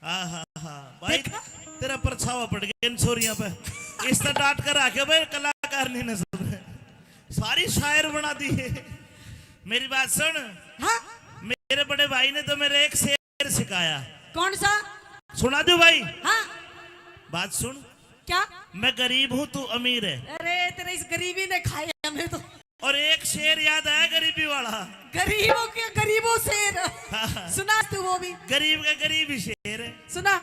हाँ भाई तेरा परछावा पड़ गया इन छोरियों पे। इस तरह डांट कर आके भाई कलाकार नहीं न सुन सारी शायर बना दी है। मेरी बात सुन। हाँ? मेरे बड़े भाई ने तो मेरे एक शेर सिखाया। कौन सा? सुना दो भाई। हाँ? बात सुन। क्या? मैं गरीब हूँ तू अमीर है। अरे तेरे इस गरीबी ने खाया हमें तो। और एक शेर याद आया गरीबी वाला। गरीबों के गरीबों शेर। हाँ। सुना तू वो भी। गरीब का गरीब ही शेर है। सुना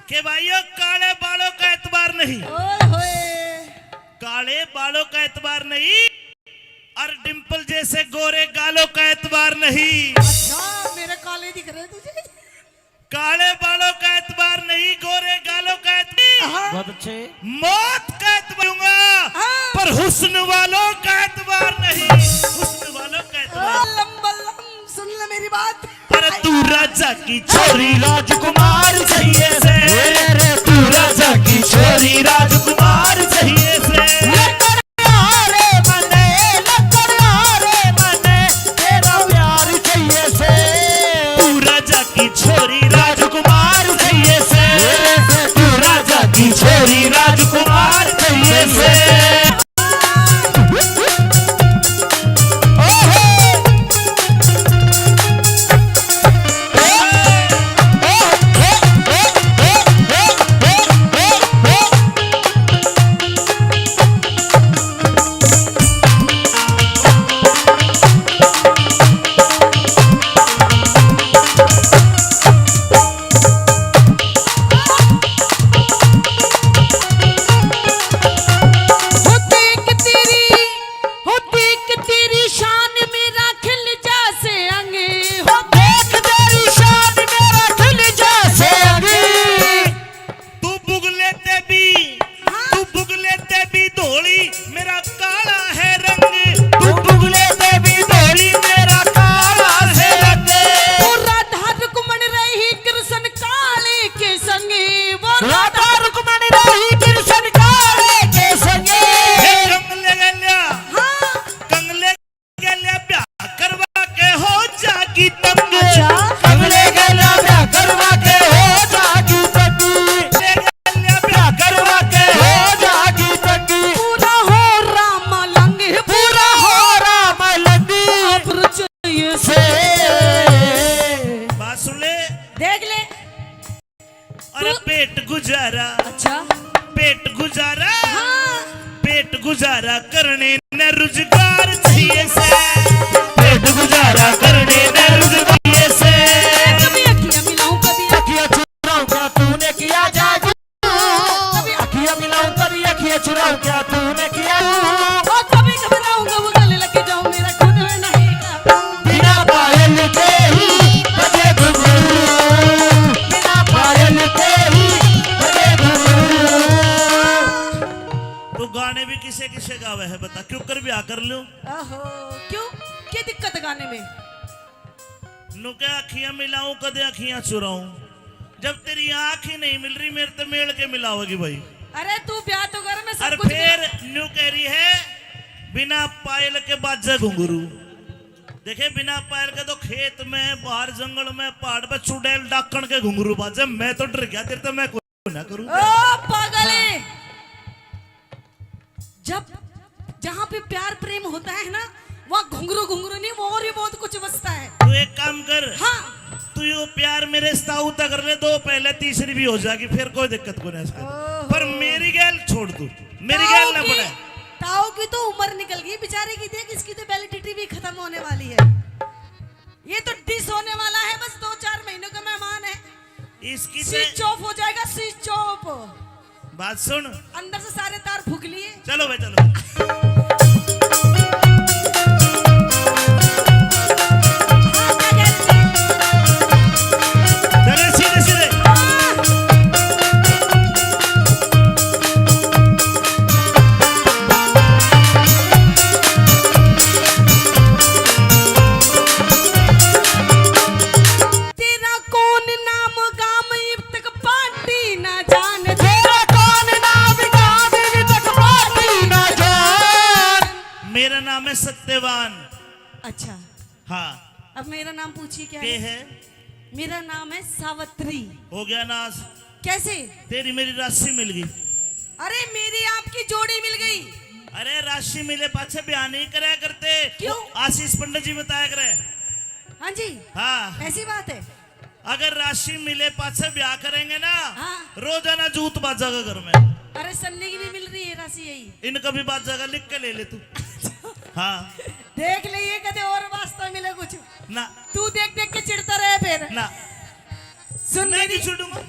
के भाइयों काले बालों का एतबार नहीं। ओए होए। काले बालों का एतबार नहीं और डिंपल जैसे गोरे गालों का एतबार नहीं। अच्छा मेरे काले दिख रहे तुझे। काले बालों का एतबार नहीं गोरे गालों का एतबार। बहुत अच्छे। मौत का एतबार दूंगा पर हुस्न वालों का एतबार नहीं। हुस्न वालों का एतबार। लंबा सुन ले मेरी बात। अरे तू राजा की छोरी राजकुमार चाहिए से। तू राजा की छोरी राजकुमार चाहिए से। तू राजा की छोरी राजकुमार चाहिए से। तू राजा की छोरी राजकुमार चाहिए से। पेट गुजारा। अच्छा पेट गुजारा। हाँ। पेट गुजारा करने न रोजगार चाहिए से। पेट गुजारा करने न रोजगार से। कभी अखियां मिलाऊं कभी अखियां चुराऊं क्या तूने किया जादू। कभी अखियां मिलाऊं कभी अखियां चुराऊं क्या तूने किया। और कभी घबराऊंगा वो गले लग जाऊं मेरा खुद में नहीं का। बिना पायल के ही बजे घुंघरू। बिना पायल के तो गाने भी किसे किसे गावे है बता क्यों कर ब्याह कर लो। क्यों क्या दिक्कत गाने में। नु क्या अखियां मिलाऊं कदे अखियां चुराऊं। जब तेरी आंख ही नहीं मिल रही मेरे तो मेल के मिलाओगी भाई। अरे तू ब्याह तो कर मैं सब और कुछ फिर न्यू कह रही है बिना पायल के बाजे घुंघरू। देखे बिना पायल के तो खेत में बाहर जंगल में पहाड़ पे चुड़ैल डाकण के घुंघरू बाजे। मैं तो डर गया तेरे तो मैं कुछ ना करूं। ओ पागल जब जहाँ पे प्यार प्रेम होता है ना वहाँ घुंघरू घुंघरू नहीं वो और भी बहुत कुछ बचता है। तू एक काम कर। हाँ तू यो प्यार मेरे रिश्ता कर ले दो पहले तीसरी भी हो जाएगी फिर कोई दिक्कत को नहीं। पर मेरी गैल छोड़ तू मेरी गैल ना पड़े। ताऊ की तो उम्र निकल गई बेचारे की। देख इसकी तो वैलिडिटी भी खत्म होने वाली है। ये तो डिस होने वाला है बस 2-4 महीनों का मेहमान है। इसकी स्विच ऑफ हो जाएगा स्विच ऑफ। बात सुन अंदर से सारे तार फूक लिए। चलो भाई चलो। चले सीधे सीधे। तेरा कौन नाम गाम अब तक पार्टी ना जान। मेरा नाम है सत्यवान। अच्छा हाँ अब मेरा नाम पूछिए क्या के है। मेरा नाम है सावित्री। हो गया नाश। कैसे? तेरी मेरी राशि मिल गई। अरे मेरी आपकी जोड़ी मिल गई। अरे राशि मिले पाछे ब्याह नहीं कराया करते। क्यों? आशीष पंडित जी बताया करे। हाँ जी, हाँ, ऐसी बात है। अगर राशि मिले पाछे ब्याह करेंगे ना, हाँ। रोजाना जूत बाजेगा घर में। अरे सन्नी की भी मिल रही है राशि यही। इनका भी बाजेगा, लिख के ले ले तू। हाँ देख ले, ये कदे और वास्तव मिले कुछ ना, तू देख देख के चिढ़ता रहे फिर ना सुन मैं मेरी नहीं छूटूंगा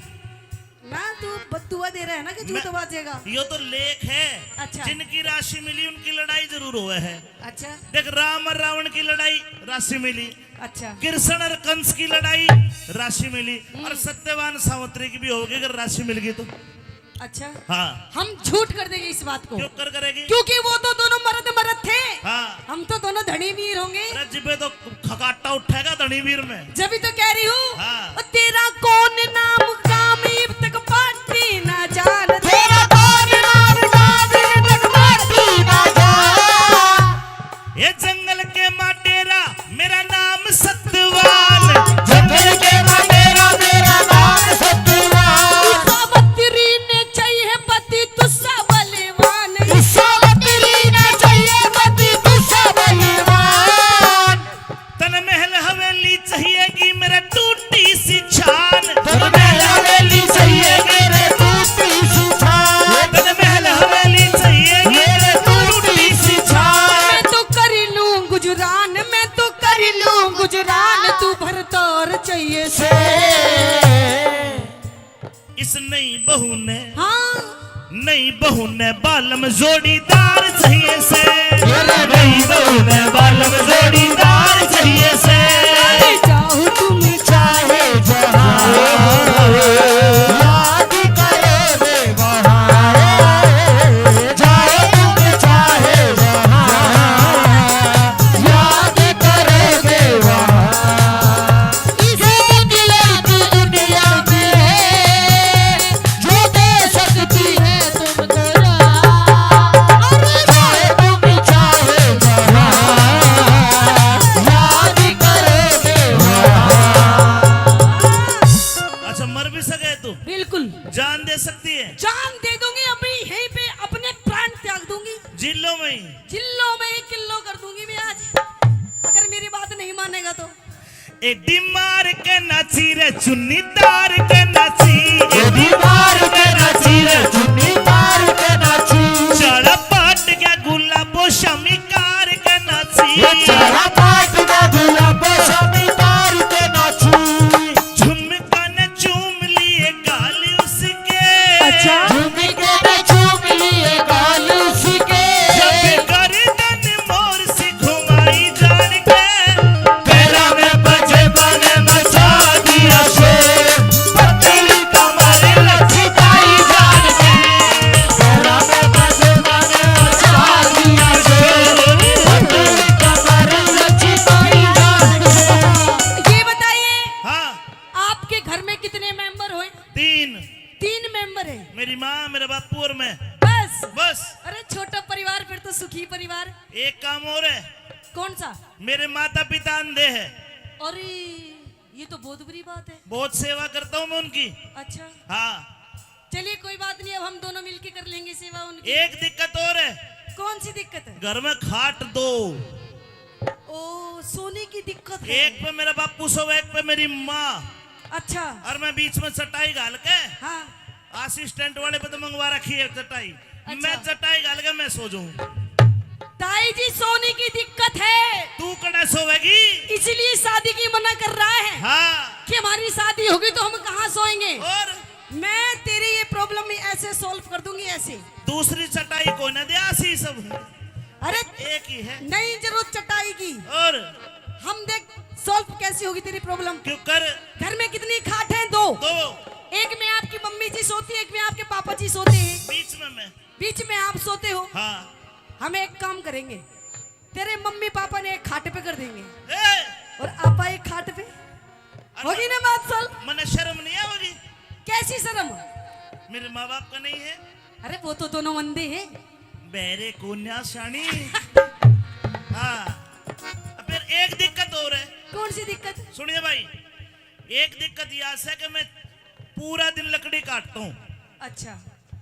ना। तू बदुआ दे रहा है ना कि जूत बाजेगा। यो तो लेख है। अच्छा। जिनकी राशि मिली उनकी लड़ाई जरूर हुआ है। अच्छा देख, राम और रावण की लड़ाई राशि मिली, अच्छा। कृष्ण और कंस की लड़ाई राशि मिली, और सत्यवान सावित्री की भी होगी अगर राशि मिल गई तो। अच्छा, हाँ, हम झूठ कर देंगे इस बात को। क्यों कर करेगी? क्योंकि वो तो दोनों मर्द थे। हाँ, हम तो दोनों धनी वीर होंगे। अरे जिबे तो खकाटा उठेगा धनीवीर में। जब भी तो कह रही हूँ। हाँ। और तेरा कौन नाम कामी तक पाटी ना जान। तेरा कौन नाम कामी तक पाटी ना जान। ये जंगल के माटेरा मेरा नाम सत्यवान। जंगल के माटेरा मेरा नाम सत्यवान। सावित्री ने चाहिए पति तुस्सा बलवान। सावित्री ने चाहिए पति तुझसे बलवान। तन महल हवेली चाहिएगी मेरा टूटी सी छान। तन महल हवेली चाहिए मेरे टूटी सी छान। तन महल हवेली चाहिएगी मेरे टूटी सी छान। मैं तो कर लूं गुजरान, मैं तो कर लूं गुजरान। तू भर तौर चाहिए से। इस नई बहू ने, हाँ, नई बहू ने बालम जोड़ीदार चाहिए से। मेरे नई बहू ने बालम जोड़ीदार चाहिए से। जाओ तुम चाहे जहाँ याद करोगे वहाँ। जाओ तुम चाहे जहाँ याद करोगे वहाँ। इसी दुनिया की दुनिया में है जो दे सकती है तुमको राह। चाहे तुम चाहे जहाँ याद करोगे वहाँ। अच्छा, मर भी सके तू, बिल्कुल जान दे सकती है। जान दे दूंगी। अभी यहीं पे अपने प्राण त्याग दूंगी। जिल्लों में ही। जिल्लो में ही किल्लो कर दूंगी मैं आज, अगर मेरी बात नहीं मानेगा तो। एडी मार के नाची रे चुन्नी तार के नाची। एडी मार के नाची रे चुन्नी तार के नाची। चढ़ा पाट गया गुलाबो शमी कार के नाची। चढ़ा पाट गया गुलाबो शमी कार के नाची। झुमका ने चूम लिए गाल उसके। अच्छा। झुमके ने चूम लिए गाल उसके। जब गर्दन मोर से घुमाई जान के। पैरा में बजे बने मचा दिया शेर। पतली कमर लचकाई जान के। पैरा में बजे बने मचा दिया शेर। पतली कमर लचकाई जान के। ये बताइए, हाँ, आपके घर में कितने मेंबर हुए? 3। 3 मेंबर है मेरी माँ, मेरे बापू और मैं, बस। बस। अरे छोटा परिवार, फिर तो सुखी परिवार। एक काम और है, कौन सा? मेरे माता पिता अंधे हैं। अरे ये तो बहुत बुरी बात है। बहुत सेवा करता हूँ मैं उनकी। अच्छा, हाँ, चलिए कोई बात नहीं, अब हम दोनों मिलके कर लेंगे सेवा उनकी। एक दिक्कत और है, कौन सी दिक्कत है? घर में खाट 2। ओ, सोने की दिक्कत है। एक पे मेरा बापू सो, एक पे मेरी माँ, अच्छा, और मैं बीच में चटाई घाल के, हाँ। असिस्टेंट वाले पे तो मंगवा रखी है चटाई। अच्छा। मैं चटाई घाल के मैं सो जाऊं। ताई जी, सोने की दिक्कत है, तू कड़ा सोवेगी? इसलिए शादी की मना कर रहा है हाँ, कि हमारी शादी होगी तो हम कहाँ सोएंगे। और मैं तेरी ये प्रॉब्लम ऐसे सॉल्व कर दूंगी, ऐसे। दूसरी चटाई को न दे, आसी सब अरे एक ही है। नहीं जरूरत चटाई की। और हम देख सॉल्व कैसी होगी तेरी प्रॉब्लम। क्यों कर? घर में कितनी खाट हैं? 2। 2, एक में आपकी मम्मी जी सोती है, एक में आपके पापा जी सोते हैं, बीच में मैं। बीच में आप सोते हो। हाँ, हम एक काम करेंगे, तेरे मम्मी पापा ने एक खाट पे कर देंगे ए, और आपा एक खाट पे। होगी ना बात सॉल्व? मने शर्म नहीं आवेगी? कैसी शर्म? मेरे माँ बाप का नहीं है? अरे वो तो दोनों अंधे हैं। बेरे कोन्या शानी। हाँ, फिर एक दिक्कत और है। कौन सी दिक्कत? सुनिए भाई, एक दिक्कत यह है कि मैं पूरा दिन लकड़ी काटता हूँ। अच्छा।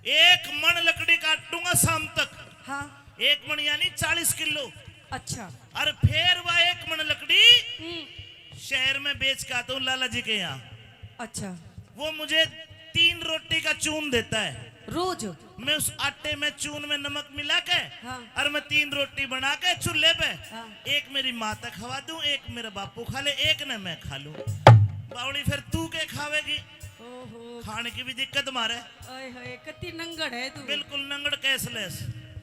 1 मन लकड़ी काटूंगा शाम तक। हाँ। 1 मन यानी 40 किलो। अच्छा। और फिर वह 1 मन लकड़ी हम्म। शहर में बेच के आता हूँ लाला जी के यहाँ। अच्छा। वो मुझे 3 रोटी का चून देता है रोज? मैं उस आटे में चून में नमक मिला के हाँ। और मैं 3 रोटी बना के चूल्हे पे हाँ। एक मेरी माँ तक खवा दूं, एक मेरा बापू खा ले, एक ने मैं खा लूं। बावड़ी फिर तू के खावेगी? ओहो, खाने की भी दिक्कत मारे। ओए होए, कितनी नंगड़ है तू। बिल्कुल नंगड़ कैशलेस।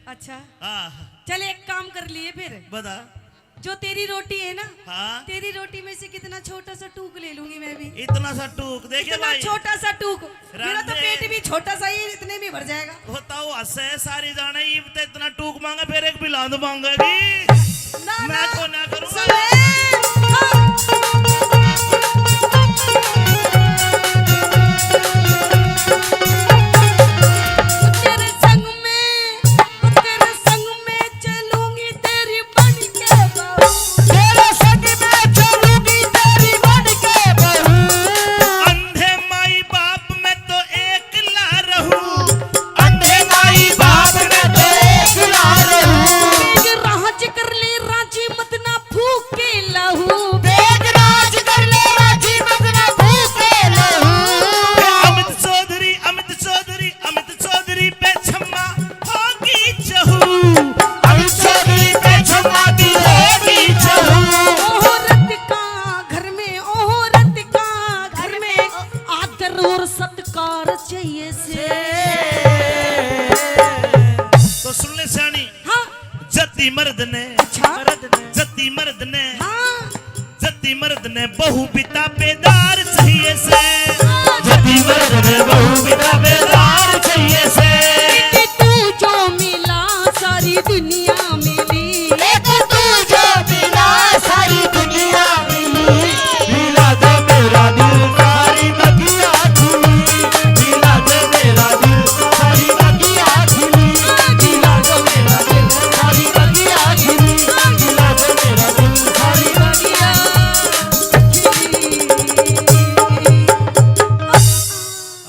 अच्छा। हाँ चल एक काम कर लिए फिर, बता। जो तेरी रोटी है ना, हाँ तेरी रोटी में से कितना छोटा सा टूक ले लूंगी मैं भी। इतना सा टूक देखिए इतना भाई, छोटा सा टूक, मेरा तो राधे। पेट भी छोटा सा ही, इतने में भर जाएगा। बताओ हंसे सारी जाने ये तो इतना टूक मांगे फिर एक बिलांद मांगेगी। ना मैं ना, तो ना करूंगा। सुबह, हाँ। तेरे संग में चलूंगी तेरी बन के बहू। तेरे संग में चलूंगी तेरी बन के बहू। अंधे माई बाप में तो एकला रहूं। अंधे माई बाप में तो एकला रहूं। एक राज कर ले राजी मत ना फूके लहू। बेग राज कर ले राजी मत ना भूखे लहू। अमित चौधरी अमित चौधरी अमित चौधरी पे छम्मा होगी चहू। अमित चौधरी पे छम्मा की होगी चहू। ओहो रत का घर में, ओहो रत का घर में आदर और सत्कार चाहिए से। तो सुन ले सियानी, हाँ। जति मर्द ने, अच्छा। जति मर्द ने, हाँ। जति मर्द ने बहु पिता बेदार चाहिए से। जति मर्द ने बहु बिना बेदार चाहिए से। कि तू जो मिला सारी दुनिया मिली। एक तू जो मिला सारी दुनिया मिली। मिला दे मेरा दिल सारी बगिया खिली। मिला दे मेरा दिल सारी बगिया खिली। मिला दे मेरा दिल सारी बगिया खिली। मिला दे मेरा दिल सारी बगिया।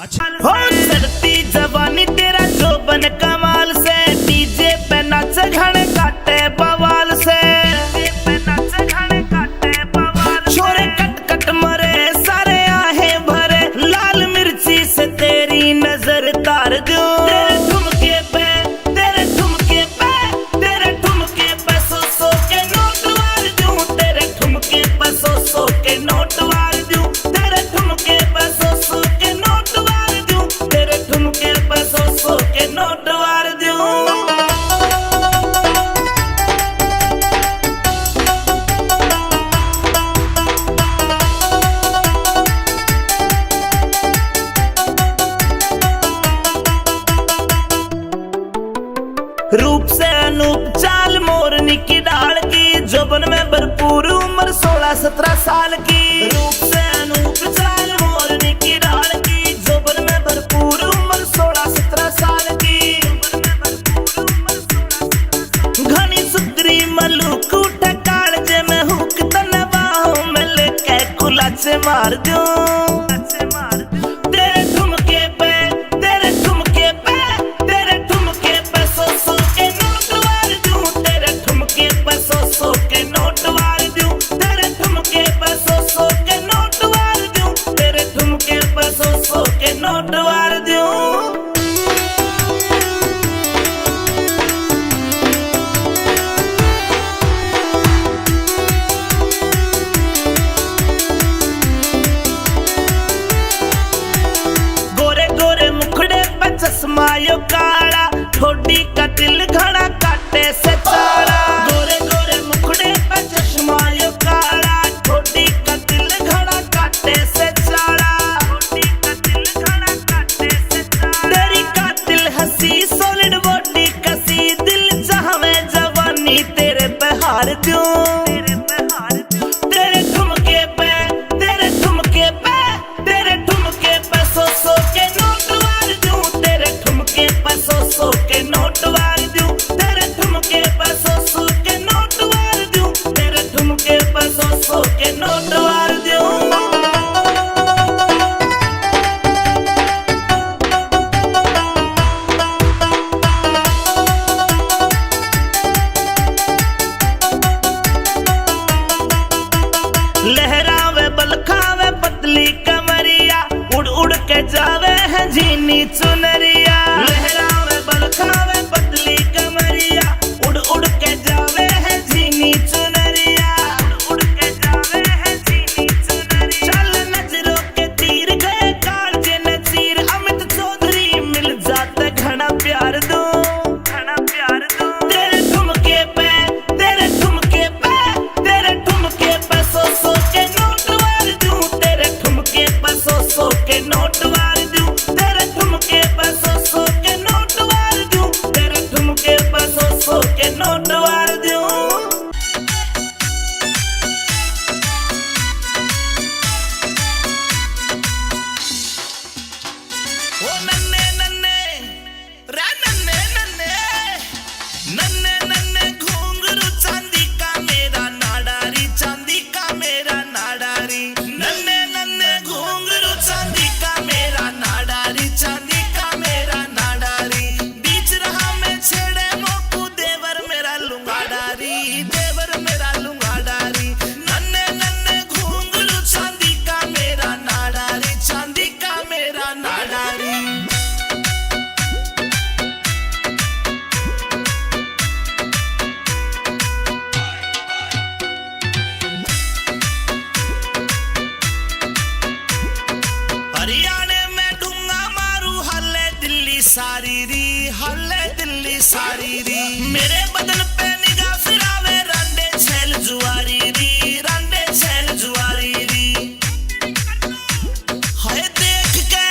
अच्छा हो चढ़ती जवानी तेरा जोबन कमाल से। डीजे पे नाच घण काटे बवाल से। छोरे कट कट मरे सारे आहे भरे। लाल मिर्ची से तेरी नजर तार दूं। तेरे ठुमके पे, तेरे ठुमके पे, तेरे ठुमके पे सौ सौ के नोट वार दूं। तेरे ठुमके पे सौ सौ के नोट वार दूं। तेरे ठुमके पे सौ सौ के नोट वार दूं। तेरे ठुमके पे सौ सौ के नोट वार दूं। रूप से अनूप चाल मोरनी की डाल की। जोबन में भरपूर उम्र 16-17 साल की। रूप से अनूप चाल मोरनी की डाल की। जोबन में भरपूर उम्र 16-17 साल की। घनी सुतरी मलूक उठे कालजे में हुक तने बाहों में लेके कुलाचे मार दूं। तेरे ठुमके पे, तेरे ठुमके पे, तेरे ठुमके पे सौ सौ के नोट वार दूं। तेरे ठुमके पे सौ सौ के नोट वार दूं। तेरे ठुमके पे सौ सौ के नोट वार दूं। तेरे ठुमके पे सौ सौ के नोट वार दूं। गोरे गोरे मुखड़े पे चश्मा यो काला। ठोडी का दिल घड़ा काटे से चाला। गोरे गोरे मुखड़े पे चश्मा यो काला। ठोडी का दिल घड़ा काटे से चाला। ठोडी का दिल घड़ा काटे जावे है झीनी चुनरिया, लहरावे बलखावे पतली कमरिया, उड़ उड़ के जावे है झीनी चुनरिया, उड़ के जावे है झीनी चुनरिया। चल नजरों के तीर गए काल के नचीर, अमित चौधरी मिल जाते घना प्यार दो, घना प्यार दो। तेरे ठुमके पे, तेरे ठुमके पे, तेरे ठुमके पे सो सो के नोट वार दूं, तेरे ठुमके पे सो सो के नोट वार दूं, तेरे ठुमके पे सो सो के नोट वार दूं, तेरे ठुमके पे सो सो के नोट वार दूं। ओ नन्हे नन्हे रे नन्हे नन्हे, नन्हे नन्हे घुंघरू चांदी का मेरा नाडारी, चांदी का मेरा नाडारी, नन्हे नन्हे घुंघरू चांदी का मेरा नाडारी, चांदी का मेरा नाडारी। बीच रहा मैं छेड़े मोकू देवर मेरा लुंगाडारी, देवर मेरा लुंगाडारी, नन्हे नन्हे घुंघरू चांदी का मेरा नाडारी, चांदी का मेरा नाडारी। हरियाणे में डूंगा मारू हल्ले दिल्ली सारी री, हल्ले दिल्ली सारी री। मेरे बदन पे निगाह फिरावे रांडे छैल जुआरी री, रांडे छैल जुआरी री। हाय देख के,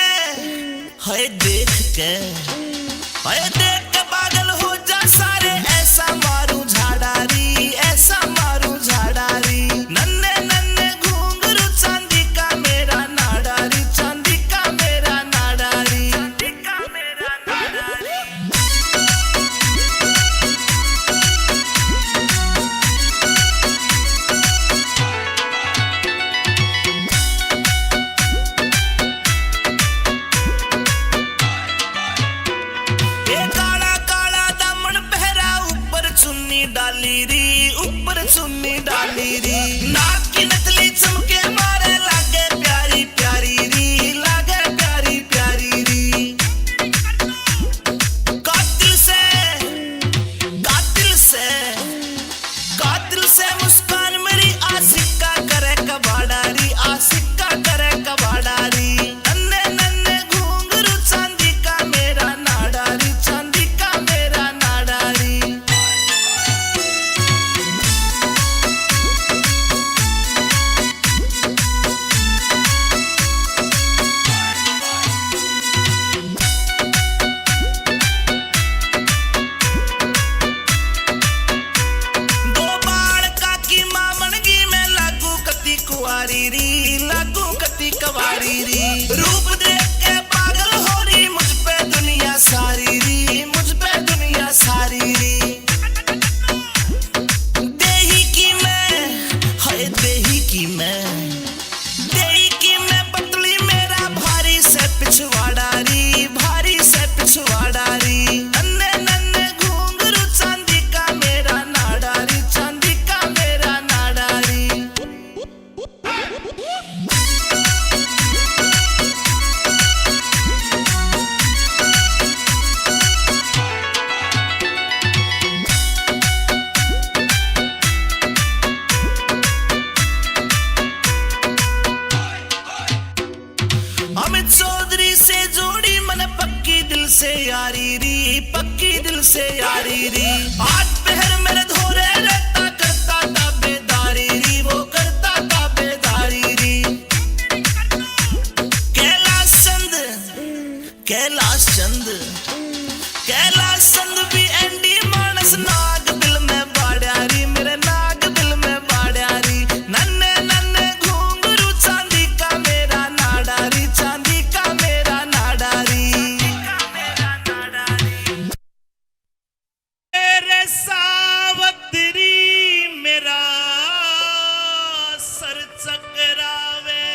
हाय देख के, हाय देख के पागल हो जा सारे, ऐसा मारू झाड़ारी, ऐसा मारू झाड़ारी। नन्हे नन्हे घुंघरू चांदी का मेरा नाडारी, चांदी का मेरा नाडारी, चांदी का मेरा नाडारी। ये काला काला दामन पहरा ऊपर चुन्नी डाली री, ऊपर चुन्नी डाली री। नाक की नथली चमके मारे लागे प्यारी प्यारी री, लागे प्यारी प्यारी री। कातिल से, कातिल से, कातिल से मुस्कान मेरी आशिका करे कबाडारी, आशिका करे कबाडारी। नन्हे नन्हे घुंघरू चांदी का मेरा नाडारी, चांदी का मेरा नाडारी। दो बाण काकी मामनगी में लागू कती कुआरी री, लागू कती कवारी री। रूप देख के पागल हो रही मुझ पे दुनिया सारी री, मुझ पे दुनिया सारी री। देही की मैं, हाय देही की मैं, देही की मैं पतली मेरा भारी से पिछवाड़ारी, भारी से पिछवाड़ारी। नन्हे नन्हे घुंघरू चांदी का मेरा नाडारी, चांदी का मेरा नाडारी। अमित चौधरी से जोड़ी मन पक्की दिल से यारी री, पक्की दिल से यारी री। आठ पहर मेरे धोरे रहता करता ताबेदारी री, वो करता ताबेदारी री। कैलाश चंद, कैलाश चंद, कैलाश चंद भी एंडी मानस नाग दिल में बाड़ियारी, मेरे नाग दिल में बाड़ियारी। नन्हे नन्हे घुंघरू चांदी का मेरा नाडारी, चांदी का मेरा नाडारी। मेरे सावत्री मेरा सर चकरावे,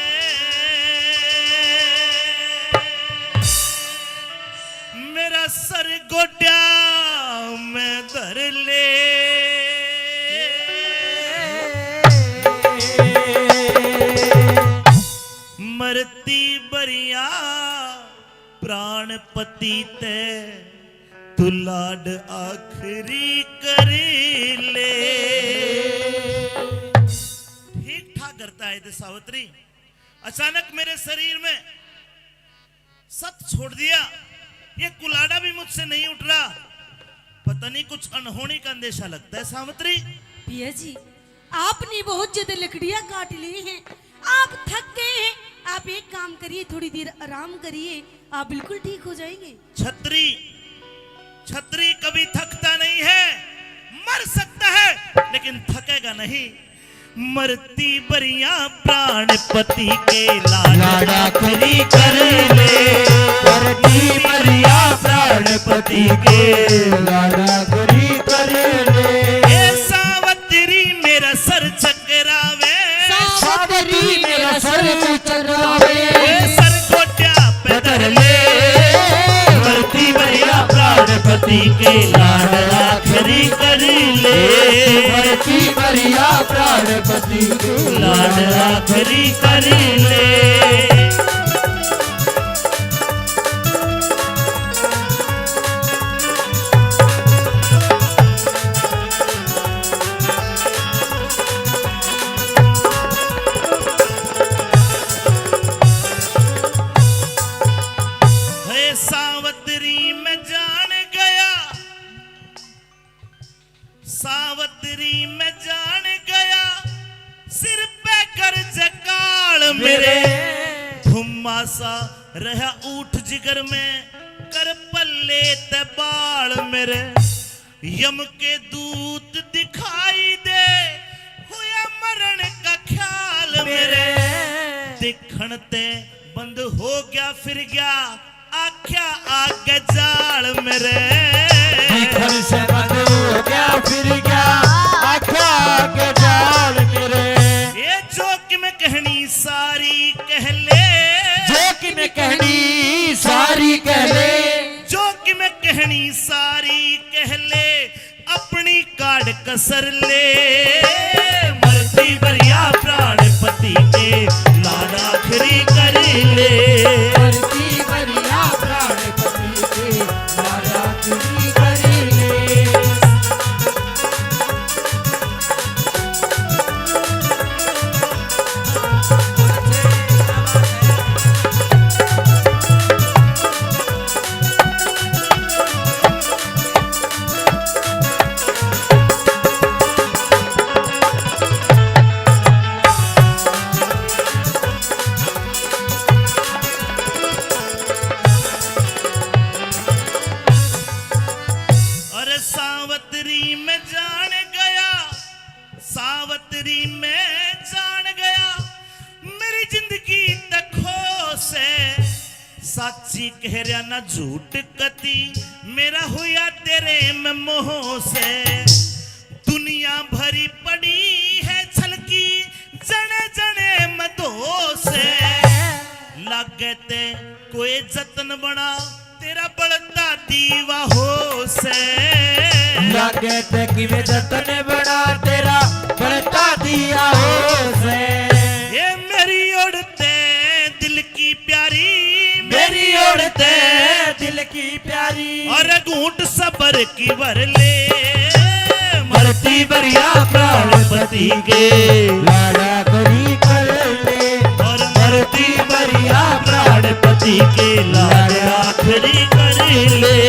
मेरा सर गोड्या में धर ले। मरती बरिया प्राणपति ते तू लाड आखरी कर ले। ठीक ठाक करता है सावित्री। अचानक मेरे शरीर में सब छोड़ दिया, ये कुलाड़ा भी मुझसे नहीं उठ रहा। पता नहीं कुछ अनहोनी का अंदेशा लगता है सावित्री। पिया जी, आपने बहुत ज्यादा लकड़ियां काट ली हैं, आप थक गए हैं। आप एक काम करिए, थोड़ी देर आराम करिए, आप बिल्कुल ठीक हो जाएंगे। छतरी छतरी कभी थकता नहीं है, मर सकता है लेकिन थकेगा नहीं। मरती बरिया प्राणपति के लाड़ा खरी कर ले। मरती बरिया प्राणपति के लाड़ा खरी कर ले। ए सावित्री मेरा सर चकरावे, सावित्री मेरा सर चकरावे। ए सर कोट्या पे धर ले। मरती बरिया प्राणपति के लाड़ा खरी कर ले। मरती बरिया प्राणपति के लाड़ा खरी कर ले। सावित्री में जान गया, सावित्री में जान गया। सिर पे कर जकाल मेरे, धुम्मासा रहा ऊठ जिगर में। कर पल्ले ते बाल मेरे, यम के दूत दिखाई दे। हुआ मरण का ख्याल मेरे, दिखण ते बंद हो गया फिर गया। आख्या आगे जाल मेरे, दिखण से बंद हो गया फिर गया। आख्या आगे जाल मेरे। ये जो कि मैं कहनी सारी कह ले। जो कि मैं कहनी सारी कह ले। जो कि मैं कहनी सारी कह ले, अपनी काट कसर ले। मरती बरिया प्राणपति के लाड़ा खरी कर ले। मरती बरिया प्राणपति के लाड़ा खरी कर ले। सावित्री में जान गया, सावित्री में जान गया। मेरी जिंदगी तखो से साची कह रहा ना झूठ कती। मेरा हुआ तेरे में मोह से। दुनिया भरी पड़ी है छलकी, जने जने मधो से। लागे ते कोई जतन बना, तेरा बढ़ता दीवा हो से। लागे ते किवे जतन बड़ा, तेरा बढ़ता दिया हो से। ये मेरी उड़ते दिल की प्यारी, मेरी उड़ते दिल की प्यारी। और घूंट सबर की भर ले। मरती बरिया प्राणपति के लाड़ा खरी कर ले। और मरती बरिया प्राणपति के लाड़ा खरी कर ले।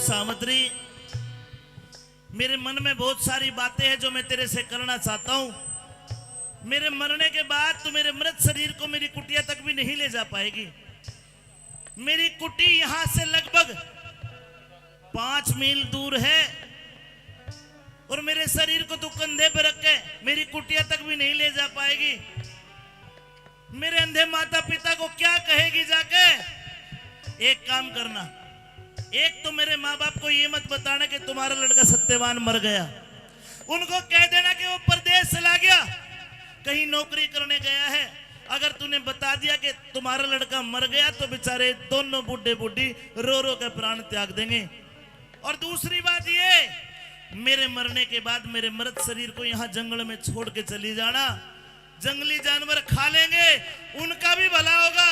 सावित्री, मेरे मन में बहुत सारी बातें हैं जो मैं तेरे से करना चाहता हूं। मेरे मरने के बाद तू मेरे मृत शरीर को मेरी कुटिया तक भी नहीं ले जा पाएगी। मेरी कुटी यहां से लगभग 5 मील दूर है, और मेरे शरीर को तू कंधे पर रख के मेरी कुटिया तक भी नहीं ले जा पाएगी। मेरे अंधे माता पिता को क्या कहेगी जाके? एक काम करना, एक तो मेरे माँ बाप को ये मत बताना कि तुम्हारा लड़का सत्यवान मर गया। उनको कह देना कि वो परदेश चला गया, कहीं नौकरी करने गया है। अगर तूने बता दिया कि तुम्हारा लड़का मर गया तो बेचारे दोनों बूढ़े बूढ़ी रो रो के प्राण त्याग देंगे। और दूसरी बात ये, मेरे मरने के बाद मेरे मृत शरीर को यहाँ जंगल में छोड़ के चली जाना, जंगली जानवर खा लेंगे, उनका भी भला होगा।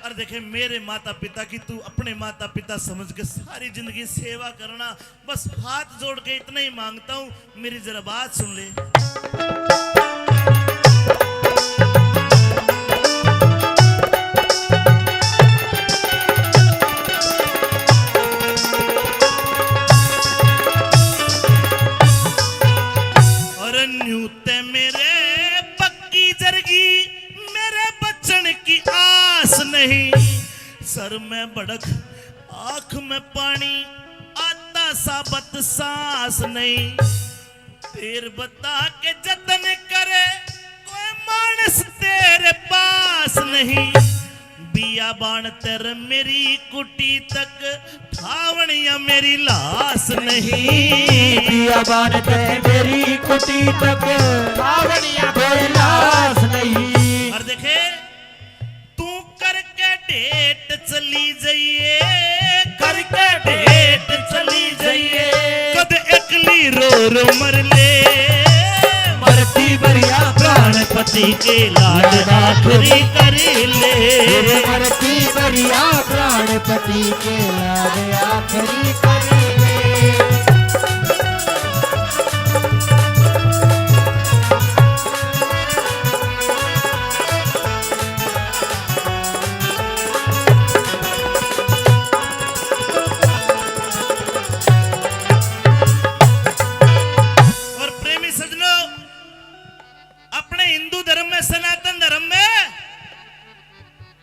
और देखे मेरे माता पिता की तू अपने माता पिता समझ के सारी जिंदगी सेवा करना, बस हाथ जोड़ के इतना ही मांगता हूं, मेरी जरा बात सुन ले। और न्यूते मेरे पक्की जरगी, मेरे बचन की आस नहीं, सर में भड़क आंख में पानी, आता साबत सांस नहीं। तेर बता के जतन करे कोई मानस तेरे पास नहीं, बियाबान तेरे मेरी कुटी तक ठावणिया मेरी लाश नहीं। बियाबान तक मेरी कुटी तक ठावणिया कोई लाश नहीं। और देखे तू करके डेट चली जाइए, करके डेट चली जाइए, कद एकली रो रो मर ले, मरती बरिया प्राणपति के लाड आखरी कर ले। मरती बरिया प्राणपति के लाड आखरी कर ले।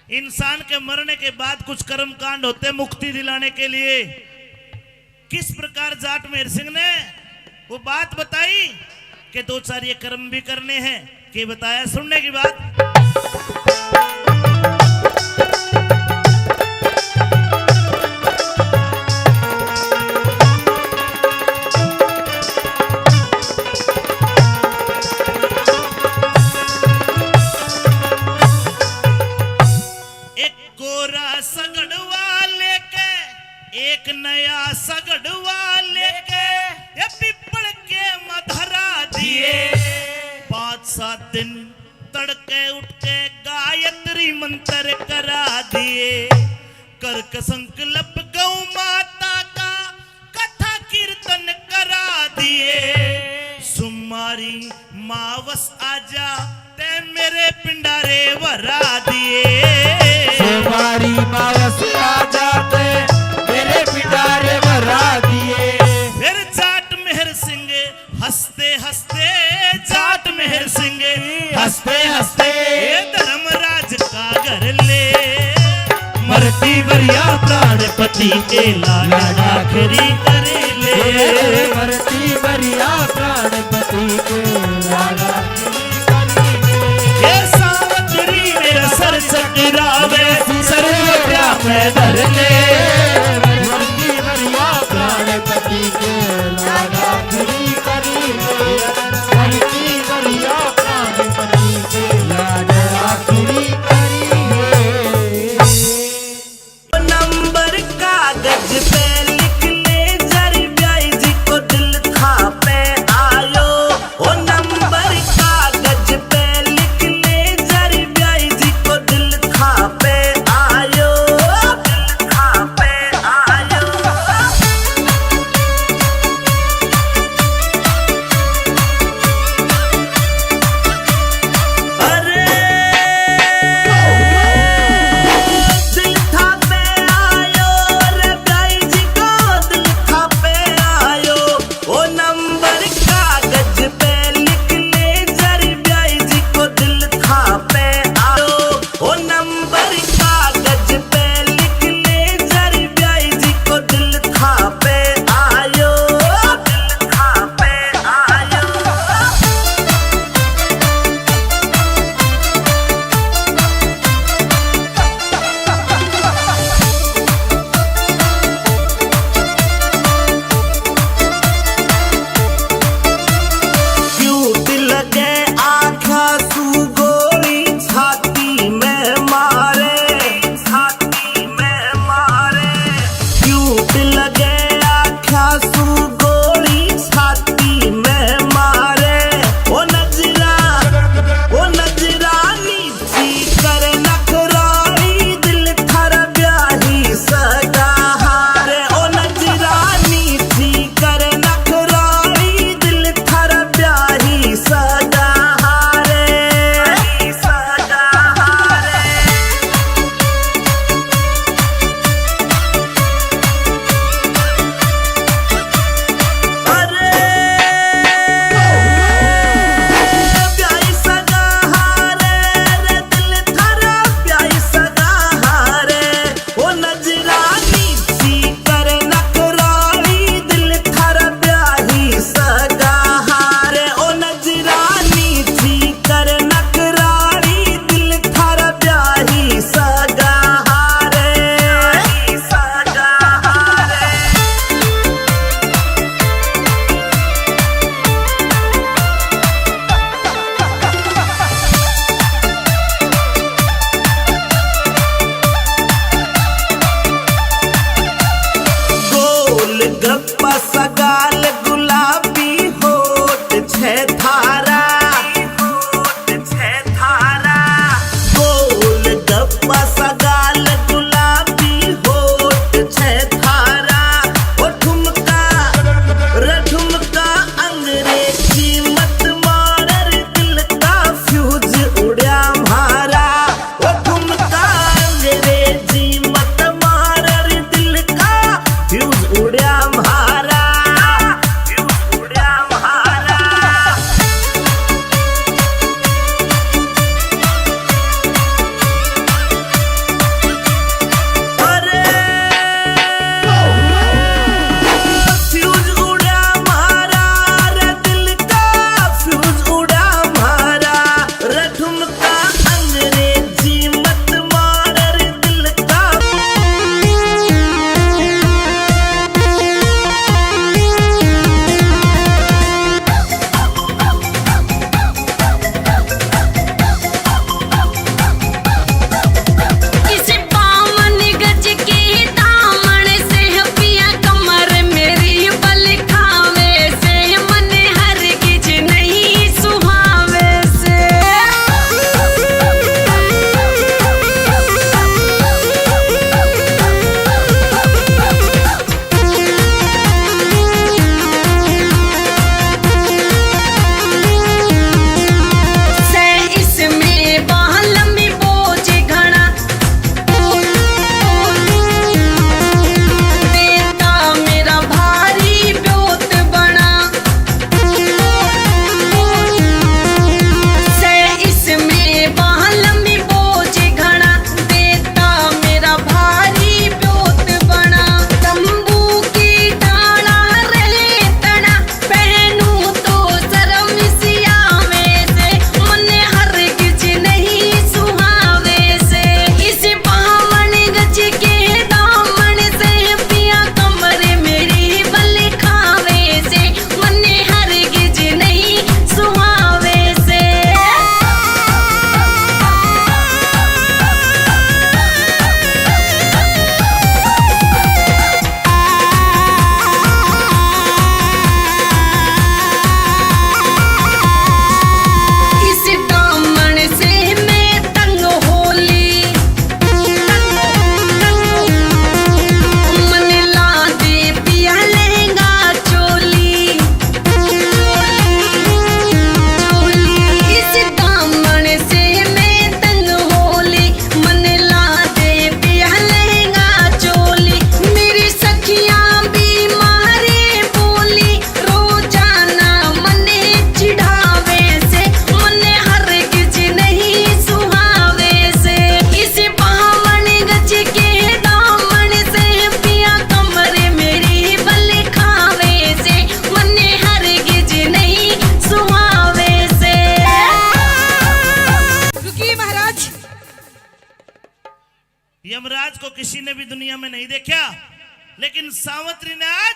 इंसान के मरने के बाद कुछ कर्म कांड होते मुक्ति दिलाने के लिए। किस प्रकार जाट मेहर सिंह ने वो बात बताई कि दो चार ये कर्म भी करने हैं, कि बताया, सुनने की बात। एक नया सगड़वा लेके ये पिपल के मधरा दिए, 5-7 दिन तड़के उठ के गायत्री मंत्र करा दिए, कर संकल्प गौ माता का कथा कीर्तन करा दिए। सुमारी मावस आजा ते मेरे पिंडारे भरा दिए, सुमारी मावस आजा ते मेरे पिटारे भरा दिए। फिर जाट मेहर सिंह हंसते हंसते, जाट मेहर सिंह हंसते हंसते धर्मराज का घर ले, मरती बरिया प्राणपति के लाड आखरी कर ले। मरती बरिया प्राणपति के लाड आखरी कर ले। ये सावत्री मेरा सर चकरावे, सर में धर ले, मरती बरिया प्राणपति के लाड आखरी कर ले। मरती बरिया प्राणपति के लाड आखरी कर ले। नंबर कागज पे लिख ले, जरी ब्याई जी को दिल खा पे आयो। ओ नंबर कागज पे लिख ले, जरी ब्याई जी को दिल खा पे आयो, दिल खा यमराज को किसी ने भी दुनिया में नहीं देखा, लेकिन सावित्री ने आज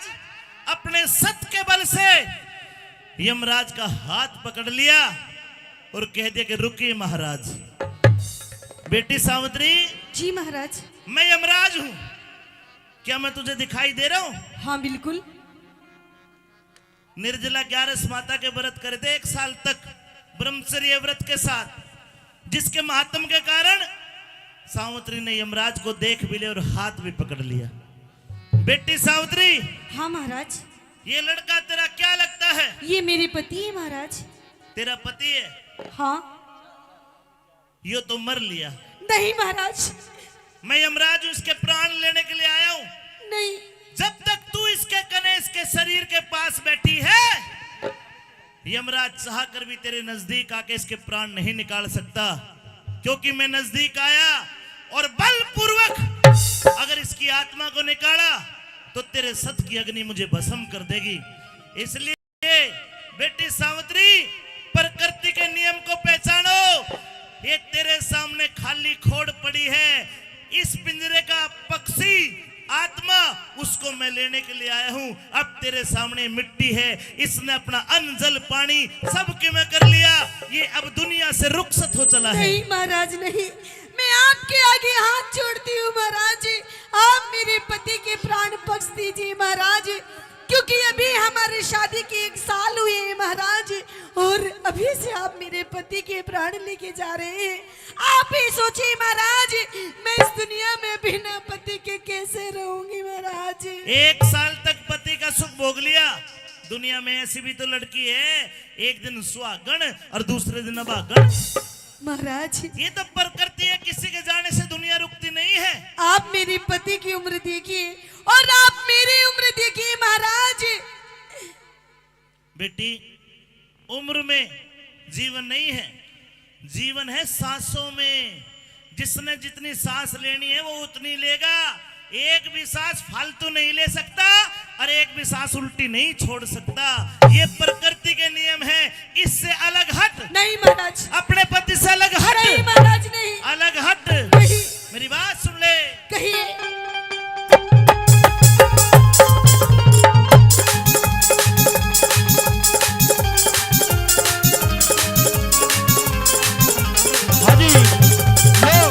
अपने सत के बल से यमराज का हाथ पकड़ लिया और कह दिया कि रुकिए महाराज। बेटी सावित्री, जी महाराज। मैं यमराज हूं, क्या मैं तुझे दिखाई दे रहा हूं? हाँ बिल्कुल। निर्जला 11 माता के व्रत करे थे 1 साल तक ब्रह्मचर्य व्रत के साथ, जिसके महात्म के कारण सावित्री ने यमराज को देख भी लिया और हाथ भी पकड़ लिया। बेटी सावित्री, हाँ महाराज। ये लड़का तेरा क्या लगता है? ये मेरे पति है महाराज। तेरा पति है? हाँ। यो तो मर लिया। नहीं महाराज। मैं यमराज हूं, इसके प्राण लेने के लिए आया हूं। नहीं। जब तक तू इसके कनेश के शरीर के पास बैठी है, यमराज चाह कर भी तेरे नजदीक आके इसके प्राण नहीं निकाल सकता, क्योंकि मैं नजदीक आया और बलपूर्वक अगर इसकी आत्मा को निकाला तो तेरे सत की अग्नि मुझे भस्म कर देगी। इसलिए बेटी सावित्री, प्रकृति के नियम को पहचानो। ये तेरे सामने खाली खोड़ पड़ी है, इस पिंजरे का पक्षी आत्मा, उसको मैं लेने के लिए आया हूं। अब तेरे सामने मिट्टी है, इसने अपना अन्न जल पानी सब के मैं कर लिया, ये अब दुनिया से रुखसत हो चला है। नहीं महाराज नहीं, मैं आपके आगे हाथ जोड़ती हूँ महाराज। आप मेरे पति के प्राण बख्श दीजिए महाराज, क्योंकि अभी हमारी शादी के 1 साल हुए हैं महाराज, और अभी से आप मेरे पति के प्राण लेके जा रहे हैं। आप ही सोचिए महाराज, मैं इस दुनिया में बिना पति के कैसे रहूंगी महाराज। 1 साल तक पति का सुख भोग लिया। दुनिया में ऐसी भी तो लड़की है, एक दिन सुहागण और दूसरे दिन अभागण। महाराज ये तो प्रकृति है, किसी के जाने से दुनिया रुकती नहीं है। आप मेरे पति की उम्र देखिए और आप मेरी उम्र देखिए महाराज। बेटी, उम्र में जीवन नहीं है, जीवन है सांसों में। जिसने जितनी सांस लेनी है वो उतनी लेगा। एक भी सांस फालतू नहीं ले सकता और एक भी सांस उल्टी नहीं छोड़ सकता। ये प्रकृति के नियम है, इससे अलग हट। नहीं महाराज। अपने पति से अलग हट। नहीं महाराज नहीं। अलग हट। नहीं। मेरी बात सुन ले। कहिए। हाँ जी, लो।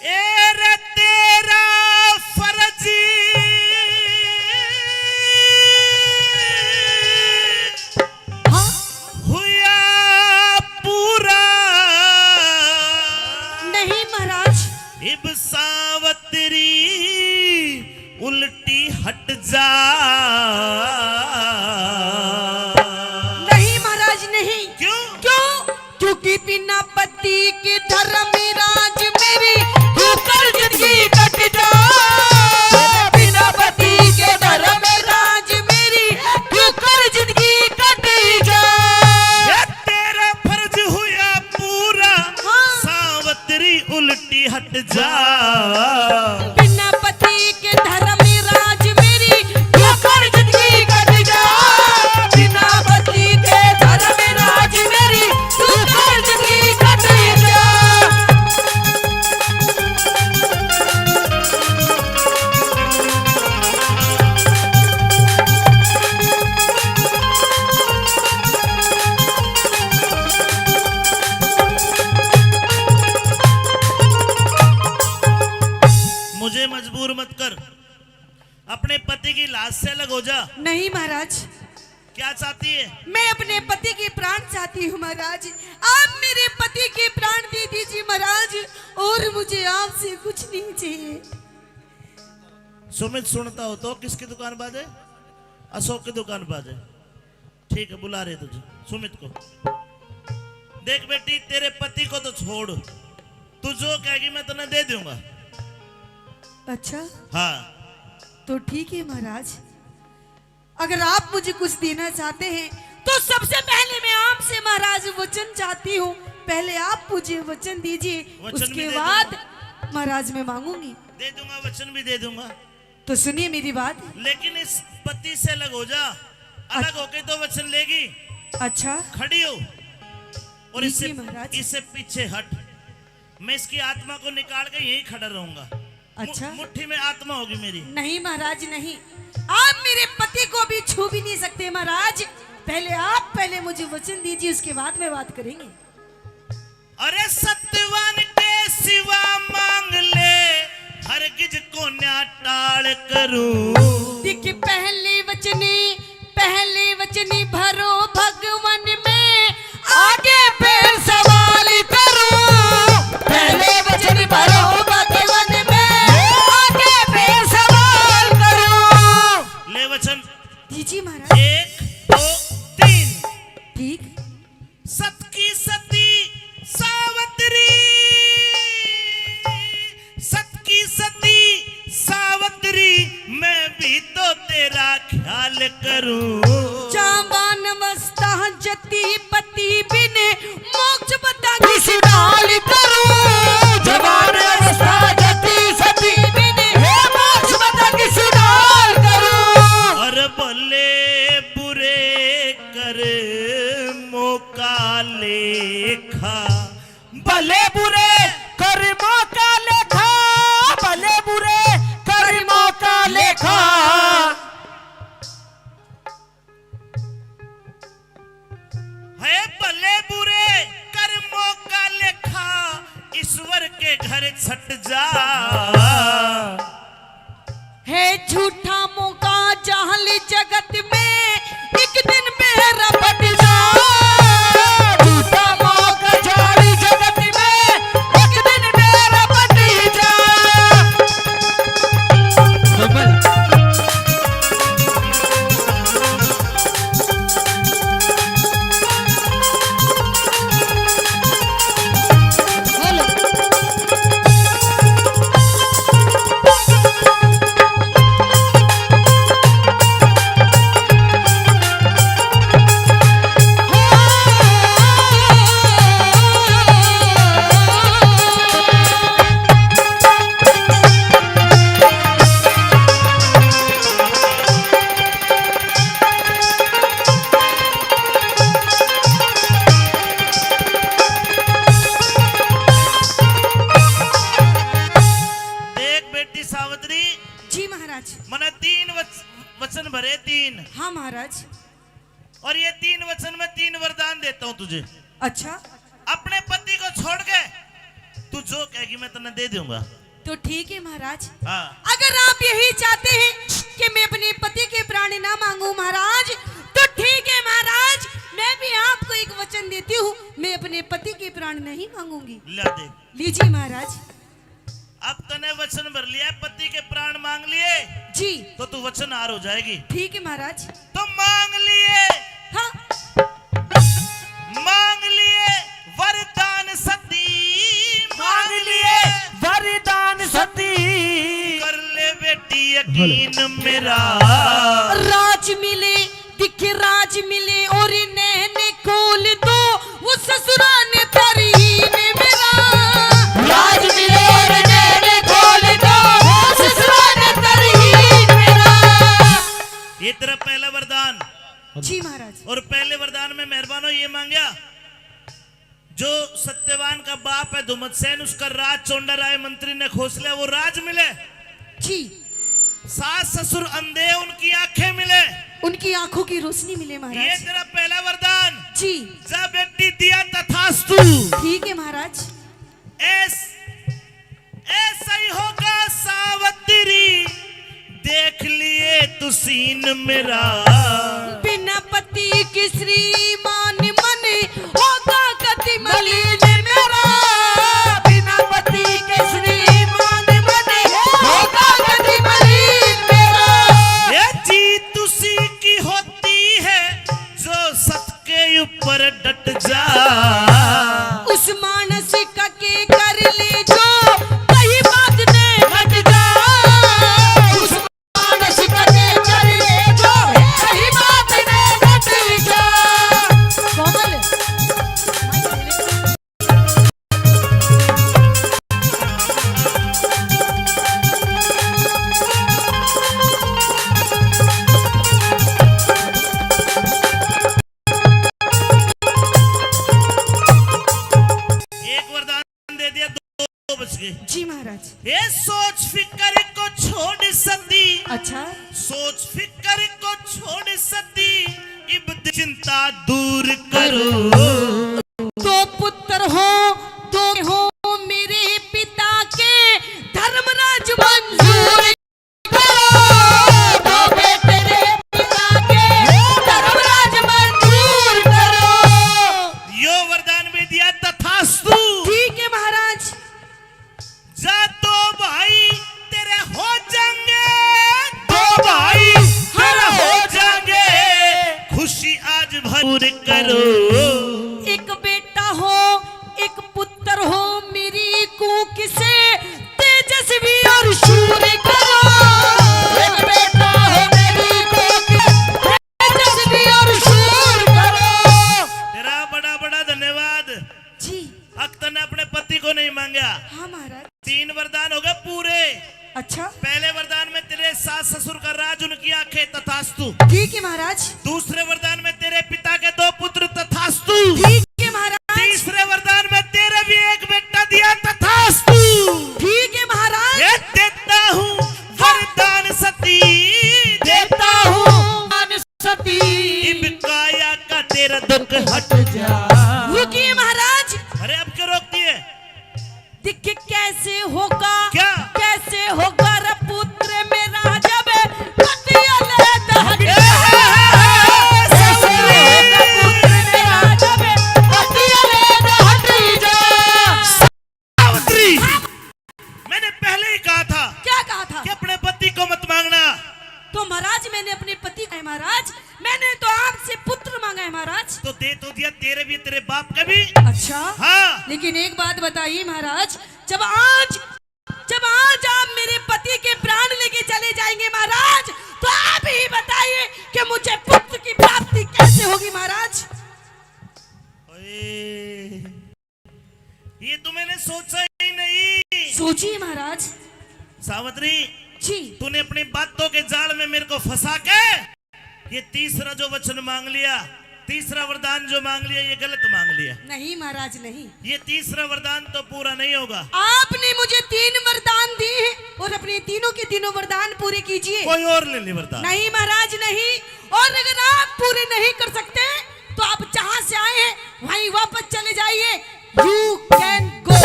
ए रे तेरा फर्ज हाँ? हुआ पूरा। नहीं महाराज। इब सावत्री उल्टी हट जा। नहीं महाराज नहीं। क्यों? क्यों? क्योंकि बिना पति के धर्म राज मेरी ऊपर जिंदगी कट जा। बिना पति के धर्म राज मेरी ऊपर जिंदगी कट जा। ये तेरा फर्ज हुआ पूरा। हाँ। सावत्री उल्टी हट जा। बिना पति के धर्म राज मेरी ऊपर जिंदगी कट जा। बिना पति के धर्म राज मेरी ऊपर जिंदगी कट जा। मुझे मजबूर मत कर, अपने पति की लाश से अलग हो जा। नहीं महाराज, क्या चाहती है? मैं अपने पति के प्राण चाहती हूँ महाराज। आप मेरे पति के प्राण दे दीजिए महाराज, और मुझे आपसे कुछ नहीं चाहिए। सुमित सुनता हो तो किसकी दुकान बाजे? अशोक की दुकान बाजे। ठीक है, बुला रहे तुझे सुमित को। देख बेटी, तेरे पति को तो छोड़, तू जो कहेगी मैं तुम्हें दे दूंगा। अच्छा हाँ, तो ठीक है महाराज, अगर आप मुझे कुछ देना चाहते हैं तो सबसे पहले मैं आपसे महाराज वचन चाहती हूँ। पहले आप मुझे वचन दीजिए, वचन भी उसके दे बाद महाराज मैं मांगूंगी। दे दूंगा, वचन भी दे दूंगा, तो सुनिए मेरी बात। लेकिन इस पति से अलग हो जा, अलग होके तो वचन लेगी। अच्छा खड़ी हो और इससे जी महाराज। इससे पीछे हट। मैं इसकी आत्मा को निकाल के यहीं खड़ा रहूंगा। अच्छा। मुट्ठी में आत्मा होगी मेरी। नहीं महाराज नहीं, आप मेरे पति को भी छू भी नहीं सकते महाराज। पहले मुझे वचन दीजिए, उसके बाद में बात करेंगे। अरे सत्यवान के सिवा मांग ले, हरगिज को न्या टाल करूं। देखिए पहले वचनी भरो भगवान में, आगे फिर सवाल करूं। पहले वचन भरो भगवान में, आगे फिर सवाल करूं। ले वचन। दीजिए महाराज। 1 2 3। ठीक। सत की सती सावत्री, सत की सती सावत्री, मैं भी तो तेरा ख्याल करूं। जावान अवस्था जति पति बिन, मोक्ष बता किस नाल करूं। जवान अवस्था जति सती बिन, हे मोक्ष बता किस नाल करूं। और भले बुरे कर मौका लेखा, भले बुरे कर्मों का लेखा, भले बुरे कर्मों का लेखा। है भले बुरे कर्मों का लेखा, ईश्वर के घर छट जा। है झूठा मौका जाहल जगत में, एक दिन मेरा बट जा। झूठा मौका जाली जगत में, एक दिन मेरा बट जा। देख बेटी सावित्री, जी महाराज। मैंने 3 वचन भरे, 3। हाँ महाराज। और ये 3 वचन में 3 वरदान देता हूं तुझे। अच्छा अपने पति को छोड़ के तू जो कहेगी मैं तुम्हें दे दूंगा। तो ठीक है महाराज। हाँ। अगर आप यही चाहते हैं कि मैं अपने पति के प्राण ना मांगू महाराज, तो ठीक है महाराज, मैं भी आपको एक वचन देती हूँ, मैं अपने पति के प्राण नहीं मांगूंगी। ला दे। लीजिए महाराज। अब तने वचन भर लिया, पति के प्राण मांग लिए जी तो तू वचन हार हो जाएगी। ठीक है महाराज। तो मांग लिए, हाँ मांग लिए वरदान सती, मांग लिए वरदान सती। कर ले बेटी यकीन मेरा। राज मिले दिख राज मिले, और नैने खोल दो वो ससुराल तरीन मेरा। राज मिले और नैने खोल दो, ससुराल तरीन मेरा। ये तेरा पहला वरदान। जी महाराज। और पहले वरदान में मेहरबानो ये मांगा, जो सत्यवान का बाप है धुमतसेन, उसका राज चोंडा राय मंत्री ने खोस लिया, वो राज मिले। जी। सास ससुर अंधे, उनकी आंखें मिले, उनकी आंखों की रोशनी मिले ये महाराज। तेरा पहला वरदान। जी जा बेटी दिया तथास्तु। ठीक है महाराज। ऐसा ही होगा सावित्री, देख लिए तू सीन मेरा। बिना पति की श्रीमान मन होगा कति मलिन। ये सोच फिक्र को छोड़ सती, अच्छा सोच फिक्र को छोड़ सती, इब चिंता दूर करो। दो पुत्र हो मेरे पिता के, धर्मराज मंजूर करो। दो बेटे रे पिता के, धर्मराज मंजूर करो। यो वरदान भी दिया तथास्तु। ठीक है महाराज। जा तो भाई तेरे हो जाएंगे, दो भाई तेरे हो जाएंगे, खुशी आज भर करो। एक बेटा हो एक पुत्र हो मेरी कूक से, तेजस्वी और शूर करो। एक बेटा हो मेरी कूक से, तेजस्वी और शूर करो। तेरा बड़ा बड़ा धन्यवाद। जी अख्तर ने अपने पति को नहीं मांगा। हाँ महाराज। 3 वरदान हो गए पूरे। अच्छा पहले वरदान में तेरे सास ससुर का राज, उनकी आंखें, तथास्तु। ठीक है महाराज। दूसरे वरदान में तेरे पिता के 2 पुत्र, तथास्तु। ठीक है महाराज। तीसरे वरदान में तेरे भी एक बेटा दिया, तथास्तु। ठीक है महाराज। ये देता हूँ वरदान सती, देता हूँ मान सती इब काया का तेरा दुख हट जा। रुकिए महाराज। अरे अब क्यों रोकती है? देखिए कैसे होगा, क्या? कैसे होगा रे पुत्र मेरा जब पति अलग हट सावित्री, मैंने पहले ही कहा था क्या कहा था? कि अपने पति को मत मांगना। तो महाराज मैंने अपने पति का है महाराज, मैंने तो आपसे पुत्र मांगा है महाराज। तो दे तो दिया, तेरे भी तेरे बाप का भी। अच्छा हाँ, लेकिन एक बात बताइए महाराज, जब आज आप मेरे पति के प्राण लेके चले जाएंगे महाराज, तो आप ही बताइए कि मुझे पुत्र की प्राप्ति कैसे होगी महाराज? ओए, ये तो मैंने सोचा ही नहीं। सोचिए महाराज। सावित्री, जी तूने अपनी बातों के जाल में मेरे को फंसा के ये तीसरा जो वचन मांग लिया, तीसरा वरदान जो मांग लिया, ये गलत मांग लिया। नहीं महाराज नहीं, ये तीसरा वरदान तो पूरा नहीं होगा। आपने मुझे 3 वरदान दिए हैं और अपने तीनों के तीनों वरदान पूरे कीजिए। कोई और ले ले वरदान। नहीं महाराज नहीं, और अगर आप पूरे नहीं कर सकते तो आप जहां से आए हैं वहीं वापस चले जाइए। You can go.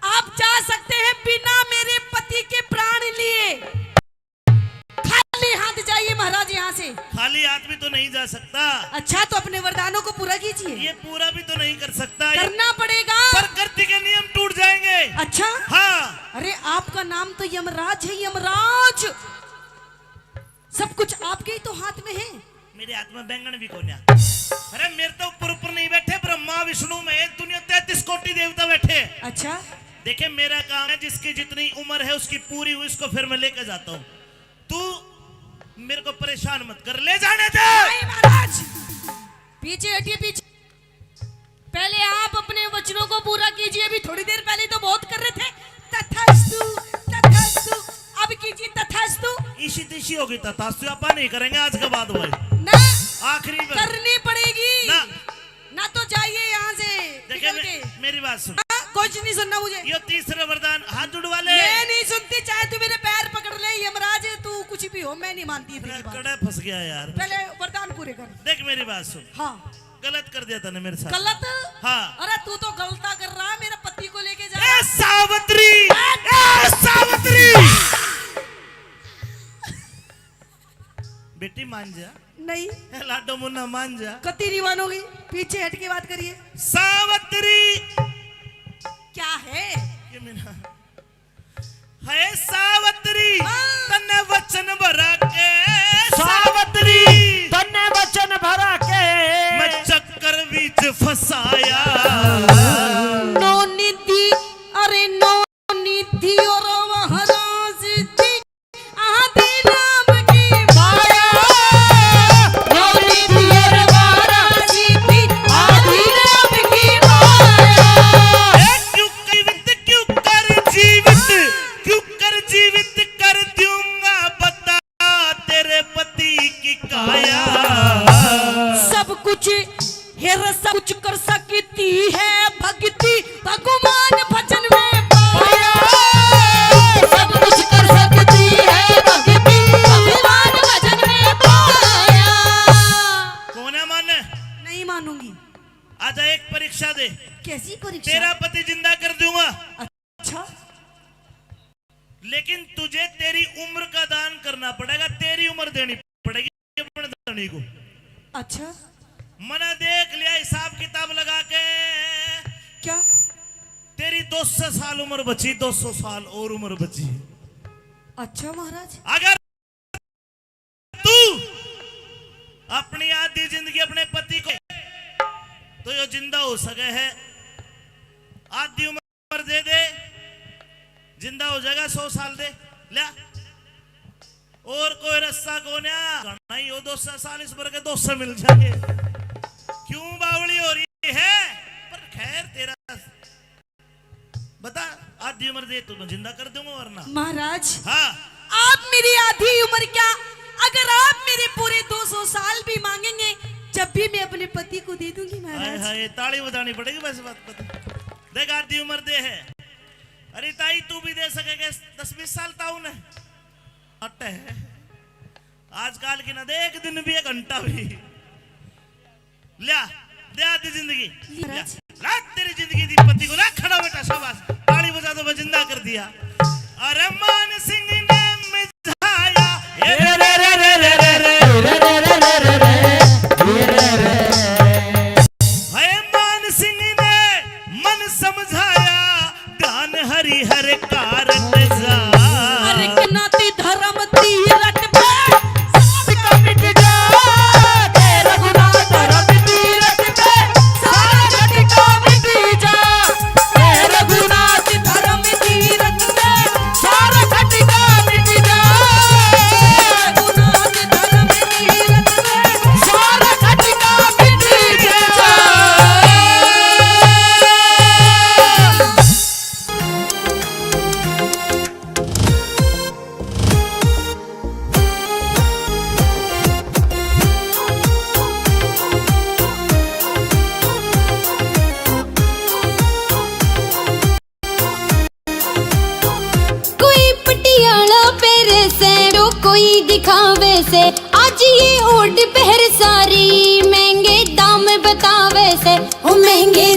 आप जा सकते हैं बिना मेरे पति के प्राण लिए। खाली हाथ जाइए महाराज यहाँ से। खाली हाथ भी तो नहीं जा सकता। अच्छा तो अपने वरदानों को पूरा कीजिए। ये पूरा भी तो नहीं कर सकता। करना पड़ेगा। प्रकृति के नियम टूट जाएंगे। अच्छा हाँ, अरे आपका नाम तो यमराज है, यमराज। सब कुछ आपके ही तो हाथ में है। मेरे हाथ में बैंगन भी कोन्या। अरे मेरे तो ऊपर नहीं बैठे, ब्रह्मा विष्णु में दुनिया 33 कोटि देवता बैठे। अच्छा देखे, मेरा काम है जिसकी जितनी उम्र है उसकी पूरी हुई, उसको फिर मैं लेकर जाता हूँ। तू मेरे को परेशान मत कर, ले जाने दे। नहीं महाराज, पीछे हटिए पीछे। पहले आप अपने वचनों को पूरा कीजिए। अभी थोड़ी देर पहले तो बहुत कर रहे थे तथास्तु तथास्तु, अब कीजिए तथास्तु। इसी तिशी होगी तथास्तु, अपन नहीं करेंगे आज के बाद भाई। ना आखिरी बार करनी पड़ेगी ना। ना तो जाइए यहाँ से देखे निकल के। मेरी बात सुन। हाँ, कुछ नहीं सुनना मुझे। ये तीसरा वरदान, हाथ जुड़वा ले। मैं नहीं सुनती, चाहे तू मेरे पैर पकड़ ले यमराज, तू कुछ भी हो, मैं नहीं मानती तेरी बात। कड़ा फंस गया यार। पहले वरदान पूरे कर। देख मेरी बात सुन, हाँ गलत कर दिया तूने मेरे साथ। गलत? हाँ। अरे तू तो गलता कर रहा है, मेरे पति को लेके जा। ए सावित्री, ए सावित्री, बेटी मान जा। नहीं ए लाडो मुन्ना मान जा। कति नहीं मानोगी, पीछे हट के बात करिए। सावित्री क्या है? ये मेरा है सावित्री, हाँ। तन्ने वचन भरा के सावित्री, तन्ने वचन भरा के मैं चक्कर बीच फसाया। नो निधि, अरे नो निधि और महाराज थी आदि राम की माया। नो निधि और महाराज थी आदि राम की माया। क्यों कर जीवित कर दूंगा, बता तेरे पति की काया। सब कुछ हेर, सब कुछ कर सकती है भक्ति, भगवान भजन में तेरी उम्र देनी पड़ेगी अपने धनी को। अच्छा मैंने देख लिया हिसाब किताब लगा के, क्या? तेरी 200 साल उम्र बची, 200 साल और उम्र बची। अच्छा महाराज, अगर तू अपनी आधी जिंदगी अपने पति को तो ये जिंदा हो सके है, आधी उम्र दे दे, जिंदा हो जाएगा, 100 साल दे लिया, और कोई रास्ता को नहीं हो, 200 साल इस भर के 200 मिल जाएंगे। क्यों बावली हो रही है? पर खैर तेरा बता, आधी उम्र दे तो मैं जिंदा कर दूंगा, वरना। महाराज हाँ, आप मेरी आधी उम्र क्या, अगर आप मेरे पूरे 200 साल भी मांगेंगे, जब भी मैं अपने पति को दे दूंगी महाराज। हाय ताली बजानी पड़ेगी वैसे बात पता। देख आधी उम्र दे है, अरे ताई तू भी दे सकेगा 10-20 साल ताऊ ने अट्टे है आजकल की ना दे, एक दिन भी, एक घंटा भी लिया दे आधी जिंदगी। ला तेरी जिंदगी दी पति को, ला खड़ा बेटा, शाबाश, ताली बजा दो, मैं जिंदा कर दिया। अरे मान सिंह ने मिझाया, मान सिंह ने मन समझाया, ध्यान हरि हर कारण जा। अरे नाती धर्म तीरथ पे सबका मिट जा, तेरा गुनाह धर्म तीरथ पे सारा खटका मिट जा, तेरा गुनाह धर्म तीरथ पे सारा खटका मिट जा, गुनाह के धर्म तीरथ पे सारा खटका मिट जा। कोई पटियाला पेरे से तो कोई दिखावे से, आज ये ओढ़ पहर सारी महंगे दाम बतावे से, ओ महंगे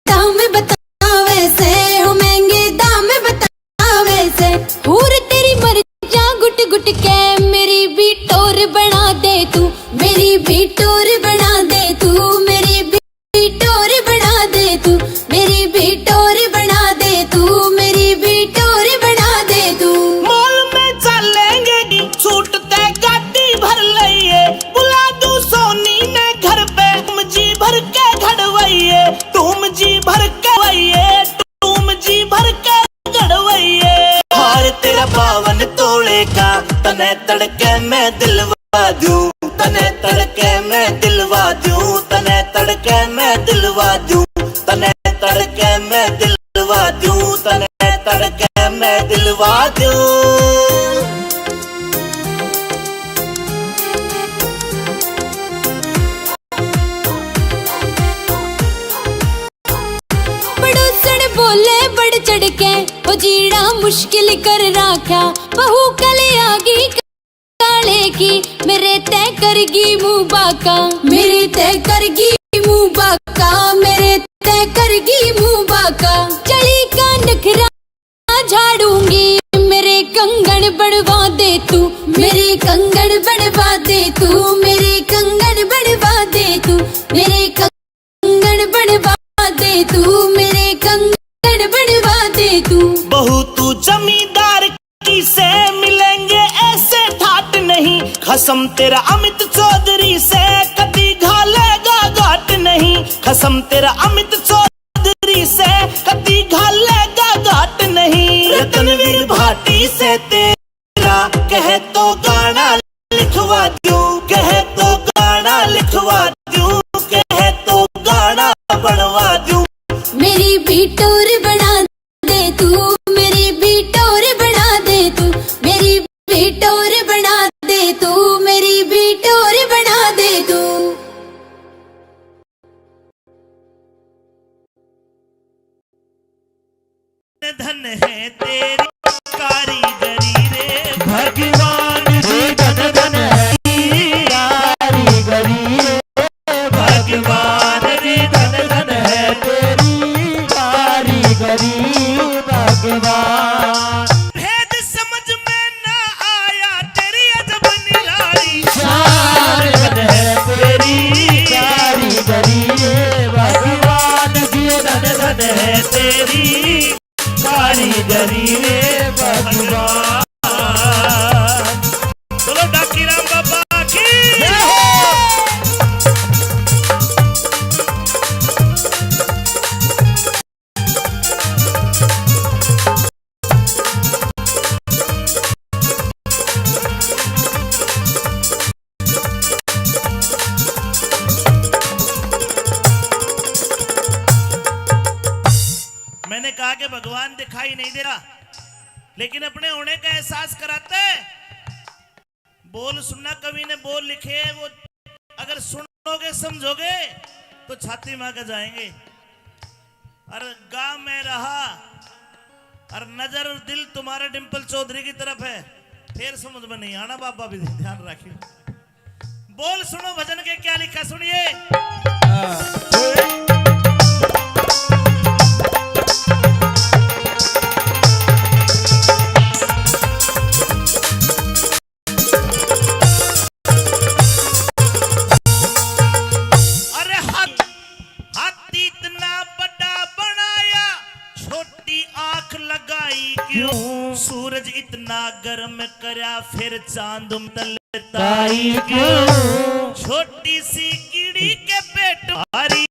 दाम बतावे से, ओ महंगे दाम बतावे से। हूर तेरी मर्जा गुट गुट के मेरी भी टोर बना दे तू, मेरी भी टोर बना दे तू, मेरी भी टोर बना दे तू, मेरी भी टोर बना दे तू, मेरी भी टोर बना दे तू। मॉल में चलेंगे छूट ते गाड़ी भर लइए, बुला दू सोनी ने घर पे, तुम जी भर के घड़वइए, तुम जी भर के वइए, तुम जी भर के घड़वइए। हार तेरा 52 तोड़े का, तने तड़के मैं दिलवा दूं, तने तड़के मैं दिलवा दूं, तने तड़के मैं दिलवा दूं, तने तड़के मैं दिलवा दूं, तने तड़के मैं दिलवा दूं। पड़ोसन बोले बढ़ चढ़ के, ओ जीना मुश्किल कर राख्या, बहू कल आगी काले की, मेरे तय करगी मुंह बाका, मेरे तय करगी मुंह बाका, मेरे तय करगी मुंह बाका। चली का नखरा झाड़ूंगी, मेरे कंगन बढ़वा दे तू, मेरे कंगन बढ़वा दे तू, मेरे कंगन बढ़वा दे तू, मेरे कंगन बढ़वा दे तू, मेरे कंगन बढ़वा दे तू। बहू तू जमींदार की से मिलेंगे ऐसे ठाट नहीं, खसम तेरा अमित चौधरी से कभी घालेगा घाट नहीं, खसम तेरा अमित चौधरी से कभी घालेगा घाट नहीं। रतनवीर भाटी से तेरा कहे तो गाना लिखवा दूं, कहे तो गाना लिखवा दूं, कहे तो गाना बनवा दूं। मेरी भी टोर बना दे तू, मेरी भी टोर बना दे तू, मेरी भी टोर बना दे तू, मेरी भी टोर बना दे तू। धन है तेरी कारीगरी रे भगवान जी, धन धन है कारीगरी रे, भगवान रे धन धन है तेरी कारीगरी, भगवान। भेद समझ में ना आया तेरी अजब निराली। भगवान दिखाई नहीं दे रहा, लेकिन अपने होने का एहसास कराते। बोल सुनना, कवि ने बोल लिखे, वो अगर सुनोगे समझोगे तो छाती मार के जाएंगे। और गांव में रहा और नजर और दिल तुम्हारे डिंपल चौधरी की तरफ है, फिर समझ में नहीं आना। बाबा भी ध्यान रखिए। बोल सुनो भजन के क्या लिखा, सुनिए। सूरज इतना गर्म करया, फिर चांद तलताई क्यों? छोटी सी कीड़ी के पेट भारी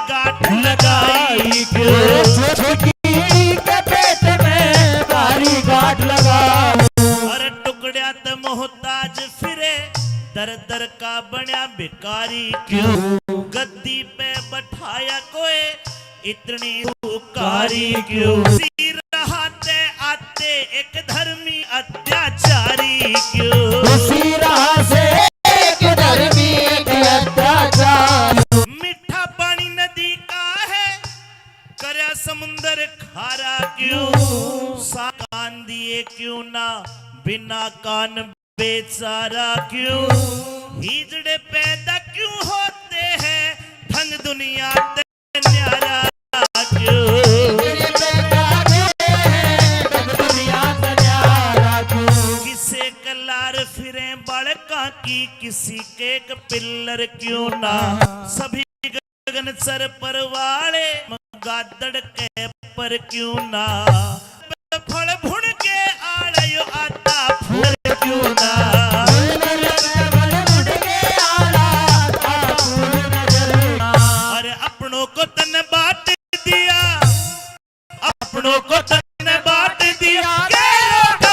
गांठ लगाई क्यों? छोटी कीड़ी के पेट में भारी गांठ लगाई। और टुकड़िया ते मोहताज फिरे, दर दर का बन्या भिखारी क्यों? गद्दी पे बैठाया कोई, इतनी हुकारी क्यों? रहते आते एक धर्मी अत्याचारी क्यों? उसी राह से एक धर्मी एक अत्याचारी। मीठा पानी नदी का है, करया समुंदर खारा क्यों? कान दिए क्यों ना, बिना कान बेचारा क्यों? हिजड़े पैदा क्यों होते हैं, धन दुनिया ते न्यारा क्यों? किसे कलार फिरे बालका की, किसी के एक पिल्लर क्यों ना? सभी गगन सर पर वाले, गादड़ के पर क्यों ना? फल भुन के आड़यो आता फूल क्यों ना? अरे अपनों को तन बांट दिया, अपनों को तन बांट दिया,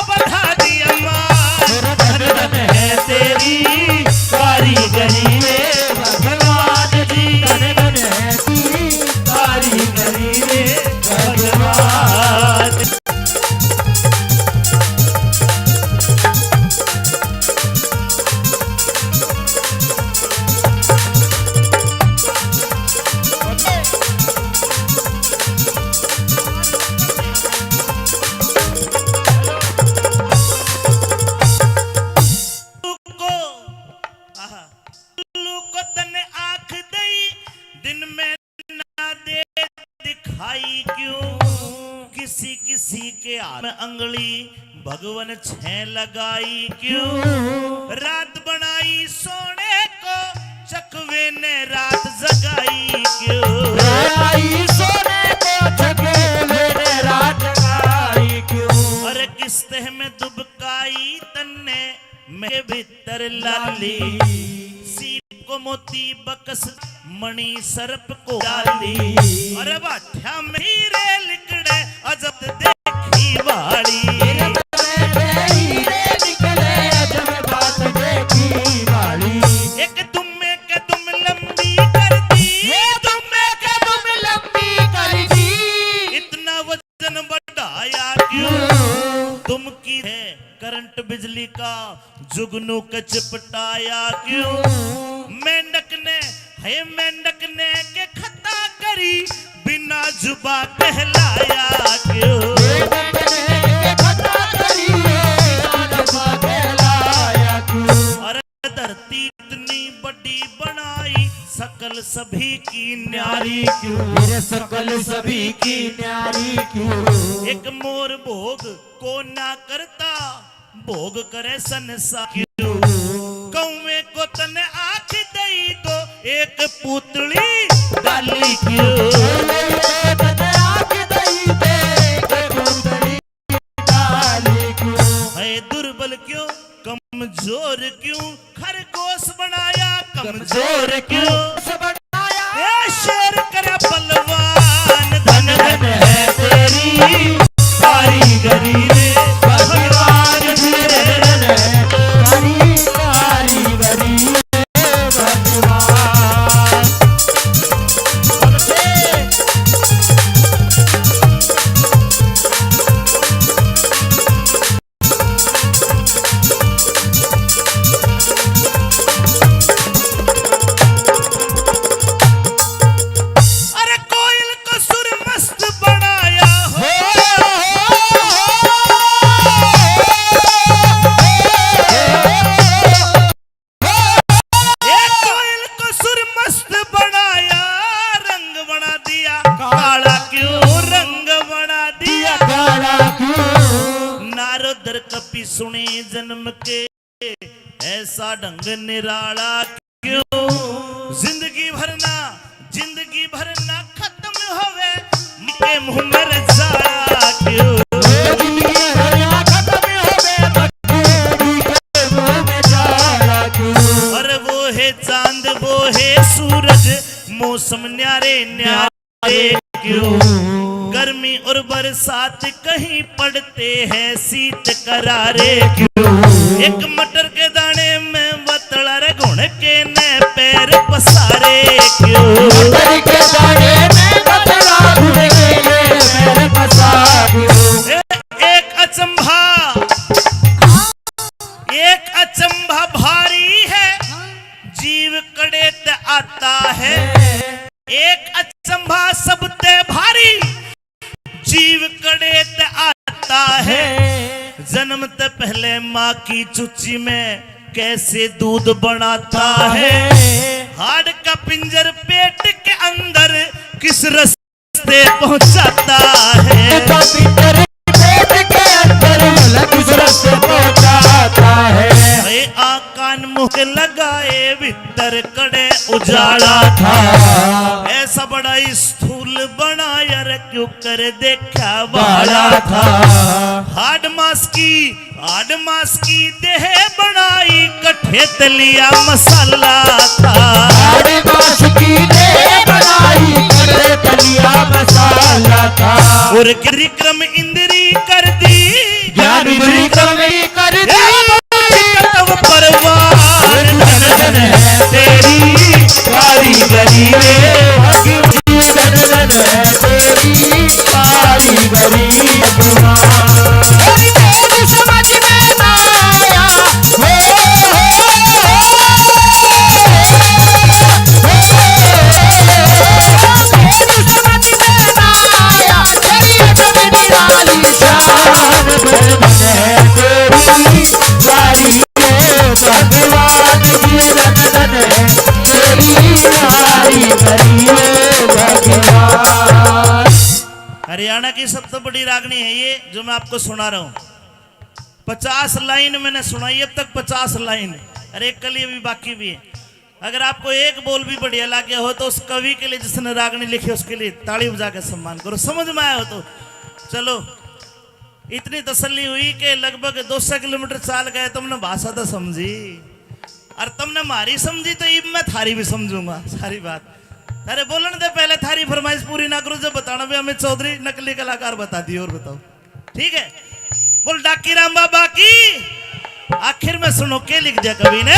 बढ़ा दिया मां। धन धन है तेरी कारीगरी में भगवान जी, धन धन है तेरी कारीगरी में भगवान। किसी किसी के हाथ में अंगली भगवन छह लगाई क्यों? रात बनाई सोने को, चकवे ने रात जगाई क्यों? सोने को चकवे ने रात जगाई क्यों? अरे किस्ते में दुबकाई तन्ने में भीतर लाली, सीप को मोती बकस मणि सर्प को डाली। अरे बाठ्या में हीरे लिकड़े अजब देखी वाली, एक दुम्मे के दुम लंबी कर दी, दुम्मे के दुम लंबी कर दी। इतना वजन बढ़ाया क्यों? तुम की है करंट बिजली का, जुगनू के चिपटाया क्यों? मेंढक ने है मेंढक ने के खता करी, बिना जुबा कहलाया क्यों? अरे धरती इतनी बड़ी बनाई, सकल सभी की न्यारी क्यों? मेरे सकल सभी की न्यारी क्यों? एक मोर भोग को ना करता, भोग करे संसार क्यों? कौवे को तने आँख दई दो, एक पुतली डाली क्यों? है दुर्बल क्यों, कमजोर क्यों? खरगोश बनाया कमजोर क्यों? ये शेर करे बलवान, धन धन है तेरी कारीगरी में भगवान जी। सुनी जन्म के ऐसा ढंग निराला क्यों जिंदगी भरना खत्म होवे के मुंह में रजाया क्यों और वो है चांद वो है सूरज मौसम न्यारे न्यारे क्यों गर्मी और बरसात कहीं पड़ते हैं शीत करारे क्यों एक मटर के दाने में बतला रे घुण के ने पैर पसारे क्यों मटर के दाने में बतला घुण के ने पैर पसारे एक अचंभा भारी है जीव कड़े ते आता है एक अचंभा सबते भारी जीव कड़े ते आता है जन्म ते पहले माँ की चुच्ची में कैसे दूध बनाता है हाड़ का पिंजर पेट के अंदर किस रास्ते पहुंचाता है कान मुख लगाए भीतर कड़े उजाला था ऐसा बड़ा स्थूल बना यार क्यों कर देखा वाला था हाड मास की देह बनाई कठे तलिया मसाला था हाड मास की देह बनाई कठे तलिया मसाला था और विक्रम इंद्री कर दी ज्ञान विक्रम कर दी तब परवान धन है तेरी कारीगरी रे भगवान तेरी कारीगरी समझ में ना आया हरियाणा की सबसे बड़ी रागनी है ये जो मैं आपको सुना रहा हूँ 50 लाइन मैंने सुनाई अब तक 50 लाइन अरे एक कली अभी बाकी भी है अगर आपको एक बोल भी बढ़िया लगे हो तो उस कवि के लिए जिसने रागनी लिखी उसके लिए ताली बजा के सम्मान करो समझ में आया हो तो चलो इतनी तसल्ली हुई कि लगभग 200 किलोमीटर चाल गए तुमने भाषा तो समझी और तुमने मारी समझी तो अब मैं थारी भी समझूंगा सारी बात अरे बोलने दे पहले थारी फरमाइश पूरी ना करो जब बताना भी अमित चौधरी नकली कलाकार बता दिए और बताओ ठीक है बोल डाकी राम बाबा की आखिर में सुनो के लिख दिया कवि ने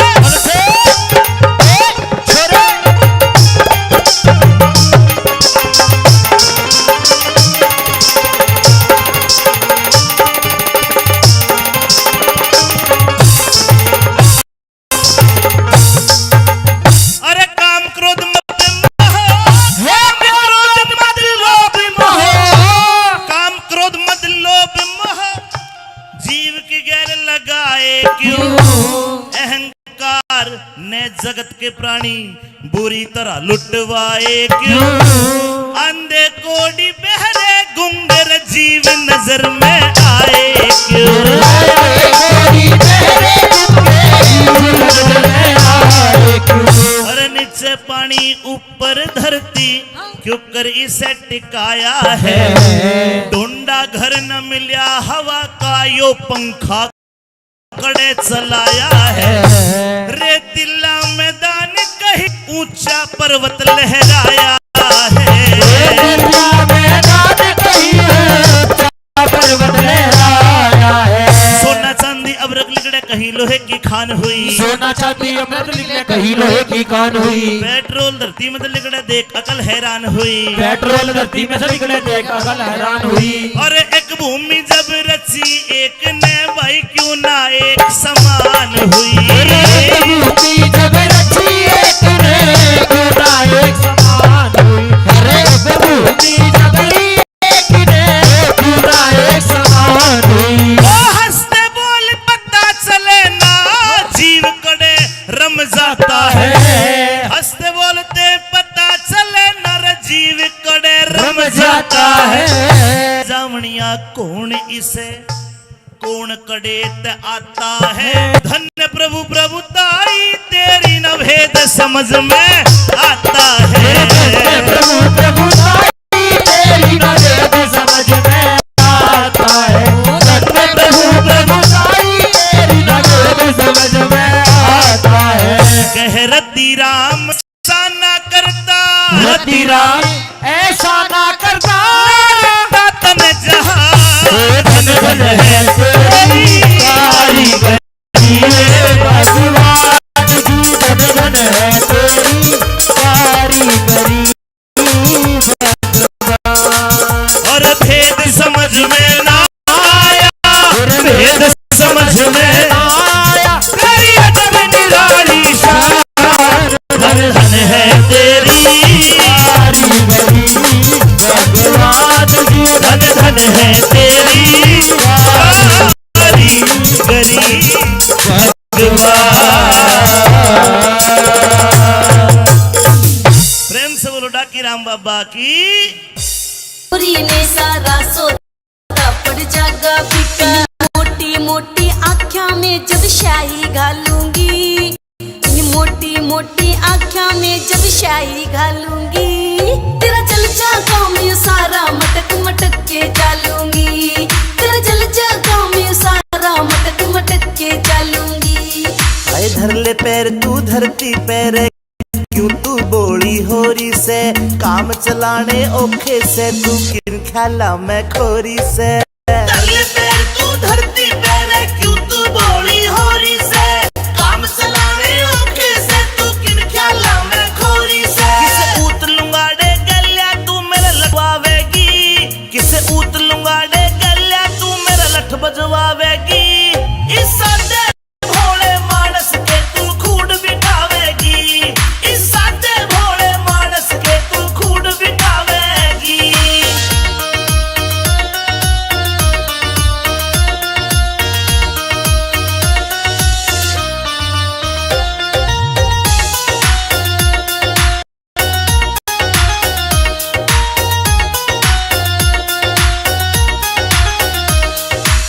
जगत के प्राणी बुरी तरह लुटवाए क्यों अंधे कोड़ी बहरे गुंगर जीव नजर में आए क्यों अरे नीचे पानी ऊपर धरती क्यों कर इसे टिकाया है ढूंढा घर न मिला हवा का यो पंखा कड़े चलाया है रेतिला मैदान कहीं ऊंचा पर्वत लहराया है सोना चांदी अबरक लिगड़े कहीं लोहे की खान हुई सोना चांदी अमृत लिखने कहीं लोहे की कान हुई पेट्रोल धरती में लिगड़े देख अकल हैरान हुई पेट्रोल धरती में लिखने देख अकल हैरान हुई और एक भूमि जब रची एक ने भाई क्यों ना एक समान हुई भूमि जब रची एक ने क्यों ना एक समान हुई अरे भूमि जब एक ने क्यों ना एक समान हुई हंसते बोल पता चले ना जीव कड़े रम जाता है हंसते बोलते पता चले नर जीव कड़े रम जाता है जावनिया कौन इसे कौन आंगड़े ते आता है। धन्य प्रभु प्रभुताई तेरी न भेद समझ में आता है। प्रभु प्रभुताई तेरी न भेद समझ में आता है। धन्य प्रभु प्रभुताई तेरी न भेद समझ में आता है। कह रति राम ऐसा ना करता, रति राम ऐसा ना करता, तन जहाँ धन धन है तेरी कारीगरी भगवान जी, धन धन है तेरी कारीगरी भगवान। और भेद समझ में ना आया, भेद समझ में ना आया, तेरी अजब निराली शान, धन धन है तेरी कारीगरी भगवान जी, धन धन है तेरी कारीगरी भगवान। प्रेम से बोलो डाकी राम बाबा की। पूरी ने सारा सोता पड़ जागा बिका, मोटी मोटी आँखों में जब शाही घालूंगी, इन मोटी मोटी आँखों में जब शाही घालूंगी, तेरा जल जागा में सारा मटक मटक के डालूंगी, तेरा जल जागा में सारा मटक मटक के डालूंगी। आए धर ले पैर तू धरती पैर, क्यों तू बोली होरी से, काम चलाने ओखे से, तू किन ख्याला मैं खोरी से। धर ले पैर तू धरती पैर, क्यों तू बोली होरी से, काम चलाने ओखे से, तू किन ख्याला मैं खोरी से। किसे ऊत लुंगाड़े गल्या तू मेरा लटवावेगी, किसे ऊत लुंगाड़े गल्या तू मेरा लठ बजवावेगी। इस सादे भोले मानस के तू खूड बिठावेगी, इस सादे भोले मानस के तू खूड बिठावेगी।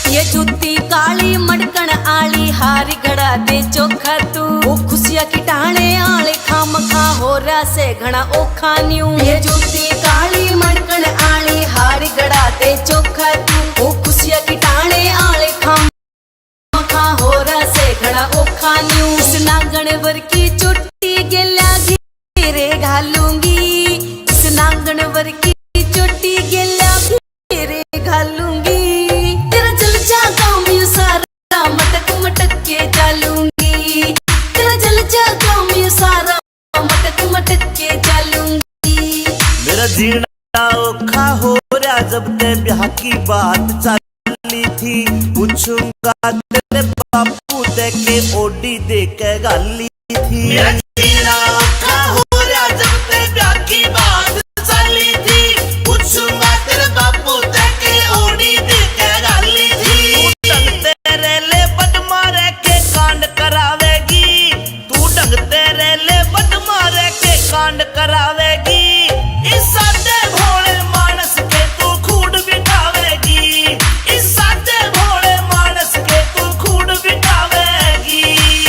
ये जूती काली मड़कण आली, हारी घड़ा दे चोखा तू, ओ खुशिया की टाणे आले खाम खा हो रहा से घना ओखा न्यू। ये जूती काली मड़कण आली, हारी घड़ा दे चोखा तू, ओ खुशिया की टाणे आले खाम खा हो रहा से घना ओखा न्यू। इस नागण वर की चोटी गेल्या घेरे घालूंगी, इस नागण वर की चोटी गेल्या घेरे घालूंगी, तेरा जल जागा में सारा मटक मटक के डालूंगी, तेरा जल जागा में सारा मटक मटक के डालूंगी। मेरा जीना औखा हो रहा जब ते ब्याह की बात चली थी, पूछूंगा तेरे बापू दे के ओडी दे के गाली थी। मेरा जीना औखा हो रहा जब ते ब्याह की बात चली थी, पूछूंगा तेरे बापू दे के ओडी दे के गाली थी। तू ढंग तेरे ले बट मारे के कांड करावेगी, तू ढंग तेरे ले बट मारे के कांड करावेगी। इस सादे भोले मानस के तू खूड बिठावेगी, इस सादे भोले मानस के तू खूड बिठावेगी,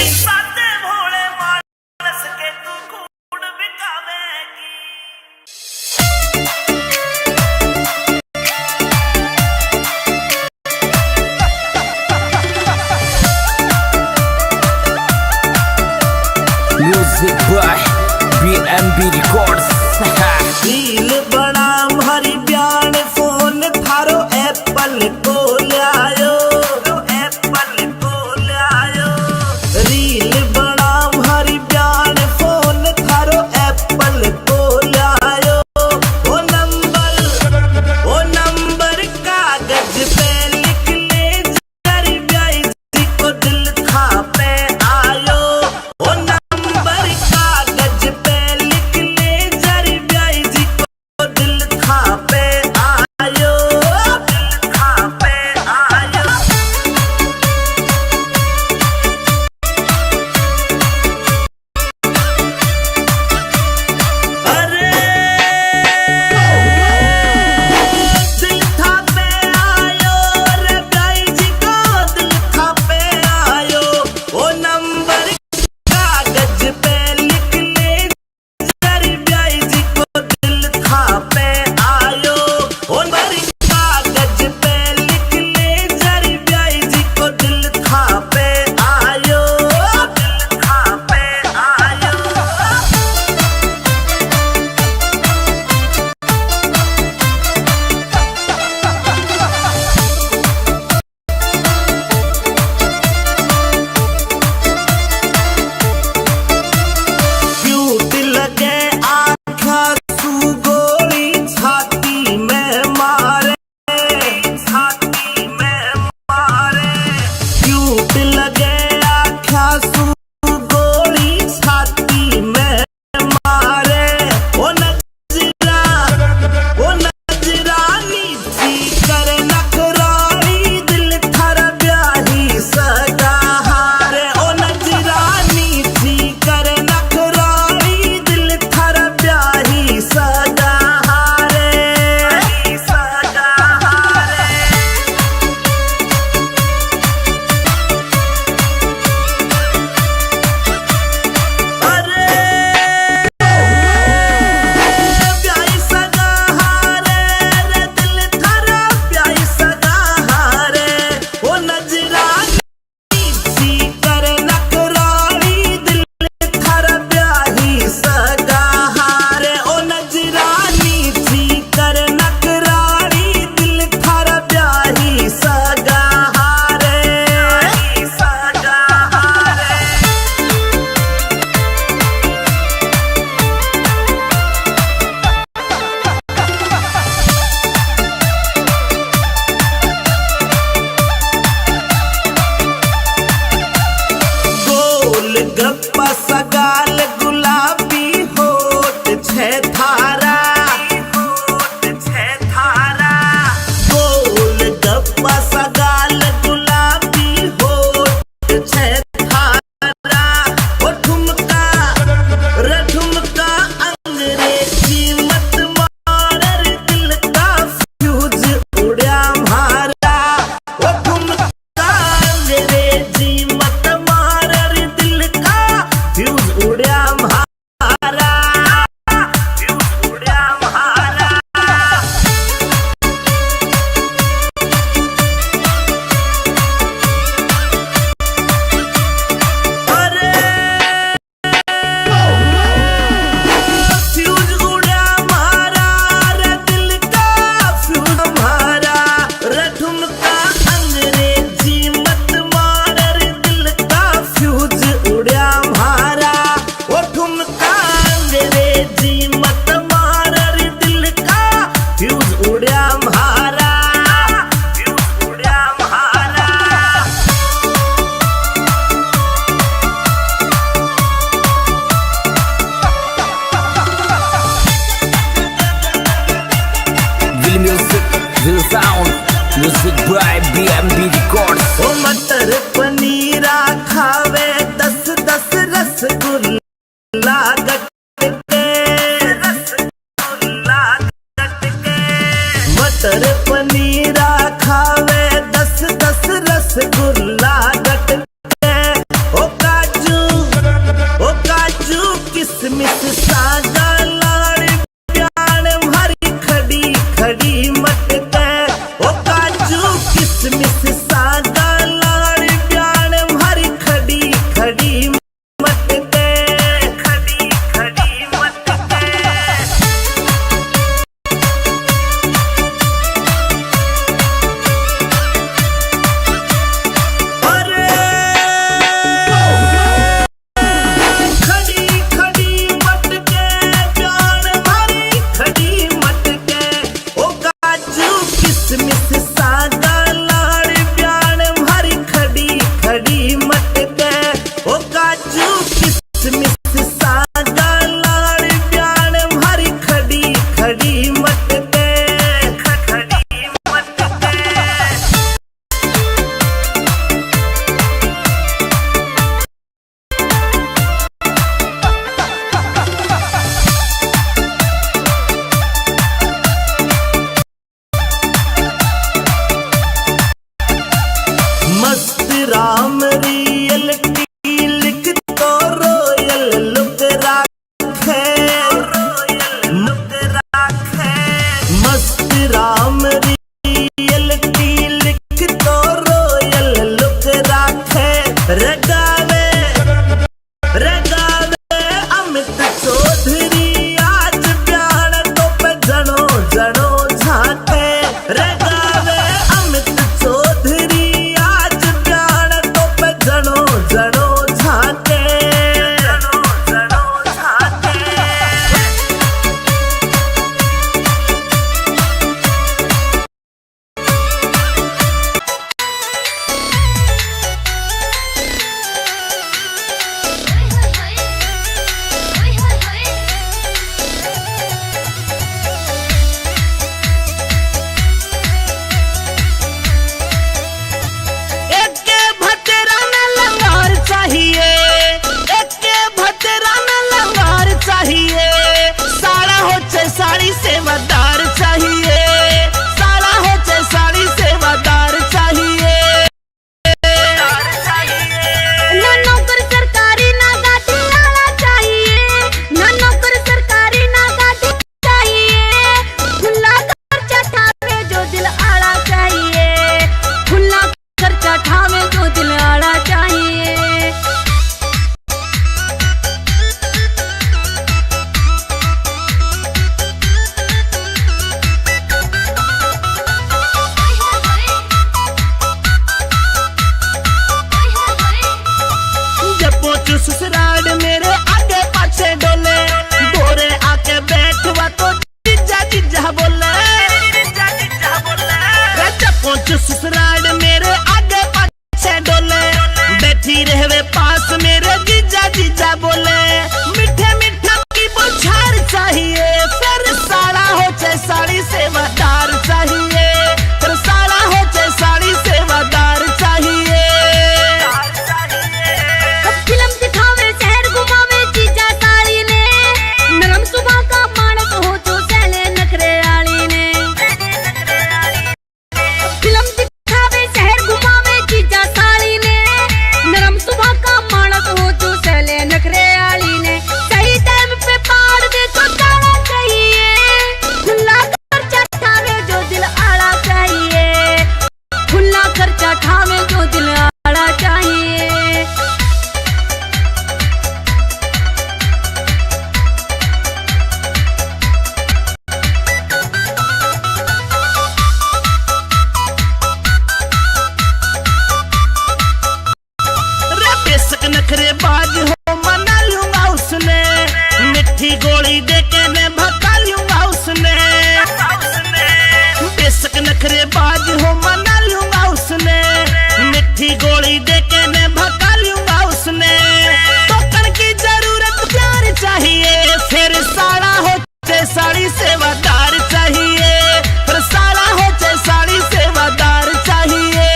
इस सादे भोले मानस के तू खूड बिठावेगी। Music by BMB Records. Reel बड़ा भारी ब्यान फोन थारो एप्पल को लायो, एप्पल को लायो। रील बड़ा भारी ब्यान फोन थारो एप्पल को लायो। वो नंबर कागज पे लिख ले, जरी ब्याई जी को दिल था पे आयो। वो नंबर कागज पे लिख ले, जरी ब्याई जी को दिल था पे आयो, दिल था पे मटर पनीरा खावे 10-10 रसगुल्ला गट के, रसगुल्ला गट के। मटर पनीरा खावे 10-10 रसगुल्ला गट के। ओ काजू किसमिस सागा लाड़ प्याण भरी खड़ी खड़ी मटके। ओ काजू किसमिस सागा लाड़ प्याण भरी खड़ी खड़ी मटके, खड़ी खड़ी मटके। अरे खड़ी खड़ी मटके प्याण भरी खड़ी मटके। ओ काजू किसमिस सागा लाड़ प्याण भरी खड़ी खड़ी मटके। ओ काजू किसमिस सागा लाड़ प्याण भरी खड़ी खड़ी मटके, खड़ी मटके। मस्त राम रियलिटी लिख तो रोयल लुक राखे, लुक राखे। मस्त राम रियलिटी लिख तो रोयल लुक राखे। रगावे रगावे अमित चौधरी आज प्याण तो पे जनो जनो झाके। रगावे अमित चौधरी आज प्याण तो पे जनो जनो झाके, जनो जनो झाके। एक भतरा में लंगार चाहिए, एक भतरा में लंगार चाहिए। साड़ा हो चाहे साड़ी सेवादार चाहिए, साड़ा हो चाहे साड़ी सेवादार चाहिए। ना नौकर सरकारी ना गाड़ी आना चाहिए, ना नौकर सरकारी ना गाड़ी चाहिए। खुला खर्चा ठावे जो दिल आड़ा चाहिए, खुला खर्चा ठावे जो दिल आड़ा चाहिए। जब पहुंचू ससुराल मेरे आगे पाछे डोले, गोरे आके बैठवा तो जीजा जीजा बोले, जीजा जीजा बोले। जब पहुंचू ससुराल मेरे आगे पाछे डोले, बैठी रहवे पास मेरे जीजा जीजा बोले। मीठे मीठे की बुझार चाहिए, फिर साड़ा हो चाहे साड़ी सेवादार चाहिए, फिर साड़ा हो चाहे साड़ी सेवादार चाहिए। फिल्म दिखावे शहर घुमावे जीजा साली ने, नरम सुबह का मानस हो जो सहले नखरे आली ने। फिल्म दिखावे शहर घुमावे जीजा साली ने, नरम सुबह का मानस हो जो सहले नखरे आली ने। सही टाइम पे पाड़ दे तो जाना चाहिए, खुला खर्चा ठावे जो दिल आड़ा चाहिए, खुला खर्चा ठावे जो दिल आड़ा चाहिए। रे बेशक नखरे बाज हो मना लूंगा उसने, मिठी गोली देके मैं भगा लूंगा उसने। बेशक नखरे बाज हो मना लूंगा उसने, मिठी गोली देके मैं भगा लूंगा उसने। टोकन की जरूरत प्यार चाहिए, फिर साड़ा हो चाहे साड़ी सेवादार चाहिए, फिर साड़ा हो चाहे साड़ी सेवादार चाहिए।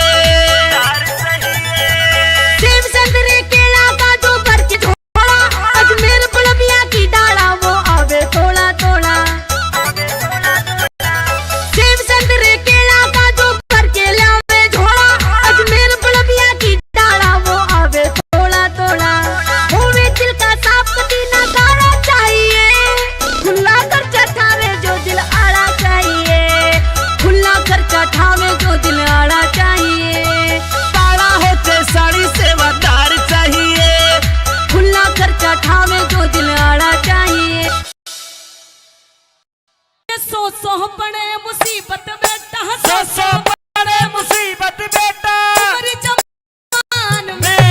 सौ पड़े मुसीबत बेटा, सो बड़े मुसीबत बेटा मेरी जमान में।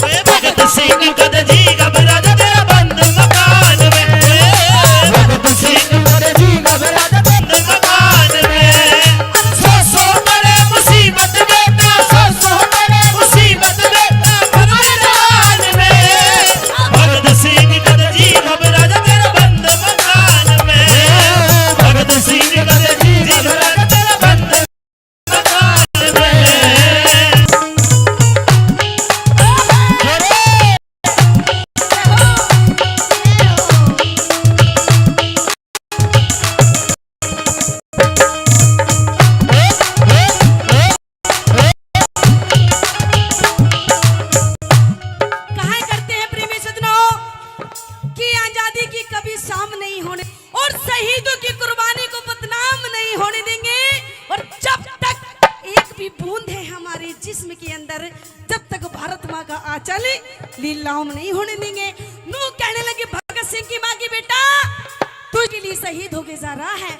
ए भगत सिंह कद जी घबरा जा तेरा बंद मकान में, भगत सिंह करे जी घबरा जा बंद मकान में। सो बड़े मुसीबत बेटा, सो बड़े मुसीबत बेटा मकान में भगत सिंह कद जी घबरा जा तेरा बंद मकान में, भगत सिंह कद जी घबरा जा तेरा बंद मकान में। कहा करते हैं प्रेमी सज्जनों कि आजादी की कभी शाम नहीं होने और शहीदों की कुर्बानी को बदनाम नहीं होने देंगे। और जब तक एक भी बूंद है हमारे जिस्म के अंदर, जब तक भारत माँ का आंचल लीलाओं में नहीं होने देंगे। नू कहने लगे भगत सिंह की माँ की बेटा तुझे लिए शहीद होके जा रहा है,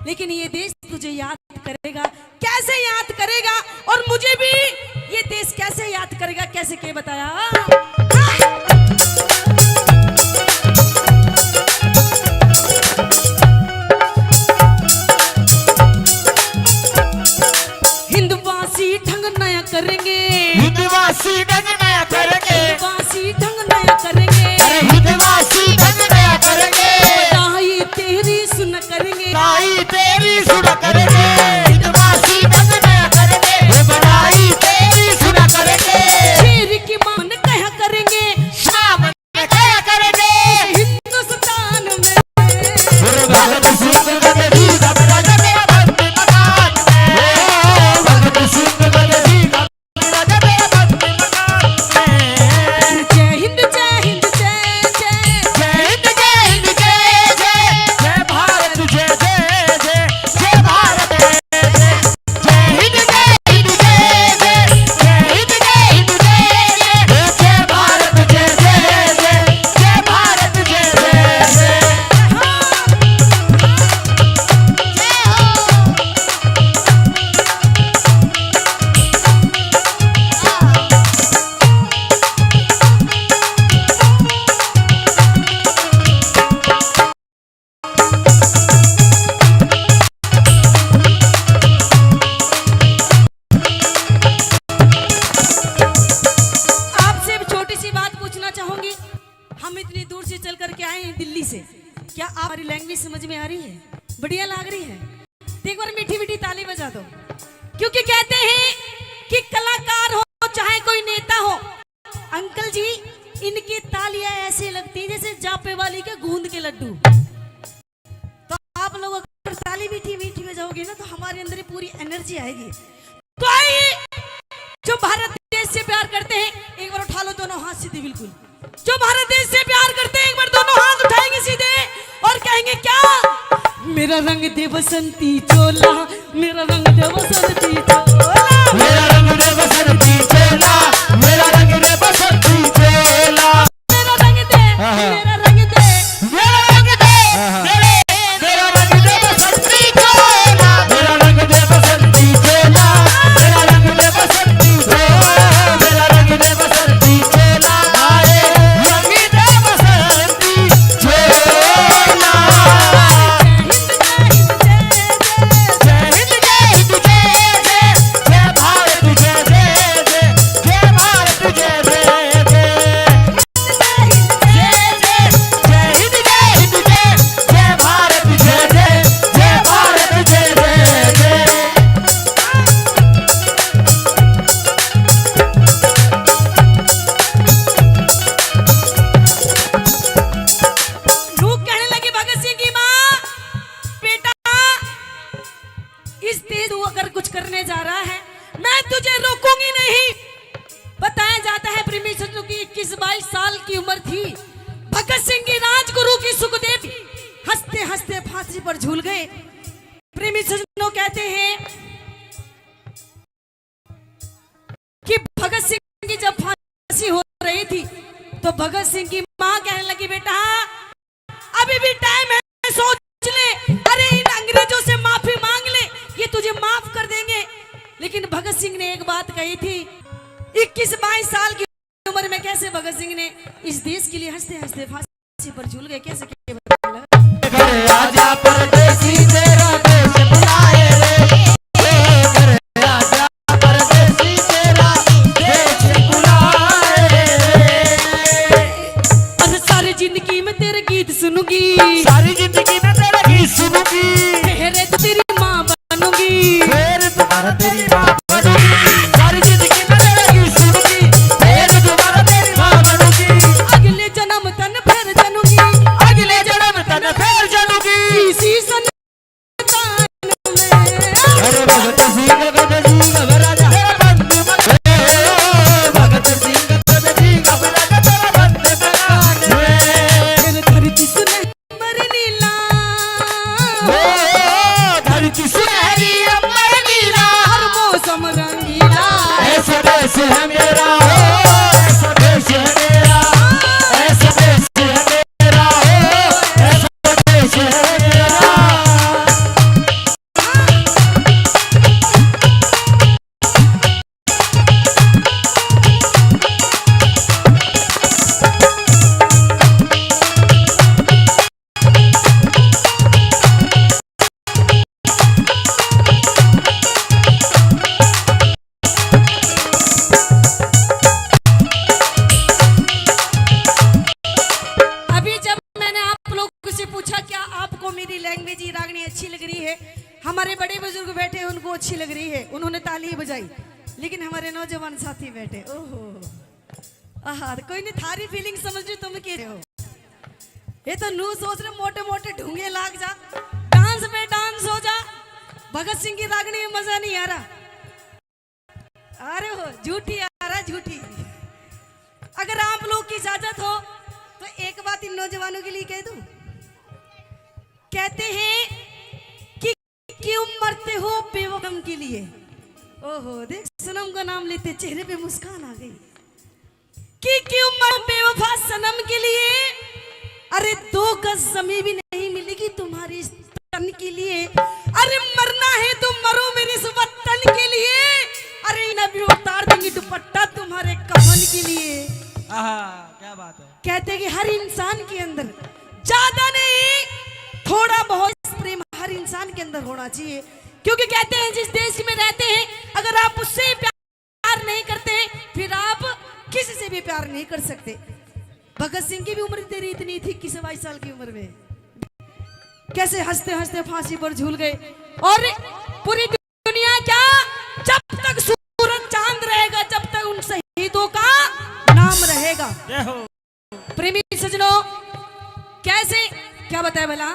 लेकिन ये देश तुझे याद करेगा। कैसे याद करेगा और मुझे भी ये देश कैसे याद करेगा, कैसे के बताया। हिंदवासी ढंग नया करेंगे, हिंदवासी ढंग नया करेंगे, हिंदवासी ढंग नया करेंगे, अरे हिंदवासी ढंग नया करेंगे, ताई तेरी सुन करेंगे, ताई तेरी सुना करेंगे, हिंदवासी ढंग नया करेंगे, हे बनाई तेरी सुना करेंगे, शेर की मान कहा करेंगे, शाम में क्या करेंगे, हिंदुस्तान में। भगत सिंह करे जी घबरा जा तेरा बंद मकान में, भगत सिंह करे जी घबरा जा तेरा बंद मकान में। जय हिंद जय हिंद जय जय। जय हिंद जय हिंद जय जय, जय भारत जय जय जय, जय भारत जय जय, जय हिंद जय हिंद जय जय, जय हिंद जय हिंद जय जय, जय भारत जय जय जय, जय भारत जय जय जय। आपसे एक छोटी सी बात पूछना चाहूंगी। हम इतनी दूर से चल करके आए हैं दिल्ली से, क्या आप हमारी लैंग्वेज समझ में आ रही है? बढ़िया लग रही है? तो एक बार मीठी मीठी ताली बजा दो, क्योंकि कहते हैं कि कलाकार हो चाहे कोई नेता हो, अंकल जी इनकी तालियां ऐसे लगती हैं जैसे जापे वाली के गूंद के लड्डू। तो आप लोग अगर ताली मीठी मीठी बजाओगे ना, तो हमारे अंदर ही पूरी एनर्जी आएगी। तो आइए, जो भारत देश से प्यार करते हैं एक बार उठा लो दोनों हाथ सीधे, बिल्कुल। जो भारत देश से प्यार करते हैं एक बार दोनों हाथ उठाएंगे सीधे और कहेंगे क्या? मेरा रंग दे बसंती चोला, मेरा रंग दे बसंती चोला, मेरा रंग दे बसंती चोला, मेरा रंग दे बसंती चोला, मेरा रंग दे, मेरा रंग दे, मेरा रंग दे, मेरा रंग दे बसंती चोला, मेरा रंग दे बसंती चोला, मेरा रंग दे बसंती चोला, मेरा रंग दे बसंती चोला, आए रंग दे बसंती चोला। जय हिंद जय हिंद जय जय, जय भारत जय जय जय, जय भारत जय जय जय, जय हिंद जय हिंद जय, जय भारत जय जय, जय भारत जय जय जय। नूह कहने लगी भगत सिंह की माँ, बेटा इस देश तू अगर कुछ करने जा रहा है मैं तुझे रोकूंगी नहीं। बताया जाता है प्रेमी सज्जनों की 21-22 साल की उम्र थी। भगत सिंह की राजगुरु की सुखदेव हंसते हंसते फांसी पर झूल गए। प्रेमी सज्जनों कहते हैं कि भगत सिंह की जब फांसी हो रही थी तो भगत सिंह की माँ कहने लगी बेटा अभी भी टाइम है, सोच ले। अरे एक बात कही थी, 21-22 साल की उम्र में कैसे भगत सिंह ने इस देश के लिए हंसते हंसते फांसी पर झूल गए, कैसे घर आजा परदेसी तेरा देश बुलाए रे, घर आजा परदेसी तेरा देश बुलाए रे। और सारी जिंदगी में तेरे गीत सुनूंगी, सारी जिंदगी में तेरा गीत सुनूंगी, फिर तो तेरी माँ बनूंगी, फिर तुम्हारा तेरी माँ बनूंगी। सारी जिंदगी में तेरा गीत सुनूंगी, फिर तुम्हारा तेरी माँ बनूंगी। अगले जन्म तन फिर जनूंगी, अगले जन्म तन फिर जनूंगी। इसी संतान में। अरे भगत सिंह गद जी घबराजा है बंद मकान, भगत सिंह गद जी घबराजा तेरा बंद मकान में। फिर धरती सुनहरी नीला, धरती सुनहरी अंबर नीला, हर मौसम रंगीला, ऐसा देश है मेरा, ऐसा देश है मेरा, ऐसा देश है मेरा, ऐसा देश है मेरा। अभी जब मैंने आप लोगों से पूछा क्या आपको मेरी लैंग्वेज रागनी अच्छी लग रही है, हमारे बड़े बुजुर्ग बैठे उनको अच्छी लग रही है, उन्होंने ताली बजाई, लेकिन हमारे नौजवान साथी बैठे ओहो आहा, कोई नहीं थारी फीलिंग समझ रही, तुम कह रहे हो ये तो नू सोच रहे मोटे मोटे ढूंगे लाग जा, डांस में डांस हो जा, भगत सिंह की रागनी में मजा नहीं आ रहा, अरे हो झूठी आ रहा झूठी। अगर आप लोग की इजाजत हो तो एक बात इन नौजवानों के लिए कह दूं, कहते हैं कि क्यों मरते हो बेवकम के लिए। ओहो देख सनम का नाम लेते चेहरे पे मुस्कान आ गई, कि क्यों मर बेवफा सनम के लिए, अरे 2 गज जमीन भी नहीं मिलेगी तुम्हारी इस तन के लिए, अरे मरना है तो मरो मेरे इस वतन के लिए, अरे न भी उतार देंगे दुपट्टा तुम्हारे कफन के लिए। आहा क्या बात है। कहते हैं कि हर इंसान के अंदर ज्यादा नहीं थोड़ा बहुत प्रेम हर इंसान के अंदर होना चाहिए, क्योंकि कहते हैं जिस देश में रहते हैं अगर आप उससे प्यार नहीं करते फिर आप किसी से भी प्यार नहीं कर सकते। भगत सिंह की भी उम्र तेरी इतनी थी 22 साल की उम्र में, कैसे हंसते हंसते फांसी पर झूल गए, और पूरी दुनिया क्या जब तक सूरज चांद रहेगा जब तक उन शहीदों का नाम रहेगा। प्रेमी सजनों कैसे क्या बताया भला,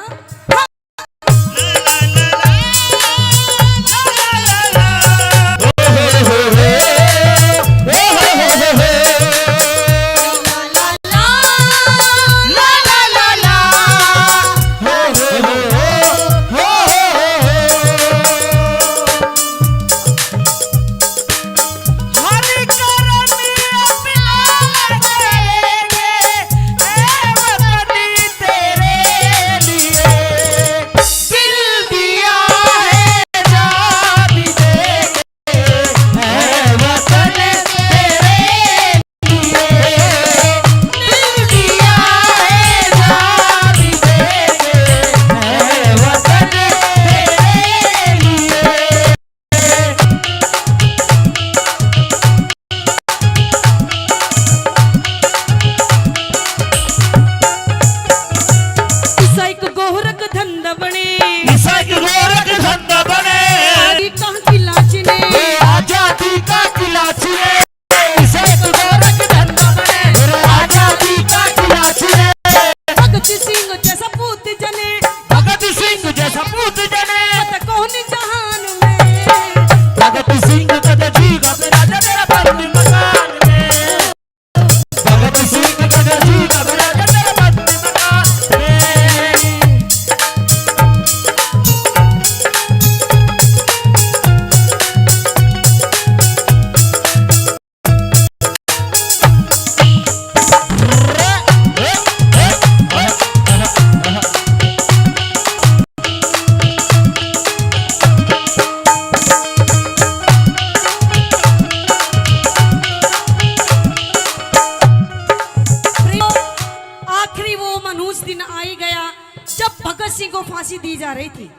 मनहूस दिन आ ही गया जब भगत सिंह को फांसी दी जा रही थी।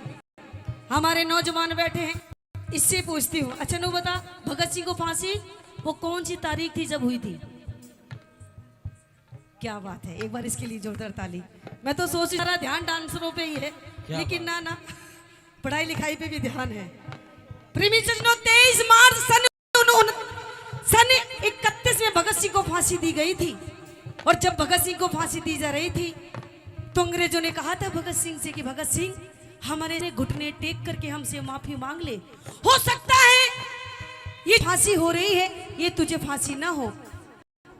हमारे नौजवान बैठे हैं, इससे पूछती हूँ, अच्छा नु बता, भगत सिंह को फांसी वो कौन सी तारीख थी जब हुई थी? क्या बात है, एक बार इसके लिए जोरदार ताली। मैं तो सोच रहा ध्यान डांसरों पे ही है, लेकिन ना ना, पढ़ाई लिखाई पे भी ध्यान है। 23 मार्च सन 31 में भगत सिंह को फांसी दी गई थी। और जब भगत सिंह को फांसी दी जा रही थी तो अंग्रेजों ने कहा था भगत सिंह से कि भगत सिंह, हमारे घुटने टेक करके हमसे माफी मांग ले, हो सकता है ये फांसी हो रही है, ये तुझे फांसी ना हो।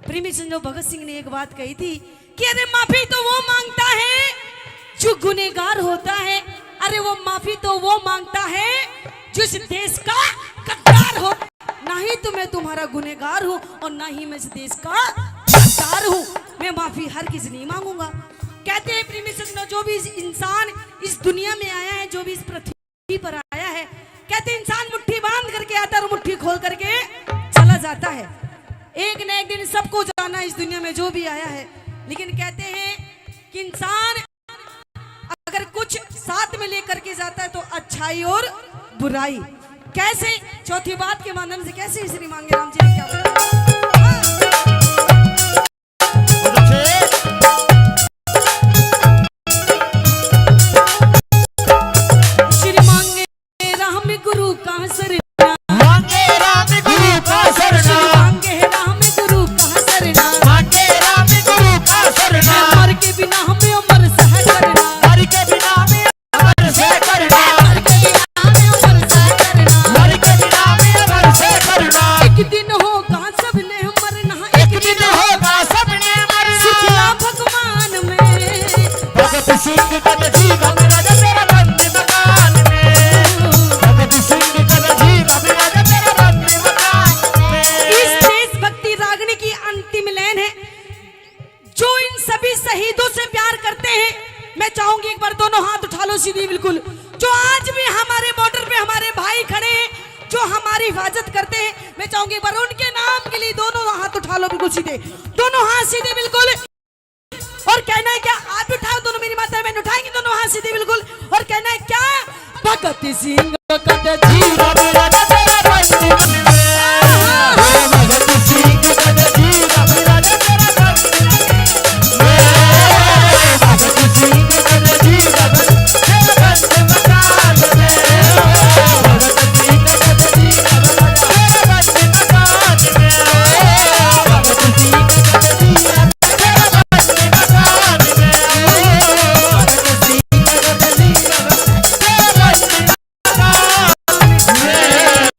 प्रेमीचंद भगत सिंह ने एक बात कही थी कि अरे माफी तो वो मांगता है जो गुनहगार होता है, अरे वो माफी तो वो मांगता है जो इस देश का गद्दार हो। ना ही तो मैं तुम्हारा गुनहगार हूँ और ना ही मैं इस देश का गद्दार हूँ, मैं माफी हर किसी नहीं मांगूंगा। कहते हैं प्रेमीचंद, जो भी इंसान इस दुनिया में आया है, जो भी इस पृथ्वी पर आया है, कहते हैं इंसान मुट्ठी बांध करके आता है और मुट्ठी खोल करके चला जाता है। एक न एक दिन सबको जाना इस दुनिया में जो भी आया है, लेकिन कहते हैं कि इंसान अगर कुछ साथ में लेकर के जाता है तो अच्छाई और बुराई। कैसे? चौथी बात के माध्यम से कैसे श्री मांगे राम जी ने क्या बताया? श्री मांगे राम गुरु का शरणा, मांगे राम गुरु का शरणा, मांगे राम गुरु का शरणा, मांगे राम गुरु का शरणा, मर के बिना हमें अमर सह करना, मर के बिना में अमर से करना, मर के बिना हमें अमर सह करना, मर के बिना में अमर से करना। एक दिन होगा सबने मरना, एक दिन होगा सबने मरना। सिखला भगवान में भगत सिंह कद जीवन रज तेरा बंद मकान में, भगत सिंह कद जीवन रज तेरा बंद मकान में। इस देशभक्ति रागनी की अंतिम लाइन है, जो इन सभी शहीदों से प्यार करते हैं। मैं चाहूंगी एक बार दोनों हाथ उठा लो सीधी बिल्कुल, जो आज भी हमारे बॉर्डर पे हमारे भाई खड़े हैं, जो हमारी हिफाजत करते हैं। मैं चाहूंगी एक बार उनके नाम के लिए दोनों हाथ उठा लो बिल्कुल सीधे, दोनों हाथ सीधे बिल्कुल। और कहना है क्या? आप भी उठाओ, दोनों मेरी माता बहन उठाएंगे दोनों हाथ सीधे बिल्कुल। और कहना है क्या? भगत सिंह कद जीवन रज तेरा बंद मन में, भगत सिंह कद जीवन रज तेरा बंद मन में, भगत सिंह कद जीवन तेरा बंद मकान में, भगत सिंह कद जीवन तेरा बंद मकान में, भगत सिंह कद जीवन तेरा बंद मकान में, भगत सिंह कद जीवन तेरा बंद मकान में।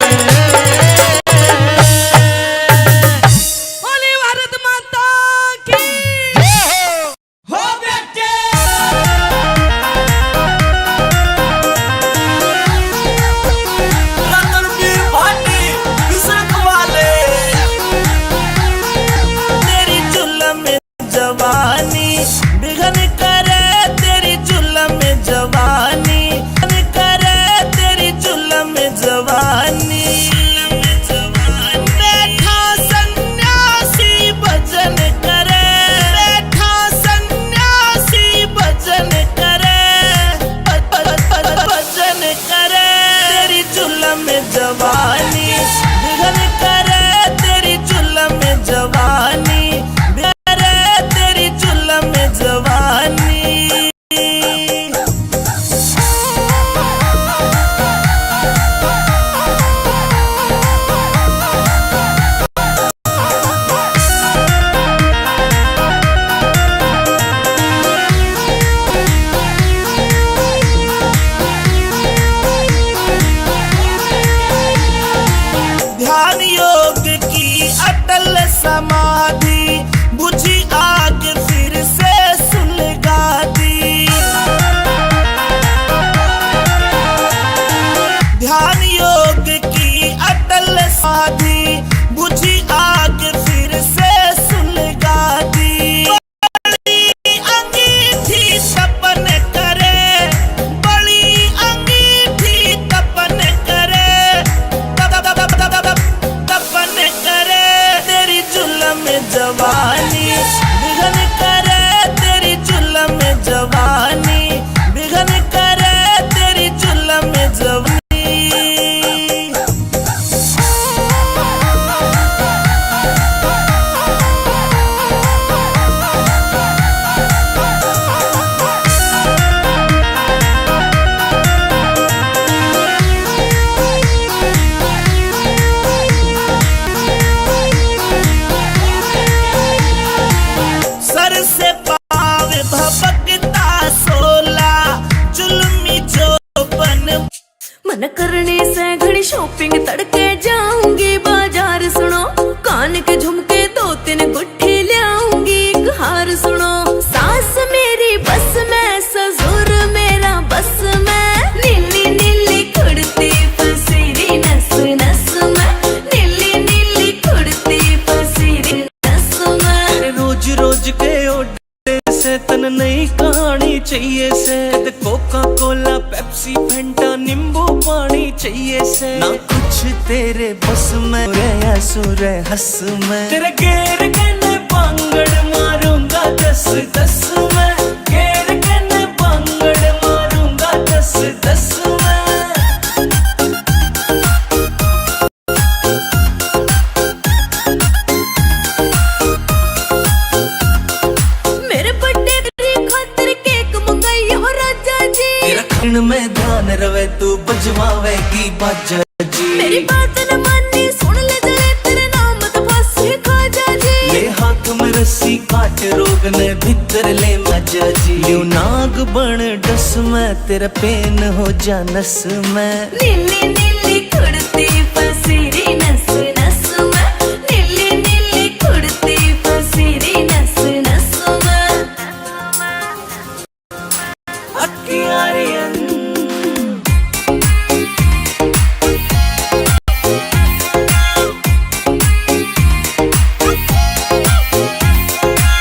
कहानी चाहिए से, कोका कोला पेप्सी फेंटा नींबू पानी चाहिए से, ना कुछ तेरे बस में रह सुर हंस में, तेरे गेर कहने पांगड़ मारूंगा 10-10 में, गेर कहने पांगड़ मारूंगा 10-10 में। मेरे बर्थडे तेरी खातिर केक मंगाई हो राजा जी, तेरा खन में ध्यान रवे तू बजवावेगी बाजा जी, मेरी बात न मानी सुन ले जरे तेरे नाम तो फांसी खाजा जी, ले हाथ में रस्सी काट रोग ने भीतर ले मजा जी, यूं नाग बन डस में तेरा पेन हो जा नस में, नीली नीली कुड़ती फसीरी नस नस में, नीली नीली कुड़ती फसीरी नस नस में। अक्कियारियन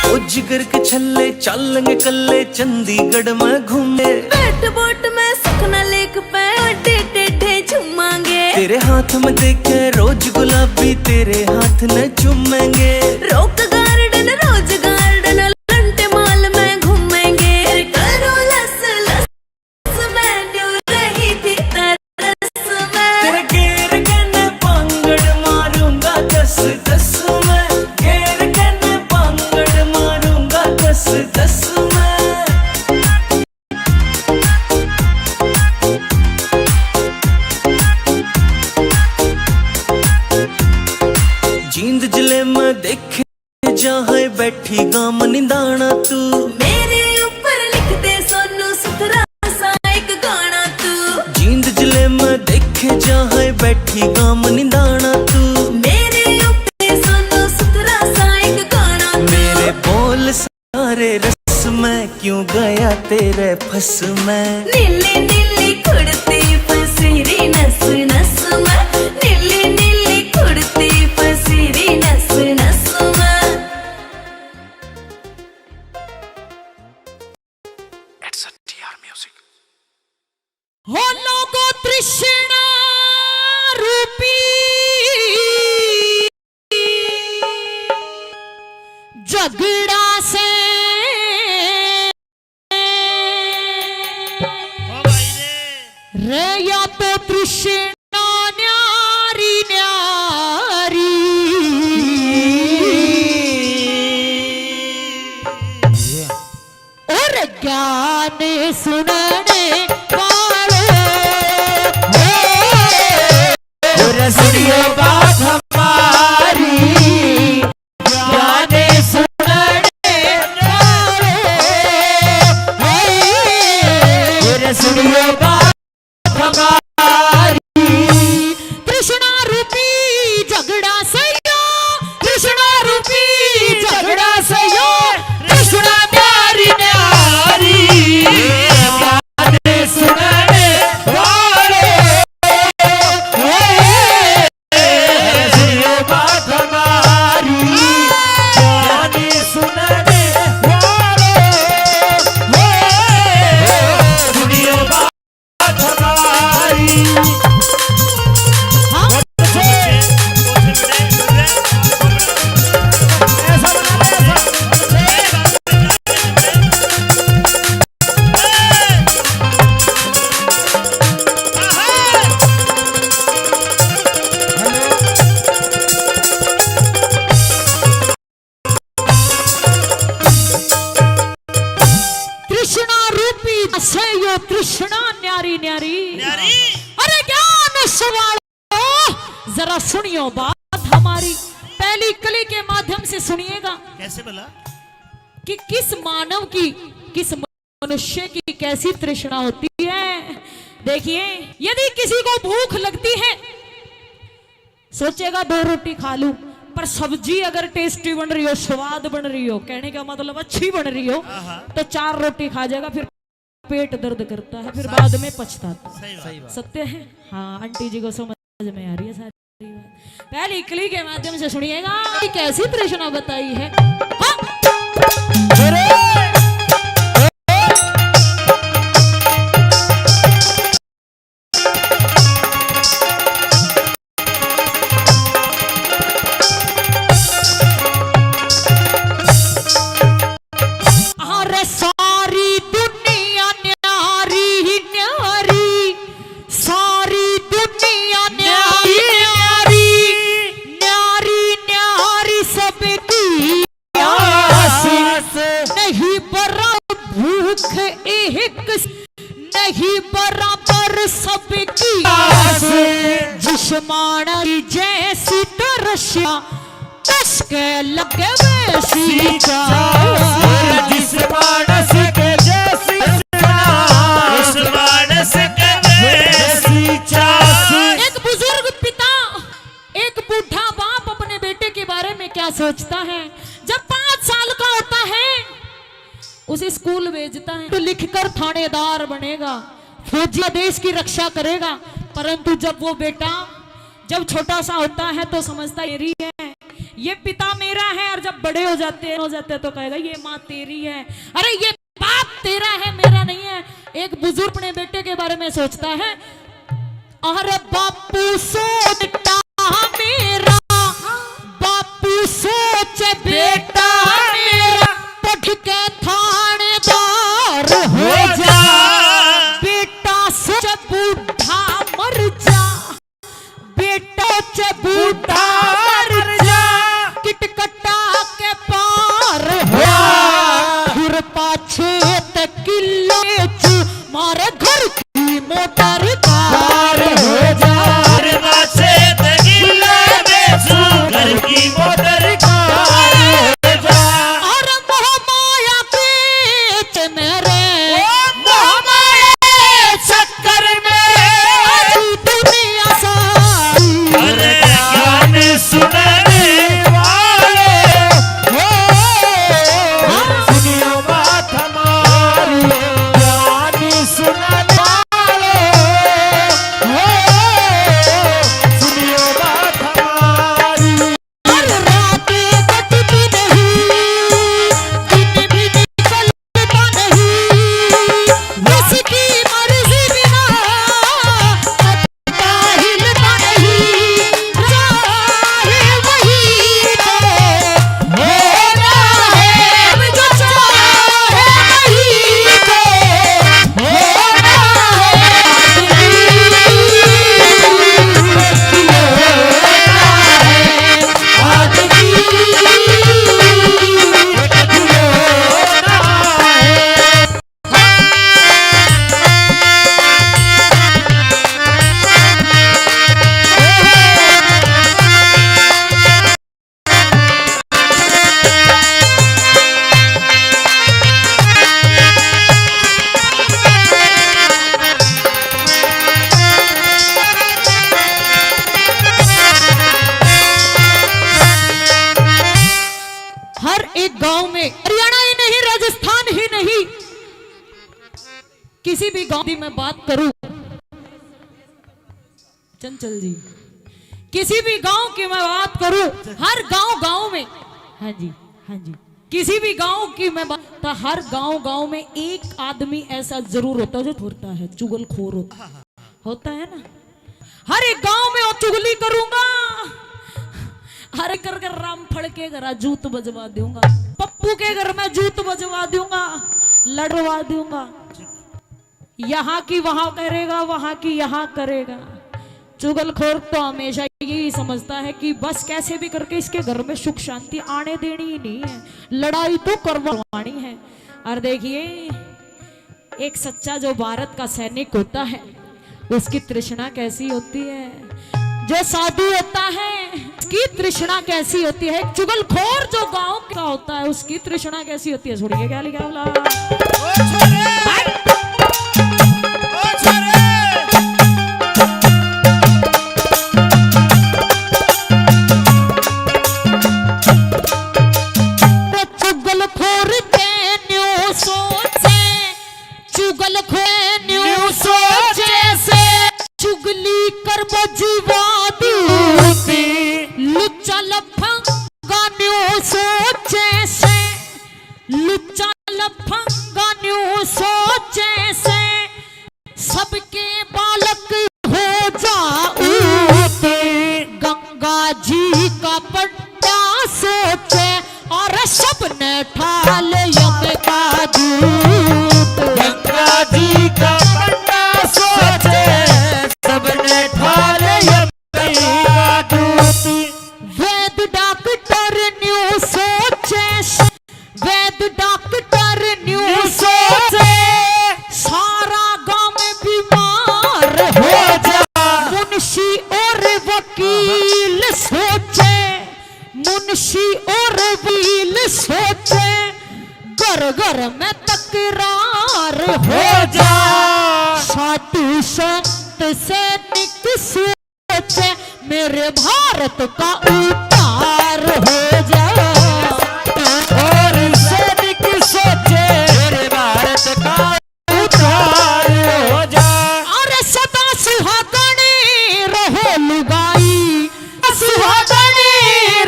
ओ जिगर के छल्ले चलेंगे कल्ले चंडीगढ़ में घूमे, बैठ बोट में सुखना लेक पे अड्डे टेढ़े झूमांगे, तेरे हाथ में देखे रोज गुलाबी तेरे हाथ न चूमेंगे, रोक गार्डन रोज गार्डन लंटे माल में घूमेंगे, करो लस लस मैं न्यू रही थी तरस में, तेरे गेर कहने पांगड़ मारूंगा 10-10 में, गेर कहने पांगड़ मारूंगा 10-10 में। जींद जिले में देखे जहाँ बैठी गाम निंदाना तू, मेरे ऊपर लिख दे सोनू सुथरा सा एक गाना तू, जींद जिले में देखे जहाँ बैठी गाम निंदाना तू, मेरे ऊपर सोनू सुथरा सा एक गाना तू, मेरे बोल सारे रस में क्यों गया तेरे फस में, नीली नीली कुड़ती फसीरी नस नस में, नीली नीली कुड़ती फसीरी नस नस में। हो लोगो तृष्णा रूपी झगड़ा से ओ भाई रे रे या तो तृष्णा न्यारी न्यारी और ज्ञान सुनने वालों सुनियो बात हमारी, गाने सुनने वालों सुनियो बात हमारी, कृष्णा रूपी झगड़ा सयो, कृष्णा रूपी झगड़ा सयो, कृष्णा प्यारी न्यारी, गाने सुनने वालों सुनियो बात हमारी, गाने सुनने वालों सुनियो बात हमारी। हाँ कृष्णा रूपी सयो कृष्णा न्यारी न्यारी, न्यारी अरे ज्ञान सवालों जरा सुनियो बात हमारी, पहली कली के माध्यम से सुनिएगा कैसे बोला? कि किस मानव की किस मनुष्य की कैसी तृष्णा होती है। देखिए यदि किसी को भूख लगती है सोचेगा 2 रोटी खा लूं, पर सब्जी अगर टेस्टी बन रही हो, स्वाद बन रही हो, कहने का मतलब अच्छी बन रही हो, तो 4 रोटी खा जाएगा, फिर पेट दर्द करता है, फिर बाद में पछताता है। सही बात। सत्य है। हाँ आंटी जी को समझ में आ रही है सारी बात। पहली कली के माध्यम से सुनिएगा कैसी तृष्णा बताई है। हाँ? मूर्ख एक नहीं बराबर सबकी जिस्मानी जैसी तरसिया कसके लगे वैसी चास जिस मानस के जैसी उस मानस के वैसी चास। एक बुजुर्ग पिता एक बूढ़ा बाप अपने बेटे के बारे में क्या सोचता है। जब 5 साल का होता है उसे स्कूल भेजता है तो लिखकर थानेदार बनेगा, फौजी देश की रक्षा करेगा। परंतु जब वो बेटा जब छोटा सा होता है तो समझता मेरी है, ये पिता मेरा है। और जब बड़े हो जाते हैं तो कहेगा ये माँ तेरी है, अरे ये बाप तेरा है मेरा नहीं है। एक बुजुर्ग अपने बेटे के बारे में सोचता है, अरे बापू सोचता मेरा, बापू सोच बेटा मेरा, पढ़ के थानेदार हो जा, बेटा सोच बूढ़ा मर जा, बेटा सोच बूढ़ा मर जा, किटकटा के पार हो फिर पाछे तक किले मारे घर की मोटर कार हो जा, घर पाछे तकिले बेचू घर की मोटर कार हो जा। और मोह माया बेच मेरे मोह माया चक्कर में दुनिया सारी अरे ज्ञान सुनने वाले सुनियो बात हमारी ज्ञानी सुनने वाले सुनियो बात हमारी। हर रात कटती नहीं, दिन भी निकलता नहीं, उसकी मर्जी बिना पत्ता हिलता नहीं, चाहे वही तो होना है, जो चाहे वही तो होना हर एक गांव में, हरियाणा ही नहीं राजस्थान ही नहीं, किसी भी गांव की मैं बात करूं, चंचल जी, किसी भी गांव की मैं बात करूं, हर गांव में, हाँ जी हाँ जी, किसी भी गांव की मैं बात, तो हर गांव में एक आदमी ऐसा जरूर होता है जो होता है चुगलखोर होता है ना। हर एक गांव में वो चुगली करूंगा, हर कर कर रामफल के घर जूत बजवा दूंगा, पप्पू के घर में जूत बजवा दूंगा, लड़वा दूंगा, यहाँ की वहां करेगा, वहां की यहाँ करेगा। चुगलखोर तो हमेशा यही समझता है कि बस कैसे भी करके इसके घर में सुख शांति आने देनी ही नहीं है, लड़ाई तो करवानी है। और देखिए एक सच्चा जो भारत का सैनिक होता है उसकी तृष्णा कैसी होती है, जो साधु होता है उसकी तृष्णा कैसी होती है, एक चुगलखोर जो गांव का होता है उसकी तृष्णा कैसी होती है। छोड़िए क्या लिखा बोला चुगलखोर न्यू सोचे, चुगलखोर न्यू सोचे से चुगली कर बजवा दूती, लुच्चा लफंगा न्यू सोचे से, लुच्चा लफंगा न्यू सोचे से सबके बालक हो जाऊते, गंगा जी का पट्टा सोचे और सबने ठाल यम का दूत, गंगा जी का पन्ना सोचे सबने ठाल यम हो जा। साधु संत सैनिक सोचे मेरे भारत का उद्धार हो जा। और सैनिक सोचे मेरे भारत का उद्धार हो जा। अरे सदा सुहागणी रहो लुगाई, सुहागणी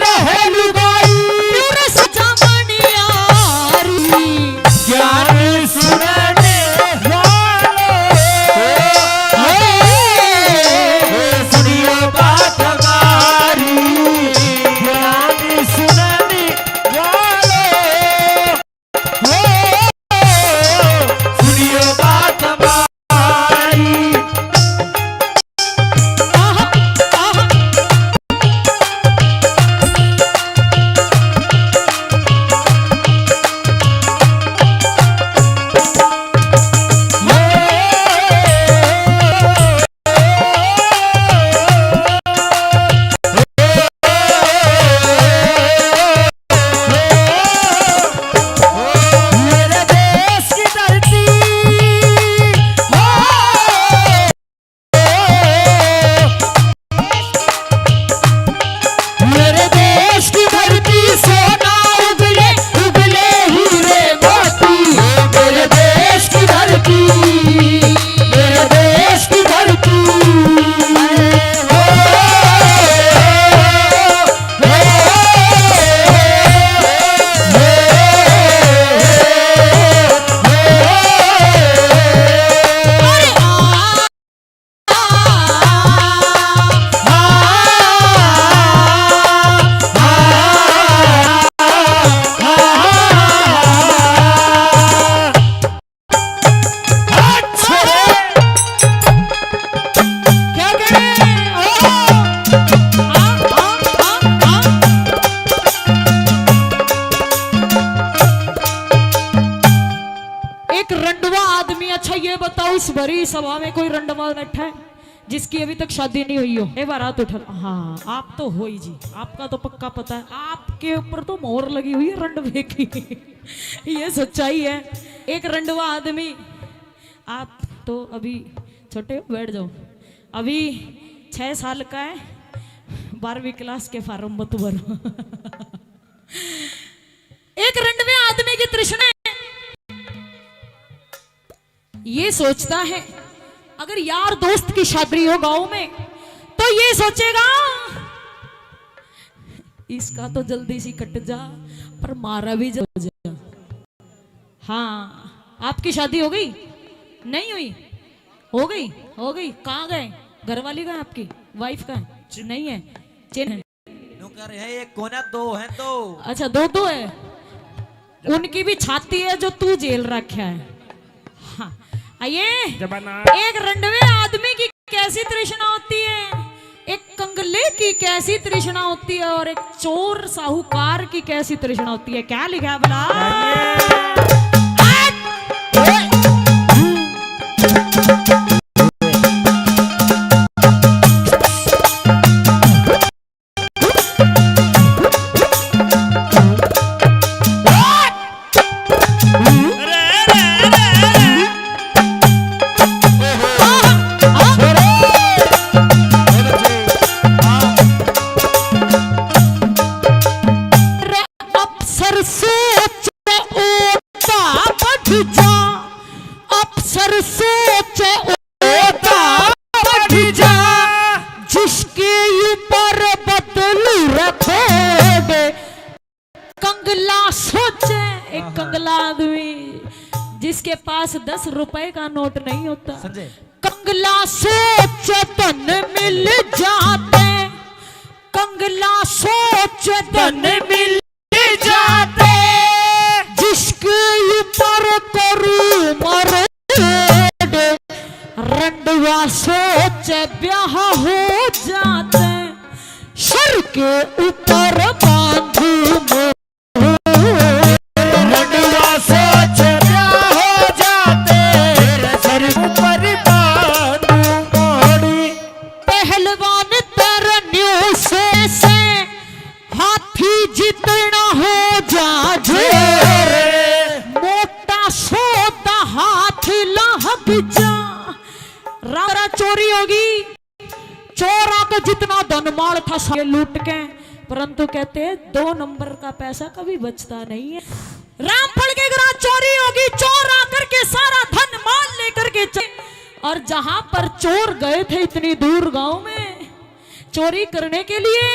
रहे लुगाई, पूरे सजा मणियारी। ज्ञान सुनने वालों, सुनियो बात हमारी। ज्ञान सुनने वालों, सुनियो बात हमारी। आहा, आहा। मेरे देश की धरती, मेरे देश की धरती सोना उगले उगले हीरे मोती। मेरे देश की धरती, मेरे देश की धरती। क्या कह रहे हैं? एक रंडवा आदमी, अच्छा ये बताओ इस भरी सभा में कोई रंडवा बैठा है जिसकी अभी तक शादी नहीं हुई हो? एक बार हाथ उठा। हाँ, आप तो हो ही जी, आपका तो पक्का पता है, आपके ऊपर तो मोहर लगी हुई है रंडवे की। ये सच्चाई है। एक रंडवा आदमी, आप तो अभी छोटे हो, बैठ जाओ, अभी 6 साल का है, 12वीं क्लास के फार्म मत भरो। एक रंडवे आदमी की तृष्णा ये सोचता है अगर यार दोस्त की शादी हो गांव में तो ये सोचेगा इसका तो जल्दी सी कट जा पर मारा भी हो जा। हाँ, आपकी शादी हो गई? नहीं हुई? हो गई? हो गई। कहाँ गए? घरवाली कहाँ आपकी? वाइफ कहाँ? नहीं है, चेन है। नौकर है एक कोना, दो है दो। अच्छा, दो है। उनकी भी छाती है जो तू जेल रखा है। हाँ, आइए। एक रंडवे आदमी की कैसी तृष्णा होती है, एक कंगले की कैसी तृष्णा होती है और एक चोर साहूकार की कैसी तृष्णा होती है। क्या लिखा है बला? अरे अरे अरे अफसर सोच ओता बढ़ जा, अफसर सोच ओता बढ़ जा, जिसके ऊपर बदलू रखोगे। कंगला सोचे, एक कंगला आदमी जिसके पास 10 रुपए का नोट नहीं होता। कंगला सोच धन मिल जाते, कंगला सोच धन मिल जाते, जिसके ऊपर करू मरोड़। रंडवा सोच ब्याह हो जाते, सर के ऊपर बांधू रंडवा सोच ब्याह हो जाते, सर ऊपर बांधू मोड़ी। पहलवान तरन्यू से हाथी जितना हो जा जोर, मोटा सोता हाथ लग जा। रात चोरी होगी, चोर आकर जितना धनमाल था सारे लूट के, परंतु कहते 2 नंबर का पैसा कभी बचता नहीं है। रामफल के घर चोरी होगी, चोर आकर के सारा धन माल लेकर के चले। और जहां पर चोर गए थे इतनी दूर गांव में चोरी करने के लिए,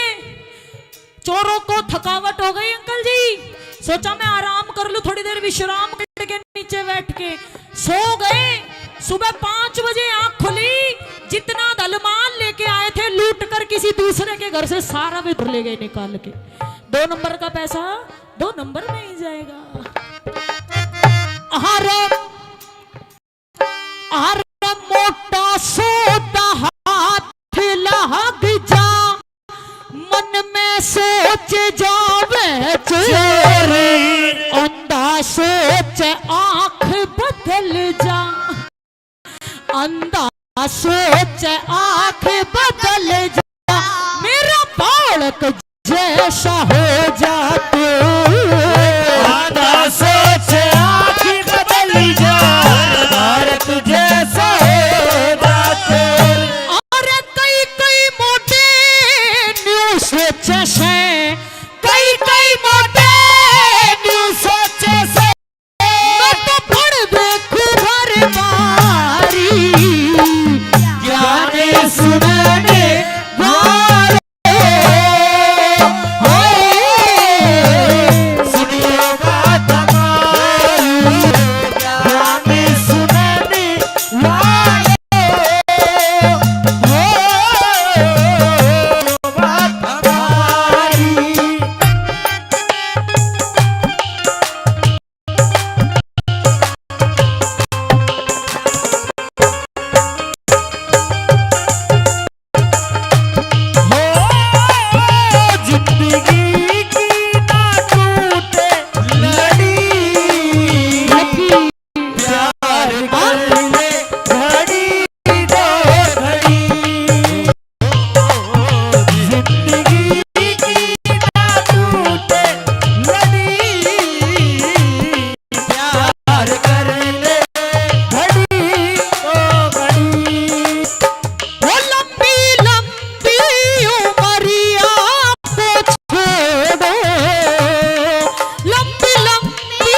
चोरों को थकावट हो गई अंकल जी, सोचा मैं आराम कर लूं, थोड़ी देर विश्राम करके नीचे बैठ के सो गए। सुबह 5 बजे आंख खुली, जितना दलमाल लेके आए थे लूट कर किसी दूसरे के घर से सारा भी ले गए निकाल के। 2 नंबर का पैसा 2 नंबर में ही जाएगा। अरे मोटा सोता हाथ लग जा, मन में सोच जावे चोरी, अंधा सोच आंख बदल जा, अंधा सोच आंख बदल जा, मेरा बालक जैसा हो जा तू। अंधा सोच आँख बदल जा, बालक जैसा हो जा तू। और कई कई मोटे न्यू सोचे से, कई कई मोटे न्यू सोचे से, मैं तो पढ़ देखू भर मारी, ज्ञान सुनने वाले सुनिए बात हमारी, ज्ञान सुनने वाले बात हमारी। जिंदगी की ना टूटे लड़ी, प्यार कर ले घड़ी दो घड़ी। जिंदगी की ना टूटे लड़ी, प्यार कर ले घड़ी दो घड़ी। वो लंबी लंबी उमरिया को छोड़ो, लंबी लंबी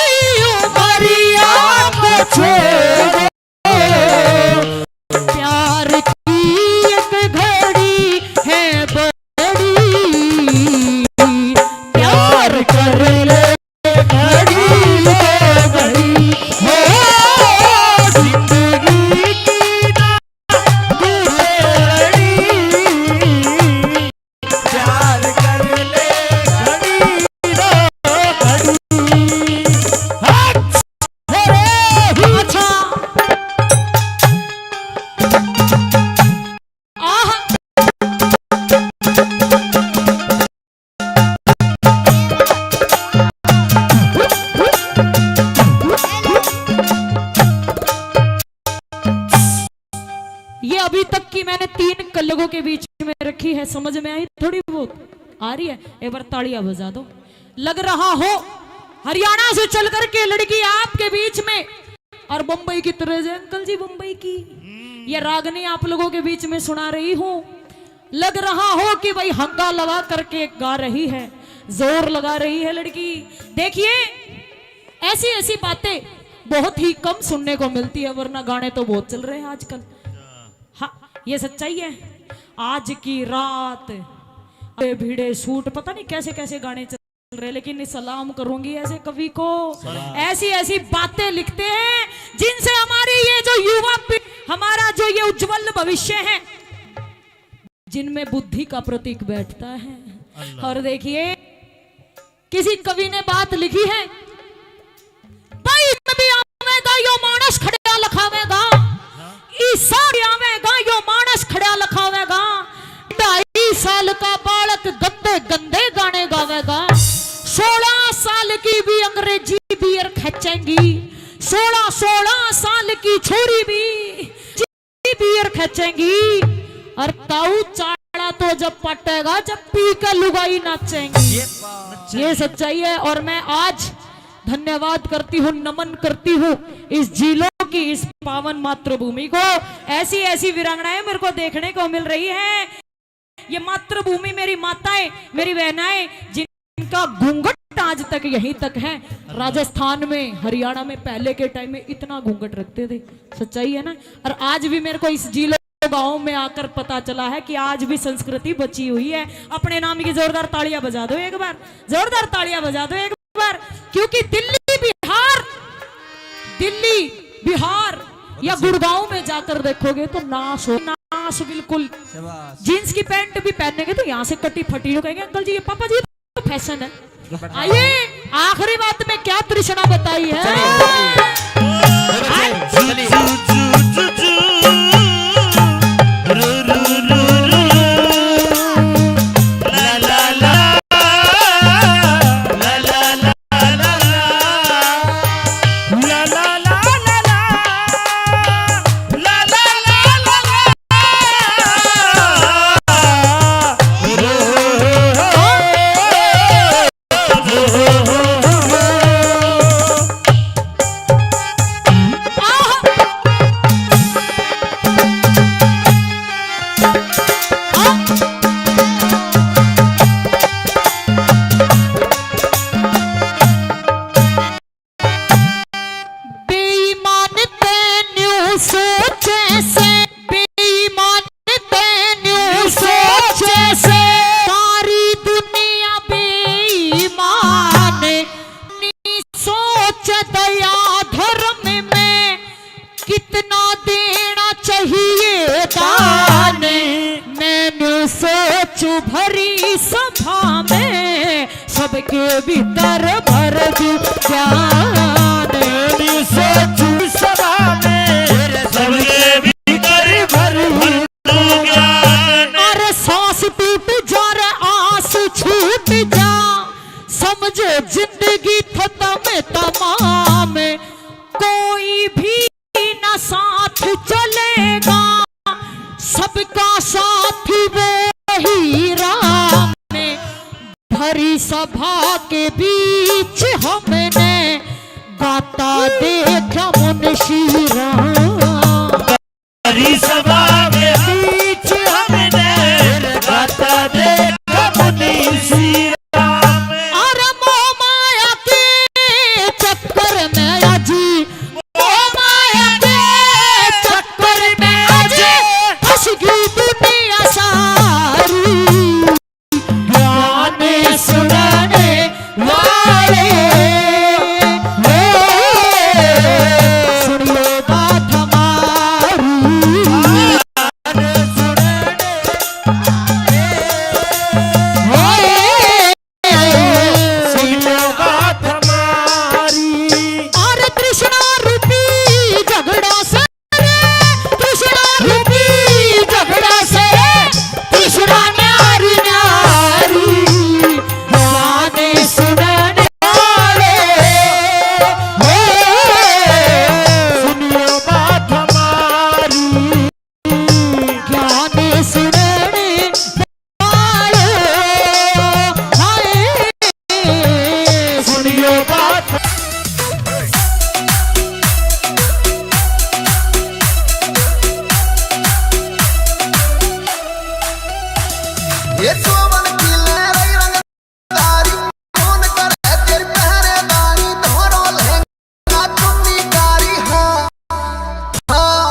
उमरिया को छोड़ो, प्यार की एक घड़ी है बड़ी, प्यार कर ले घड़ी दो घड़ी। हो जिंदगी की ना टूटे लड़ी, प्यार कर ले घड़ी दो घड़ी। हट अच्छा आह ये अभी तक की मैंने 3 कलगों के बीच में रखी है, समझ में आई थोड़ी बहुत आ रही है? एक बार तालियां बजा दो। लग रहा हो हरियाणा से चल करके लड़की आपके बीच में, और बंबई की तरह से अंकल जी बंबई की ये रागनी आप लोगों के बीच में सुना रही हूँ। लग रहा हो कि भाई हंगा लगा करके गा रही है, जोर लगा रही है लड़की। देखिए ऐसी ऐसी बातें बहुत ही कम सुनने को मिलती है, वरना गाने तो बहुत चल रहे हैं आजकल। हाँ ये सच्चाई है। आज की रात भिड़े सूट, पता नहीं कैसे कैसे गाने चल रहे, लेकिन सलाम करूंगी ऐसे कवि को। ऐसी ऐसी बातें लिखते हैं जिनसे हमारी ये जो युवा हमारा जो ये उज्जवल भविष्य है, जिनमें बुद्धि का प्रतीक बैठता है। और देखिए किसी कवि ने बात लिखी है, भाई भी आवेगा यो मानस खड़ा लखावेगा, ईसा भी आवेगा यो मानस खड़ा लखावेगा, 2.5 साल का बालक गंदे गंदे गाने गावेगा, 16 साल की भी अंग्रेजी बियर खींचेंगी, 16 साल की छोरी भी बियर खींचेंगी, और ताऊ चाड़ा तो जब पटेगा जब पी के लुगाई नाचेंगी। ये सच्चाई है। और मैं आज धन्यवाद करती हूँ, नमन करती हूँ इस जिलों की, इस पावन मातृभूमि को। ऐसी ऐसी वीरांगनाएं मेरे को देखने को मिल रही है। ये मातृभूमि मेरी माताएं, मेरी बहनाएं, जिनका घूंघट आज तक यहीं तक है। राजस्थान में, हरियाणा में पहले के टाइम में इतना घूंघट रखते थे, सच्चाई है ना। और आज भी मेरे को इस जिले गांव में आकर पता चला है कि आज भी संस्कृति बची हुई है। अपने नाम की जोरदार तालियां बजा दो एक बार, जोरदार तालियां बजा दो एक बार, क्योंकि दिल्ली बिहार या गुड़गांव में जाकर देखोगे तो नाश बिल्कुल। जींस की पैंट भी पहनेंगे तो यहाँ से कटी फटी हो, कहेंगे अंकल जी, ये पापा जी तो फैशन है। आइए आखिरी बात में क्या तृष्णा बताई है। भरी सभा में सबके भीतर भर दूं ज्ञान, सोचू सभा में सबके भीतर भर दूं ज्ञान। अरे सांस टूट जा रे आस छूट जा, समझे जिंदगी खत्म तमाम, कोई भी न साथ चलेगा, सबका साथ वो ही राम ने। भरी सभा के बीच हमने गाता देखा मुंशी राम, भरी सभा के बीच हमने गाता देखा मुंशी राम। अरे मोह माया के चक्कर में अजी, मोह माया के चक्कर में अजी फंस गई दुनिया सारी। गाने सुनाने वाले सुनिए बात हमारी, गाने सुनाने सुनो बात हमारी। और तृष्णा रूपी झगड़ा से, तृष्णा रूपी झगड़ा से, तृष्णा न्यारी न्यारी गाने सुनाने वाले, सुनियो बात हमारी। गाने सुनाने वाले, हाय सुनियो बात ये चोवन की लहराई रंगदारी, कौन करे तेरी पहरेदारी, दोनों लहंगा चुन्नी कारी। हाँ हाँ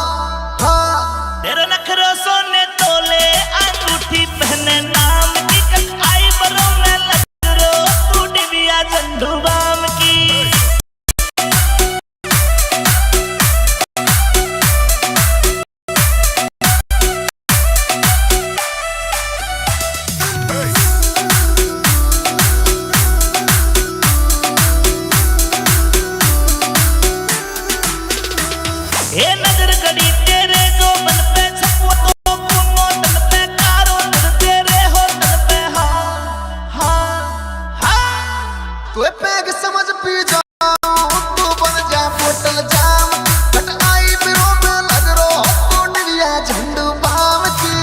हाँ तेरे नखरे सोने तोले, अंगूठी पहने नाम की, कटाई बरों में लग रो तू डिबिया झंडू बाम की। ये नजर गड़ी तेरे जो मन पे छपो तो कुनो तन पे कारो नजर तेरे हो तन पे। हाँ हाँ हाँ तू पैग समझ पी जाऊं, तू बन जा बोतल जाम, कटाई बिरों में लग रो तो डिबिया झंडू बाम की।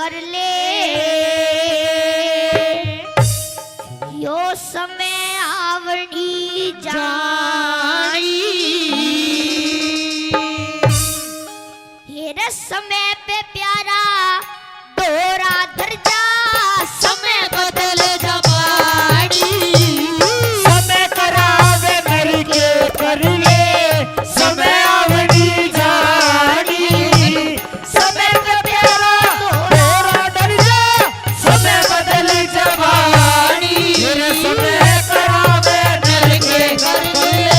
कर ले यो समय आवड़ी जानी ये समय पे प्यारा दोरा धर जा समय बदल जबाड़ी समय करावे मेरी के कर ले समय आवड़ी जानी समय पे प्यारा तोरा डर जा समय बदल जवानी मेरे समय करावे मेरी के कर ले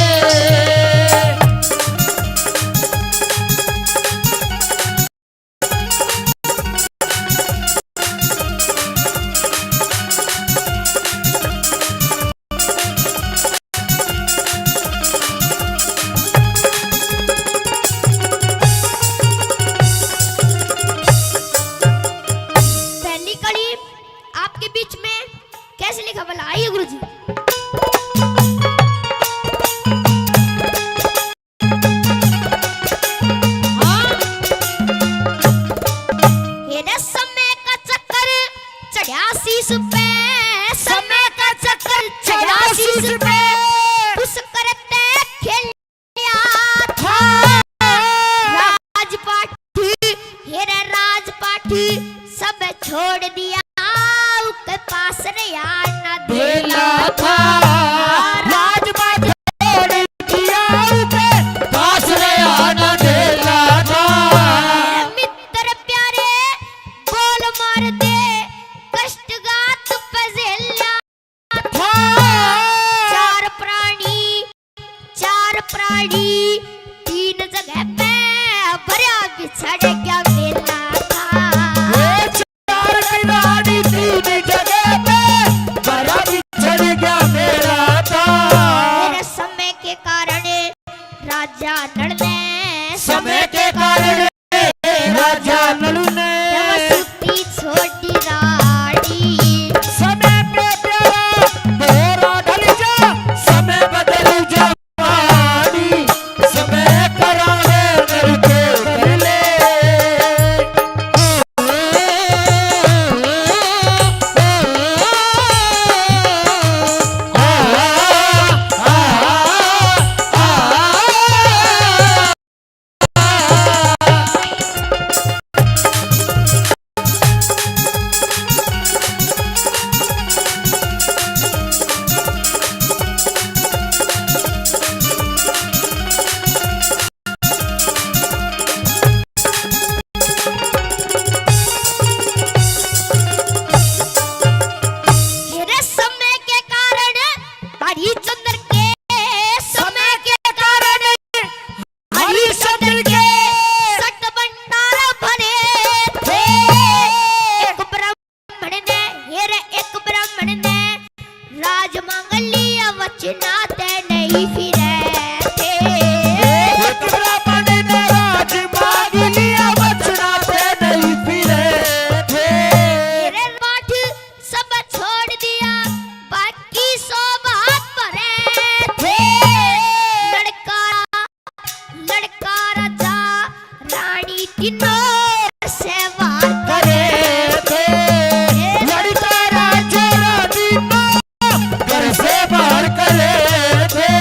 पहली कड़ी आपके बीच में कैसे लिखा भला आइए गुरुजी। ये समय का चक्कर चढ़ा शीश पे समय का चक्कर चढ़ा शीश पे उस करते खेलिया था राजपाठी हेरे राजपाठी सब छोड़ दिया के पास रे आना देला था राजपाट छोड़ दिया उसे पास रे आना देला था मित्र प्यारे बोल मार दे कष्टगात पजेला था चार प्राणी तीन जगह पे भरा बिछड़ गया मेला था चार किनारी तीन जगह पे बड़ा बिछड़ गया मेरा था मेरे समय के कारण राजा नल ने समय के कारण राजा नल ने सुती छोटी रानी समय पे प्यारा तोरा ढल जा समय बदल जवानी समय करावे मेरे के कर ले मेरे समय के कारण हरिश्चंद्र के समय के कारण हरिश्चंद्र के सट भंडार भरे थे एक ब्राह्मण ने हेरे एक ब्राह्मण ने राजमंगलीय वचना ते नहीं फिरे थे एक ब्राह्मण ने राज मांग लिया बचना पे नहीं फिरे थे मेरे पाठ सब छोड़ दिया बाकी सो बात भरे थे लड़का राजा रानी तीनों से वार करे थे लड़का राजा रानी को घर से बाहर करे थे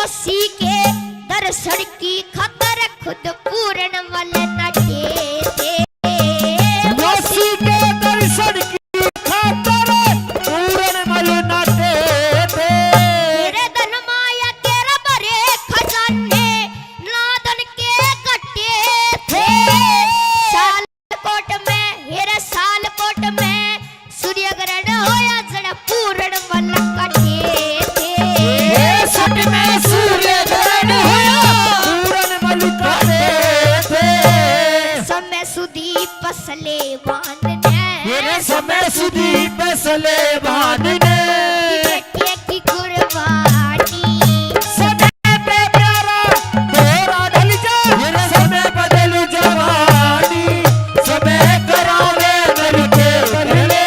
मोसी के दर्शन की खतर खुद पूर्ण वाले नटे थे। मोसी के दर्शन की खातर पूरन मल नाटे थे। तेरे धन माया तेरा भरे खजाने नादन के कटे थे। सालकोट में हेरे सालकोट में सूर्य ग्रहण होया जड़ पूर्ण वाला कटे थे। सट में सूर्य ग्रहण होया पूरन मल काटे थे। समय सुधी पसले बांधने मेरे समय सुधी पसले बांधने बेटे की कुर्बानी। समय पे प्यारा तेरा ढल जा मेरे समय बदल जवानी। समय करावे मिलके बदले।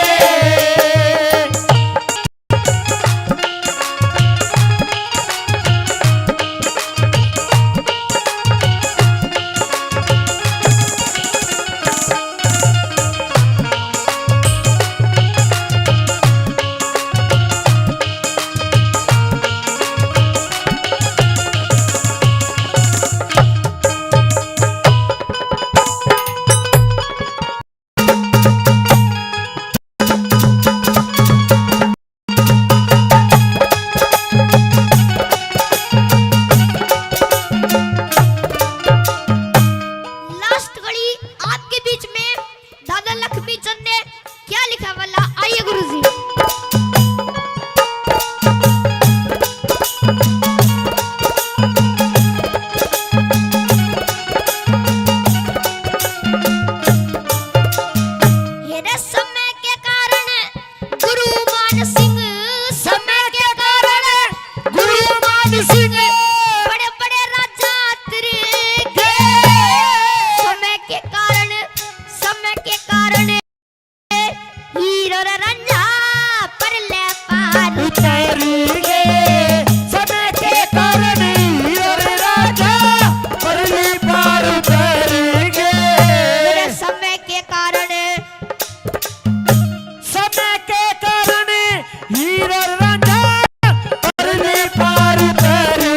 लास्ट घड़ी आपके बीच में दादा लक्ष्मी चंद ने क्या लिखा वाला आइए गुरुजी। हेरे समय के कारण गुरु मान सिंह समय के कारण गुरु मान सिंह बड़े बड़े राजा तेरे समय के कारण हीरो रंजा पर ले पार उतारी गे। समय के कारण हीर राजा परली पार उतारी गे। मेरे समय के कारण समय के कारण हीर राजा परली पार उतारी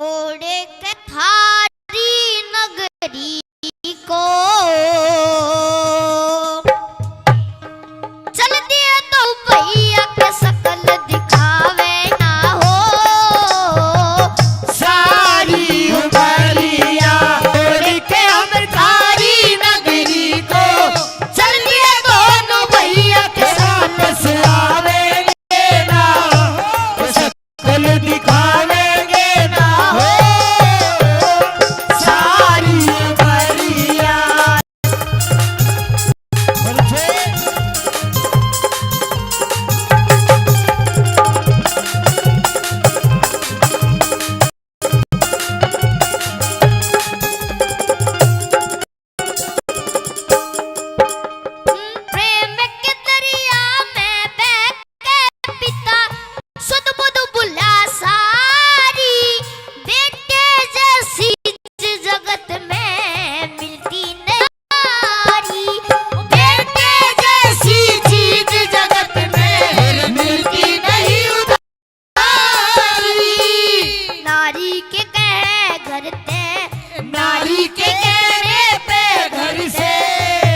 छोड़ के थारी नगरी को चल दिए तो भैया के सकल दिखावे ना हो सारी उमरिया छोड़ के हम थारी नगरी को चल दिए दोनों भैया के वापस आवेंगे ना सकल दिखावेंगे ना हो सारी उमरिया प्रेम के दरिया में बह के पिता सुध बुध बुला सारी बेटे जैसी चीज जगत में मिलती नहीं बेटे जैसी चीज जगत में मिलती नहीं उधारी नारी के कहे घर ते नारी के कहने पे घर से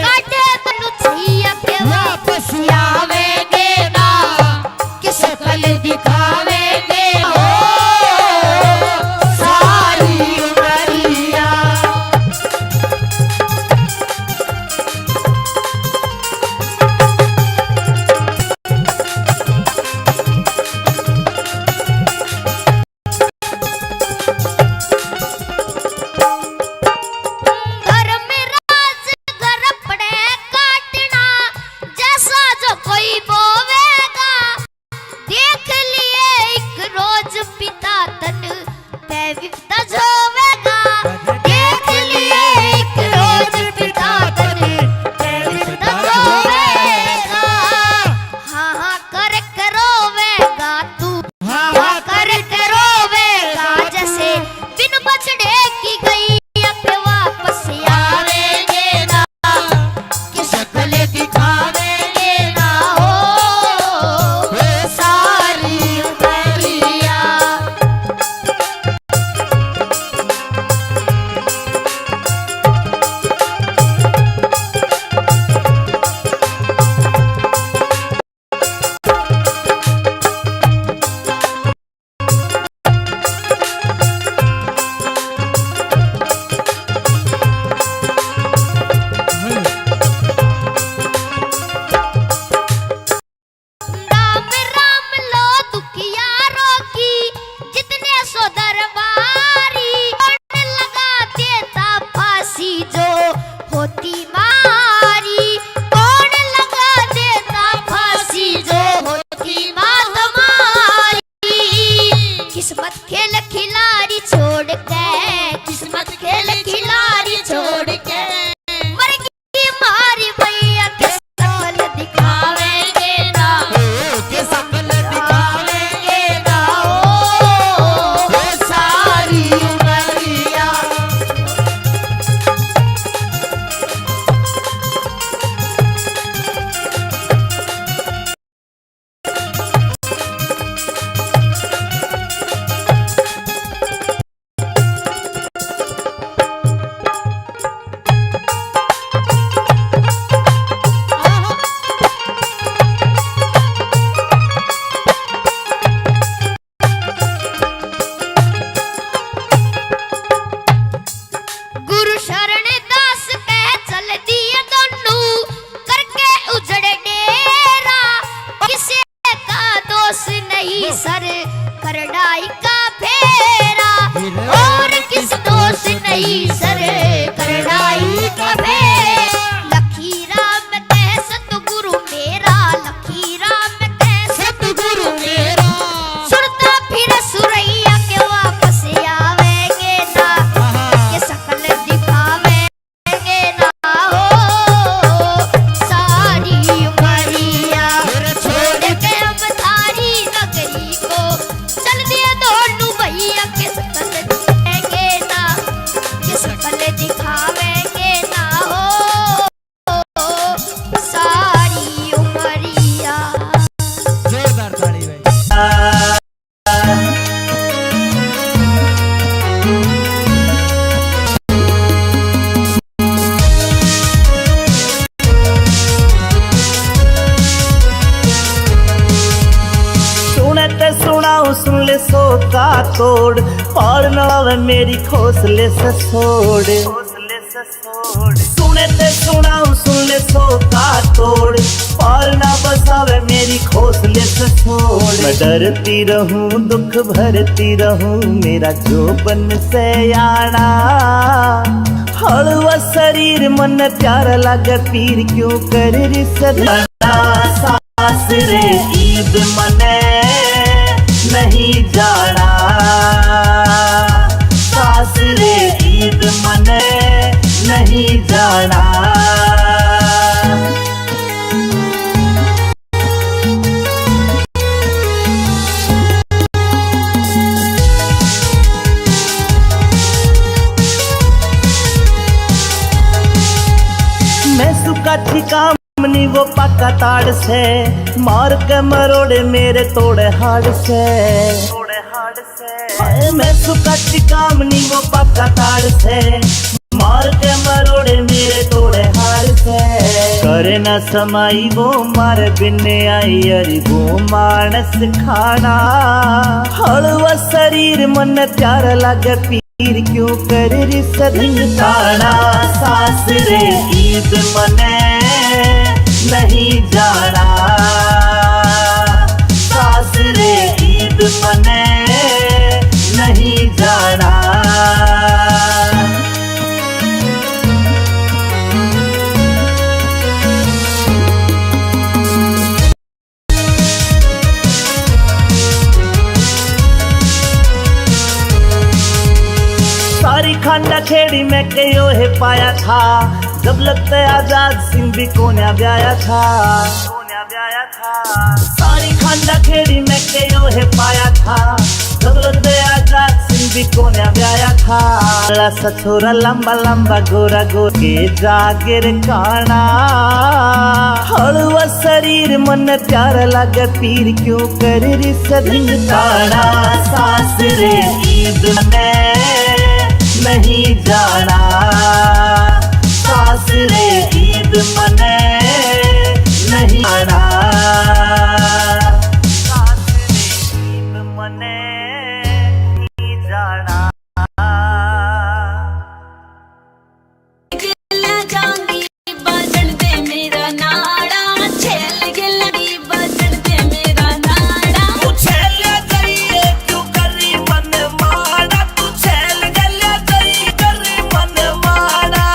काटे तनु छैया के वापस आवेंगे ना कि सकल दिखावेंगे हो सारी उमरिया घर में राज घर पड़े काटना जैसा जो कोई बोवेगा देख लिए एक रोज पिता तन पे विपदा जोवेगा देख लिए एक रोज पिता तन पे विपदा जोवेगा हाँ हाँ कर रोवेगा तू हाँ हाँ कर रोवेगा जैसे बिन बछड़े की गई अब वापस आवेंगे ना कि सकल दिखावेंगे ना हो सारी उमरिया राम राम लो दुखियारों की जितने सो दरबारी कौन लगा देता फांसी जो होती मारी कौन लगा देता फांसी जो होती मात मारी किस्मत खेल खिलाड़ी छोड़ के किस्मत खेल खिलाड़ी छोड़ के मर गई मारी भैया के सकल दिखावेंगे ना कि सकल दिखावेंगे ना हो सारी उमरिया गुरु शरण दास कह चल दिए दोनों करके उजड़े डेरा किसी का दोष नहीं सर करड़ाई का फेरा और किस दोष नहीं सर करड़ाई का फेरा लखी राम कह सतगुरु मेरा लखी राम कह सतगुरु मेरा सुरता फिर सुरैया के वापस आवेंगे ना के सकल दिखावेंगे ना हो सारी उमरिया छोड़ के हम थारी नगरी को चल दिए दोनों भैया के सकल दिखाएंगे ना के सकल तोड़ पार न आवे मेरी खोसले से छोड़ सुने ते सुनाऊं सुन ले सो का तोड़ पार ना बसावे मेरी खोसले से छोड़ मैं डरती रहूं दुख भरती रहूं मेरा जोबन से आना हलवा शरीर मन प्यारा लागे पीर क्यों कर रिसदा सास रे ईद मने नहीं जाना सास रे ईद मने नहीं जाना मैं सुखा ठिकामनी वो पक्का ताड़ से मार के मरोड़े मेरे तोड़े हाड़ से मैं सुखा ठिकामनी वो पक्का ताड़ से मार के मरोड़े मेरे तोड़े हार से करे न समाई वो मार बिन आई अरे वो मानस खाना हलवा शरीर मन प्यारा लागे पीर क्यों कर रिसदाना सास रे ईद मने नहीं जाना सास रे ईद मने नहीं जाना सारी खांडा खेड़ी में कयो है पाया था जब लगता आजाद सिंह भी कोन्या ब्याया था सारी खांडा खेड़ी में कयो है पाया था जब लगता आजाद सिंह भी कोन्या ब्याया था सछोरा लंबा लंबा गोरा गोर के जागिर काना हलवा शरीर मन प्यारा लागे पीर क्यों कर रिसदाना सास रे ईद मने नहीं जाना सास रे ईद मने नहीं जाना सास रे ईद मने नहीं जाना जाऊंगी बजन दे मेरा नाड़ा छेल गिलड़ी बजन दे मेरा नाड़ा तू छेल जाइए क्यों करी मन माड़ा तू छेल गल जाइए करी मन माड़ा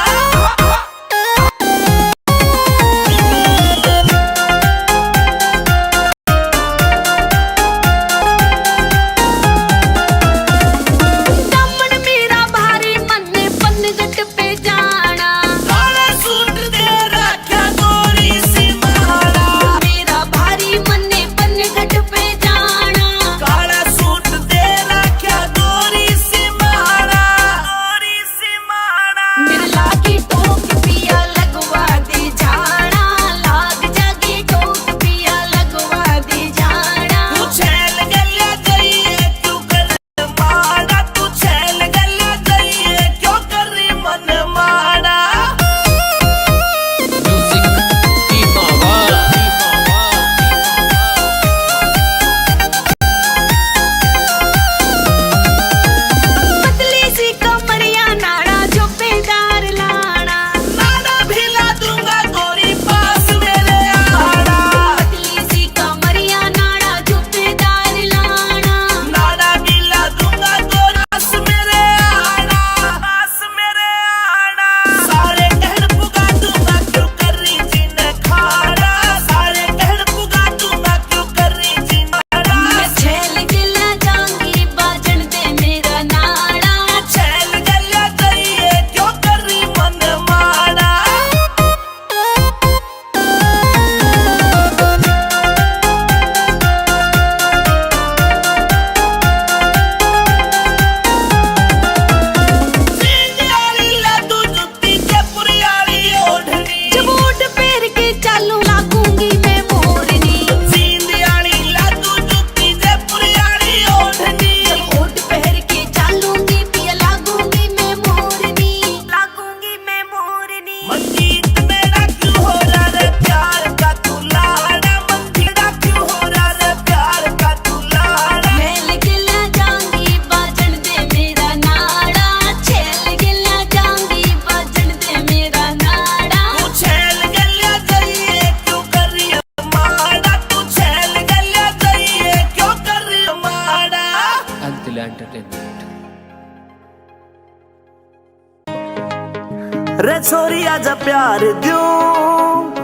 रे छोरी आजा प्यार द्यूं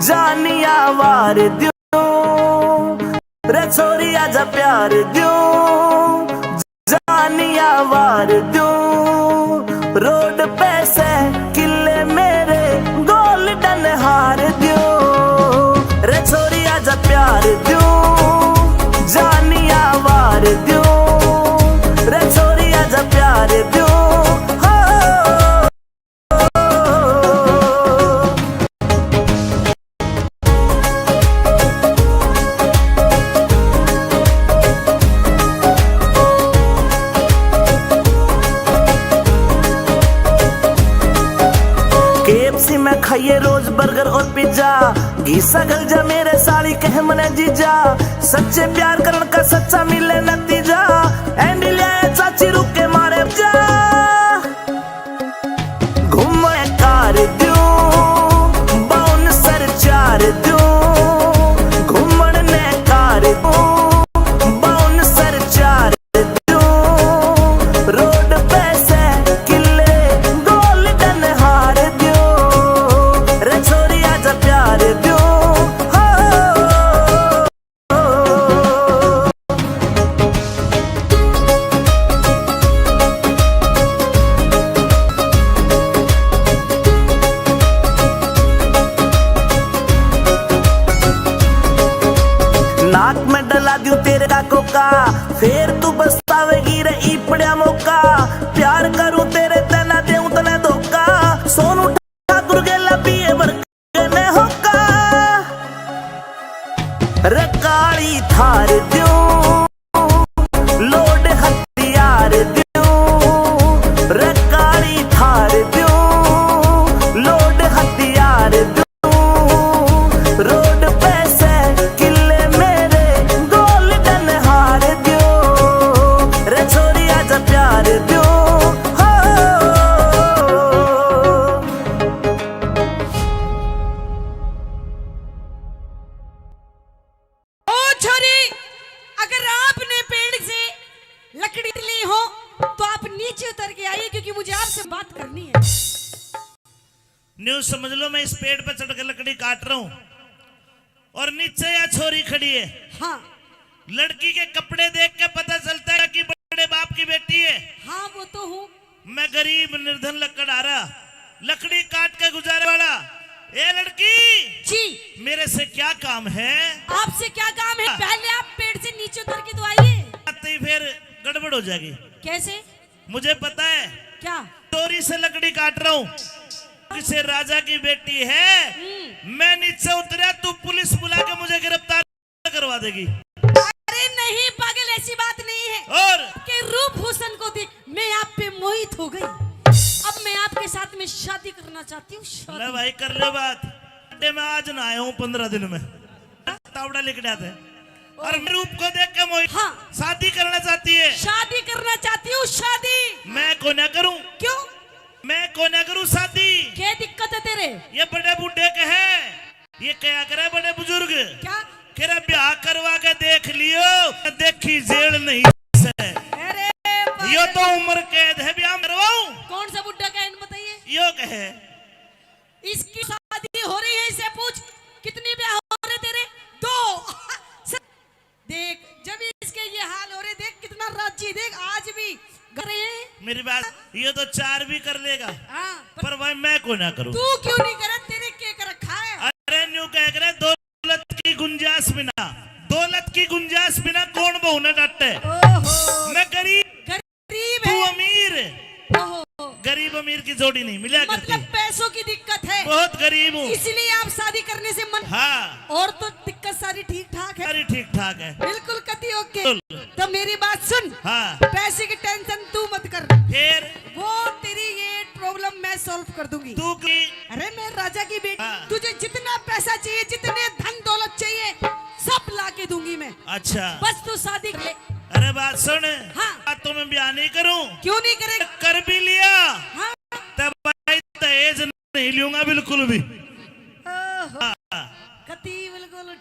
जानिया वार द्यूं रे छोरी आजा प्यार द्यूं जानिया वार द्यूं रोड पे से किले मेरे गोल्डन हार द्यूं रे छोरी आजा प्यार द्यूं जानिया वार द्यूं रे छोरी आजा प्यार द्यूं KFC में खाइए रोज बर्गर और पिज्जा घीसा गल जा मेरे साड़ी कह मने जीजा सच्चे प्यार करन का सच्चा मिले नतीजा एंड लिया चाची रुक के मारे जा घूमे कार द्यूं बाउन सर चार द्यूं घूमन ने कार द्यूं बाउन सर चार द्यूं रोड पे से किले गोल्डन हार प्यार द्यूं नाक में डला दूं तेरे का कोका फिर तू बस्तावेगी रे ईपड़िया मौका प्यार करूं तेरे तना देऊं तने धोखा सोनू ठाकुर गेला पिए बर रे काली थार द्यूं लोड हथियार द्यूं रे काली थार द्यूं लोड हथियार द्यूं रोड पे से किले मेरे गोल्डन हार द्यूं रे छोरी आजा प्यार द्यूं लकड़ी ली हो तो आप नीचे उतर के आइए क्योंकि मुझे आपसे बात करनी है। न्यूज समझ लो मैं इस पेड़ पे चढ़ के लकड़ी काट रहा हूं और नीचे या छोरी खड़ी है। हाँ लड़की के कपड़े देख के पता चलता है कि बड़े बाप की बेटी है। हाँ वो तो हूँ। मैं गरीब निर्धन लकड़ आ रहा लकड़ी काट के गुजारे वाला। ए लड़की जी मेरे से क्या काम है? आपसे क्या काम है? पहले आप पेड़ से नीचे उतर के तो आइए। फिर गड़बड़ हो जाएगी। कैसे? मुझे पता है। क्या? चोरी से लकड़ी काट रहा हूँ। किसी राजा की बेटी है। मैं नीचे उतरा तू पुलिस बुला के मुझे गिरफ्तार करवा देगी। अरे नहीं पागल ऐसी बात नहीं है। और के रूप हुसन को देख मैं आप पे मोहित हो गई। अब मैं आपके साथ में शादी करना चाहती हूँ। ले भाई कर ले बात। मैं आज ना आया हूँ 15 दिन में तावड़ा लिख जाते और रूप को देख के मोहित। हाँ। शादी करना चाहती है। शादी करना चाहती हूँ। शादी मैं को ना करूँ। क्यों? मैं को ना करूँ शादी। क्या दिक्कत है तेरे? ये बड़े बूढ़े के है। ये क्या करे बड़े बुजुर्ग? क्या? केरा ब्याह करवा के देख लियो देखी जेल नहीं से। अरे यो तो उम्र कैद है ब्याह करवाऊं। कौन सा बुढ़ा का है बताइए। यो कहे इसकी शादी हो रही है इसे पूछ कितने ब्याह हो रहे तेरे? 2। देख जब इसके ये हाल हो रहे देख कितना राजी देख आज भी करे। मेरी बात ये तो 4 भी कर लेगा। हाँ, पर भाई मैं को ना करूं। तू क्यों नहीं करे? तेरे के कर रखा है। अरे न्यू कह करे दौलत की गुंजाइश बिना कौन बहू ने डांटे। मैं गरीब गरीब तू है। अमीर। गरीब अमीर की जोड़ी नहीं मिला करती। मतलब पैसों की दिक्कत है। बहुत गरीब हूँ इसलिए आप शादी करने से मन। हाँ और तो दिक्कत सारी ठीक ठाक है। सारी ठीक ठाक है बिल्कुल कति ओके। तो मेरी बात सुन। हाँ पैसे की टेंशन तू मत कर। फिर वो तेरी ये प्रॉब्लम मैं सॉल्व कर दूंगी। तू की अरे मैं राजा की बेटी। हाँ। तुझे जितना पैसा चाहिए जितने धन दौलत चाहिए सब ला के दूंगी मैं। अच्छा बस तू शादी कर ले। अरे बात सुन। हाँ। बात तो मैं बयान नहीं करूं। क्यों नहीं करेगा? कर भी लिया हाँ। तब भाई दहेज नहीं लूंगा बिल्कुल भी। ओहो। कति बिल्कुल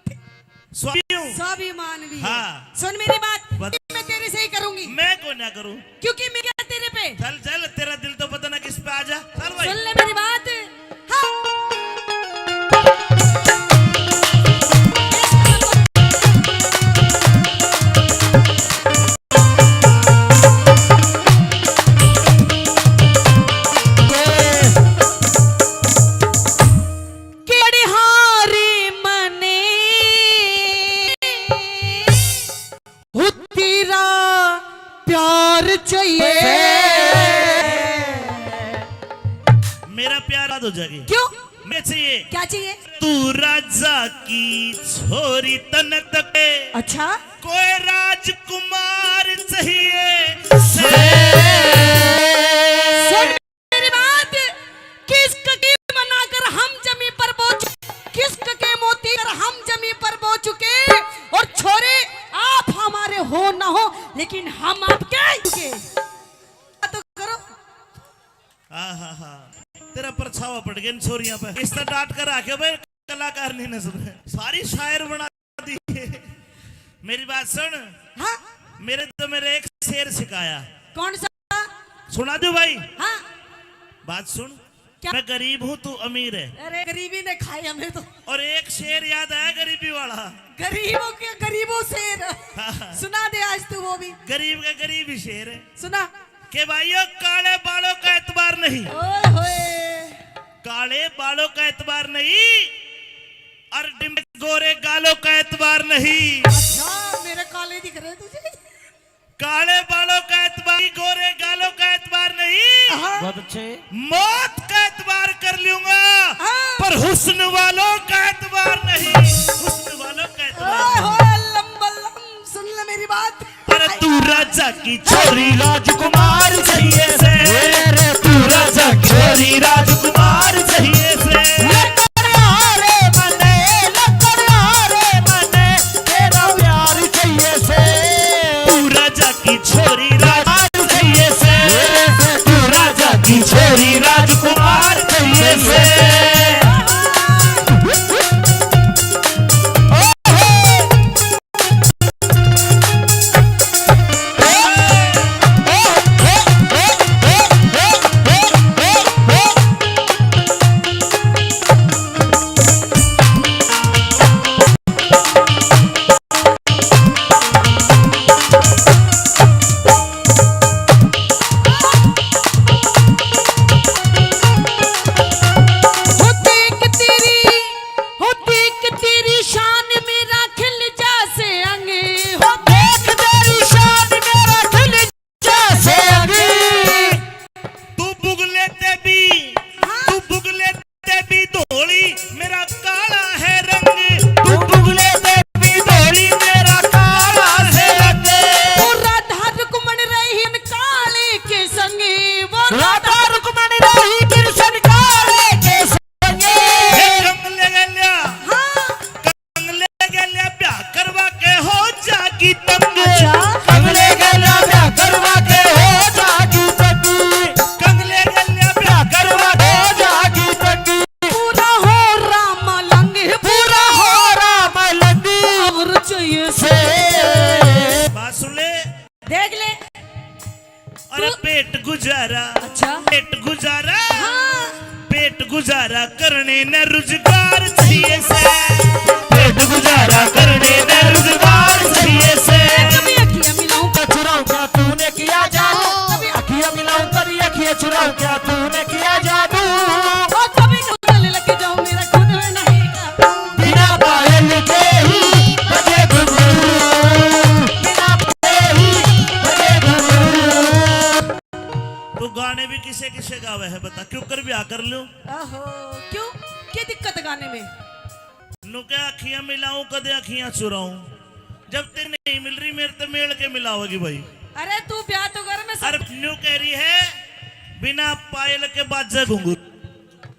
स्वाभिमान भी है। हाँ। सुन मेरी बात मैं तेरे से ही करूंगी। मैं को ना करूं क्योंकि मैं क्या तेरे पे। चल चल तेरा दिल तो पता ना किस पे आ जा। चल भाई सुन ले मेरी बात। बर्बाद हो जाएगी। क्यों? मैं चाहिए क्या चाहिए? तू राजा की छोरी तन तके, अच्छा, कोई राजकुमार चाहिए। सुन मेरी बात। किस्क की बनाकर हम जमी पर बो चुके, किस्क के मोती कर हम जमी पर बो चुके, और छोरे आप हमारे हो ना हो लेकिन हम आपके तो करो। हाँ तेरा परछावा पड़ गया इन छोरियां पे। इस तरह डांट कर आके भाई कलाकार नहीं न सुने, सारी शायर बना दी। मेरी बात सुन। हाँ, मेरे एक शेर सिखाया। कौन सा? सुना दो भाई। हाँ, बात सुन। क्या? मैं गरीब हूँ तू अमीर है। अरे गरीबी ने खाई हमें तो। और एक शेर याद आया गरीबी वाला। गरीबों के गरीबों शेर। सुना दे आज तू वो भी। गरीब का गरीब ही शेर है। सुना के भाइयों काले बालों का एतबार नहीं, ओए होए, काले बालों का एतबार नहीं, और डिम्बे गोरे गालों का एतबार नहीं। अच्छा मेरे काले दिख रहे तुझे। काले बालों का एतबार, गोरे गालों का एतबार नहीं, बहुत अच्छे। मौत का एतबार कर लूंगा, हाँ। पर हुस्न वालों का एतबार नहीं। हुस्न वालों का एतबार ओए नहीं। होए, लंबा सुन ले मेरी बात। अरे तू राजा की छोरी राजकुमार चाहिए से, रे तू राजा की छोरी राजकुमार चाहिए से। तेरा प्यार चाहिए से, तू राजा की छोरी राजकुमार चाहिए से, तू राजा की छोरी राजकुमार चाहिए से। गुजारा करने न रोजगार चाहिए से, पेट गुजारा करने न रोजगार चाहिए से। कभी अखियां मिलाऊं क्या चुराऊं क्या तूने किया जादू, कभी अखियां मिलाऊं कभी अखियां चुराऊं क्या तूने किया जादू। और कभी गले लग जाऊं मेरा खुद में नहीं काबू। बिना पायल के ही बजे घुंघरू, बिना पायल ही बजे घुंघरू। तो गाने भी किसे किसे गावे है बता, क्यों कर ब्याह कर लो। आहो, क्यों क्या दिक्कत गाने में? नु क्या अखियां मिलाऊं कदे अखियां चुराऊं, जब ते नहीं मिल रही मेरे तो मेल के मिलाओगी भाई। अरे तू ब्याह तो कर मैं अरे न्यू कह रही है बिना पायल के बाजे घुंघरू।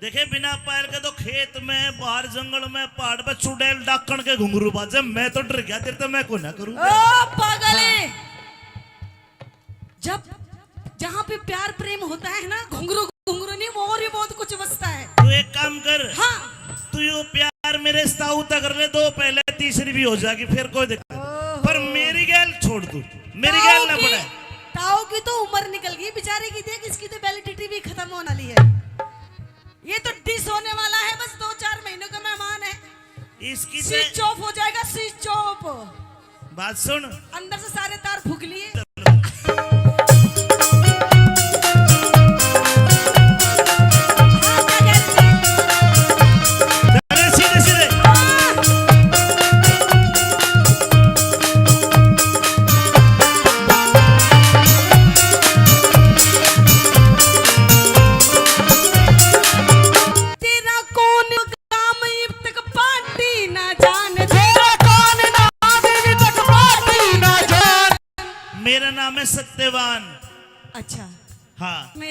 देखे बिना पायल के तो खेत में बाहर जंगल में पहाड़ पे चुड़ैल डाकण के घुंघरू बाजे। मैं तो डर गया तेरे तो मैं को ना करूं। ओ पागले, जब जहाँ पे प्यार प्रेम होता है ना, घुंघरू घुंघरू नहीं वो और भी बहुत कुछ बचता है। तू एक काम कर, हाँ तू यो प्यार मेरे साथ कर ले, दो पहले तीसरी भी हो जाएगी फिर कोई दिक्कत। पर मेरी गैल छोड़ तू, मेरी गैल ना पड़े। ताऊ की तो उम्र निकल गई बेचारे की, देख इसकी तो वैलिडिटी भी खत्म होने वाली है। ये तो डिस होने वाला है, बस 2-4 महीनों का मेहमान है। इसकी स्विच ऑफ हो जाएगा, स्विच ऑफ। बात सुन, अंदर से सारे तार फूक लिए। सीधे सीधे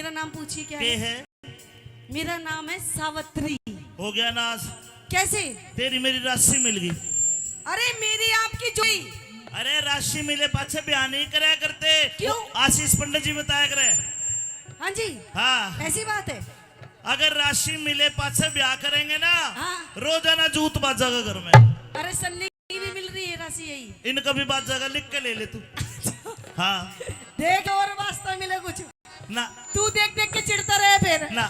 मेरा नाम पूछिए क्या के है? है? मेरा नाम है सावित्री। हो गया नाश। कैसे? तेरी मेरी राशि मिल गई। अरे मेरी आपकी जोड़ी। अरे राशि मिले पाछे बयान नहीं कराया करते। क्यों? आशीष पंडित जी बताया करे। हाँ जी, हाँ, ऐसी बात है। अगर राशि मिले पाछे ब्याह करेंगे ना, हाँ। रोजाना जूत बाजागा घर में। अरे सन्नी की भी मिल रही है राशि यही। इनका भी बाजागा लिख के ले ले तू। हाँ देख और वास्तव मिले कुछ ना, तू देख देख के चिढ़ता रहे फिर ना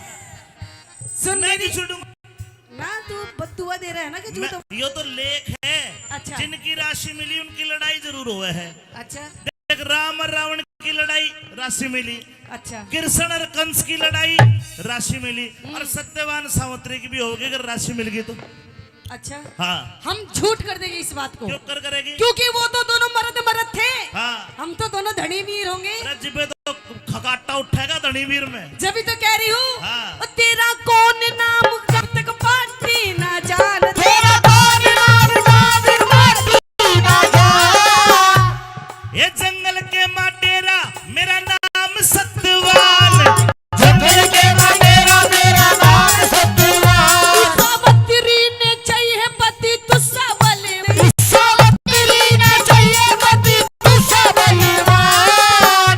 सुन मैं मेरी नहीं छूटूंगा ना, तू बदुआ दे रहा है ना कि मैं, झूठ। यो तो लेख है। अच्छा। जिनकी राशि मिली उनकी लड़ाई जरूर हुआ है। अच्छा देख, राम और रावण की लड़ाई राशि मिली, अच्छा कृष्ण और कंस की लड़ाई राशि मिली, और सत्यवान सावित्री की भी होगी अगर राशि मिल गई तो। अच्छा। हाँ, हम झूठ कर देंगे इस बात को। क्यों कर करेगी? क्योंकि वो तो दोनों मर्द थे। हाँ, हम तो दोनों धनी वीर होंगे। अरे जिबे तो खकाटा उठेगा धनीवीर में। जब भी तो कह रही हूँ। हाँ। और तेरा कौन नाम कब तक पार्टी ना जान, तेरा कौन नाम जान पार्टी ना जान। ये जंगल के माटेरा मेरा नाम सत्यवान। जंगल के माटेरा मेरा नाम सत्यवान। सावित्री ने चाहिए पति तुस्सा बलवान। सावित्री ने चाहिए पति तुझसा बलवान।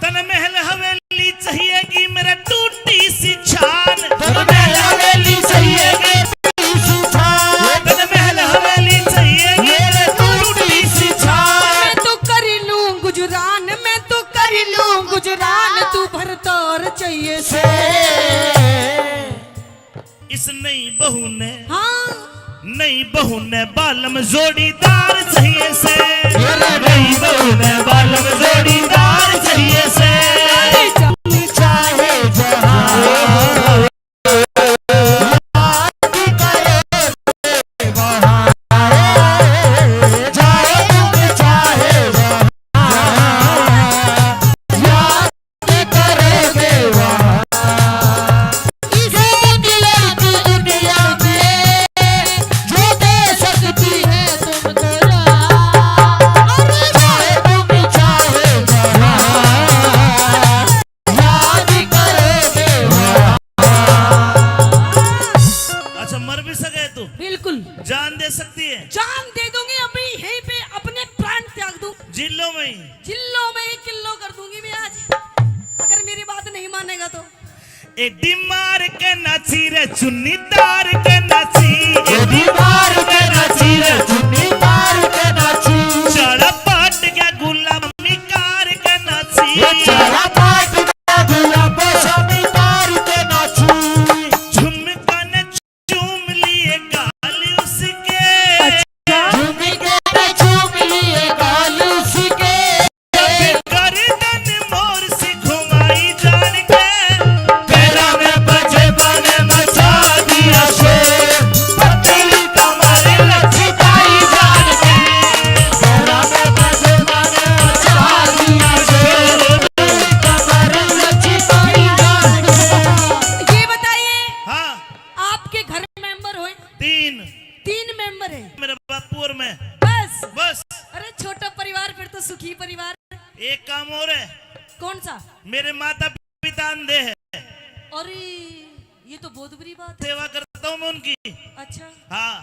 तन महल हवेली चाहिएगी मेरा टूटी सी छान। तन महल हवेली चाहिएगी टूटी सी छान। तन महल हवेली चाहिएगी मेरे टूटी सी छान। मैं तो कर लूं गुजरान, मैं तो कर लूं गुजरान, तू भरतौर चाहिए से। इस नई बहू ने, हाँ नई बहू ने बालम जोड़ीदार चाहिए से। मेरे नई बहू ने बालम जोड़ीदार चाहिए से। चाहे जहां आदि करे वहां जाए, तुम चाहे वहां याद करोगे वहां। इसे दुनिया में जो दे सकती है तुमको चाहे तुम चाहे वहां याद करोगे वहां। अच्छा, मर भी सके तू, बिल्कुल जान दे सकती है। जान दे दूंगी अभी यहीं पे, अपने प्राण त्याग दूं। जिलों में ही। जिल्लो में ही किल्लो कर दूंगी मैं आज, अगर मेरी बात नहीं मानेगा तो। एडी मार के नाची रे चुन्नी तार के नाची। एडी मार के नाची रे चुन्नी तार के नाची। चढ़ा पाट गया गुलामी कार के नाची। ये चढ़ा पाट गया गुलाब शामी तार के नाची। झुमका ने चूम लिए गाल उसके। झूमी के ने चूम लिए गाल उसके। गर्दन मोर से घुमाई जान के। पैरा में बजे बने मचा दिया शोर। पतली कमर लचकाई जान के। पैरा में बजे बने मचा दिया शोर। कमर लचकाई जान के। ये बताइए, हाँ, आपके घर में मेंबर हुए? 3 मेंबर है मेरे बापू और मैं। बस। बस अरे छोटा परिवार फिर तो सुखी परिवार। एक काम और है, कौन सा? मेरे माता पिता अंधे हैं। अरे ये तो बहुत बुरी बात है। सेवा करता हूँ मैं उनकी। अच्छा हाँ,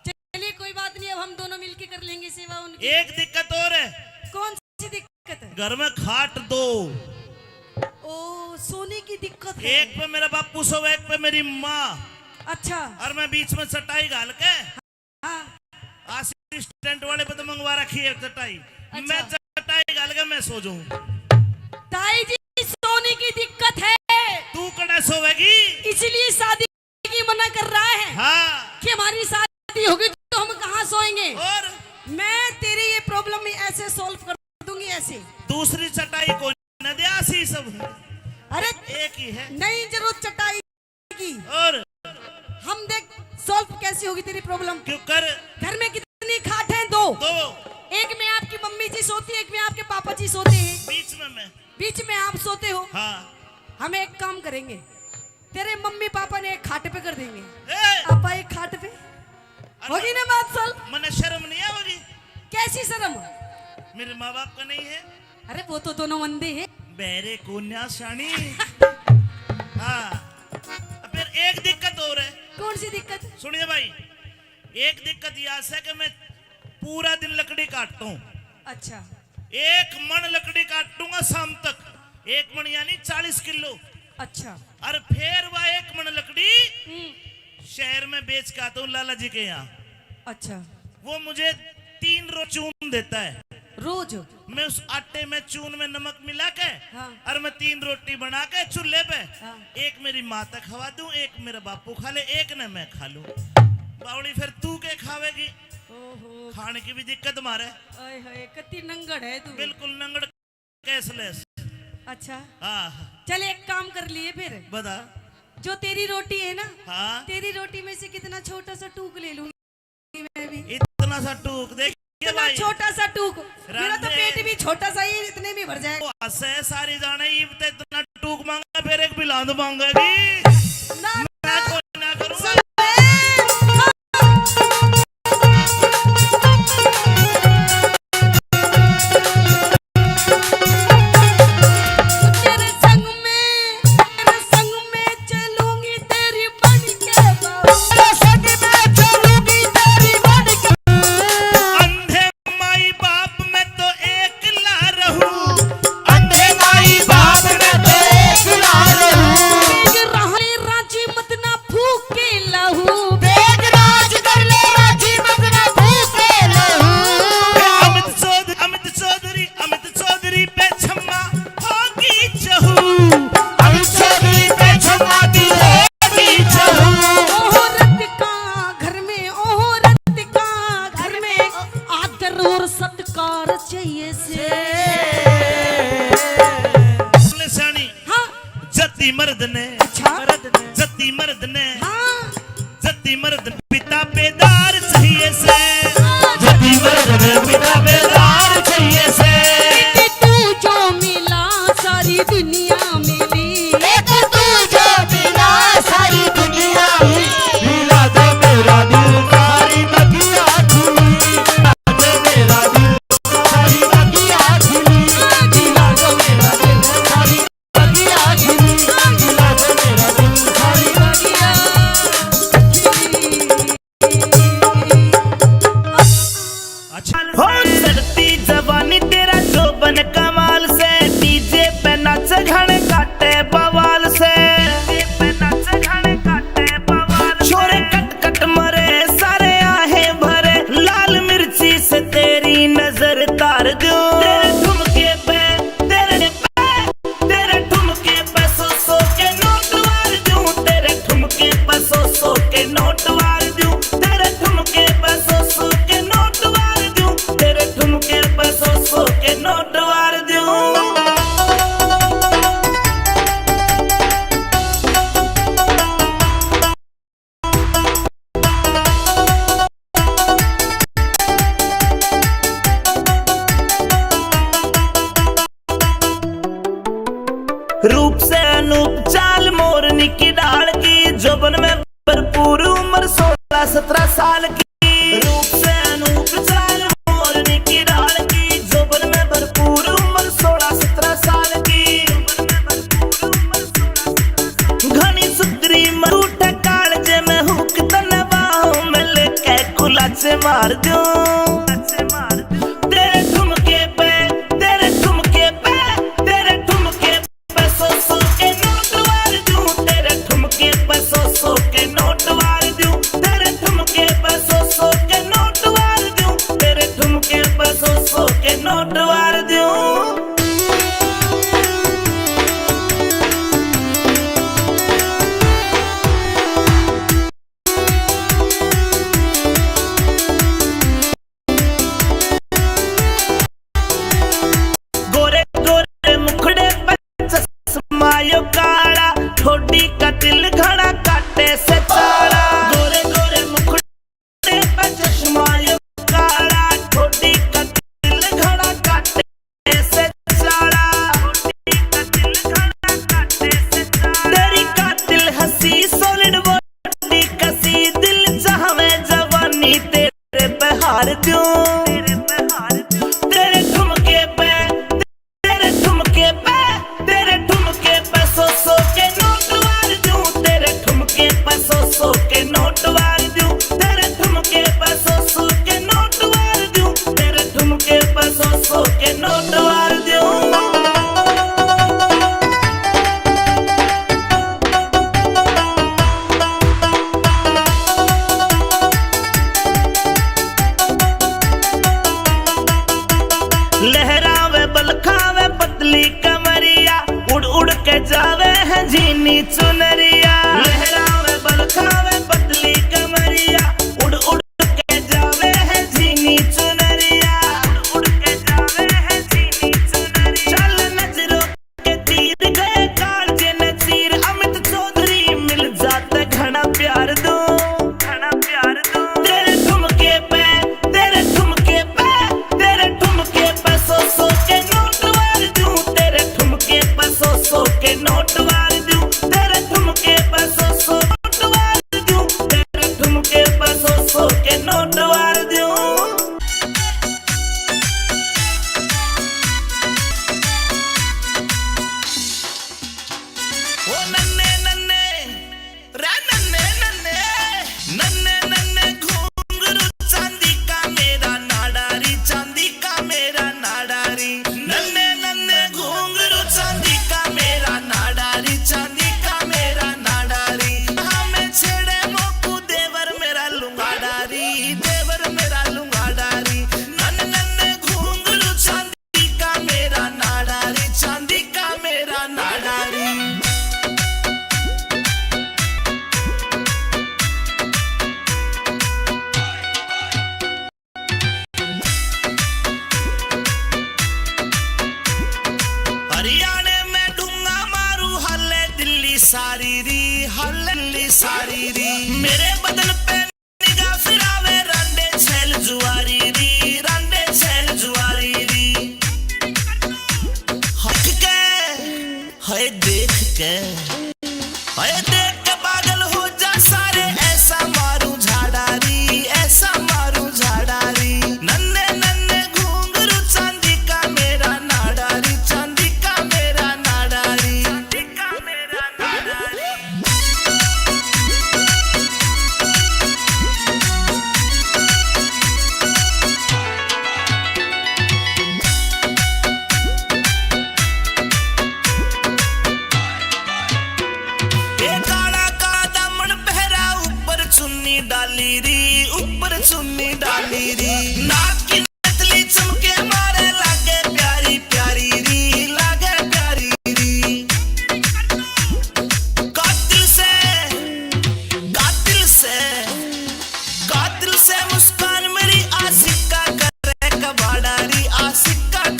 चलिए कोई बात नहीं, अब हम दोनों मिलके कर लेंगे सेवा उनकी। एक दिक्कत और है, कौन सी दिक्कत है? घर में खाट दो। ओ सोने की दिक्कत है। एक पे मेरा बापू सो, एक पे मेरी माँ, अच्छा और मैं बीच में चटाई घाल के हाँ। असिस्टेंट वाले पे तो मंगवा रखी है चटाई। अच्छा। मैं चटाई घाल के मैं सो जाऊं। ताई जी सोने की दिक्कत है, तू कड़ा सोवेगी? इसलिए शादी की मना कर रहा है हाँ, कि हमारी शादी होगी तो हम कहाँ सोएंगे। और मैं तेरी ये प्रॉब्लम ऐसे सॉल्व कर दूंगी ऐसे। दूसरी चटाई को न दे, आसी सब अरे एक ही है। नहीं जरूरत चटाई की, और हम देख सॉल्व कैसी होगी तेरी प्रॉब्लम। क्यों कर घर में कितनी खाट हैं? 2। दो, एक में आपकी मम्मी जी सोती है, एक में आपके पापा जी सोते हैं, बीच में मैं। बीच में आप सोते हो। हाँ, हम एक काम करेंगे, तेरे मम्मी पापा ने एक खाट पे कर देंगे, ए, आप एक खाट पे। होगी ना बात सॉल्व? मने शर्म नहीं आवेगी? कैसी शर्म? मेरे माँ बाप का नहीं है? अरे वो तो दोनों अंधे हैं। बेरे कोन्या शानी। हाँ फिर एक दिक्कत और है। कौन सी दिक्कत? सुनिए भाई, एक दिक्कत यह है कि मैं पूरा दिन लकड़ी काटता हूँ। अच्छा। 1 मन लकड़ी काटूंगा शाम तक, 1 मन यानी 40 किलो। अच्छा। और फिर वह 1 मन लकड़ी शहर में बेच के आता हूँ लाला जी के यहाँ। अच्छा। वो मुझे 3 रोज चून देता है रोज? मैं उस आटे में चून में नमक मिला के हाँ। और मैं 3 रोटी बना के चूल्हे पे हाँ। एक मेरी माँ तक खवा दूं, एक मेरा बापू खा ले, एक ने मैं खा लूं। बावड़ी फिर तू के खावेगी? ओहो, खाने की भी दिक्कत मारे। ओए होए, कितनी नंगड़ है तू। बिल्कुल नंगड़ कैसलेस। अच्छा हाँ चल एक काम कर लिए फिर। बता। जो तेरी रोटी है ना, हाँ तेरी रोटी में से कितना छोटा सा टूक ले लूंगी मैं भी। इतना सा टूक देख इतना भाई, छोटा सा टूक, मेरा तो राधे। पेट भी छोटा सा ही, इतने में भर जाएगा। हंसे सारी जाने ये इतना टूक मांगा फिर एक बिलांद मांगेगी। ना मैं कोई ना करूंगा। तेरे संग में चलूंगी तेरी बन के बाबू। अंधे माई बाप में तो एक ला रहूं, राही राजी मत ना फूके लहू। अमित चौधरी पे छम्मा होगी चहू। ओहो रत का घर में, ओहो रत का घर में आदर और सत्कार चाहिए से। सानी हाँ जति मर्द ने, अच्छा। जति मर्द ने, हाँ जति मर्द पिता बेदार चाहिए से। कि तू जो मिला सारी दुनिया मिली। अच्छा हो चढ़ती जवानी तेरा जोबन कमाल से, डीजे पे नाच घने काटे बवाल से, छोरे कट कट मरे सारे आहे भरे, लाल मिर्ची से तेरी नजर तार दूं। तेरे ठुमके पे तेरे ठुमके पे सौ के नोट वार दूं, तेरे ठुमके पे सौ के नोट वार दूं, तेरे ठुमके पे सौ के नोट वार दूं, तेरे ठुमके पे सौ के नोट वार दूं। रूप से अनूप चाल मोरनी की डाल की, जोबन में भरपूर उम्र 16-17 साल की। रूप से अनूप चाल मोरनी की डाल की, जोबन में भरपूर उम्र 16-17 साल की। घनी सुतरी मरूठ कालजे में हुक तने बाहों में लेके कुलाचे मार दूं। तेरे ठुमके पे सौ के नोट वार दूं, तेरे ठुमके पे सौ के नोट वार दूं, तेरे ठुमके पे सौ के नोट वार दूं, तेरे ठुमके पे सौ के नोट वार दूं। गोरे गोरे मुखड़े पे चश्मायो काला, ठोडी का दिल घड़ा काटे से चाला। गोरे गोरे मुखड़े पे चश्मायो काला, ठोडी का दिल घड़ा काटे से चाला। तेरी कातिल हंसी सॉलिड बॉडी कसी, दिल चाहवे जवानी तेरे पे हार दूं। तेरे ठुमके पे सौ के नोट वार चुनरिया लहरावे बलखावे पतली कमरिया उड़ उड़ के जावे है झीनी चुनरिया उड़ के जावे है झीनी चुनरिया चल नजरों के तीर गए काल जे नसीर अमित चौधरी मिल जाते घना प्यार दो तेरे ठुमके पे तेरे ठुमके पे तेरे ठुमके पे सौ के नोट वार दूं तेरे ठुमके पे सौ के नोट वार दूं तेरे ठुमके पे सौ नोट वार दूं तेरे ठुमके पे सौ के नोट वार दूं ओ नन्ने नन्ने रे नन्ने नन्ने नन्ने नन्ने घुंघरू चांदी का मेरा नाडारी चांदी का मेरा नाडारी नन्ने नन्ने घुंघरू चांदी का मेरा नाडारी चांदी का मेरा नाडारी हमें छेड़े मोकू देवर मेरा लुंगाडारी देवर मेरा लुंगाडारी नन्ने नन्ने घुंघरू चांदी का मेरा नाडारी चांदी का मेरा नाडारी हरियाणे में डूंगा मारू हल्ले दिल्ली सारी री मेरे बदन पे निगाह फिरावे रांडे छेल जुआरी री हक के है देख के पागल हो जा सारे ऐसा मारू झाड़ारी नन्ने नन्ने घुंघरू चांदी का मेरा नाडारी चांदी का मेरा नाडारी चांदी का मेरा नाडारी ये काला का दामन पहरा ऊपर चुन्नी डाली री नाक की नथली चमके मारे लागे प्यारी प्यारी री कातिल से मुस्कान मेरी आशिका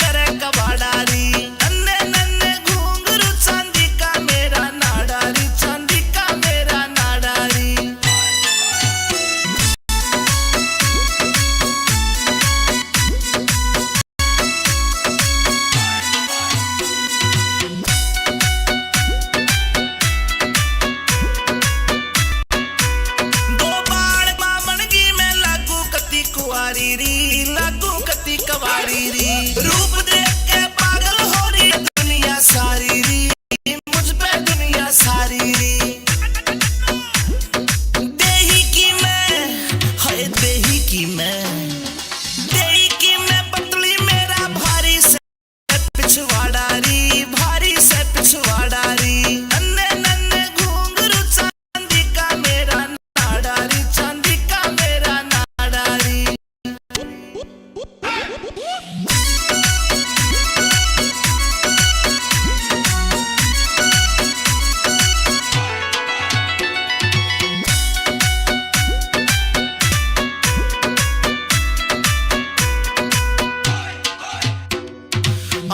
करे कबाड़ारी नन्ने नन्ने घुंघरू चांदी का मेरा नाडारी चांदी का मेरा नाडारी दो बाण मामनगी में लागू कती कवारी री रूप देख के पागल हो रही दुनिया सारी री मुझ पे दुनिया सारी री देही की मैं पतली मेरा भारी से पिछवाड़ारी नन्ने नन्ने घुंघरू चांदी का मेरा नाडारी चांदी का मेरा नाडारी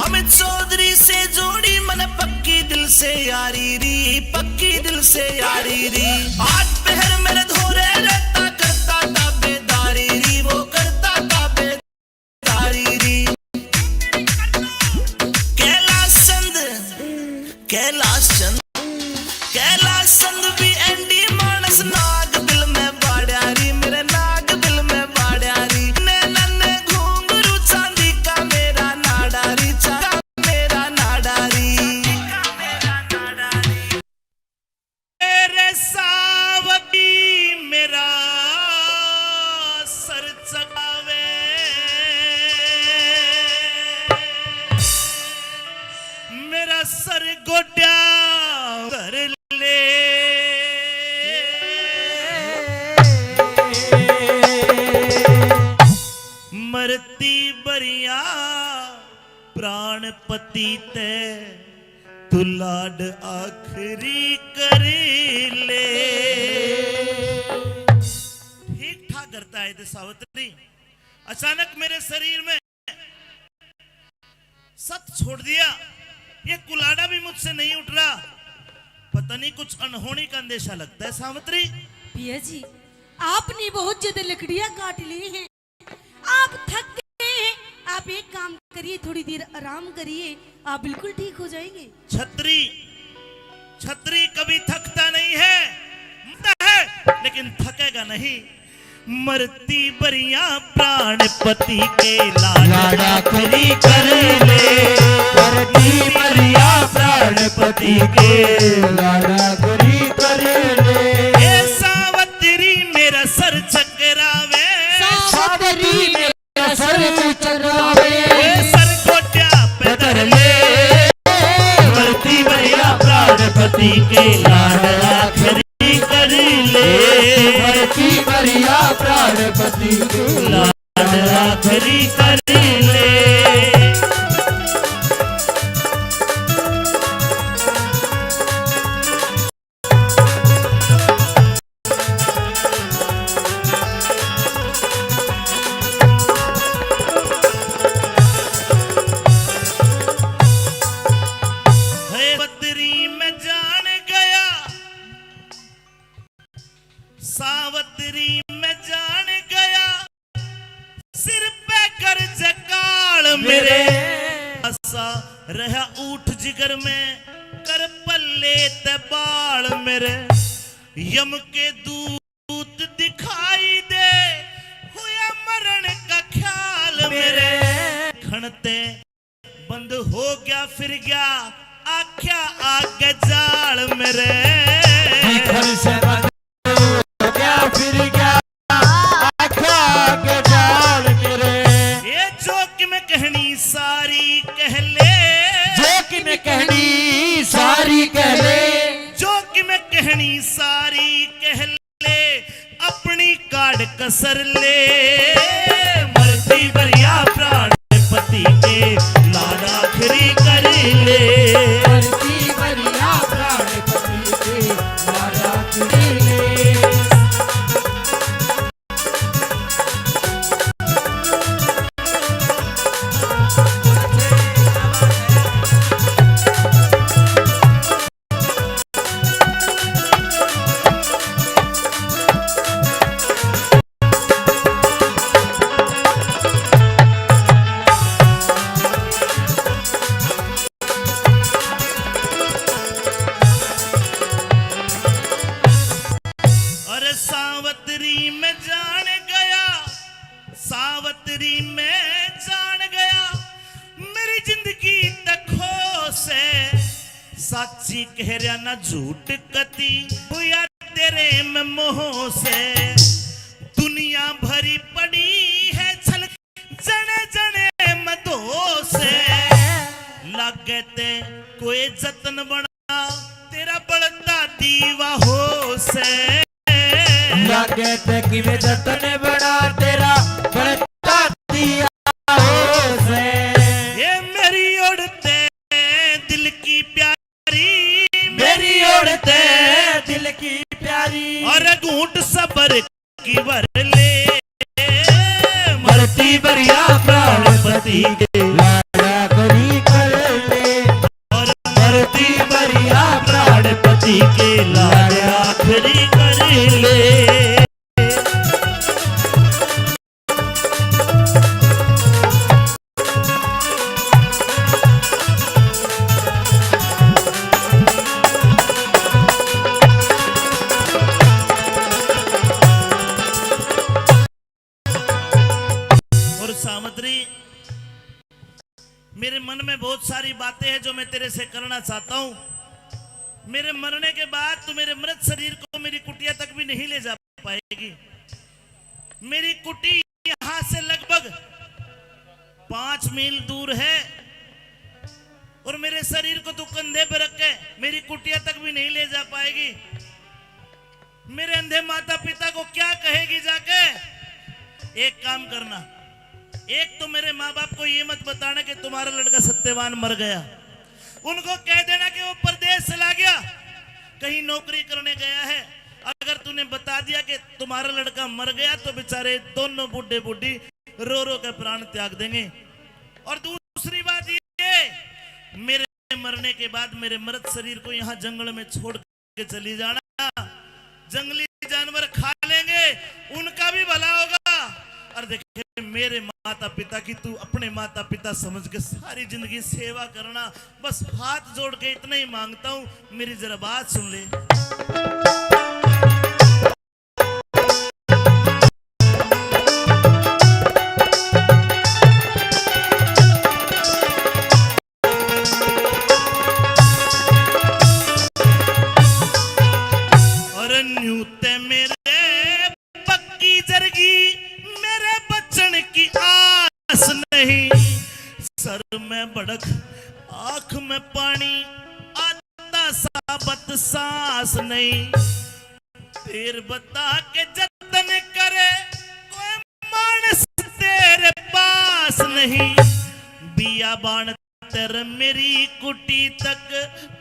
अमित चौधरी से जोड़ी मन पक्की दिल से यारी री आज पहर मेरे धोरे रहता करता ताबेदारी री वो करता ताबेदारी री कैलाश चंद भी एंडी मानस नाग दिल में बाड़ियारी मेरे नाग दिल में बाड़ियारी नन्ने घुंघरू चांदी का मेरा नाडारी चांदी का मेरा नाडारी मेरे सावकी मेरा सर चकावे मेरा सर गोड्या कर ले मरती बरिया प्राणपति ते तू लाड आखिरी कर ले। ठीक ठाक करता है सावित्री। अचानक मेरे शरीर में सब छोड़ दिया। ये कुलाड़ा भी मुझसे नहीं उठ रहा। पता नहीं कुछ अनहोनी का अंदेशा लगता है सावित्री। पिया जी, आपने बहुत ज्यादा लकड़ियां काट ली हैं, आप थक गए हैं। आप एक काम करिए, थोड़ी देर आराम करिए, आप बिल्कुल ठीक हो जाएंगे। छतरी छतरी कभी थकता नहीं है, मरता है लेकिन थकेगा नहीं। मरती बरिया प्राणपति के लाड़ा खरी कर ले। मरती बरिया प्राणपति के लाड़ा खरी कर ले। ए सावित्री मेरा सर चकरावे, सावित्री मेरा सर चकरावे। सर गोट्या पे धर ले। मरती बरिया प्राणपति के लाड़ा खरी कर ले। मरती बरिया प्राणपति के लाड़ा खरी कर ले। सावित्री में जान गया, सिर पे कर जकाल मेरे। ऐसा रहा ऊठ जिगर में, कर पल्ले ते बाल मेरे। यम के दूत दिखाई दे, हुआ मरण का ख्याल मेरे। खणते बंद हो गया फिर गया, आख्या आगे जाल मेरे। फिर क्या आख्या के जाल मेरे। ये जो कि मैं कहनी सारी कह ले। जो कि मैं कहनी सारी कह ले। जो कि मैं कहनी सारी कह ले, अपनी काट कसर ले। मरती बरिया प्राणपति के लाड़ा खरी कर ले। मरती बरिया प्राणपति के लाड़ा खरी ले। सावित्री में जान गया, सावित्री में जान गया, मेरी जिंदगी तखो से। साची कह रहा ना झूठ कती, हुआ तेरे में मोह से। दुनिया भरी पड़ी है छल जने जने मदो से। लागे ते कोई जतन बना, तेरा बढ़ता दीवा हो से। लागे ते कि मैं जतन बड़ा, तेरा बढ़ता दिया हो से। ये मेरी उड़ते दिल की प्यारी, मेरी उड़ते दिल की प्यारी। और घूंट सबर की भर ले। मरती बरिया प्राणपति के लाड़ा खरी कर ले। और मरती बरिया प्राणपति के लाड़ा खरी कर ले। सावित्री, मेरे मन में बहुत सारी बातें हैं जो मैं तेरे से करना चाहता हूं। मेरे मरने के बाद तू मेरे मृत शरीर को मेरी कुटिया तक भी नहीं ले जा पाएगी। मेरी कुटी यहां से लगभग 5 मील दूर है, और मेरे शरीर को तू कंधे पे रख के मेरी कुटिया तक भी नहीं ले जा पाएगी। मेरे अंधे माता पिता को क्या कहेगी जाके? एक काम करना, एक तो मेरे माँ बाप को ये मत बताना कि तुम्हारा लड़का सत्यवान मर गया। उनको कह देना कि वो परदेश चला गया, कहीं नौकरी करने गया है। अगर तूने बता दिया कि तुम्हारा लड़का मर गया तो बेचारे दोनों बुढ़े बुढ़ी रो रो के प्राण त्याग देंगे। और दूसरी बात ये, मेरे मरने के बाद मेरे मृत शरीर को यहाँ जंगल में छोड़ के चली जाना, जंगली जानवर खा लेंगे, उनका भी भला होगा। और देखिए मेरे माता पिता की तू अपने माता पिता समझ के सारी जिंदगी सेवा करना, बस हाथ जोड़ के इतना ही मांगता हूं, मेरी जरा बात सुन ले। सर में भड़क आंख में पानी आता साबत सांस नहीं, तेर बता के जतन करे कोई मानस तेरे पास नहीं। बिया बाण तेरे मेरी कुटी तक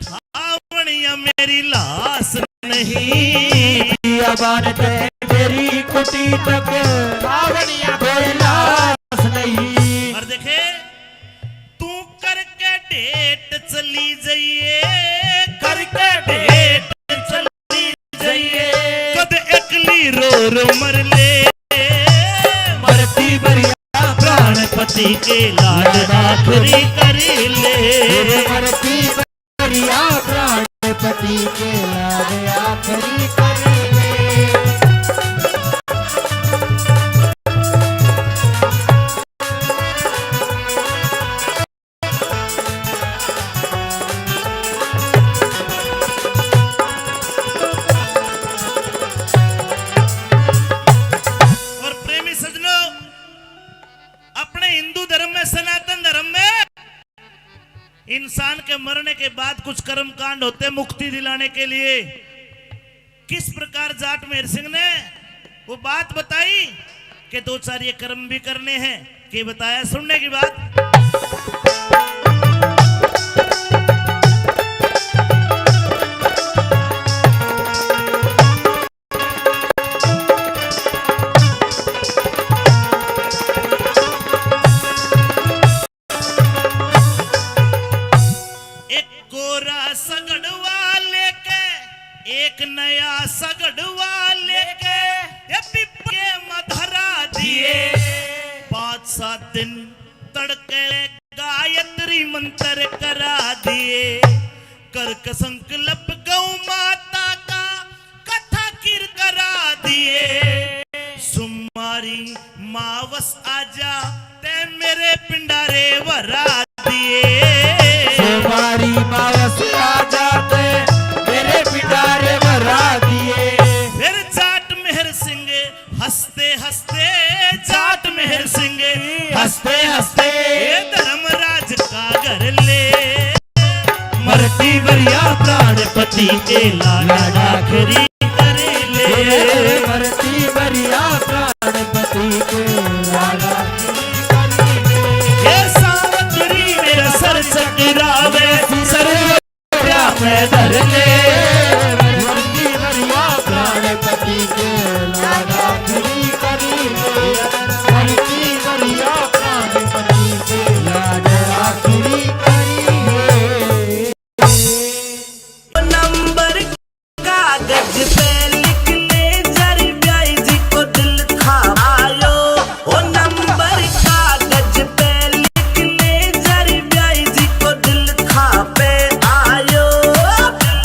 ठावणिया मेरी लाश नहीं, बिया बाण तेरे मेरी कुटी तक ठावणिया कोई लाश नहीं। और देखे तू करके डेट चली जाइए, करके डेट चली जाइए, कद एकली रो रो मर ले, मरती बरिया प्राणपति के लाड आखरी कर ले, मरती बरिया प्राणपति के लाड आखरी कर ले। इंसान के मरने के बाद कुछ कर्म कांड होते मुक्ति दिलाने के लिए। किस प्रकार जाट मेहर सिंह ने वो बात बताई कि दो चार ये कर्म भी करने हैं, कि बताया, सुनने की बात। एक नया सगड़वा लेके ये पिपके मधरा दिए, 5-7 दिन तड़के गायत्री मंत्र करा दिए, कर संकल्प गौ माता का कथा कीर करा दिए। सुमारी मावस आजा ते मेरे पिंडारे भरा दिए, सुमारी मावस आजा ते मेरे पिंडारे भरा दिए। फिर जाट मेहर सिंह हंसते हंसते, जाट मेहर सिंह हंसते हंसते धर्मराज का घर ले, मरती बरिया प्राणपति के लाड आखरी कर ले, मरती बरिया प्राणपति के लाड आखरी कर ले। ये सावतरी मेरा सर चकरावे, सर में धर ले, मरती बरिया प्राणपति के लाड आखरी कर ले, मरती बरिया प्राणपति के लाड आखरी कर ले। नंबर कागज पे लिख ले, जरी ब्याई जी को दिल था आयो। ओ नंबर कागज पे लिख ले, जरी ब्याई जी को दिल था पे आयो, दिल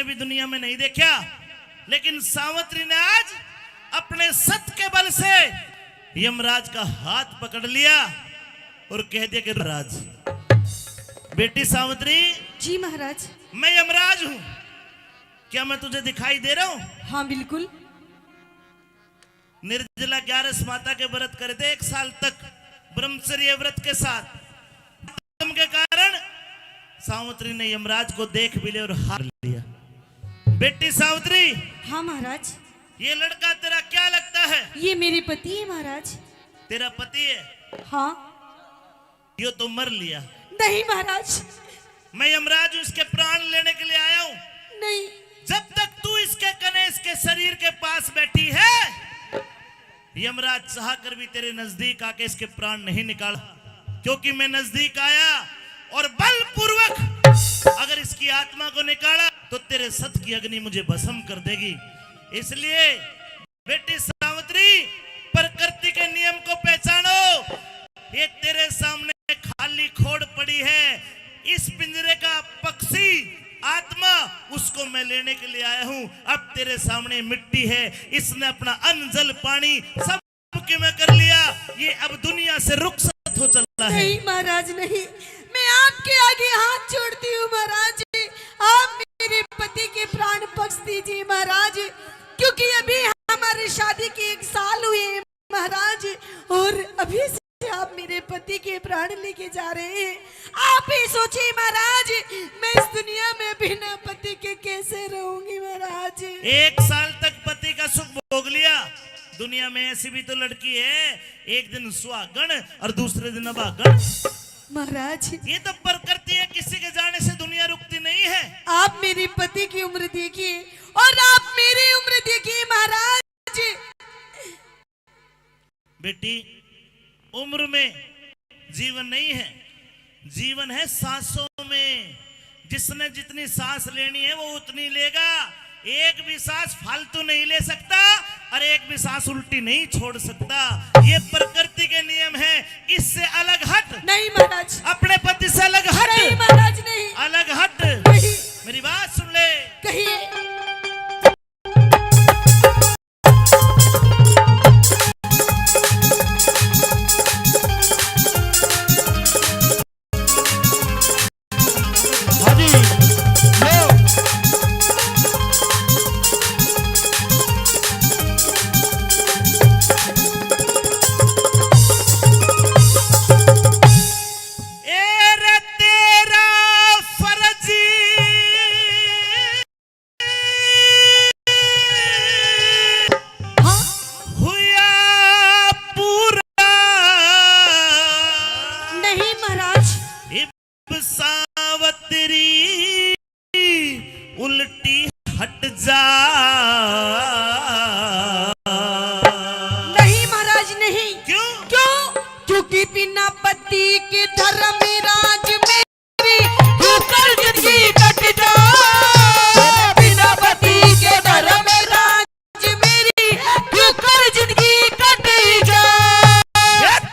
ने भी दुनिया में नहीं देखा, लेकिन सावित्री ने आज अपने सत के बल से यमराज का हाथ पकड़ लिया और कह दिया कि राज, बेटी सावित्री, जी महाराज। मैं यमराज हूं, क्या मैं तुझे दिखाई दे रहा हूं? हाँ बिल्कुल। निर्जला 11 माता के व्रत करे थे 1 साल तक ब्रह्मचर्य व्रत के साथ, के कारण सावित्री ने यमराज को देख भी लिया और हार लिया। बेटी सावित्री, हाँ महाराज। ये लड़का तेरा क्या लगता है? ये मेरे पति है महाराज। तेरा पति है? हाँ। यो तो मर लिया। नहीं महाराज। मैं यमराज हूं, इसके प्राण लेने के लिए आया हूं। नहीं। जब तक तू इसके कनेश के शरीर के पास बैठी है, यमराज चाह कर भी तेरे नजदीक आके इसके प्राण नहीं निकाला, क्योंकि मैं नजदीक आया और बलपूर्वक अगर इसकी आत्मा को निकाला तो तेरे सत की अग्नि मुझे भस्म कर देगी। इसलिए बेटी सावित्री, प्रकृति के नियम को पहचानो। ये तेरे सामने खाली खोड़ पड़ी है, इस पिंजरे का पक्षी आत्मा, उसको मैं लेने के लिए आया हूं। अब तेरे सामने मिट्टी है, इसने अपना अन्न जल पानी सब के मैं कर लिया, ये अब दुनिया से रुखसत हो चला है। नहीं महाराज नहीं, मैं आपके आगे हाथ जोड़ती हूँ महाराज, आप मेरे पति के प्राण पक्ष दीजिए महाराज, क्योंकि अभी हमारी शादी के 1 साल हुए हैं महाराज, और अभी से आप मेरे पति के प्राण लेके जा रहे हैं। आप ही सोचिए महाराज, मैं इस दुनिया में बिना पति के कैसे रहूंगी महाराज। 1 साल तक पति का सुख भोग लिया, दुनिया में ऐसी भी तो लड़की है, एक दिन सुहागण और दूसरे दिन अभागण। महाराज ये तो प्रकृति है, किसी के जाने से दुनिया रुकती नहीं है। आप मेरे पति की उम्र देखिए और आप मेरी उम्र देखिए महाराज। बेटी, उम्र में जीवन नहीं है, जीवन है सांसों में। जिसने जितनी सांस लेनी है वो उतनी लेगा। एक भी सांस फालतू नहीं ले सकता और एक भी सांस उल्टी नहीं छोड़ सकता। ये प्रकृति के नियम है, इससे अलग हट। नहीं महाराज। अपने पति से अलग हट। नहीं महाराज नहीं। अलग हट। नहीं। मेरी बात सुन ले। कहिए। उल्टी हट जा। नहीं महाराज नहीं। क्यों? क्योंकि बिना पति के धर्म राज मेरी होकर जिंदगी कट जा। बिना पति के धर्म राज मेरी होकर जिंदगी कट जा।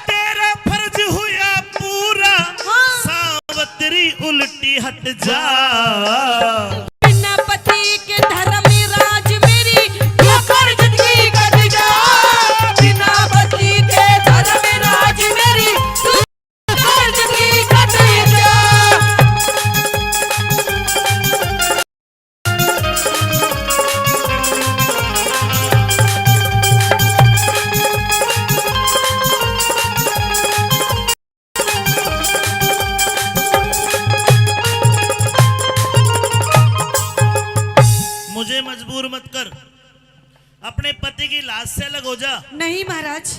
तेरा फर्ज हुआ पूरा। हाँ। सावित्री उल्टी हट जा। बिना पति के धर्म राज मेरी होकर जिंदगी कट जा। बिना पति के धर्म राज मेरी होकर जिंदगी कट जा। मुझे मजबूर मत कर, अपने पति की लाश से अलग हो जा। नहीं महाराज।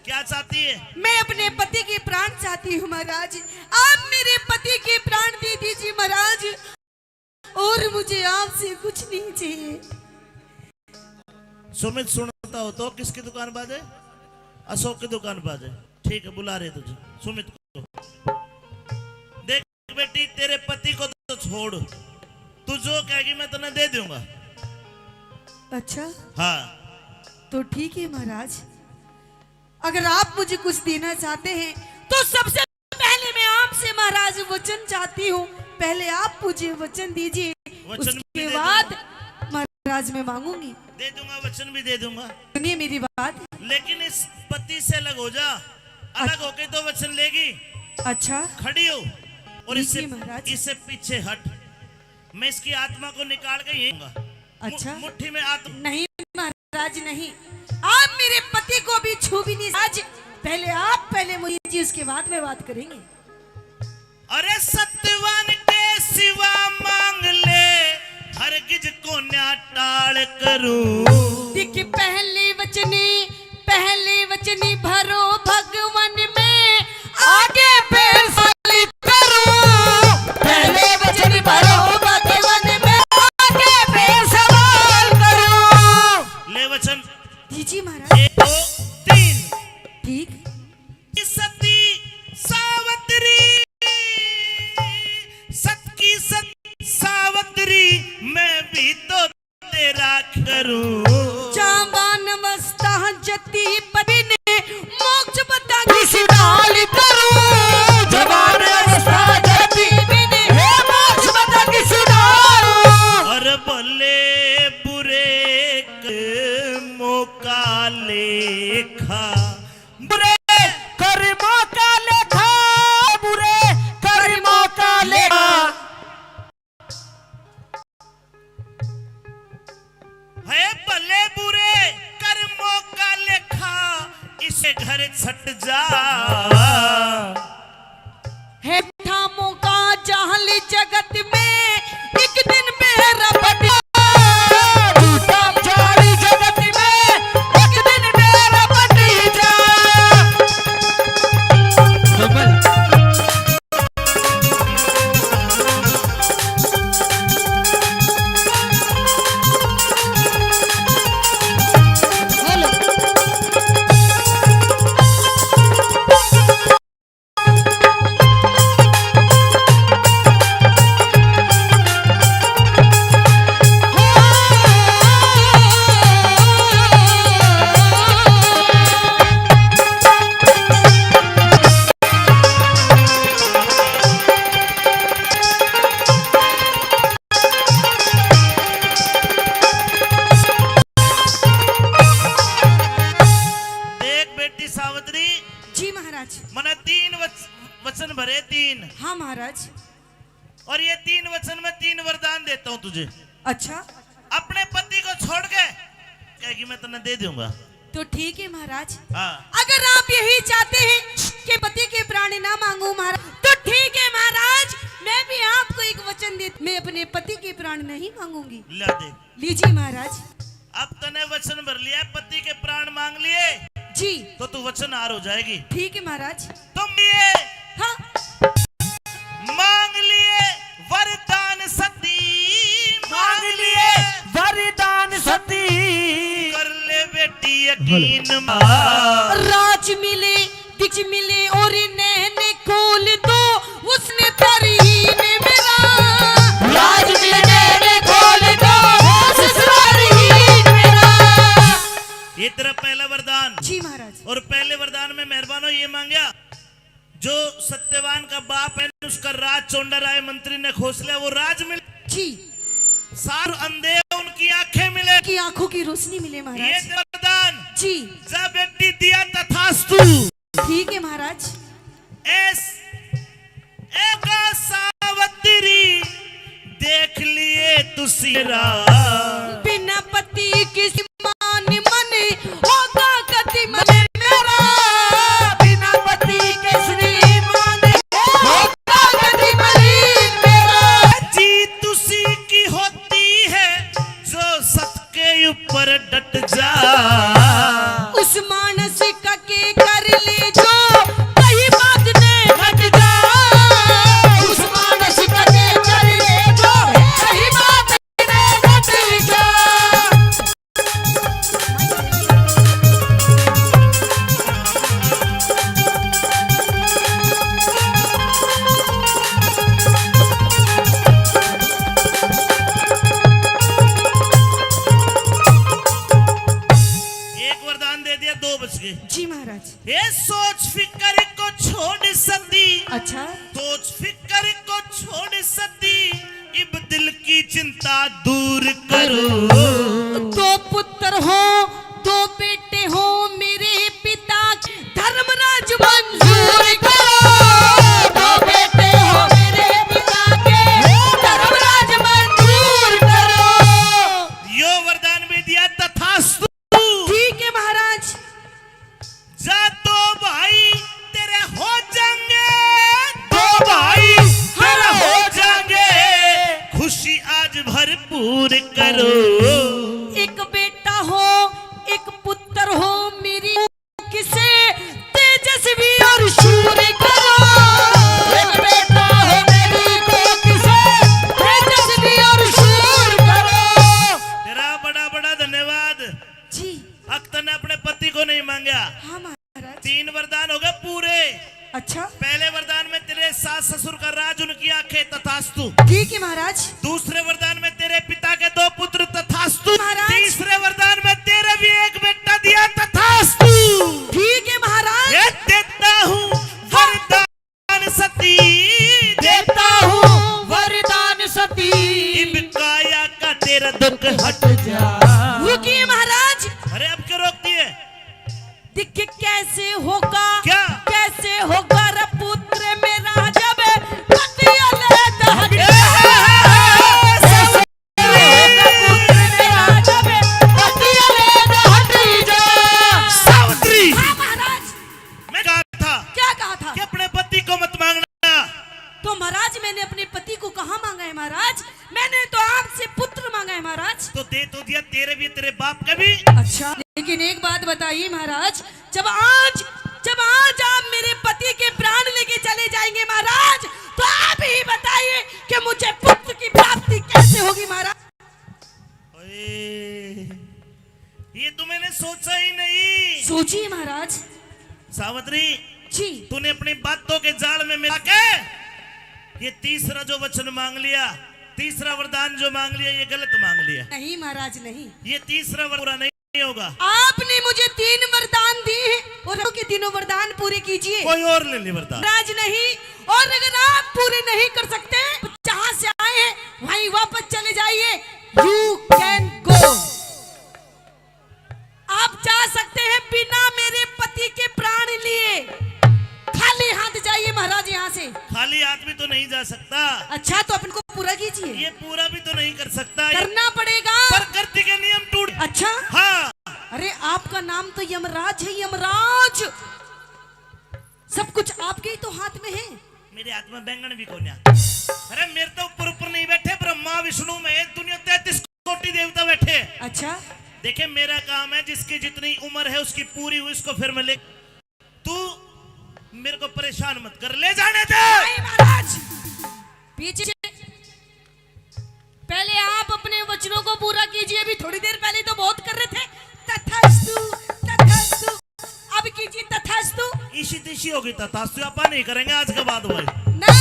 क्या चाहती है? मैं अपने पति के प्राण चाहती हूँ महाराज। आप मेरे पति के प्राण दे दीजिए महाराज, और मुझे आपसे कुछ नहीं चाहिए। सुमित सुनता हो तो किसकी दुकान बाजे? अशोक की दुकान बाजे। ठीक है, बुला रहे तुझे सुमित को। देख बेटी, तेरे पति को तो छोड़, तू जो कहेगी मैं तुम्हें दे दूंगा। अच्छा हाँ तो ठीक है महाराज, अगर आप मुझे कुछ देना चाहते हैं तो सबसे पहले मैं आपसे महाराज वचन चाहती हूँ। पहले आप मुझे वचन दीजिए वचन भी उसके दे बाद महाराज मैं मांगूंगी। दे दूंगा, वचन भी दे दूंगा, सुनिए मेरी बात। लेकिन इस पति से अलग हो जा। अलग होके तो वचन लेगी। अच्छा खड़ी हो और इससे लीजिए महाराज। इससे पीछे हट। मैं इसकी आत्मा को निकाल के यहीं अच्छा। मुट्ठी में आत्मा। नहीं महाराज नहीं, आप मेरे पति को भी छू भी नहीं। आज पहले आप, पहले मुझे जी, उसके बाद में बात करेंगे। अरे सत्यवान के सिवा मांग ले, हरगिज को न्या टाल करूं। देखिए पहले वचनी भरो भगवन में, आगे फिर साली करूं। पहले वचनी भरो भगवन में, आगे फिर सवाल करूं। ले वचन। जी महाराज। 1 2 3। ठीक। सती सावत्री, सत की सत सावत्री, मैं भी तो तेरा करूं। जाबान मस्ता जती पति ने, मोक्ष बता किसी डाल करूं। जाबान मस्ता जती ने, मोक्ष बता किसी डाल। और भले बुरे के मौका लेखा, बुरे कर्मों का लेखा, बुरे कर्मों का लेखा। है भले बुरे कर्मों का लेखा, इसे घर छट जा। है थामों का जाल जगत में, एक दिन मेरा बटा। जाली जगत में, एक दिन मेरा भतीजा। देख बेटी सावित्री, जी महाराज। मैंने 3 वचन भरे, 3। हाँ महाराज। और ये 3 वचन में 3 वरदान देता हूँ तुझे। अच्छा अपने पति को छोड़ के कहेगी मैं तुम्हें दे दूंगा। तो ठीक है महाराज। हाँ। अगर आप यही चाहते हैं कि पति के प्राण ना मांगू महाराज, तो ठीक है महाराज, मैं भी आपको एक वचन दे, मैं अपने पति के प्राण नहीं मांगूंगी। ला दे। लीजिए महाराज। अब तने वचन भर लिया, पति के प्राण मांग लिए, जी तो तू वचन हार हो जाएगी। ठीक है महाराज। तुम लिए हाँ मांग लिए वरदान सती, मांग लिए वरदान सती। कर ले बेटी यकीन। राज मिले, दिक्ष मिले और नैन खोल दो, उसने तरहीन मेरा। राज मिले खोल दो, तरहीन मेरा। ये तेरा पहला वरदान। जी महाराज। और पहले वरदान में मेहरबानो ये मांगा, जो सत्यवान का बाप है उसका राज चोंडा राय मंत्री ने खोस लिया, वो राज मिले। जी। सार अंधे उनकी आंखें मिले, की आंखों की रोशनी मिले ये महाराज। वरदान। जी जा बेटी दिया तथास्तु। ठीक है महाराज। एक सावत्री देख लिए तुसीरा, बिना पति किसी मान मन होगा गति मन मेरा। बिना पति के श्रीमान होगा गति मन मेरा। जी तुसी की होती है जो सबके ऊपर डट जा। उस मानस का के कर ले जो कहीं बात ने हट जा। उस मानस का के कर ले जो कहीं बात ने हट जा। एक वरदान दे दिया, 2 बच गए। जी महाराज। ये सोच फिकर को छोड़ सदी, अच्छा। सोच फिकर को छोड़ सदी, इब दिल की चिंता दूर करो। 2 पुत्र हो 2 बेटे हो मेरे पिता, धर्मराज मंजूर करो। 2 बेटे हो मेरे पिता के, धर्मराज मंजूर करो। यो वरदान भी दिया, तथास्तु। ठीक है महाराज। जा 2 भाई तेरे हो जाएंगे, 2 भाई तेरे हो जाएंगे, खुशी आज भरपूर करो। एक बेटा हो 1 पुत्र हो मेरी, किसे तेजस्वी और शूर करो। एक बेटा हो मेरी को, किसे तेजस्वी और शूर करो। तेरा बड़ा बड़ा धन्यवाद। जी। अख्तर ने अपने पति को नहीं मांगा। हाँ महाराज। 3 वरदान हो गए पूरे। अच्छा। पहले वरदान में तेरे सास ससुर का राज, उनकी आंखें, तथास्तु। ठीक है महाराज। दूसरे वरदान में तेरे पिता के 2 पुत्र, तथास्तु। महाराज। तीसरे वरदान में तेरे भी 1 बेटा दिया, तथास्तु। ठीक है महाराज। ये देता हूँ वरदान सती, देता हूँ वरदान सती, इब काया का तेरा दुख हट जा। रुकिए महाराज। अरे अब क्यों रोकती है? देखिए कैसे होगा, क्या? कैसे होगा रे पुत्र मेरा, जब पति अलग हट सावित्री, महाराज। मैं कहा था क्या कहा था? कि अपने पति को मत मांगना। तो महाराज मैंने अपने पति को कहाँ मांगा है महाराज? मैंने तो आपसे पुत्र मांगा है महाराज। तो दे तो दिया, तेरे भी तेरे बाप का भी। अच्छा, लेकिन एक बात बताइए महाराज, जब आज आप मेरे पति के प्राण लेके चले जाएंगे महाराज, तो आप ही बताइए कि मुझे पुत्र की प्राप्ति कैसे होगी महाराज? ओए, ये तो मैंने सोचा ही नहीं। सोचिए महाराज। सावित्री, जी। तूने अपनी बातों के जाल में मिला के ये तीसरा जो वचन मांग लिया, तीसरा वरदान जो मांग लिया, ये गलत मांग लिया। नहीं महाराज नहीं, ये तीसरा वरदान पूरा नहीं होगा। आपने मुझे 3 वरदान दिए और के तीनों वरदान पूरे कीजिए। कोई और ले ले वरदान। महाराज नहीं, और अगर आप पूरे नहीं कर सकते, जहां से आए हैं वहीं वापस चले जाइए। You can go. आप जा सकते हैं बिना मेरे पति के प्राण लिए। खाली हाथ जाइए महाराज यहाँ से। खाली आदमी तो नहीं जा सकता। अच्छा, तो अपन को पूरा कीजिए। ये पूरा भी तो नहीं कर सकता। करना पड़ेगा। प्रकृति के नियम टूट। अच्छा। हाँ। अरे आपका नाम तो यमराज है, यमराज। सब कुछ आपके ही तो हाथ में है। मेरे हाथ में बैंगन भी कोन्या। अरे मेरे तो ऊपर नहीं बैठे, ब्रह्मा विष्णु में दुनिया 33 कोटि देवता बैठे। अच्छा। देखे, मेरा काम है जिसकी जितनी उम्र है उसकी पूरी हुई, उसको फिर मैं ले। तू मेरे को परेशान मत कर, ले जाने दे। नहीं महाराज, पीछे। पहले आप अपने वचनों को पूरा कीजिए। अभी थोड़ी देर पहले तो बहुत कर रहे थे, तथास्तु तथास्तु। अब कीजिए तथास्तु। इसी तिशी होगी तथास्तु। अपन नहीं करेंगे आज के बाद भाई, ना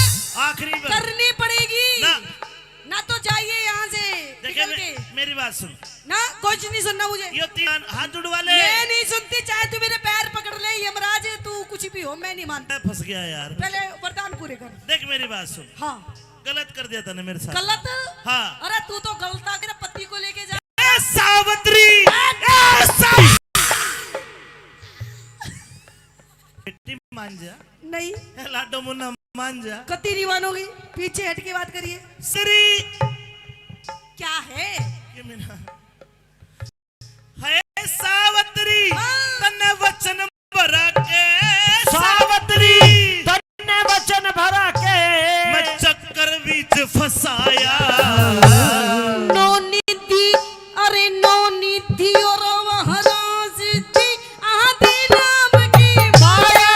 आखिरी बार करनी पड़ेगी ना। तो जाइए यहाँ से देखे, निकल के। मेरी बात सुन ना, कुछ नहीं सुनना मुझे। यो 3 हाथ जुड़वा ले। मैं नहीं सुनती, चाहे तू मेरे पैर पकड़ ले यमराज, तू कुछ भी हो, मैं नहीं मानता। फंस गया यार। पहले वरदान पूरे कर। देख मेरी बात सुन। हाँ। गलत कर दिया था मेरे साथ। गलत? हाँ। अरे तू तो गलत आके पति को लेके जा। सावित्री, बेटी मान जा। नहीं, लाडो मुन्ना मान जा। कति नहीं मानोगी। पीछे हट के बात करिए। श्री क्या है ये मेरा है सावित्री, हाँ। तन्ने वचन भरा के। सावित्री, तन्ने वचन भरा के। मैं चक्कर बीच फसाया। नो निधि, अरे नो निधि और महाराज थी आदि नाम की माया।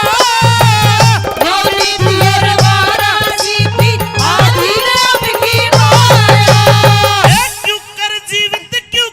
नो निधि और महाराज थी आदि नाम की माया। क्यों कर जीवित, क्यों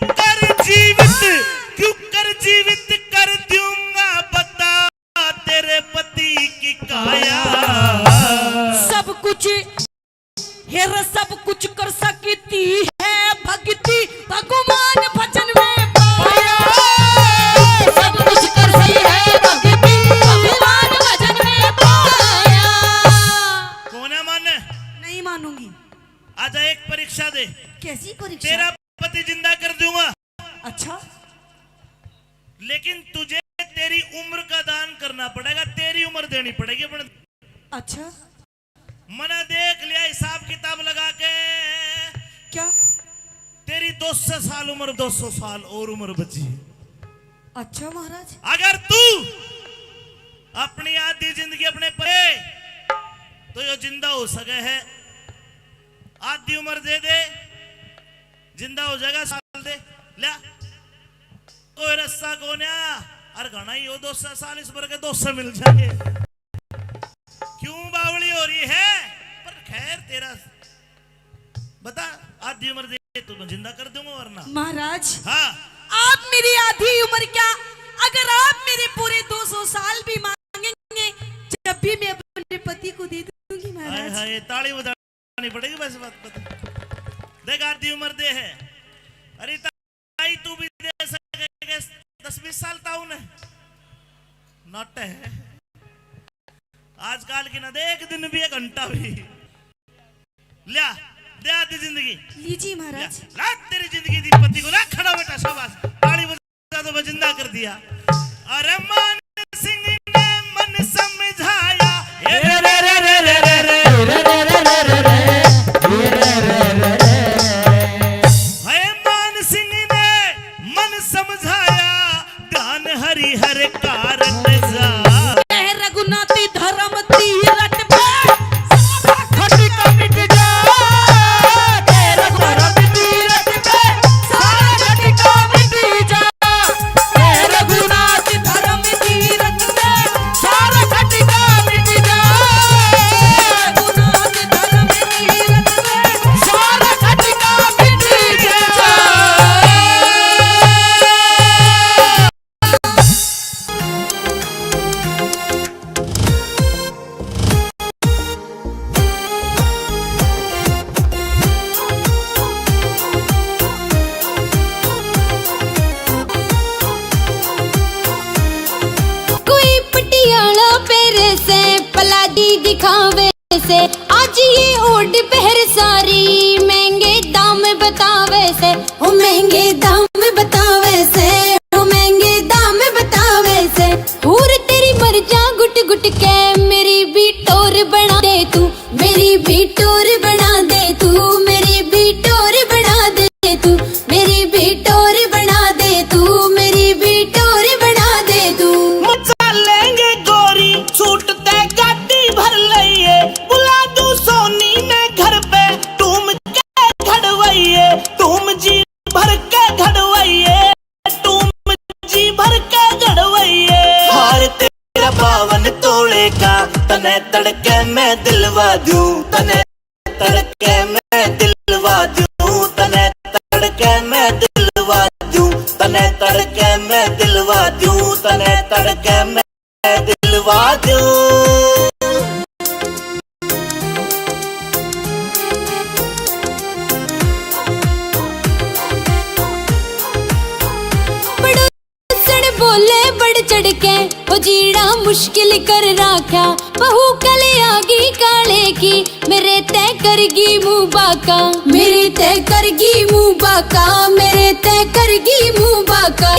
तुझे तेरी उम्र का दान करना पड़ेगा, तेरी उम्र देनी पड़ेगी अपने। अच्छा मैंने देख लिया हिसाब किताब लगा के, क्या? तेरी 200 साल उम्र, 200 साल और उम्र बची है। अच्छा महाराज। अगर तू अपनी आधी जिंदगी अपने पे तो यो जिंदा हो सके है, आधी उम्र दे दे जिंदा हो जाएगा, साल दे ले कोई रास्ता कोन्या और घना ही हो 200 साल इस पर के 200 मिल जाए। क्यों बावली हो रही है? पर खैर तेरा बता, आधी उम्र दे तो मैं जिंदा कर दूंगा, वरना महाराज हाँ आप मेरी आधी उम्र क्या, अगर आप मेरे पूरे 200 साल भी मांगेंगे जब भी मैं अपने पति को दे दूंगी महाराज। हाय ताली बजानी पड़ेगी वैसे बात पता। देख आधी उम्र दे है, अरे ताई तू भी दे सकेगा 10-20 साल ताऊ ने नट है आजकल की ना दे, एक दिन भी एक घंटा भी लिया दे आधी जिंदगी। लीजिए महाराज। ला तेरी जिंदगी दी पति को ना, खड़ा बेटा शाबाश, ताली बजा दो, जिंदा कर दिया। अरे मान सिंह ने मन समझाया, मान सिंह ने मन समझाया, ध्यान हरि हर कारण जा। रघुनाथी धर्म तीरथ पे खटका मिट जा, तेरा धर्म तीरथ पे सारा खटका मिट जा, तेरा रघुनाथ धर्म तीरथ पे सारा खटका मिट जा, रघुनाथ धर्म तीरथ पे सारा खटका मिट जा। कोई पटियाला पेरे से पलाजी दिखावे से, आज ये ओढ़ पहर सारी महंगे दाम बतावे से, ओ महंगे दाम बतावे से, ओ महंगे दाम बतावे से। हूर तेरी मर जा गुट गुट के, मेरी भी टोर बना दे तू, मेरी भी टोर बना दे तू, मेरी भी टोर बना दे तू, मेरी भी टोर बना दे तू, मेरी भी टोर बना दे तू। चलेंगे गोरी सूट ते गाड़ी भर लइए, बुला दू सोनी ने घर पे तुम के घड़वइए, तुम जी भर के घड़वइए, तुम जी भर के घड़वइए। हार तेरा 52 तोड़े का तने तड़के मैं दिलवा दूं, तने तड़के मैं दिलवा दूं, तने तड़के मैं दिलवा दूं, तने तड़के मैं दिलवा दूं, तने तड़के मैं दिलवा दूं। बड़ोसण बोले बढ़ चढ़ के, ओ जीड़ा मुश्किल कर राख्या, बहू कले आगी काले की, मेरे तय करगी मुंह बाका, मेरे तय करगी मुंह बाका, मेरे तय करगी मुंह बाका।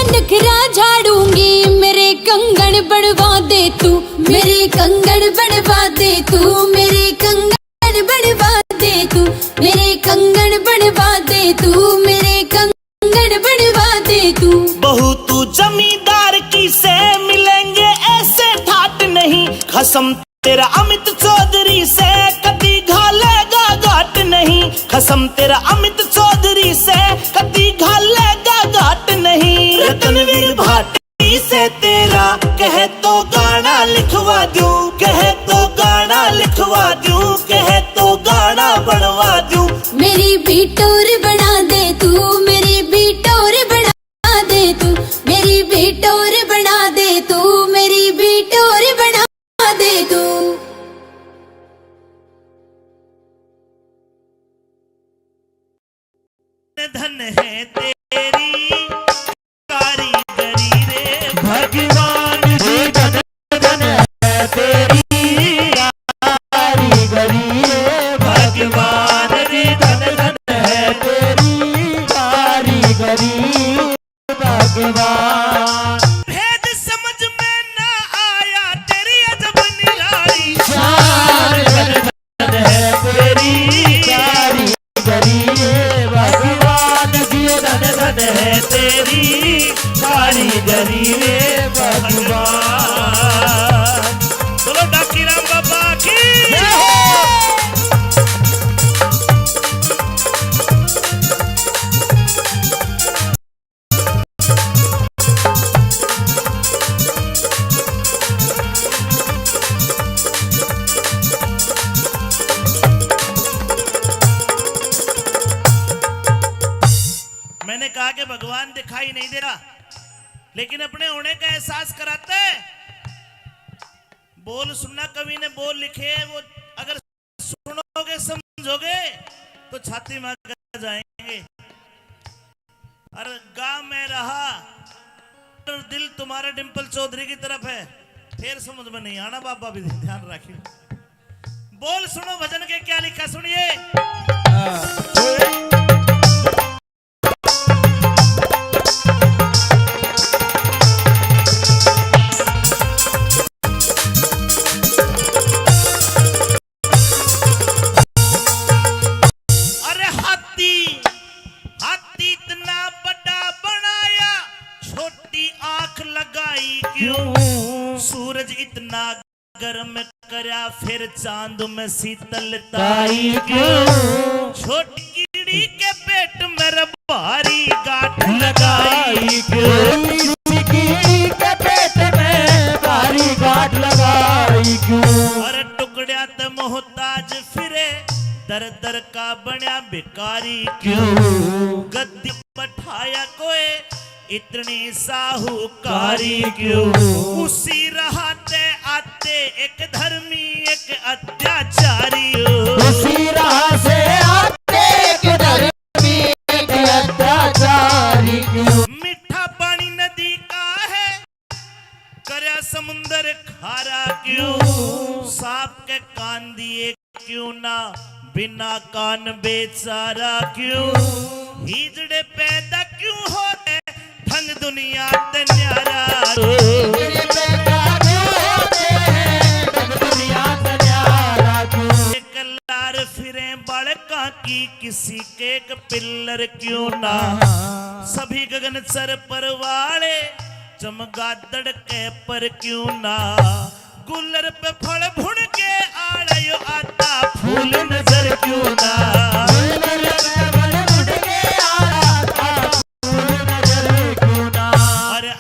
नखरा झाड़ूंगी, मेरे कंगन बनवा दे तू, मेरे कंगन बनवा दे तू, मेरे कंगन बनवा दे तू, मेरे कंगन बनवा दे तू, मेरे कंगन बनवा दे तू। बहू तू जमींदार की से मिलेंगे ऐसे ठाट नहीं, कसम तेरा अमित चौधरी से कभी घालेगा घाट नहीं, कसम तेरा अमित चौधरी से कभी घालेगा घाट नहीं। रतनवीर भाटी से तेरा कहे तो गाना लिखवा दूं, कहे तो गाना लिखवा दूं, कहे तो गाना बनवा दूं। मेरी भी टोर बना दे तू, मेरी भी टोर बना दे तू, मेरी भी टोर बना दे तू, मेरी भी टोर बना दे तू। धन है तेरी कारीगरी रे भगवान जी, धन धन है तेरी कारीगरी रे भगवान जी, धन धन है तेरी कारीगरी भगवान। कारीगरी रे भगवान। बोलो डाकी राम बाबा की। मैंने कहा कि भगवान दिखाई नहीं दे रहा, लेकिन अपने होने का एहसास कराते हैं। बोल सुनना, कवि ने बोल लिखे, वो अगर सुनोगे समझोगे तो छाती मार कर जाएंगे। और गांव में रहा तो दिल तुम्हारा डिंपल चौधरी की तरफ है, फिर समझ में नहीं आना। बाबा भी ध्यान रखिए। बोल सुनो भजन के क्या लिखा सुनिए। सूरज इतना गर्म करया, फिर चांद में शीतलताई क्यों? छोटी कीड़ी के पेट में भारी गांठ लगाई क्यों? कीड़ी के पेट में भारी गांठ लगाई क्यों? अरे टुकड़िया ते मोहताज फिरे, दर दर का बन्या भिखारी क्यों? गद्दी बैठाया कोई, इतनी साहूकारी क्यों? उसी रहते आते एक धर्मी एक अत्याचारी। उसी राह से आते एक धर्मी एक अत्याचारी क्यों? मीठा पानी नदी का है, करया समुंदर खारा क्यों? सांप के कान दिए क्यों ना, बिना कान बेचारा क्यों? हिजड़े पैदा क्यों होते, ढंग दुनिया ते न्यारा। कल्लार फिरे बालका की, किसी के एक पिल्लर क्यों ना? सभी गगन सर पर वाले, चमगादड़ के पर क्यों ना? गुल्लर पे फल भुन के आड़यो आता, फूल नजर क्यों ना?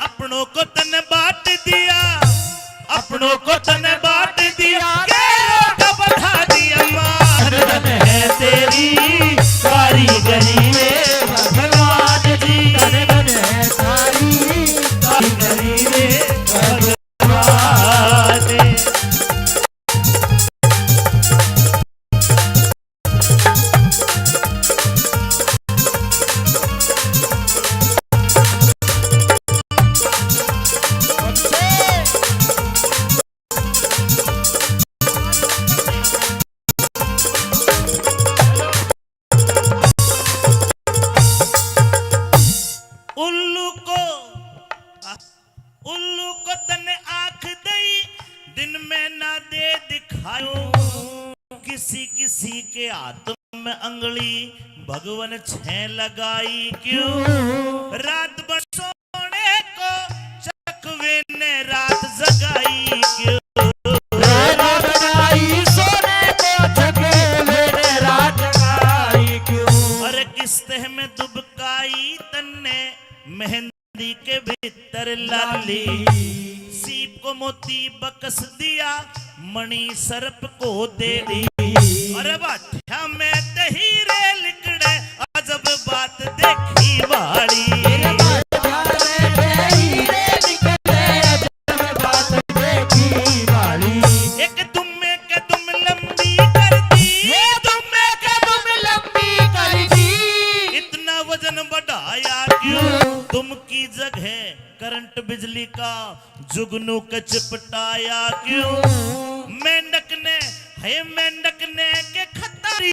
अपनों को तन बांट दिया, अपनों को तन बांट दिया, का बढ़ा दिया। मान है तेरी कारीगरी में भगवान जी, धन है सारी कारीगरी में भगवान। उल्लू को तने आंख दई, दिन में ना दे दिखायो। किसी किसी के हाथ में अंगली, भगवन छे लगाई क्यों? रात भर सोने को चकवे ने रात जगाई क्यों? सोने को चकवे ने रात जगाई क्यों? अरे किस्ते में दुबकाई तन्ने, मेहंदी के भीतर लाली। सीप को मोती बकस दिया, मणि सर्प को दे दी। अरे बाठा में तहीरे लिकड़े, अजब बात देखी वाली। एक दुम्मे के दुम लंबी कर दी, दुम्मे के दुम लंबी कर दी। इतना वजन बढ़ाया क्यों? तुम की जगह करंट बिजली का जुगनू के चिपटाया क्यों? मेंढक ने के खतारी,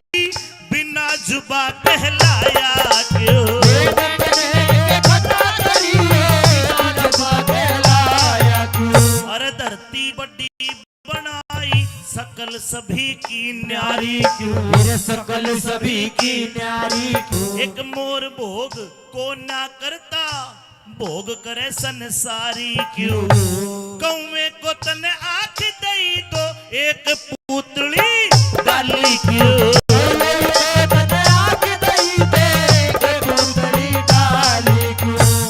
बिना जुबा कहलाया क्यों? अरे धरती बड़ी बनाई, सकल सभी की न्यारी क्यों? सकल सभी की न्यारी क्यों? एक मोर भोग को ना करता, भोग करे संसारी क्यों कौवे को तने आँख दई दो एक पुतली डाली क्यों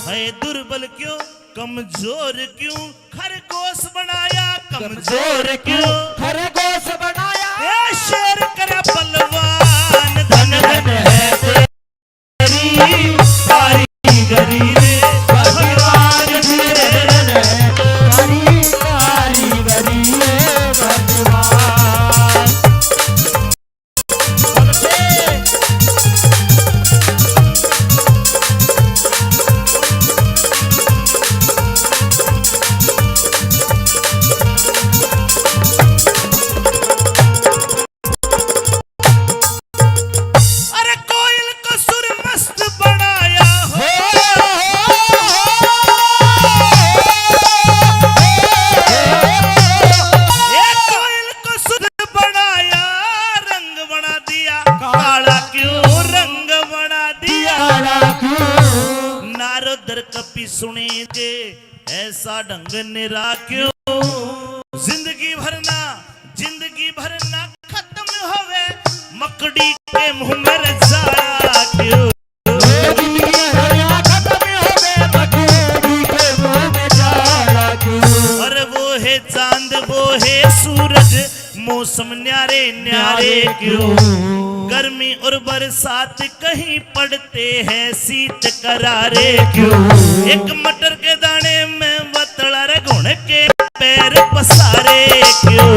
है दुर्बल क्यों कमजोर क्यों खरगोश बनाया कमजोर क्यों खरगोश बनाया ए शेर करे बलवान धन धन है तेरी कारीगरी रे भगवान जी रे कारीगरी है भगवान अरे कोयल को सुर मस्त बनाया हो एक कोयल को सुर बनाया रंग बना दिया काला क्यों रंग बना दिया नारदर कपि सुने के ऐसा ढंग निरा क्यों जिंदगी भर ना खत्म होवे मकड़ी के मुंह में रजाया क्यों और वो है चांद वो है सूरज मौसम न्यारे न्यारे क्यों गर्मी और बरसात कहीं पड़ते हैं शीत करारे क्यों एक मटर के दाने में बतला रे घुन के पैर पसारे क्यों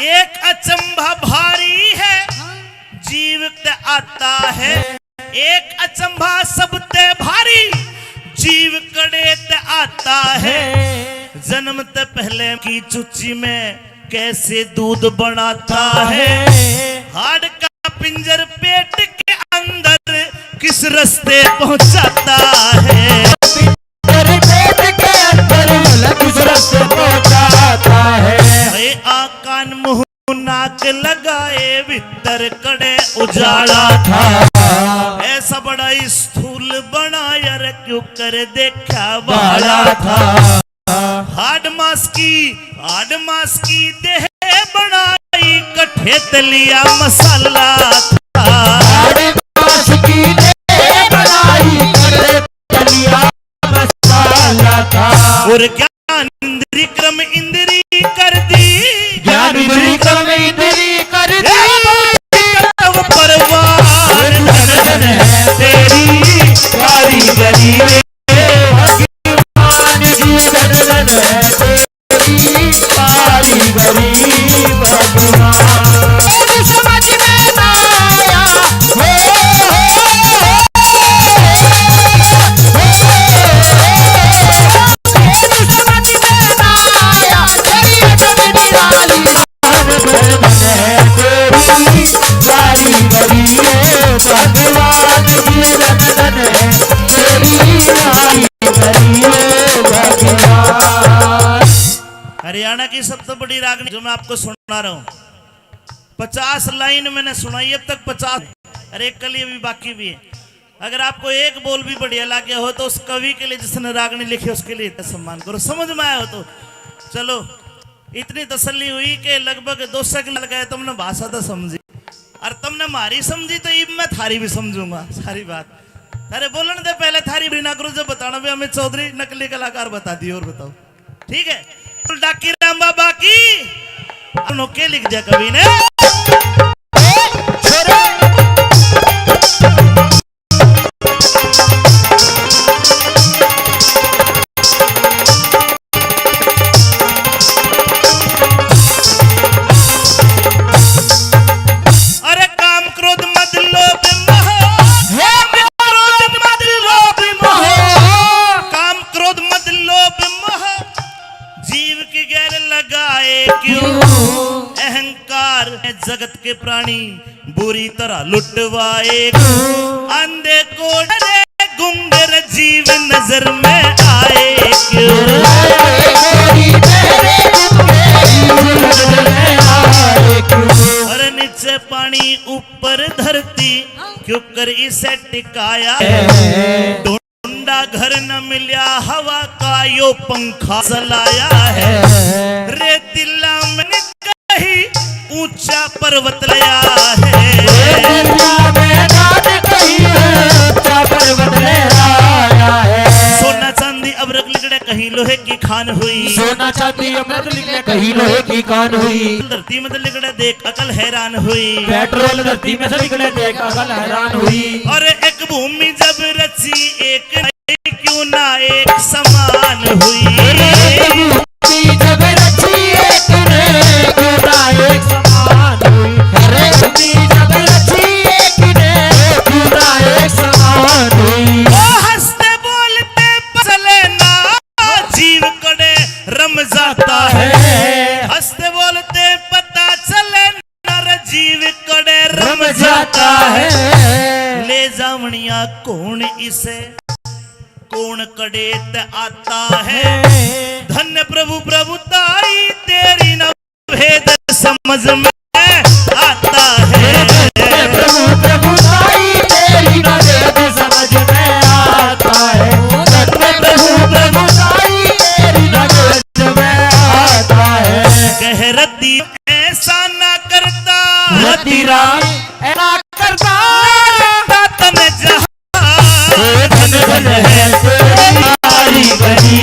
एक अचंभा भारी है जीव आता है एक अचंभा सबते भारी जीव कड़े आता है जन्म ते पहले की चुच्ची में कैसे दूध बनाता है हाड़ का पिंजर पेट के अंदर किस रास्ते पहुंचाता है आकान मुंह नाक लगाए भीतर कड़े उजाला था ऐसा बड़ा स्थूल बना यार क्यों कर देखा वाला था हाड मास की देह बनाई कठे तलिया मसाला था और ज्ञान इंद्री क्रम इंद्री कर दी परवान धन धन है तेरी कारीगरी भगवान जी धन है तेरी कारीगरी भगवान समझ में ना आया हरियाणा की सबसे बड़ी रागनी जो मैं आपको सुना रहा हूँ 50 लाइन मैंने सुनाई अब तक 50 अरे एक कली अभी बाकी भी है अगर आपको एक बोल भी बढ़िया लगे हो तो उस कवि के लिए जिसने रागनी लिखी उसके लिए सम्मान करो समझ में आया हो तो चलो इतनी तसल्ली हुई कि लगभग 2 सेकंड लग गए तुमने भाषा तो समझी और तुमने मारी समझी तो अब मैं थारी भी समझूंगा सारी बात अरे बोलने दे पहले थारी बिना करो जब बताना भी अमित चौधरी नकली कलाकार बता दिए और बताओ ठीक है डाकी राम बाबा की के लिख दिया कवि ने अरे काम क्रोध मद लोभ मोह काम क्रोध मद लोभ मोह जीव की गैर लगाए क्यों अहंकार जगत के प्राणी बुरी तरह लुटवाए अंधे को डरे गुंगर जीव नजर में आए क्यों नीचे पानी ऊपर धरती क्यों कर इसे टिकाया ढूंढा घर न मिला हवा का यो पंखा चलाया है रेतिला मैंने कहीं ऊंचा पर्वत लाया है सोना चांदी अबरक लिगड़े कहीं लोहे की खान हुई सोना चांदी अमृत लिखने कहीं लोहे की कान हुई धरती में लिगड़े देख अकल हैरान हुई पेट्रोल धरती में से निकले देख अकल हैरान हुई और एक भूमि जब रची एक नहीं, क्यों ना एक समान हुई जब रची एक ने क्यों ना एक समान हुई अरे जब रची एक ने क्यों ना एक समान हुई ओ हंसते बोलते चले ना जीव कड़े रम जाता है हंसते बोलते पता चले नर जीव कड़े रम जाता है ले जावनिया कौन इसे कौन कड़े ते आता है धन्य प्रभु प्रभुताई तेरी न भेद समझ में आता है प्रभु प्रभु ताई तेरी न भेद समझ में आता है प्रभु प्रभु ताई तेरी न भेद में आता है कह रती ऐसा ना करता रति राम ऐसा करता तन जहां धन धन है तेरी कारीगरी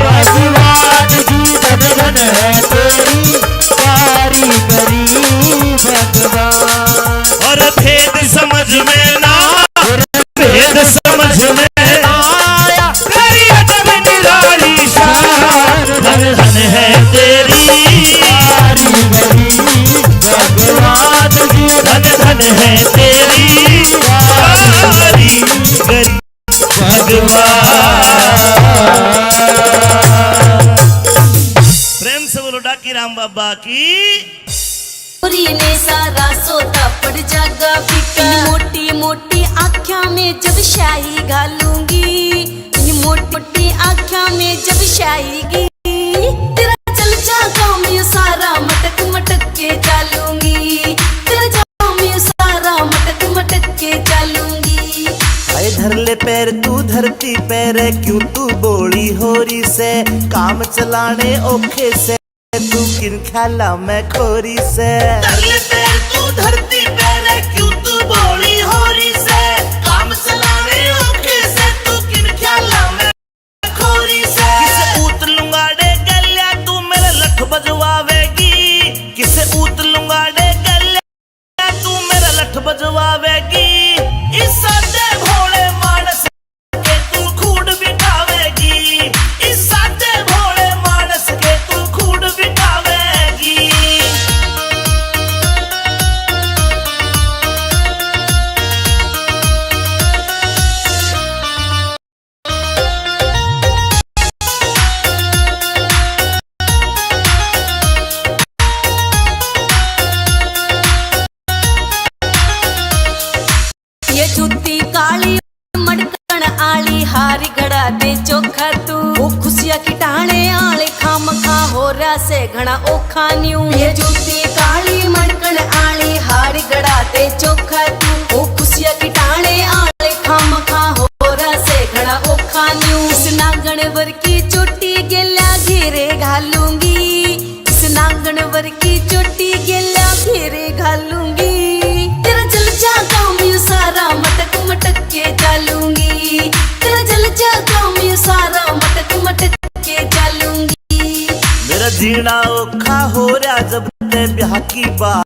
भगवान जी धन धन है तेरी कारीगरी भगवान और भेद समझ में ना भेद समझ में आया तेरी अजब निराली शान धन धन है तेरी कारीगरी भगवान जी धन धन है तेरी कारीगरी भगवान प्रेम से बोलो डाकी राम बाबा की पूरी ने सारा सोता पड़ जागा फिका मोटी मोटी आँखों में जब शाही घालूंगी मोटी मोटी आँखों में जब शाही गी तेरा चल जागा मैं सारा मटक मटक के चालूंगी तेरा जागा मैं सारा मटक मटक के चालूंगी आए धर ले पैर तू धरती पैर क्यों तू बोली होरी से काम चलाने ओखे से तू किन ख्याला मैं खोरी से तरले पैर तू धरती पैर क्यों तू बोली होरी से काम चलाने ओखे से तू किन ख्याला में खोरी से किसे ऊत लुंगाड़े गल्या तू मेरे लठ बजवावेगी किसे ऊत लुंगाड़े गल्या तू मेरा लठ बजवावेगी इस सादे भोले मानस के तू खूड बिठावेगी इस सादे भोले मानस के तू खूड बिठावेगी ये जूती काली मड़कण आली हारी गड़ा दे चोखा तू ओ खुशिया की टाणे आले खाम खा हो रहा से घना ओखा न्यू ये जूती काली मड़कण आली हारी गड़ा दे चोखा तू ओ खुशिया की टाणे आले खाम खा हो रहा से घना ओखा न्यू इस नागण वर की चोटी गेल्या घेरे घालूंगी इस नागण वर की चोटी गेल्या घेरे घालूंगी तेरा जल जागा मैं सारा मटक मटक के चालूंगी तेरा जल जागा मैं सारा मटक मटक के चालूंगी मेरा जीना औखा हो रहा जब ते ब्याह की बात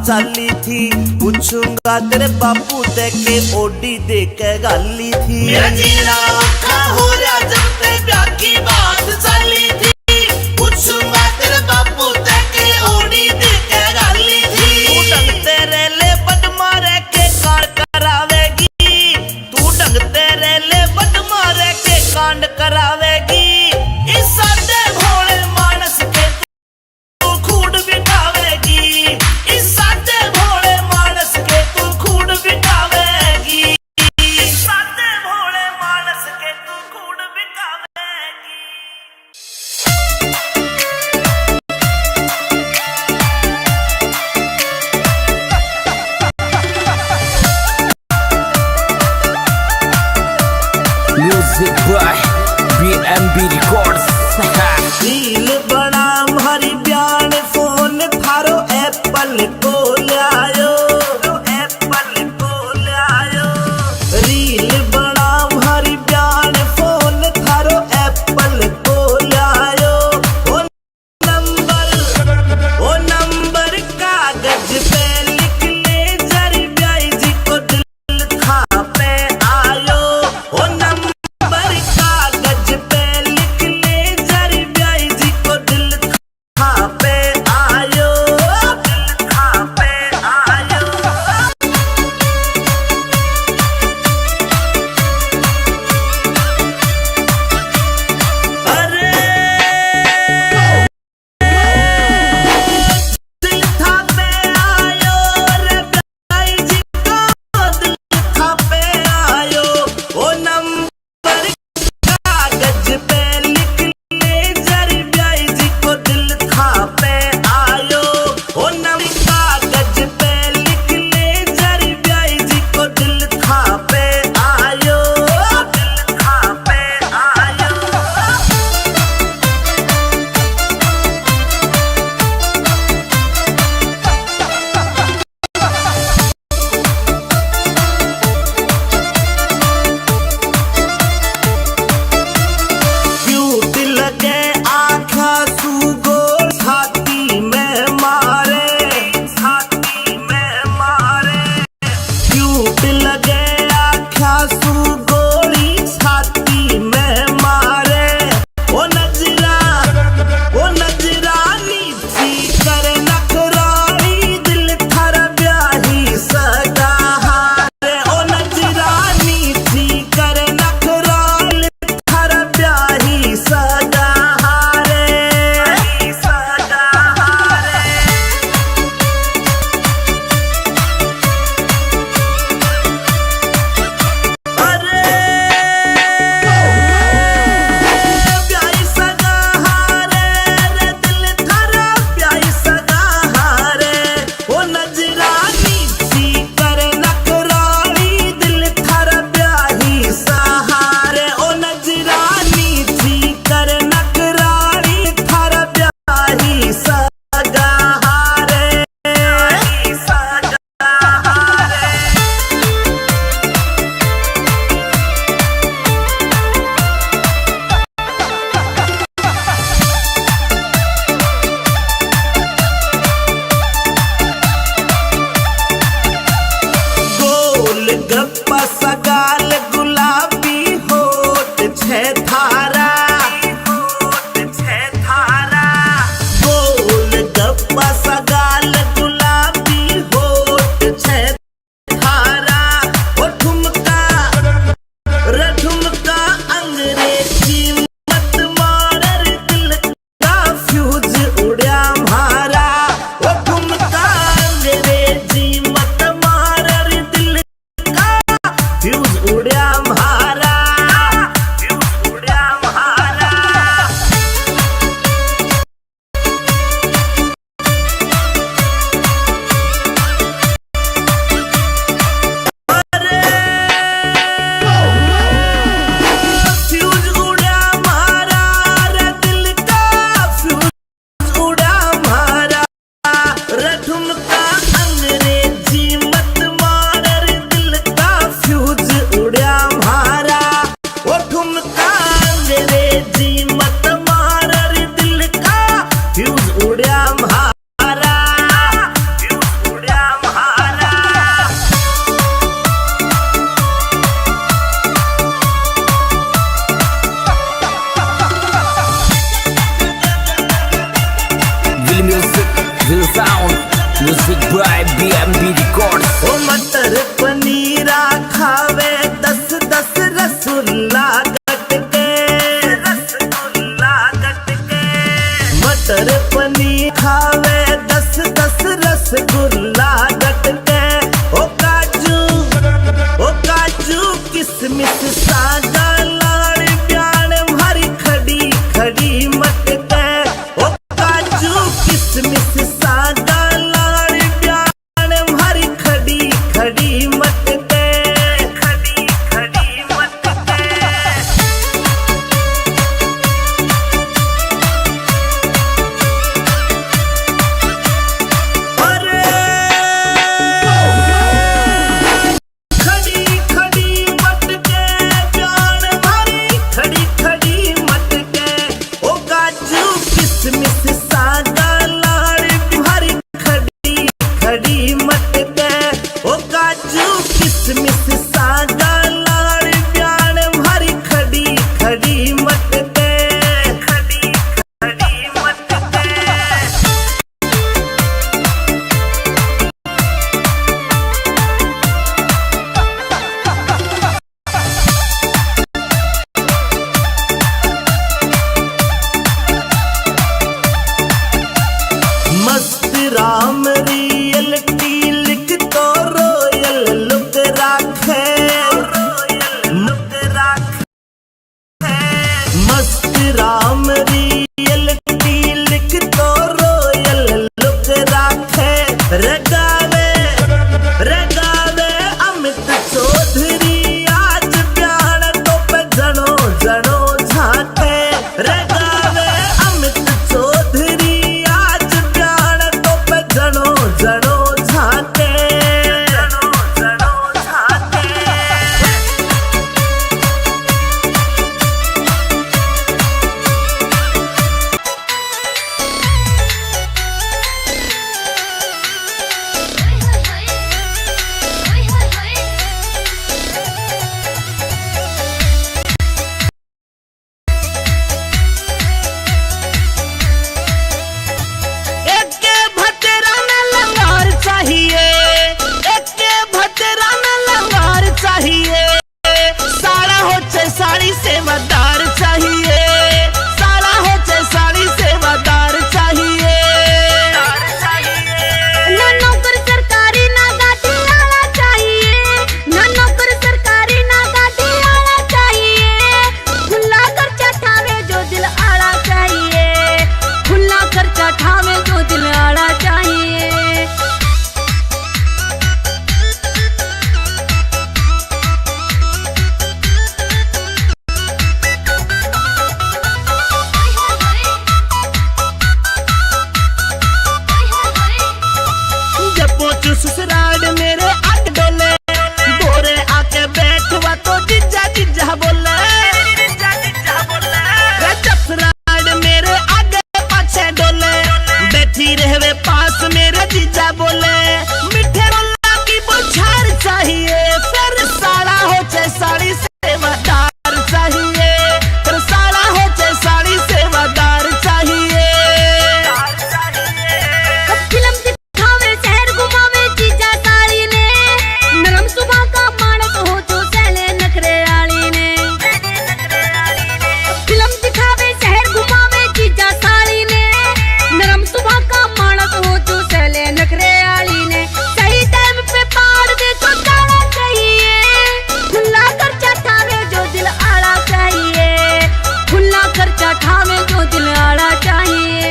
चाली थी पूछूंगा तेरे बापू ते के ओडी दे के गाली थी मेरा जीना औखा हो रहा जब ते ब्याह की बात चली थी पूछूंगा तेरे बापू ते के ओडी दे के गाली थी तू ढंग तेरे ले बद मारे के कांड करावेगी तू ढंग तेरे ले बद मारे के कांड करावेगी इस सादे भोले मानस के तू खूड बिठावेगी इस सादे भोले मानस के तू खूड बिठावेगी इस सादे भोले मानस के तू खूड बिठावेगी BMB Records. रील बड़ा हरी ब्यान फोन थारो एप्पल को लायो, एप्पल को लायो। रील बड़ा हरी ब्यान फोन थारो एप्पल को लायो। ओ नंबर कागज पे लिख ले जरी ब्याई जी को दिल था पे आयो। ओ नंबर कागज पे लिख ले जरी ब्याई जी को किसमिस सागा लाड़ प्याण भारी खड़ी खड़ी मटके खड़ी खड़ी मटके मस्त राम रियलिटी लिख तो रोयल लुक राखे लुक राखे मस्त राम रियलिटी लिख तो रोयल लुक राखे रगावे रगावे अमित चौधरी आज प्यार तो पे जनो जनो झाके रगावे अमित चौधरी आज प्यार तो पे जनो जनो झाके जनो जनो झाके एक भतरा में लंगार चाहिए एक भतरा में लंगार चाहिए सारा हो चे साड़ी सेवादार चाहिए सारा हो चे साड़ी सेवादार चाहिए ना नौकर सरकारी ना गाड़ी वाला चाहिए ना नौकर सरकारी ना गाड़ी वाला चाहिए खुला खर्चा ठावे जो दिल आड़ा चाहिए खुला खर्चा ठावे जो दिल आड़ा चाहिए जब पहुंचू ससुराल मेरे आग डोले गोरे आके बैठवा तो जिज्जा जिज्जा बोले रे जब ससुराल मेरे आगे पाछे डोले बैठी रहवे पास मेरे जिज्जा बोले मिठे रोला की बुझार चाहिए फिर साड़ा हो चे साड़ी सेवादार चाहिए फिर साड़ा हो चे साड़ी सेवादार चाहिए फिल्म दिखावे शहर घुमावे चीजा सारी ने नरम सुबह का मानस हो जो सहले नखरे आली ने फिल्म दिखावे शहर घुमावे चीजा सारी ने नरम सुबह का मानस हो जो सहले नखरे आली ने सही टाइम पे पाड़ दे तो जाना चाहिए खुला खर्चा ठावे जो दिल आड़ा चाहिए खुला खर्चा ठावे जो दिल आड़ा चाहिए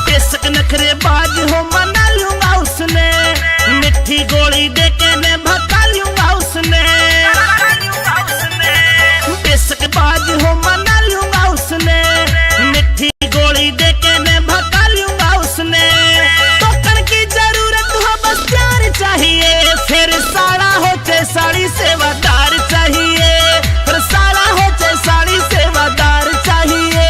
बेशक नखरे बाज हो मना लूंगा उसने मिठी गोली दे के मैं भगा लूंगा उसने बेशक बाज हो मना लूंगा उसने मिठी गोली दे के मैं भगा लूंगा उसने टोकन की जरूरत हो बस प्यार चाहिए फिर साड़ा हो चे साड़ी सेवादार चाहिए फिर साड़ा हो चे साड़ी सेवादार चाहिए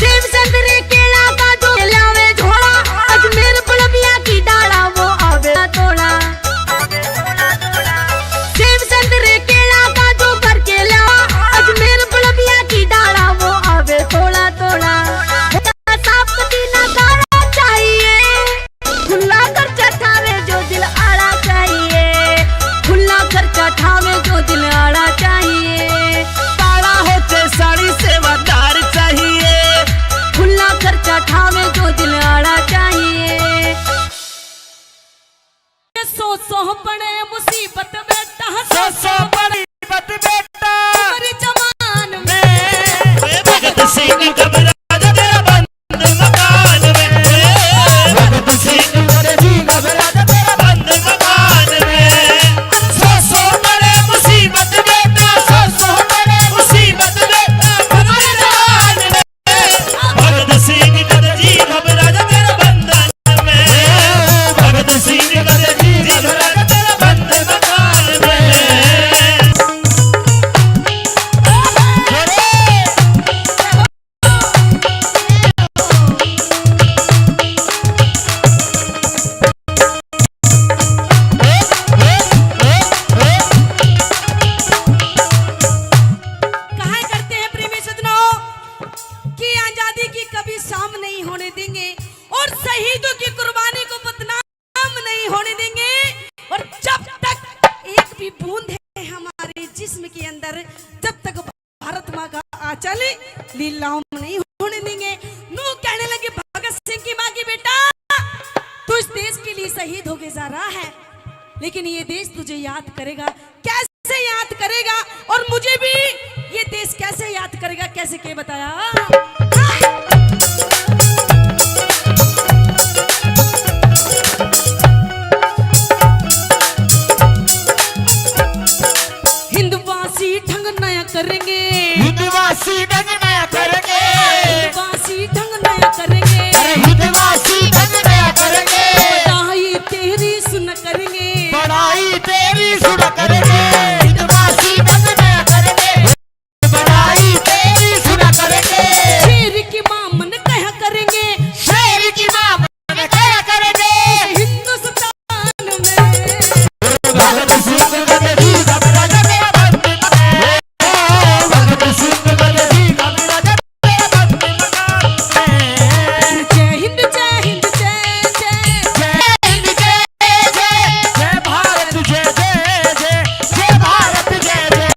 सेब संतरे केला का जो लावे झोला अजमेर बलबिया की डाला वो आवे तोड़ा सेब संतरे केला का जो भर के लावा अजमेर बलबिया की डाला वो आवे तोड़ा तोड़ा साफ पतीना गाड़ा चाहिए खुला खर्चा ठावे जो दिल आड़ा चाहिए खुला खर्चा ठावे जो दिल आड़ा चाहिए साड़ा हो चे साड़ी सेवादार चाहिए खुला खर्चा ठावे जो दिल आड़ा चाहिए सो बड़े मुसीबत बेटा सो बड़ी बत बेटा मेरी जवान में भगत सिंह घबरा तेरा बंद मकान में भगत सिंह मेरे जी घबरा तेरा बंद मकान में सो बड़े मुसीबत बेटा सो बड़े मुसीबत बेटा हमारे जवान में भगत सिंह जी घबरा तेरा बंधन में भगत सिंह मेरे जी घबरा तेरा बंद अंदर जब तक भारत माँ का आंचल लीलाओं में नहीं होने देंगे। नू कहने लगे भगत सिंह की माँ की बेटा तू इस देश के लिए शहीद होके जा रहा है, लेकिन ये देश तुझे याद करेगा। कैसे याद करेगा और मुझे भी ये देश कैसे याद करेगा, कैसे के बताया। हिंदवासी ढंग नया करेंगे, हिंदवासी ढंग नया करेंगे, हिंदवासी ढंग नया करेंगे, अरे हिंदवासी ढंग नया करेंगे, बड़ाई तेरी सुन करेंगे, बड़ाई तेरी सुन करेंगे, हिंदवासी ढंग नया करेंगे, बड़ाई तेरी सुन करेंगे, शेर की मां मन कह करेंगे, शेर की मां मन क्या करेंगे, हिंदुस्तान में भगत सिंह गद्दी का राजा मेरा बंदी मकान, भगत सिंह गद्दी का राजा मेरा बंदी मकान, जय हिंद जय हिंद जय जय जय हिंद जय जय जय भारत जय जय जय जय भारत जय जय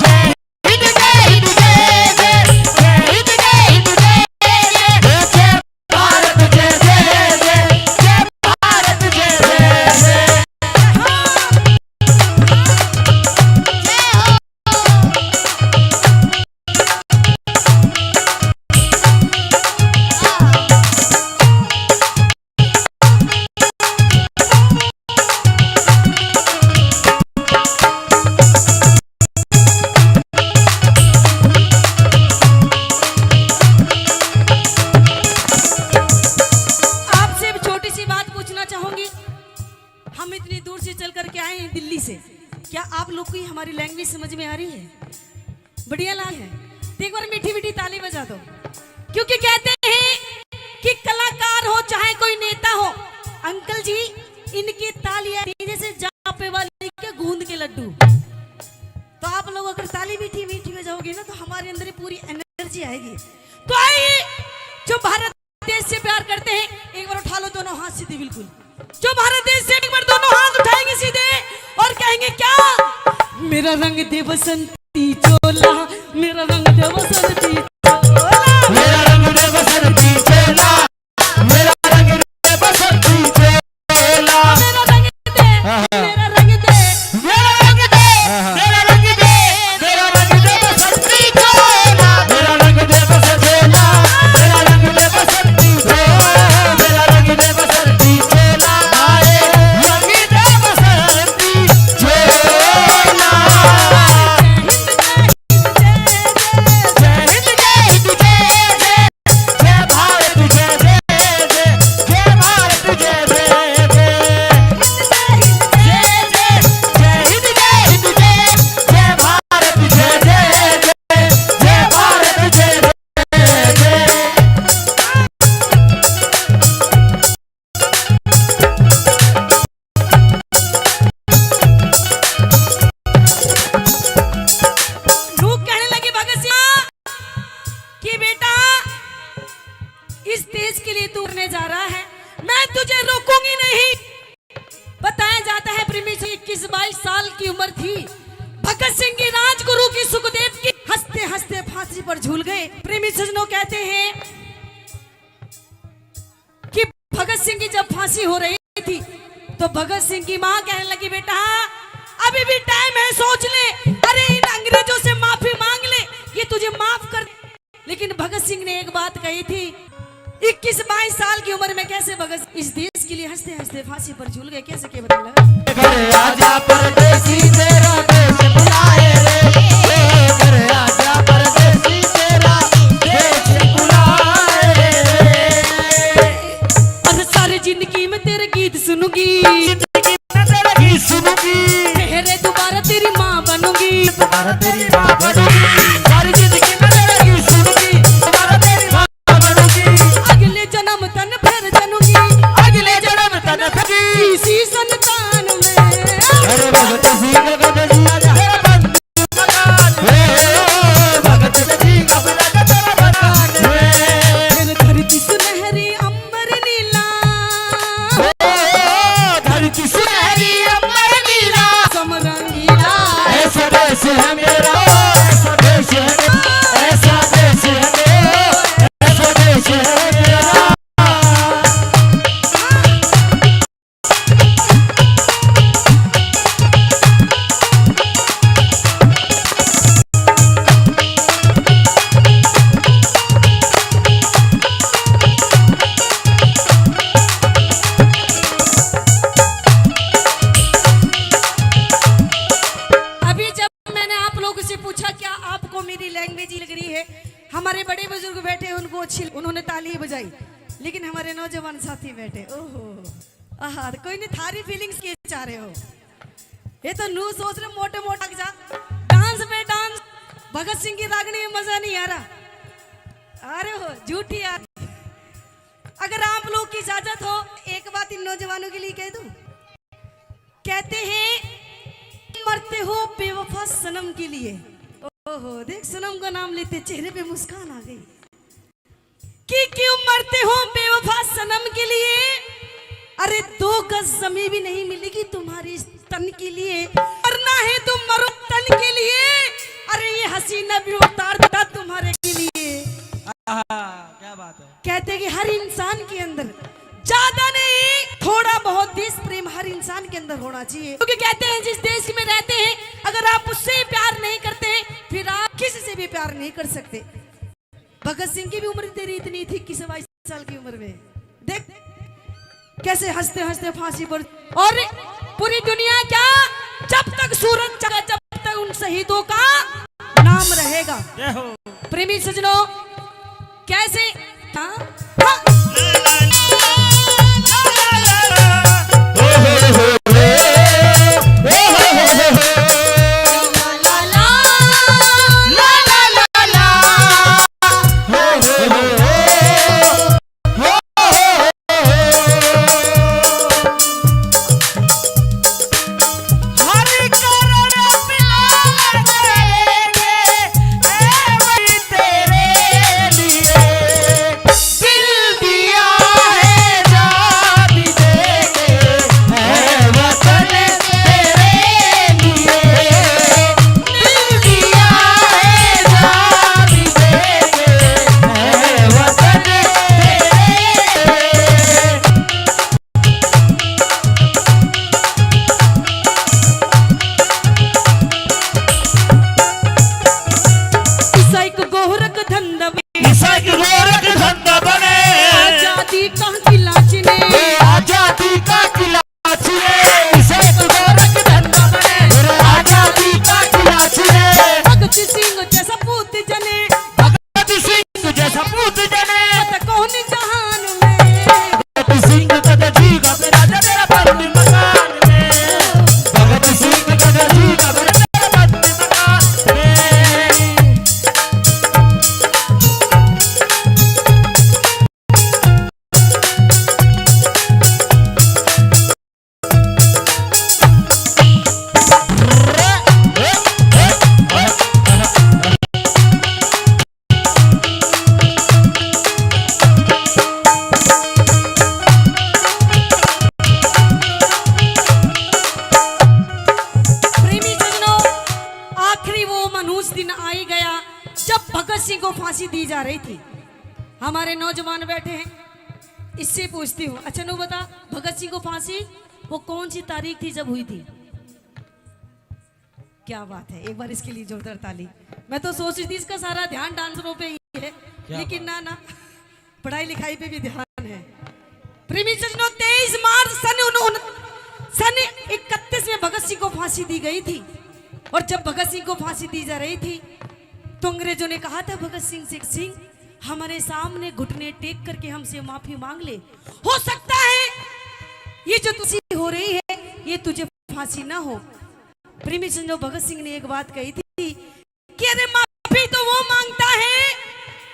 जय हिंद जय हिंद जय जय जय हिंद जय हिंद जय जय जय भारत जय जय जय जय भारत जय जय जय आपसे एक छोटी सी बात पूछना चाहूंगी। हम इतनी दूर से चल करके आए हैं दिल्ली से, क्या आप लोग को हमारी लैंग्वेज समझ में आ रही है? बढ़िया लाल है तो एक बार मीठी मीठी ताली बजा दो, क्योंकि कहते हैं कि कलाकार हो चाहे कोई नेता हो, अंकल जी इनकी तालियां जैसे जापे वाली के गूंद के लड्डू। तो आप लोग अगर ताली मीठी मीठी बजाओगे ना तो हमारे अंदर पूरी एनर्जी आएगी। तो आइए जो भारत देश से प्यार करते हैं एक बार उठा लो दोनों हाथ सीधे, बिल्कुल जो भारत देश से एक बार दोनों हाथ उठाएंगे सीधे और कहेंगे क्या, मेरा रंग दे बसंती चोला, मेरा रंग दे बसंती चोला, मेरा रंग दे बसंती चोला, मेरा रंग दे बसंती चोला, मेरा रंग दे, मेरा रंग दे, मेरा रंग दे, मेरा रंग दे, मेरा रंग दे बसंती चोला, मेरा रंग दे बसंती चोला, मेरा रंग दे बसंती चोला, मेरा रंग दे बसंती चोला, आए रंग दे बसंती चोला, जय हिंद जय हिंद जय जय जय भारत जय जय जय जय भारत जय जय जय जय जय जय हिंद जय हिंद जय जय भारत जय जय जय जय भारत जय जय जय लोग कहने लगे भगत सिंह कि बेटा इस देश के लिए तू करने जा रहा है, मैं तुझे रोकूंगी नहीं। बताया जाता है प्रेमी सिंह 21-22 साल की उम्र थी, भगत सिंह की राजगुरु की सुखदेव की हंसते हंसते फांसी पर झूल गए। प्रेमी सज्जनों कहते हैं कि भगत सिंह की जब फांसी हो रही थी तो भगत सिंह की मां कहने लगी बेटा अभी भी टाइम है, सोच ले, अरे इन अंग्रेजों से माफी मांग ले, ये तुझे माफ कर दे। लेकिन भगत सिंह ने एक बात कही थी, 21-22 साल की उम्र में कैसे भगत इस देश के लिए हंसते हंसते फांसी पर झूल गए, कैसे के बता लगा। घर आजा परदेसी तेरा देश बुलाए रे, घर आजा परदेसी तेरा देश बुलाए रे, और सारी जिंदगी में तेरे गीत सुनूंगी, जिंदगी में तेरा गीत सुनूंगी, मेरे दोबारा तेरी माँ बनूंगी, दोबारा तेरी माँ बनूंगी, सारी जिंदगी में तेरा गीत सुनूंगी, दोबारा तेरी माँ बनूंगी, अगले जन्म तन फिर जनूंगी, अगले जन्म तन फिर इसी संतान में। अरे भगत सिंह गद्दी राजा तेरा बंदी मकान, भगत सिंह गद्दी तेरा मकान, फिर धरती सुनहरी अंबर नीला, धरती सुनहरी अंबर नीला, समरंगीला, ऐसे नौजवान साथी बैठे। ओहो आहा, कोई नहीं, थारी फीलिंग्स के चाह रहे हो। ये तो नू सोच रहे मोटे मोटा जा डांस में डांस, भगत सिंह की रागनी में मजा नहीं आ रहा। अरे हो झूठी यार। अगर आप लोग की इजाजत हो एक बात इन नौजवानों के लिए कह दूं। कहते हैं मरते हो बेवफा सनम के लिए। ओहो देख, सनम का नाम लेते चेहरे पे मुस्कान आ गई कि क्यों मरते हो बेवफा सनम के लिए। अरे 2 गज जमीन भी नहीं मिलेगी तुम्हारी तन के लिए, मरना है तुम मरो तन के लिए। अरे ये हसीना भी उतार देता तुम्हारे के लिए। क्या बात है। कहते कि हर इंसान के अंदर ज्यादा नहीं थोड़ा बहुत देश प्रेम हर इंसान के अंदर होना चाहिए, क्योंकि कहते हैं जिस देश में रहते हैं अगर आप उससे प्यार नहीं करते फिर आप किसी से भी प्यार नहीं कर सकते। भगत सिंह की भी उम्र तेरी इतनी थी 21-22 साल की उम्र में, देख कैसे हंसते हंसते फांसी पर। और पूरी दुनिया क्या, जब तक सूरज चला जब तक उन शहीदों का नाम रहेगा। प्रेमी सजनों कैसे फांसी दी जा रही थी। हमारे नौजवान बैठे हैं, इससे पूछती हूँ, अच्छा नो बता भगत सिंह को फांसी वो कौन सी तारीख थी जब हुई थी? क्या बात है, एक बार इसके लिए जोरदार ताली। मैं तो सोच रही थी इसका सारा ध्यान डांसरों पे ही है, लेकिन ना ना पढ़ाई लिखाई पे भी ध्यान है। प्रेमी सज्जनों 23 मार्च सन 31 में भगत सिंह को फांसी दी गई थी। और जब भगत सिंह को फांसी दी जा रही थी तो अंग्रेजों ने कहा था भगत सिंह से, सिंह हमारे सामने घुटने टेक करके हमसे माफी मांग ले, हो सकता है ये जो तुझे हो रही है ये तुझे फांसी ना हो। प्रेमी सज्जनों भगत सिंह ने एक बात कही थी कि अरे माफी तो वो मांगता है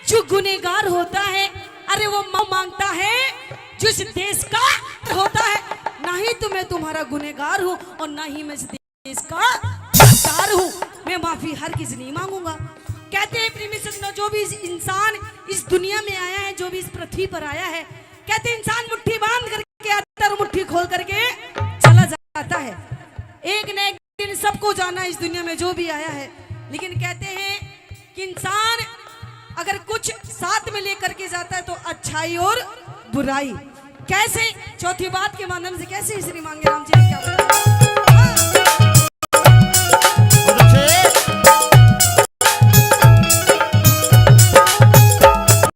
जो गुनहगार होता है, अरे वो मांगता है जो इस देश का होता है। ना ही तो मैं तुम्हारा गुनहगार हूँ और ना ही मैं इस देश का गद्दार हूँ, मैं माफी हर किसी नहीं मांगूंगा। कहते हैं प्रेमी सज्जनों जो भी इंसान इस दुनिया में आया है, जो भी इस पृथ्वी पर आया है, कहते हैं इंसान मुट्ठी बांध करके आता है और मुट्ठी खोल करके चला जाता है। एक न एक दिन सबको जाना इस दुनिया में जो भी आया है, लेकिन कहते हैं कि इंसान अगर कुछ साथ में लेकर के जाता है तो अच्छाई और बुराई। कैसे? चौथी बात के माध्यम से कैसे श्री मांगे राम जी क्या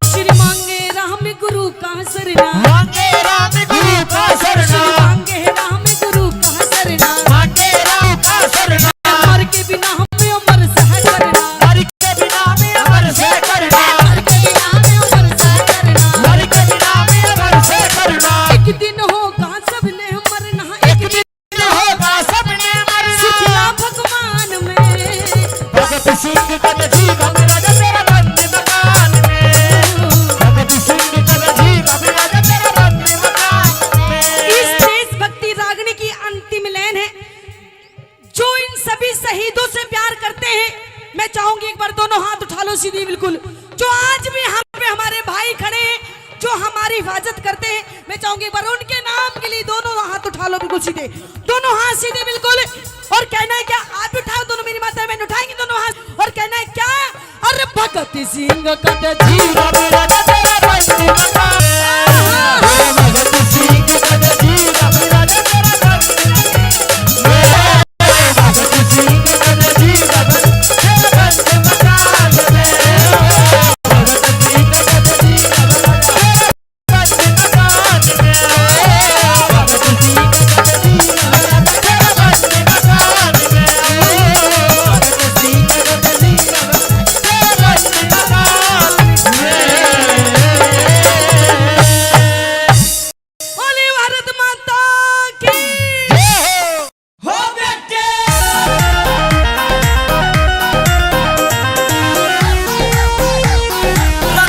श्री मांगे राम गुरु का शरणा, मांगे राम गुरु का शरणा, मांगे राम गुरु का शरणा, मांगे राम का शरणा, मर के बिना हमें अमर सह करना, मर के बिना में अमर से करना, मर के बिना हमें अमर सह करना, मर के बिना में अमर से करना। भगत सिंह का जीवा मेरा जो तेरा बंद मकान में, भगत सिंह का जीवा मेरा जो तेरा बंद मकान में। इस देशभक्ति रागनी की अंतिम लाइन है, जो इन सभी शहीदों से प्यार करते हैं, मैं चाहूंगी एक बार दोनों हाथ उठा लो सीधे बिल्कुल, जो आज भी हम पे हमारे भाई खड़े हैं, जो हमारी हिफाजत करते हैं, मैं चाहूंगी एक बार उनके नाम के लिए दोनों हाथ उठा लो बिल्कुल सीधे, दोनों हाथ सीधे बिल्कुल। और कहना है क्या, आप भी उठाओ, दोनों मेरी माता बहन उठाएंगे दोनों हाथ, और कहना है क्या, अरे भगत सिंह का जीवा मेरा जो तेरा बंद मकान में, भगत सिंह का जीवा मेरा जो तेरा बंद मकान में, भगत सिंह का जीवा तेरा बंद मकान में, भगत सिंह का जीवा मेरा बंद मकान में, भगत सिंह का जीवा मेरा तेरा बंद मकान में, भगत सिंह का जीवा तेरा बंद मकान में। बोले भारत माता की। हो बेटे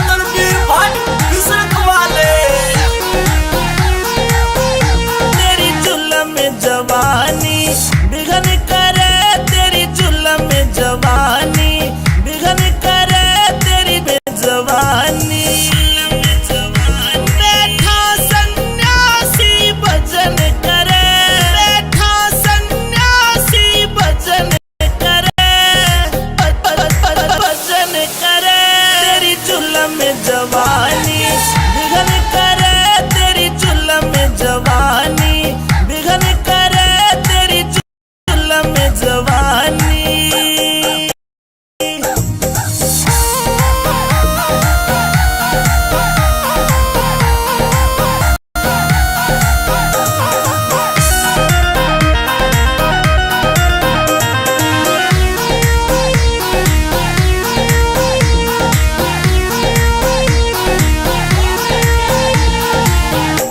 रणबीर भाई किसक वाले, तेरी जुल्म में जवानी बिघन करे, तेरी जुल्म में जवानी बिघन करे, तेरी बेजवानी। बैठा सन्यासी भजन करे, बैठा सन्यासी भजन करे, भजन करे, तेरी जुल्म में जवानी बिघन करे, तेरी जुल्म में जवानी बिघन करे, तेरी जुल्म में जवानी।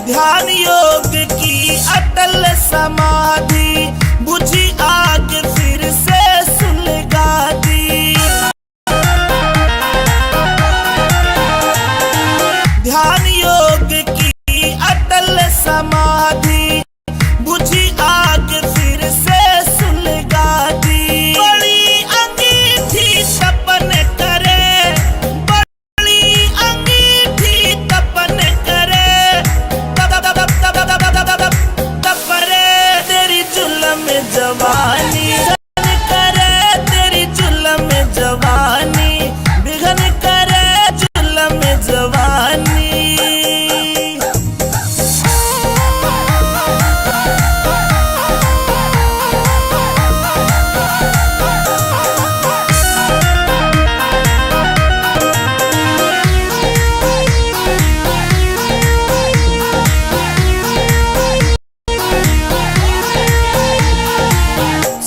ध्यान योग की अटल समाधि बुझी आग फिर से सुलगा दी। ध्यान योग की अटल समाधि बुझी आग फिर से सुलगा दी। बड़ी अंगीठी तपन करे, बड़ी अंगीठी तपन करे, तपरे, तेरी जुल्म में जवानी बिघन करे, तेरी जुल्म में जवानी बिघन करे, जुल्म में जवानी।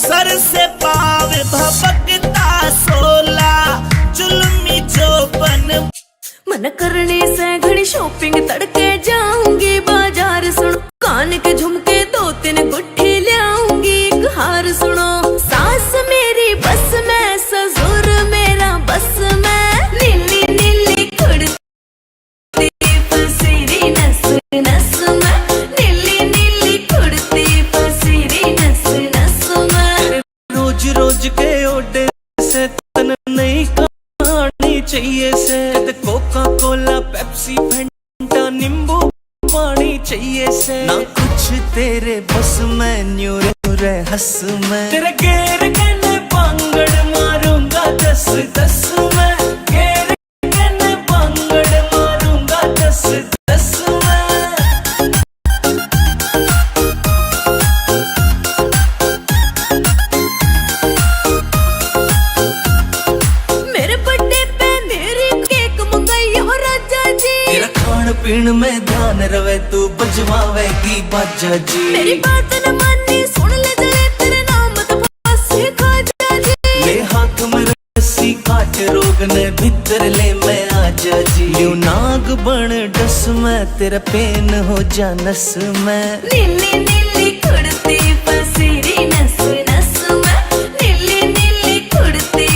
सर से पाव भपकता सोला, जुल्मी चौपन। मन करने से घड़ी शॉपिंग तड़के जाऊंगी बाजार, सुनो कान के झुमके 2-3 गुट्ठी ले आऊंगी, एक हार सुनो सास मेरी बस में, ससुर मेरा बस में, नीली नीली कुड़ती पसीरी नस नस में, नीली नीली कुड़ती पसीरी नस नस में। रोज रोज के ओडे से तन नहीं खानी चाहिए से, कोका कोला पेप्सी फंटा नींबू पानी चाहिए से, ना कुछ तेरे बस में, न्यूरे न्यूरे हंस में, तेरे गेर गने पांगड़ मारूंगा 10-10 में, गेर गने पांगड़ मारूंगा 10-10 में। मेरे बर्थडे पे मेरी केक मंगाई हो राजा जी, तेरा खान पीन में ध्यान रवे, तू बजवावेगी बाजा जी। मेरी बात न मानी सुन ले जले, तेरे नाम तो फांसी खाजा जी। ले हाथ में रस्सी काट, रोग ने भीतर ले मैं आजा जी। यूं नाग बन डस में, तेरा पेन हो जा नस में, नीली नीली कुड़ती पसीरी नस नस में, नीली नीली कुड़ती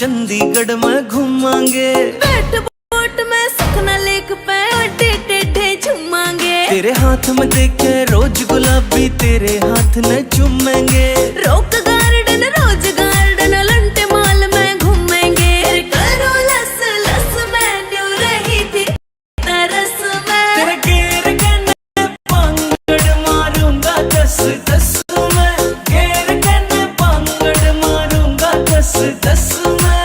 चंडीगढ़ में घूमांगे, बैठ बोट में सुखना लेक पे अड्डे टेढ़े झूमांगे, तेरे हाथ में देखे रोज गुलाबी तेरे हाथ न चूमेंगे, रोक गार्डन रोज गार्डन लंटे माल में घूमेंगे, करो लस लस मैं न्यू रही थी तरस में, तेरे घेर कने पांगड़ मारूंगा दस दस में, घेर कने पांगड़ मारूंगा दस दस में।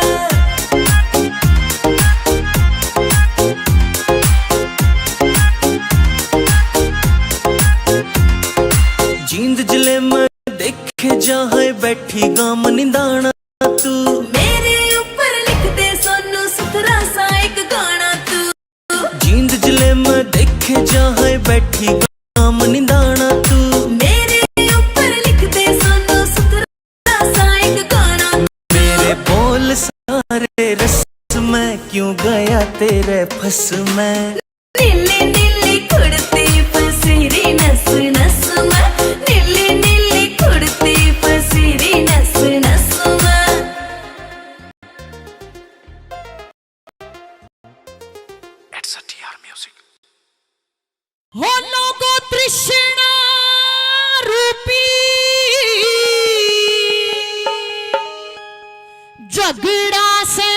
जींद जिले में देखे जहाँ बैठी गाम निदाना तू, मेरे ऊपर लिख दे सोनू सुथरा सा एक गाना तू, जींद जिले में देखे जहाँ बैठी गाम निदाना तू, मेरे ऊपर लिख दे सोनू सुथरा सा एक गाना, मेरे बोल सारे रस में क्यों गया तेरे फस में, नीली नीली कुड़ती पसीरी नस नस में, नीली नीली कुड़ती पसीरी नस नस में। हो लोगो तृष्णा रूपी झगड़ा से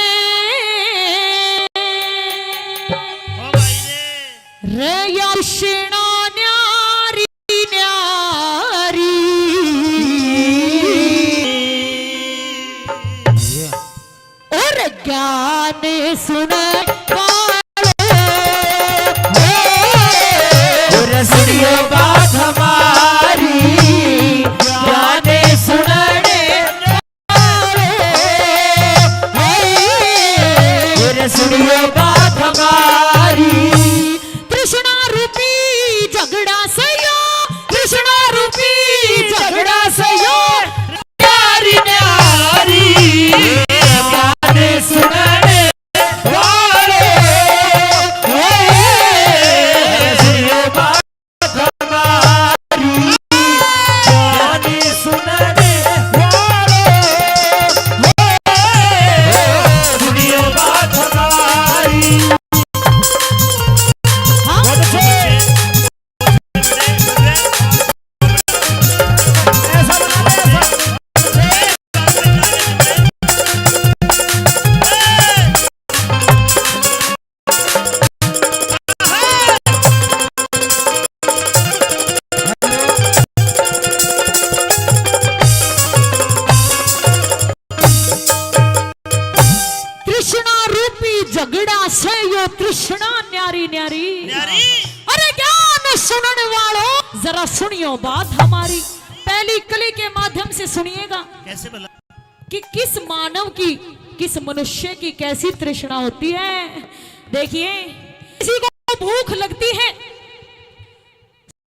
ओ भाई रे रे या तृष्णा न्यारी न्यारी और ज्ञान सुने रसड़ियों बात हमारी गाने सुनने रसड़ियों बात हमारी, कृष्णा रूपी झगड़ा सयो, कृष्णा रूपी झगड़ा सयो, न्यारी न्यारी गाने सुनने वाले रसड़ियों बात हमारी गाने सुनने वाले रसड़ियों बात हमारी। कृष्णा रूपी झगड़ा सयो, कृष्णा न्यारी न्यारी, न्यारी अरे ज्ञान सुनने वालों जरा सुनियो बात हमारी, पहली कली के माध्यम से सुनिएगा कैसे बोला कि किस मानव की किस मनुष्य की कैसी तृष्णा होती है। देखिए किसी को भूख लगती है,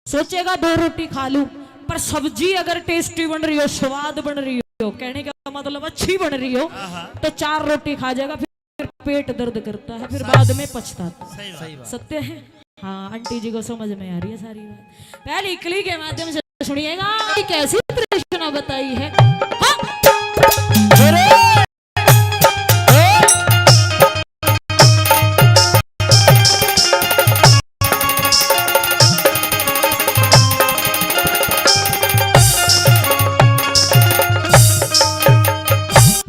सोचेगा 2 रोटी खा लूं, पर सब्जी अगर टेस्टी बन रही हो, स्वाद बन रही हो, कहने का मतलब अच्छी बन रही हो, तो 4 रोटी खा जाएगा, फिर पेट दर्द करता है, फिर बाद में पछताता। सही बात सत्य है। हाँ आंटी जी को समझ में आ रही है सारी बात। पहली कली के माध्यम से सुनिएगा कि कैसी तृष्णा बताई है। हाँ।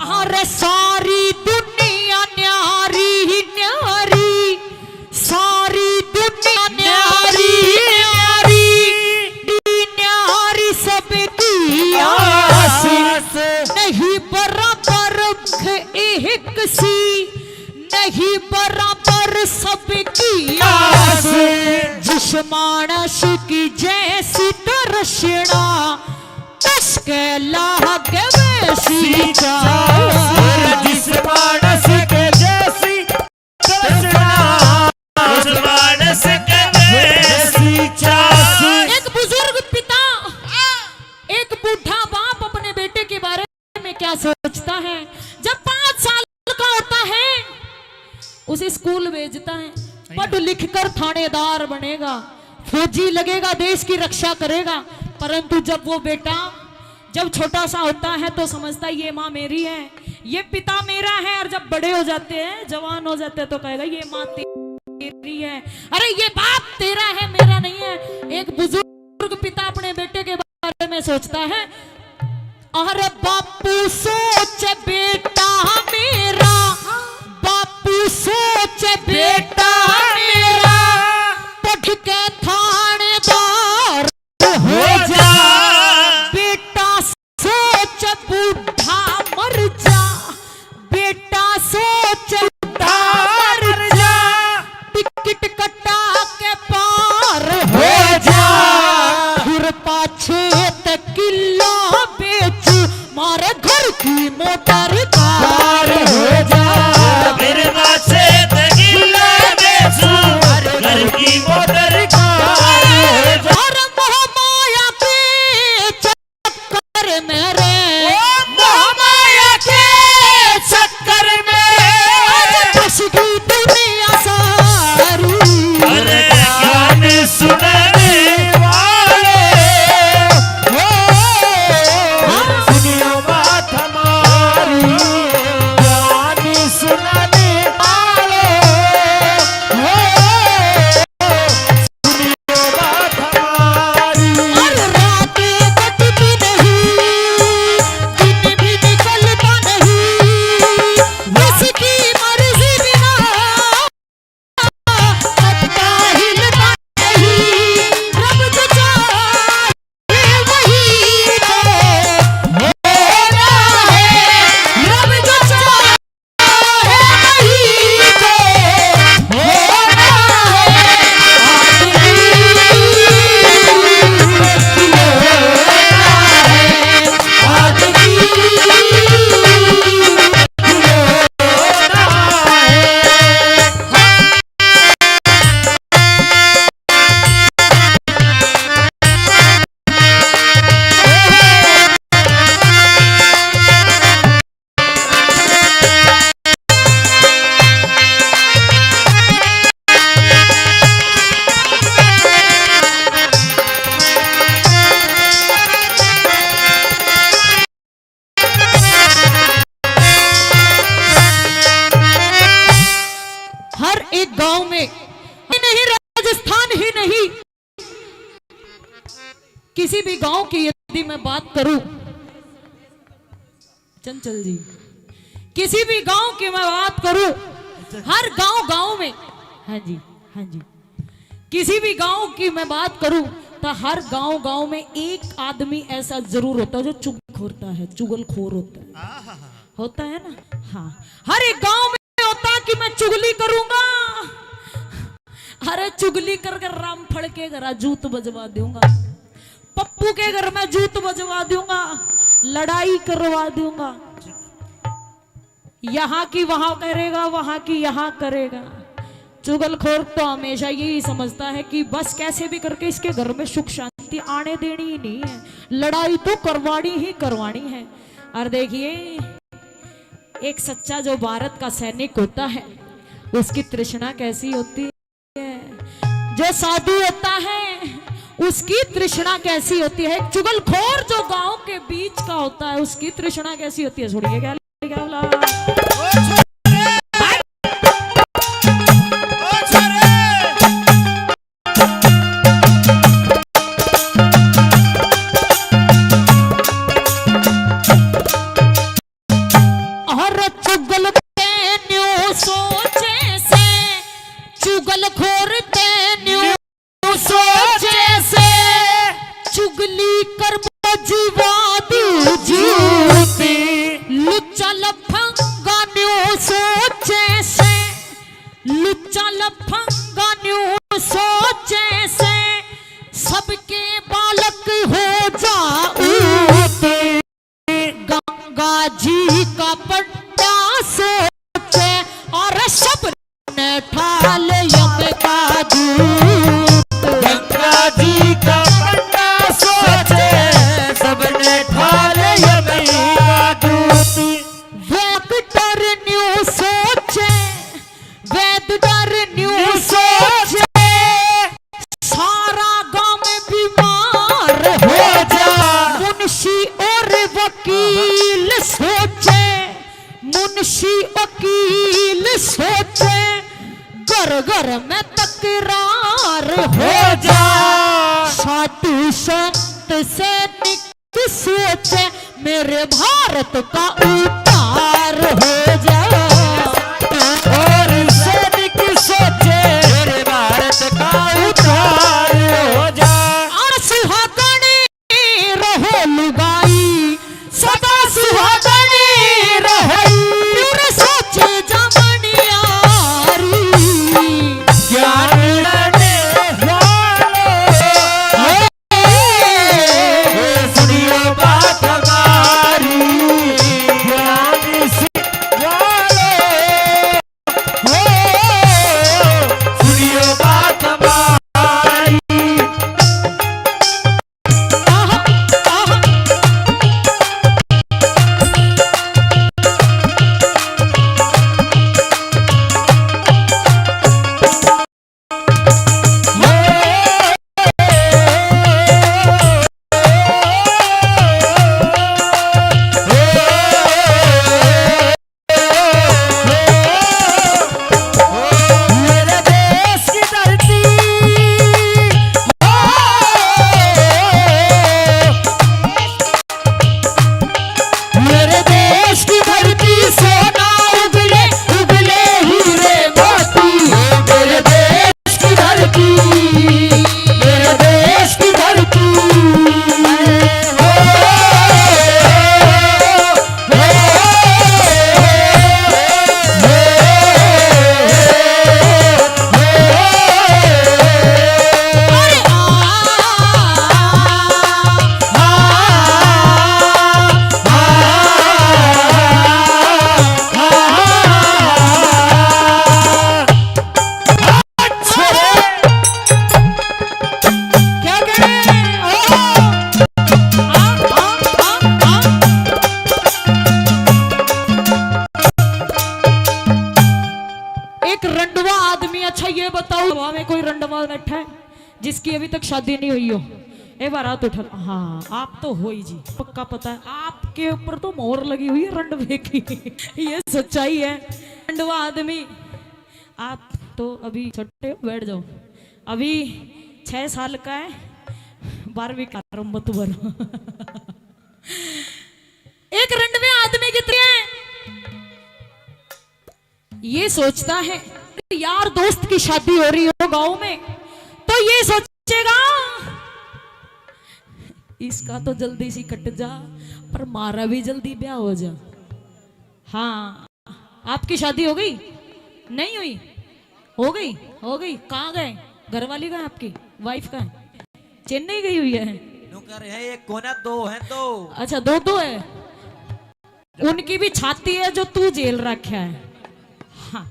अरे सारी दुनिया न्यारी न्यारी, सारी दुनिया न्यारी न्यारी, न्यारी सबकी आस नहीं बराबर एक सी, नहीं बराबर सबकी आस, जिस मानस की जैसी तृष्णा उसके लागे वैसी चाह, जिस मानस के जैसी तृष्णा उस मानस के जैसी चाह। एक बुजुर्ग पिता, एक बूढ़ा बाप अपने बेटे के बारे में क्या सोचता है। जब 5 साल का होता है उसे स्कूल भेजता है, पढ़ लिख कर थानेदार बनेगा, फौजी लगेगा, देश की रक्षा करेगा। परंतु जब वो बेटा जब छोटा सा होता है तो समझता है ये माँ मेरी है, ये पिता मेरा है, और जब बड़े हो जाते हैं, जवान हो जाते हैं, तो कहेगा ये माँ तेरी है, अरे ये बाप तेरा है, मेरा नहीं है। एक बुजुर्ग पिता अपने बेटे के बारे में सोचता है, अरे बापू सोच बेटा मेरा, बापू सोच बेटा मेरा, पढ़ के थानेदार हो जा, बेटा सोच बूढ़ा मर जा, बेटा सोच बूढ़ा मर जा, टिकट कटा के पार हो जा, फिर पाछे किलो बेच मारे घर की मोटर कार हो जा, मेरे पासे किलो बेचू घर की मोटर कार हो जा। और मोह माया के चक्कर में रे, मोह माया के चक्कर में फंस गई दुनिया सारी, अरे ज्ञान सुनने वाले सुनियो बात हमारी, ज्ञान सुनाने वाले सुनियो बात हमारी। और रातें कटती नहीं, दिन भी निकलता नहीं, उसकी मर्जी बिना पत्ता हिलता नहीं, रब जो चाहे वही तो होना है, रब जो चाहे वही तो होना हर एक गांव में ही नहीं, राजस्थान ही नहीं, किसी भी गांव की यदि मैं बात करूं, चंचल जी, किसी भी गांव की मैं बात करूं, हर गांव में, हाँ जी हाँ जी, किसी भी गांव की मैं बात करूं तो हर गांव में एक आदमी ऐसा जरूर होता है जो चुगलखोर होता है ना। हाँ, हर एक गांव में होता है कि मैं चुगली करूंगा, अरे चुगली कर कर रामफड़ के घर जूत बजवा दूंगा, पप्पू के घर में जूत बजवा दूंगा, लड़ाई करवा दूंगा, यहाँ की वहां करेगा, वहां की यहाँ करेगा। चुगलखोर तो हमेशा यही समझता है कि बस कैसे भी करके इसके घर में सुख शांति आने देनी ही नहीं है, लड़ाई तो करवानी ही करवानी है। और देखिए, एक सच्चा जो भारत का सैनिक होता है उसकी तृष्णा कैसी होती है, जो साधु होता है उसकी तृष्णा कैसी होती है, एक चुगलखोर जो गांव के बीच का होता है उसकी तृष्णा कैसी होती है। सुनिए क्या बोला, सोचे से चुगलखोर तेन्यू सोचे से चुगली कर जीवा दी जीती लुच्चा लफंगा घर में तकरार हो जा, साधु संत से निक सोचे मेरे भारत का उद्धार हो जा, और सैनिक सोचे मेरे भारत का उद्धार हो जा। और सुहागणी रहो लुगाई, सदा सुहागणी रहो, मेरे सोचे जमनियारी, ज्ञान लेने वालों सुनियो बात हमारी, ज्ञान से वालों सुनियो बात हमारी। मेरे देश की धरती, मेरे देश की धरती सोना उगले उगले हीरे मोती, मेरे देश की धरती, मेरे देश की धरती। क्या कह रहे हैं? एक रंडवा आदमी, अच्छा ये बताओ हवा में कोई रंडवा बैठा है जिसकी अभी तक शादी नहीं हुई हो? एक बार हाथ उठा। हाँ आप तो हो ही जी, पक्का पता है आपके ऊपर तो मोहर लगी हुई है रंडवे की। ये सच्चाई है। रंडवा आदमी, आप तो अभी छोटे हो, बैठ जाओ। अभी 6 साल का है, 12वीं का मत बनो। एक रंडवे आदमी की तरह ये सोचता है, यार दोस्त की शादी हो रही हो गांव में, तो ये सोचेगा इसका तो जल्दी सी कट जा, पर मारा भी जल्दी ब्याह हो जा। हाँ आपकी शादी हो गई? नहीं हुई? हो गई? हो गई। कहाँ गए? घरवाली कहाँ है आपकी? वाइफ कहाँ है? चेन्नई गई हुई है। नौकर है एक कोना, दो है दो। अच्छा दो है। उनकी भी छाती है जो तू जेल रखा है। हाँ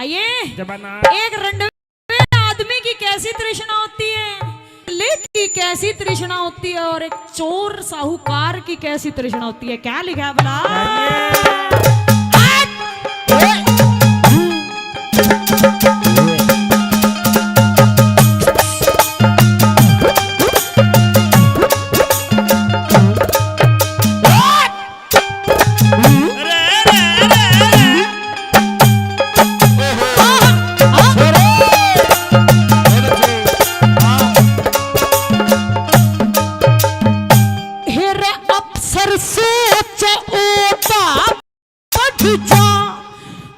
आइए, एक रंडवे आदमी की कैसी तृष्णा होती है, लेट की कैसी तृष्णा होती है, और एक चोर साहूकार की कैसी तृष्णा होती है। क्या लिखा है बला?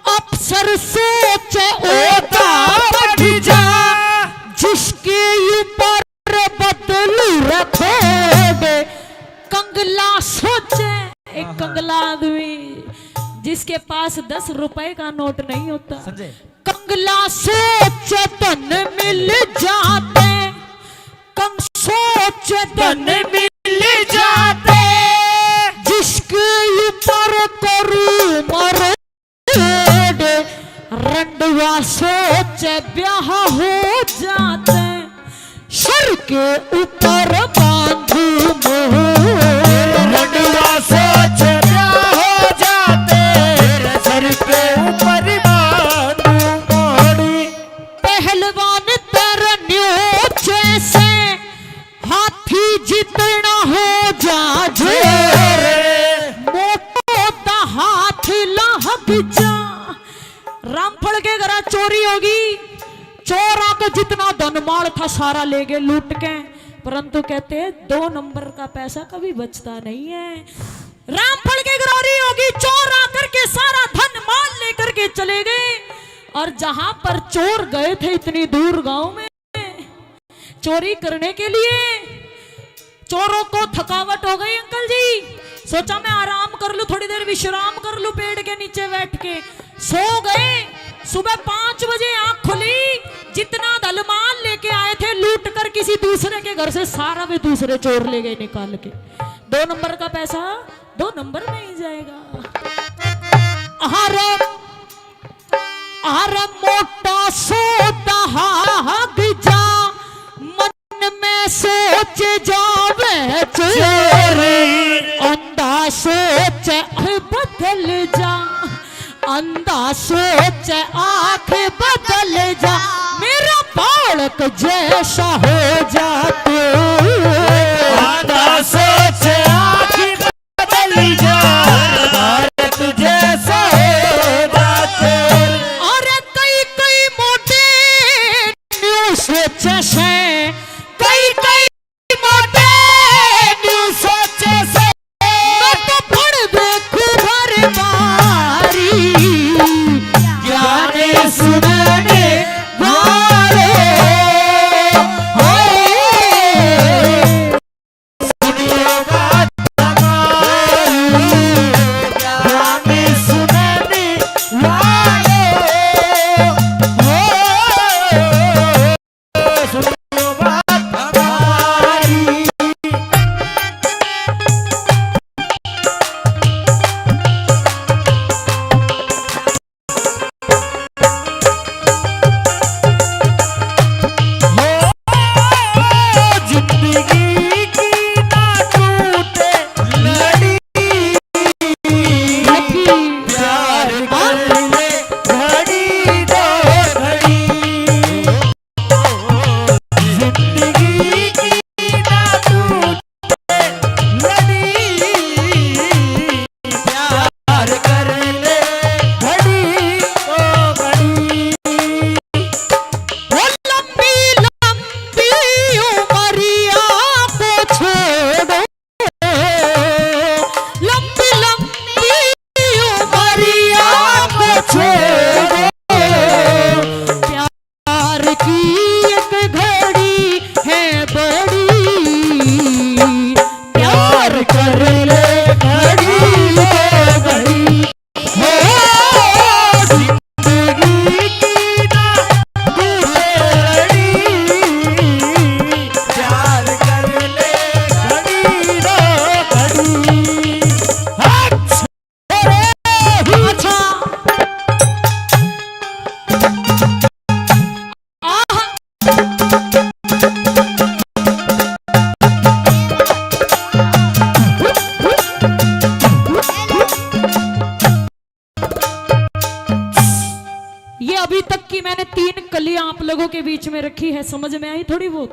अफसर सोच ओता बढ़ जा, जिसके ऊपर बदलू रखोगे। कंगला सोचे, एक कंगला आदमी जिसके पास 10 रुपए का नोट नहीं होता। कंगला सोच धन मिल जाते, कंग सोच धन मिल जाते, जिसके ऊपर करू मर रंडवा सोच ब्याह हो जाते, सर के ऊपर बांधू मोर। रंडवा सोच ब्याह हो जाते, सर पे ऊपर बांधू मोड़ी। पहलवान तेरा न्योचे से हाथी जितना हो जा जोरे, मोटो दा हाथ लहक जा। रामफल के घर चोरी होगी, था सारा ले गए लूट के, परंतु कहते हैं 2 नंबर का पैसा कभी बचता नहीं है। रामफल की गिरौरी होगी, चोर आकर के सारा धन माल लेकर के चले गए। और जहां पर चोर गए थे इतनी दूर गांव में चोरी करने के लिए, चोरों को थकावट हो गई अंकल जी, सोचा मैं आराम कर लूं, थोड़ी देर विश्राम कर लूं पेड़ के नीचे बैठ के, सो गए। सुबह 5 बजे आंख खुली, जितना दलमाल लेके आए थे लूट कर किसी दूसरे के घर से सारा वे दूसरे चोर ले गए निकाल के। 2 नंबर का पैसा 2 नंबर में ही जाएगा। मोटा सोता जा मन में सोच जावे चोरी, अंधा सोच बदल जा, अंधा सोच आंख बदल जा, मेरा बालक जैसा हो जा तू, अंधा सोच आंख बदल जा, बालक जैसा हो जा तू। और कई कई मोटे न्यू सोच से, कई कई मोटे न्यू सोच से, मैं तो पढ़ देखू भर बारी, ज्ञान सुनने वाले सुनिए बात हमारी, ज्ञान सुनने वाले सुनिए बात हमारी। जिंदगी की ना टूटे लड़ी, प्यार कर ले घड़ी दो घड़ी, जिंदगी की ना टूटे लड़ी, प्यार कर ले घड़ी दो घड़ी। वो लंबी लंबी उमरिया को छोड़ो, लंबी लंबी उमरिया को छोड़ो, प्यार की एक घड़ी है बड़ी, प्यार कर ले घड़ी दो घड़ी, हो जिंदगी की ना टूटे लड़ी, प्यार कर ले घड़ी दो घड़ी। अच्छा ये अभी तक की मैंने 3 कलियां आप लोगों के बीच में रखी है, समझ में आई थोड़ी बहुत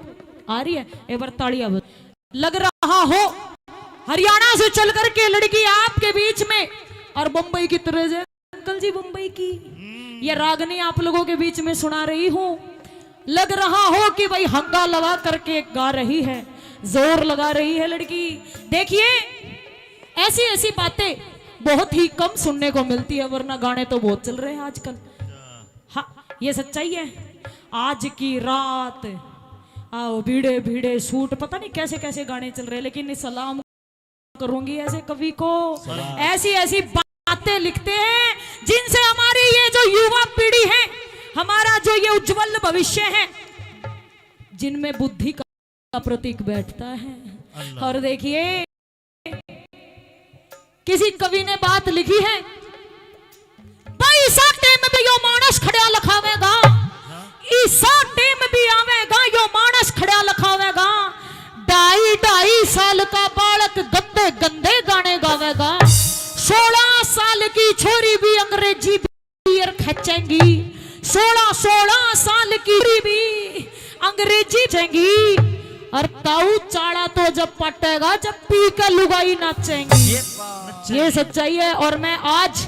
आ रही है? एक बार तालियां बजाओ। लग रहा हो हरियाणा से चल करके लड़की आपके बीच में और बम्बई की तरह से, अंकल जी बम्बई की ये रागनी आप लोगों के बीच में सुना रही हूँ। लग रहा हो कि भाई हंगा लगा करके गा रही है, जोर लगा रही है लड़की। देखिए ऐसी ऐसी बातें बहुत ही कम सुनने को मिलती है, वरना गाने तो बहुत चल रहे हैं आजकल। हाँ ये सच्चाई है। आज की रात आओ भीड़े भीड़े सूट, पता नहीं कैसे कैसे गाने चल रहे हैं, लेकिन सलाम करूंगी ऐसे कवि को। ऐसी ऐसी बातें लिखते हैं जिनसे हमारी ये जो युवा पीढ़ी है, हमारा जो ये उज्जवल भविष्य है, जिनमें बुद्धि का प्रतीक बैठता है। और देखिए किसी कवि ने बात लिखी है, पैसा टेम भी यो मानस खड़ा लखावेगा, ईसा टेम भी आवेगा यो मानस खड़ा लखावेगा, 2.5 साल का बालक गंदे गंदे गाने गावेगा, 16 साल की छोरी भी अंग्रेजी बियर खींचेंगी, 16 साल की भी अंग्रेजी खींचेंगी, और ताऊ चाड़ा तो जब पटेगा जब पी कर लुगाई नाचेंगी। ये सच्चाई है। और मैं आज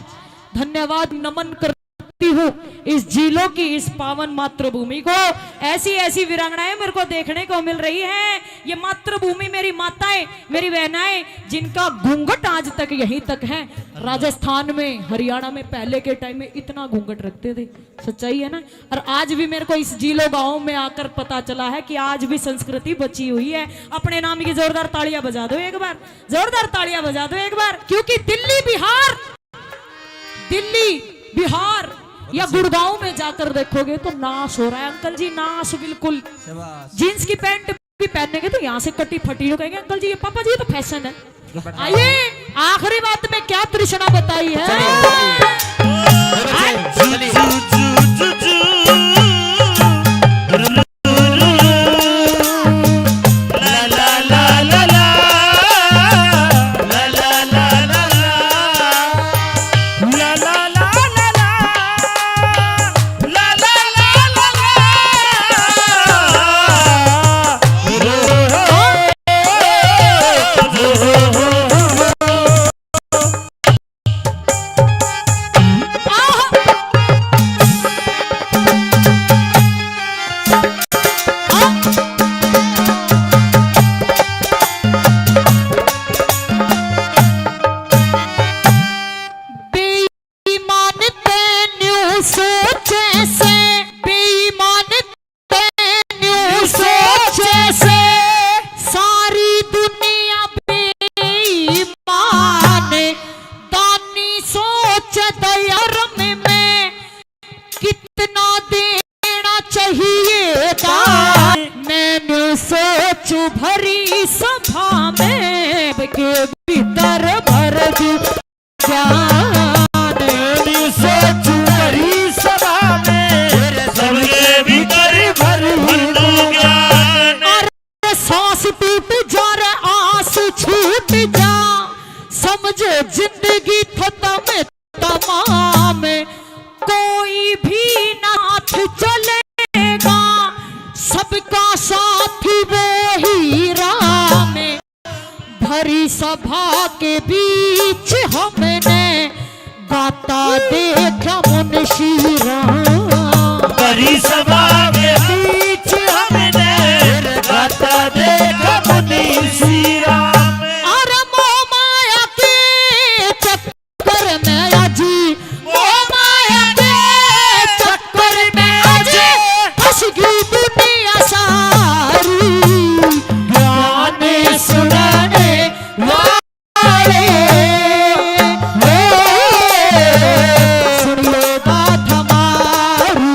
धन्यवाद नमन कर हूँ इस झीलों की इस पावन मातृभूमि को। ऐसी ऐसी वीरांगनाएं मेरे को देखने को मिल रही हैं। ये मातृभूमि मेरी माताएं, मेरी बहनाएं, जिनका घूंघट आज तक यहीं तक है। राजस्थान में, हरियाणा में पहले के टाइम में इतना घूंघट रखते थे, सच्चाई है ना। और आज भी मेरे को इस झीलों गांव में आकर पता चला है कि आज भी संस्कृति बची हुई है। अपने नाम की जोरदार तालियां बजा दो एक बार, जोरदार तालियां बजा दो एक बार, क्योंकि दिल्ली बिहार या गुड़गांव में जाकर देखोगे तो नाश हो रहा है अंकल जी, नाश बिल्कुल। जीन्स की पैंट भी पहनेंगे तो यहाँ से कटी फटी हो, कहेंगे अंकल जी ये पापा जी ये तो फैशन है। आइए आखिरी बात में क्या तृष्णा बताई है। भरी सभा में के भीतर भर दूं ज्ञान, सोच भरी सभा में सबके भीतर भर दूं ज्ञान। अरे सांस टूट जा रे आस छूट जा, समझे जिंदगी खत्म तमाम, कोई भी नाथ चलेगा सबका साथी वो ही राम। भरी सभा के बीच हमने गाता देखा मुंशी राम, भरी सभा के बीच हमने गाता देखा मुंशी राम। अरे मोह माया के चक्कर में अजी, मोह माया के चक्कर में अजी फंस गई दुनिया सारी। ज्ञान सुनाने वाले सुनिए बात हमारी,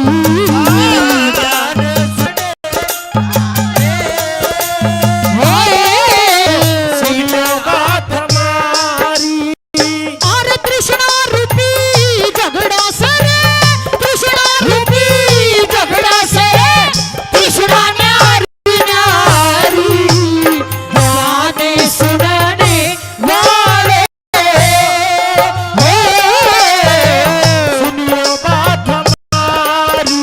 ज्ञान सुनो बात हमारी। और तृष्णा रूपी झगड़ा सरे, तृष्णा रूपी झगड़ा सरे, तृष्णा नारी नारी, गाने सुनाने वाले सुनियो बात हमारी।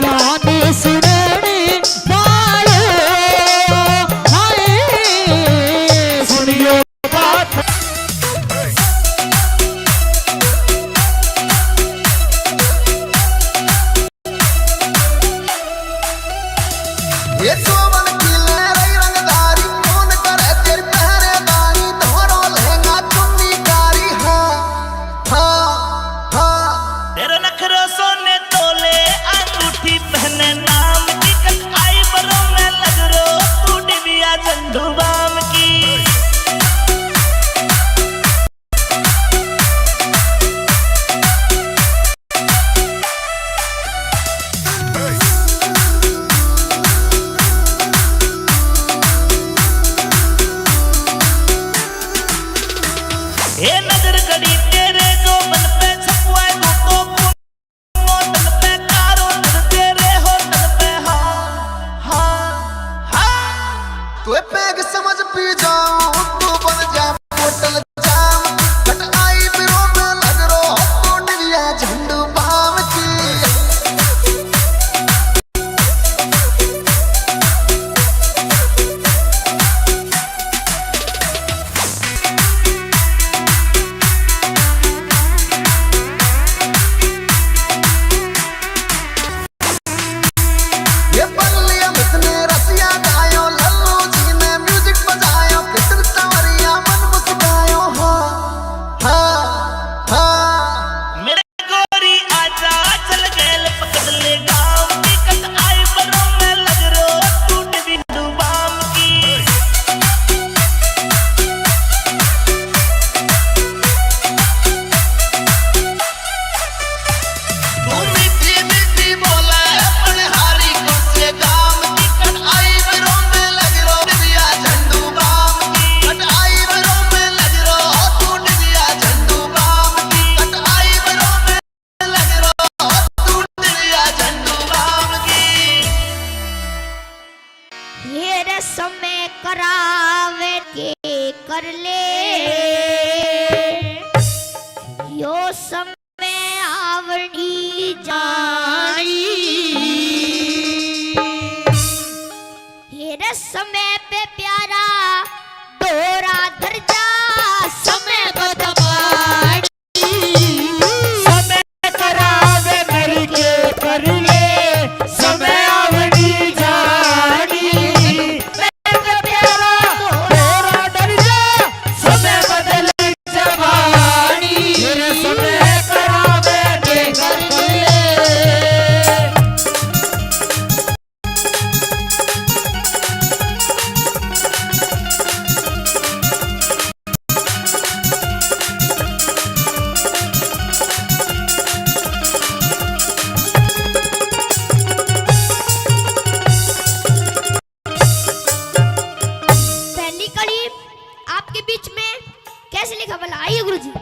गाने सुनाने वाले, हाय सुनियो बात ये चोवन की लहराई रंगदारी, कौन करे तेरी पहरेदारी, तोहरो लहंगा चुन्नी कारी। हाँ हाँ हाँ तेरे नखरो सोने तोले, अंगूठी पहने नाम की, कटाई बरों में लग रो तू डिबिया झंडू बाम की। ये नजर गड़ी तेरे जो मन पे छपुआ तो मोटन पे कारो तेरे होटल पे। हाँ हाँ हाँ तू पैग समझ पी जाऊं तू बन जा बोतल जाम, कटाई बिरो में लग रो तो डिबिया झंडू बाम की। ये रस्म में करावे के कर ले यो समय आवड़ी जानी ये रस्म पे प्यारा दोरा दर्जा समय को दबाड़ी समय करावे मेरी के कर ले समय आवड़ी जानी मेरे प्यारा तोरा डर जा समय बदल जवानी मेरे समय करावे के कर ले पहली कड़ी आपके बीच में कैसे लिखा भला आइए गुरुजी।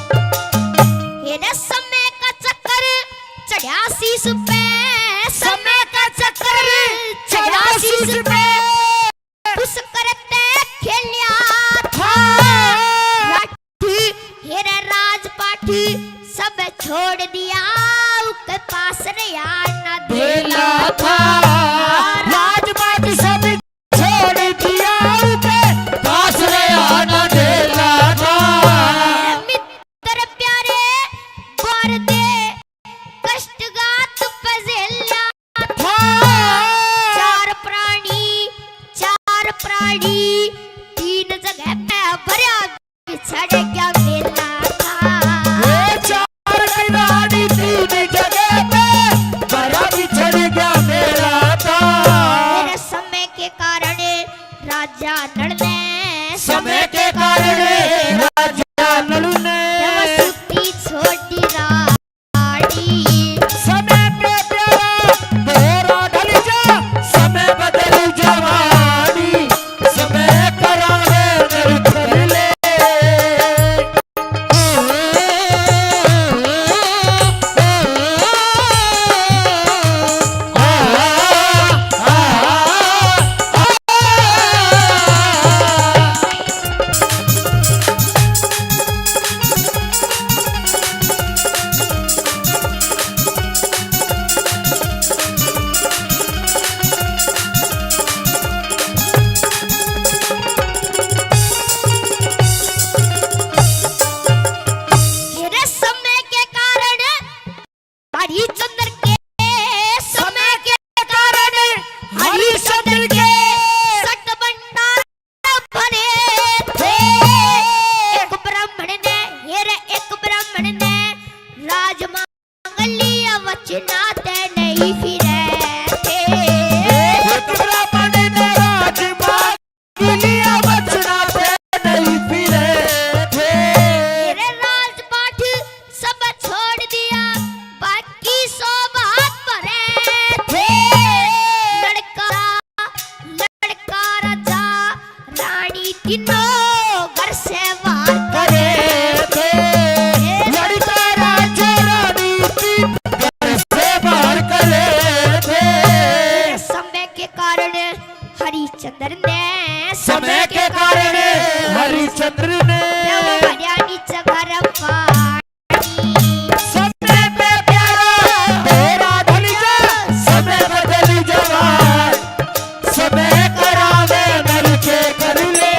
ये ना समय का चक्कर चढ़ा शीश पे समय का चक्कर चढ़ा शीश पे उस करते खेलिया था राठी हेरे राजपाठी सब छोड़ दिया उसके पास रिया न देला था राजपाट सब छोड़ दिया उसे पास रे आना देला था मित्र प्यारे बार दे कष्टगात पजेला था चार प्राणी तीन जगह पे भरा बिछड़ गया मेला था ये चार किनारी तीन जगह पे बड़ा बिछड़ गया मेरा था मेरे समय के कारण राजा नल ने समय के कारण राजा नल ने सूती छोटी रानी समय पे प्यारा तोरा ढल जा समय बदल जवानी समय करावे मेरे कर ले मेरे समय के कारण हरिचंद्र के समय के कारण हरिचंद्र के सट भंडार भरे थे एक ब्राह्मण ने राजमांगल्य वचना ते नहीं फिरे थे ब्राह्मण ने राजमांगल्य वचना पे नहीं फिरे थे मेरे राजपाठ सब छोड़ दिया बाकी सौ बात भरे थे लड़का राजा रानी तीनों घर से बाहर करे थे लड़का राजा रानी तीन घर से बाहर करे थे समय के कारण हरिचंद्र ने समय के कारण हरिचंद्र ने भरिया नीचे घर पानी समय पे प्यारा तेरा ढल जा समय बदल जवान समय करावे नल के कर ले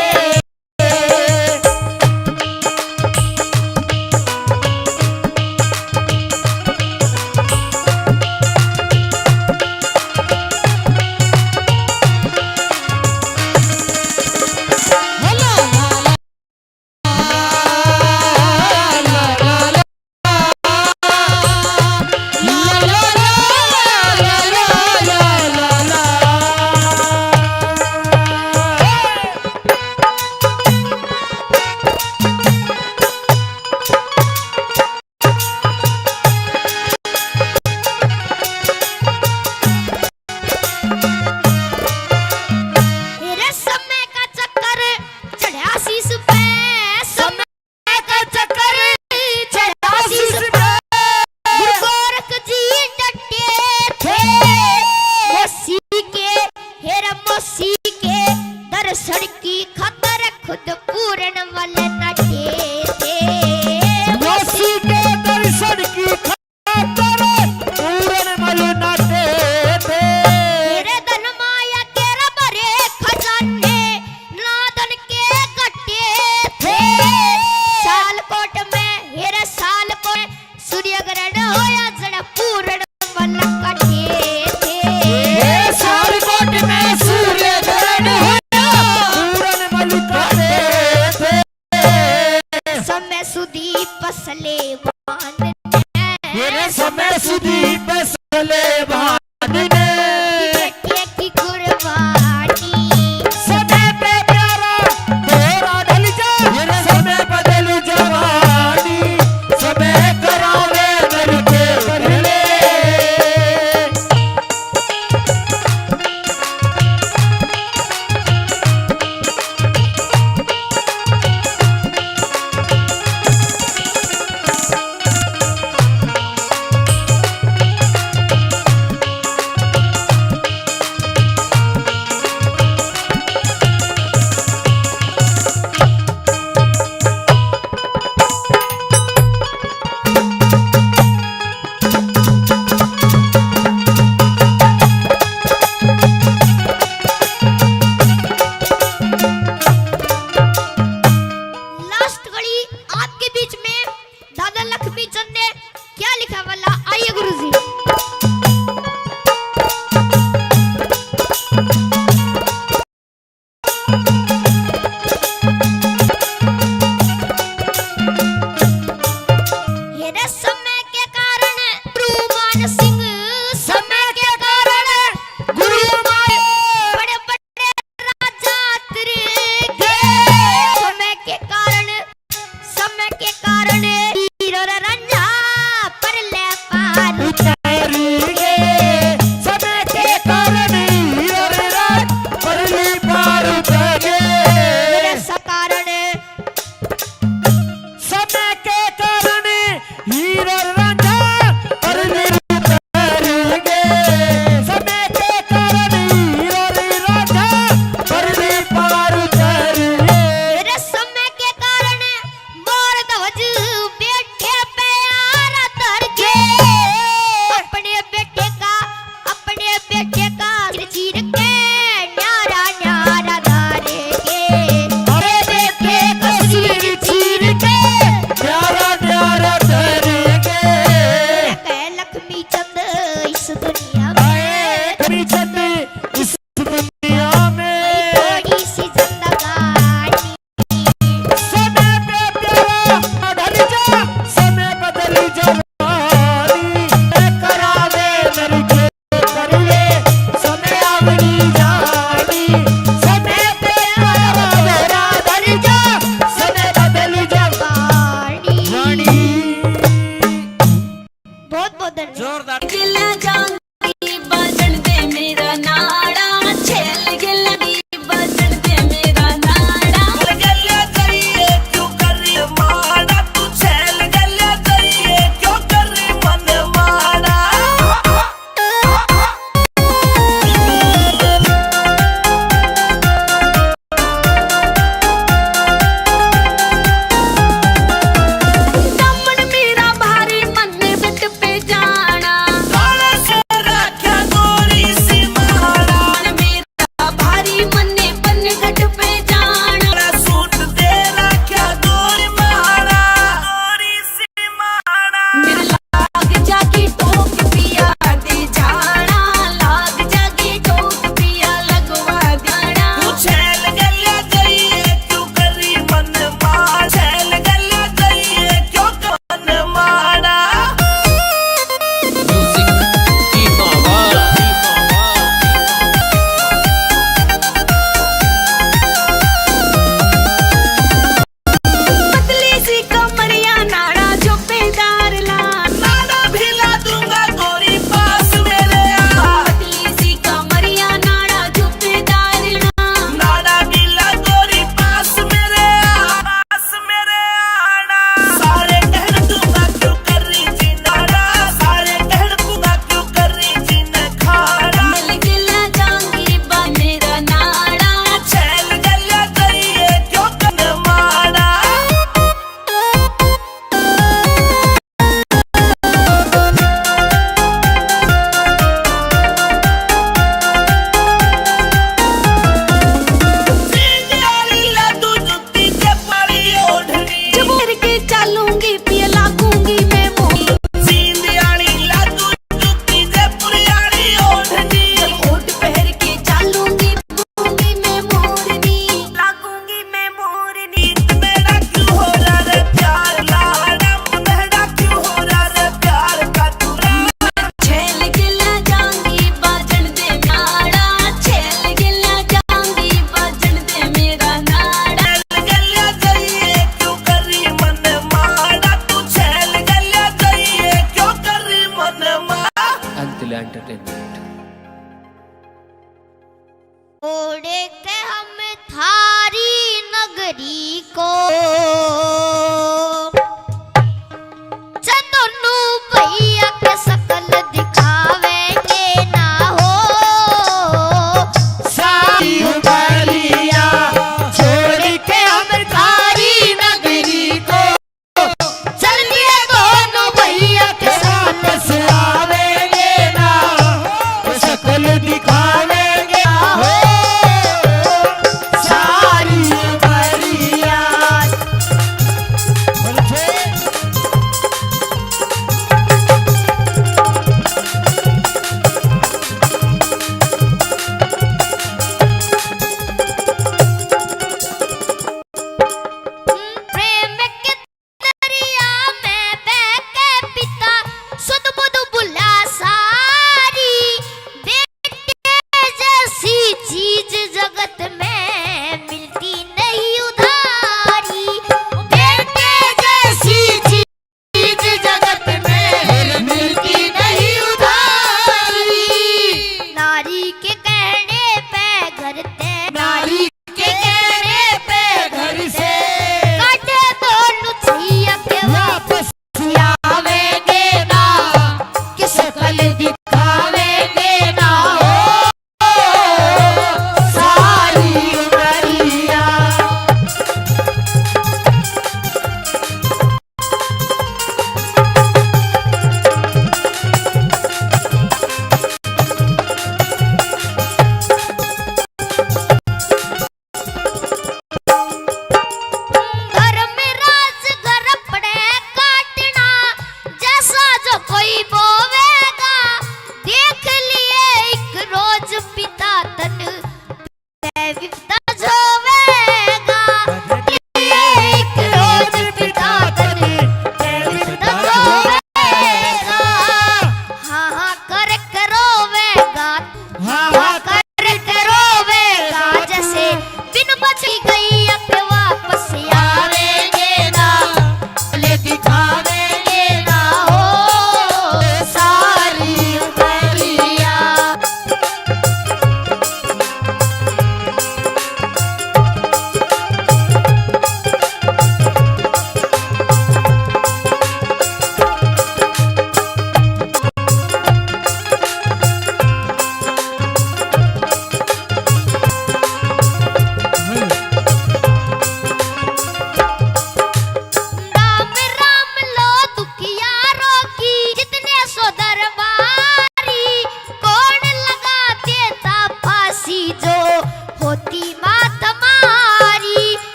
पसले मेरे समय सुधी बसले भान ने बेटे की कुर्बानी समय पे प्यारा तोरा ढल जा मेरे समय बदल जवानी समय करावे मेरे के करले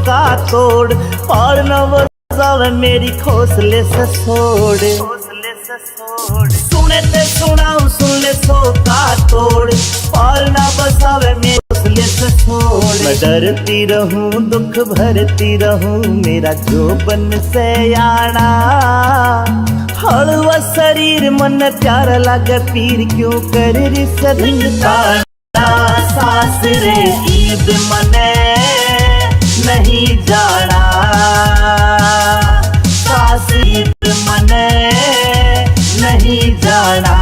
का तोड़ और न बजावे मेरी खोसले से सोड़ सुने ते सुनाऊं सुन ले सो का तोड़ और न बजावे मेरी खोसले से सोड़ मैं डरती रहूं दुख भरती रहूं मेरा जोबन से आना हलवा शरीर मन प्यार लागे पीर क्यों कर रिस धिंगता सास रे ईद मने नहीं जाना सास ईद मने नहीं जाना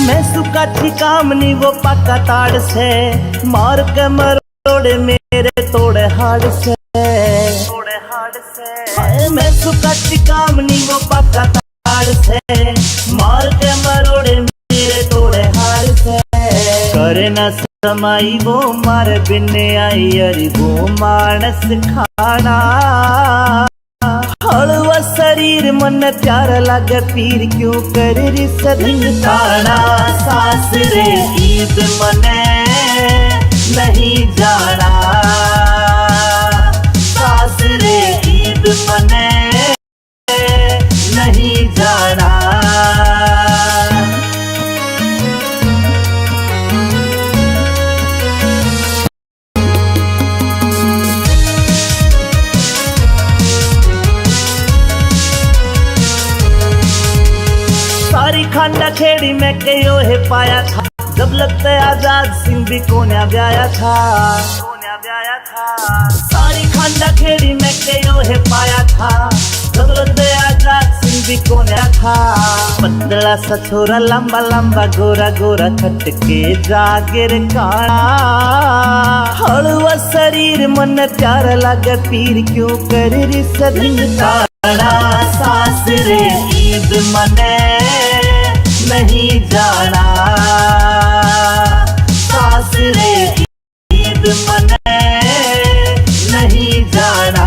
मैं सुखाची कामनी वो पक्का ताड़ से मार के मरोड़े मेरे तोड़े हाड़ से मैं सुखाची कामनी वो पक्का ताड़ से मार के मरोड़े मेरे तोड़े हाड़ से करे न समाई वो मार बिने आई अरे वो मानस खाना हलवा शरीर मन प्यार लागे पीर क्यों कर रिस धिंगताना सास रे ईद मने नहीं जाना सास रे ईद मने नहीं जाना सारी खांडा खेड़ी में कयो है पाया था जब लगता आजाद सिंह भी कोन्या ब्याया था सारी खांडा खेड़ी में कयो है पाया था जब लगता आजाद सिंह भी कोन्या था पतला सा छोरा लंबा लंबा गोरा गोरा खटके जागिर काड़ा हलवा शरीर मन प्यार लागे पीर क्यों कर रिस धिंगताना सास रे ईद मने नहीं जाना सास रे ईद मने नहीं जाना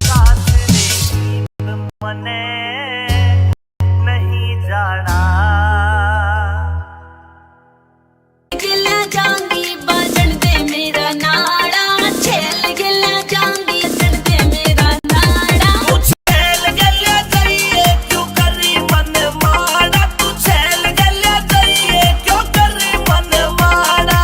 सास रे ईद मने नहीं जाना गिला जाऊंगी बाजन दे मेरा नाड़ा छेल गिला जाऊंगी सर दे मेरा नाड़ा छेल गल्या जाइए क्यों करी मन माड़ा तू छेल गल्या जाइए क्यों करी मन माड़ा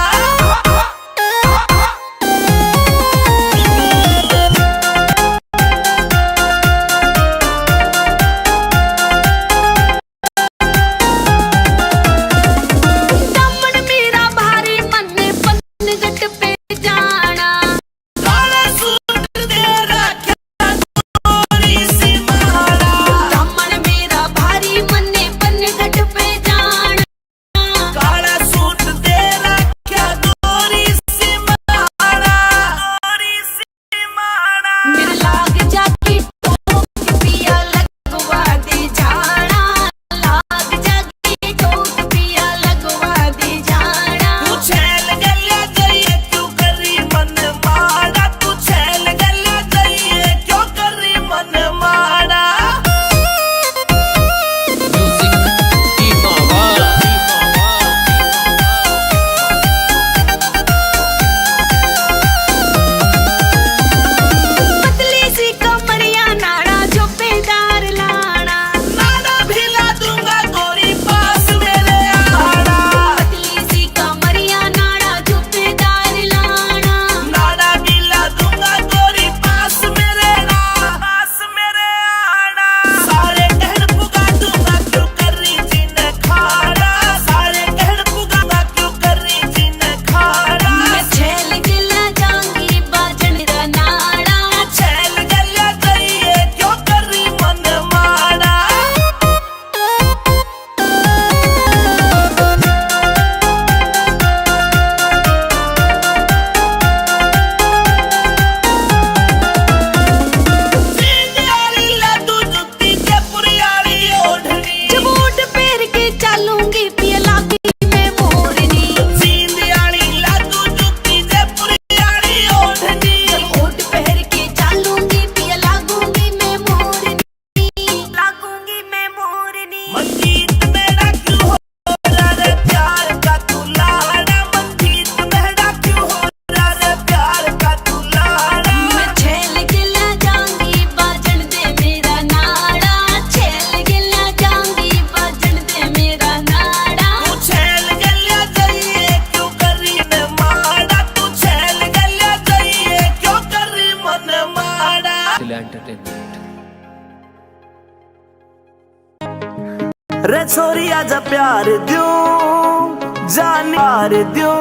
रे छोरी आजा प्यार द्यूं जान प्यार द्यूं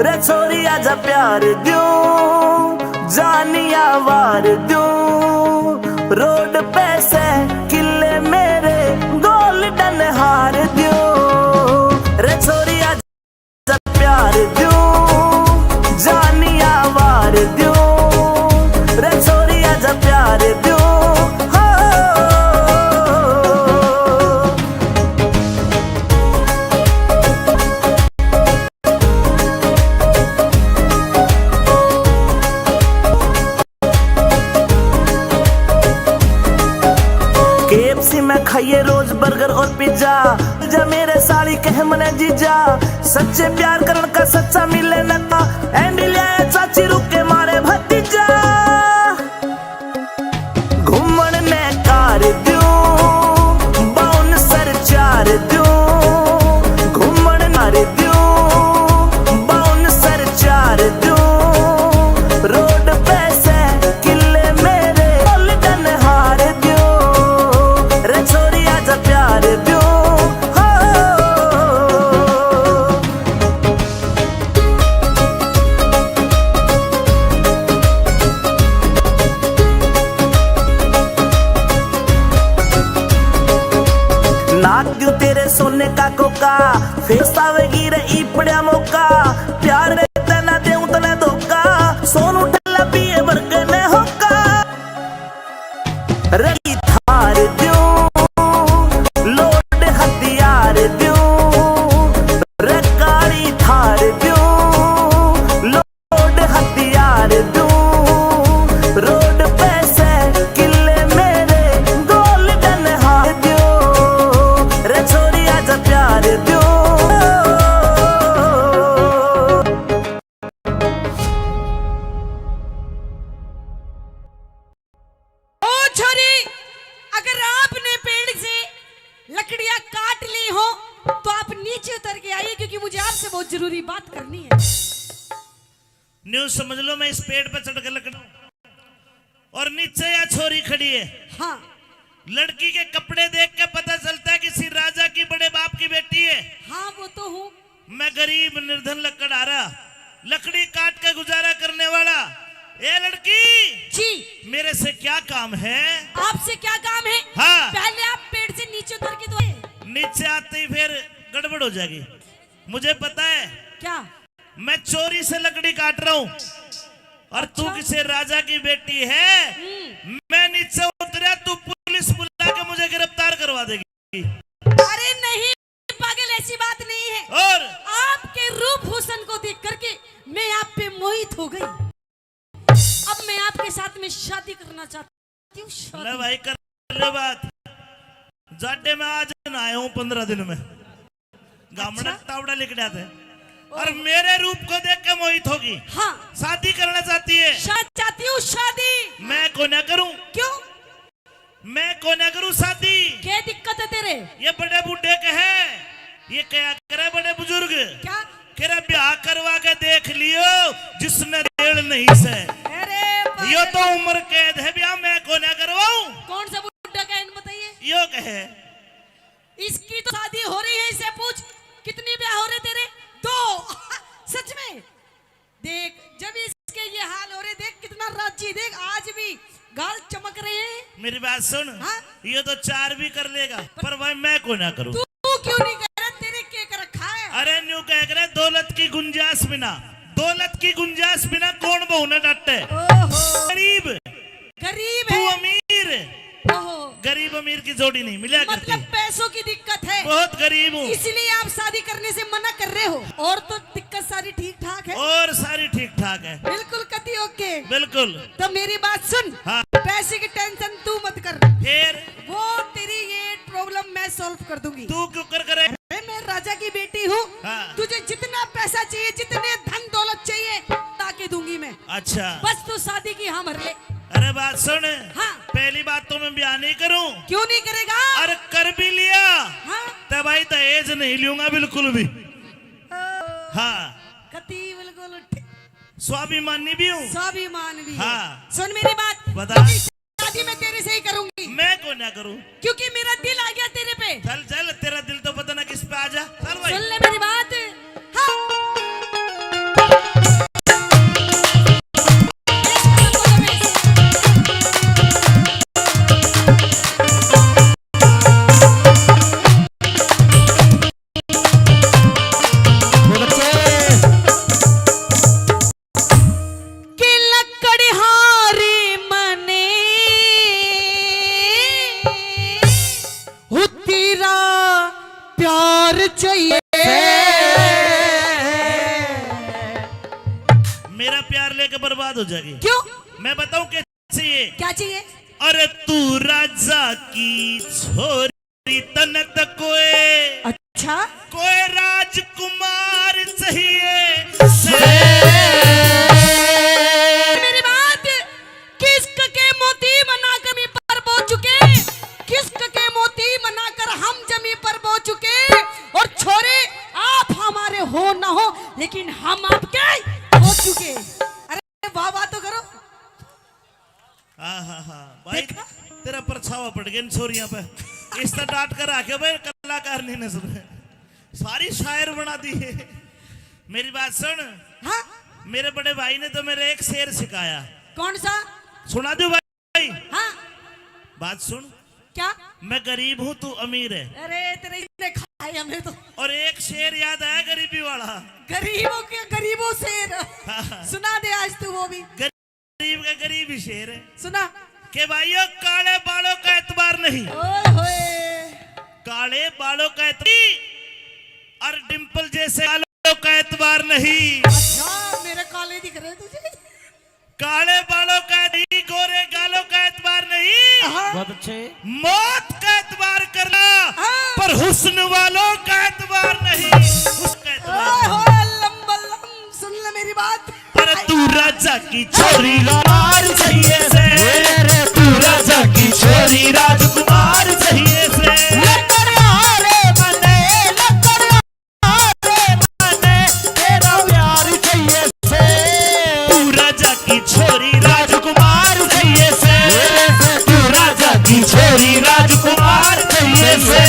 रे छोरी आजा प्यार द्यूं जानिया वार द्यूं रोड पे से किले मेरे गोल्डन हार द्यूं रे छोरी आजा प्यार द्यूं जानिया वार द्यूं रे छोरी आजा प्यार द्यूं KFC में खाइए रोज बर्गर और पिज्जा जा मेरे साली कह मने जीजा सच्चे प्यार करन का सच्चा मिले नता एंड ले चाची रुके मारे भतीजा घूमन ने कार द्यूं बाउंसर चार द्यूं घूमन मारे द्यूं बाउंसर चार द्यूं रोड पे से किले मेरे गोल्डन हार द्यूं रे छोरी आजा प्यार द्यूं नाक द्यूं तेरे सोने का कोका फेस आवेगी रे ईपड़िया मौका प्यार रे तना देऊं तने धोखा सोनू ठल्ला पिए बर्गे ने होका रे थार द्यूं लोड हथियार द्यूं रे काली थार द्यूं लोड हथियार द्यूं रोड पे से किले मेरे गोल्डन हार द्यूं रे छोरी आजा प्यार द्यूं ओ छोरी, अगर आपने पेड़ से लकड़ियां काट ली हो तो आप नीचे उतर के आइए क्योंकि मुझे आपसे बहुत जरूरी बात करनी है। न्यूज समझ लो, मैं इस पेड़ पे चढ़ के लकड़ा और नीचे या छोरी खड़ी है। हाँ, लड़की के कपड़े देख के पता चलता है किसी राजा की बड़े बाप की बेटी है। हाँ वो तो हूँ। मैं गरीब निर्धन लकड़हारा लकड़ी काट के गुजारा करने वाला। ए लड़की जी, मेरे से क्या काम है? आपसे क्या काम है? हाँ। पहले आप पेड़ से नीचे उतर के दो। नीचे आते ही फिर गड़बड़ हो जाएगी। मुझे पता है क्या? मैं चोरी से लकड़ी काट रहा हूँ और तू किसी राजा की बेटी है। मैं नीचे उतरा, तू पुलिस बुला के मुझे गिरफ्तार करवा देगी। अरे नहीं पागल, ऐसी बात नहीं है। और आपके रूप हुस्न को देख करके मैं आप पे मोहित हो गई। अब मैं आपके साथ में शादी करना चाहती हूँ। ले भाई कर ले बात। जाडे में आज आया हूँ 15 दिन में। गामड़ा टावड़ा लिख थे और मेरे रूप को देख के मोहित होगी। हाँ, शादी करना चाहती है। चाहती हूँ शादी। मैं को ना करूं? क्यों? मैं को ना करूं शादी? क्या दिक्कत है तेरे? ये बड़े बूढ़े के है, ये क्या करे बड़े बुजुर्ग? क्या? केरा ब्याह करवा के देख लियो जिसने रेड़ नहीं से। अरे यो तो उम्र कैद है, ब्याह मैं को ना करवाऊं। कौन सा बुढ़ा का इन बताइए? यो कहे इसकी तो शादी हो रही है, इसे पूछ कितनी ब्याह हो रहे तेरे? 2। सच में देख, जब इसके ये हाल हो रहे, देख कितना राजी, देख आज भी गाल चमक रहे हैं। मेरी बात सुन। हाँ? ये तो 4 भी कर लेगा, पर भाई मैं को ना करूं। तू क्यों नहीं कर रहा? तेरे के कर रखा है? अरे न्यू कह रहे दौलत की गुंजाइश बिना, दौलत की गुंजाइश बिना कौन बहू न डटे। ओहो, गरीब गरीब तू है। अमीर, ओहो, गरीब अमीर की जोड़ी नहीं मिला करती। मतलब पैसों की दिक्कत है, बहुत गरीब हूँ इसलिए आप शादी करने से मना कर रहे हो। और तो दिक्कत सारी ठीक ठाक है? और सारी ठीक ठाक है, बिल्कुल कति ओके। बिल्कुल। तो मेरी बात सुन। हाँ। पैसे की टेंशन तू मत कर, फिर वो तेरी ये प्रॉब्लम मैं सॉल्व कर दूंगी। तू क्यों कर करे? मैं राजा की बेटी हूँ। हाँ। तुझे जितना पैसा चाहिए, जितने धन दौलत चाहिए, ताकि दूंगी मैं। अच्छा, बस तू शादी की हाँ भर ले। अरे बात सुन। हाँ। पहली बात तो मैं ब्याह नहीं करूं। क्यों नहीं करेगा? अरे कर भी लिया हाँ। तब भाई दहेज नहीं लूंगा बिल्कुल भी। हाँ, कति बिल्कुल स्वाभिमानी भी हूँ। स्वाभिमान भी है। हाँ। सुन मेरी बात, बता। शादी मैं तेरे से ही करूंगी। मैं को ना करूं क्योंकि मेरा दिल आ गया तेरे पे। चल चल, तेरा दिल तो पता ना किस पे आ जा। चल भाई सुन ले मेरी बात। हाँ। कि लकड़हारी मने हो तेरा प्यार चाहिए। मेरा प्यार लेके बर्बाद हो जाएगी। क्यों? मैं बताऊं कैसे ये? क्या चाहिए? अरे तू राजा की छोरी तनत कोई अच्छा, कोई राजकुमार चाहिए। मेरी बात। किस्क के मोती बनाकर मी पर बो चुके, किस्क के मोती बनाकर हम जमी पर बो चुके। और छोरे आप हमारे हो ना हो, लेकिन हम आपके हो चुके। अरे वाह वाह तो करो। हाँ भाई, तेरा परछावा पड़ गया इन छोरियां पे। इस तरह डांट कर आके भाई कलाकार नहीं सुन, सारी शायर बना दी है। मेरी बात सुन। हाँ, मेरे बड़े भाई ने तो मेरे एक शेर सिखाया। कौन सा? सुना दो भाई। हाँ, बात सुन। क्या? मैं गरीब हूँ तू अमीर है। अरे तेरे ने खाए हमें तो। और एक शेर याद आया गरीबी वाला। गरीबों के गरीबों शेर। सुना दे आज तू वो भी। गरीब का गरीब ही शेर है। सुना के भाइयों, काले बालों का एतबार नहीं। ओए होए। काले बालों का एतबार और डिंपल जैसे बालों का एतबार नहीं। अच्छा, मेरे काले दिख रहे तुझे। काले बालों का नहीं, गोरे गालों का एतबार नहीं। बहुत अच्छे। मौत का एतबार करना, हाँ। पर हुस्न वालों का एतबार नहीं। उसका एतबार ओए नहीं। होए, लंबा लंब सुन ले मेरी बात। अरे तू राजा की छोरी राजकुमार चाहिए से। रे तू राजा की छोरी राजकुमार चाहिए से। लकड़हारे मने, लकड़हारे मने, तेरा प्यार चाहिए से। तू राजा की छोरी राजकुमार चाहिए से। तू राजा की छोरी राजकुमार चाहिए से।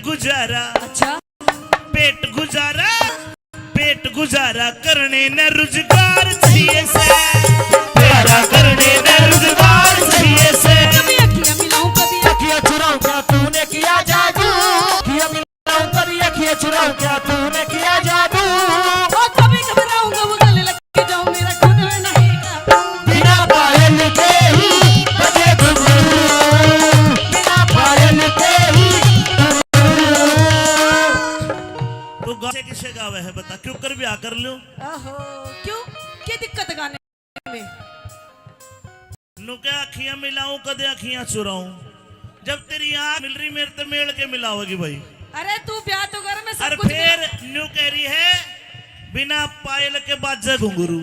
गुजारा। अच्छा, पेट गुजारा करने न रोजगार चाहिए से। प्यारा करने न रोजगार चाहिए से। कभी अखियां मिलाऊं, कभी अखियां चुराऊं क्या तूने किया जादू। अखियां मिलाऊं कभी अखियां चुराऊं क्या तूने किया जादू। और कभी घबराऊंगा वो गले लग के जाऊं, मेरा खुद में नहीं का। बिना पायल के ही बजे घुंघरू, बिना पायल के ही तू गा किसे गावे है बता, क्यों कर ब्याह कर लो। ओहो, क्यों? क्या दिक्कत गाने में? नु क्या अखियां मिलाऊं कदे अखियां चुराऊं। जब तेरी आंख मिल रही मेरे तो मेल के मिलाओगी भाई। अरे तू ब्याह तो कर, मैं सब और कुछ फिर न्यू कह रही है बिना पायल के बाजे घुंघरू।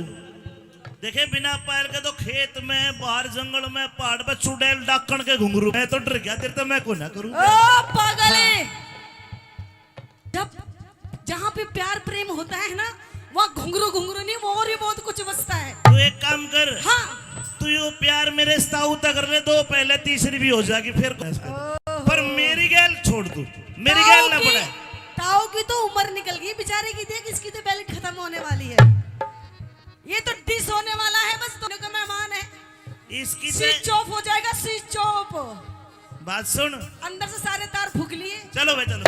देखे बिना पायल के तो खेत में, बाहर जंगल में, पहाड़ पे चुड़ैल डाकण के घुंघरू। मैं तो डर गया तेरे, तो मैं को ना करूं। ओ पागल है। जब जहाँ पे प्यार प्रेम होता है ना, वहाँ घुंघरू घुंघरू नहीं, और भी बहुत कुछ बसता है। तू एक काम कर, हाँ, अगर मेरे ताऊ तक कर ले दो पहले तीसरी भी हो जाएगी फिर पर मेरी गैल छोड़ दू मेरी गैल ना पड़े। ताऊ की तो उम्र निकल गई बेचारे की, देख इसकी तो बैलेट खत्म होने वाली है, ये तो डिस होने वाला है, बस दोनों का मेहमान है, इसकी स्विच ऑफ हो जाएगा, स्विच ऑफ। बात सुन, अंदर से सारे तार फूक लिए। चलो भाई चलो।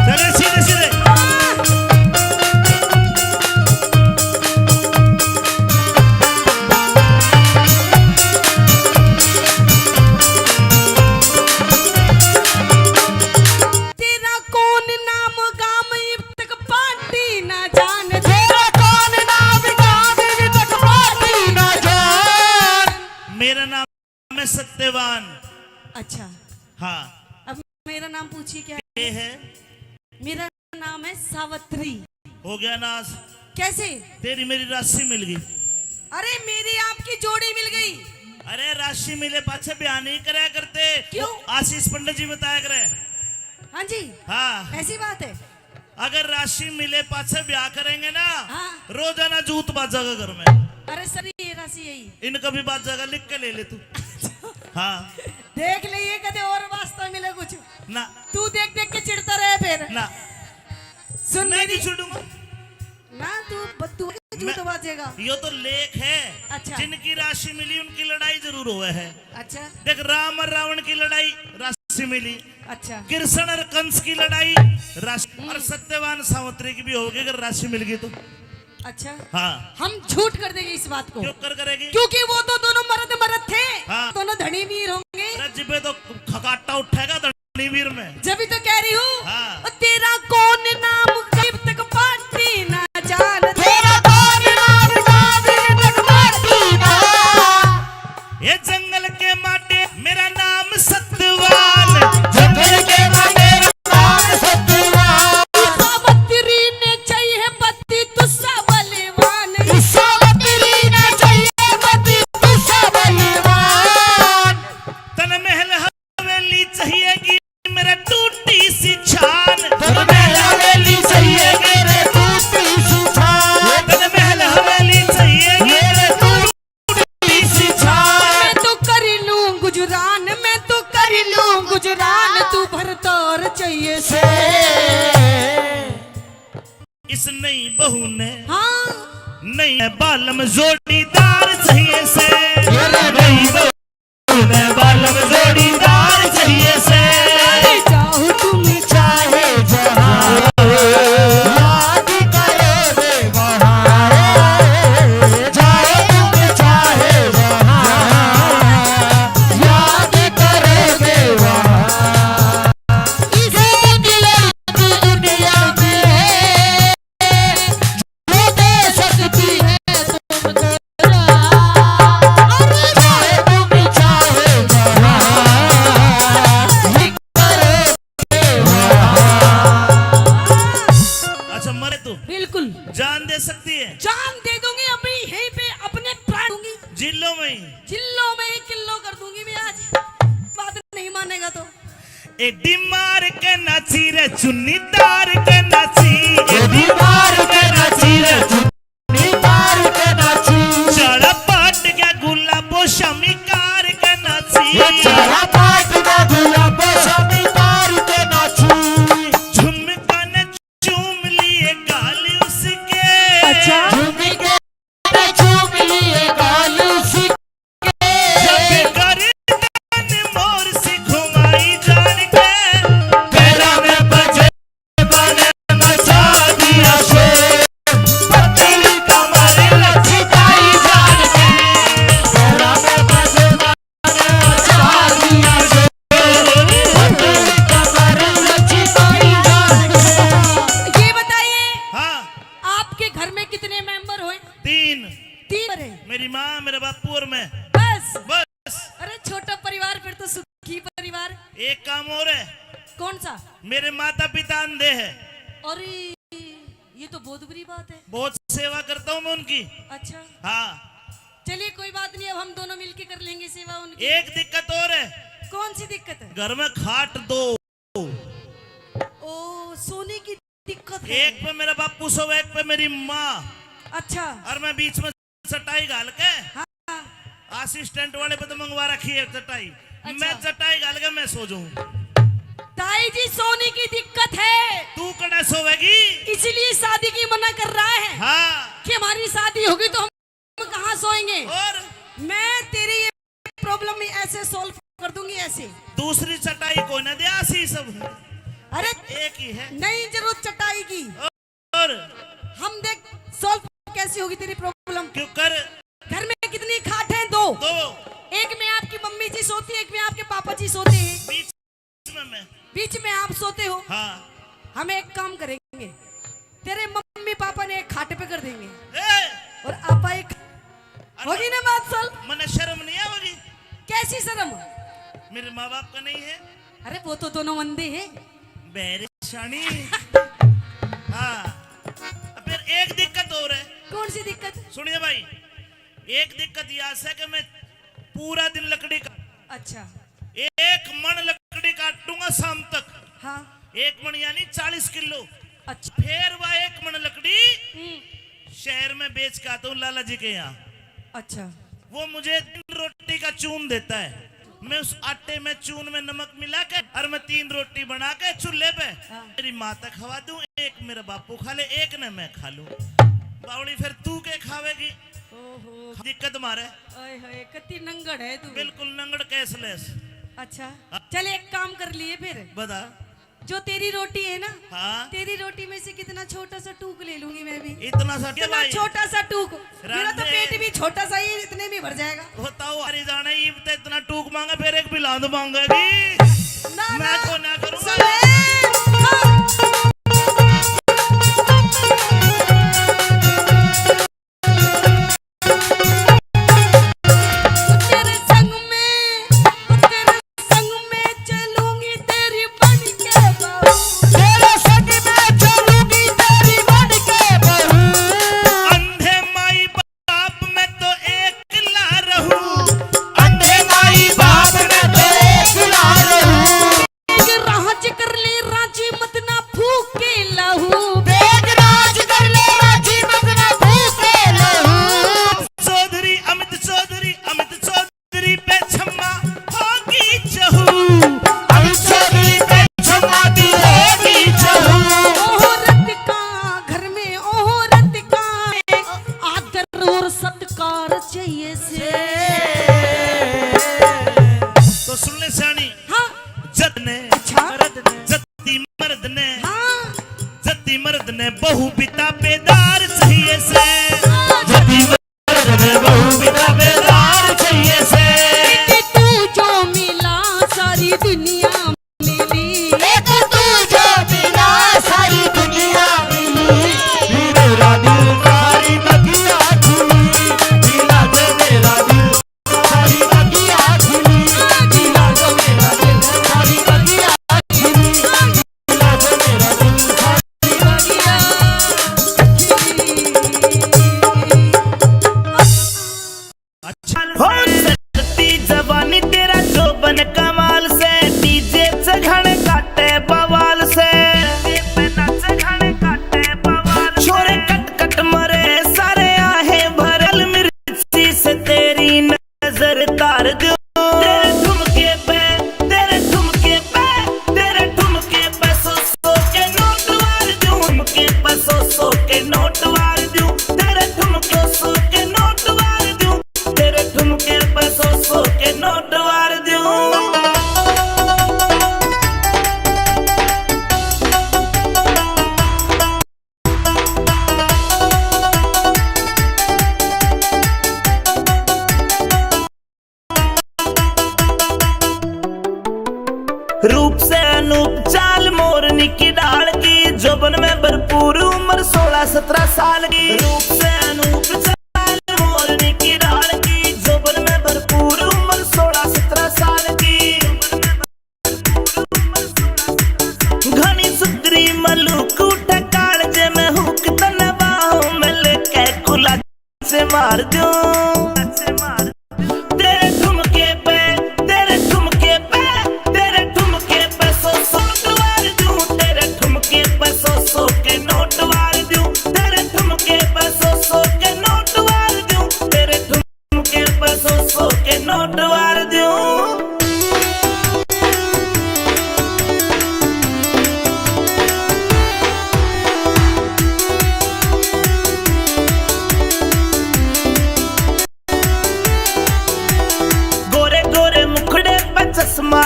चले सीधे सीधे। तेरा कौन नाम गाम अब तक पार्टी ना जान, तेरा कौन नाम गाम अब तक पार्टी ना जान। मेरा नाम है सत्यवान। अच्छा, हाँ अब मेरा नाम पूछिए क्या ये है। मेरा नाम है सावित्री। हो गया नाश, कैसे? तेरी मेरी राशि मिल गई। अरे मेरी आपकी जोड़ी मिल गई। अरे राशि मिले पाछे बयान नहीं कराया करते। क्यों? आशीष पंडित जी बताया करे। हाँ जी, हाँ ऐसी बात है। अगर राशि मिले पाछे ब्याह करेंगे ना हाँ। रोजाना जूत बाजेगा घर में। अरे सर ये राशि यही इनका भी बाजेगा, लिख के ले ले तू। हाँ देख ले, ये कदे और वास्ता मिले कुछ ना तू देख देख के चिढ़ता रहे फिर ना सुन मैं मेरी नहीं छूटूंगा ना, तू झूठ बाजेगा। यो तो लेख है। अच्छा। जिनकी राशि मिली उनकी लड़ाई जरूर हुआ है। अच्छा देख राम और रावण की लड़ाई राशि मिली, अच्छा, कृष्ण और कंस की लड़ाई राशि, और सत्यवान सावित्री की भी होगी अगर राशि मिल गई तो। अच्छा, हाँ हम झूठ कर देंगे इस बात को। क्यों कर करेगी? क्योंकि वो तो दोनों मर्द थे। हाँ। दोनों धनी वीर होंगे। अरे जिब्बे तो खकाटा उठेगा धनीवीर में। जब भी तो कह रही हूँ। हाँ। और तेरा कौन नाम कब तक पार्टी ना जान, तेरा कौन नाम कब तक पार्टी ना। ये जंगल के माटे मेरा नाम सत्यवान। जंगल के माटे नाम सत्यवान। सावित्री ने चाहिए पति तुझसा बलवान, सावित्री ने चाहिए पति तुझसा बलवान। तन महल हवेली चाहिएगी मेरा टूटी सी छान। तन महल हवेली चाहिए मेरे टूटी सी छान। तन महल हवेली चाहिए मेरे टूटी सी छान। मैं तो कर लूं गुजरान, मैं तो कर लूं गुजरान, तू भर तोर चाहिए से। इस नई बहू ने हाँ नई बालम जोड़ीदार चाहिए से। मेरे नई बहू ने बालम जोड़ीदार चाहिए से। जाओ तुम चाहे जहाँ याद करोगे वहाँ। जाओ तुम चाहे जहाँ याद करोगे वहाँ। इसी लड़की दुनिया में है जो दे सकती है तुमको प्यार। चाहे तुम चाहे अच्छा मरे तू बिल्कुल जान दे सकती है? जान दे दूंगी अभी यहीं पे, अपने प्राण दूंगी, जिलों में ही। जिल्लो में ही किल्लो कर दूंगी मैं आज। बात नहीं मानेगा तो एडी मार के नाची रे चुन्नीदार के नाची। दीवार के नाची रे दीवार के नाची। चढ़ा पाट गया गुलाबो शमी कार के नाची। चढ़ा पाट का गुलाब शमी कार के नाची। झुमका ने चूम लिए गाल उसके। झूमी के चूम लिए गाल उसके। जब गर्दन मोर से घुमाई जान के। तेरा में बजे बने मचा दिया शोर। पतली कमर लचकाई जान के। तेरा में बजे बने मचा दिया शोर। पतली कमर लचकाई जान के। ये बताइए हाँ आपके घर में कितने मेंबर हुए? 3, 3 है मेरी माँ मेरे बापू और मैं। बस। बस अरे छोटा परिवार फिर तो सुखी परिवार। एक काम और है, कौन सा? मेरे माता पिता अंधे हैं। और ये तो बहुत बुरी बात है। बहुत सेवा करता हूँ मैं उनकी। अच्छा हाँ चलिए कोई बात नहीं, अब हम दोनों मिलके कर लेंगे सेवा उनकी। एक दिक्कत और है, कौन सी दिक्कत है? घर में खाट दो। ओ सोने की दिक्कत है? एक पे मेरा बापू सो, एक पे मेरी माँ, अच्छा और मैं बीच में चटाई घाल के, हाँ असिस्टेंट वाले पे तो मंगवा रखी है चटाई, मैं चटाई घाल के मैं सो जाऊं। ताई जी सोने की दिक्कत है, तू कड़ा सोवेगी? इसलिए शादी की मना कर रहा है हाँ। कि हमारी शादी होगी तो हम कहाँ सोएंगे। और मैं तेरी ये प्रॉब्लम ऐसे सॉल्व कर दूंगी, ऐसे। दूसरी चटाई को न दे, आसी सब अरे एक ही है। नहीं जरूरत चटाई की, और हम देख सॉल्व कैसी होगी तेरी प्रॉब्लम। क्यों कर? घर में कितनी खाट हैं? दो। एक में आपकी मम्मी जी सोती है, एक में आपके पापा जी सोते हैं, बीच में आप सोते हो। हाँ। हम एक काम करेंगे, तेरे मम्मी पापा ने एक खाटे पे कर देंगे और आपा एक, होगी ना बात सॉल्व? मने शर्म नहीं आवेगी? कैसी शर्म? मेरे माँ बाप का नहीं है? अरे वो तो दोनों अंधे हैं। बेरेशानी। हाँ। फिर एक दिक्कत और है। कौन सी दिक्कत? सुनिए भाई, एक दिक्कत यह है कि मैं पूरा दिन लकड़ी का, अच्छा, एक मन लकड़ी काटूंगा शाम तक। हाँ। एक मन यानी 40 किलो। अच्छा। फिर वह एक मन लकड़ी शहर में बेच के आता हूँ लाला जी के यहाँ। अच्छा। वो मुझे 3 रोटी का चून देता है, मैं उस आटे में चून में नमक मिला के और मैं 3 रोटी बना के चूल्हे पे मेरी माता खवा दूं, एक मेरा बापू खा ले, एक ने मैं खा लूं। बावड़ी फिर तू के खावेगी? ओहो, दिक्कत मारे। ओए होए, कितनी नंगड़ है तू। बिल्कुल नंगड़, कैशलेस। अच्छा चल एक काम कर लिए फिर, बता। जो तेरी रोटी है ना, हाँ? तेरी रोटी में से कितना छोटा सा टूक ले लूंगी मैं भी। इतना सा क्या इतना भाई? छोटा सा टूक, मेरा तो राधे। पेट भी छोटा सा ही, इतने में भर जाएगा। बताओ हरी जाने ईब तो इतना टूक मांगा, फिर एक बिलांद मांगेगी। ना मैं ना, तो ना करूंगा। तेरे संग में चलूंगी तेरी बन के बहू। तेरे संग में चलूंगी तेरी बन के बहू। अंधे माई बाप में तो एक ला रहूं, अंधे माई बाप में तो एक ला रहूं। राज कर ले राजी मत ना फूक के लहू। बेगराज कर ले राजी मत ना फूके लहू। चौधरी अमित चौधरी पे छम्मा होगी चहू। अमित चौधरी पे छम्मा की होगी चहू। औरत का घर में, औरत का आदर और सत्कार चाहिए से। तो सुन ले सियानी, हाँ जद ने अच्छा। जति मर्द ने बहु पिता बेदार चाहिए से। जति मर्द ने बहु पिता बेदार चाहिए से। कि तू जो मिला सारी दुनिया मिली। एक तू जो मिला सारी दुनिया मिली। मेरा दिल सारी बगिया खिली। मिला जो मेरा दिल सारी बगिया खिली। मिला जो मेरा दिल सारी बगिया खिली। मिला जो मेरा दिल सारी बगिया अच्छा हो सकती जवानी तेरा जोबन कमाल से, डीजे से घने काटे बवाल से, छोरे कट कट मरे सारे आहे भरल मिर्ची से तेरी नजर तार दूं। तेरे ठुमके पे, तेरे ठुमके पे, तेरे ठुमके पे सो सो के नोट वार दूं। ठुमके पे सो सो के नोट वार दूं। तेरे ठुमके सो के नोट वार दूं। तेरे ठुमके पे सो सो के नोट वार दूं। रूप से अनूप चाल मोरनी की डाल की, जोबन में भरपूर उम्र 16-17 साल की। रूप से अनूप चाल मोरनी की डाल की, जोबन में भरपूर उम्र 16-17 साल की। घनी सुधरी मलूक उठे कालजे में हुक तने बाहों में लेके कुला से मार दूं। तेरे ठुमके पे, तेरे ठुमके पे, तेरे ठुमके पे सो सो के वार दूं। तेरे ठुमके पे सो सो के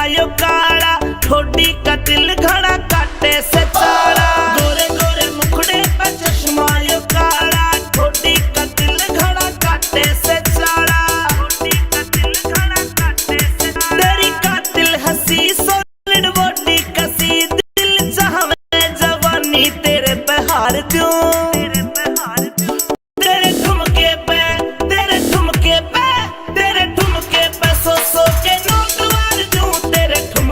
यो काला, ठोडी का दिल घड़ा काटे से चाड़ा। गोरे गोरे मुखड़े पे चश्मा यो काला, ठोडी का दिल घड़ा काटे से चाड़ा। ठोडी का दिल घड़ा काटे से चाड़ा। तेरी कातिल हंसी सॉलिड बॉडी कसी, दिल चाहवे जवानी तेरे पे हार दूं। तेरे ठुमके पे, तेरे ठुमके पे, तेरे ठुमके पे सो सो के नोट वार दूं। तेरे ठुमके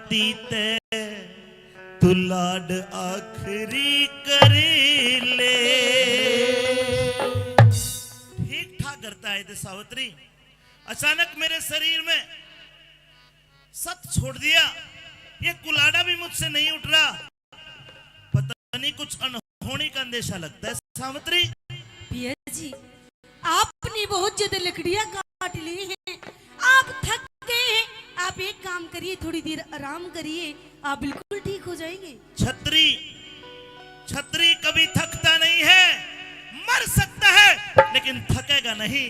पति ते तू लाड आखरी कर ले। ठीक ठाक करता है सावित्री। अचानक मेरे शरीर में सब छोड़ दिया, ये कुलाड़ा भी मुझसे नहीं उठ रहा, पता नहीं कुछ अनहोनी का अंदेशा लगता है सावित्री। पिया जी, आपने बहुत ज्यादा लकड़ियां काट ली हैं, आप थक गए हैं, आप एक काम करिए, थोड़ी देर आराम करिए, आप बिल्कुल ठीक हो जाएंगे। छतरी छतरी कभी थकता नहीं है, मर सकता है लेकिन थकेगा नहीं।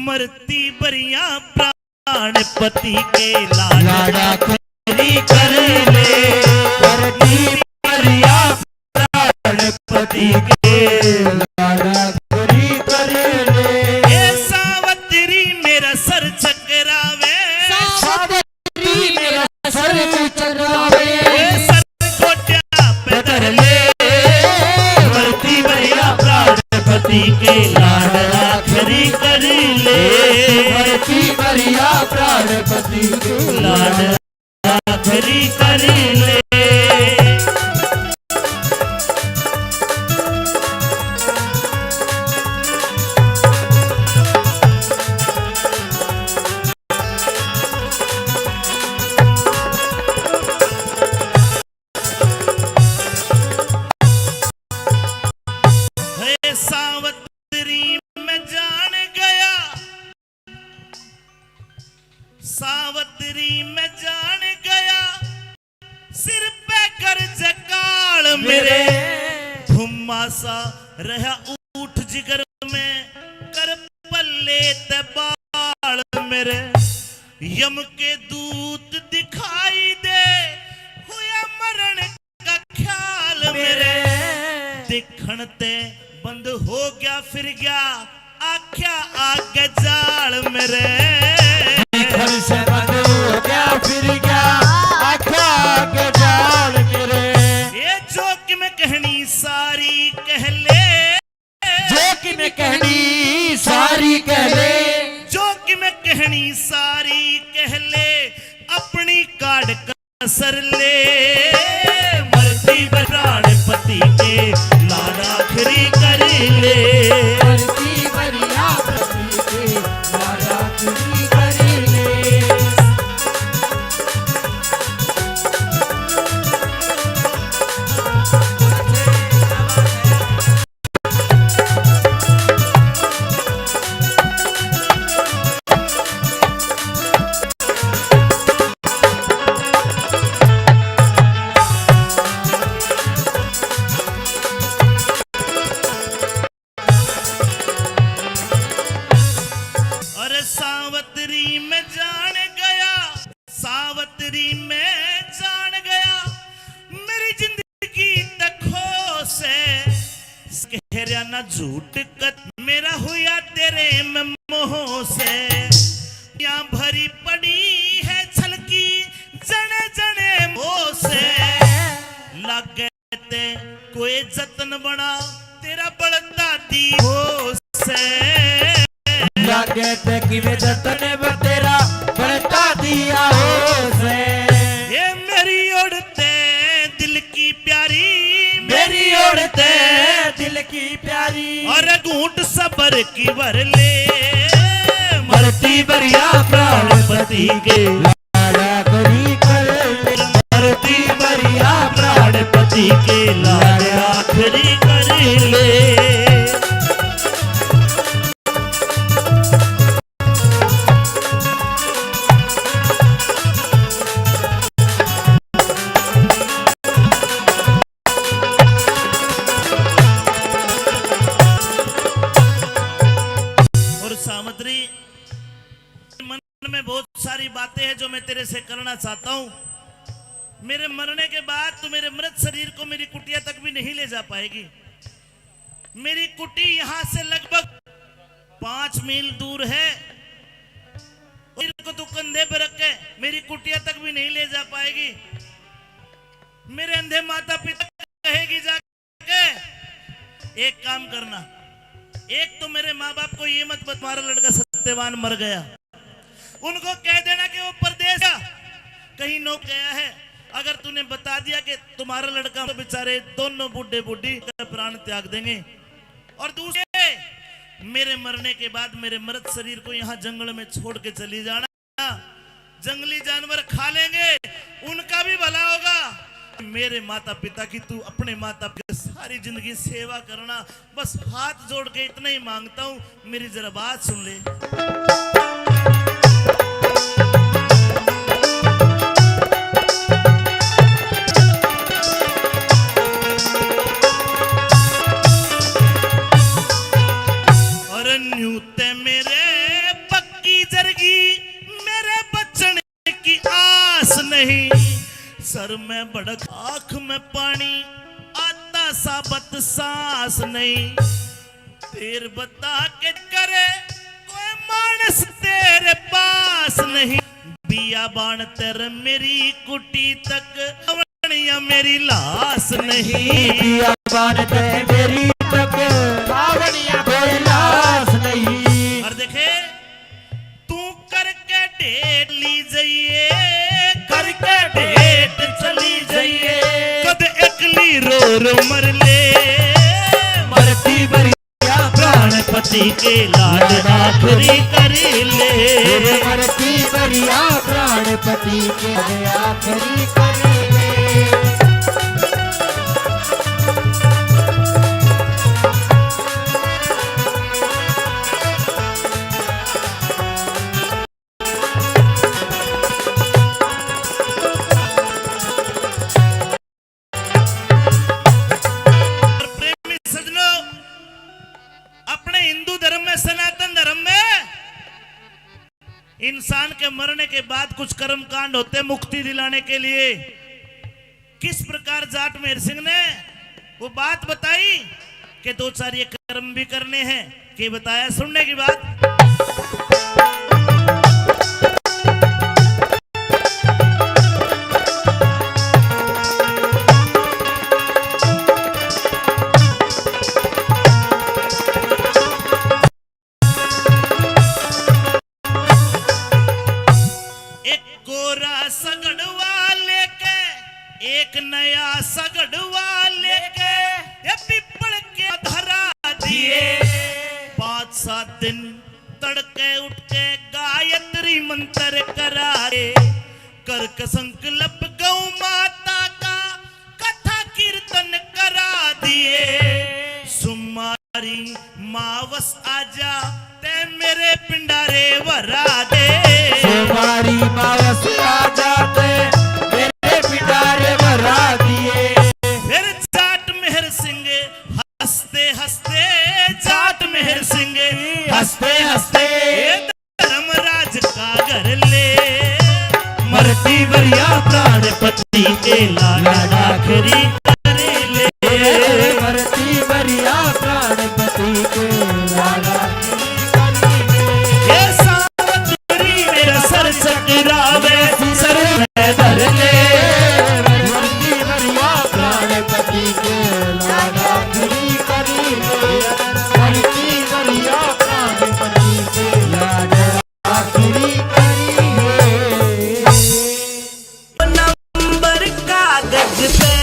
मरती बरिया प्राण पति के लाड़ा खरी कर ले। मरती बरिया प्राण पति के लाड़ा खरी कर ले। ए सावित्री मेरा सर चकरावे, सावित्री मेरा सर चकरावे, सर कोट्या पे धर ले। मरती बरिया प्राण पति के लाड़ा खरी कर ले। मरती बरिया प्राण पति के लाड़ा खरी कर ले। हे सावित्री मैं जान गया, सावित्री मैं जान गया, सिर पे कर्ज काल मेरे। धुम्मासा रहा ऊठ जिगर में, कर पल्ले ते बाल मेरे। यम के दूत दिखाई दे, हुआ मरण का ख्याल मेरे। दिखण ते बंद हो गया फिर गया, आख्या आगे जाल मेरे। घर से बंद हो गया फिर गया, आख्या आगे जाल मेरे। ये जो कि मैं कहनी सारी कह ले, जो कि मैं कहनी सारी कह ले, जो कि मैं कहनी सारी कह ले, अपनी काट कसर ले। मरती प्राण पति के लाड़ा खरी कर ले। मरती बरिया पति के लाड़ा खरी कर ले। अरे सावित्री में जान गया, सावित्री में जान गया, मेरी जिंदगी तखो से कहरिया ना झूठ कत मेरा हुआ तेरे में मोह से। यहाँ भरी पड़ी है छलकी जने जने मोह से। लगे ते कोई जतन बना तेरा बढ़ता दी हो से। लागे ते कि मैं जतन तेरा बढ़ता दिया हो से। ये मेरी उड़ते दिल की प्यारी, मेरी उड़ते दिल की प्यारी, और घूंट सबर की भर ले। मरती बरिया प्राण पति के लाड़ा खरी कर ले। मरती बरिया प्राण पति के लाड़ा खरी कर ले। सावित्री, मन में बहुत सारी बातें हैं जो मैं तेरे से करना चाहता हूं। मेरे मरने के बाद तू मेरे मृत शरीर को मेरी कुटिया तक भी नहीं ले जा पाएगी। मेरी कुटी यहां से लगभग 5 मील दूर है। को तू कंधे पर रख के मेरी कुटिया तक भी नहीं ले जा पाएगी। मेरे अंधे माता पिता कहेगी जाके एक काम करना, एक तो मेरे माँ बाप को ये मत तुम्हारा लड़का सत्यवान मर गया, उनको कह देना कि वो परदेश कहीं नो गया है। अगर तूने बता दिया कि तुम्हारा लड़का, तो बेचारे दोनों बूढ़े बूढ़ी प्राण त्याग देंगे। और दूसरे, मेरे मरने के बाद मेरे मृत शरीर को यहाँ जंगल में छोड़ के चली जाना, जंगली जानवर खा लेंगे, उनका भी भला होगा। मेरे माता पिता की तू अपने माता पिता की सारी जिंदगी सेवा करना, बस हाथ जोड़ के इतना ही मांगता हूं, मेरी जरा बात सुन ले। और न्यूते मेरे पक्की जरगी, मेरे बचने की आस नहीं, सर में भड़क आंख में पानी आता साबत सांस नहीं, तेर बता के करे कोई मानस तेरे पास नहीं, बिया बाण तेरे मेरी कुटी तक अवनिया मेरी लाश नहीं, बिया बाण तेरे मेरी तक अवनिया कोई लाश नहीं। और देखे तू करके ढेर ली जाइए, करके ढेर चली जाइए, कद एकली रो रो मर ले, मरती बरिया प्राण पति के लाड आखरी करी ले, मरती बरिया प्राणपति के आखरी करे। सनातन धर्म में इंसान के मरने के बाद कुछ कर्म कांड होते मुक्ति दिलाने के लिए। किस प्रकार जाट मेहर सिंह ने वो बात बताई कि दो चार ये कर्म भी करने हैं, कि बताया, सुनने की बात। सगड़वा लेके, एक नया सगड़वा लेके ये पिपड़ के धरा दिए, 5-7 दिन तड़के उठ के गायत्री मंत्र कराए, करक संकल्प गौ माता का कथा कीर्तन करा दिए, सुमारी मावस आजा ते मेरे पिंडारे वरा दे, सुमारी मावस आजा ते मेरे पिंडारे वरा दिए। फिर जाट मेहर सिंह हंसते हंसते, जाट मेहर सिंह हंसते हंसते धर्मराज का घर ले, मरती बरिया प्राणपति के लाड आखरी करे ले, मरती बरिया प्राणपति के लाड आखरी करे ले। ये सावतरी मेरा सर चकरावे, सर में धर ले, मरती बरिया प्राणपति के लाड आखरी करे ले, मरती बरिया प्राणपति के लाड आखरी करे ले। नंबर कागज पे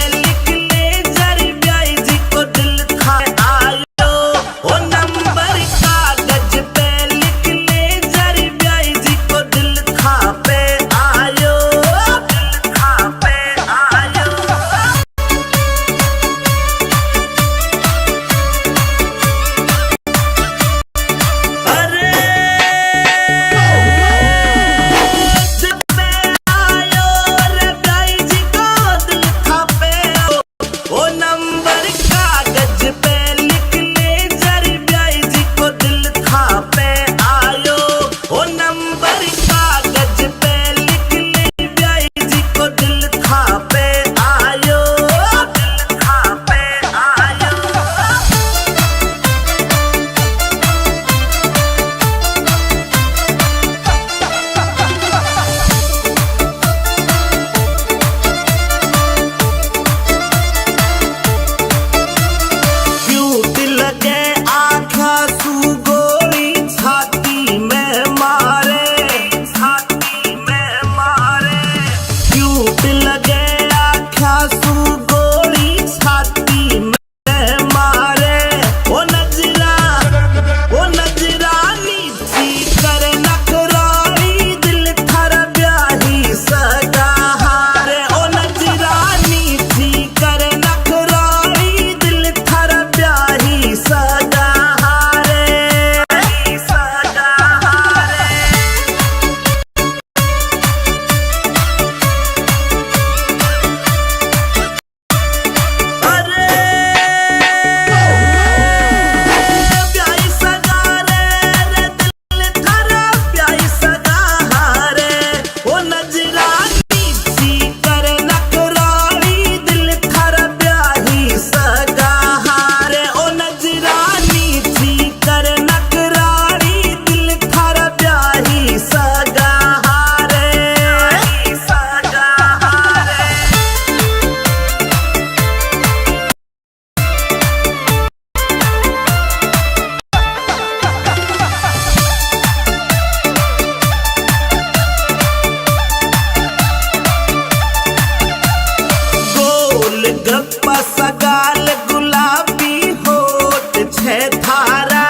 गप्पा सगाल गुलाबी होठ छे थारा,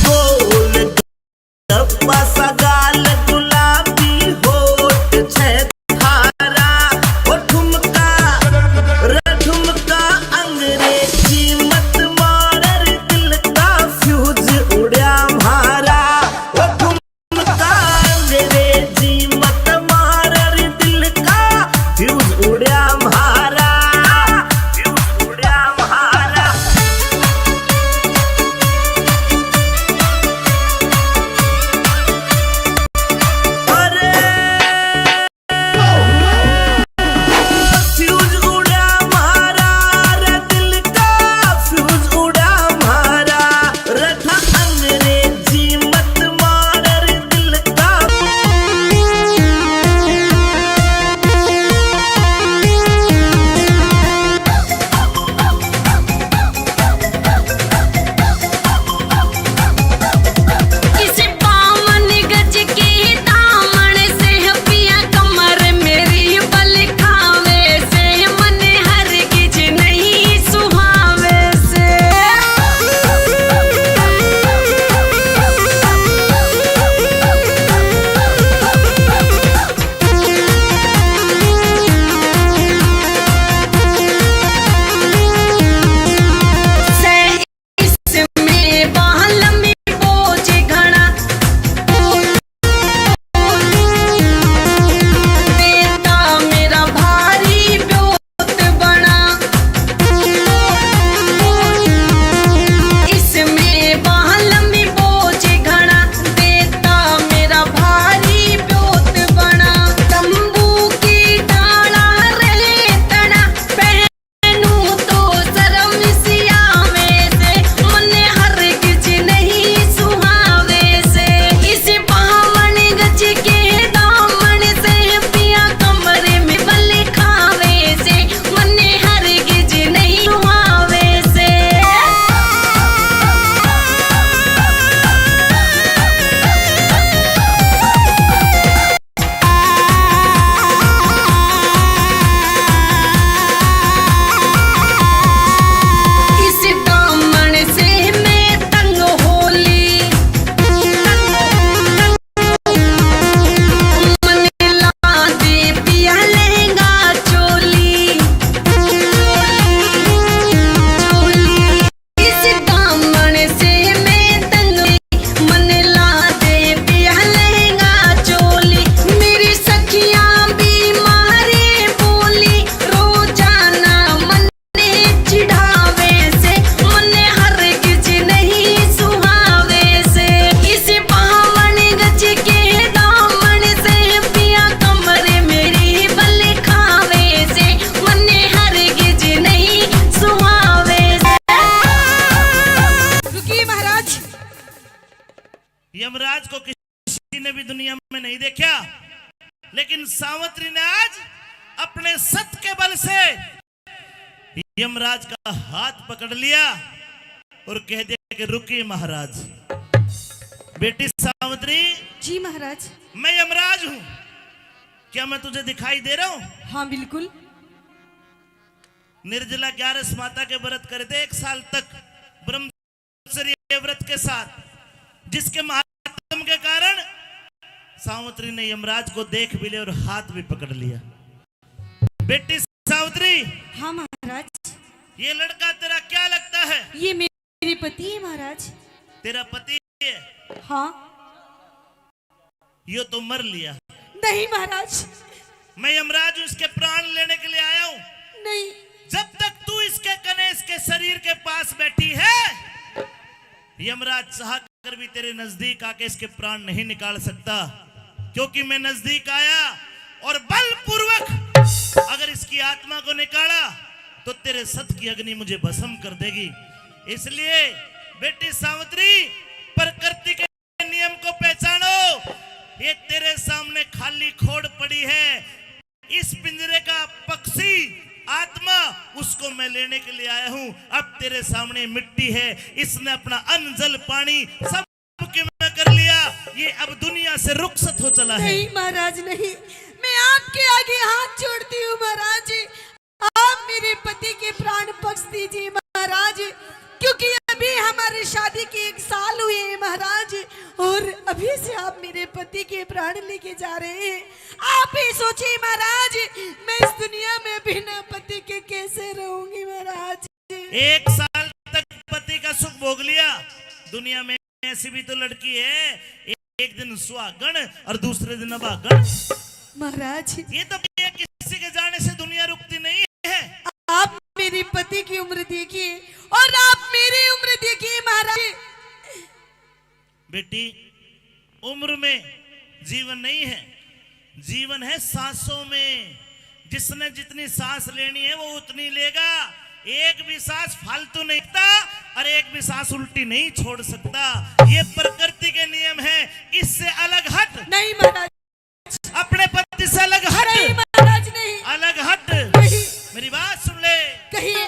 गोल गप्पा सगाल गुलाबी होठ छे थारा। ओ ठुमका ठुमका अंग्रेजी मत मार दिल का फ्यूज उड़ा मारा। ओ ठुमका अंग्रेजी मत मार दिल का फ्यूज उड़ा मारा, फ्यूज उड़ा मारा। अरे फ्यूज उड़ा मारा रे दिल का फ्यूज उड़ा मारा। रखा अंग्रेजी मत मार रे दिल का। किसी बावन गज के दामन से पिया कमर मेरी बल खावे से मन हर किज नहीं सुहावे से। इसमें बाल में बोझ घड़ा देता मेरा भारी ब्योत बना। इसमें बाल में बोझ घड़ा देता मेरा भारी ब्योत बना। तंबू की डाला रहे तना पहनू तो शर्म सियावे से मन हर किज नहीं सुहावे से। इस बावन गज के दामन से पिया कमरे में बल खावे से मन हर किज नहीं सुहावे से। इस दामन से मैं तंग होली मन ला दे पिया लहंगा चोली। इस दामन से मैं तंग मन ला दे पिया लहंगा चोली। मेरी सखियां बीमारे बोली रोजाना मन चिढ़ावे से मन हर किज नहीं सुहावे से। इस बावन गज के दामन से पिया कमरे मेरी बल खावे से मन हर किज नहीं सुहावे से। रुकिए महाराज। यमराज को किसी ने भी दुनिया में नहीं देखा, लेकिन सावित्री ने आज अपने सत के बल से यमराज का हाथ पकड़ लिया और कह दिया कि रुकिए महाराज। बेटी सावित्री, जी महाराज। मैं यमराज हूं, क्या मैं तुझे दिखाई दे रहा हूं? हाँ बिल्कुल। निर्जला 11 माता के व्रत करे थे 1 साल तक ब्रह्मचर्य व्रत के साथ, जिसके महात्म के कारण सावित्री ने यमराज को देख भी लिया और हाथ भी पकड़ लिया। बेटी सावित्री, हाँ महाराज। ये लड़का तेरा क्या लगता है? ये मेरे पति है महाराज। तेरा पति है? हाँ। ये तो मर लिया। नहीं महाराज। मैं यमराज हूं, इसके प्राण लेने के लिए आया हूं। नहीं। जब तक तू इसके कनेश के शरीर के पास बैठी है, यमराज चाह कर भी तेरे नजदीक आके इसके प्राण नहीं निकाल सकता, क्योंकि मैं नजदीक आया और बलपूर्वक अगर इसकी आत्मा को निकाला तो तेरे सत की अग्नि मुझे भस्म कर देगी। इसलिए बेटी सावित्री, प्रकृति के नियम को पहचानो। ये तेरे सामने खाली खोड़ पड़ी है, इस पिंजरे का पक्षी आत्मा, उसको मैं लेने के लिए आया हूं। अब तेरे सामने मिट्टी है, इसने अपना अन्न जल पानी सब मैं कर लिया, ये अब दुनिया से रुखसत हो चला है। नहीं महाराज नहीं, मैं आपके आगे हाथ जोड़ दीजिए महाराज, क्योंकि अभी हमारी शादी के 1 साल हुए हैं महाराज, और अभी से आप मेरे पति के प्राण लेके जा रहे हैं। आप ही सोचिए महाराज, मैं इस दुनिया में बिना पति के कैसे रहूंगी महाराज। 1 साल तक पति का सुख भोग लिया, दुनिया में ऐसी भी तो लड़की है, एक दिन सुहागन और दूसरे दिन अभागन। महाराज ये तो किसी के जाने से दुनिया रुकती नहीं है। आप मेरे पति की उम्र देखिए और आप मेरी उम्र देखिए महाराज। बेटी, उम्र में जीवन नहीं है, जीवन है सांसों में। जिसने जितनी सांस लेनी है वो उतनी लेगा। एक भी सांस फालतू नहीं था और एक भी सांस उल्टी नहीं छोड़ सकता। ये प्रकृति के नियम है, इससे अलग हट। नहीं महाराज, अपने पति से अलग हट। नहीं महाराज, नहीं, अलग हट। नहीं। मेरी बात सुन ले। कहिए।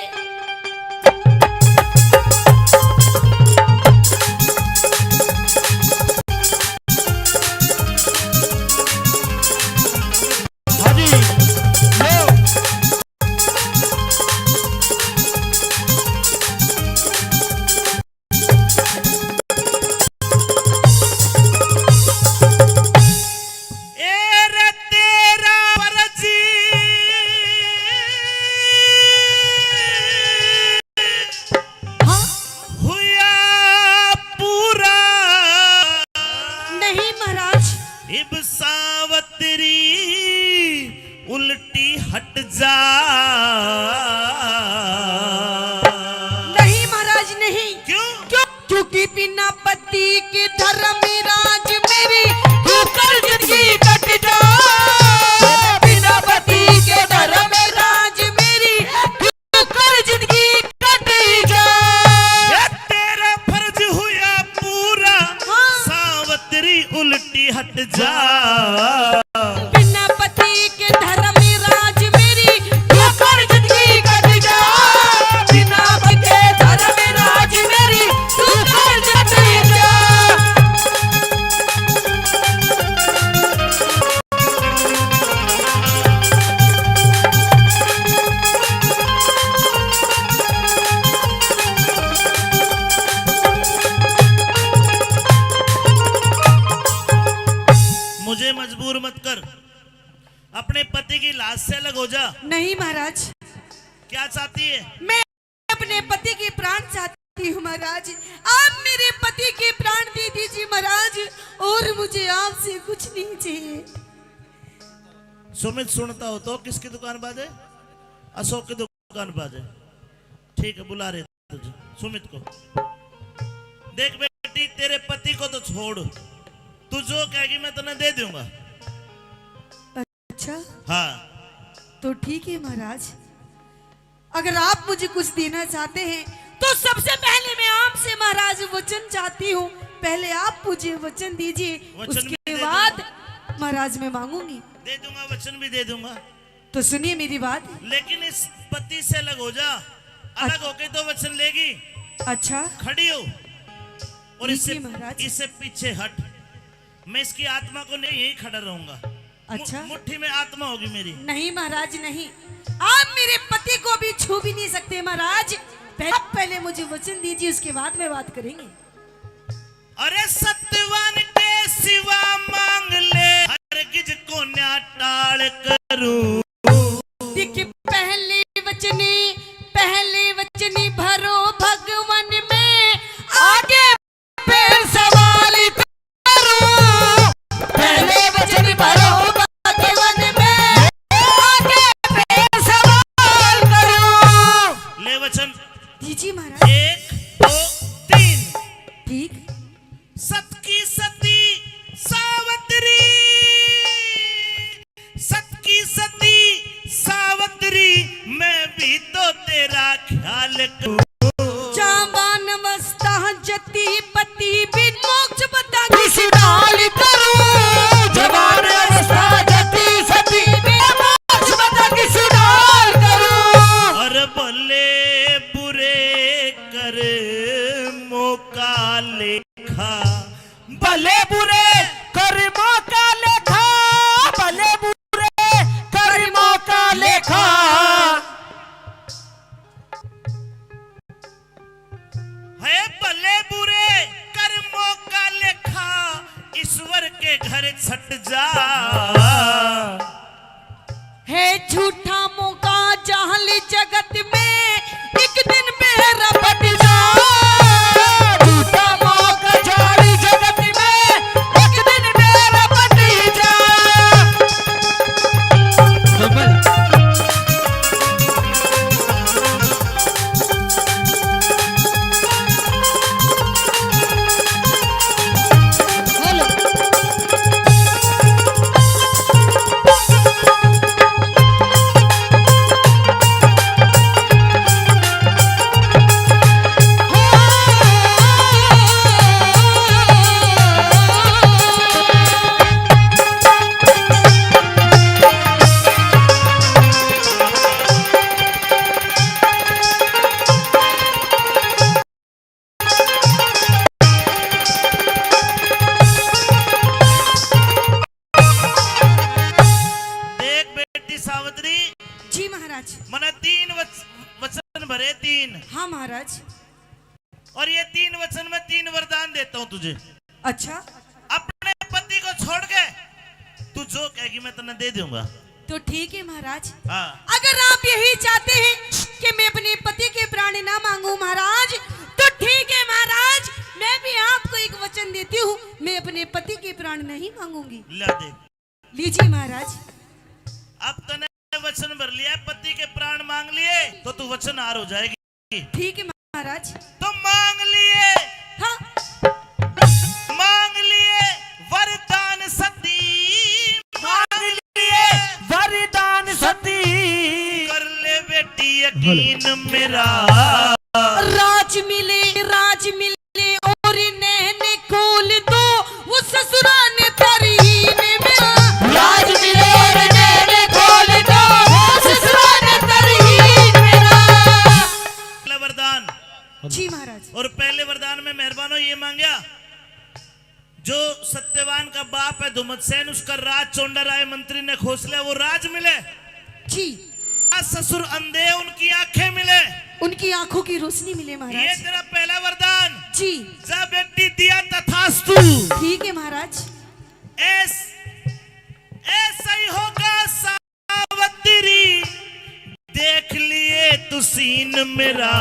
हाँ जी, लो। ए रे तेरा फर्जी हाँ? हुआ पूरा। नहीं महाराज, इब सावतरी उल्टी हट जा। नहीं महाराज, नहीं। क्यों? क्योंकि बिना पति के धर्म राज मेरी होकर जिंदगी कट जा। बिना पति के धर्म राज मेरी होकर जिंदगी कट जा। ये तेरा फर्ज हुआ पूरा, हाँ। सावतरी उल्टी हट जा। बिना पति के धर्म राज मेरी होकर जिंदगी कट जा। बिना पति के धर्म राज मेरी होकर जिंदगी कट जा। मुझे मजबूर मत कर, अपने पति की लाश से अलग हो जा। नहीं महाराज, क्या चाहती है? मैं अपने पति के प्राण चाहती हूँ महाराज। आप मेरे पति के प्राण दे दीजिए महाराज, और मुझे आपसे कुछ नहीं चाहिए। सुमित सुनता हो तो किसकी दुकान बाजे? अशोक की दुकान बाजे। ठीक है, बुला रहे तुझे सुमित को। देख बेटी, तेरे पति को तो छोड़, तू जो कहेगी मैं तुम्हें दे दूंगा। अच्छा, हाँ, तो ठीक है महाराज। अगर आप मुझे कुछ देना चाहते हैं तो सबसे पहले मैं आपसे महाराज वचन चाहती हूँ। पहले आप मुझे वचन दीजिए, वचन भी उसके दे बाद महाराज मैं मांगूंगी। दे दूंगा, वचन भी दे दूंगा। तो सुनिए मेरी बात। लेकिन इस पति से अलग हो जा। अलग होके तो वचन लेगी। अच्छा, खड़ी हो और इससे लीजिए महाराज। इससे पीछे हट। मैं इसकी आत्मा को नहीं यही खड़ा रहूंगा। अच्छा। मुट्ठी में आत्मा होगी मेरी। नहीं महाराज, नहीं। आप मेरे पति को भी छू भी नहीं सकते महाराज। पहले मुझे वचन दीजिए, उसके बाद में बात करेंगे। अरे सत्यवान के सिवा मांग ले, हरगिज को न्या टाल करूं। देखिए, पहले वचनी भरो भगवान में, आगे फिर सवाल करो। पहले वचन भरो भगवान में, आगे फिर सवाल करो। ले वचन। दीजिए महाराज। 1 2 3। ठीक। सत की सती सावत्री, सत की सती सावत्री, मैं भी तो तेरा ख्याल करूं। जाबान मस्ता जति पति बिन मोक्ष बता किसी डाल करूं। जाबान मस्ता जति सती बिन मोक्ष बता किसी डाल करूं। और भले बुरे कर मौका लेखा, भले बुरे कर्मों का लेखा, भले बुरे कर्मों का लेखा। है झूठा मौका जाहल जगत में एक दिन मेरा बट जा झूठा मौका जाली जगत में एक दिन मेरा बट जा देख बेटी सावित्री, जी महाराज। मैंने 3 वचन भरे, 3, हाँ महाराज। और ये 3 वचन में 3 वरदान देता हूँ तुझे। अच्छा, अपने पति को छोड़ के तू जो कहेगी मैं तुम्हें दे दूंगा। तो ठीक है महाराज। हाँ, अगर आप यही चाहते हैं कि मैं अपने पति के प्राण ना मांगू महाराज, तो ठीक है महाराज, मैं भी आपको एक वचन देती हूँ, मैं अपने पति के प्राण नहीं मांगूंगी। ला दे। लीजिए महाराज। अब तूने वचन भर लिया, पति के प्राण मांग लिए तो तू वचन हार हो जाएगी। ठीक है महाराज। तो मांग लिए, हाँ, मांग लिए वरदान सती, मांग लिए वरदान सती कर ले बेटी यकीन मेरा। राज मिले और नैने खोल दो, वो ससुराल तरीन मेरा। राज मिले और नैने खोल दो, ससुराल तरीन मेरा। पहला वरदान। जी महाराज। और पहले वरदान में मेहरबानो ये मांगा, जो सत्यवान का बाप है धुमतसेन, उसका राज चोंडा राय मंत्री ने खोस लिया, वो राज मिले। जी, ससुर अंधे, उनकी आंखें मिले, उनकी आंखों की रोशनी मिले ये महाराज। तेरा पहला वरदान। जी, जा बेटी दिया तथास्तु। ठीक है महाराज। ऐसा ही होगा सावित्री, देख लिए तू सीन मेरा।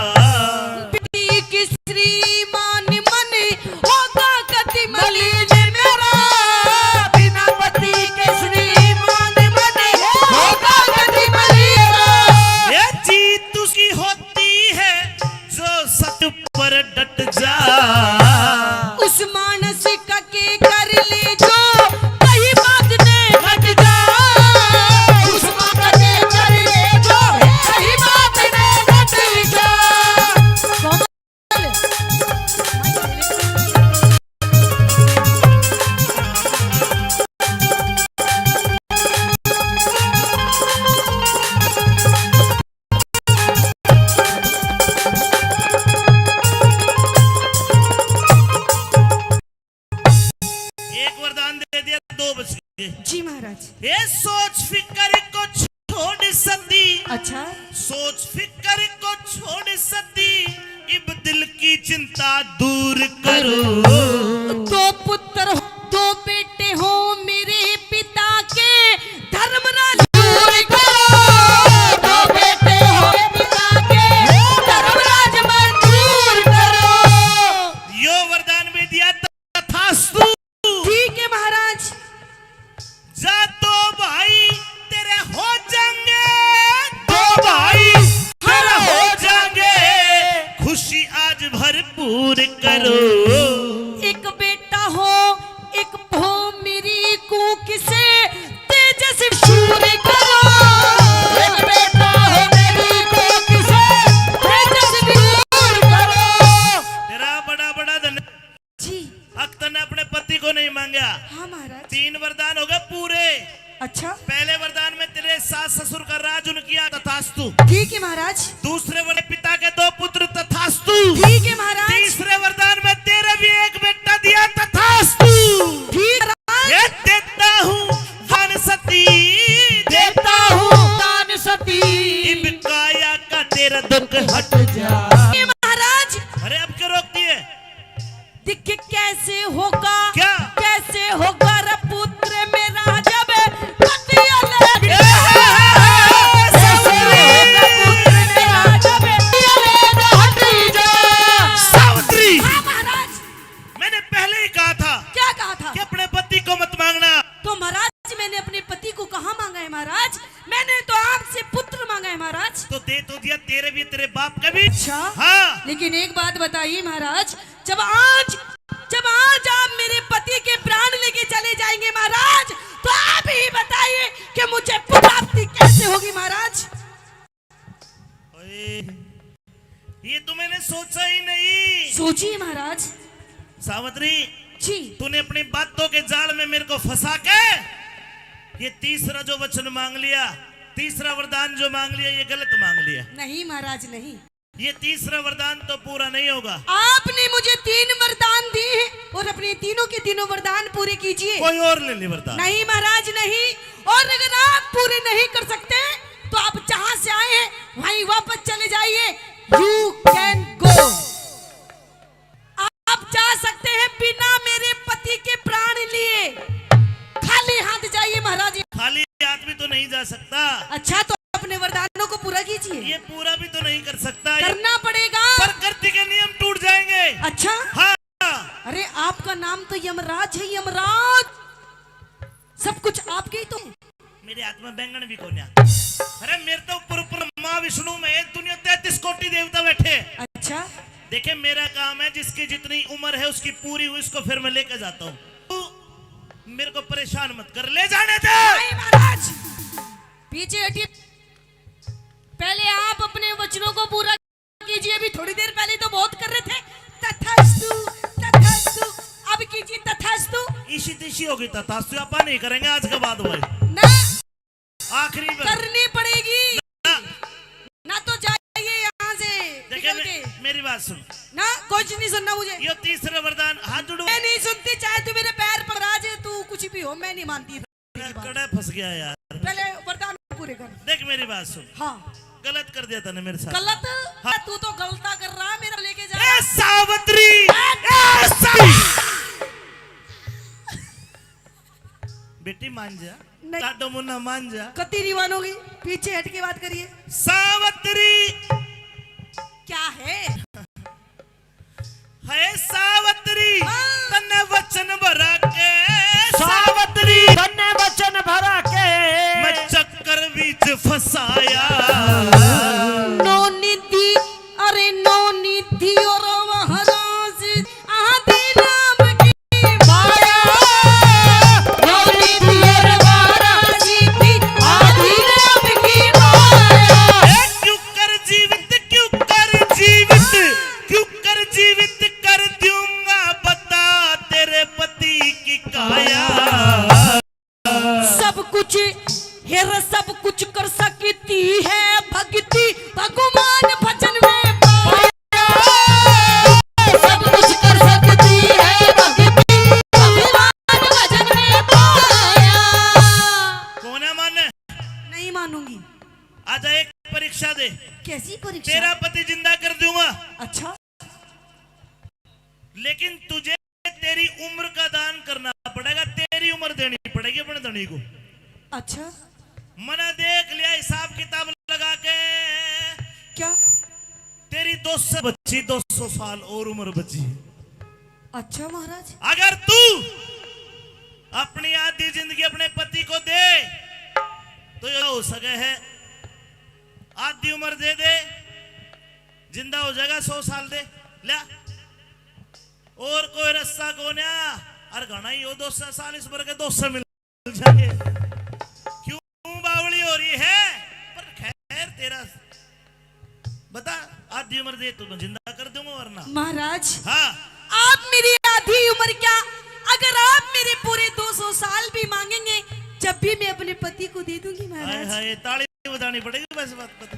बेटी की श्रीमान मन होगा कति मलिन मेरा। बिना पति के श्रीमान बने होगा गति मलिन। ये जीत उसकी होती है जो सत्य पर डट जा। उस मानस का के कर ले जो कहीं बात ने हट जा। उस माता के कर ले जो सही बात ने घट जा। एक वरदान दे दिया, 2 बच गए। जी महाराज। ये सोच फिक्र को छोड़ सती, अच्छा, सोच फिक्र को छोड़ सती, इब दिल की चिंता दूर करो। 2 पुत्र हो, 2 बेटे हो मेरे पिता के, धर्मराज दूर करो। 2 बेटे हो पिता के, धर्मराज मंजूर करो। यो वरदान भी दिया तथास्तु। ठीक है महाराज। जा 2 भाई तेरे हो जाएंगे, 2 भाई तेरे हो जाएंगे, खुशी आज भरपूर करो। एक बेटा हो, एक हो मेरी कूक से, तेजस शूर करो। एक बेटा हो मेरी कोख से, तेजस दूर करो। तेरा बड़ा बड़ा धन। जी, अख्तर ने अपने पति को नहीं मांगा। हाँ महाराज। 3 वरदान हो गए पूरे। अच्छा, पहले वरदान में तेरे सास ससुर का राज उनकी तथास्तु। ठीक है महाराज। दूसरे बड़े पिता के 2 पुत्र तथास्तु। ठीक है महाराज। तीसरे वरदान में तेरे भी एक बेटा दिया तथास्तु। ठीक है महाराज। ये देता हूँ धन सती, देता हूँ दान सती, इब काया का तेरा दुख हट जा। ये महाराज, अरे अब क्यों रोकती है? दिख कैसे होगा, क्या? कैसे होगा रे पुत्र मेरा जब पति अलग। महाराज? तो दे तो दिया, तेरे भी तेरे बाप का भी। अच्छा हाँ, लेकिन एक बात बताइए महाराज, जब आज आप मेरे पति के प्राण लेके चले जाएंगे महाराज, तो आप ही बताइए कि मुझे प्राप्ति कैसे होगी महाराज? ओए, ये तो मैंने सोचा ही नहीं। सोचिए महाराज। सावित्री, जी तूने अपनी बातों के जाल में मेरे को फंसा के ये तीसरा जो वचन मांग लिया, तीसरा वरदान जो मांग लिया, ये गलत मांग लिया। नहीं महाराज नहीं, ये तीसरा वरदान तो पूरा नहीं होगा। आपने मुझे 3 वरदान दिए हैं और अपने तीनों के तीनों वरदान पूरे कीजिए। कोई और ले ले वरदान। नहीं महाराज नहीं, और अगर आप पूरे नहीं कर सकते तो आप जहां से आए हैं वहीं वापस चले जाइए। You can go. आप जा सकते हैं बिना मेरे पति के प्राण लिए। खाली हाथ जाइए महाराज। खाली हाथ भी तो नहीं जा सकता। अच्छा, तो अपने वरदानों को पूरा कीजिए। ये पूरा भी तो नहीं कर सकता। करना पड़ेगा। प्रकृति के नियम टूट जाएंगे। अच्छा हाँ, अरे आपका नाम तो यमराज है, यमराज। सब कुछ आपके ही तो है। मेरे हाथ में बैंगन भी कोन्या। अरे मेरे तो ऊपर माँ विष्णु में दुनिया 33 कोटि देवता बैठे। अच्छा देखे, मेरा काम है जिसकी जितनी उम्र है उसकी पूरी हुई, इसको फिर मैं लेकर जाता हूँ। तू मेरे को परेशान मत कर, ले जाने दे। नहीं महाराज, पीछे हटिए। पहले आप अपने वचनों को पूरा कीजिए। अभी थोड़ी देर पहले तो बहुत कर रहे थे तथास्तु तथास्तु, अब कीजिए तथास्तु। इसी तिशी होगी तथास्तु, अपन नहीं करेंगे आज के बाद। भाई ना आखिरी बार करनी पड़ेगी ना, ना तो जाइए यहाँ से देखे निकल के। मेरी बात सुन ना कुछ नहीं सुनना मुझे। ये तीसरा वरदान, हाथ जोड़ो। मैं नहीं सुनती, चाहे तू मेरे पैर पकड़ा जे, तू कुछ भी हो, मैं नहीं मानती। कड़ा फंस गया यार। पहले वरदान पूरे कर। देख मेरी बात सुन, हाँ गलत कर दिया तूने मेरे साथ। गलत? हाँ। तू तो गलता कर रहा है, मेरा लेके जा। ए सावित्री, ए बेटी मान जा, नहीं। टाटो मुन्ना मान जा। कती नहीं मानोगी, पीछे हट के बात करिए। सावित्री क्या है सावित्री, हाँ। तन्ने वचन भरा के सावित्री तन्ने वचन भरा के मैं चक्कर बीच फंसाया। नो निधि, अरे नो निधि और महाराज आदि नाम की माया। नो निधि और महाराज भी आदि नाम की माया। क्यों कर जीवित, क्यों कर जीवित, क्यों कर जीवित कर दूंगा बता तेरे पति की काया। सब कुछ हेर, सब कुछ कर सकती है भक्ति, भगवान भजन में पाया। सब कुछ कर सकती है भक्ति, भगवान भजन में पाया। कौन है माने? नहीं मानूंगी। आजा एक परीक्षा दे, कैसी परीक्षा? तेरा पति जिंदा कर दूंगा, अच्छा लेकिन तुझे तेरी उम्र का दान करना पड़ेगा। तेरी उम्र देनी पड़ेगी अपने धनी को। अच्छा मैंने देख लिया हिसाब किताब लगा के, क्या? तेरी 200 बच्ची, 200 साल और उम्र बची है। अच्छा महाराज, अगर तू अपनी आधी जिंदगी अपने पति को दे तो ये हो सके है, आधी उम्र दे दे, जिंदा हो जाएगा। 100 साल दे ला, और कोई रास्ता को ना। अरे घना ही हो 200 साल, इस बार के 200 मिल जाएंगे। क्यों बावली हो रही है? पर खैर तेरा बता, आधी उम्र दे तो मैं जिंदा कर दूंगा, वरना। महाराज हाँ, आप मेरी आधी उम्र क्या, अगर आप मेरे पूरे 200 साल भी मांगेंगे, जब भी मैं अपने पति को दे दूंगी हाय महाराज। हाय, ताली बजानी पड़ेगी बस बात पता।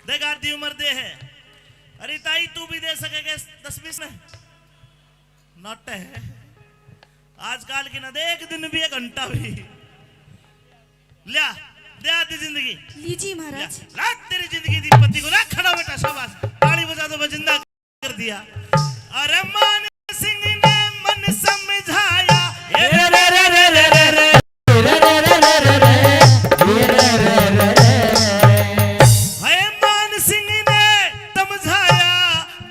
देख आधी उम्र दे है। अरे ताई तू भी दे सकेगा 10-20 में? नट है आजकल की ना दे, एक दिन भी, एक घंटा भी। लिया दे आधी जिंदगी। लीजिए महाराज। ला तेरी जिंदगी दी पति को ना, खड़ा बेटा शाबाश, ताली बजा दो, मैं जिंदा कर दिया। अरे मान सिंह ने मन समझाया, मान सिंह ने समझाया,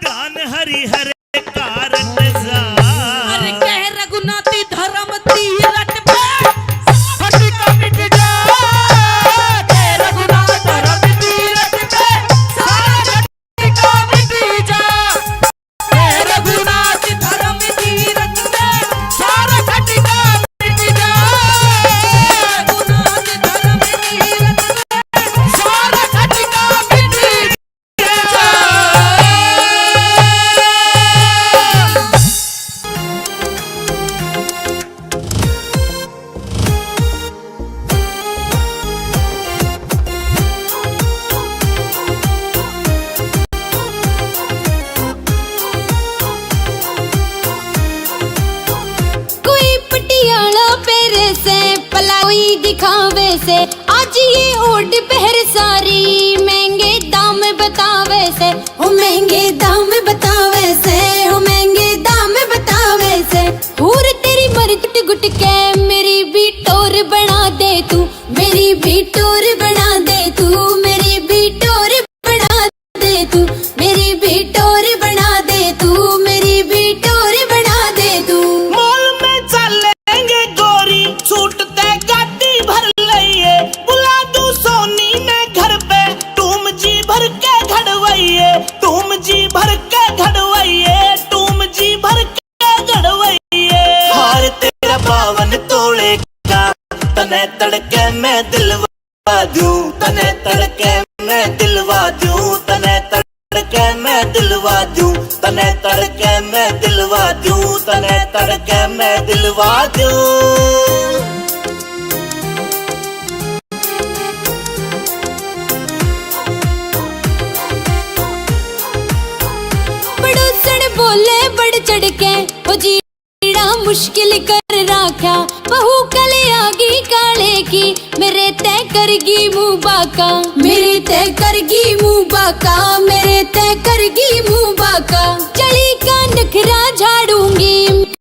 ज्ञान हरि हरे कारण जा। अरे कह रघुनाथी धर्म तीरथ पे हट का मिट जा, रघुनाथ धर्म तीरथ से आज ये ओट पहर सारी महंगे दाम बतावे से ओ महंगे दाम बतावे से ओ महंगे दाम बतावे से हूर तेरी मर टुट गुट के मेरी भी टोर बना दे तू मेरी भी टोर बना दे तू मेरी भी टोर बना दे तू मेरी भी टोर बना दे तू मेरी भी टोर बना दे तू मॉल में चलेंगे गोरी छूट ते गाड़ी भर लइए बुला दू सोनी ने घर पे तुम जी भर के घड़वइए तुम जी भर के घड़वइए तुम जी भर के घड़वइए हार तेरा बावन तोड़े का तने तड़के मैं दिलवा दूं तने तड़के मैं दिलवा दूं तने तड़के मैं दिलवा दूं तने तड़के मैं दिलवा दूं तने तड़के मैं दिलवा दूं पड़ोसन बोले बढ़ चढ़ के ओ जीना मुश्किल कर राख्या बहू कले आगी काले की मेरे तय करगी मुंह बाका मेरे तय करगी मुंह बाका मेरे तय करगी मुंह बाका चली का नखरा झाड़ूंगी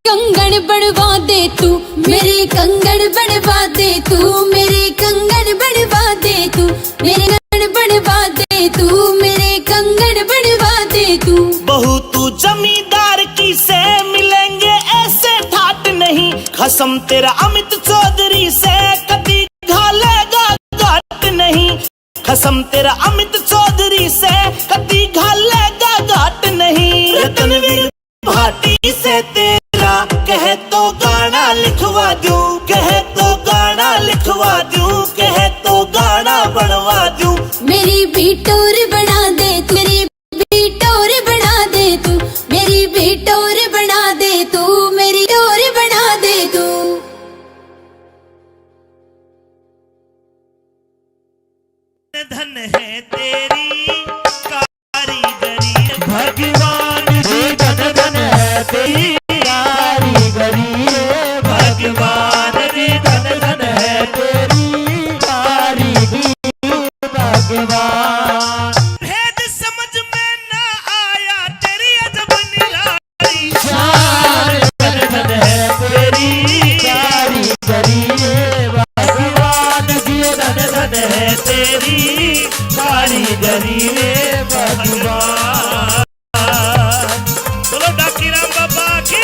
कंगन बनवा दे तू मेरे कंगन बनवा दे तू मेरे कंगन बनवा दे तू मेरे कंगन बनवा दे तू मेरे कंगन बनवा दे तू बहू तू जमींदार की से मिलेंगे ऐसे ठाट नहीं खसम तेरा अमित चौधरी से कभी घालेगा घाट नहीं खसम तेरा अमित चौधरी से कभी घालेगा घाट नहीं रतनवीर भाटी से तेरा कहे तो गाना लिखवा दूं कहे तो गाना लिखवा दूं कहे तो गाना बनवा दूं मेरी भी टोर बना दे तू मेरी भी टोर बना दे तू मेरी भी टोर बना दे तू मेरी टोर बना दे तू धन है तेरी कारीगरी भगवान जी धन धन है तेरी कारीगरी भगवान रे धन धन है तेरी कारीगरी भगवान भेद समझ में ना आया तेरी अजब निराली शान धन धन है तेरी कारीगरी भगवान जी धन धन है तेरी कारीगरी रे भगवान बोलो डाकी राम बाबा की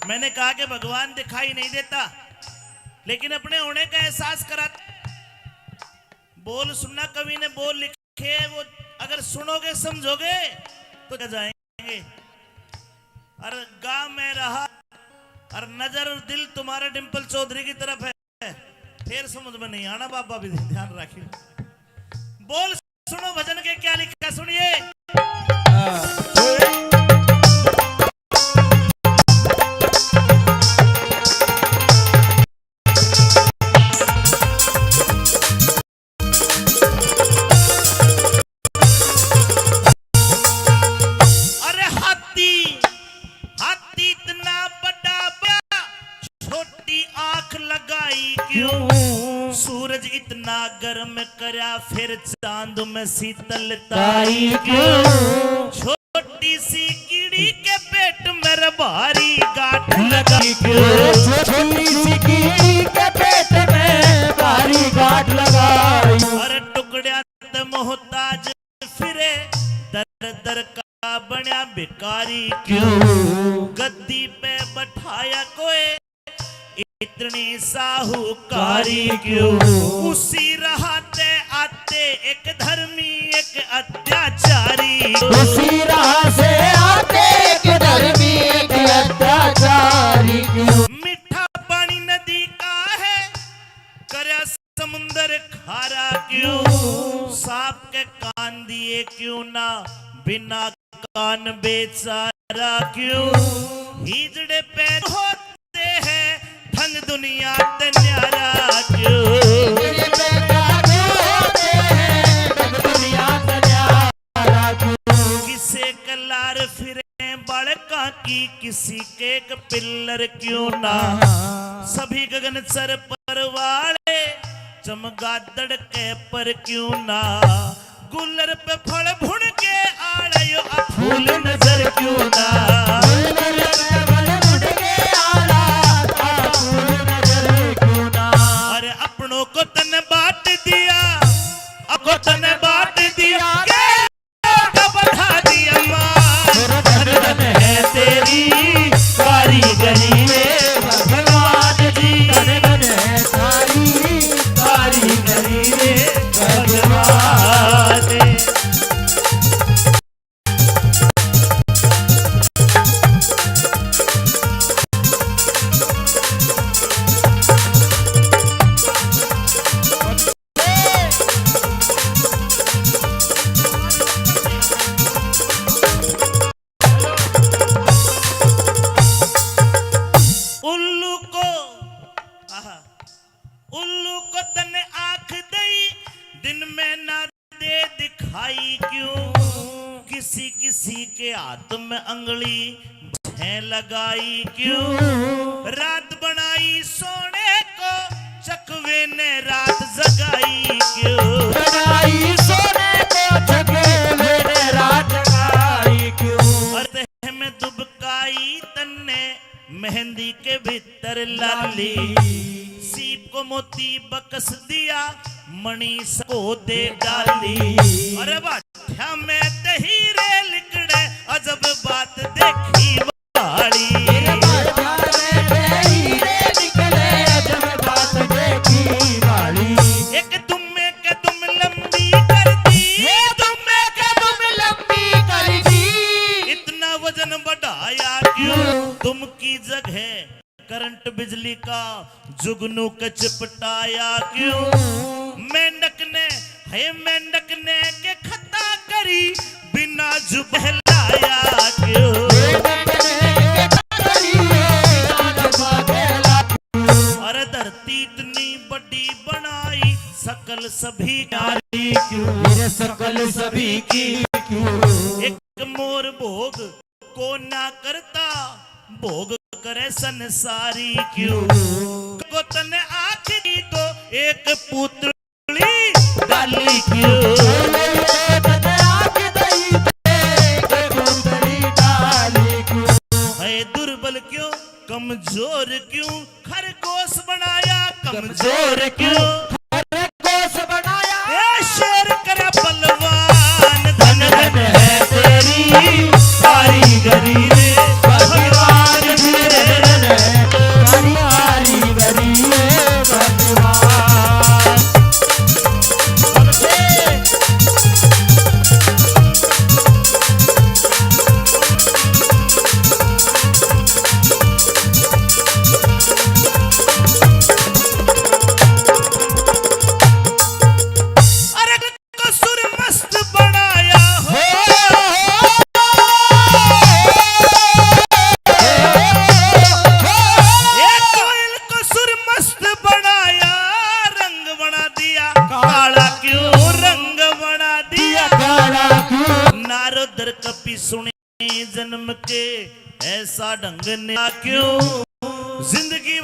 मैंने कहा कि भगवान दिखाई नहीं देता लेकिन अपने होने का एहसास करा बोल सुनना कवि ने बोल लिखे वो अगर सुनोगे समझोगे तो क्या जाएंगे और गांव में रहा और नजर और दिल तुम्हारे डिंपल चौधरी की तरफ है फिर समझ में नहीं आना बाबा भी ध्यान रखिए बोल सुनो भजन के क्या लिखा सुनिए सूरज इतना गर्म करा फिर चांद में शीतलताई क्यों छोटी सी कीड़ी के पेट में भारी गांठ लगाई क्यों छोटी सी कीड़ी के पेट में भारी गांठ लगाई और टुकड़ा ते मोहताज फिरे दर दर का बना भिखारी क्यों गद्दी पे बैठाया कोई इतनी साहूकारी क्यों उसी रहते आते एक धर्मी एक अत्याचारी उसी राह से आते एक धर्मी एक अत्याचारी क्यों मीठा पानी नदी का है करया समुंदर खारा क्यों सांप के कान दिए क्यों ना बिना कान बेचारा क्यों हिजड़े पे दुनिया ते न्यारा क्यों मेरे बेटा रोते हैं जब दुनिया से न्यारा क्यों किसे कलार फिरे बड़का की किसी के एक पिल्लर क्यों ना सभी गगन सर पर वाले चमगादड़ के पर क्यों ना गुल्लर पे फल भुन के आड़यो फूल नजर क्यों ना अरे अपनों को तन बांट दिया अपनों तन बांट दिया बढ़ा दिया माँ धन है तेरी कारीगरी में भगवान जी धन है सारी कारीगरी में भगवान उल्लू को तने आंख दई दिन में ना दे दिखाई क्यों किसी किसी के हाथ में अंगली है लगाई क्यों रात बनाई सोने को चकवे ने रात जगाई क्यों बनाई सोने को चकवे ने रात जगाई क्यों अरे में दुबकाई तन्ने मेहंदी के भीतर लाली सीप को मोती बकस दिया मणि को दे डाली अरे बाठ्या में तहीरे लिकड़े अजब बात देखी वाली एक दुम्मे के दुम लंबी कर दी इतना वजन बढ़ाया क्यों तुम की जगह करंट बिजली का जुगनू के चिपटाया क्यों मेंढक ने के खता करी बिना जुबहलाया क्यों अरे धरती इतनी बड़ी बनाई सकल सभी नारी क्यों मेरे सकल सभी की क्यों एक मोर भोग को ना करता भोग करे संसारी क्यों को तने आखिरी तो एक पुतली डाली क्यों है दुर्बल क्यों कमजोर क्यों खरगोश बनाया कमजोर क्यों खरगोश बनाया ए शेर करे बलवान धन धन है तेरी कारीगरी रे भगवान जी नारदर कपि सुने जन्म के ऐसा ढंग ने क्यों जिंदगी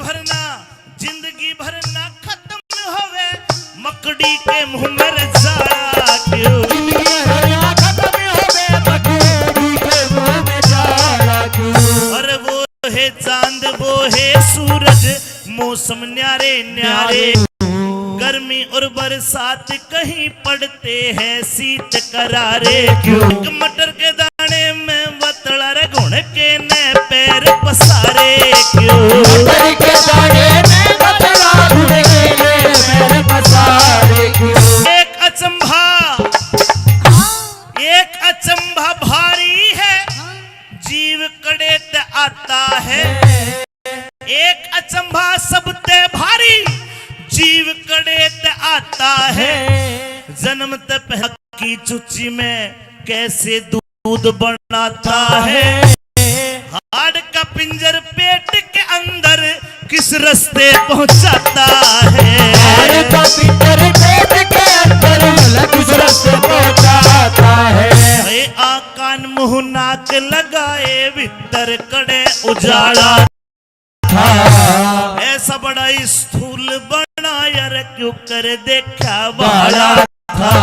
भरना खत्म होवे मकड़ी के मुंह में जाला क्यों अरे वो है चांद वो है सूरज मौसम न्यारे न्यारे गर्मी और बरसात कहीं पड़ते हैं शीत करारे क्यों मटर के दाने में बतला रे घुण के ने पैर पसारे क्यों मटर के दाने में बतला घुण के ने पैर पसारे क्यों एक अचंभा भारी है जीव कड़े ते आता है एक अचंभा सबते भारी जीव कड़ेत आता है जन्म तक की चुच्ची में कैसे दूध बनाता है हाड़ का पिंजर पेट के अंदर किस रास्ते पहुंचाता है। अरे पवित्र वेद के अंदर भला किस रास्ते पहुंचाता है। ए आ कान मुंह नाक लगाए भीतर कड़े उजाड़ा था। ऐसा बड़ा स्थूल बना यार क्यों कर देखा बड़ा था।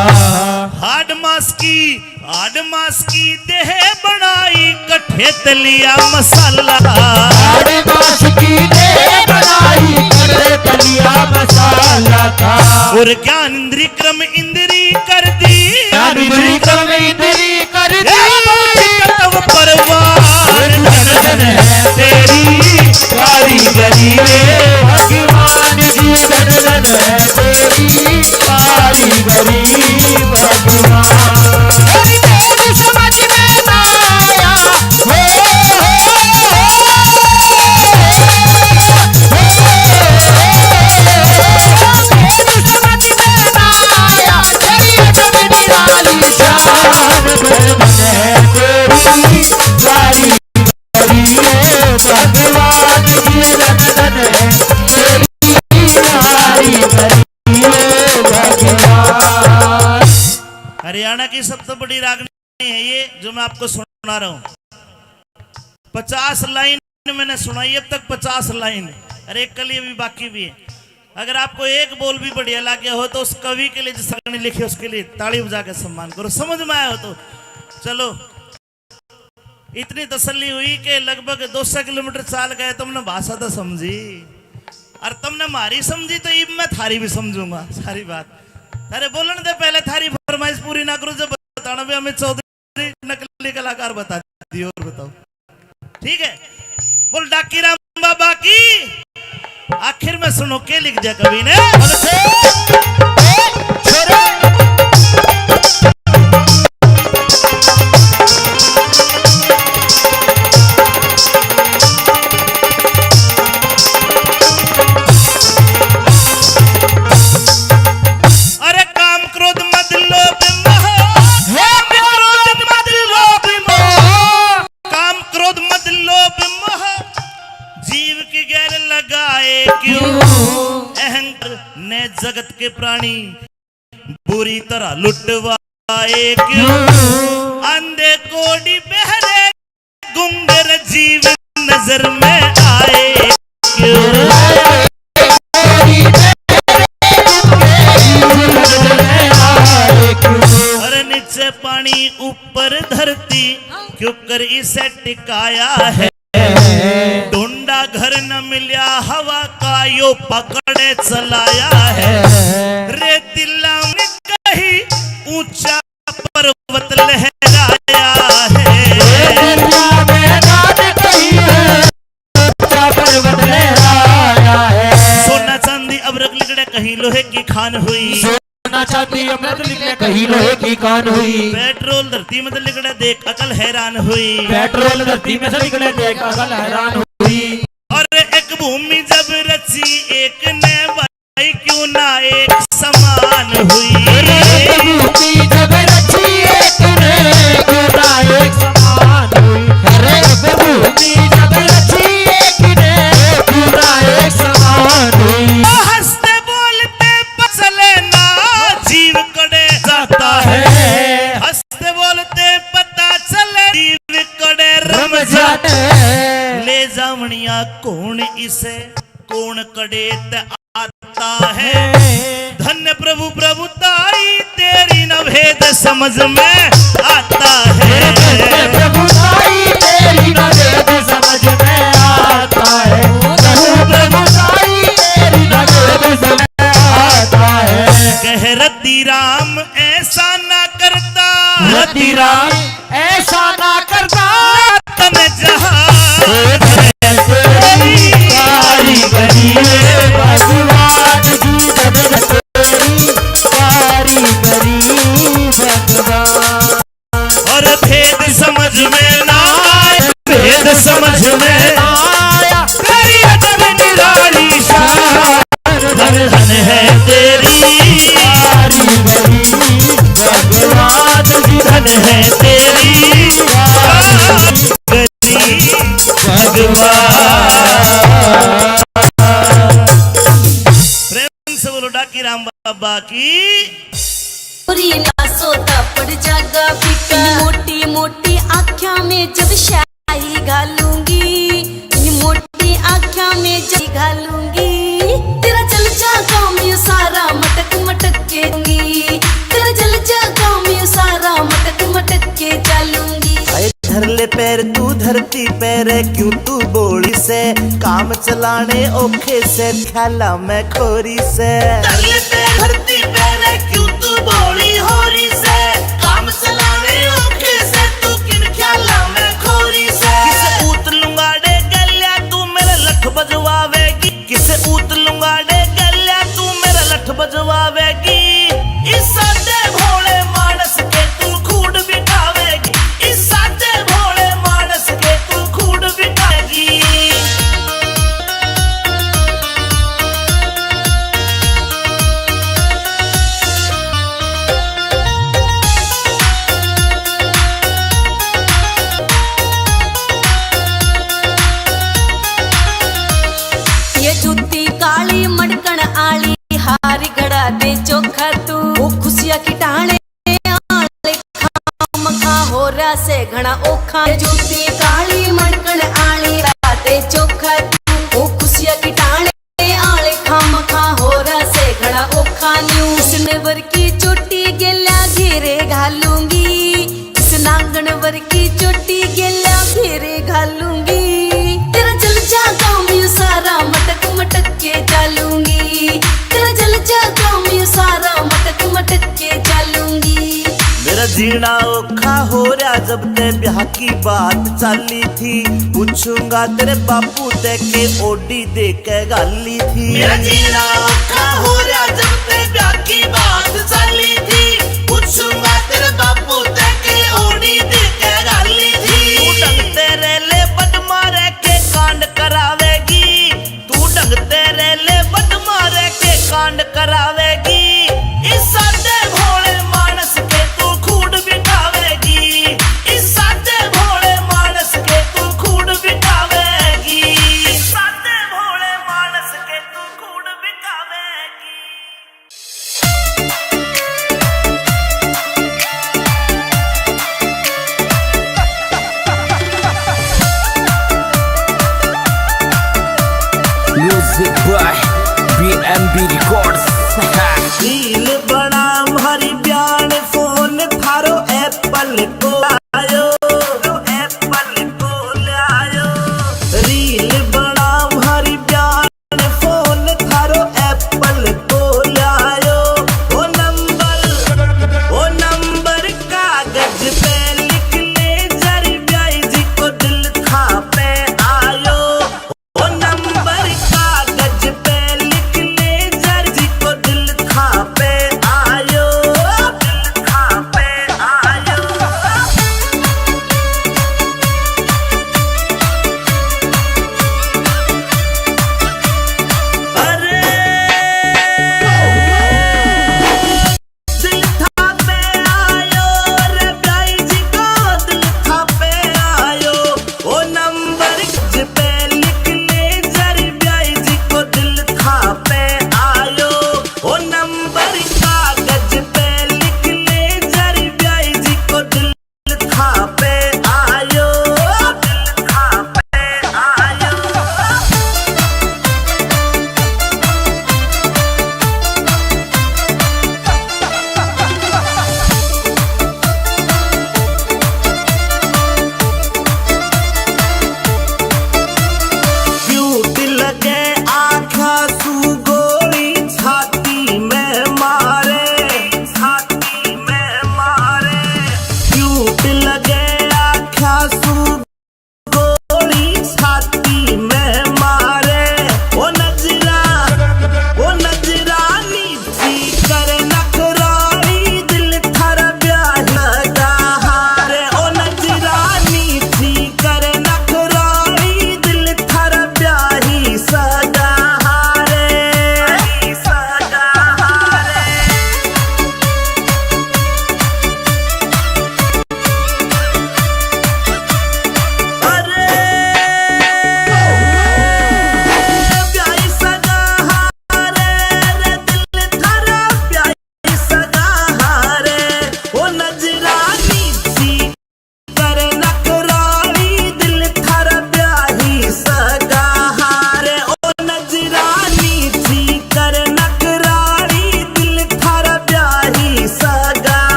हाड मास की देह बनाई कठे तलिया मसाला। हाड मास की देह बनाई कठे तलिया मसाला था। और ज्ञान इंद्री क्रम इंद्री कर दी। ज्ञान इंद्री क्रम इंद्री कर दी। तब परवान धन है तेरी कारीगरी रे भगवान जी धन धन है तेरी कारीगरी भगवान। समझ में ना आया हरियाणा की सबसे बड़ी रागनी है ये जो मैं आपको सुना रहा हूँ। 50 लाइन मैंने सुनाई अब तक, 50 लाइन। अरे एक कली अभी बाकी भी है। अगर आपको एक बोल भी बढ़िया लगे हो तो उस कवि के लिए जिस रागनी लिखी उसके लिए ताली बजा के सम्मान करो। समझ में आया हो तो चलो। इतनी तसल्ली हुई कि लगभग 200 किलोमीटर चाल गए, तुमने भाषा तो समझी और तुमने मारी समझी तो अब मैं थारी भी समझूंगा सारी बात। अरे बोलने दे पहले, थारी फरमाइश पूरी ना करो जब बताना भी अमित चौधरी नकली कलाकार बता दी। और बताओ ठीक है। बोल डाकी राम बाबा की। आखिर में सुनो के लिख दिया कवि ने। जगत के प्राणी बुरी तरह लुटवाए क्यों। अंधे कोड़ी बहरे गुंगर जीव नजर में आए क्यों। और नीचे पानी ऊपर धरती क्यों कर इसे टिकाया है। ढूंढा घर न मिला हवा का यो पकड़े चलाया है। रेतिला में कहीं ऊंचा पर्वत लहराया है। सोना चांदी अबरक लिगड़े कहीं लोहे की खान हुई। सोना चांदी अमृत निकले कहीं लोहे की कान हुई। पेट्रोल धरती में निकले देख अकल हैरान हुई। पेट्रोल धरती में निकले देख अकल हैरान हुई। और एक भूमि जब रची एक ने भाई क्यों ना एक समान हुई। भूमि जब रची एक ने क्यों ना एक समान हुई। भूमि जब रची एक ने क्यों ना एक समान हुई। हंसते बोलते चले ना जीव कड़े जाता है। हंसते बोलते पता चले जीव कड़े रम जाता है। ले जावनिया कौन इसे कौन कड़े आता है। धन्य प्रभु प्रभुताई तेरी न भेद समझ में आता है। प्रभुताई तेरी न भेद समझ में आता है। प्रभुताई तेरी न भेद समझ में आता है। कह रति राम ऐसा ना करता। रति राम ऐसा ना करता। तन जहाँ कारीगरी भगवान जी तेरी कारीगरी भगवान। और भेद समझ में ना आया। भेद समझ में ना आया। तेरी अजब निराली शान धन धन है तेरी कारीगरी भगवान जी धन है तेरी कारीगरी भगवान। जानकी राम बाबा की। पूरी लासो पड़ जागा फिका, मोटी मोटी आँखों में जब शाही घालूंगी, मोटी आँखों में जब घालूंगी, तेरा जल जागा मैं सारा मटक मटक के दूंगी, तेरा जल जागा मैं सारा मटक मटक के चलूंगी। धर ले पैर तू धरती पैर, क्यों तू बोली से काम चलाने ओखे से, ख्याला मैं खोरी से। धर ले पैर धरती पैर, क्यों तू बोली होरी से, काम चलाने ओखे से, तू किन ख्याला में खोरी से। किसे ऊत लुंगाड़े गलिया तू मेरा लठ बजवावेगी, किसे ऊत लुंगाड़े गलिया तू मेरा लठ बजवावेगी। इस सादे भोले मानस के तू खूड बिठावेगी, इस सादे भोले मानस के तू खूड बिठाएगी। ये जूती काली मड़कण आली, हार गड़ा दे चोखा तू, ओ खुशियां की टाणे आले खाम खा हो रहा से घना ओखा। ये जूती काली मड़कण आली राते चोखा तू, ओ खुशियां की टाणे आले खाम खा हो रहा से घना ओखा। न्यू इसने वर की चोटी गेला घेरे घालूंगी, इस नांगण वर की चोटी गेला घेरे घालूंगी, तेरा जल जागा मैं सारा मटक मटक के चलूंगी, तेरा जल जागा मैं सारा मटक मटक के चलूंगी। मेरा जीना औखा हो रहा जब ते ब्याह की बात चाली थी, पूछूंगा तेरे बापू ते के ओडी दे के गाली थी। मेरा जीना औखा हो रहा जब ते ब्याह की बात चली थी, पूछूंगा तेरे बापू ते के ओडी दे के गाली थी। तू ढंग तेरे ले बद मारे के कांड करावेगी, तू ढंग तेरे ले बद मारे के कांड करावेगी। इस सादे भोले मानस के तू खूड बिठावेगी, इस सादे भोले मानस के तू खूड बिठावेगी, इस सादे भोले मानस के तू खूड बिठावेगी। Music by BMB Records. Reel बड़ा भारी ब्यान फोन थारो एप्पल को आयो, एप्पल को लायो। रील बड़ा भारी ब्यान फोन थारो एप्पल को लायो। ओ नंबर कागज पे लिख ले जरी ब्याई जी को दिल था पे आयो। ओ नंबर कागज पे लिख ले जरी जी को दिल था पे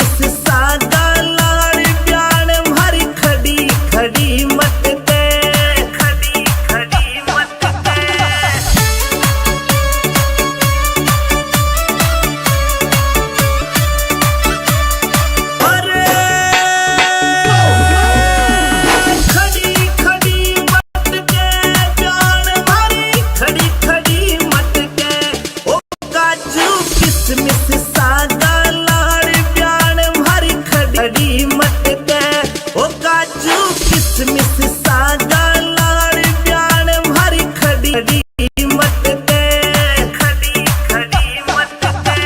किसमिस सागा लाड़ प्याण भरी खड़ी खड़ी मत दे खड़ी खड़ी मत दे अरे खड़ी खड़ी मत के प्याण भरी खड़ी खड़ी मत के ओ काजू किसमिस सागा लाड़ प्याण भरी खड़ी मत के ओ काजू किसमिस सागा लाड़ प्याण भरी खड़ी मत के खड़ी खड़ी मत के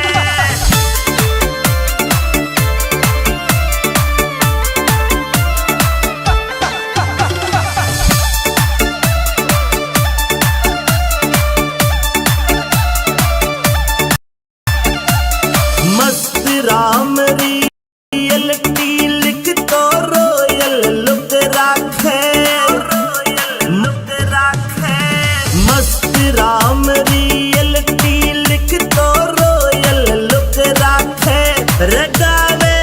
मस्त राम रियलिटी लिख तो रोयल लुक राखे लुक राखे मस्त राम रियलिटी लिख तो रोयल लुक राखे रगावे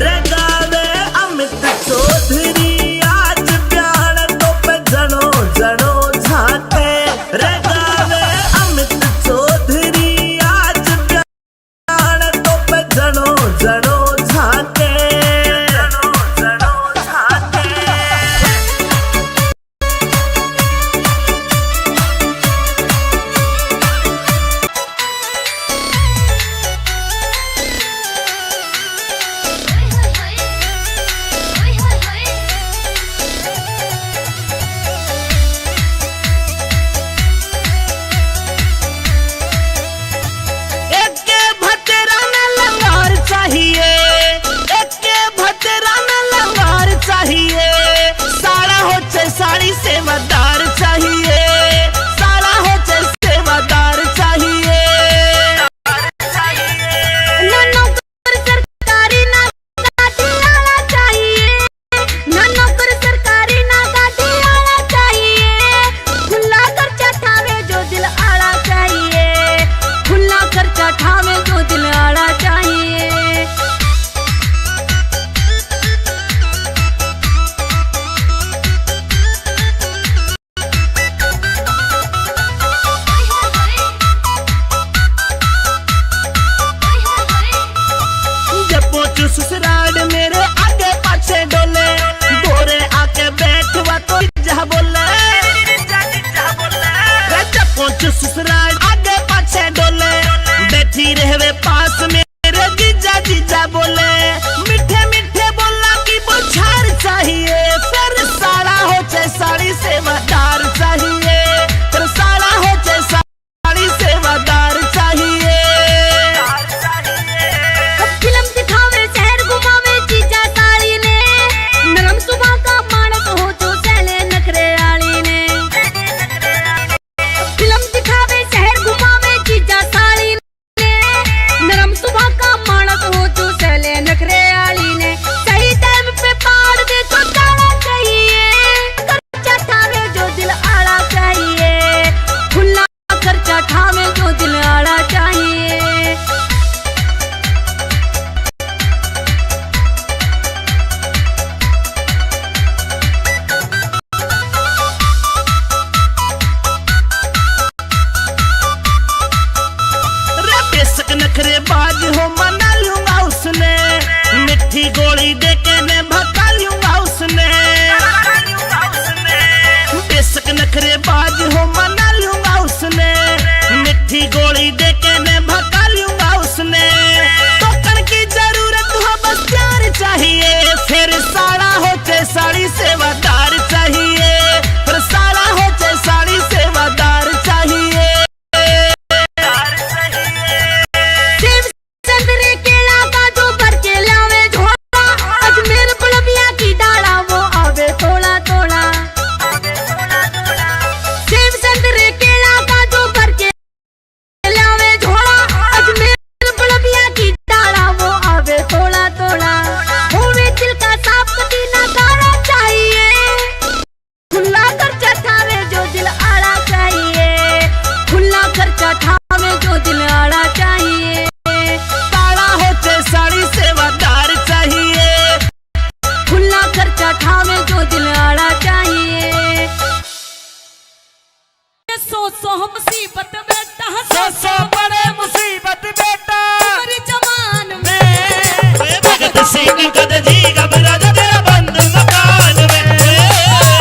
रगावे अमित चौधरी आज प्यार तो पे जनो जनो झाके रगावे अमित चौधरी आज प्यार तो पे जनो जनो झाके जनो जनो झाके एक भतेरा में लंगार चाहिए एक भतेरा में लंगार चाहिए साड़ा हो चाहे साड़ी सेवादार चाहिए साड़ा हो चाहे सेवादार चाहिए ना नौकर सरकारी ना गाड़ी वाला चाहिए ना नौकर सरकारी ना गाड़ी वाला चाहिए खुला खर्चा ठावे जो दिल आड़ा चाहिए खुला खर्चा ठावे जो दिल आड़ा चाहिए जब पहुंचू ससुराल मेरे आगे पाछे डोले गोरे आके बैठवा तो जहाँ बोले जब पहुंचू ससुराल आगे पाछे डोले बैठी रहवे पास मेरे जीजा जीजा बोले मीठे मीठे बोला कि बुझार चाहिए फिर साड़ा हो चाहे साड़ी सेवादार चाहिए फिर साड़ा हो चाहे साड़ी सेवादार चाहिए फिल्म दिखावे शहर घुमावे चीजा साड़ी ने नरम सुबह का मानस हो जो सहले नखरे आली ने फिल्म दिखावे शहर घुमावे चीजा साड़ी ने नरम सुबह का मानस हो जो सहले नखरे आली ने सही टाइम पे पाड़ दे तो जाना चाहिए खर्चा ठावे जो दिल आड़ा चाहिए खुला खर्चा ठावे जो दिल आड़ा चाहिए रे बेशक नखरे बाज हो मना लूंगा उसने मिठी गोली दे के मैं भगा लूंगा उसने बेशक नखरे बाज हो मना लूंगा उसने मिठी गोली दे के मैं भगा लूंगा उसने टोकन की जरूरत हो बस प्यार चाहिए फिर साड़ा हो चाहे साड़ी सेवादार चाहिए फिर साड़ा हो चाहे साड़ी सेवादार चाहिए सेब संतरे केला का जो भर के लावे झोला अजमेर गुलबिया की डाला वो आवे थोड़ा थोड़ा सेब संतरे केला का जो भर के लावे झोला अजमेर गुलबिया की डाला वो आवे थोड़ा थोड़ा होवे दिल का साफ कभी ना गाना चाहिए सिंह कद जी घबरा जा तेरा बंद मकान में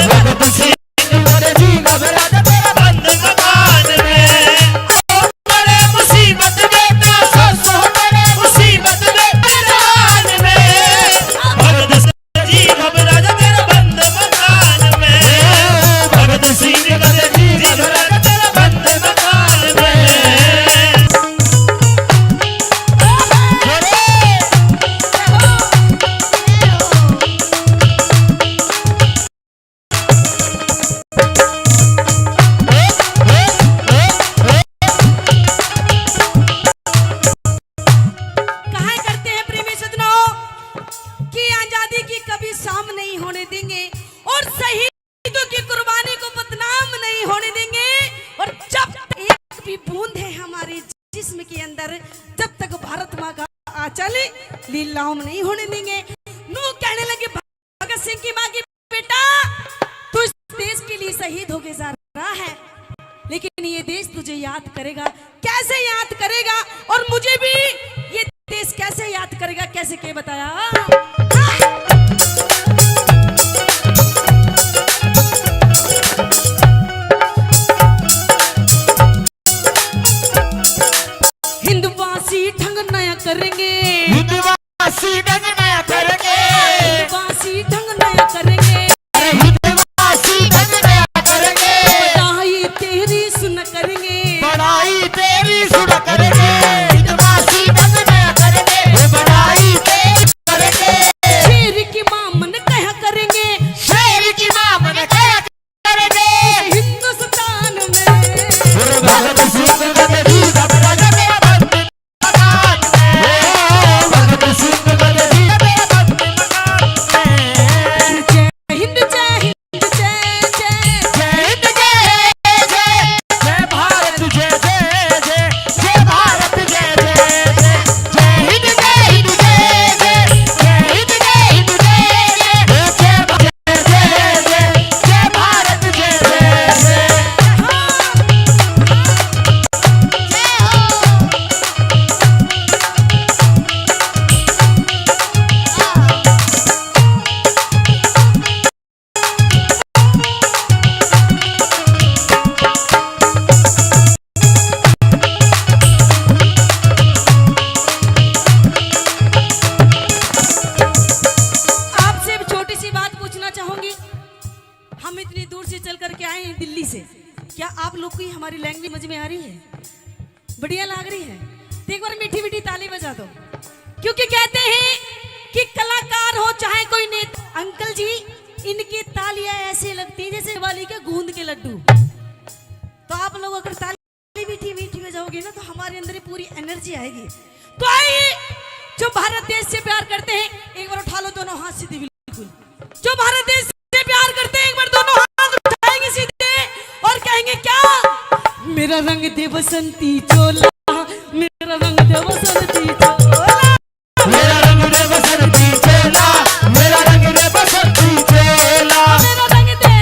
भगत सिंह कद जी घबरा जा तेरा बंद मकान में ओ बड़े मुसीबत में सो बड़े मुसीबत में जान में भगत सिंह जी घबरा जा तेरा बंद मकान में भगत सिंह कद जी घबरा जा तेरा बंद मकान में कहा करते हैं प्रेमी सज्जनों कि आजादी की कभी शाम नहीं होने देंगे और शहीदों की कुर्बानी को बदनाम नहीं होने देंगे और जब एक भी बूंद है हमारे जिस्म के अंदर जब तक भारत माँ का आंचल लीलाम नहीं होने देंगे। नू कहने लगे भगत सिंह की माँ की बेटा तू इस देश के लिए शहीद होके जा रहा है लेकिन ये देश तुझे याद करेगा। कैसे याद करेगा और मुझे भी ये देश कैसे याद करेगा कैसे के बताया। हिंदवासी ढंग नया करेंगे हिंदवासी ढंग नया करेंगे हिंदवासी ढंग नया करेंगे हिंदवासी ढंग नया करेंगे बड़ाई तेरी सुन करेंगे बड़ाई तेरी सुन करेंगे हिंदवासी ढंग नया करेंगे बड़ाई तेरी करेंगे शेर की मां मन कहा करेंगे शेर की मां मन कहा करेंगे हिंदुस्तान में भगत सिंह कद जी घबरा जा तेरा बंद मकान में भगत सिंह कद जी तेरा बंद मकान में जय हिंद जय हिंद जय जय जय हिंद जय भारत जय जय जय जय भारत जय जय जय जय हिंद जय हिंद जय जय जय हिंद जय हिंद जय जय जय भारत जय जय जय आपसे एक छोटी सी बात पूछना चाहूंगी। हम इतनी दूर से चल करके आए हैं दिल्ली से, क्या आप लोग को हमारी लैंग्वेज समझ में आ रही है? बढ़िया लग रही है? तो एक बार मीठी मीठी ताली बजा दो, क्योंकि कहते हैं कि कलाकार हो चाहे कोई नेता। अंकल जी इनकी तालियां ऐसे लगती है जैसे दिवाली के गूंद के लड्डू। तो आप लोग अगर ताली मीठी मीठी बजाओगे ना तो हमारे अंदर पूरी एनर्जी आएगी। तो आइए जो भारत देश से प्यार करते हैं एक बार उठा लो दोनों हाथ सीधे, बिल्कुल। जो भारत देश से प्यार करते हैं एक बार दोनों हाथ उठाएंगे सीधे और कहेंगे क्या? मेरा रंग दे बसंती चोला, मेरा रंग दे बसंती चोला, मेरा रंग दे बसंती चोला, मेरा रंग दे बसंती चोला, मेरा रंग दे,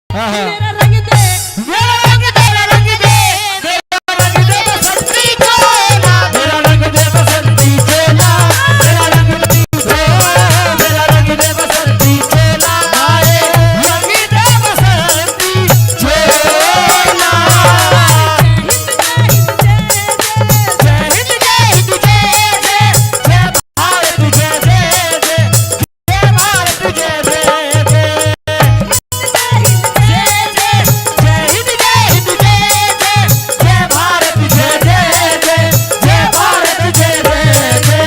मेरा रंग दे, मेरा रंग दे, मेरा रंग दे, मेरा रंग दे बसंती चोला, मेरा रंग दे बसंती चोला, मेरा रंग दे, मेरा रंग दे बसंती चोला, हाय रंग दे बसंती चोला। जय हिंद जय हिंद जय जय जय भारत जय जय जय जय भारत जय जय जय जय हिंद जय हिंद जय जय जय भारत जय जय जय जय भारत जय जय जय।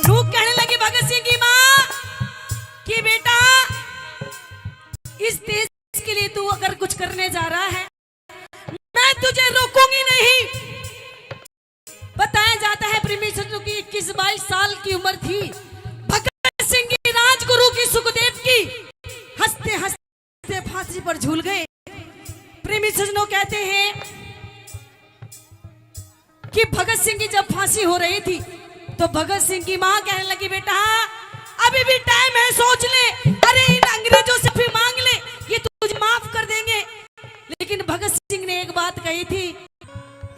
लोग कहने लगे भगत सिंह की माँ कि बेटा इस देश के लिए तू अगर कुछ करने जा रहा है मैं तुझे रोकूंगी नहीं। बताया जाता है प्रेमी सज्जनों की 21-22 साल की उम्र थी भगत सिंह की, राजगुरु की, सुखदेव की। हंसते हंसते फांसी पर झूल गए। प्रेमी सज्जनों कहते हैं कि भगत सिंह की जब फांसी हो रही थी तो भगत सिंह की मां कहने लगी बेटा अभी भी टाइम है, सोच ले। अरे इन अंग्रेजों से भी मांग ले, ये तुझे माफ कर देंगे। गई थी।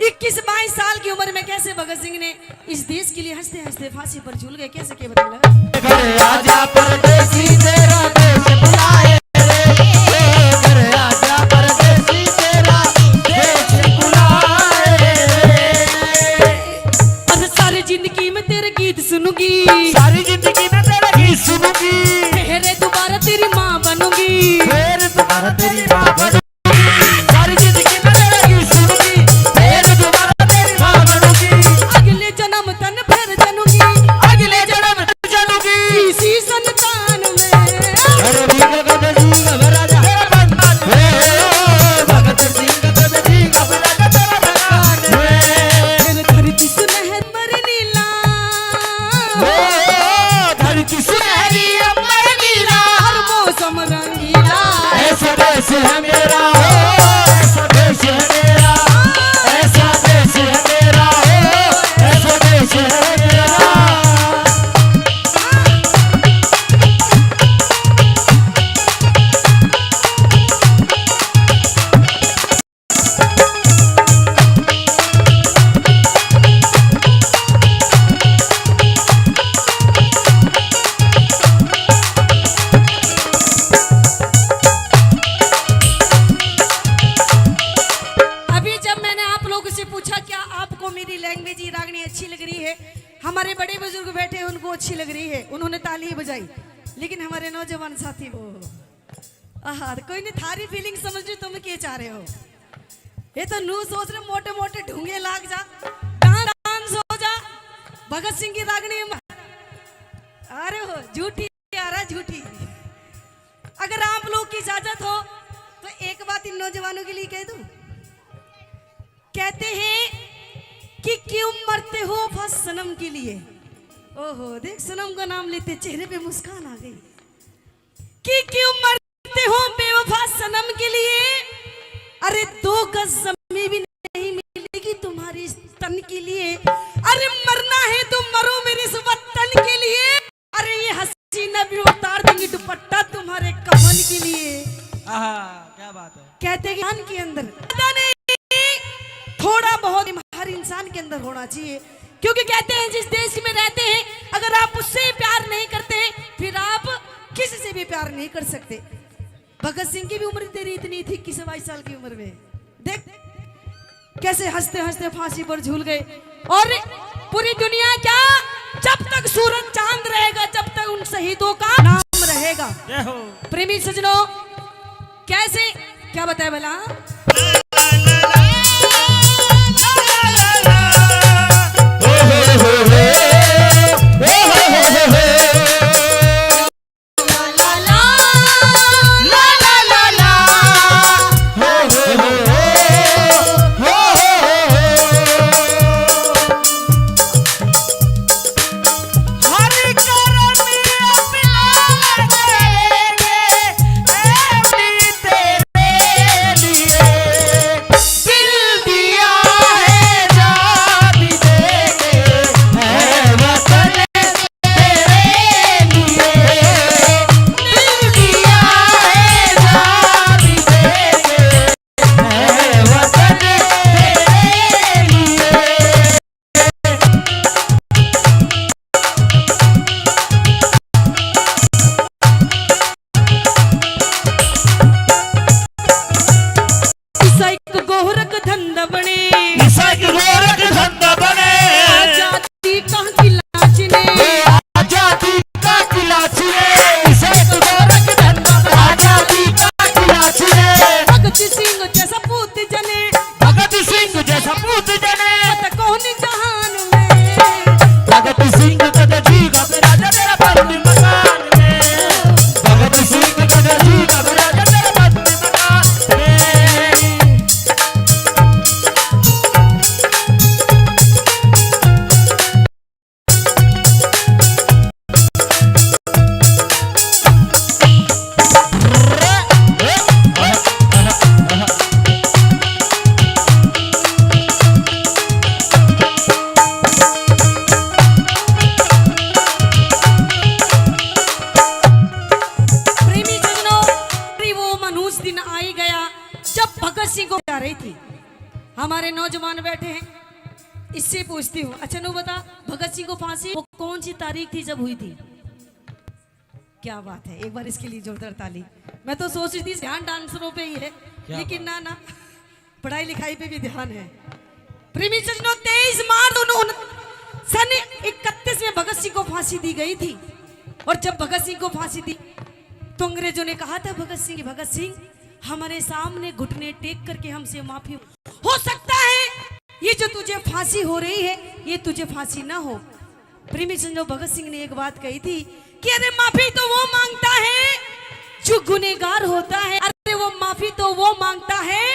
21-22 साल की उम्र में कैसे भगत सिंह ने इस देश के लिए हंसते हंसते फांसी पर झूल गए, कैसे के बता लगा। घर आजा परदेसी तेरा देश बुलाए रे, घर आजा परदेसी तेरा देश बुलाए रे। और सारी जिंदगी में तेरे गीत सुनूंगी, सारी जिंदगी में तेरा गीत सुनूंगी, फिर दोबारा तेरी माँ बनूंगी, फिर दोबारा तेरी माँ बनूंगी। सारी जिंदगी में तेरा गीत सुनूंगी, फिर दोबारा तेरी माँ बनूंगी। अगले जन्म तन फिर जनूंगी, अगले जन्म तक जनूंगी इसी संतान में। अरे भगत सिंह घबराजा तेरा बंधन है, भगत सिंह जी घबराजा तेरा बंधन है। फिर धरती सुनहर पर नीला, धरती सुनहरी अंबर नीला, हर मौसम रंगीला। ऐसा देश है मेरा, ऐसा देश है मेरा, ऐसा देश है मेरा, ऐसा देश है मेरा। अभी जब मैंने आप लोगों से पूछा क्या आपको मेरी लैंग्वेज रागनी अच्छी लग रही है, हमारे बड़े बुजुर्ग बैठे हैं, उनको अच्छी लग रही है, उन्होंने ताली बजाई। लेकिन हमारे नौजवान साथी वो आहा, कोई नहीं थारी फीलिंग समझ रही, तुम क्या चाह रहे हो। ये तो नू सोच रहे मोटे मोटे ढूंगे लाग जा, डांस हो जा भगत सिंह की रागनी में। अरे हो झूठी आ रहा झूठी। अगर आप लोग की इजाजत हो तो एक बात इन नौजवानों के लिए कह दूं। कहते हैं कि क्यों मरते हो बस सनम के लिए। ओहो देख सनम का नाम लेते चेहरे पे मुस्कान आ गई। कि क्यों मरते हो बेवफा सनम के लिए, अरे 2 गज जमीन भी नहीं मिलेगी तुम्हारी इस तन के लिए। अरे मरना है तो मरो मेरे इस वतन के लिए, अरे ये हसीना भी उतार देंगी दुपट्टा तुम्हारे कफन के लिए। क्या बात है। कहते हैं ज्ञान के अंदर पता नहीं थोड़ा बहुत हर इंसान के अंदर होना चाहिए, क्योंकि कहते हैं जिस देश में रहते हैं अगर आप उससे प्यार नहीं करते फिर आप किसी से भी प्यार नहीं कर सकते। भगत सिंह की भी उम्र तेरी इतनी थी 21-22 साल की उम्र में, देख कैसे हंसते हंसते फांसी पर झूल गए। और पूरी दुनिया क्या, जब तक सूरज चांद रहेगा जब तक उन शहीदों का नाम रहेगा। प्रेमी सजनों कैसे क्या बताए भला। हमारे नौजवान बैठे हैं, इससे पूछती हूँ। अच्छा नु बता, भगत सिंह को फांसी वो कौन सी तारीख थी जब हुई थी? क्या बात है, एक बार इसके लिए जोरदार ताली। मैं तो सोच रही थी ध्यान डांसरों पे ही है, लेकिन ना ना, पढ़ाई लिखाई पे भी ध्यान है। प्रेमी सज्जनों, 23 मार्च सन 31 में भगत सिंह को फांसी दी गई थी। और जब भगत सिंह को फांसी दी तो अंग्रेजों ने कहा था भगत सिंह हमारे सामने घुटने टेक करके हमसे माफी, हो सकता है ये जो तुझे फांसी हो रही है ये तुझे फांसी ना हो। प्रेमी सज्जनों, भगत सिंह ने एक बात कही थी कि अरे माफी तो वो मांगता है जो गुनहगार होता है, अरे वो माफी तो वो मांगता है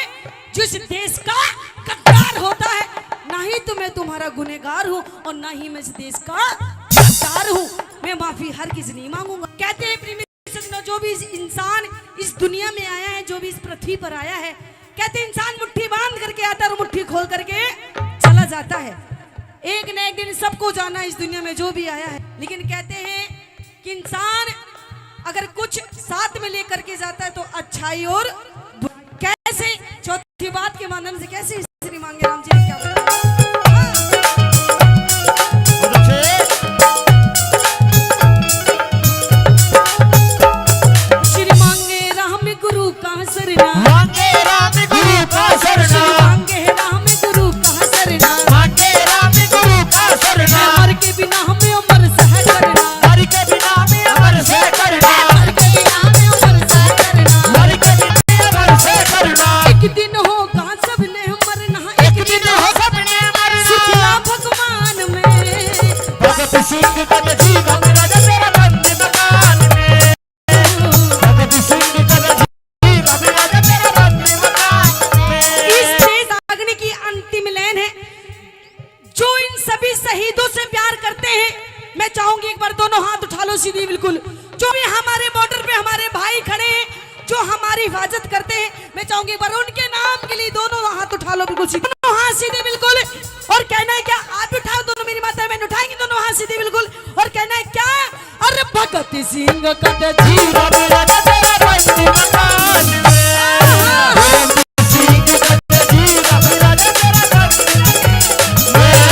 जो इस देश का गद्दार होता है। ना ही तो मैं तुम्हारा गुनहगार हूँ और ना ही मैं इस देश का गद्दार हूँ। मैं माफी हर किसी नहीं मांगूंगा। कहते हैं प्रेमी सज्जनों, जो भी इंसान इस दुनिया में आया है, जो भी इस पृथ्वी पर आया है, कहते हैं इंसान मुट्ठी बांध करके आता है और मुट्ठी खोल करके चला जाता है। एक न एक दिन सबको जाना इस दुनिया में जो भी आया है, लेकिन कहते हैं कि इंसान अगर कुछ साथ में लेकर के जाता है तो अच्छाई और कैसे चौथी बात के माध्यम से कैसे श्री मांगे राम जी ने क्या बताया? श्री मांगे राम गुरु का शरणा, मांगे राम गुरु का शरणा, मांगे राम गुरु का शरणा, मांगे राम गुरु का शरणा, मर के बिना हमें अमर सह करना, मर के बिना में अमर से करना, मर के बिना हमें अमर सह करना, मर के बिना अमर से करना। एक दिन होगा सबने मरना, एक दिन हो सबने मरना। सिखला भगवान में भगत सिंह का जीवन राजा तेरा बंद मकान में, भगत सिंह का जीवन राजा तेरा बंद मकान में। इस देश आगने की अंतिम लाइन है। जो इन सभी शहीदों से प्यार करते हैं, मैं चाहूंगी एक बार दोनों हाथ उठा लो सीधी बिल्कुल। जो भी हमारे बॉर्डर पे हमारे भाई खड़े हैं, जो हमारी हिफाजत करते हैं, मैं चाहूंगी एक बार उनके नाम के लिए दोनों हाथ उठा लो बिल्कुल सीधे, दोनों हाथ सीधे बिल्कुल। और कहना है क्या, आप उठाओ दोनों, मेरी माता बहन उठाएंगे दोनों हाथ सीधे बिल्कुल। और कहना है क्या, अरे भगत सिंह का जीवन राजा तेरा बंद मकान में, भगत सिंह का जीवन राजा तेरा बंद मकान में,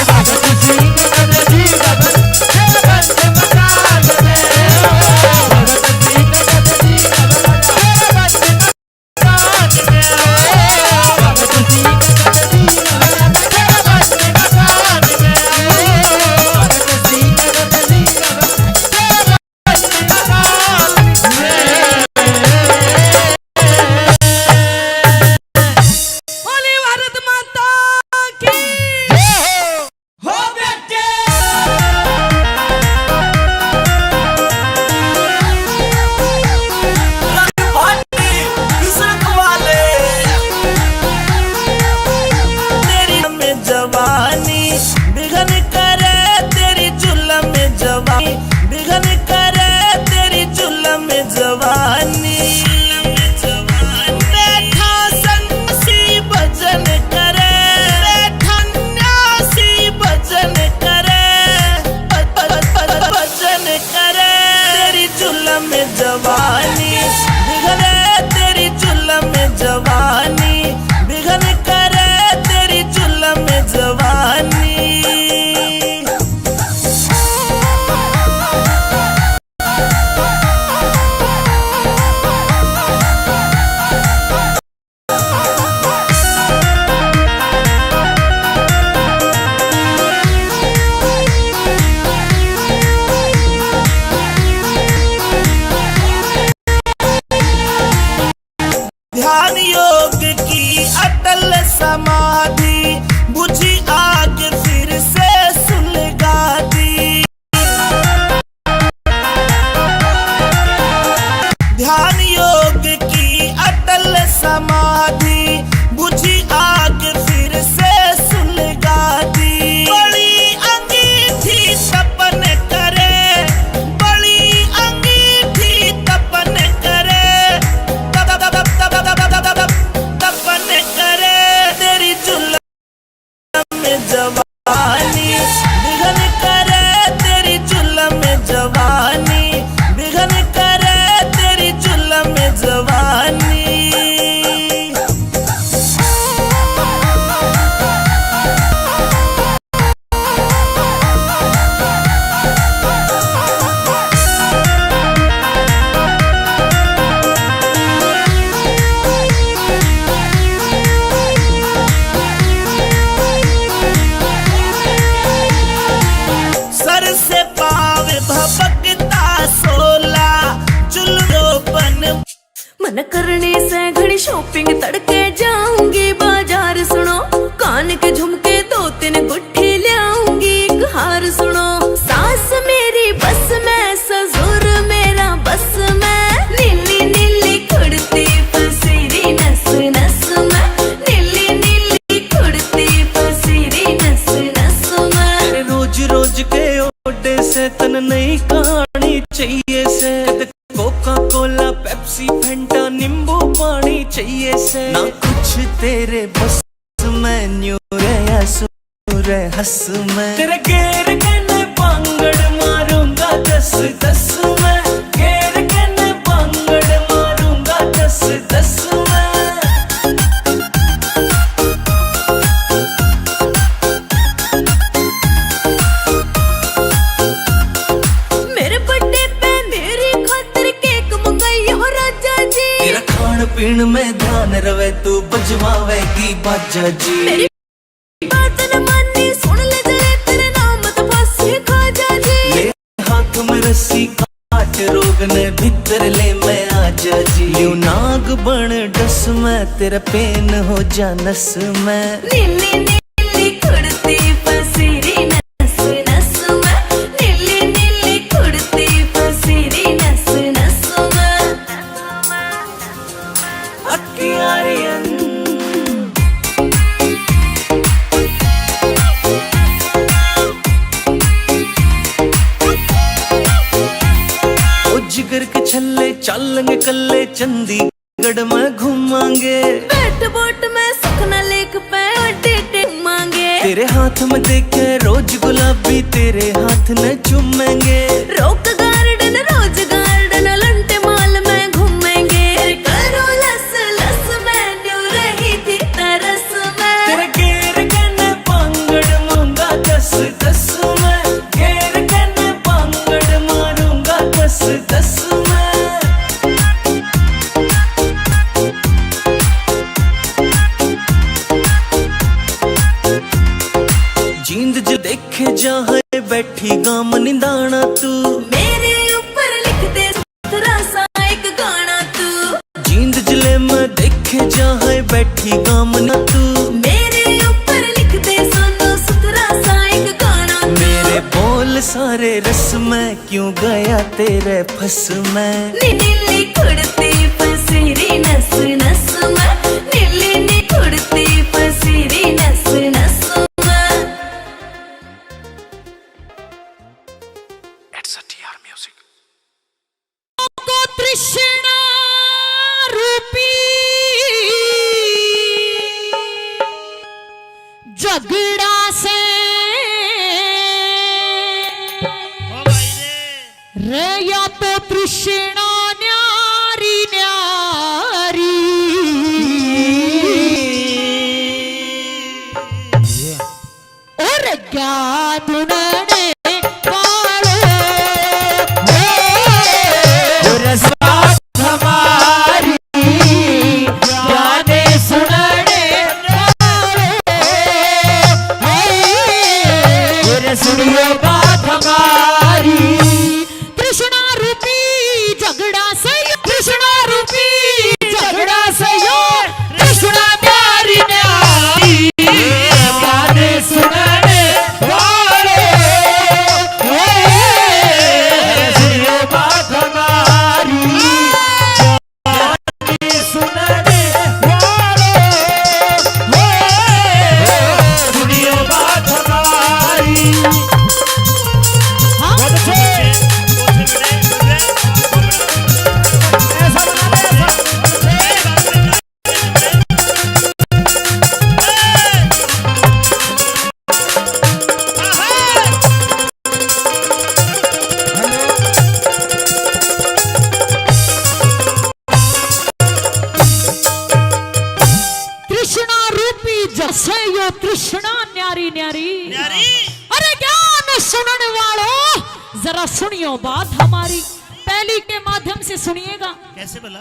भगत सिंह का जीवन तेरा बंद मकान में, भगत सिंह का जीवन तेरा बंद मकान में, भगत सिंह का जीवन तेरा बंद मकान में, भगत सिंह का जीवन तेरा बंद मकान में। बोले भारत माता की। हो बेटे तेरी में जवानी बिघन करे, तेरी जुल्म में जवानी बिघन करे, तेरी जुल्म में जवानी। बैठा सन्यासी भजन करे, बैठा न्यासी भजन करे, भजन करे। तेरी जुल्म में जवानी बिघने, तेरी जुल्म में जवानी बिघन करे, तेरी जुल्म में जवानी। ध्यान योग की अटल समाधि, बुझी आग फिर से सुलगा दी। ध्यान योग की अटल समाधि, बुझी आग फिर से सुलगा दी। बड़ी अंगीठी तपन करे, बड़ी अंगीठी तपन करे, तपन करे। तेरी जुल्म में जवानी शॉपिंग तड़के जाऊंगी बाजार सुनो, कान के झुमके 2-3 गुट्ठी ले आऊंगी, एक हार सुनो। सास मेरी बस में, ससुर मेरा बस में, नीली नीली कुर्ती पसीरी नस नस में, नीली नीली कुर्ती पसीरी नस नस में। रोज रोज के ओडे से तन नहीं कहानी चाहिए से, कोका कोला पेप्सी फंटा नींबू पानी चाहिए से। ना कुछ तेरे बस में, न्यू रे रे हंस में, तेरे गेर के बांगड़ मारूंगा 10-10 में, गेर के बांगड़ मारूंगा 10-10 में। मेरे बर्थडे पे मेरी खातिर केक मंगाई हो राजा जी, तेरा खान पीन में ध्यान रवे तू बजवावेगी बाजा जी। मेरी बात न मानी सुन ले जले तेरे नाम तो फांसी खाजा जी। ले हाथ में रस्सी काट रोग ने भीतर ले मैं आजा जी। यूं नाग बन डस में, तेरा पेन हो जा नस में। नीली नीली कुर्ती पसीरी नस नस में, नीली नीली कुर्ती पसीरी नस नस में। अक्कियारियन जिगर के छल्ले चलेंगे कल्ले, चंडीगढ़ में घूमांगे, बैठ बोट में सुखना लेक पे अड्डे मांगे। तेरे हाथ में देखे रोज गुलाबी, तेरे हाथ न चूमेंगे। रोक गार्डन रोज गार्डन लंटे मॉल में घूमेंगे, करो लस लस में न्यू रही थी तरस में। तेरे गेर के बांगड़ मारूंगा 10-10 में, गेर के बांगड़ मारूंगा 10-10 में। जींद जो देखे जहाँ बैठी गाम निंदाना तू, मेरे ऊपर लिख दे सुथरा सा एक गाना तू। जींद जिले में देखे जहाँ बैठी गाम न तू, मेरे ऊपर लिख दे सोनू सुथरा सा एक गाना तू। मेरे बोल सारे रस में, क्यों गया तेरे फस में। नीली कुर्ती पसीरी नस नस में, नीली नीली कुर्ती पसीरी नस नस में। को तृष्णा रूपी झगड़ा से ओ भाई रे, रे या तो तृष्णा न्यारी न्यारी, और ज्ञान उन्होंने सुनियो बात हमारी। कृष्णा रूपी झगड़ा से, कृष्णा रूपी झगड़ा से, कृष्णा प्यारी न्यारी, गाने सुनाने वाले, सुनियो बात हमारी, गाने सुनाने वाले, सुनियो बात हमारी। कृष्णा रूपी जैसे यो तृष्णा न्यारी न्यारी। न्यारी। अरे ज्ञान सुनने वालों, जरा सुनियो बात हमारी। पहली के माध्यम से सुनिएगा कैसे बोला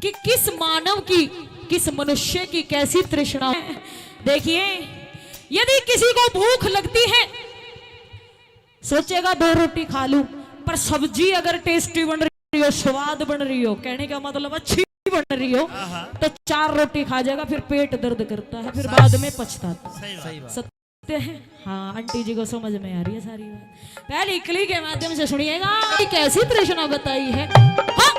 कि किस मानव की, किस मनुष्य की कैसी तृष्णा है। देखिए, यदि किसी को भूख लगती है, सोचेगा 2 रोटी खा लूं, पर सब्जी अगर टेस्टी बन रही हो, स्वाद बन रही हो, कहने का मतलब अच्छी बन रही हो हाँ। तो 4 रोटी खा जाएगा, फिर पेट दर्द करता है, फिर बाद में पछताता। सही बात। सत्य है। हाँ, आंटी जी को समझ में आ रही है सारी बात। पहले इकली के माध्यम से सुनिएगा कि कैसी तृष्णा बताई है। हाँ।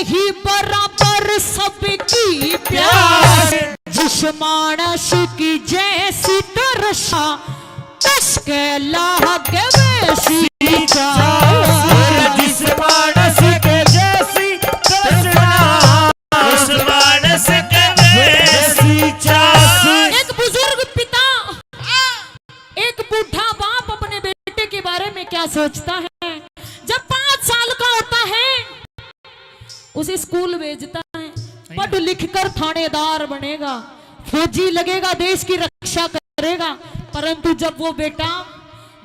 नहीं बराबर सबकी प्यास, जिस मानस की जैसी तरसा उसके लागे वैसी चाह, जिस मानस के जैसी तृष्णा उस मानस के वैसी चाह। एक बुजुर्ग पिता, एक बूढ़ा बाप अपने बेटे के बारे में क्या सोचता है? जब 5 साल का होता है उसे स्कूल भेजता है, पढ़ लिख कर थानेदार बनेगा, फौजी लगेगा, देश की रक्षा करेगा। परंतु जब वो बेटा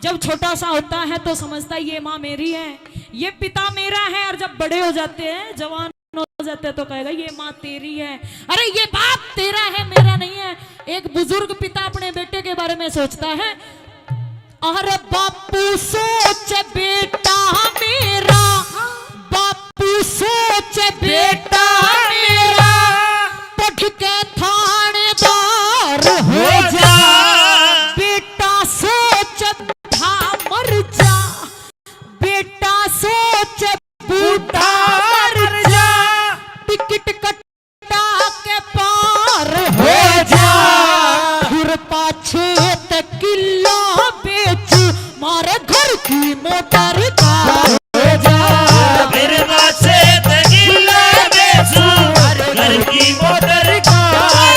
जब छोटा सा होता है तो समझता है ये माँ मेरी है, ये पिता मेरा है, और जब बड़े हो जाते हैं, जवान हो जाते हैं तो कहेगा ये माँ तेरी है, अरे ये बाप तेरा है, मेरा नहीं है। एक बुजुर्ग पिता अपने बेटे के बारे में सोचता है, अरे बापू सोच बेटा मेरा, बापू सोच बेटा मेरा, पढ़ के थानेदार हो जा, बेटा सोच बूढ़ा मर जा, बेटा सोच बूढ़ा मर जा, टिकट कटा के पार हो जा, फिर पाछे तक किला बेच मारे घर की मोटर का हो जा, मेरे पासे तकिला बेचूं घर की मोटर का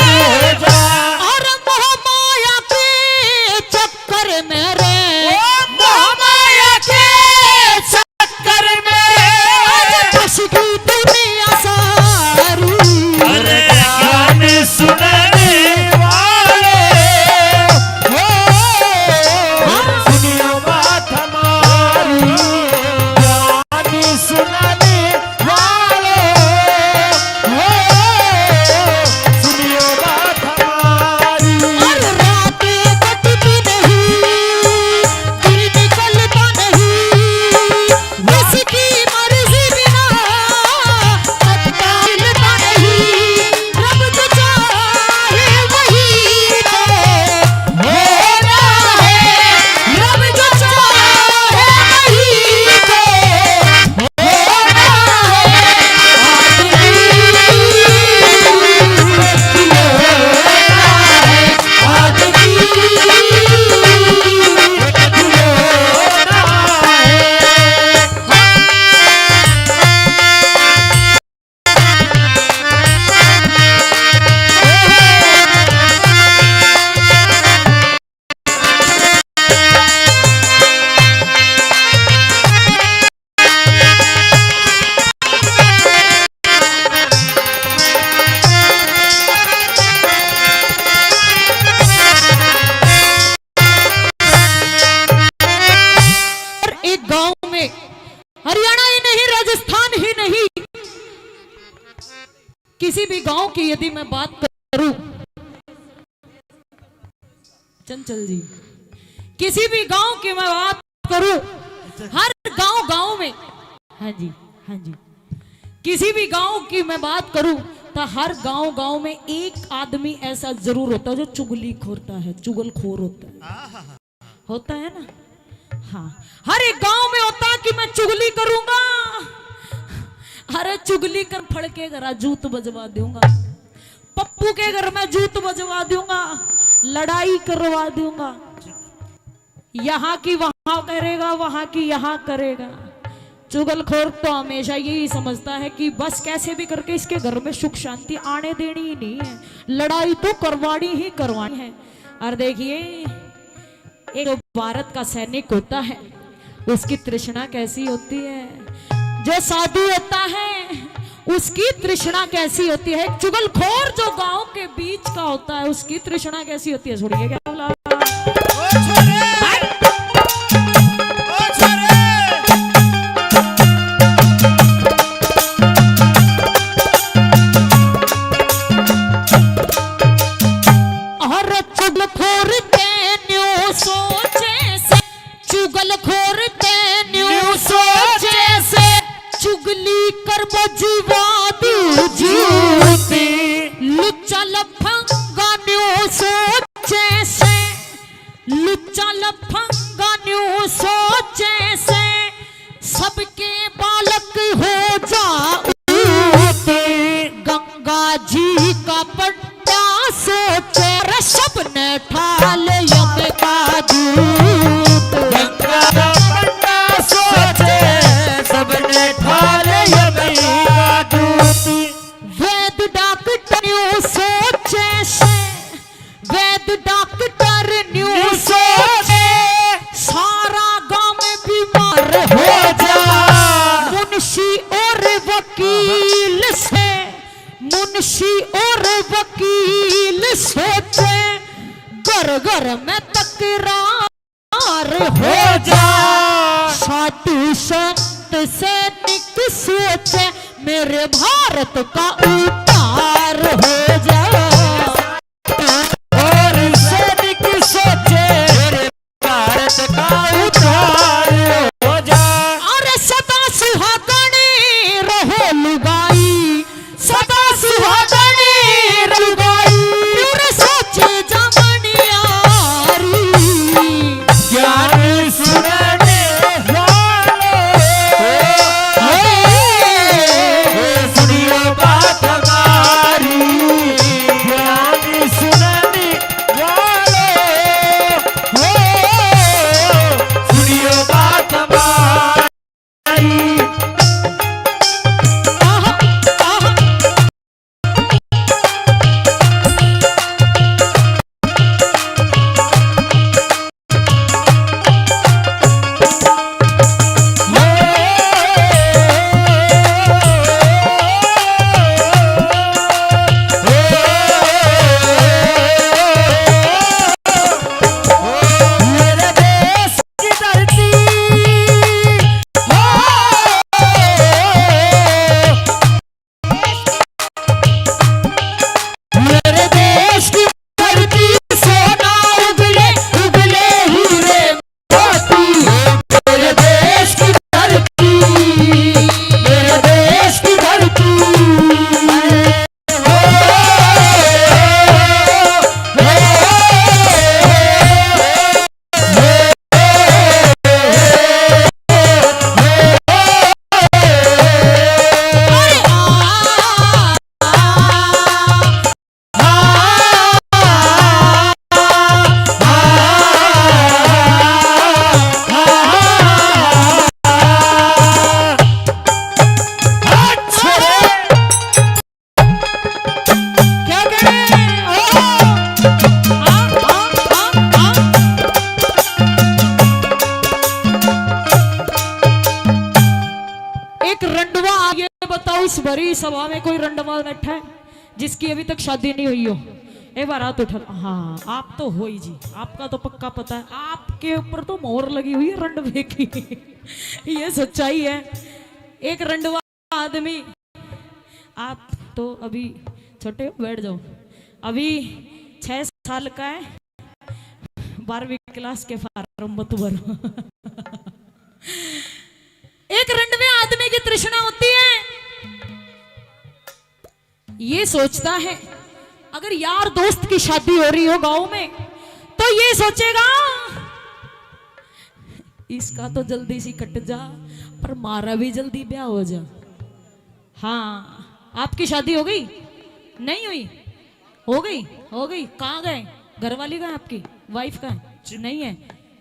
हो जा। और मोह माया के चक्कर में रे, मोह माया के चक्कर में बस की दुनिया सारी, अरे ज्ञान सुनाने वाले सुनियो बात हमारी, ज्ञान सुनाने वाले सुनियो बात हमारी। और रातें कटती नहीं, दिन निकलता नहीं, उसकी मर्जी बिना कटता मिलता नहीं, रब जो चाहे वही तो होना है, रब जो चाहे वही तो होना एक गांव में, हरियाणा ही नहीं, राजस्थान ही नहीं, किसी भी गांव की यदि मैं बात करूं, चंचल जी, किसी भी गांव की मैं बात करूं, हर गांव में, हाँ जी, हाँ जी, किसी भी गांव की मैं बात करूं तो हर गांव में एक आदमी ऐसा जरूर होता है जो चुगलीखोर है, चुगलखोर होता है ना। हाँ, हर एक गांव में होता है कि मैं चुगली करूंगा, अरे चुगली कर फड़ के घर जूत बजवा दूंगा, पप्पू के घर में जूत बजवा दूंगा, लड़ाई करवा दूंगा, यहाँ की वहां करेगा, वहां की यहाँ करेगा। चुगलखोर तो हमेशा यही समझता है कि बस कैसे भी करके इसके घर में सुख शांति आने देनी ही नहीं है, लड़ाई तो करवानी ही करवानी है। और देखिए, एक भारत का सैनिक होता है, उसकी तृष्णा कैसी होती है। जो साधु होता है उसकी तृष्णा कैसी होती है। एक चुगलखोर जो गांव के बीच का होता है उसकी तृष्णा कैसी होती है, छोड़िए क्या बोला। ओ छोरे, ओ छोरे। और चुगलखोर तेन्यू सोचे से, चुगलखोर तेन्यू सोचे से, चुगली कर बजीवा जीती, लुच्चा लफंगा न्यू सोचे से, लुच्चा लफंगा न्यू सोचे से, सबके बालक हो जाऊते, गंगा जी का पट्टा सोचे रे सबने ठाल यम का दूत, गंगा का पट्टा सोचे सबने ठाल यम का दूत, वेद डॉक्टर न्यू सोचे से, वेद डॉक्टर न्यू सोचे, सारा गांव में बीमार हो जा, मुंशी और वकील से, मुंशी और वकील सोचे, घर घर में तकरार हो जा, साधु संत सैनिक सोचे मेरे भारत का उद्धार हो जा, और सैनिक सोचे मेरे भारत का उद्धार हो जा, अरे सदा सुहागणी रहो लुगाई, सदा सुहागणी रहो लुगाई, पूरे सोचे जमनियारी, ज्ञान सुनने वाले सुनियो बात हमारी, ज्ञान सुनने वाले सुनियो बात हमारी। मेरे देश की धरती मेरे देश की धरती सोना उगले उगले हीरे मोती, मेरे देश की धरती, मेरे देश की धरती, क्या करें एक रंडवा आगे बताओ, इस भरी सभा में कोई रंडवा बैठा है जिसकी अभी तक शादी नहीं हुई हो, एक बार हाथ उठा। हाँ आप तो हो ही जी, आपका तो पक्का पता है, आपके ऊपर तो मोहर लगी हुई है रंडवे की ये सच्चाई है। एक रंडवा आदमी, आप तो अभी छोटे हो, बैठ जाओ, अभी 6 साल का है, 12वीं क्लास के फार्म मत भरो एक रंडवे आदमी की तृष्णा होती है, ये सोचता है अगर यार दोस्त की शादी हो रही हो गांव में तो ये सोचेगा इसका तो जल्दी सी कट जा पर मारा भी जल्दी ब्याह हो जा। हाँ आपकी शादी हो गई? नहीं हुई? हो गई? हो गई। कहाँ गए? घरवाली कहाँ आपकी? वाइफ कहाँ? नहीं है,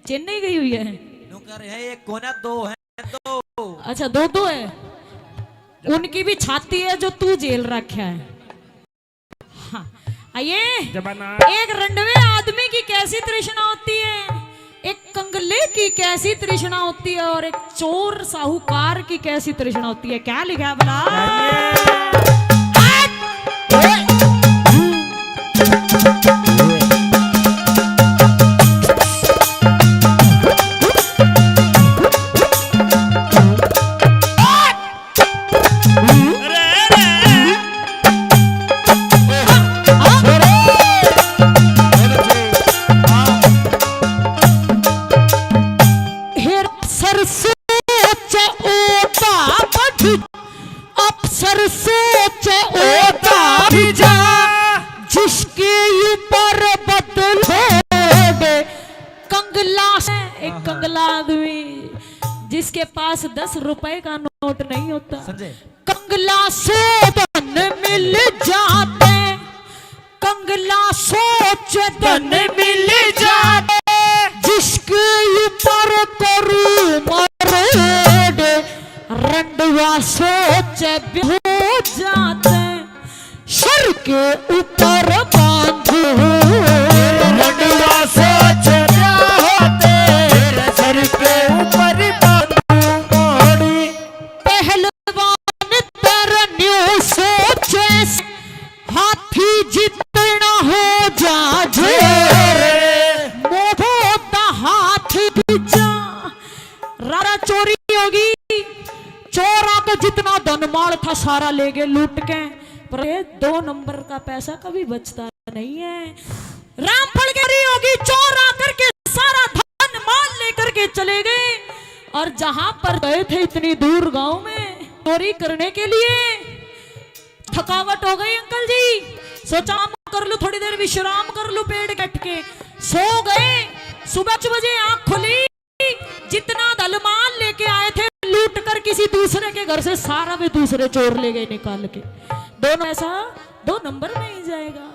चेन्नई गई हुई है। नौकर है एक कोना, दो है दो। अच्छा दो है, उनकी भी छाती है जो तू जेल रखा है। हाँ आइए, एक रंडवे आदमी की कैसी तृष्णा होती है। एक कंगले की कैसी तृष्णा होती है और एक चोर साहूकार की कैसी तृष्णा होती है। क्या लिखा है भला? अफसर सोच ओता जा जिसके ऊपर बदल कंगला है एक कंगला आदमी जिसके पास 10 रुपए का नोट नहीं होता। कंगला से धन मिल जाते, कंगला सोच धन मिल जाते, जिसके ऊपर करूं मरोड़ रंडवा सोच हो जाते, सर के ऊपर बांधो रंडवा सोच होते सर के ऊपर बांधो मोड़ी। पहलवान तरन्यू सोचे हाथी जितना हो जाजे मोहता हाथी जा। रारा चोरी होगी, चोरा को जितना धनमाल था सारा ले गए लूट के, पर ये 2 नंबर का पैसा कभी बचता नहीं है। रामफल गिरी होगी, चोर आकर के सारा धन माल लेकर के चले गए और जहां पर गए थे इतनी दूर गांव में चोरी करने के लिए, थकावट हो गई अंकल जी, सोचा कर लूं थोड़ी देर विश्राम कर लूं, पेड़ कट के सो गए। सुबह 5 बजे आंख खुली, जितना धनमाल लेके आए थे लूट कर किसी दूसरे के घर से सारा वे दूसरे चोर ले गए निकाल के। दोनों ऐसा 2 नंबर में ही जाएगा।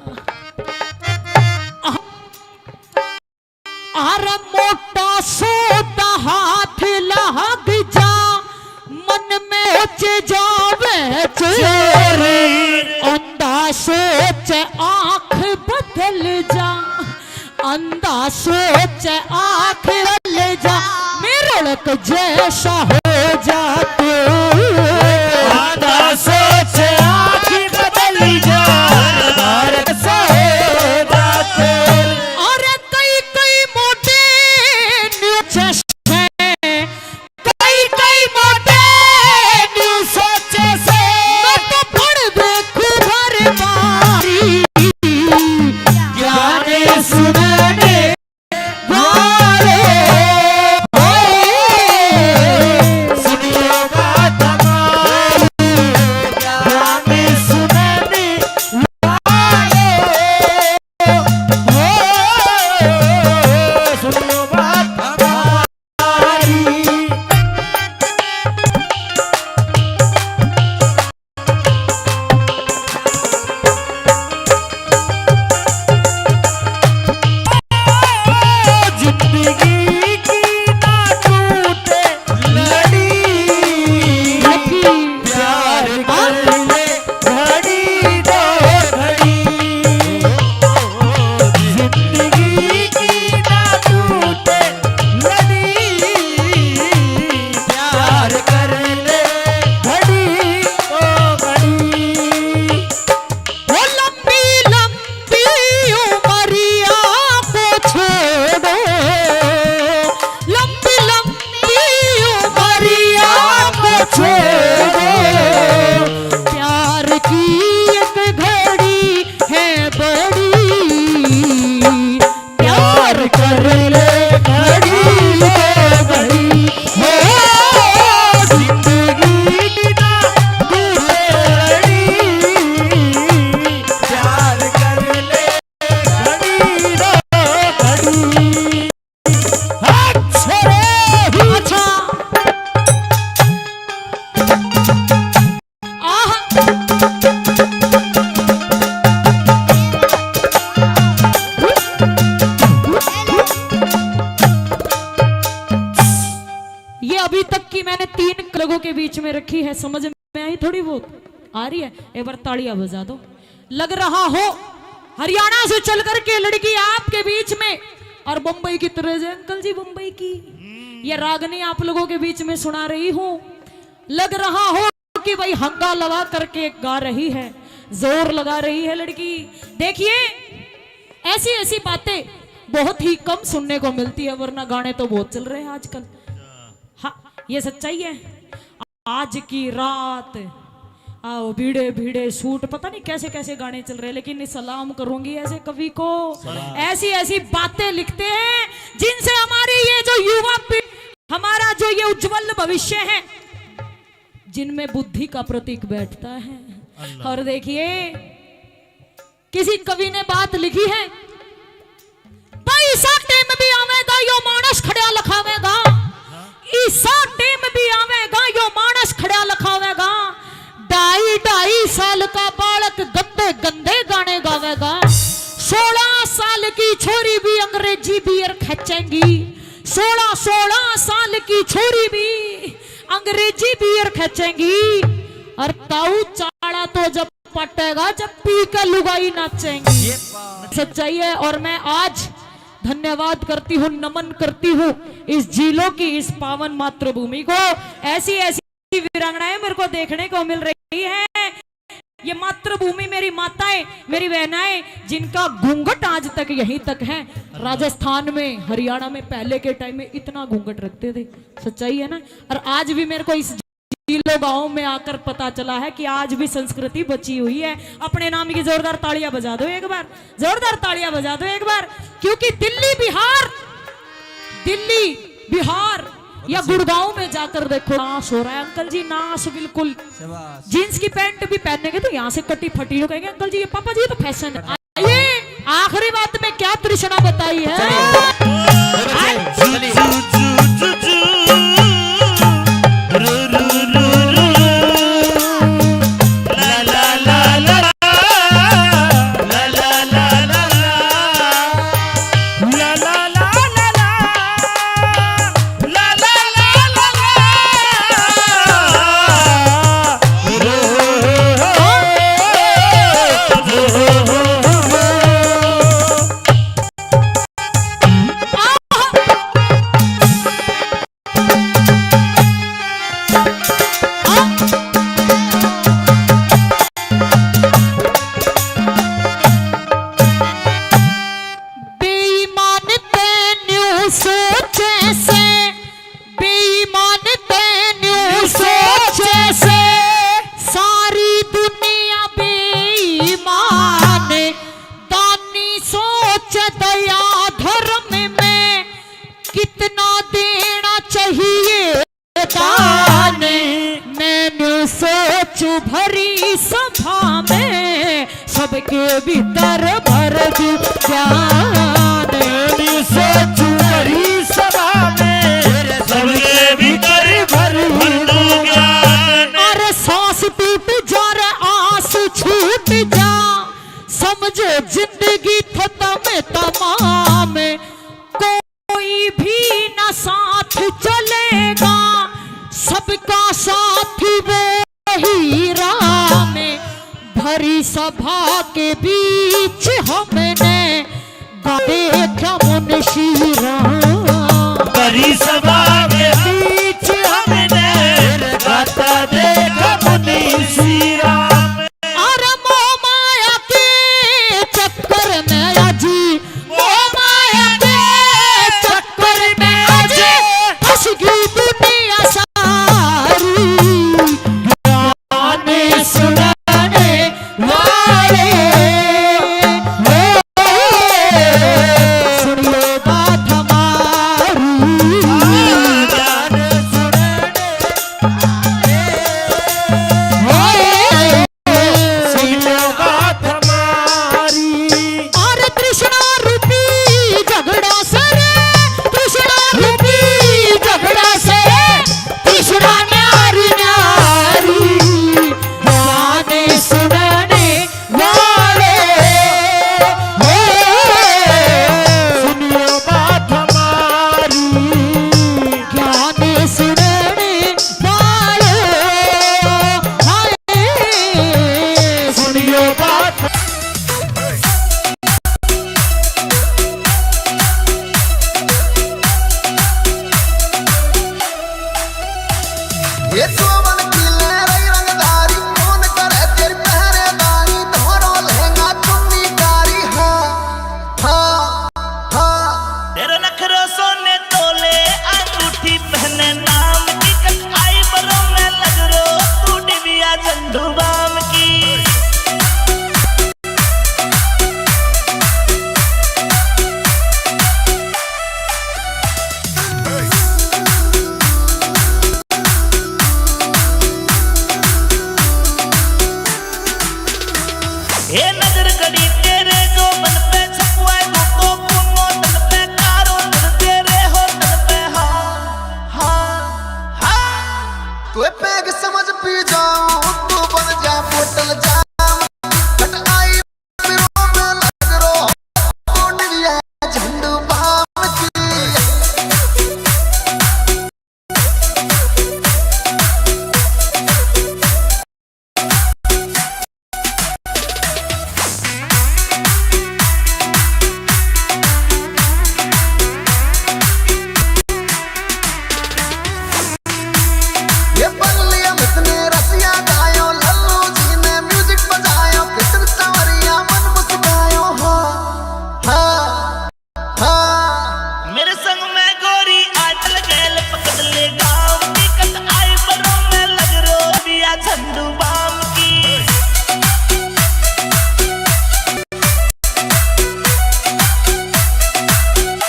अरे मोटा सोता हाथ लग जा, मन में उचे जावे चोरी, अंधा सोच आंख बदल जा, अंधा सोच आंख बदल जा, मेरठ जैसा हो जा तू, अंधा सोच आंख बदल जा, मेरठ सा हो जा तू। और कई कई मोटे न्यूज़ से, कई कई मोटे न्यूज़ से मैं तो पढ़ देखूं भर मारी, ज्ञान सुनने वाले सुनियो बात हमारी, ज्ञान सुनने वाले सुनियो बात हमारी। जिंदगी की ना टूटे लड़ी, प्यार कर ले घड़ी दो घड़ी। जिंदगी की ना टूटे लड़ी, प्यार कर ले घड़ी दो घड़ी। वो लंबी लंबी उमरिया को छोड़ो, लंबी लंबी उमरिया को छोड़ो, प्यार की एक घड़ी है बड़ी, प्यार कर ले घड़ी ले घड़ी हो। जिंदगी की ना टूटे लड़ी, प्यार कर ले घड़ी दो घड़ी। अच्छा आह ये अभी तक की मैंने 3 लोगों के बीच में रखी है, समझ में आई थोड़ी बहुत आ रही है? एक बार तालियां बजा दो। लग रहा हो हरियाणा से चल कर के लड़की आपके बीच में और बम्बई की तरह है अंकल जी, बम्बई की। ये रागनी आप लोगों के बीच में सुना रही हूँ। लग रहा हो कि भाई हंगा लगा करके गा रही है, जोर लगा रही है लड़की। देखिए ऐसी ऐसी बातें बहुत ही कम सुनने को मिलती है, वरना गाने तो बहुत चल रहे हैं आजकल। हाँ ये सच्चाई है। आज की रात आओ भीड़े भीड़े सूट, पता नहीं कैसे कैसे गाने चल रहे हैं, लेकिन सलाम करूंगी ऐसे कवि को। ऐसी ऐसी बातें लिखते हैं जिनसे हमारी ये जो युवा हमारा जो ये उज्जवल भविष्य है, जिनमें बुद्धि का प्रतीक बैठता है। और देखिए किसी कवि ने बात लिखी है, पैसा टेम भी आवेगा यो मानस खड़ा लखावेगा, ईसा टेम भी आवेगा यो मानस खड़ा लखावेगा। 2.5 साल का बालक गंदे गंदे गाने गावेगा, 16 साल की छोरी भी अंग्रेजी बियर खींचेंगी, 16 साल की छोरी भी अंग्रेजी बियर खींचेंगी। और ताऊ चाड़ा तो जब पटेगा जब पी के लुगाई नाचेंगी। सच्चाई है। और मैं आज धन्यवाद करती हूँ, नमन करती हूँ इस जिलों की, इस पावन मातृभूमि को। ऐसी ऐसी वीरांगनाएं मेरे को देखने को मिल रही है। ये मातृभूमि मेरी माताएं, मेरी बहनाएं, जिनका घूंघट आज तक यहीं तक है। राजस्थान में, हरियाणा में पहले के टाइम में इतना घूंघट रखते थे। सच्चाई है ना। और आज भी मेरे को इस जिलों गांव में आकर पता चला है कि आज भी संस्कृति बची हुई है। अपने नाम की जोरदार तालियां बजा दो एक बार, जोरदार तालियां बजा दो एक बार। क्योंकि दिल्ली बिहार या गुड़गांव में जाकर देखो, नाश हो रहा है अंकल जी, नाश बिल्कुल। जींस की पैंट भी पहनेंगे तो यहाँ से कटी फटी हो, कहेंगे अंकल जी ये पापा जी ये तो फैशन है। आइए आखिरी बात में क्या तृष्णा बताई है। भरी सभा में सबके भीतर भर दूं ज्ञान, सोचू भरी सभा में सबके भीतर भर दूं ज्ञान। अरे सांस टूट जा रे आस छूट जा, समझो जिंदगी खत्म तमाम, कोई भी न साथ चलेगा, सबका साथी वही राम। भरी सभा के बीच हमने देखा मुंशी राम, भरी सभा के बीच हमने गाता देखा मुंशी राम। और मोह माया के चक्कर में अजी, मोह माया के चक्कर में अजी फंस गई दुनिया सारी। गाने सुनाने वाले सुनिए बात हमारी, ये नजर गड़ी तेरे जो मन पे छपुआ तो कोनो तन पे कारो तन तेरे हो तन पे हा तू पैग समझ पी जाऊं तू बन जा बोतल जाम कट आई बिरों में लग रो तो डिबिया झंडू बाम की ये बन लिया इतने रसिया गायो लल्लू जी ने म्यूजिक बजायो कितन सवरिया मन मुस्कायो हा मेरे संग में गोरी आटल गेल पकड़ले गांव की कट आई बरों में लग रो बिया झंडू बाम की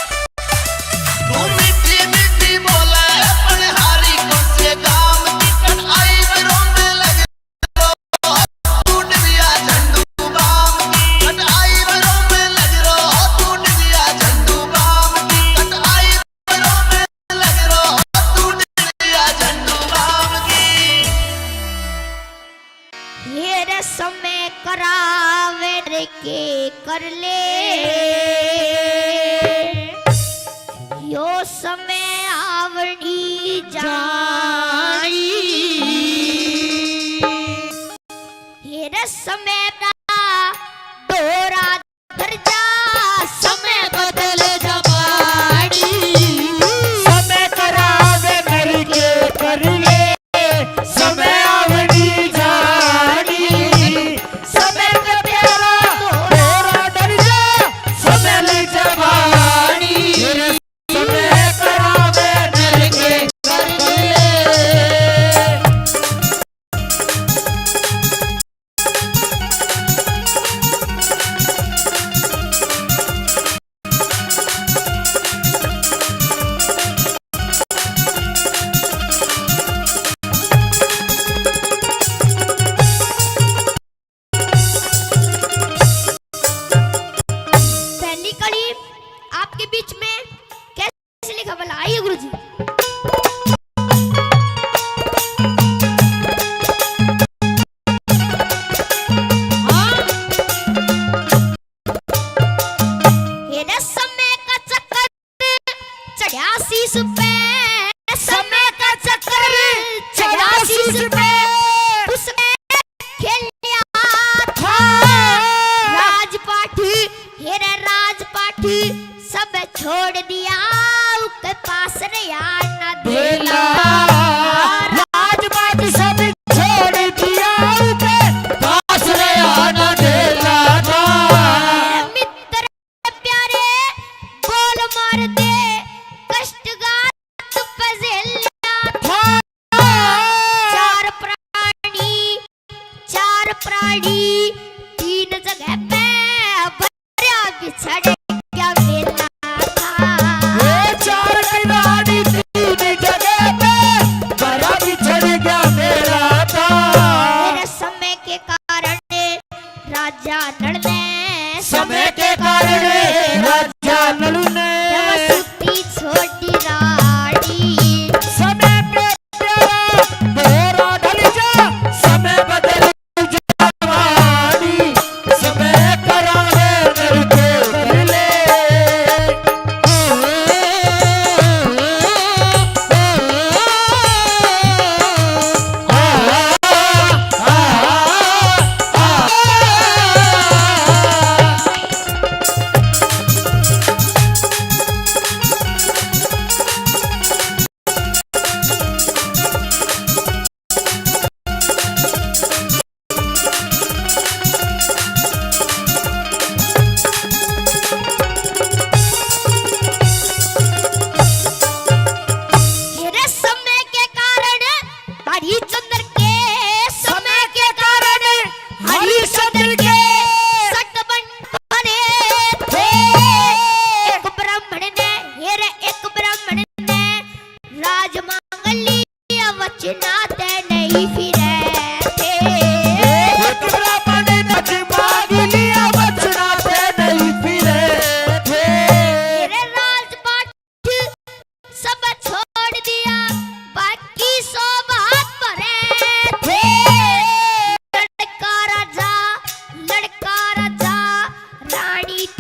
तू मीठी मीठी बोला अपने हारी कौन से गाम की कट आई बिरों में लग रो तू डिबिया झंडू बाम की कट आई बिरों में लग रो तू डिबिया झंडू बाम की कट आई बिरों में लग रो तू डिबिया झंडू बाम की ये रस्म करावे रे के कर ले यो समय आवड़ी जानी ये रस्म दोरा धर जा समय बदल जवानी समय करावे घर के कर ले समय आवड़ी जानी समय पे प्यारा तोरा डर जा समय ले जवानी समय करावे घर के कर ले पहली कड़ी आपके बीच में कैसे लिखा भला आइए गुरुजी ये समय का चक्कर चढ़ा शीश पे समय का चक्कर चढ़ा शीश पे उसमें खेलने था राजपाठी हेरे राजपाठी सब छोड़ दिया उसके पास रहा न देला राजपाट सब छोड़ दिया उके पास रहा न देला था मेरे मित्र प्यारे बोल मार दे कष्टगात पजेलिया था चार प्राणी तीन जगह पे भरा बिछड़ क्या मेला था ये चार किनारी तीन जगह पे बड़ा बिछड़ गया मेरा था मेरे समय के कारण राजा नल ने समय के कारण राजा नलू ने सुती छोटी रानी समय पे प्यारा तोरा ढल जा समय बदल जवानी समय करावे घर के कर ले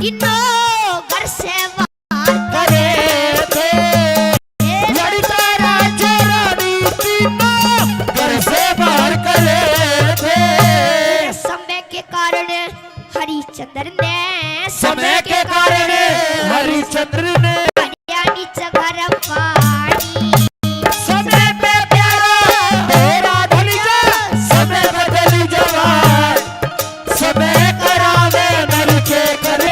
तीनों घर से बाहर करे थे लड़का राजा रानी तीनों घर से बाहर करे थे। समय के कारण हरिश्चंद्र ने समय के कारण हरिश्चंद्र ने नीचे घर पानी समय पे प्यारा तेरा धनिया समय बदली जवान समय करावे नल के करे।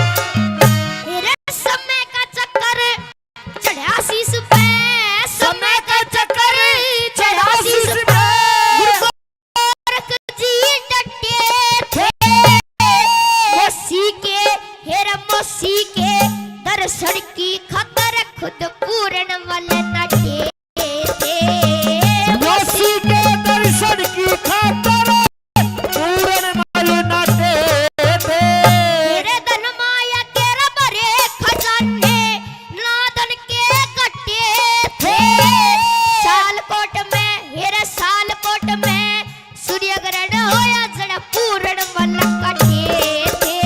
मेरे समय का चक्कर चढ़ा शीश पे समय का चक्कर चढ़ा शीश पे गुरु गोरख जी डटे थे मौसी के हेरा मौसी के दर्शन की खतर खुद पूर्ण वाले नटे थे मौसी के दर्शन की खातर पूर्ण माल नाटे थे। मेरे धन माया तेरा बड़े खजाने नादन के गट्टे थे सालकोट में हेरे सालकोट में सूर्य ग्रहण होया जड़ा पूर्ण वाला कटे थे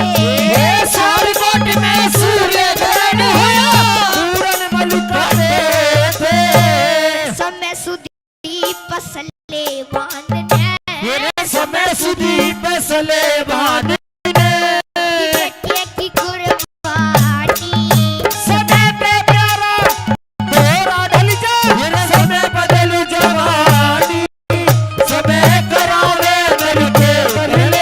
सालकोट में सूर्य ग्रहण होया पूर्ण माल काटे थे। समय सुधी पसले बांधने मेरे समय सुधी फसले भाने बेटे की कुर्बानी समय पे प्यारा तेरा ढल जा समय बदल जवानी समय करावे नल के बदले।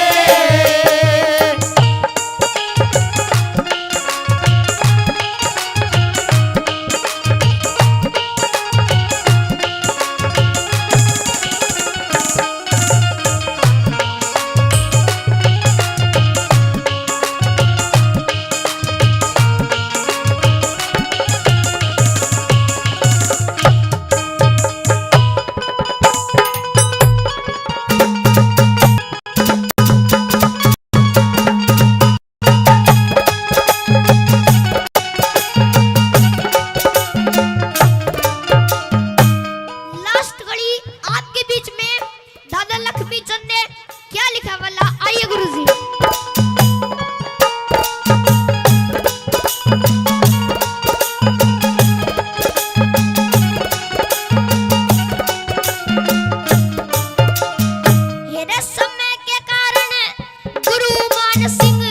लास्ट घड़ी आपके बीच में दादा लक्ष्मी चंद ने क्या लिखा वाला आइए गुरुजी। हेरे समय के कारण गुरु मान सिंह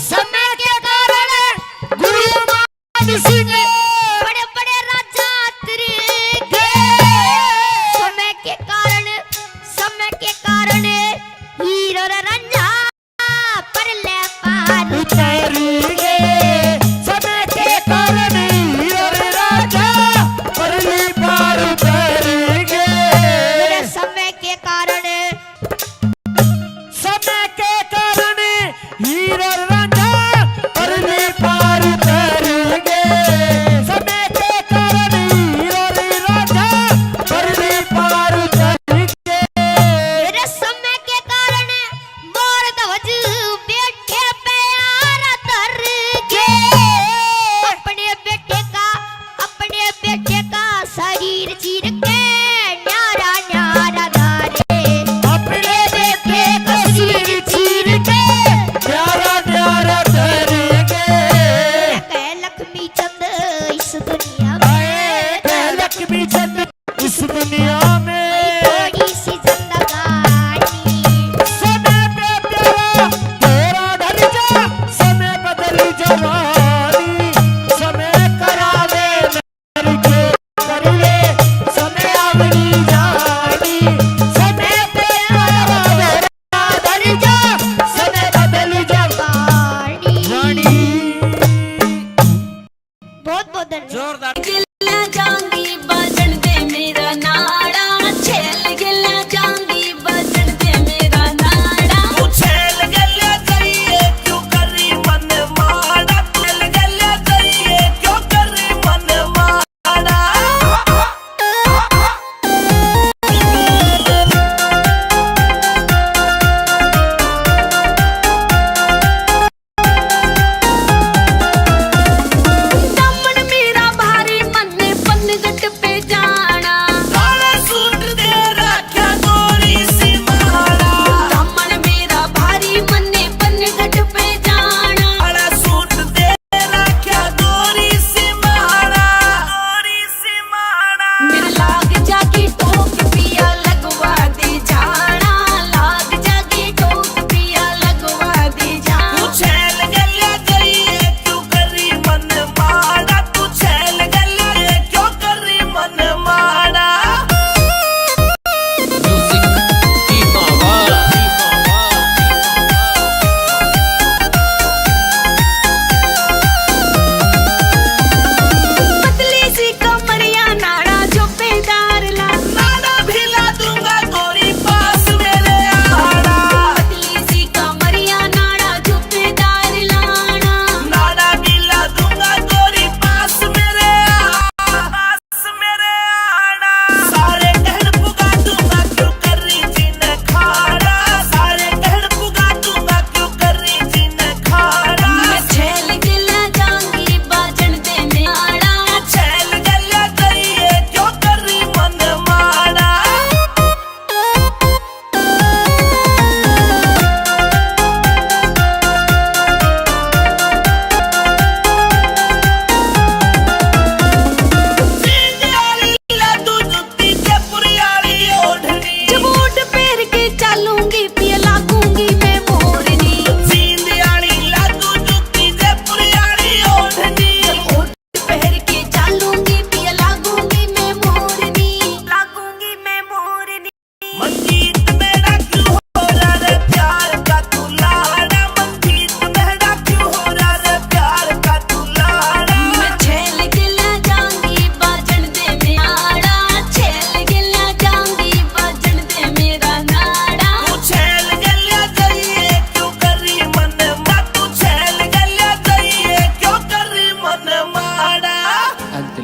समय के कारण गुरु मान सिंह बड़े बड़े राजा तेरे समय के कारण हीरो रंजा पर ले पार उतारेंगे समय के कारण हीर राजा परली पार उतारेंगे। मेरे समय के कारण समय के कारण हीर राजा परली पार उतारेंगे।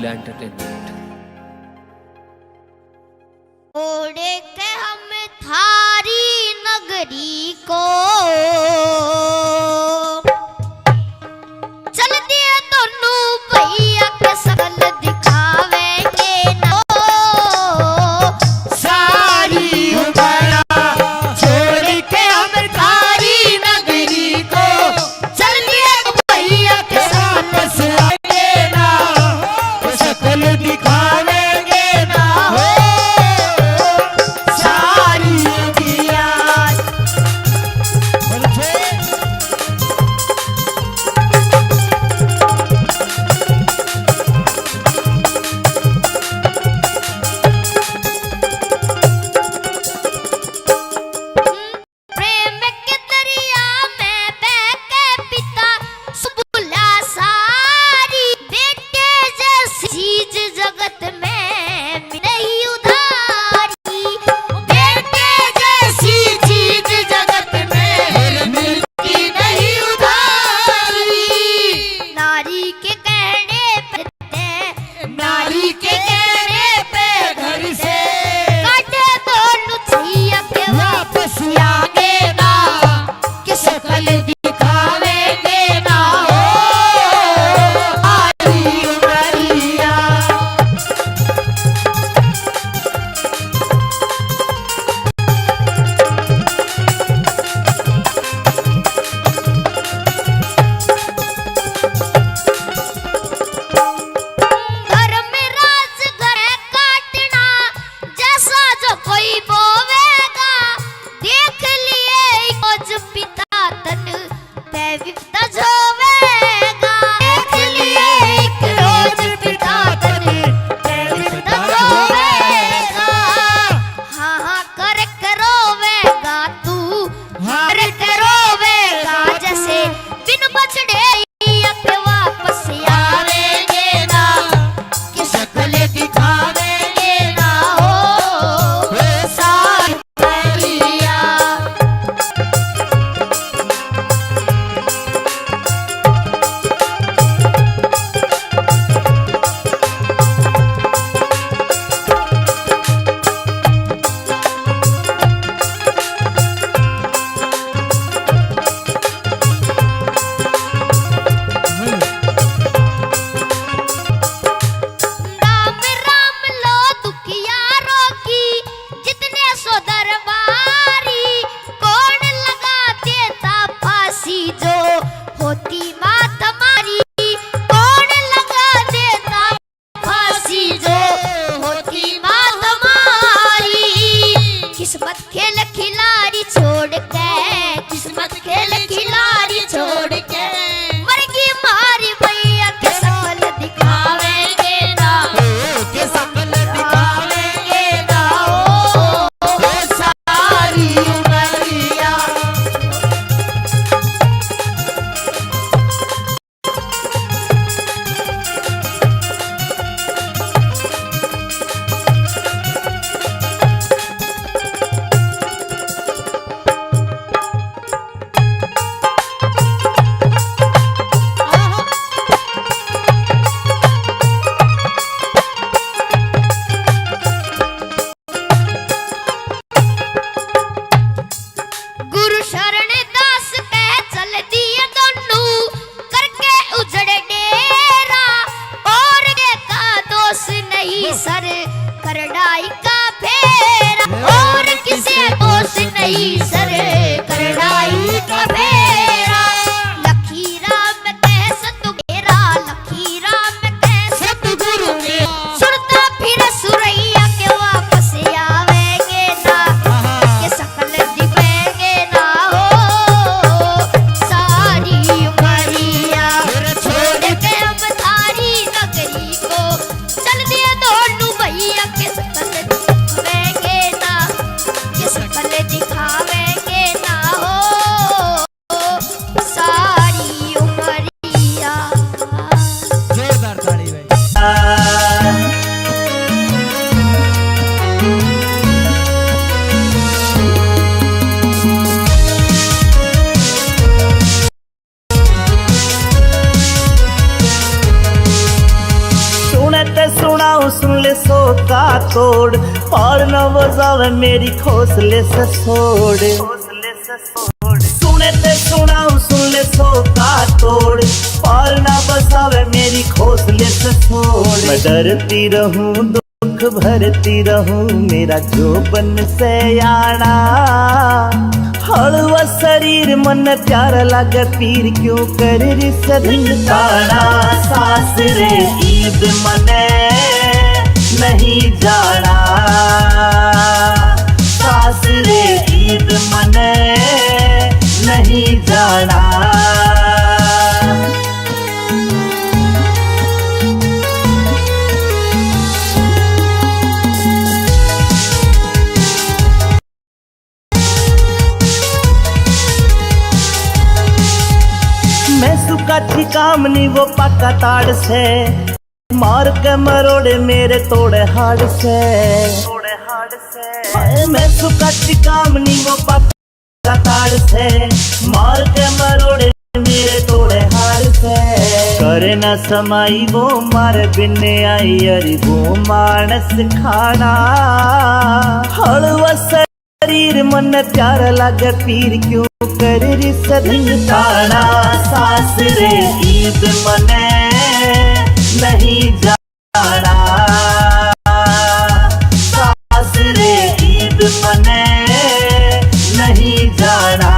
जिला एंटरटेनमेंट। ओढ़े के हम थारी नगरी को चल दिए दोनों भैया के सकल दिखावेंगे ना सारी उमरा छोड़ के हम थारी नगरी को चल दिए भैया के वापस आएंगे ना, शकल दिखावेंगे ना हो सारी उंगलियां। प्रेम के दरिया में बह के पिता सुबुला सारी बेटे जैसी चीज जगत में नहीं उधारी बेटे जैसी चीज जगत में मिलती नहीं उधारी नारी के कहने पे नारी के कहने पे घर से काटे दो लुचिया के वापस आगे ना, कि शकल दिखावेंगे ना हो सारी उमरिया। का तोड़, और न बजावे मेरी खोसले से सोड़। सुने ते सुनाऊं सुन ले सो का तोड़, और न बजावे मेरी खोसले से सोड़। मैं डरती रहूं दुख भरती रहूं, मेरा जोबन से आना हलवा शरीर मन प्यारा लागे पीर, क्यों कर रिस ताना। सास रे ईद मने नहीं जाना, सास रे ईद मने नहीं जाना। मैं सुखाची कामनी वो पाका ताड़ से, मार के मरोड़े मेरे तोड़े हाड़ से। मैं सुखाची कामनी वो पाका ताड़ से, मार के मरोड़े मेरे तोड़े हाड़ से। करे न समाई वो मारे बिन आई, अरे वो मानस खाना हलवा शरीर मन प्यारा लागे पीर, क्यों कर रिस ताना। सास रे ईद मने नहीं जाना, सास रे ईद मने नहीं जाना।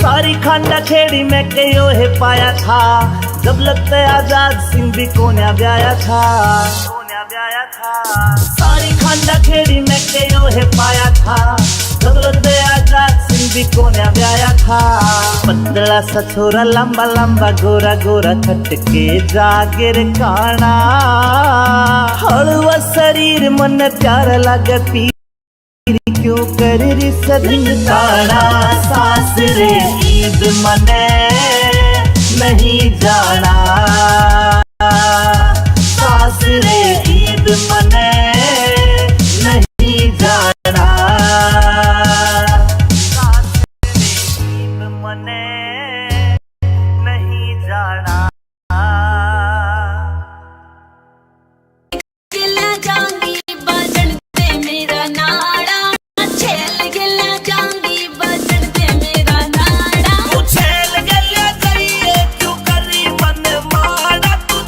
सारी खांडा खेड़ी में कयो है पाया था, जब लगते आजाद सिंह भी कोन्या ब्याया था। सारी खांडा खेड़ी में कयो है पाया था, जब लगते आजाद सिंह भी कोन्या ब्याया था। पतला सा छोरा लंबा लंबा गोरा गोरा खटके जागिर काना, हलवा शरीर मन प्यारा लागे पीर, क्यों कर रिस ताना। सास रे ईद मने नहीं जाना, सास रे ईद मने नहीं जाना। सास रे ईद मने नहीं जाना। गिला जाऊंगी बजन दे मेरा नाड़ा, छेल गिला जाऊंगी बजन दे मेरा नाड़ा। तू छेल गलिया करिए क्यों करी मन माड़ा, तू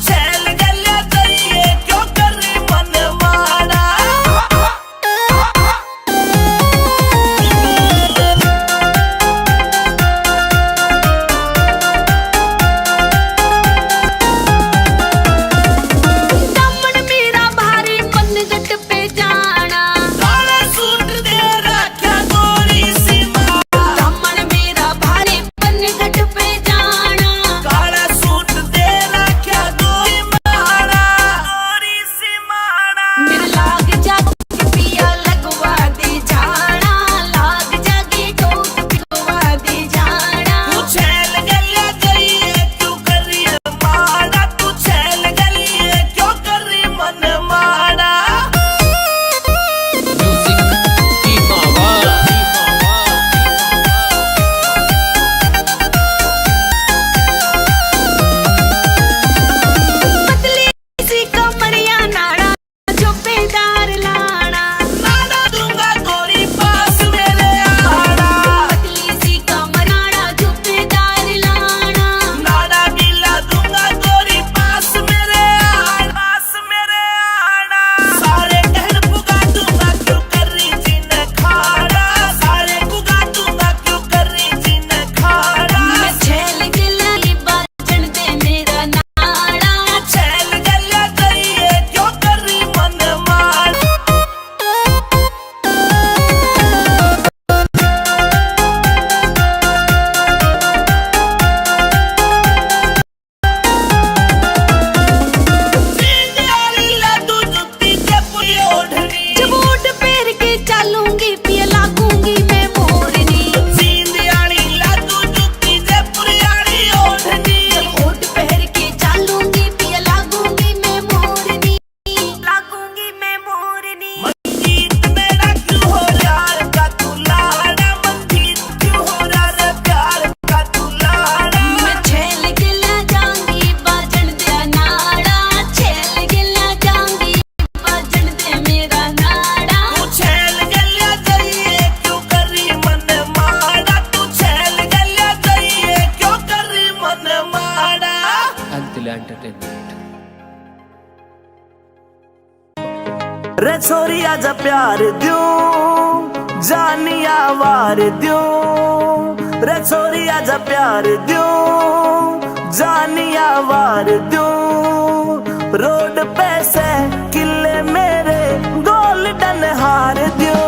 रे छोरी आजा प्यार दूं जानिया वार दूं रे छोरी आजा प्यार दूं जानिया वार दूं रोड पे से किले मेरे गोल्डन हार दूं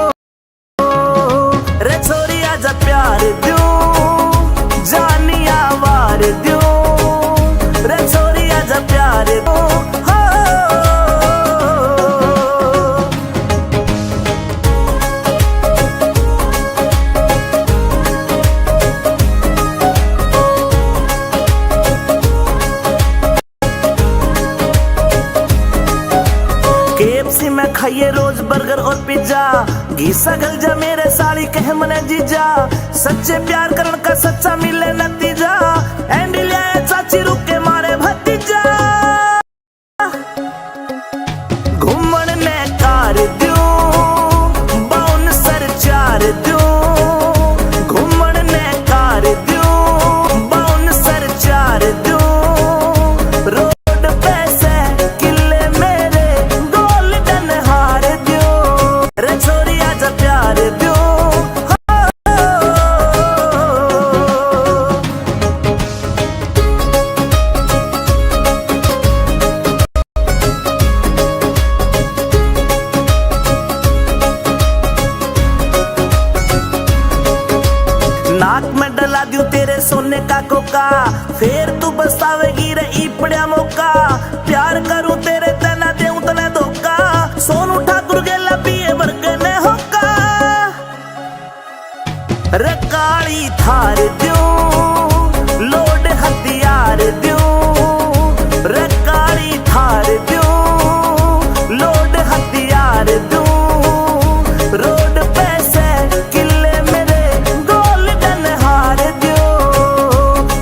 रे छोरी आजा प्यार दूं जानिया वार दूं रे छोरी आजा प्यार दूं KFC में खाइए रोज बर्गर और पिज्जा घीसा गल जा मेरे साली कह मने जीजा सच्चे प्यार करन का सच्चा मिले नतीजा एंड लिया चाची रुक के मारे भतीजा घूमन ने कार दूं बाउन सर चार दूं घूमन ने कार दूं बाउन सर चार दूं रोड पे से किले मेरे गोल्डन हार दूं रे छोरी आजा प्यार दूं नाक में डला दूं तेरे सोने का कोका फिर तू बसावेगी रे ई पड़िया मौका प्यार करूं तेरे तना देऊं तने धोखा सोनू ठाकुर गेला पिए बरके ने होका रे काली थार दूं लोड हथियार दूं रे काली थार दूं लोड हथियार दूं रोड पे से किले मेरे गोल्डन हार दूं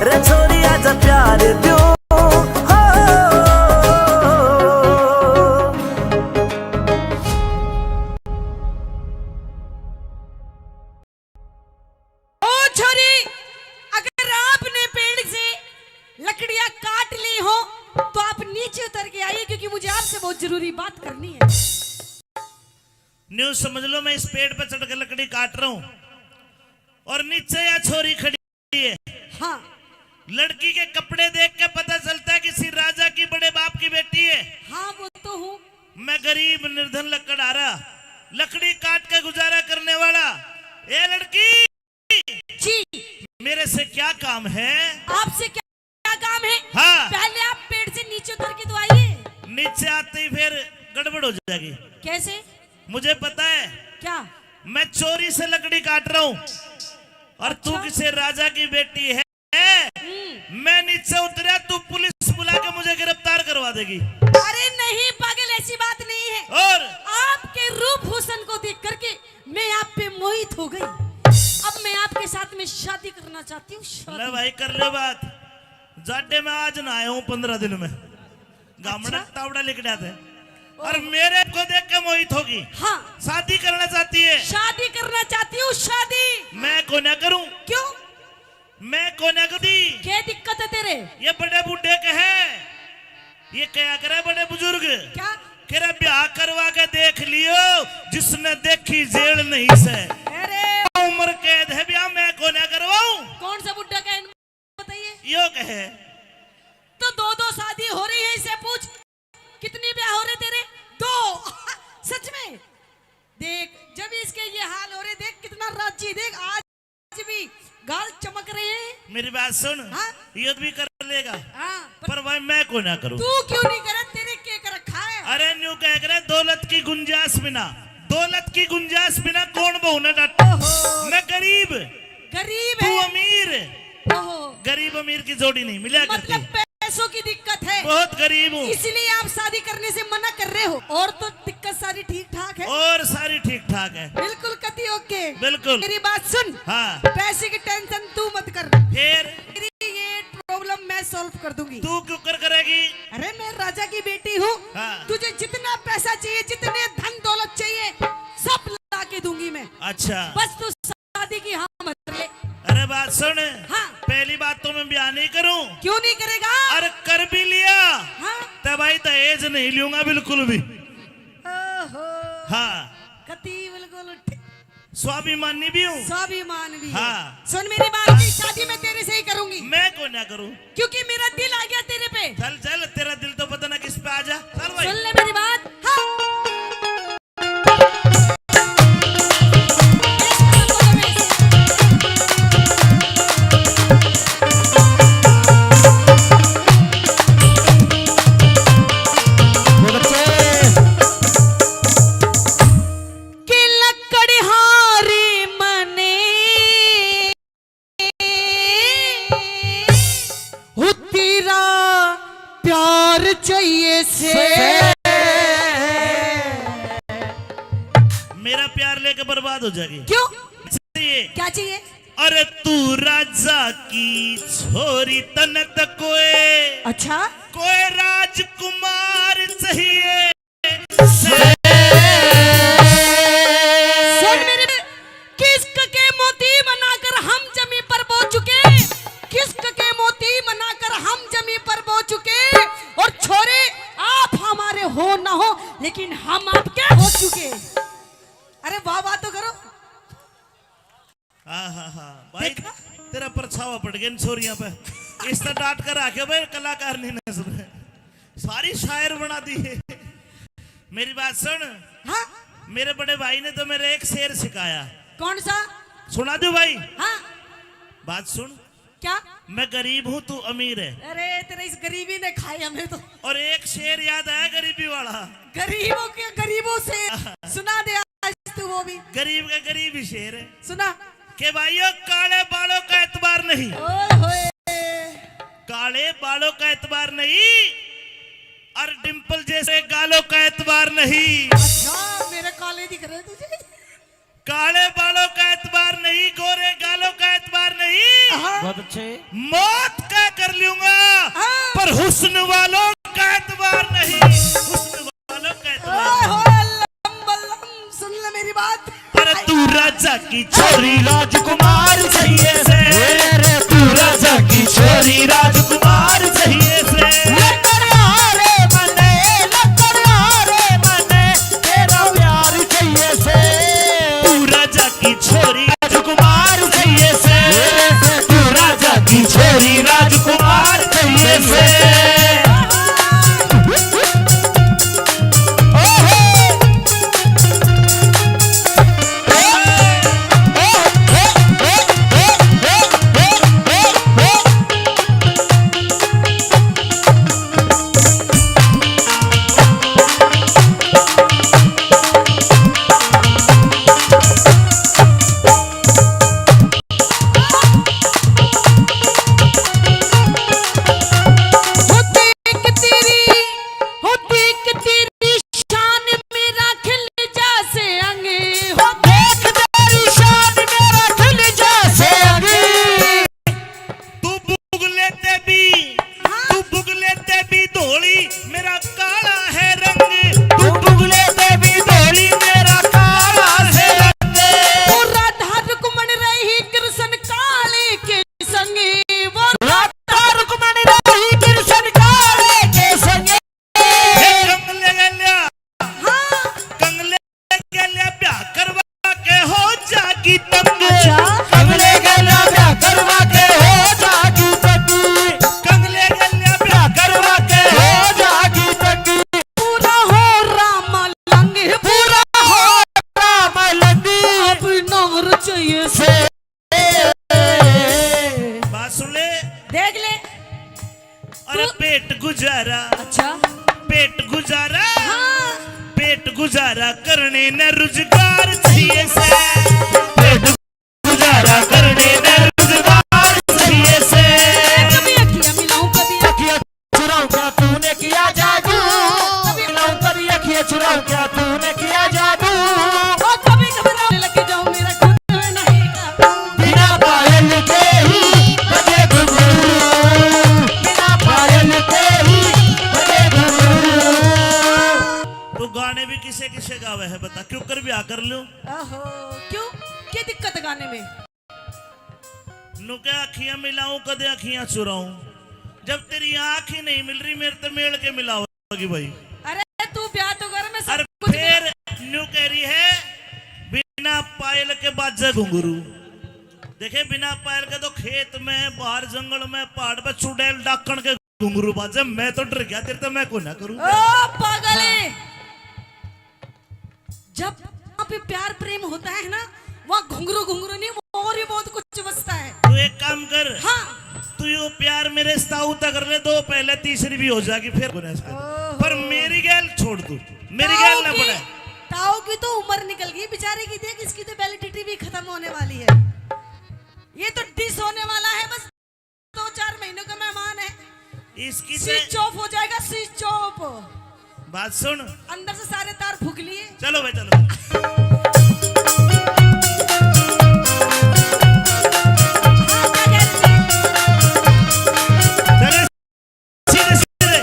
रे छोरी आजा प्यार दूं ओ छोरी, अगर आपने पेड़ से लकड़ियां काट ली हो तो आप नीचे उतर के आइए क्योंकि मुझे आपसे बहुत जरूरी बात करनी है। न्यूज समझ लो, मैं इस पेड़ पे चढ़ के लकड़ी काट रहा हूं और नीचे या छोरी खड़ी है। हाँ, लड़की के कपड़े देख के पता चलता है किसी राजा की बड़े बाप की बेटी है। हाँ वो तो हूँ। मैं गरीब निर्धन लकड़हारा लकड़ी काट के गुजारा करने वाला। ए लड़की जी, मेरे से क्या काम है? आपसे क्या काम है? हाँ। पहले आप पेड़ से नीचे उतर के तो आइए। नीचे आते ही फिर गड़बड़ हो जाएगी। कैसे? मुझे पता है, क्या? मैं चोरी से लकड़ी काट रहा हूँ और तू किसी राजा की बेटी है। मैं नीचे उतरा, तू पुलिस बुला के मुझे गिरफ्तार करवा देगी। अरे नहीं पागल, ऐसी बात नहीं है। और आपके रूप हुसन को देख करके मैं आप पे मोहित हो गई। अब मैं आपके साथ में शादी करना चाहती हूँ। ले भाई कर ले बात। जाटे में आज ना आया हूँ 15 दिन में। गामड़ा टावड़ा लिख जाते और मेरे को देख के मोहित होगी। हाँ, शादी करना चाहती है। शादी करना चाहती हूँ। शादी मैं को ना करूं। क्यों? मैं को ना करूं। क्या दिक्कत है तेरे? ये बड़े बूढ़े के है, ये क्या करे बड़े बुजुर्ग। क्या? केरा ब्याह करवा के देख लियो, जिसने देखी जेल नहीं से। अरे उम्र कैद है, ब्याह मैं को ना करवाऊं। कौन सा बुड्ढा का बताइए। यो कहे तो दो शादी हो रही है, इसे पूछ कितनी ब्याह हो रहे तेरे? 2। सच में देख, जब इसके ये हाल हो रहे, देख कितना राजी, देख आज भी गाल चमक रहे हैं। मेरी बात सुन। हाँ? युद्ध भी कर लेगा। हाँ, पर भाई मैं को ना करूं। तू क्यों नहीं करे? तेरे के कर रखा है। अरे न्यू कह करे दौलत की गुंजाइश बिना, दौलत की गुंजाइश बिना कौन बहू ने डांटा। मैं गरीब गरीब तू है। अमीर। ओहो, गरीब अमीर की जोड़ी नहीं मिला करती। मतलब पैसों की दिक्कत है, बहुत गरीब हूँ, इसलिए आप शादी करने से मना कर रहे हो। और तो दिक्कत सारी ठीक ठाक है। और सारी ठीक ठाक है। बिल्कुल कति ओके। बिल्कुल। मेरी बात सुन। हाँ। पैसे की टेंशन तू मत कर। फिर मेरी ये प्रॉब्लम मैं सॉल्व कर दूंगी। तू क्यों कर करेगी? अरे मैं राजा की बेटी हूँ। हाँ। तुझे जितना पैसा चाहिए, जितने धन दौलत चाहिए, सब ला के दूंगी मैं। अच्छा, बस तू शादी की हाँ मत ले। अरे बात सुन। हाँ। पहली बात तो मैं ब्याह नहीं करूं। क्यों नहीं करेगा? अरे कर भी लिया हाँ? तब भाई दहेज नहीं लूंगा बिल्कुल भी। ओहो, हाँ कति बिल्कुल ठी- स्वाभिमानी भी हूँ। स्वाभिमान भी है। हाँ। सुन मेरी बात की शादी मैं तेरे से ही करूंगी मैं को ना करूँ। क्योंकि मेरा दिल आ गया तेरे पे। चल चल, तेरा दिल तो पता ना किस पे आ जा। चल भाई। सुन ले मेरी बात। हाँ। कि लकड़हारी मने हो तेरा प्यार चाहिए से। मेरा प्यार लेके बर्बाद हो जाएगी। क्यों ये क्या चाहिए? अरे तू राजा की छोरी तनत कोई अच्छा कोई राजकुमार चाहिए। सुन मेरे किस्क के मोती बनाकर हम जमी पर बो चुके। किस्क के मोती बनाकर हम जमी पर बो चुके। और छोरे आप हमारे हो ना हो लेकिन हम आपके हो चुके। अरे वाह वाह तो करो। हाँ हाँ हाँ भाई, तेरा परछावा पड़ गया इन छोरियों पे। इस तरह डांट कर आके भाई कलाकार नहीं ना सुने, सारी शायर बना दी है। मेरी बात सुन। हाँ मेरे बड़े भाई ने तो मेरे एक शेर सिखाया, कौन सा? सुना दो भाई। हाँ बात सुन। क्या? मैं गरीब हूँ तू अमीर है। अरे तेरे इस गरीबी ने खाई हमें तो। और एक शेर याद आया गरीबी वाला, गरीबों के गरीबों से सुना दे आज तू वो भी। गरीब का गरीब ही शेर है सुना। कि भाइयों काले बालों का एतबार नहीं, ओए होए काले बालों का एतबार नहीं और डिंपल जैसे गालों का एतबार नहीं। अच्छा मेरे काले दिख रहे तुझे। काले बालों का एतबार नहीं, गोरे गालों का एतबार नहीं। बहुत अच्छे। मौत का कर लूंगा हाँ। पर हुस्न वालों का एतबार नहीं। हुस्न वालों का एतबार ओए नहीं। होए लम बलम, सुन ले मेरी बात। अरे तू राजा की छोरी राजकुमार चाहिए से। अरे तू राजा की छोरी राजकुमार चाहिए से। लकड़हारे मने, लकड़हारे मने, तेरा प्यार चाहिए से। तू राजा की छोरी राजकुमार चाहिए से। तू राजा की छोरी राजकुमार चाहिए से। पेट गुजारा, अच्छा पेट गुजारा, हाँ पेट गुजारा करने न रोजगार चाहिए से। पेट गुजारा करने न रोजगार चाहिए से। कभी अखियां मिलाऊं कभी अखियां चुराऊं क्या तूने किया जादू, मिलाऊं कभी अखियां चुराऊं क्या तूने किया जादू। और कभी घबराने लग जाऊं मेरा खुद में नहीं का। बिना पायल के ही बजे घुंघरू, बिना पायल के ही बजे घुंघरू। तो गाने भी किसे किसे गावे है बता, क्यों कर ब्याह कर लूं। ओहो क्यों क्या दिक्कत है गाने में? नु क्या अखियां मिलाऊं कदे अखियां चुराऊं, जब तेरी आंख ही नहीं मिल रही मेरे तो मेल के मिलाओगी भाई। अरे तू ब्याह तो कर मैं अरे सब कुछ फिर न्यू कह रही है बिना पायल के बाजे घुंघरू। देखे बिना पायल के तो खेत में, बाहर जंगल में, पहाड़ पे चुड़ैल डाकण के घुंघरू बाजे। मैं तो डर गया तेरे तो मैं को ना करूं। ओ पागले, जब वहाँ पे प्यार प्रेम होता है ना, वहाँ घुंघरू घुंघरू नहीं, वो और भी बहुत कुछ बचता है। तू एक काम कर, हाँ तू यो प्यार मेरे स्ताऊ तक कर ले, दो पहले तीसरी भी हो जाएगी फिर पर मेरी गैल छोड़ तू, मेरी गैल ना पड़े। ताऊ की तो उम्र निकल गई बेचारे की, देख इसकी तो वैलिडिटी भी खत्म होने वाली है। ये तो डिस होने वाला है, बस 2-4 महीनों का मेहमान है, इसकी स्विच ऑफ हो जाएगा, स्विच ऑफ। बात सुन, अंदर से सारे तार फूक लिए। चलो भाई चलो। चले सीधे सीधे।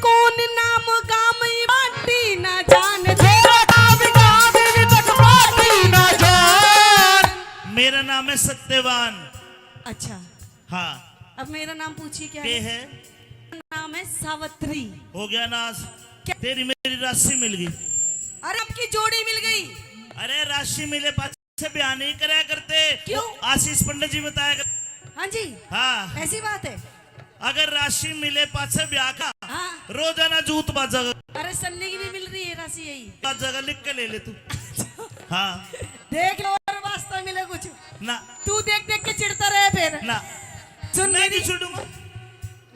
कौन नाम गाम बाटी ना जान दे। मेरा नाम है सत्यवान। अच्छा, हाँ अब मेरा नाम पूछिए क्या ये है? है, नाम है सावित्री। हो गया नाश। क्या? तेरी मेरी राशि मिल गई। अरे आपकी जोड़ी मिल गई। अरे राशि मिले पास से बयान नहीं कराया करते। क्यों? आशीष पंडित जी बताया करते। हाँ जी, हाँ, ऐसी बात है। अगर राशि मिले पास से ब्याह का हाँ, रोजाना जूत बाजा अरे सन्नी की भी मिल रही है राशि यही। जगह लिख के ले ले तू। हाँ देख लो और वास्तव मिले कुछ ना तू देख देख के चिढ़ता रहे फिर। ना, सुन मैं मेरी, नहीं छूटूंगा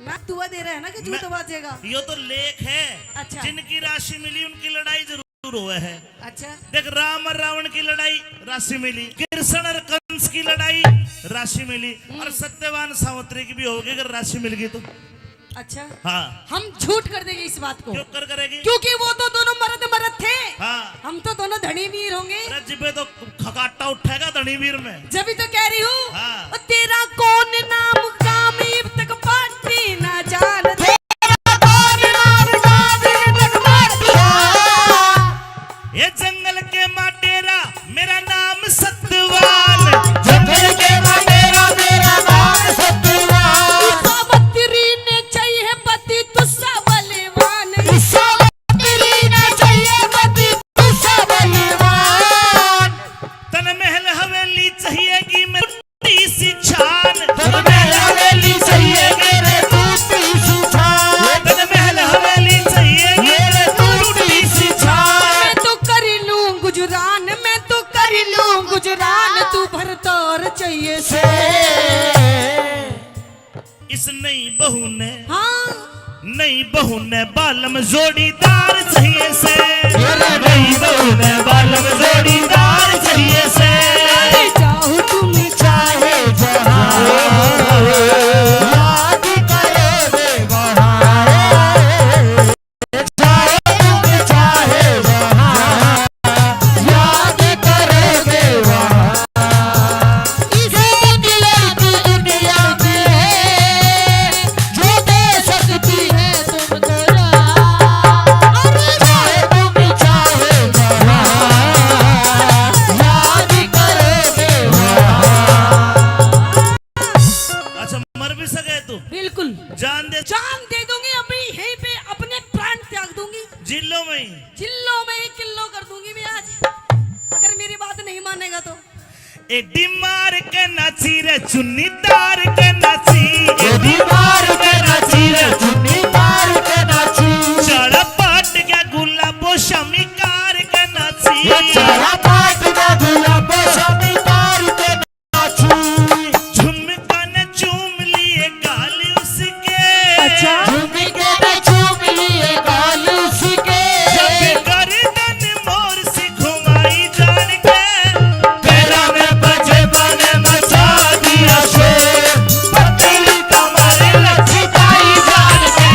ना दुआ दे रहा है ना कि जूत मैं- बाजेगा। यो तो लेख है। अच्छा। जिनकी राशि मिली उनकी लड़ाई जरूर हुए है। अच्छा, देख राम और रावण की लड़ाई राशि मिली, कृष्ण और कंस की लड़ाई राशि मिली, और सत्यवान सावित्री की भी होगी अगर राशि मिल गई तो। अच्छा, हाँ, हम झूठ कर देंगे इस बात को, क्यों कर करेगी? क्योंकि वो तो दोनों मर्द थे। हाँ, हम तो दोनों धनी वीर होंगे। अरे जिबे तो खकाटा उठेगा धनीवीर में। जब तो कह रही हूँ, हाँ। और तेरा कौन नाम कामीब तक पाटी ना जान दे। ये जंगल के माटेरा मेरा नाम सत्यवान। जंगल के माटेरा मेरा नाम सत्यवान। सावित्री ने चाहिए पति तुझसा बलवान। सावित्री ने चाहिए पति तुझसा बलवान। तन महल हवेली चाहिएगी मेरी सी छान। तन महल हवेली चाहिए मेरे टूटी सी छान। तन महल हवेली चाहिएगी मेरे टूटी सी छान। मैं तो कर लूं गुजरान, मैं तो कर लूं गुजरान, तू भर तौर चाहिए से। इस नई बहू ने, हाँ, नई बहू ने बालम जोड़ीदार चाहिए से। मेरे नई बहू ने बालम जोड़ीदार चाहिए से। जाओ तुम चाहे जहाँ याद करोगे वहाँ। चाहे तुम चाहे जहाँ याद करोगे वहाँ। इसी दिल की दुनिया में जो दे सकती है तुमको चाहे तुम चाहे जहाँ याद करोगे वहाँ। अच्छा मर भी सके तू, बिल्कुल जान दे जान दे दूंगी, अभी यहीं पे अपने प्राण त्याग दूंगी, जिलों में ही। जिल्लों में ही किल्लो कर दूंगी मैं आज, अगर मेरी बात नहीं मानेगा तो। एडी मार के नाची रे चुन्नी तार के नाची। दीवार के नाची रे चुन्नी तार के नाची। चढ़ा पाट गया गुलाबो शमी कार के नाची। चढ़ा पाट में गुलाब शमी तार के नाची। झुमका ने चूम लिए गाल उसके। झुमके ने चूम लिए गाल उसके। जब गर्दन मोर से घुमाई जान के। पैरा में बजे बने मचा दिया शोर। पतली कमर लचकाई जान के।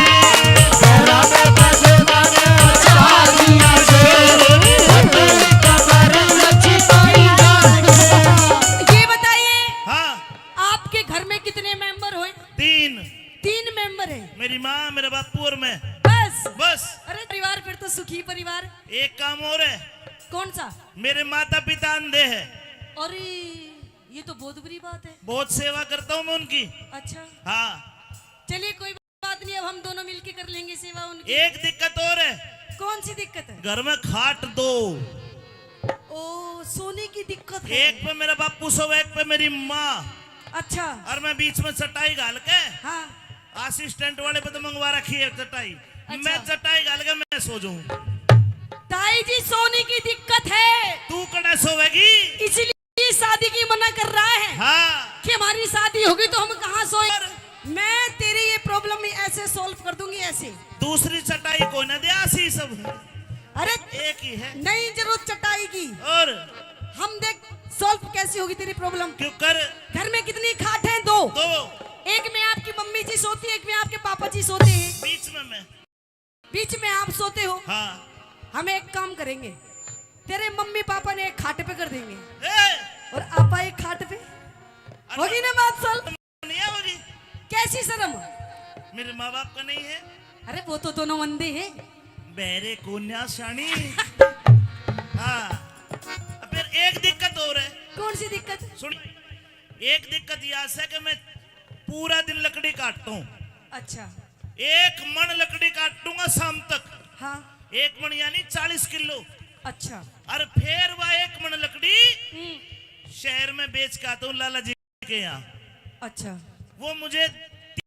पैरा में बजे बने मचा दिया शोर। पतली कमर लचकाई जान के। ये बताइए, हाँ, आपके घर में कितने मेंबर हुए? 3 मेंबर है मेरी माँ, मेरे बापू और मैं, बस। बस। अरे परिवार फिर तो सुखी परिवार। एक काम और है, कौन सा? मेरे माता पिता अंधे हैं। अरे ये तो बहुत बुरी बात है। बहुत सेवा करता हूँ मैं उनकी। अच्छा हाँ, चलिए कोई बात नहीं, अब हम दोनों मिलके कर लेंगे सेवा उनकी। एक दिक्कत और है। कौन सी दिक्कत है? घर में खाट दो, ओ सोने की दिक्कत है। एक पे मेरा बापू सो, एक पे मेरी माँ, अच्छा और मैं बीच में चटाई घाल के, हाँ असिस्टेंट वाले पे तो मंगवा रखी है चटाई, मैं चटाई घाल के मैं सो जाऊं। ताई जी सोने की दिक्कत है, तू कड़ा सोवेगी? इसलिए शादी की मना कर रहा है। हाँ, कि हमारी शादी होगी तो हम कहाँ सोए। मैं तेरी ये प्रॉब्लम ऐसे सॉल्व कर दूंगी, ऐसे। दूसरी चटाई को न दे, आसी सब अरे एक ही है, नहीं जरूरत चटाई की। और हम देख सॉल्व कैसे होगी तेरी प्रॉब्लम। क्यों कर? घर में कितनी खाट हैं? दो। एक में आपकी मम्मी जी सोती है, एक में आपके पापा जी सोते हैं, बीच में मैं। बीच में आप सोते हो। हाँ, हम एक काम करेंगे, तेरे मम्मी पापा ने एक खाट पे कर देंगे ए, और आपा एक खाट पे। होगी ना बात सॉल्व? नहीं होगी। कैसी शर्म? मेरे माँ बाप का नहीं है। अरे वो तो दोनों अंधे हैं। बेरे कोन्या शानी। हाँ, फिर एक दिक्कत और है। कौन सी दिक्कत? सुन, एक दिक्कत यह है कि मैं पूरा दिन लकड़ी काटता हूँ। अच्छा 1 मन लकड़ी काटूंगा शाम तक। हाँ 1 मन यानी 40 किलो। अच्छा और फिर वह 1 मन लकड़ी शहर में बेच के आता हूँ लाला जी के यहाँ। अच्छा वो मुझे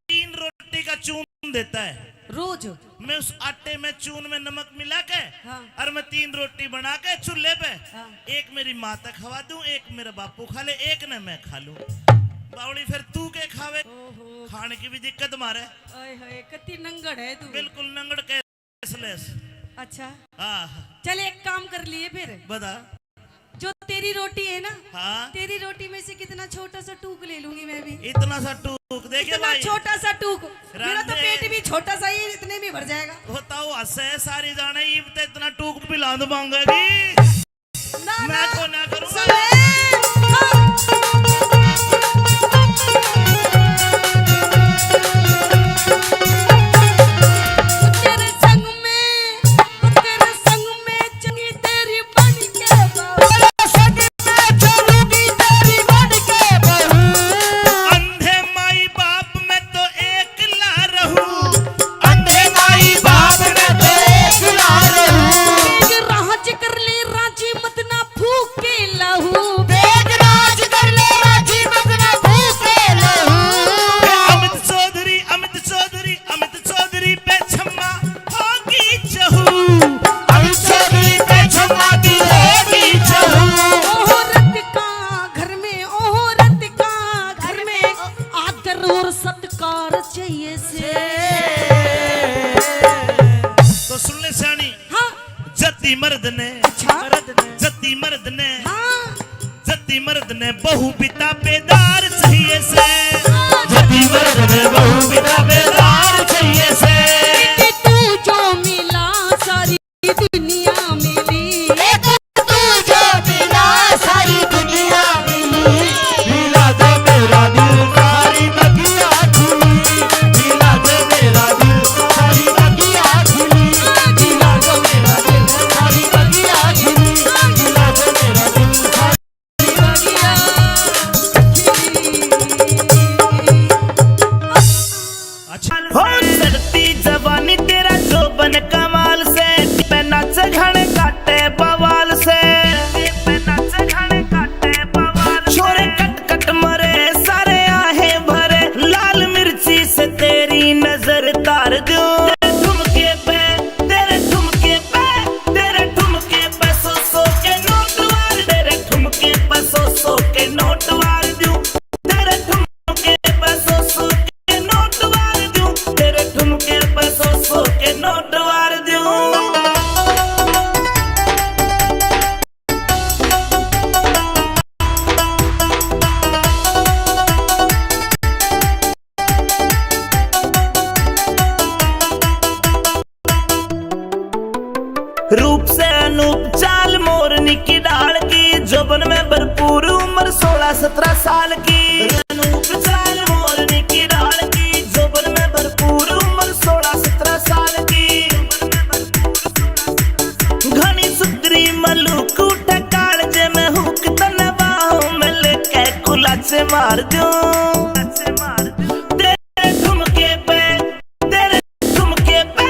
3 रोटी का चून देता है रोज। मैं उस आटे में चून में नमक मिला के, हाँ। और मैं 3 रोटी बना के चूल्हे पे, हाँ। एक मेरी माँ तक खवा दूं, एक मेरा बापू खा ले, एक न मैं खा लूं। बावड़ी फिर तू के खावे। ओहो खाने की भी दिक्कत मारे। ओए होए कितनी नंगड़ है तू। बिल्कुल नंगड़ कैसलेस। अच्छा हाँ, चल एक काम कर लिए फिर। बता। जो तेरी रोटी है ना, हाँ, तेरी रोटी में से कितना छोटा सा टूक ले लूंगी मैं भी। इतना सा टूक देखिए इतना भाई। छोटा सा टूक, मेरा तो राधे। पेट भी छोटा सा ही है, इतने में भर जाएगा। बताओ हंसे सारी जाने ईब ते इतना टूक भी लांद मांगेगी। ना मैं को ना करूंगा। सुने, हाँ। तेरे संग में चंगी तेरी बन के अंधे माई बाप में तो एक ला रहूं। राज कर ले राजी मत ना फूक के लहू। अमित चौधरी पे छम्मा होगी चहू। ओहो रत का घर में, ओहो रत का घर में आदर और सत्कार चाहिए से। तो सुन ले सियानी। हाँ जति मर्द ने, अच्छा जति मर्द ने, हाँ जति मर्द ने बहु पिता बेदार चाहिए से। कि तू जो मिला सारी दुनिया मिली। अच्छा हो सड़ती जवानी तेरा जोबन कमाल से, पे नाच घने काटे बवाल से, पे नाच घने काटे बवाल। छोरे कट कट मरे सारे आहे भरे, लाल मिर्ची से तेरी नजर तार दूं। तेरे ठुमके पे, तेरे ठुमके पे, तेरे ठुमके पे सो सो के नोट वार, तेरे ठुमके पे सो सो के नोट वार दूं। तेरे ठुमके पे सो सो के नोट वार दूं, तेरे ठुमके पे सो सो के नोट वार दूं। रूप से अनूप चाल मोरनी की डाल की, जोबन में भरपूर उम्र 16-17 साल की। अनूप चाल मोरनी की डाल की, जोबन में भरपूर उम्र 16-17 साल की। घनी सुतरी मलूक उठे कालजे में हुक तनवा मार दूं। तेरे ठुमके पे तेरे ठुमके पे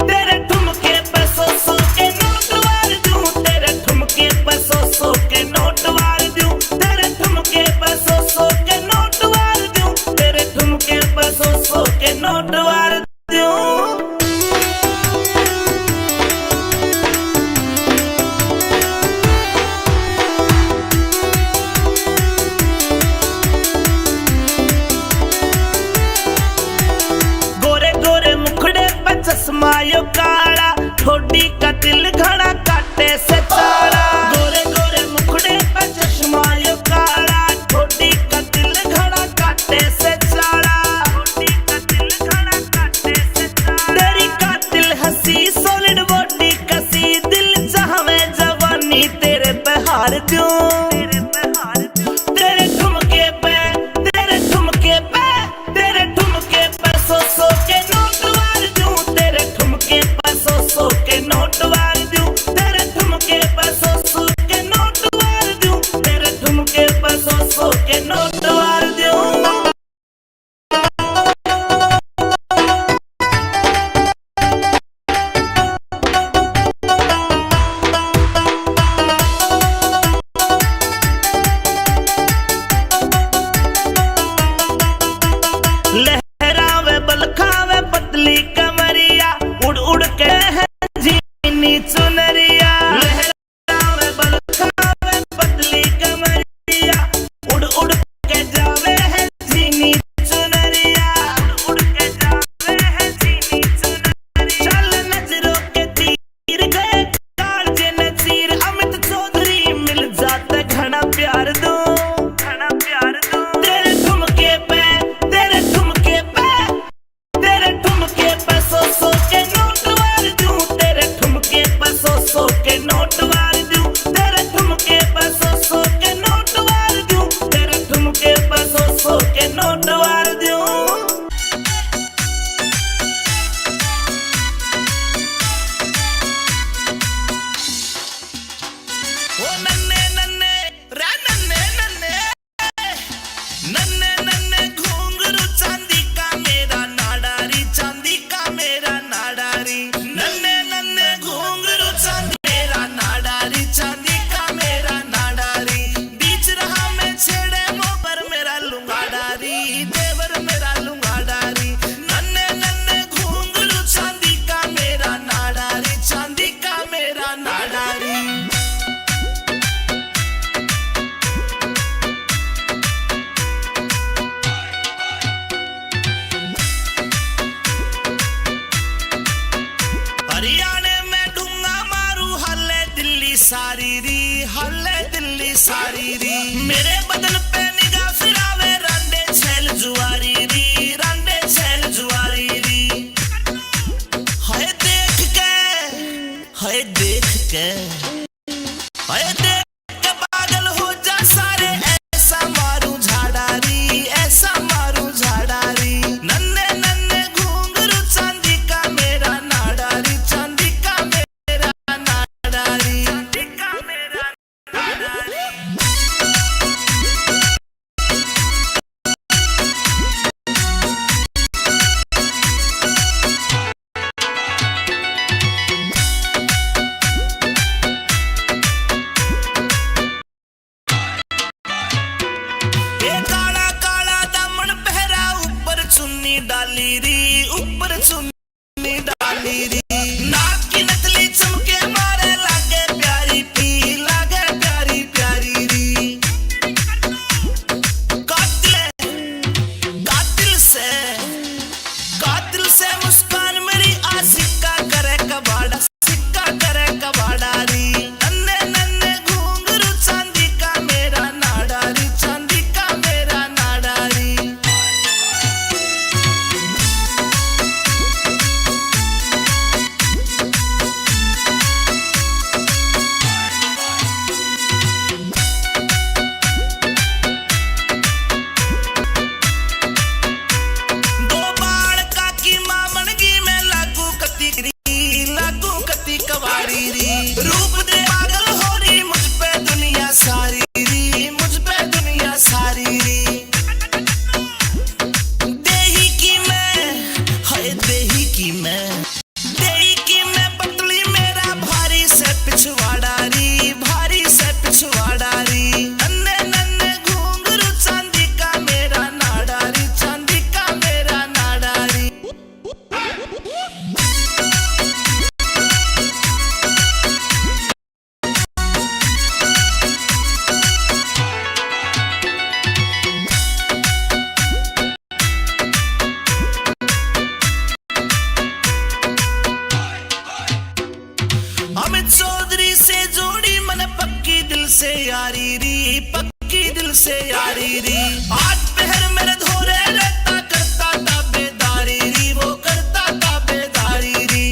तेरे ठुमके पे 100 के नोट वार दूं। तेरे ठुमके पे 100 के नोट वार दूं। तेरे ठुमके पे 100 के नोट वार दूं। तेरे ठुमके पे 100 के नोट वार दूं। गोरे गोरे मुखड़े पे चश्मा यो काला, ठोडी का दिल घड़ा काटे से चारा। गोरे गोरे मुखड़े पे चश्मा यो काला, ठोडी का दिल घड़ा काटे से चारा। ठोडी का दिल घड़ा काटे से चारा। तेरी कातिल हंसी सॉलिड बॉडी कसी, दिल चाहवे जवानी तेरे पे हार दूं। तेरे ठुमके पे तेरे ठुमके पे तेरे ठुमके पे 100 के नोट वार दूं। तेरे ठुमके पे 100 के नोट वार दूं। तेरे ठुमके पे 100 के नोट वार दूं। तेरे ठुमके पे 100 के नोट वार दूं। लहरावे बलखावे पतली कमरिया, उड़ उड़ के है जीनी चुनरिया। लहरावे बलखावे पतली कमरिया, उड़ उड़ के जावे है जीनी चुनरिया। उड़ के जावे है जीनी चुनरिया। चल नजरों के तीर गए काल जे नजीर, अमित चौधरी मिल जाते घना प्यार दूं। घना प्यार दूं। तेरे ठुमके पे तेरे ठुमके पे तेरे ठुमके पे 100 के नोट वार दूं। तेरे ठुमके पे 100 के नोट वार दूं। तेरे ठुमके पे 100 के नोट वार दूं। तेरे ठुमके पे 100 के नोट वार दूं। ओ नन्हे नन्हे रे नन्हे नन्हे नन्हे नन्हे घुंघरू चांदी का मेरा नाडारी, चांदी का मेरा नाडारी। नन्हे नन्हे घुंघरू चांदी मेरा नाडारी, चांदी का मेरा नाडारी। बीच रहा मैं छेड़े मुंह पर मेरा लुंगाडारी, देवर मेरा लुंगाडारी। नन्हे नन्हे घुंघरू चांदी का मेरा नाडारी, चांदी का मेरा नाडारी। हरियाणे में डूंगा मारू हल्ले दिल्ली सारी री, हल्ले दिल्ली सारी री। मेरे बदन पे निगाह फिरावे रांडे छैल जुआरी री, रांडे छैल जुआरी री। हाय देख के हाय देख के हाय देख के पागल हो जा सारे, ऐसा मारू झाड़ारी, ऐसा मारू झाड़ारी। नन्हे नन्हे घुंघरू चांदी का मेरा नाडारी, चांदी का मेरा नाडारी। चांदी का मेरा नाडारी। री। आज पहर मेरे धोरे रहता करता ताबेदारी री, वो करता ताबेदारी री।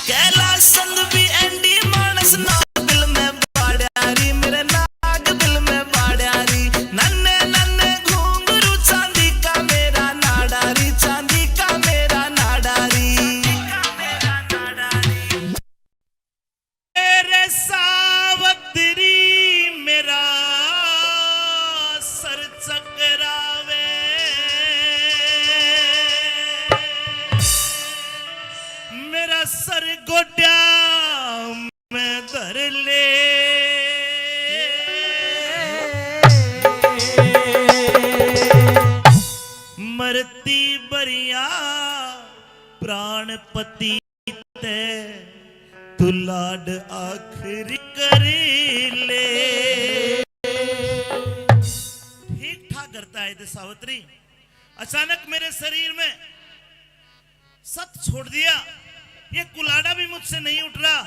कैलाश चंद भी एंडी मानस नागल में बाड़ियारी, मेरे नागल में बाड़ियारी। नन्हे नन्हे घुंघरू चांदी का मेरा नाडारी, चांदी का मेरा नाडारी। मेरे सावत्री मेरा सर चकरावे, मेरा सर गोड्या में धर ले। मरती बरिया प्राणपति ते तू लाड आखिरी कर ले। ठीक ठाक करता है सावित्री। अचानक मेरे शरीर में सत छोड़ दिया, ये कुलाड़ा भी मुझसे नहीं उठ रहा।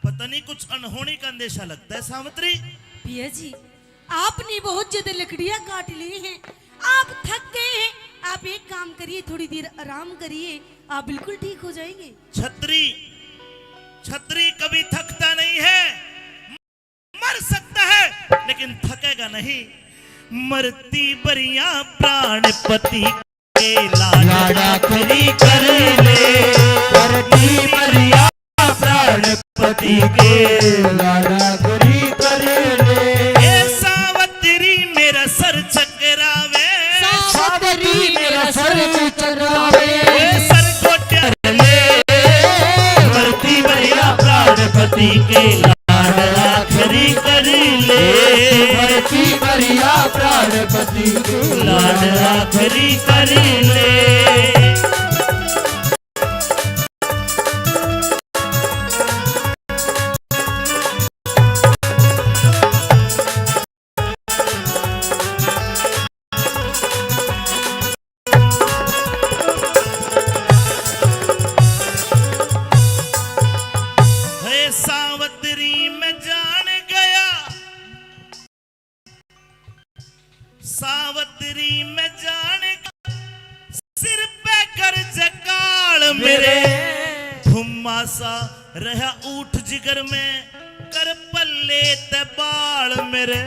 पता नहीं कुछ अनहोनी का अंदेशा लगता है सावित्री। पिया जी, आपने बहुत ज्यादा लकड़ियां काट ली हैं, आप थक गए हैं। आप एक काम करिए, थोड़ी देर आराम करिए, आप बिल्कुल ठीक हो जाएंगे। छतरी कभी थकता नहीं है, मर सकता है लेकिन थकेगा नहीं। मरती बरिया प्राणपति के लाड़ा खरी कर ले। मरती बरिया प्राणपति के लाड़ा खरी कर ले। ए सावत्री मेरा सर चकरावे, सावत्री मेरा सर चकरावे, ए सर को टर ले। मरती बरिया प्राणपति के लाड़ा खरी कर ले। मरती बरिया प्राणपति के लाड़ा खरी कर ले। सावत्री में जान गया, सावत्री में जान सिर पे कर जकाल मेरे। धुम्मासा रहा ऊठ जिगर में कर पल्ले ते बाल मेरे।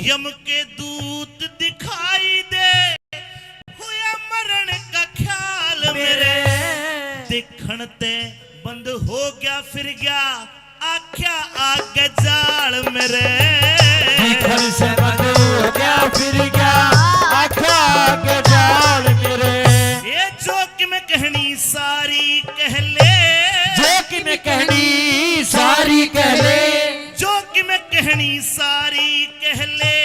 यम के दूत दिखाई दे हुआ मरण का ख्याल मेरे। दिखण ते बंद हो गया फिर गया आख्या आगे जाल मेरे। घर से बंद हो गया फिर गया आख्या आगे जाल मेरे। ये जो कि मैं कहनी सारी कह ले, जो कि मैं कहनी सारी कह ले, जो कि मैं कहनी सारी कह ले।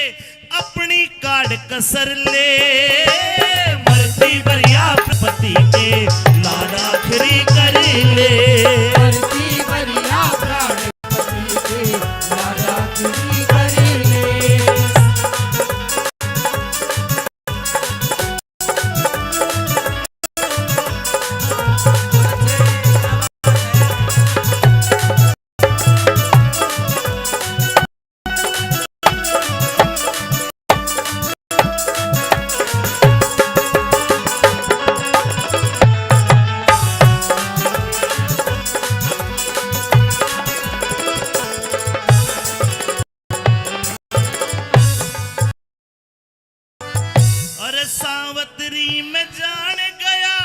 अपनी काट कसर ले। मरती बरिया पति के लाड़ा खरी कर ले। मरती बरिया प्राणपति के लाड़ा खरी कर ले। सावत्री में जान गया,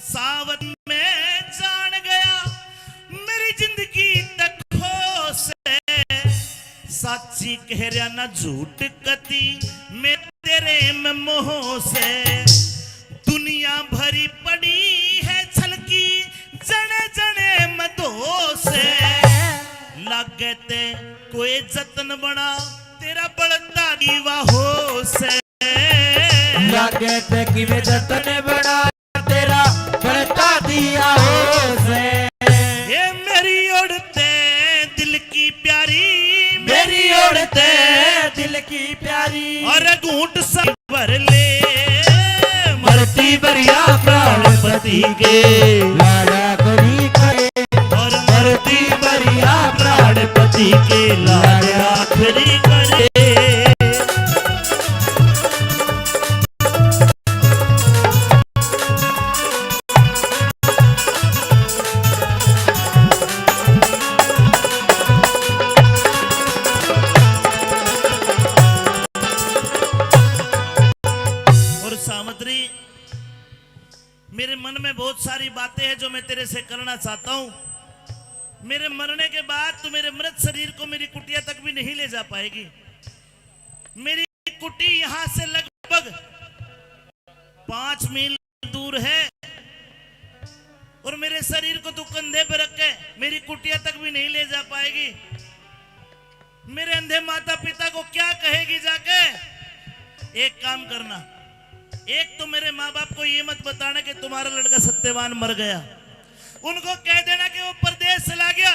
सावत में जान गया। मेरी जिंदगी तक खो से साची कह रहा ना झूठ कती। मैं तेरे में मोह से दुनिया भरी पड़ी है छलकी। जने जने मदो से लागे ते कोई जतन बना तेरा बढ़ता दीवा हो से। लागे ते कि वे जतन बड़ा तेरा बढ़ता दिया हो से। ये मेरी उड़ते दिल की प्यारी, मेरी उड़ते दिल की प्यारी। और घूंट सा भर ले। मरती बरिया प्राणपति के लाड़ा खरी करे। और मरती मरती मन में बहुत सारी बातें हैं जो मैं तेरे से करना चाहता हूं। मेरे मरने के बाद तू मेरे मृत शरीर को मेरी कुटिया तक भी नहीं ले जा पाएगी। मेरी कुटी यहां से लगभग 5 मील दूर है और मेरे शरीर को तू कंधे पर रख के मेरी कुटिया तक भी नहीं ले जा पाएगी। मेरे अंधे माता पिता को क्या कहेगी जाके? एक काम करना, एक तो मेरे माँ बाप को ये मत बताना कि तुम्हारा लड़का सत्यवान मर गया। उनको कह देना कि वो परदेश चला गया,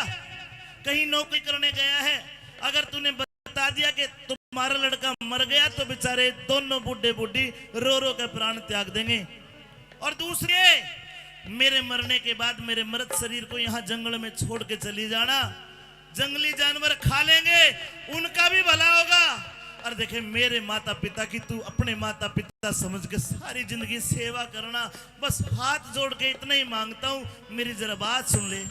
कहीं नौकरी करने गया है। अगर तूने बता दिया कि तुम्हारा लड़का मर गया तो बेचारे दोनों बुढ़े बुढ़ी रो रो के प्राण त्याग देंगे। और दूसरे, मेरे मरने के बाद मेरे मृत शरीर को यहाँ जंगल में छोड़ के चली जाना। जंगली जानवर खा लेंगे, उनका भी भला होगा। और देखे मेरे माता पिता की तू अपने माता पिता समझ के सारी जिंदगी सेवा करना। बस हाथ जोड़ के इतना ही मांगता हूं, मेरी जरा बात सुन ले।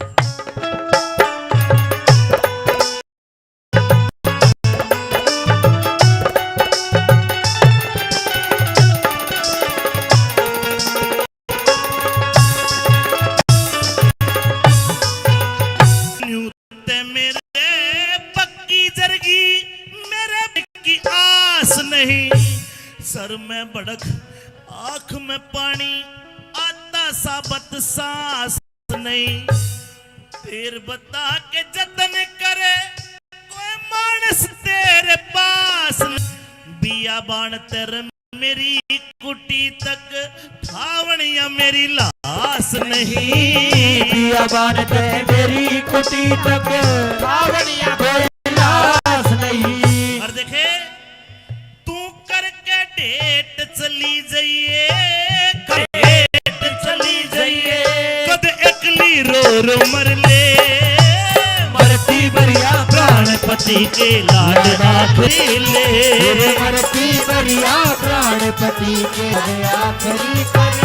सर में भड़क, आंख में पानी, आता साबत सांस नहीं। तेर बता के जतन करे कोई मानस तेरे पास। बिया बाण तेरे मेरी कुटी तक ठावणिया मेरी लाश नहीं। बिया बाण तेरे मेरी कुटी तक ठावणिया कोई लाश नहीं। और देखे डेट चली जाइए, डेट चली जाइए, कद एकली रो रो मर ले। मरती बरिया प्राणपति के लाड आखरी ले। मरती बरिया प्राणपति के आखरी करे।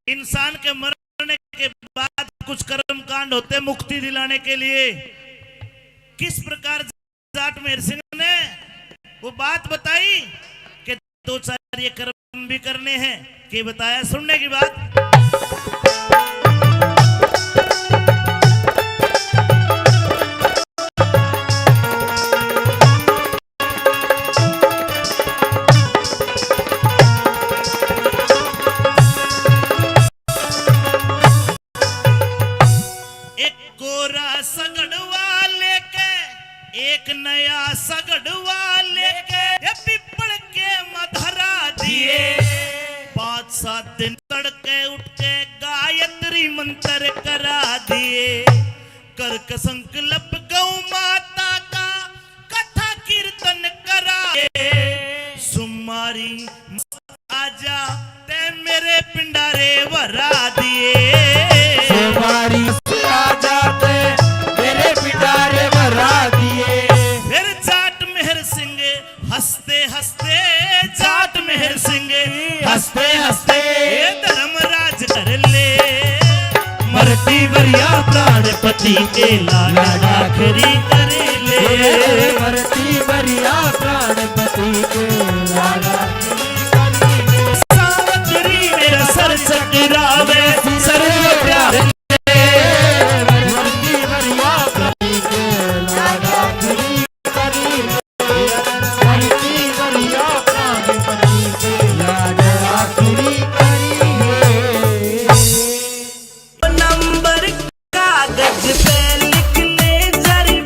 इंसान के मरने के बाद कुछ कर्म कांड होते मुक्ति दिलाने के लिए। किस प्रकार जाट मेहर सिंह ने वो बात बताई कि 2-4 ये कर्म भी करने हैं। कि बताया, सुनने की बात। एक नया सगड़वा लेके पिपड़ के मधरा दिए। 5-7 दिन तड़के उठ के गायत्री मंत्र करा दिए। कर्क संकल्प गौ माता का कथा कीर्तन कराए। सुमारी आजा ते मेरे पिंडारे भरा दिए। सुमारी आजा ते मेरे पिंडारे भरा दिए। फिर जाट मेहर सिंह हंसते हंसते, जाट मेहर सिंह हंसते हंसते धर्मराज कर ले। मरती बरिया प्राणपति के लाड आखरी करे ले। मरती बरिया प्राणपति के लाड आखरी करे ले। सावत्री मेरा सर चकरावे सर्व प्यार। मरती बरिया प्राणपति के लाड आखरी करे ले। मरती बरिया प्राणपति के लाड आखरी करे ले। नंबर कागज पे लिख ले जरी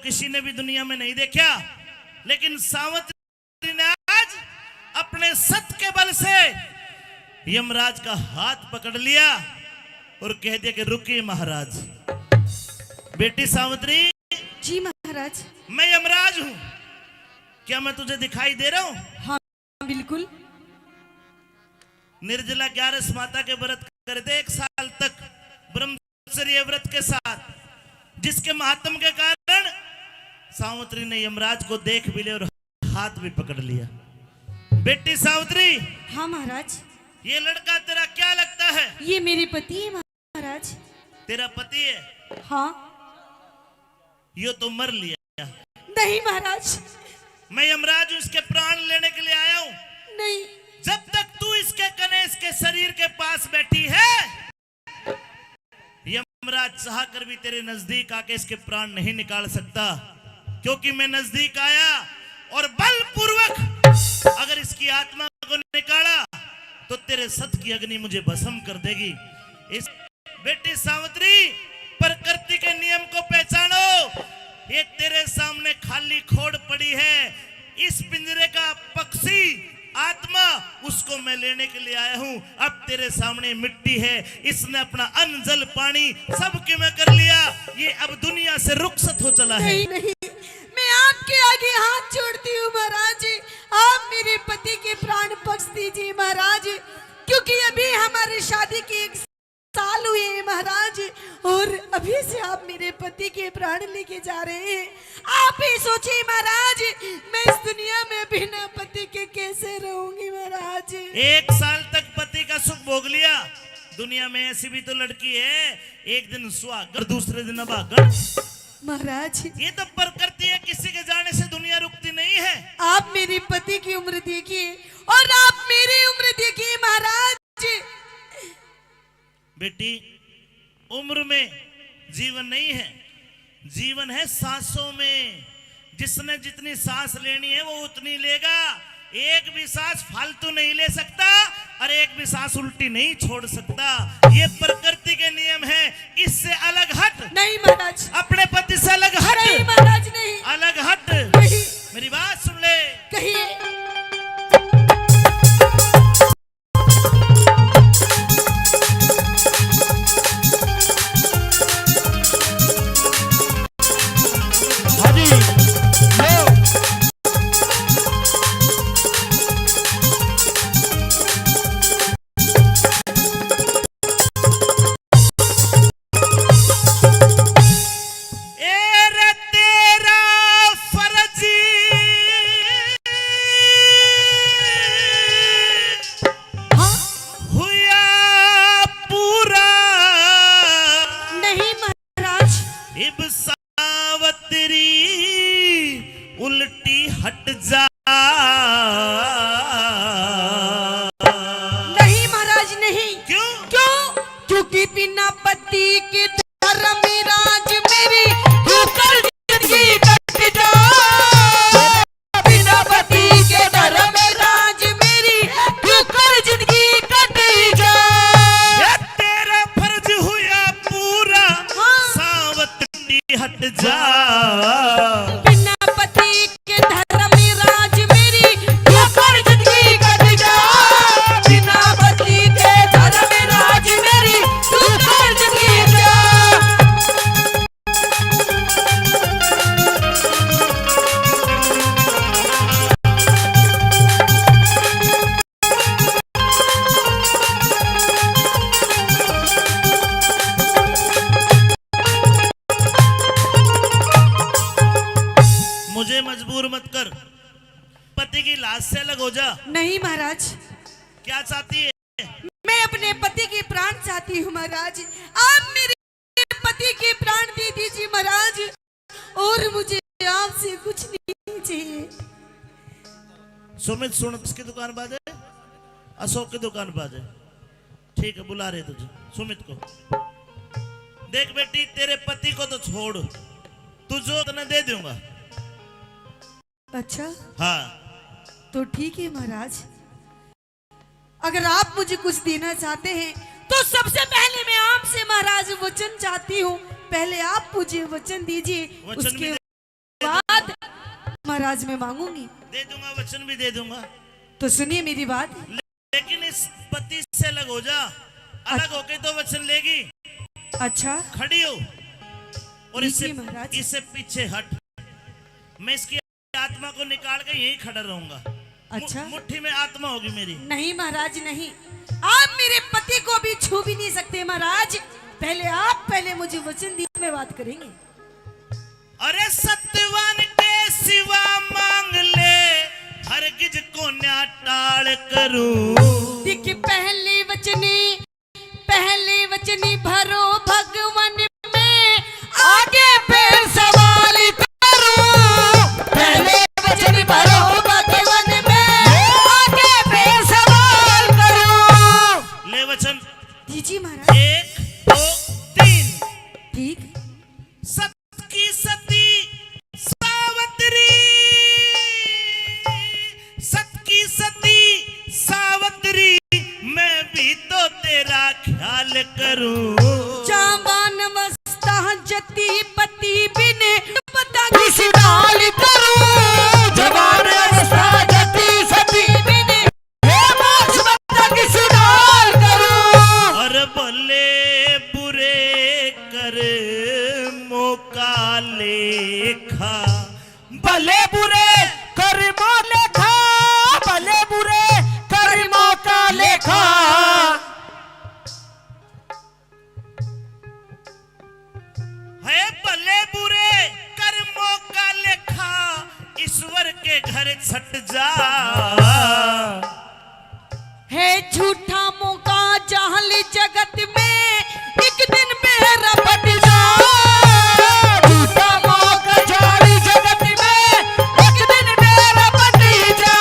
किसी ने भी दुनिया में नहीं देखा, लेकिन सावित्री ने आज अपने सत के बल से यमराज का हाथ पकड़ लिया और कह दिया कि रुकिए महाराज। बेटी सावित्री, जी महाराज। मैं यमराज हूं, क्या मैं तुझे दिखाई दे रहा हूं? हाँ बिल्कुल। निर्जला 11 माता के व्रत करते 1 साल तक ब्रह्मचर्य व्रत के साथ, जिसके महात्म के कारण सावित्री ने यमराज को देख भी लिया और हाथ भी पकड़ लिया। बेटी सावित्री, हाँ महाराज। ये लड़का तेरा क्या लगता है? ये मेरे पति है महाराज। तेरा पति है? हाँ। यो तो मर लिया। नहीं महाराज। मैं यमराज हूं, इसके प्राण लेने के लिए आया हूं। नहीं। जब तक तू इसके कनेश के शरीर के पास बैठी है, यमराज चाह कर भी तेरे नजदीक आके इसके प्राण नहीं निकाल सकता, क्योंकि मैं नजदीक आया और बलपूर्वक अगर इसकी आत्मा को निकाला तो तेरे सत की अग्नि मुझे भस्म कर देगी। इस बेटी सावित्री, प्रकृति के नियम को पहचानो। ये तेरे सामने खाली खोड़ पड़ी है, इस पिंजरे का पक्षी आत्मा, उसको मैं लेने के लिए आया हूं। अब तेरे सामने मिट्टी है, इसने अपना अन्न जल पानी सब के मैं कर लिया, ये अब दुनिया से रुखसत हो चला है। नहीं नहीं, मैं आपके आगे हाथ जोड़ती हूँ महाराज, आप मेरे पति के प्राण बख्श दीजिए महाराज, क्योंकि अभी हमारी शादी के 1 साल हुए हैं महाराज, और अभी से आप मेरे पति के प्राण लेके जा रहे हैं। आप ही सोचिए महाराज, मैं इस दुनिया में बिना पति के कैसे रहूंगी महाराज। 1 साल तक पति का सुख भोग लिया। दुनिया में ऐसी भी तो लड़की है, एक दिन सुहागन दूसरे दिन अभागन। महाराज ये तो प्रकृति है, किसी के जाने से दुनिया रुकती नहीं है। आप मेरे पति की उम्र देखिए और आप मेरी उम्र देखिए महाराज। बेटी, उम्र में जीवन नहीं है, जीवन है सांसों में। जिसने जितनी सांस लेनी है वो उतनी लेगा। एक भी सांस फालतू नहीं ले सकता और एक भी सांस उल्टी नहीं छोड़ सकता। ये प्रकृति के नियम है, इससे अलग हट। नहीं महाराज। अपने पति से अलग हट। नहीं महाराज नहीं। अलग हट। नहीं। मेरी बात सुन ले। कहिए। उल्टी हट जा। नहीं महाराज नहीं। क्यों? क्यों? क्योंकि बिना पति के धर्म राज मेरी होकर जिंदगी कट जा। बिना पति के धर्म राज मेरी होकर जिंदगी कट जा। तेरा फर्ज हुआ पूरा। हाँ। सावत्री हट जा। मुझे मजबूर मत कर, पति की लाश से अलग हो जा। नहीं महाराज। क्या चाहती है? मैं अपने पति के प्राण चाहती हूँ महाराज। आप मेरे पति के प्राण दे दीजिए महाराज, और मुझे आपसे कुछ नहीं चाहिए। सुमित सुन, किसकी दुकान बाजे? अशोक की दुकान बाजे। ठीक है, बुला रहे तुझे सुमित को। देख बेटी, तेरे पति को तो छोड़, तुझे उतना दे दूंगा। अच्छा हाँ तो ठीक है महाराज, अगर आप मुझे कुछ देना चाहते हैं तो सबसे पहले मैं आपसे महाराज वचन चाहती हूँ। पहले आप मुझे वचन दीजिए, वचन उसके महाराज मैं मांगूंगी। दे दूंगा, वचन भी दे दूंगा। तो सुनिए मेरी बात। लेकिन इस पति से अलग हो जा, अलग होके तो वचन लेगी। अच्छा खड़ी हो और इससे लीजिए महाराज। इससे पीछे हट। मैं इसकी आत्मा को निकाल के यहीं खड़ा रहूंगा। अच्छा मुट्ठी में आत्मा होगी मेरी। नहीं महाराज नहीं, आप मेरे पति को भी छू भी नहीं सकते महाराज। पहले मुझे वचन दिए, मैं बात करेंगे। अरे सत्यवान के सिवा मांग ले, हरगिज को न्या टाल करूं। देखिए पहले वचनी भरो भगवान में, आगे फिर सवाल करूं। पहले वचन भरो भगवान में, आगे फिर सवाल करूं। ले वचन। दीजिए महाराज। 1 2 3। ठीक। सत की सती सावत्री, सत की सती सावत्री, मैं भी तो तेरा ख्याल करूं। जावान अवस्था जती पति बिने, पता किसी डाल करूं। जवान अवस्था जती सती बिने, मोक्ष पता किसी डाल करूं। और भले बुरे कर मौका लेखा, भले बुरे कर्मों लेखा, भले बुरे कर्मों का लेखा। है भले बुरे कर्मों का लेखा, ईश्वर के घर छट जा। है झूठा मौका जाहल जगत में, एक दिन मेरा बट जा। झूठा मौका जाहल जगत में, एक दिन मेरा बट जा।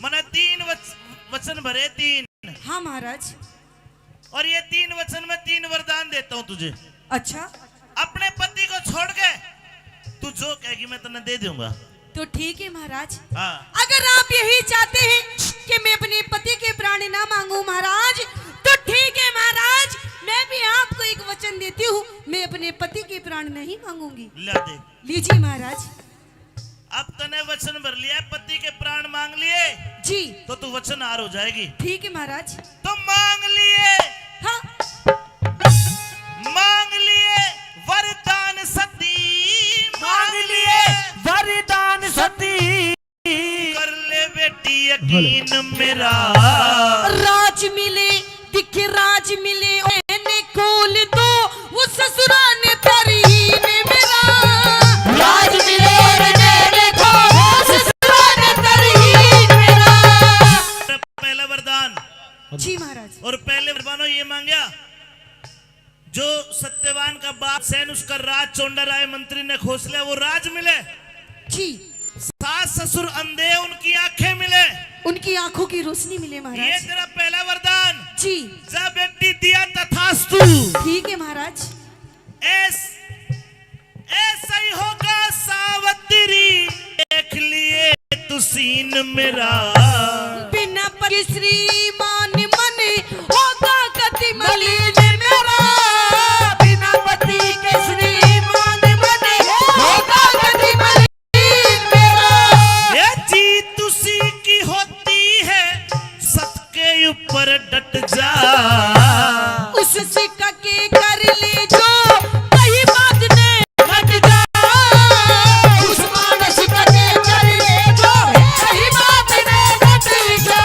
मैंने 3 वचन भरे, 3। हाँ महाराज। और ये 3 वचन में 3 वरदान देता हूँ तुझे। अच्छा अपने पति को छोड़ के तू जो कहेगी मैं तुम्हें दे दूंगा। तो ठीक है महाराज। हाँ। अगर आप यही चाहते हैं कि मैं अपने पति के प्राण ना मांगू महाराज, तो ठीक है महाराज, मैं भी आपको एक वचन देती हूँ, मैं अपने पति के प्राण नहीं मांगूंगी। ला दे। लीजिए महाराज। अब तने वचन भर लिया, पति के प्राण मांग लिए जी, तो तू वचन हार हो जाएगी। ठीक है महाराज। तो मांग लिए। हाँ। मांग लिए वरदान सती, मांग लिए वरदान सती। कर ले बेटी यकीन मेरा, राज मिले दिख राज मिले, मैंने खोल दो वो ससुराल तरीन मेरा। राज मिले मैंने खोल ससुराल तरीन मेरा। पहला वरदान। जी महाराज। और पहले वरदानों ये मांगा, जो सत्यवान का बाप सैन उसका राज चोंडा राय मंत्री ने खोस लिया, वो राज मिले। जी। सास ससुर अंधे उनकी आंखें मिले, उनकी आंखों की रोशनी मिले महाराज। ये तेरा पहला वरदान। जी। जा बेटी दिया तथास्तु। ठीक है महाराज। ऐसा ही होगा सावत्री, देख लिए तू सीन मेरा। बिना पति श्रीमान मन होगा कति मलिन मेरा। बिना पति के श्रीमान मन होगा कति मलिन मेरा। ये जीत उसी की होती है, सत के ऊपर डट जा। उस सिक्का के कर ले जो कहीं बात ने हट जा। उस मानस का के कर ले जो कहीं बात ने हट जा।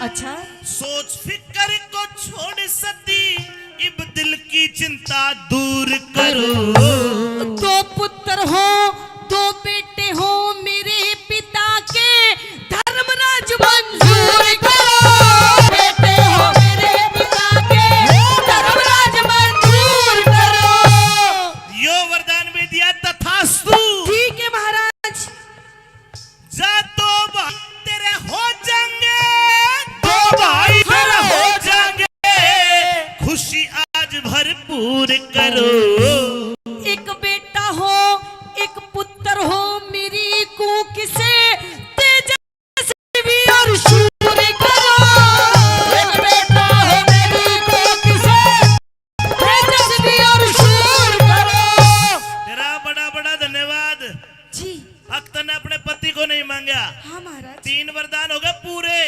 अच्छा सोच फिकर को छोड़ सती इब दिल की चिंता दूर करो। दो पुत्र हो दो बेटे हो मेरे पिता के धर्मराज मंजूर करो। बेटे हो मेरे पिता के धर्मराज मंजूर करो। यो वरदान भी दिया तथास्तु। ठीक है महाराज। जा दो भाई तेरे हो जाएंगे, दो भाई तेरे हो जाएंगे, खुशी आज भरपूर करो। एक बेटा हो एक पुत्र हो मेरी कूक से तेजस्वी और शूर करो। एक बेटा हो मेरी कूक से तेजस्वी और शूर करो। तेरा बड़ा बड़ा धन्यवाद। जी अख्तर ने अपने पति को नहीं मांगा। हाँ महाराज। 3 वरदान हो गए पूरे।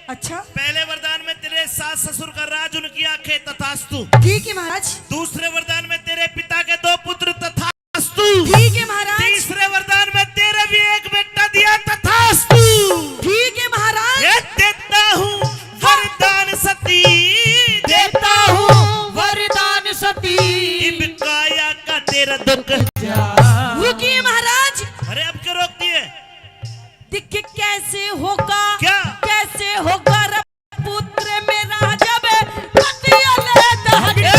अच्छा पहले वरदान में तेरे सास ससुर का राज उनकी आंखें तथास्तु। ठीक है महाराज। दूसरे वरदान में तेरे पिता के 2 पुत्र तथास्तु। ठीक है महाराज। तीसरे वरदान में तेरे भी एक बेटा दिया तथास्तु। ठीक है महाराज। ये देता हूँ वरदान सती, देता हूँ वरदान सती। इब काया का तेरा दुख। रुकिए महाराज। अरे अब क्यों रोकती है? दिख कैसे होगा क्या? कैसे होगा रे पुत्र मेरा जब पति अलग हटे।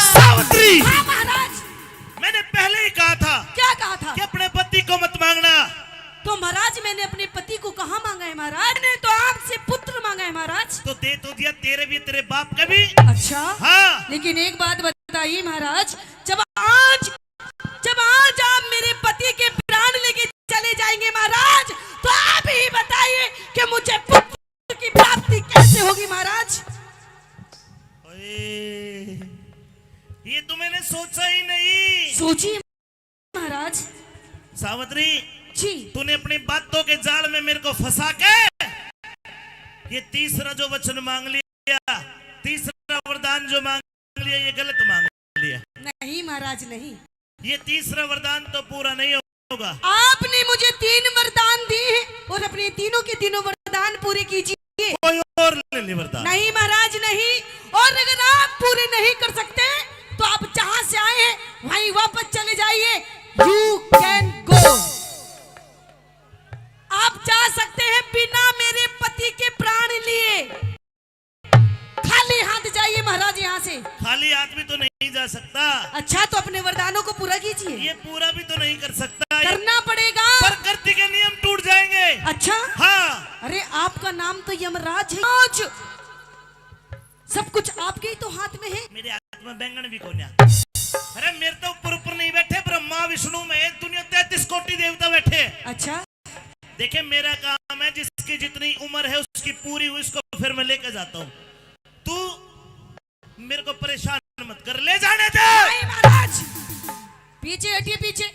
सावित्री, हाँ महाराज। मैंने पहले ही कहा था क्या कहा था? कि अपने पति को मत मांगना। तो महाराज मैंने अपने पति को कहाँ मांगा है महाराज? ने तो आपसे पुत्र मांगा है महाराज। तो दे तो दिया, तेरे भी तेरे बाप का भी। अच्छा हाँ लेकिन एक बात बताइए महाराज, जब आज आप मेरे पति के प्राण लेके चले जाएंगे महाराज, तो आप ही बताइए कि मुझे पुत्र की प्राप्ति कैसे होगी महाराज? ओए, ये तो मैंने सोचा ही नहीं। सोचिए महाराज। सावित्री, जी तूने अपनी बातों के जाल में मेरे को फंसा के ये तीसरा जो वचन मांग लिया, तीसरा वरदान जो मांग लिया, ये गलत मांग लिया। नहीं महाराज नहीं। ये तीसरा वरदान तो पूरा नहीं होगा। आपने मुझे 3 वरदान दिए हैं और अपने तीनों के तीनों वरदान पूरे कीजिए। कोई और ले ले वरदान। नहीं महाराज नहीं। और अगर आप पूरे नहीं कर सकते तो आप जहां से आए हैं वहीं वापस चले जाइए। You can go. आप जा सकते हैं बिना मेरे पति के प्राण लिए। खाली हाथ जाइए महाराज यहाँ से। खाली आदमी तो नहीं जा सकता। अच्छा तो अपने वरदानों को पूरा कीजिए। ये पूरा भी तो नहीं कर सकता। करना पड़ेगा। प्रकृति के नियम टूट जाएंगे। अच्छा हाँ। अरे आपका नाम तो यमराज है। आज सब कुछ आपके ही तो हाथ में है। मेरे हाथ में बैंगन भी कोन्या। अरे मेरे तो ऊपर नहीं बैठे, ब्रह्मा विष्णु में दुनिया 33 कोटि देवता बैठे। अच्छा देखे मेरा काम है, जिसकी जितनी उम्र है उसकी पूरी हुई, उसको फिर मैं लेकर जाता हूँ। तू मेरे को परेशान मत कर, ले जाने दे। नहीं महाराज, पीछे हटिए पीछे।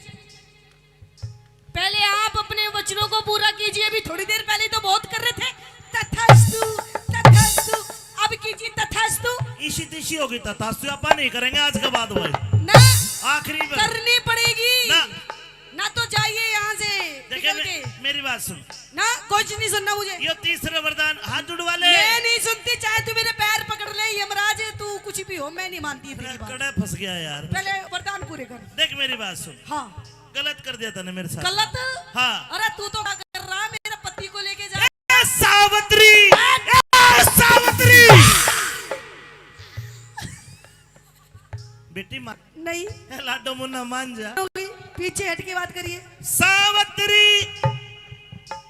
पहले आप अपने वचनों को पूरा कीजिए। अभी थोड़ी देर पहले तो बहुत कर रहे थे तथास्तु तथास्तु। अब कीजिए तथास्तु। इसी तिशी होगी तथास्तु। अपन नहीं करेंगे आज के बाद भाई। ना आखिरी बार करनी पड़ेगी। ना। ना तो जाइए यहाँ से देखिए निकल के। मेरी बात सुन। ना कुछ नहीं सुनना मुझे। ये तीसरा वरदान हाथ जुड़वा ले। मैं नहीं सुनती, चाहे तू मेरे पैर पकड़ ले यमराज, तू कुछ भी हो, मैं नहीं मानती तेरी बात। कड़ा फंस गया यार। पहले वरदान पूरे कर। देख मेरी बात सुन। हाँ गलत कर दिया तूने मेरे साथ। गलत? हाँ। अरे तू तो क्या कर रहा है? मेरे पति को लेके जा। सावित्री, सावित्री। बेटी मान नहीं लाडो मुन्ना मान जा। पीछे हट के बात करिए। सावित्री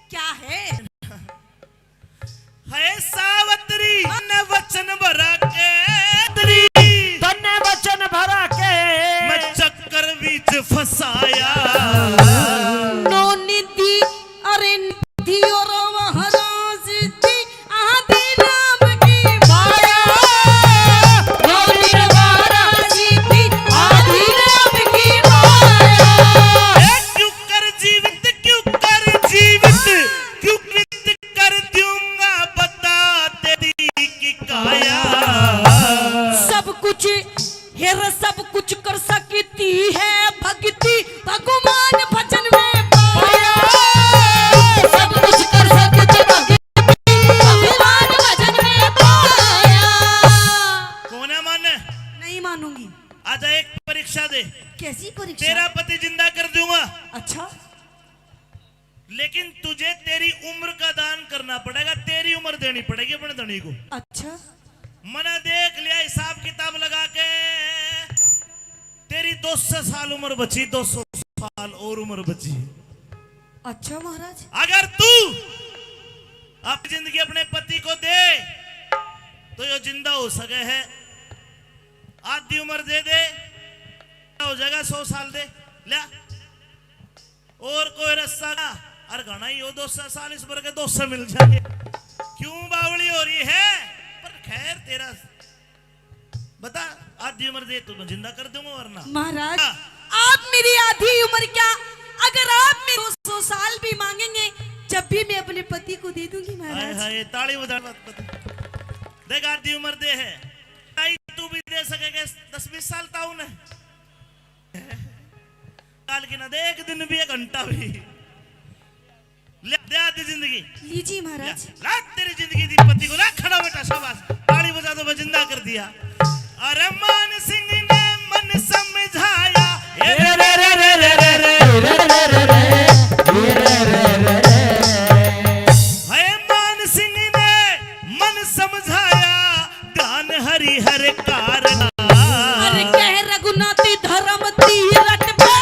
क्या है सावित्री। तन्ने वचन भरा के तन्ने वचन भरा के मैं चक्कर बीच फसाया। नो निधि अरे निधि और महाराज जी आदि नाम की माया। नो निधि महाराज जी आदि नाम की माया। क्यों कर जीवित, क्यों कर जीवित, क्यों कृत कर दूंगा बता तेरी की काया। सब कुछ हेर सब कुछ कर सकती है भक्ति भगवान कैसी परीक्षा? तेरा पति जिंदा कर दूंगा, अच्छा, लेकिन तुझे तेरी उम्र का दान करना पड़ेगा, तेरी उम्र देनी पड़ेगी अपने धनी को। अच्छा, मैंने देख लिया हिसाब किताब लगा के, तेरी 200 साल उम्र बची, 200 साल और उम्र बची। अच्छा महाराज। अगर तू अपनी जिंदगी अपने पति को दे तो ये जिंदा हो सके है, आधी उम्र दे दे हो जाएगा, 100 साल दे लिया, और कोई रास्ता का अरे गाना ही हो 200 साल इस बार के 200 मिल जाएंगे। क्यों बावली हो रही है? पर खैर तेरा बता, आधी उम्र दे तो मैं जिंदा कर दूंगा, वरना महाराज आप मेरी आधी उम्र क्या, अगर आप मेरे 200 साल भी मांगेंगे जब भी मैं अपने पति को दे दूंगी हाय महाराज। हाय ताली बजा देख, आधी उम्र दे है, तू भी दे सकेगा 10-20 साल ताऊ ने साल की ना दे, एक दिन भी, एक घंटा भी ले दे आधी जिंदगी। लीजिए महाराज। ला तेरी जिंदगी दी पति को, ला खड़ा बेटा, शाबाश, ताली बजा दो, मैं जिंदा कर दिया। अरे मान सिंह ने मन समझाया, मान सिंह ने मन समझाया, ध्यान हरि हर कार। अरे कह रघुनाथी धर्म तीरथ पे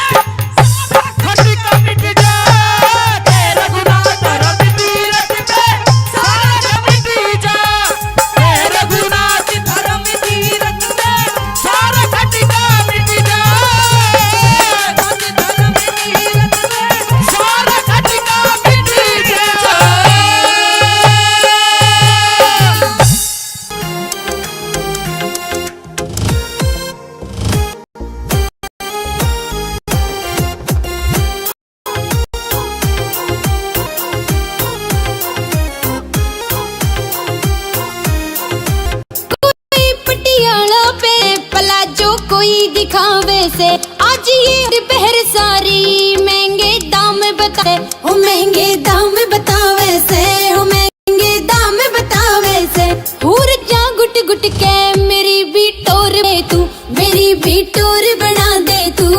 कोई दिखावे से, आज ये बहर सारी महंगे दाम बताए, हो महंगे दाम बतावे से, हो महंगे दाम बतावे से। हूर जा गुट गुट के मेरी भी टोर में तू, मेरी भी टोर बना दे तू,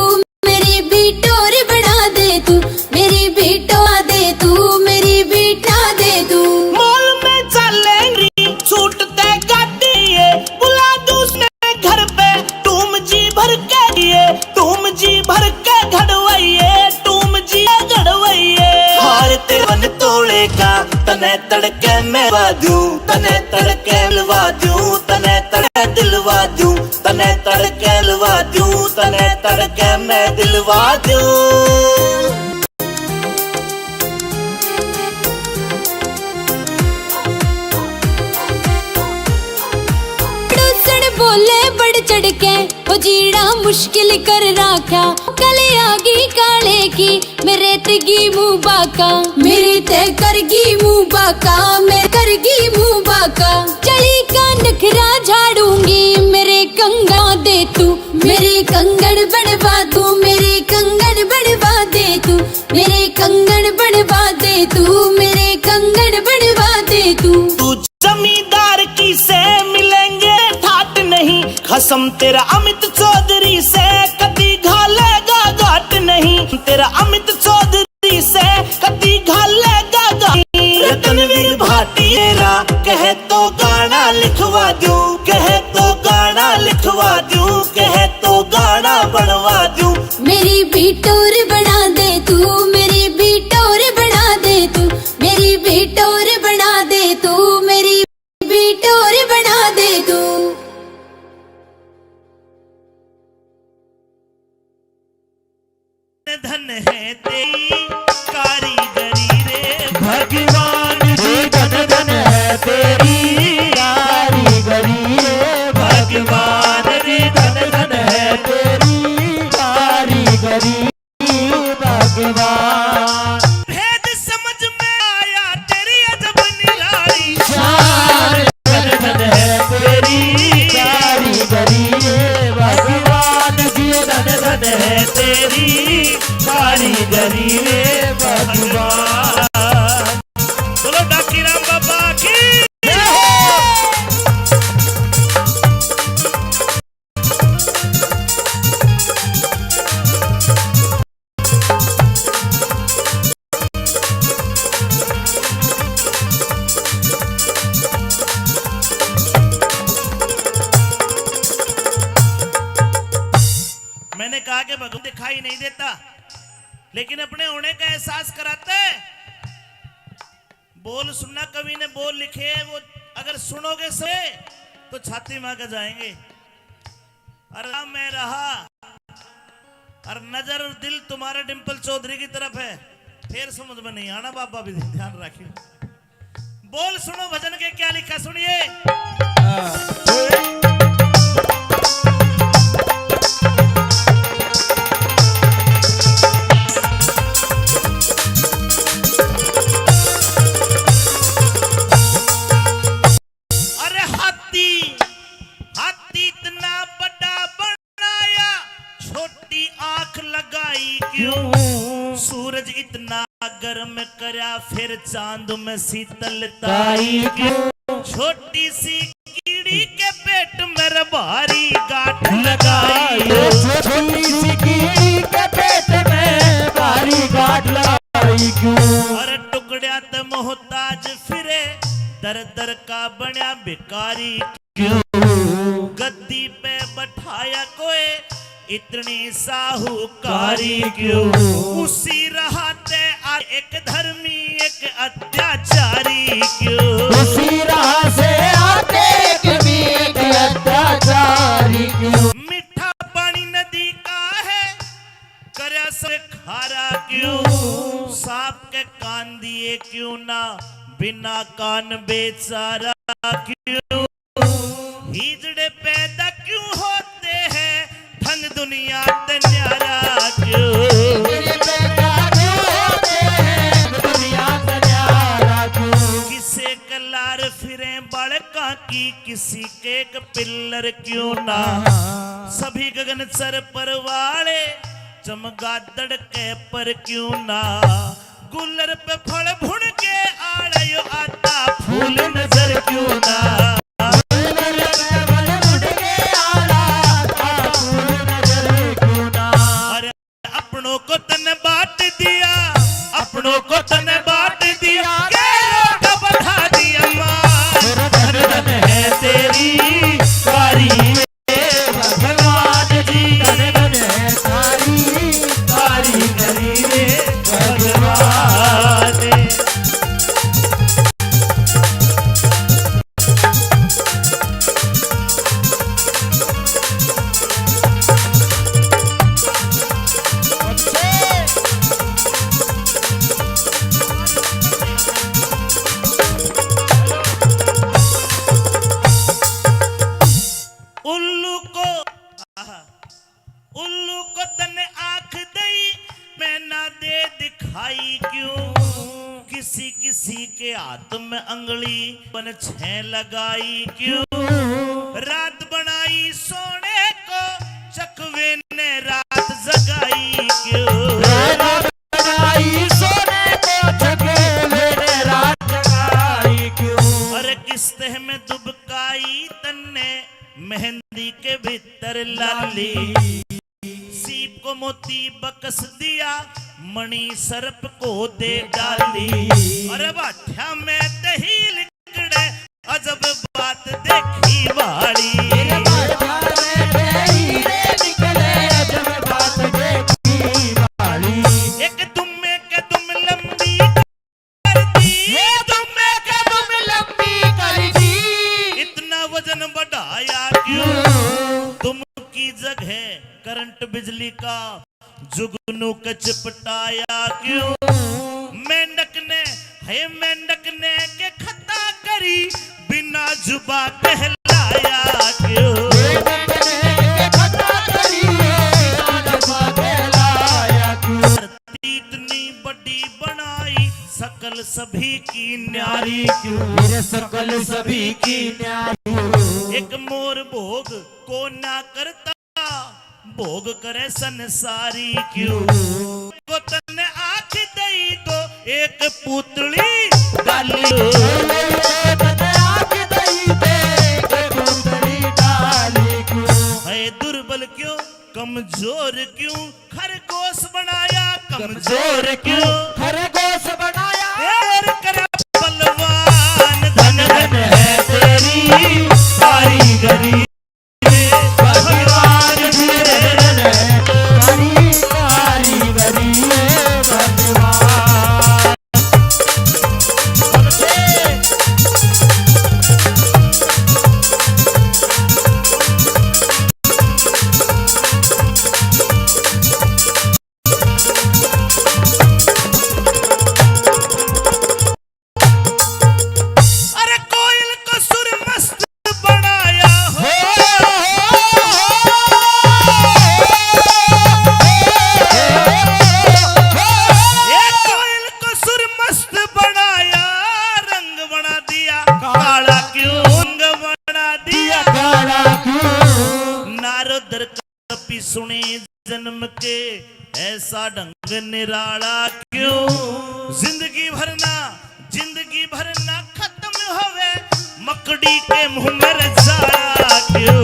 मेरी भी टोर बना दे तू, मेरी भी टोर दे तू, मेरी भी टा दे तू। मॉल में चलेंगी छूटते गाड़ी, बुला दूं घर पे, तुम जी भर के दिए, तुम जी भर के घड़वैये, तुम जी घड़वैये। हार तेवन तोड़े का तने तड़के में वादूं, तने तड़के लवा दूं, तने तड़के दिलवा दूं, तने तड़के लवा दूं, तने तड़के में दिलवा दूं। बोले बढ़ चढ़ के वो जीना मुश्किल कर रखा, कल आगी काले की मेरे तगी मुँह बाका, मेरे ते करगी मुँह बाका, मैं करगी मुँह बाका। चली का नखरा झाड़ूंगी, मेरे कंगन दे तू, मेरे कंगन बनवा तू, मेरे कंगन बनवा दे तू, मेरे कंगन बनवा दे तू, मेरे कंगन बनवा दे तू। तू जमींदार की से मिलेंगे ठाट नहीं, खसम तेरा अमित चौधरी से कभी घालेगा घाट नहीं, तेरा अमित चौधरी से कभी घालेगा घाट। रतनवीर भाटिया कहे तो गाना लिखवा दूं, कहे तो गाना लिखवा दूं, कहे तो गाना बनवा दूं। मेरी भी टोर बना दे तू, मेरी भी टोर बना दे तू, मेरी भी टोर बना दे तू, मेरी भी टोर बना दे तू। धन है तेरी कारीगरी रे भगवान जी, धन धन है तेरी कारीगरी रे भगवान रे, धन धन है तेरी कारीगरी भगवान। भेद समझ में आया तेरी अजब निराली, धन धन है तेरी कारीगरी रे भगवान जी, धन धन है तेरी कारीगरी रे भगवान। बोलो डाकी राम बाबा की। दिखाई नहीं देता, लेकिन अपने होने का एहसास कराता है। बोल सुनना, कवि ने बोल लिखे, वो अगर सुनोगे से तो छाती मार कर जाएंगे। अरे मैं रहा और नजर और दिल तुम्हारे डिंपल चौधरी की तरफ है, फिर समझ में नहीं आना बाबा, भी ध्यान रखियो। बोल सुनो भजन के क्या लिखा, सुनिए। अरे हाथी हाथी इतना बड़ा बनाया, छोटी आंख लगाई क्यों? सूरज इतना गर्म करया, फिर चांद में शीतलताई क्यों? छोटी सी कीड़ी के पेट में भारी गांठ लगाई, छोटी सी कीड़ी के पेट में भारी गांठ लगाई क्यों? अरे टुकड़िया ते मोहताज फिरे, दर दर का बन्या भिकारी क्यों? गद्दी पे बैठाया कोई, इतनी साहूकारी क्यों? उसी रहते एक धर्मी एक अत्याचारी क्यों? उसी राह से आते एक अत्याचारी क्यों? मीठा पानी नदी का है, करया से खारा क्यों? सांप के कान दिए क्यों ना, बिना कान बेचारा क्यों? हिजड़े पैदा क्यों होते हैं, धन दुनिया ते न्यारा क्यों? किसे कलार फिरे बालका की, किसी के एक पिल्लर क्यों ना? सभी गगन सर पर वाले, चमगादड़ के पर क्यों ना? गुल्लर पे फल भुन के आड़यो आता, फूल नजर क्यों ना? अरे अपनों को तन बांट दिया, अपनों को तन बांट दिया, गैरों का बढ़ा दिया मार। धन धन है तेरी कारी भगवान जी, धन धन है तारी कारीगरी रे भगवान। उल्लू को तने आंख दई, मैं ना दे दिखाई क्यों? किसी किसी के हाथ में अंगली बन छह लगाई क्यों? रात बनाई सोने को, चकवे ने रात जगाई क्यों? रात बनाई सोने को, चकवे ने रात जगाई क्यों? अरे किस्ते में दुबकाई तन्ने, मेहंदी के भीतर लाली, सीप को मोती बकस दिया, मणि सर्प को दे डाली। अरे बाठा में दही लिकड़े, अजब बात देखी वाली। एक दुम्मे के दुम लंबी कर दी, दुम्मे के दुम लंबी कर दी, इतना वजन बढ़ाया क्यों? तुम की जगह करंट बिजली का जुगनू के चिपटाया क्यों? मेंढक ने के खता करी, बिना जुबा कहलाया क्यों? धरती इतनी बड़ी बनाई, सकल सभी की न्यारी क्यों? मेरे सकल सभी की न्यारी। एक मोर भोग को ना करता, भोग करे संसारी क्यों? को तने आंख दई तो एक पुतली डाली, है दुर्बल क्यों कमजोर क्यों? खरगोश बनाया कमजोर क्यों? खरगोश बनाया और करे बलवान, धन धन है तेरी कारीगरी भगवान जी। लागे ऐसा ढंग निराला क्यों, जिंदगी भर ना खत्म होवे मकड़ी के मुंह में रजाड़ा क्यों,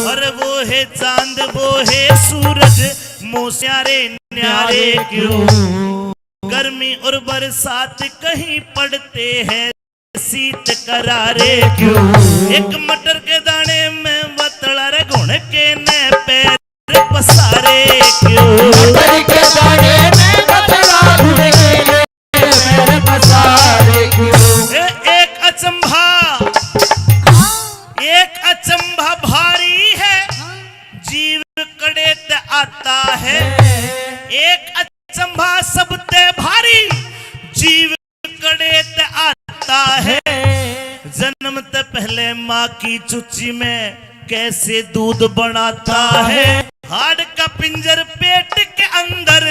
और वो है चांद वो है सूरज मोस्यारे न्यारे क्यों, गर्मी और बरसात कहीं पड़ते हैं शीत करारे क्यों, एक मटर के दाने में बतला रे घुण के ने पैर पसारे क्यों, मटर के दाने में बतला घुण के ने पैर पसारे क्यों, एक अचंभा भारी है जीव कड़े ते आता है, एक अचंभा सबते भारी जीव कड़े ते आता है, जन्म ते पहले माँ की चुच्ची में कैसे दूध बनाता है, हाड़ का पिंजर पेट के अंदर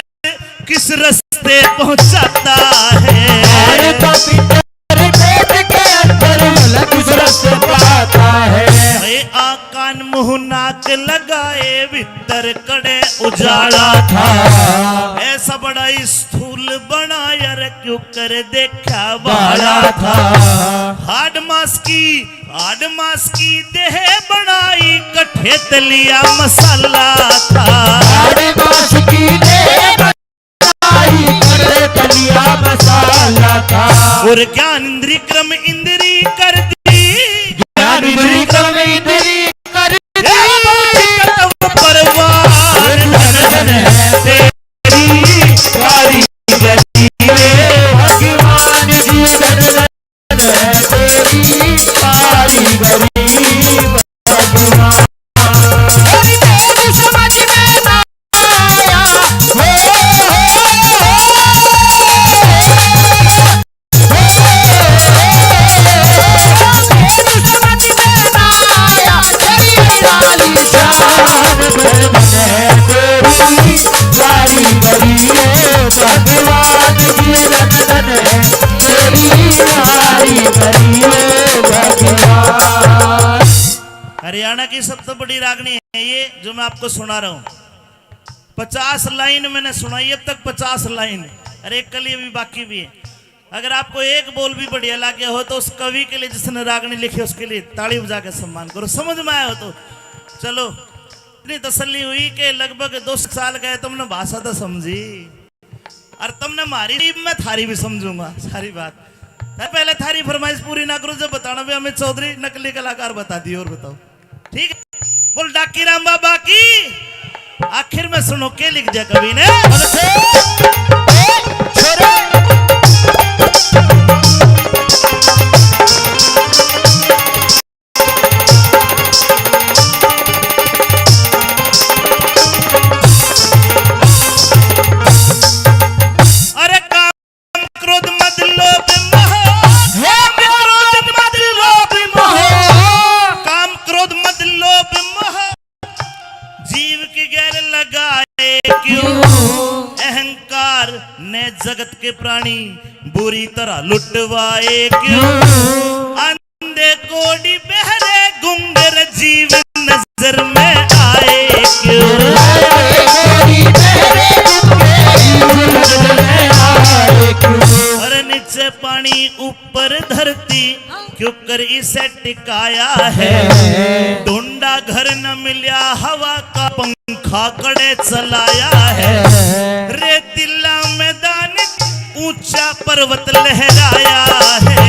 किस रास्ते पहुंचाता है, हाड़ का पिंजर पेट के अंदर भला किस रास्ते पाता है, कान मुंह नाक लगाए भीतर कड़े उजाड़ा था, ऐसा बड़ा स्थूल बना यार क्यों कर देखा बाड़ा था, हाड मास की देह बनाई कठे तलिया मसाला था, हाड मास की देह बनाई कठे तलिया मसाला था, और ज्ञान इंद्री क्रम इंद्री कर दी, ज्ञान इंद्री क्रम इंद्री परवार धन है तेरी कारीगरी भगवान जी धन है तेरी कारीगरी भगवान, समझ में ना आया हरियाणा की सबसे बड़ी रागनी है ये जो मैं आपको सुना रहा हूँ, 50 लाइन मैंने सुनाई अब तक 50 लाइन, अरे एक कली अभी बाकी भी है, अगर आपको एक बोल भी बढ़िया लगे हो तो उस कवि के लिए जिसने रागनी लिखी उसके लिए ताली बजा के सम्मान करो, समझ में आया हो तो चलो। इतनी तसल्ली हुई कि लगभग 2 साल गए तुमने भाषा तो समझी और तुमने मारी, मैं थारी भी समझूंगा सारी बात, पहले थारी फरमाइश पूरी ना करो जब बताना भी अमित चौधरी नकली कलाकार बता दी, और बताओ ठीक है, बोल डाकी राम बाबा की, आखिर में सुनो के लिख दिया कवि ने, अरे काम क्रोध मद लोभ मोह, काम क्रोध मद लोभ मोह जीव की गैर लगाए क्यों, अहंकार ने जगत के प्राणी बुरी तरह लुटवाए क्यों, अंधे कोड़ी बहरे गुंगर जीव नजर में आए क्यों, और नीचे पानी ऊपर धरती क्यों कर इसे टिकाया है, ढूंढा घर न मिला हवा का पंखा कड़े चलाया है, रेतीला मैदान ऊंचा पर्वत लहराया है,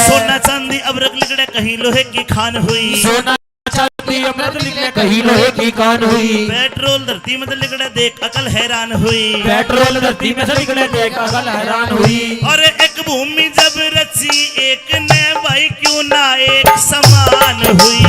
सोना चांदी अबरक लिगड़े कहीं लोहे की खान हुई, सोना चांदी अमृत निकले कहीं लोहे की कान हुई, पेट्रोल धरती में निकले देख अकल हैरान हुई, पेट्रोल धरती में से निकले देख अकल हैरान हुई, और एक भूमि जब रची एक ने भाई क्यों ना एक समान हुई,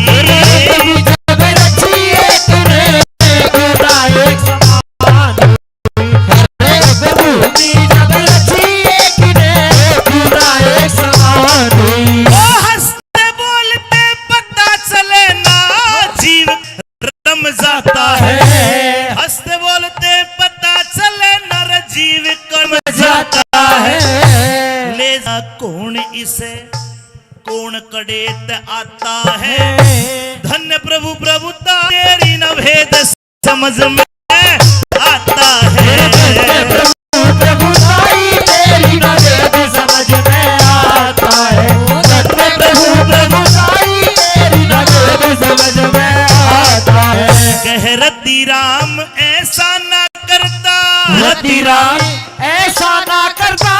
जाता है, हंसते बोलते पता चले नर जीव कर्म जाता है, कौन इसे कौन कड़ेत आता है। धन्य प्रभु प्रभुता तेरी न भेद समझ में आता है। प्रभु साई तेरी न भेद समझ में आता है। प्रभु साई तेरी न भेद समझ में आता है। कह रति राम ऐसा ना करता, रति राम ऐसा ना करता,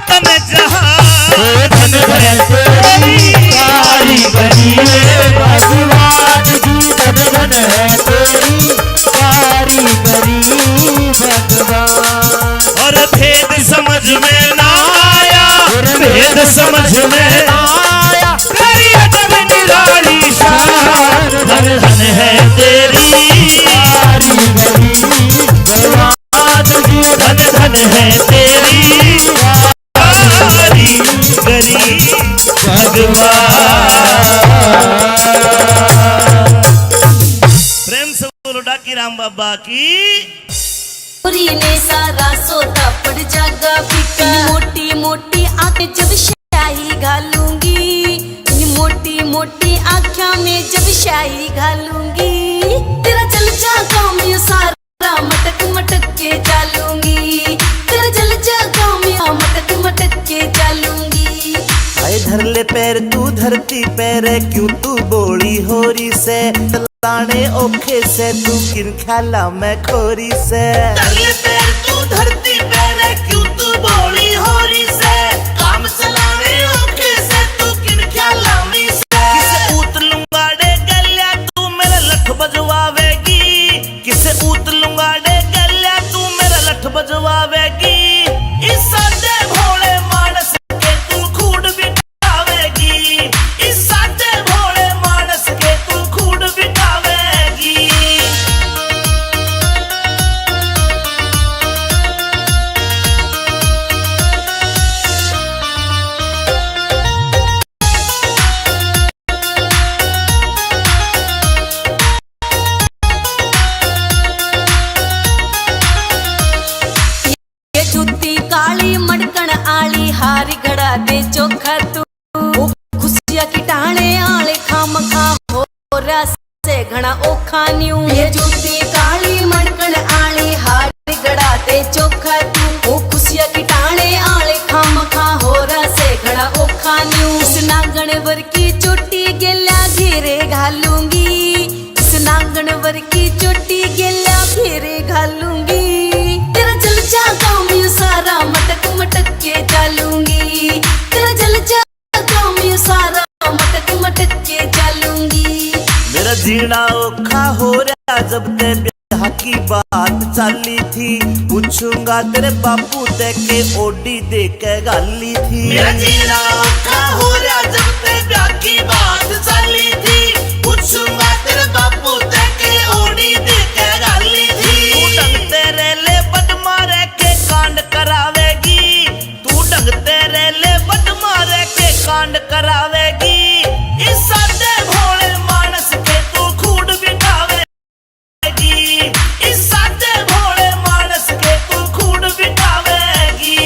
तन जहाँ धन है तेरी कारीगरी भगवान जी, धन है तेरी कारीगरी भगवान। और भेद समझ में ना आया, भेद समझ में ना आया, तेरी अजब निराली शान, धन धन है तेरी कारीगरी भगवान जी, धन धन है तेरी कारीगरी भगवान। प्रेम से बोलो डाकी राम बाबा की। पूरी ने सारा सोता पड़ जागा फीका, मोटी मोटी आंखें जब शाही घालूंगी, मोटी मोटी आँखों में जब शाही घालूंगी, तेरा चल जा काम ये सारा मटक मटक के चालूंगी, तेरा चल जा काम ये मटक मटक के चालूंगी। आए धर ले पैर तू धरती पैर, क्यों तू बोली होरी से, ताने ओखे से तू किन ख्याला मैं खोरी से। धर ले पैर तू धरती पैर, क्यों तू बोली होरी से, काम चलाने ओखे से तू किन ख्याला में से। किसे ऊत लुंगाड़े गल्या तू मेरा लठ बजवावेगी, किसे ऊत लुंगाड़े गल्या तू मेरा लठ बजवावेगी। इस सादे भोले मानस के तू खूड बिठावेगी, इस सादे भोले मानस के तू खूड बिठावेगी। ये जूती काली मड़कण आली, हारी घड़ा दे चोखा तू, खुशिया की टाणे आले खाम खा हो रस से घना ओखा न्यू। ये जूती काली मड़कण आली, हारी घड़ा दे चोखा तू, खुशिया की टाणे आले खाम खा हो रस से घना ओखा न्यू। इस नागण वर की चोटी गेल्या घेरे घालूंगी, इस नागण वर की चोटी गेल्या घेरे घालूंगी, तेरा चल जा काम ये सारा मटक मटक के चालूंगी, तेरा चल जा काम ये सारा मटक मटक के चालूंगी। मेरा जीना औखा हो रहा जब ते ब्याह की बात चाली थी, पूछूंगा तेरे बापू ते के ओडी दे के गाली थी। मेरा जीना औखा हो रहा जब ते ब्याह की बात चली थी, पूछूंगा तेरे बापू ते के ओडी दे के गाली थी। तू ढंग तेरे ले बट मारे के कांड करावेगी, तू ढंग तेरे ले बट मारे के कांड करावेगी। इस सादे भोले मानस के तू खूड बिठावेगी, इस सादे भोले मानस के तू खूड बिठावेगी,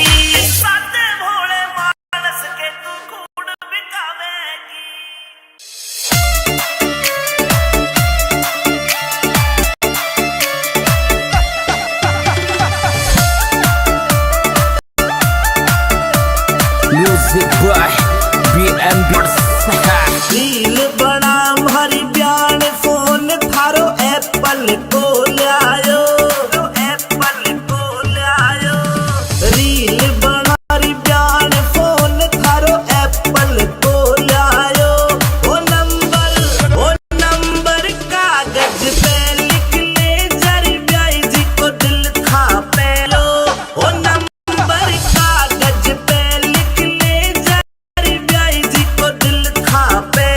इस सादे भोले मानस के तू खूड बिठावेगी। Music by BNB रील बड़ा भारी ब्यान फोन थारो एप्पल को लायो, एप्पल को लायो। रील बड़ा भारी ब्यान फोन थारो एप्पल को लायो। ओ नंबर कागज पे लिख ले जरी ब्याई जी को दिल खा पे लो। ओ नंबर कागज पे लिख ले जरी ब्याई जी को दिल खा पे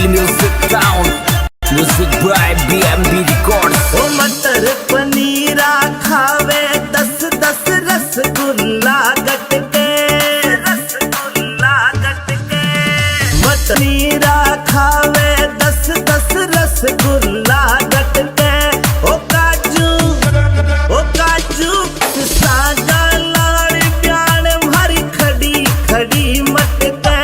Real Music Town. Music by BMB Records. ओ मटर पनीरा खावे 10-10 रसगुल्ला गटके, रसगुल्ला गटके। मटनीरा खावे 10-10 रसगुल्ला गटके। ओ काजू सागा लाड़ प्याण भरी खड़ी खड़ी मटके।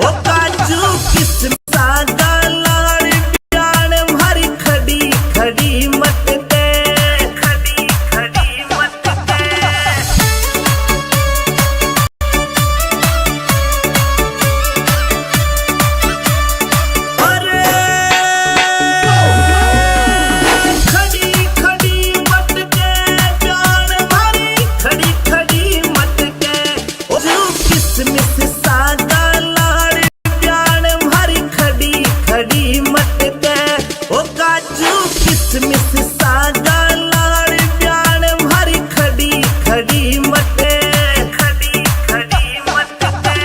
ओ काजू किस्म सागा लाड़ प्याण भरी खड़ी खड़ी मटके, खड़ी खड़ी मटके। अरे खड़ी खड़ी मटके प्याण भरी खड़ी खड़ी मटके। ओ जो किसमिस सागा लाड़ प्याण भरी खड़ी खड़ी मटके। ओ काजू किसमिस सागा लाड़ प्याण भरी खड़ी खड़ी मटके, खड़ी खड़ी मटके।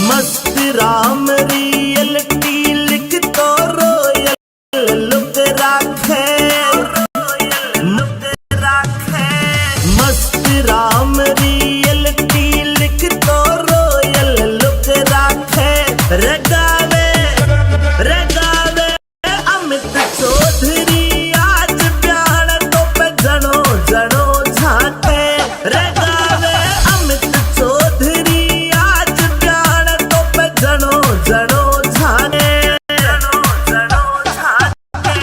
मस्त राम रियलिटी लिख तो रोयल लुक राखे, लुक राखे। मस्त राम रियलिटी लिख तो रोयल लुक राखे। रगावे रगावे अमित चौधरी आज प्याण तो पे जनो जनो झाके। रगावे अमित चौधरी आज प्याण तो पे जनो जनो झाके, जनो जनो झाके।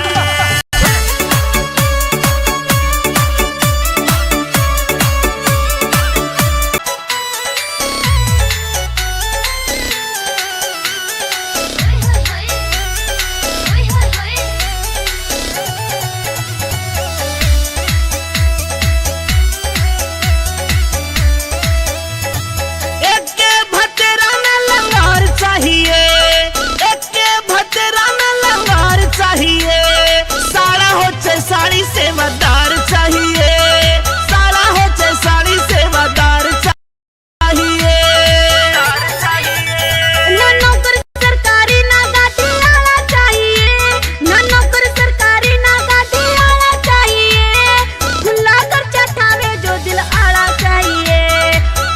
एके भतेरा में लंगार चाहिए, एके भतेरा में लंगार चाहिए। साड़ा हो चाहे साड़ी सेवादार चाहिए, साड़ा हो चाहे साड़ी सेवादार चाहिए। ना नौकर सरकारी ना गाड़ी आना चाहिए, ना नौकर सरकारी ना गाड़ी आना चाहिए। खुला खर्चा ठावे जो दिल आड़ा चाहिए,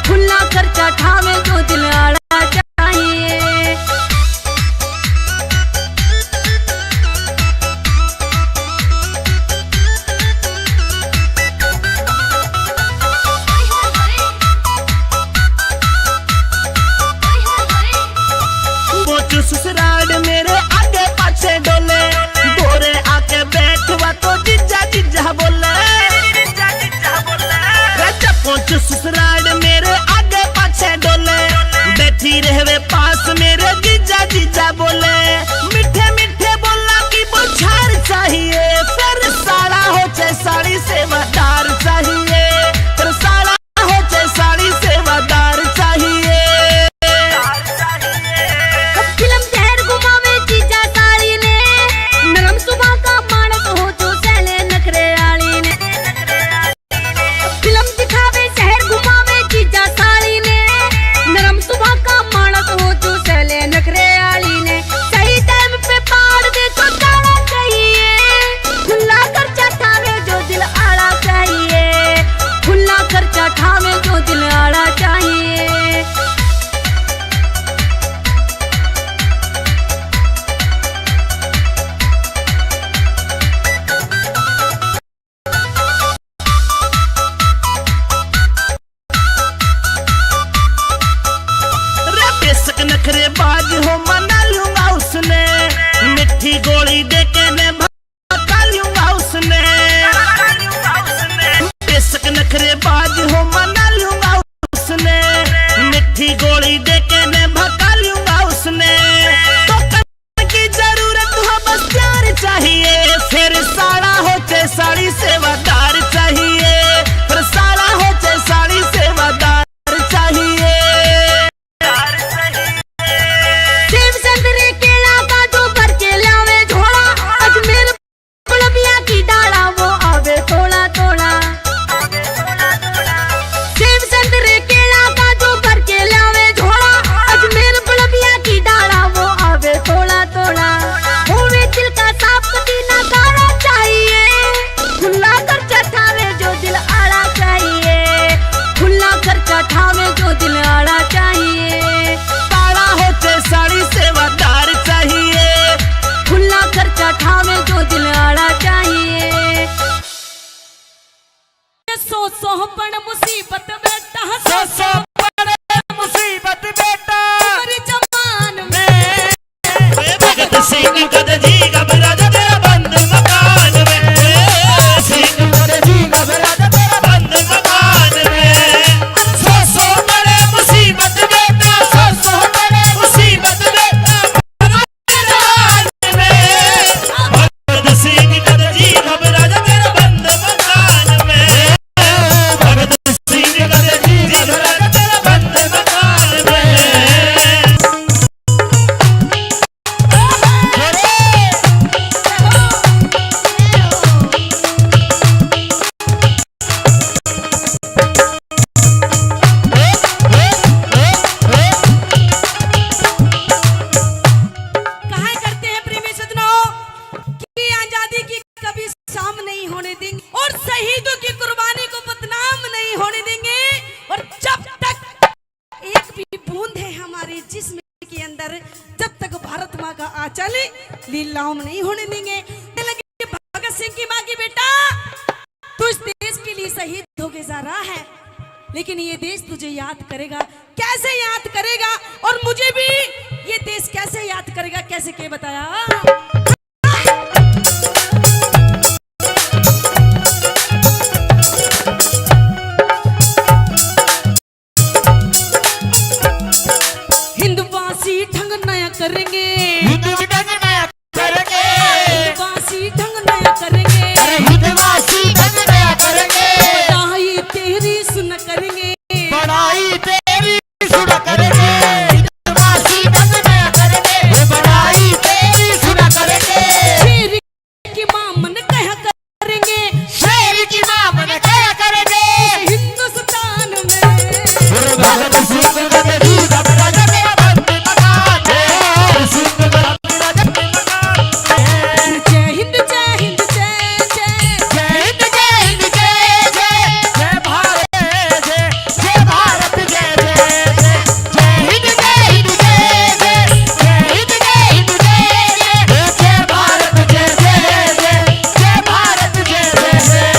खुला खर्चा ठावे जो दिल आड़ा चाहिए। पोचू ससुराल मेरे आगे पाछे डोले, गोरे आके बैठवा तो जिज्जा जिज्जा बोले, जिज्जा जिज्जा बोले। राजा पोचू ससुराल मेरे आगे पाछे डोले, बैठी रहवे पास मेरे जिज्जा जिज्जा बोले। मीठे मीठे बोला की बुझार चाहिए, फिर साड़ा हो चाहे साड़ी सेवादार चाहिए, फिर साड़ा हो चाहे साड़ी सेवादार चाहिए। फिल्म शहर घुमावे चीजा साली ने, नरम सुबह का मानस हो जो सैले नखरे आली ने। फिल्म दिखावे शहर घुमावे चीजा साली ने, नरम सुबह का मानस हो जो सैले नखरे आली ने। सही टाइम पे पाड़ दे तो जाना चाहिए, खुला खर्चा ठावे जो दिल आड़ा चाहिए, खुला खर्चा ठावे जो दिल आड़ा चाहिए। रे बेशक नखरे बाज हो मना लूंगा उसने, मिठी गोली देके मैं भगा लूंगा उसने। बेशक नखरे बाज हो मना लूंगा उसने, मिठी गोली देके मैं भगा लूंगा उसने। तो करने की जरूरत हो बस प्यार चाहिए, फिर साड़ा हो चाहे साड़ी सेवादार चाहिए, फिर साड़ा हो चाहे साड़ी सेवादार चाहिए। सेब संतरे केला काजू भर के वाला ठावे जो दिल आड़ा चाहिए। सो पण मुसीबत बेटा सो बड़े मुसीबत बेटा मेरी जवान में भगत सिंह कद जी घबरा जा तेरा बंद मकान में सिंह कद जी घबरा जा तेरा बंद मकान में सो बड़े मुसीबत बेटा सो बड़े मुसीबत बेटा भगत सिंह कद जी घबरा जा तेरा बंद मकान में भगत सिंह कद जी घबरा जा तेरा बंद मकान में कहा करते हैं प्रेमी सज्जनों कि आजादी की कभी शाम नहीं होने देंगे और शहीदों की कुर्बानी को बदनाम नहीं होने देंगे और जब तक एक भी बूंद है हमारे जिस्म के अंदर जब तक भारत माँ का आंचल लीलाओं में नहीं होने देंगे। लगे भगत सिंह की माँ की बेटा तू इस देश के लिए शहीद होके जा रहा है लेकिन ये देश तुझे याद करेगा। कैसे याद करेगा और मुझे भी ये देश कैसे याद करेगा कैसे के बताया। हिंदवासी ढंग नया करेंगे हिंदू ढंग नया करेंगे हिंदवासी ढंग नया करेंगे अरे हिंदवासी ढंग नया करेंगे पढ़ाई तेरी सुन करेंगे पढ़ाई तेरी सुना करेंगे हिंदवासी ढंग नया करेंगे पढ़ाई तेरी सुना करेंगे शेर की मां मन कहा करेंगे शेर की मां मन क्या करेंगे हिंदुस्तान में भगत सिंह कद जी घबरा जा तेरा बंद मकान है सिंह घबरा जा तेरा मकान है जय हिंद जय हिंद जय जय जय हिंद जय हिंद जय जय जय भारत जय भारत जय जय जय हिंद जय हिंद जय जय जय हिंद जय हिंद जय जय जय भारत जय जय जय जय भारत जय जय जय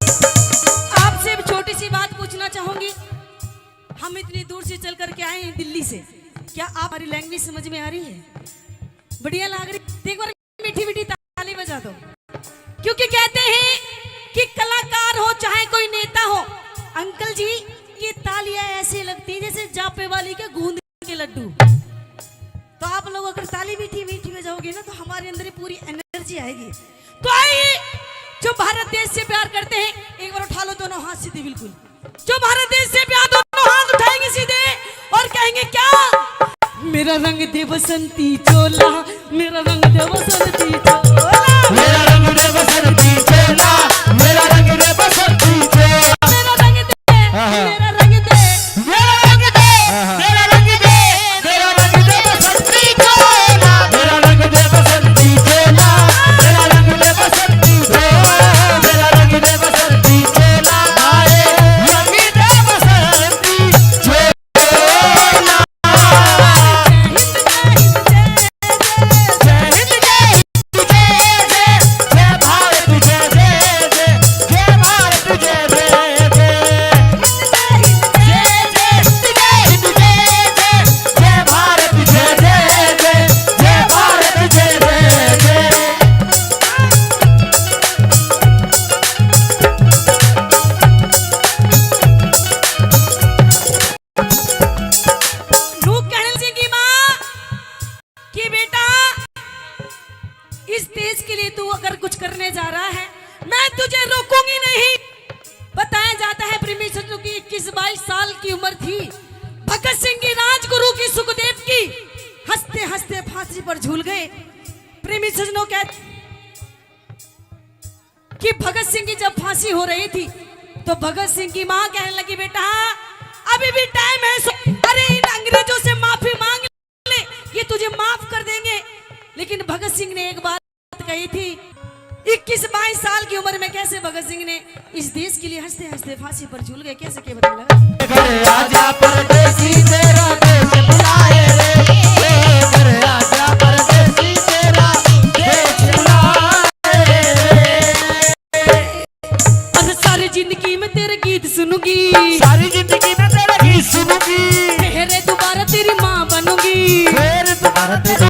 आपसे एक छोटी सी बात पूछना चाहूंगी। हम इतनी दूर से चल करके आए हैं दिल्ली से, क्या आप हमारी लैंग्वेज समझ में आ रही है? बढ़िया लग रही। एक बार मीठी मीठी ताली बजा दो, क्योंकि कहते हैं कि कलाकार हो चाहे कोई नेता हो। अंकल जी ये तालियां ऐसे लगती हैं जैसे जापे वाली के गूंद के लड्डू। तो आप लोग अगर ताली मीठी मीठी बजाओगे ना तो हमारे अंदर पूरी एनर्जी आएगी। तो आइए जो भारत देश से प्यार करते हैं एक बार उठा लो दोनों हाथ सीधे बिल्कुल। जो भारत देश से प्यार दोनों हाथ उठाएंगे सीधे और कहेंगे क्या? मेरा रंग दे बसंती चोला मेरा रंग दे बसंती चोला मेरा रंग दे बसंती चोला मेरा रंग दे बसंती चोला मेरा रंग दे मेरा रंग दे मेरा रंग दे मेरा रंग दे मेरा रंग दे बसंती चोला मेरा रंग दे बसंती चोला मेरा रंग दे बसंती चोला मेरा रंग दे बसंती चोला आए रंग दे बसंती चोला जय हिंद जय हिंद जय जय जय भारत जय जय जय जय भारत जय जय जय जय हिंद जय जय जय भारत जय जय जय जय भारत जय जय जय रूप कहने सिंह की माँ कि बेटा इस देश के लिए तू अगर कुछ करने जा रहा है मैं तुझे रोकूंगी नहीं। बताया जाता है प्रेमी सज्जनों की 21-22 साल की उम्र थी भगत सिंह की, राजगुरु की, सुखदेव की। हंसते हंसते फांसी पर झूल गए। प्रेमी सज्जनों कहते कि भगत सिंह की जब फांसी हो रही थी तो भगत सिंह की माँ कहने लगी बेटा अभी भी टाइम है, अरे इन अंग्रेजों से माफी मांग ले, ये तुझे माफ कर देंगे। लेकिन भगत सिंह ने एक बात कही थी, 21-22 साल की उम्र में कैसे भगत सिंह ने इस देश के लिए हंसते हंसते फांसी पर झूल गए, कैसे क्या बता लगा। घर आजा परदेसी तेरा देश बुलाए रे, घर आजा परदेसी तेरा देश बुलाए रे। अब सारी जिंदगी में तेरे गीत सुनूंगी, सारी जिंदगी में तेरा गीत सुनूंगी, फिर दोबारा तेरी माँ बनूंगी, फिर दोबारा तेरी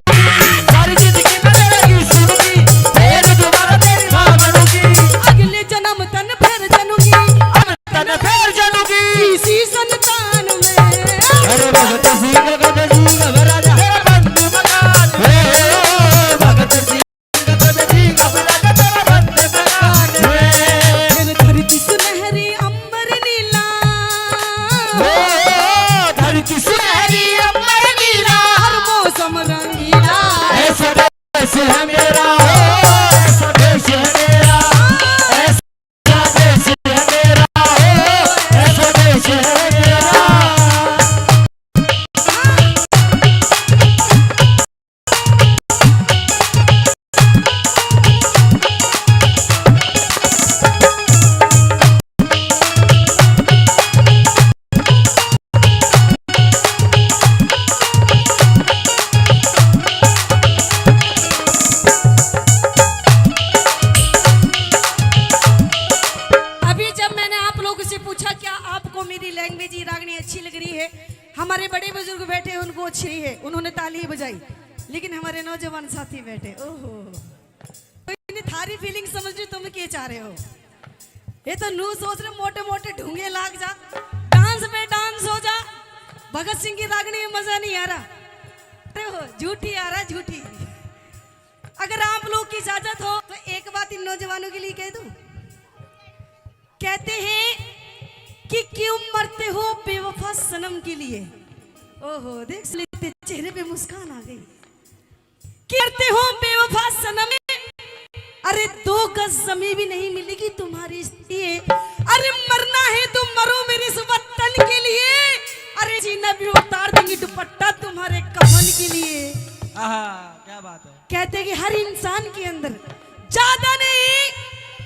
सारी जिंदगी में तेरा गीत सुनूंगी, फिर दोबारा तेरी माँ बनूंगी, अगले जन्म तन फिर जनूंगी, अब तन फिर जनूंगी इसी संतान में। अरे भगत सिंह राजा है बंद मकान, भगत सिंह राजा तेरा बंद मकान, फिर धरती सुनहरी अंबर नीला, धरती सुनहरी अंबर नीला, हर मौसम रंगीला, ऐसा देश है मेरा, ऐसा देश है मेरा, ऐसा देश है मेरा, ऐसा देश है मेरा। अभी जब मैंने आप लोगों से पूछा क्या आपको मेरी लैंग्वेज रागनी अच्छी लग रही है, हमारे बड़े बुजुर्ग बैठे हैं, उनको अच्छी है, उन्होंने ताली बजाई, लेकिन हमारे नौजवान साथी बैठे ओहो तो थारी फीलिंग समझ रही, तुम क्या चाह रहे हो। ये तो नू सोच रहे मोटे मोटे ढूंगे लाग जा, डांस पे डांस हो जा, भगत सिंह की रागनी में मजा नहीं आ रहा, देखो झूठी आ रहा झूठी। अगर आप लोग की इजाजत हो तो एक बात इन नौजवानों के लिए कह दूं, कहते हैं कि क्यों मरते हो बेवफा सनम के लिए। ओहो देख लेते चेहरे पे मुस्कान आ गई। करते हो बेवफा सनम, अरे 2 गज जमीन भी नहीं मिलेगी तुम्हारी लिए, अरे मरना है तो मरो मेरे इस वतन के लिए, अरे जीना भी उतार देंगे दुपट्टा तुम्हारे कफन के लिए। क्या बात है। कहते हैं कि हर इंसान के अंदर ज्यादा नहीं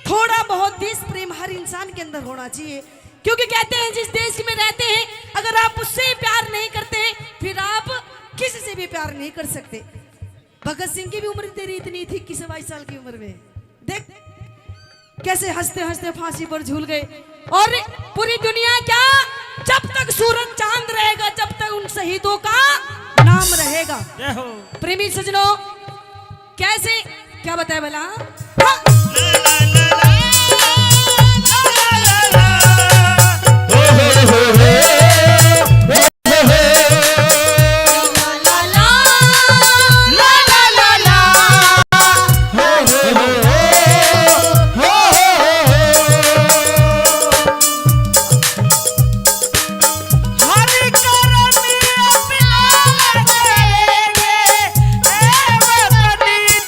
थोड़ा बहुत देश प्रेम हर इंसान के अंदर होना चाहिए, क्योंकि कहते हैं जिस देश में रहते हैं अगर आप उससे प्यार नहीं करते फिर आप किसी से भी प्यार नहीं कर सकते। भगत सिंह की भी उम्र तेरी इतनी थी 21-22 साल की उम्र में, देख कैसे हंसते हंसते फांसी पर झूल गए। और पूरी दुनिया क्या, जब तक सूरज चांद रहेगा जब तक उन शहीदों का नाम रहेगा। प्रेमी सजनों कैसे क्या बताए भला,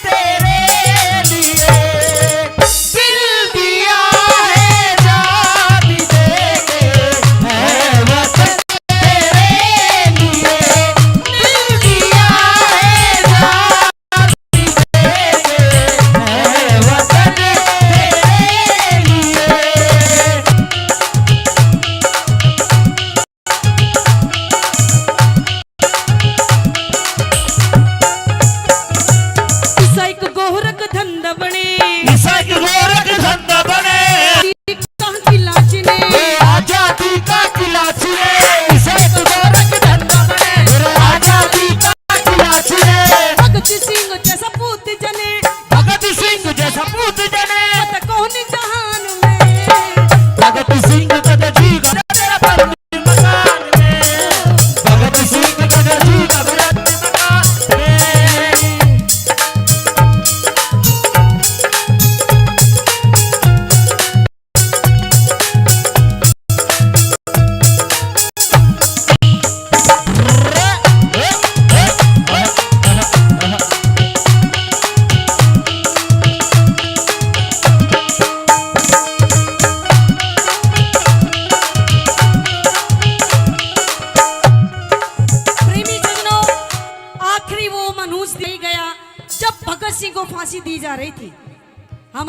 तेरे लिए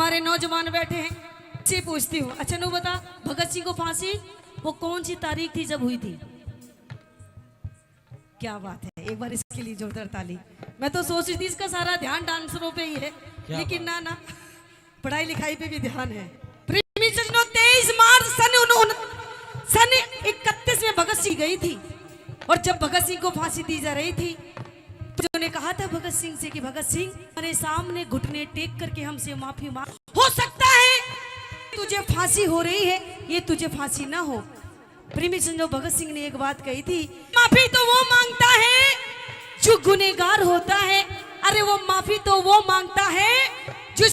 हमारे नौजवान बैठे हैं, से पूछती हूँ, अच्छा नु बता, भगत सिंह को फांसी वो कौन सी तारीख थी जब हुई थी? क्या बात है, एक बार इसके लिए जोरदार ताली। मैं तो सोच रही थी इसका सारा ध्यान डांसरों पे ही है, लेकिन ना ना, पढ़ाई लिखाई पे भी ध्यान है। 23 मार्च सन 31 में भगत सिंह गई थी, और जब भगत सिंह को फांसी दी जा रही थी तो उन्होंने कहा था भगत सिंह से कि भगत सिंह हमारे सामने घुटने टेक करके हमसे माफी मांग, हो सकता है तुझे फांसी हो रही है, ये तुझे फांसी ना हो। प्रेमी संजो भगत सिंह ने एक बात कही थी, माफी तो वो मांगता है जो गुनहगार होता है, अरे वो माफी तो वो मांगता है जो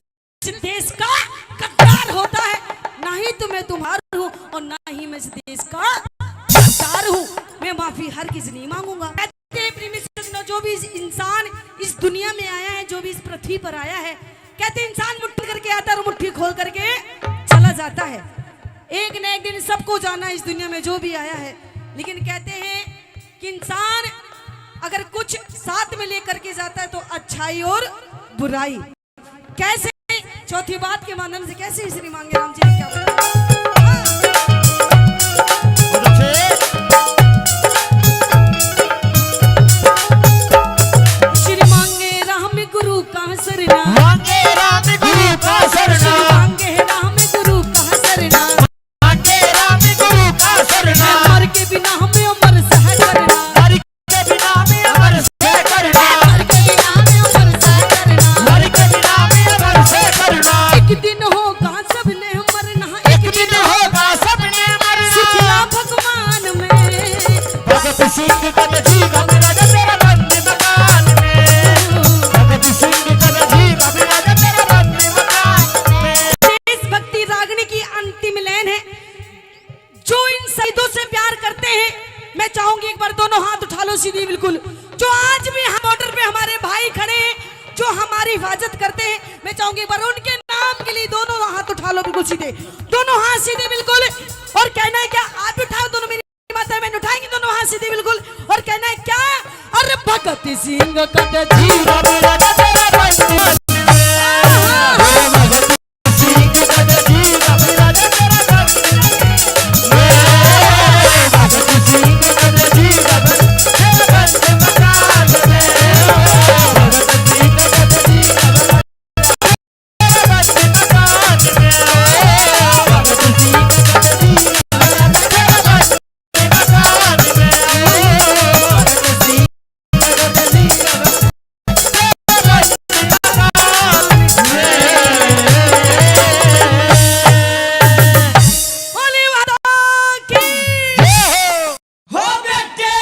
देश का गद्दार होता है। ना ही तो मैं तुम्हारा हूँ और ना ही मैं इस देश का गद्दार हूँ, मैं माफी हर किसी नहीं मांगूंगा। कहते हैं प्रेमी संजो, जो भी इंसान इस दुनिया में आया है, जो भी इस पृथ्वी पर आया है, कहते हैं इंसान मुट्ठी करके आता है और मुट्ठी खोल करके चला जाता है। एक न एक दिन सबको जाना है इस दुनिया में जो भी आया है, लेकिन कहते हैं कि इंसान अगर कुछ साथ में लेकर के जाता है तो अच्छाई और बुराई। कैसे? चौथी बात के माध्यम से कैसे श्री मांगे राम जी ने क्या बताया? श्री मांगे राम गुरु का शरणा, मांगे राम गुरु का शरणा, मांगे राम गुरु का शरणा, मांगे राम गुरु का शरणा, मर के बिना हमें अमर सह करना, मर के बिना में अमर से करना, मर के बिना हमें अमर सह करना, मर के बिना में अमर से करना। एक दिन होगा सबने मरना, एक दिन होगा सबने मरना, सिखला भगवान में, भगत सिंह का जीवा मेरा तेरा बंद मकान में, भगत सिंह का जीवा मेरा तेरा बंद मकान में। देशभक्ति रागनी की अंतिम लाइन है, जो इन शहीदों से प्यार करते हैं, मैं चाहूंगी एक बार दोनों हाथ उठा लो सीधी बिल्कुल। जो आज भी हम बॉर्डर पे हमारे भाई खड़े हैं, जो हमारी हिफाजत करते हैं, मैं चाहूंगी एक बार उनके नाम के लिए दोनों हाथ उठा लो बिल्कुल सीधे, दोनों हाथ सीधे बिल्कुल। और कहना है क्या, आप भी उठाओ, दोनों मेरी माता बहन उठाएंगे दोनों हाथ सीधे बिल्कुल, और कहना है क्या, अरे भगत सिंह का जीवा मेरा तेरा बंद मकान में, भगत सिंह का जीवा मेरा तेरा बंद मकान में, भगत सिंह का जीवा तेरा बंद मकान में, भगत सिंह का जीवा तेरा बंद मकान में, भगत सिंह का जीवा तेरा बंद मकान में, भगत सिंह का जीवा बोले वादा की हो बेटे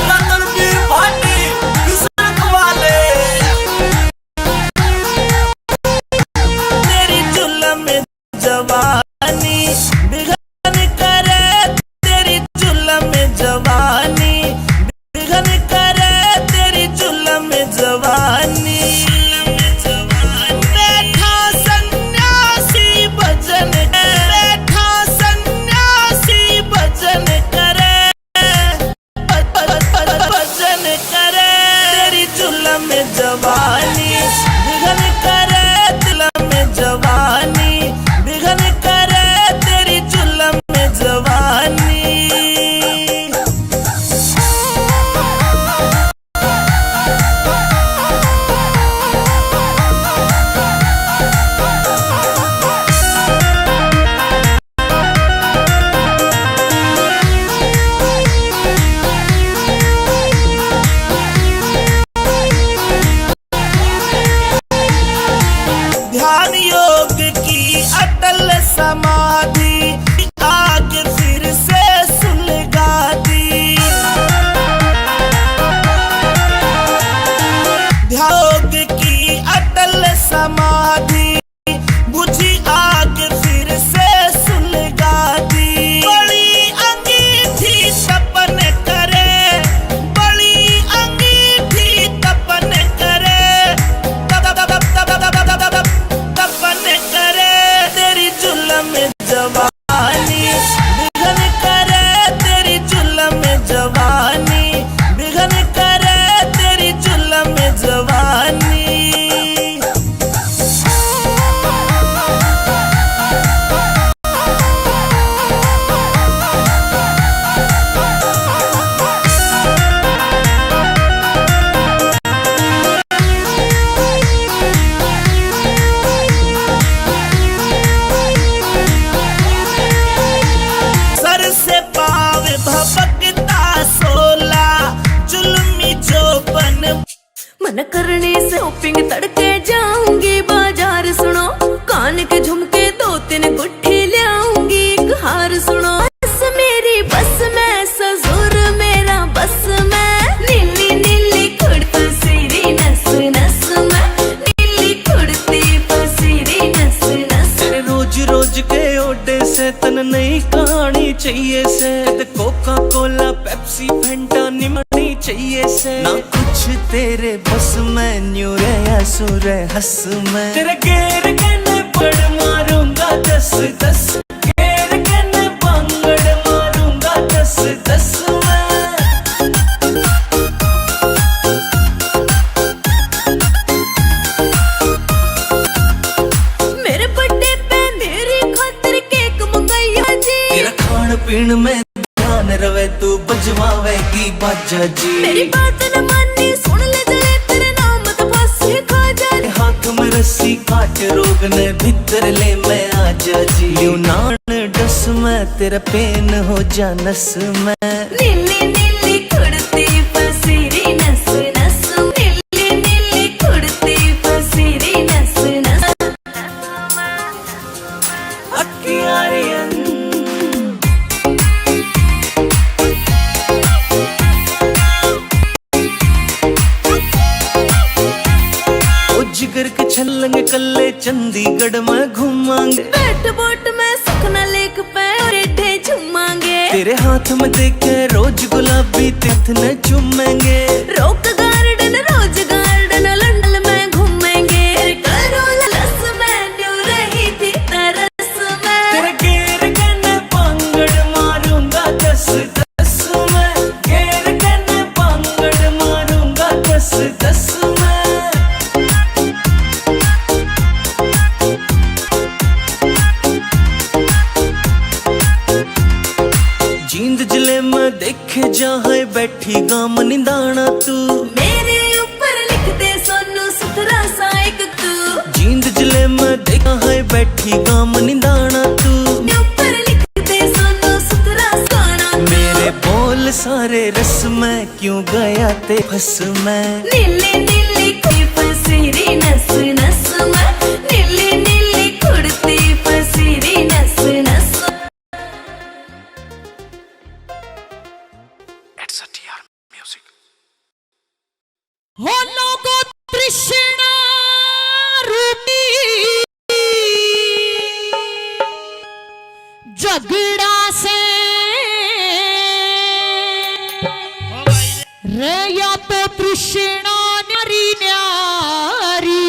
रणबीर भाटी किस्मत वाले तेरी जुल्म में जवानी बिघन करे, तेरी जुल्म में जवानी बिघन करे, तेरी जुल्म में जवानी। बैठा सन्यासी भजन, बैठा सन्यासी भजन करे, भजन करे, तेरी जुल्म में जवानी बिघन करे, जुल्म में जवानी बिघन करे, तेरी जुल्म में जवानी। ध्यान योग की अटल समाधि आग फिर से सुलगा दी, ध्यान योग की अटल समाधि बुझी आग फिर से सुलगा दी। बड़ी अंगीठी तपन करे, बड़ी अंगीठी तपन करे, तपन करे, तेरी जुल्म में जवानी शॉपिंग तड़के जाऊंगी बाजार सुनो कान के झुमके 2-3 गुट्ठी ले आऊंगी एक हार सुनो बस मेरी बस में ससुर मेरा बस में नीली नीली कुर्ती सीरी नस नस में नीली कुर्ती पसीरी नस नस रोज रोज के ओडे से तन नई कहानी चाहिए से कोका कोला पेप्सी फंटा निमनी चाहिए से ना कुछ तेरे बस में न्यू रे असुर हंस में तेरे गेर कने पड़ मारूंगा 10-10 गेर कने पंगड़ मारूंगा 10-10 मेरे बर्थडे पे मेरी खातिर केक मंगाइया जी तेरा खान पीन में ध्यान रवे तू बजवावेगी बाजा जी मेरी बात न मानी सुन ले जले तेरे नाम तो फांसी खा जा हाथ में रस्सी काट रोग ने भीतर ले मैं आजा जी यूं नान डस में तेरा पेन हो जा नस में नीली नीली कुर्ती पसीरी नस नस नीली नीली कुर्ती पसीरी नस नस अक्कियारियन जिगर के छलंगे कल्ले चंडीगढ़ में घूमांगे बैठ बोट में सुखना लेक पे और एठे झूमांगे तेरे हाथ में देखे रोज गुलाबी तिथ न चूमेंगे रोक गार्डन रोज गार्डन लंडन में घूमेंगे करोल लस में न्यू रही थी तरस में तेरे गेर कने पंगड़ मारूंगा 10-10 में गेर कने पंगड़ मारूंगा 10-10 में जींद जिले में देखे जाए बैठी गाम निदाना तू मेरे ऊपर लिख दे सोनू सुथरा सा एक तू जींद जिले में देखा है बैठी गाम निदाना तू मेरे ऊपर लिख दे सोनू सुथरा गाना मेरे बोल सारे रस में क्यों गया ते फस में नीली नीली कोई पसीरी नस नस में नीली नीली कुर्ती पसीरी नस नस हो लोगो तृष्णा रूपी झगड़ा से रे या तो तृष्णा न्यारी न्यारी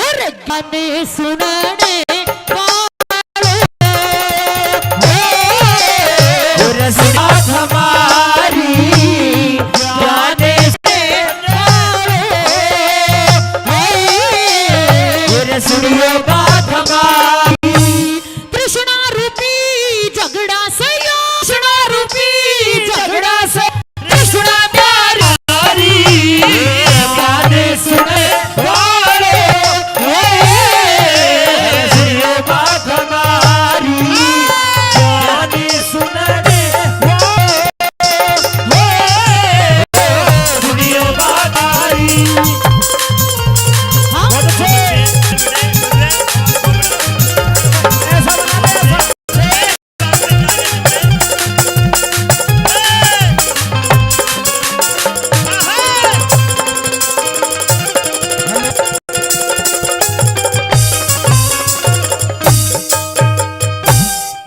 और गाने सुनने रसरात हमारी जाने से सुनियो बात हमारी तृष्णा रूपी झगड़ा से तृष्णा रूपी झगड़ा से कृष्णा प्यारी गाने सुने वाले सुनियो बात हमारी गाने सुनने सुनियो बात हमारी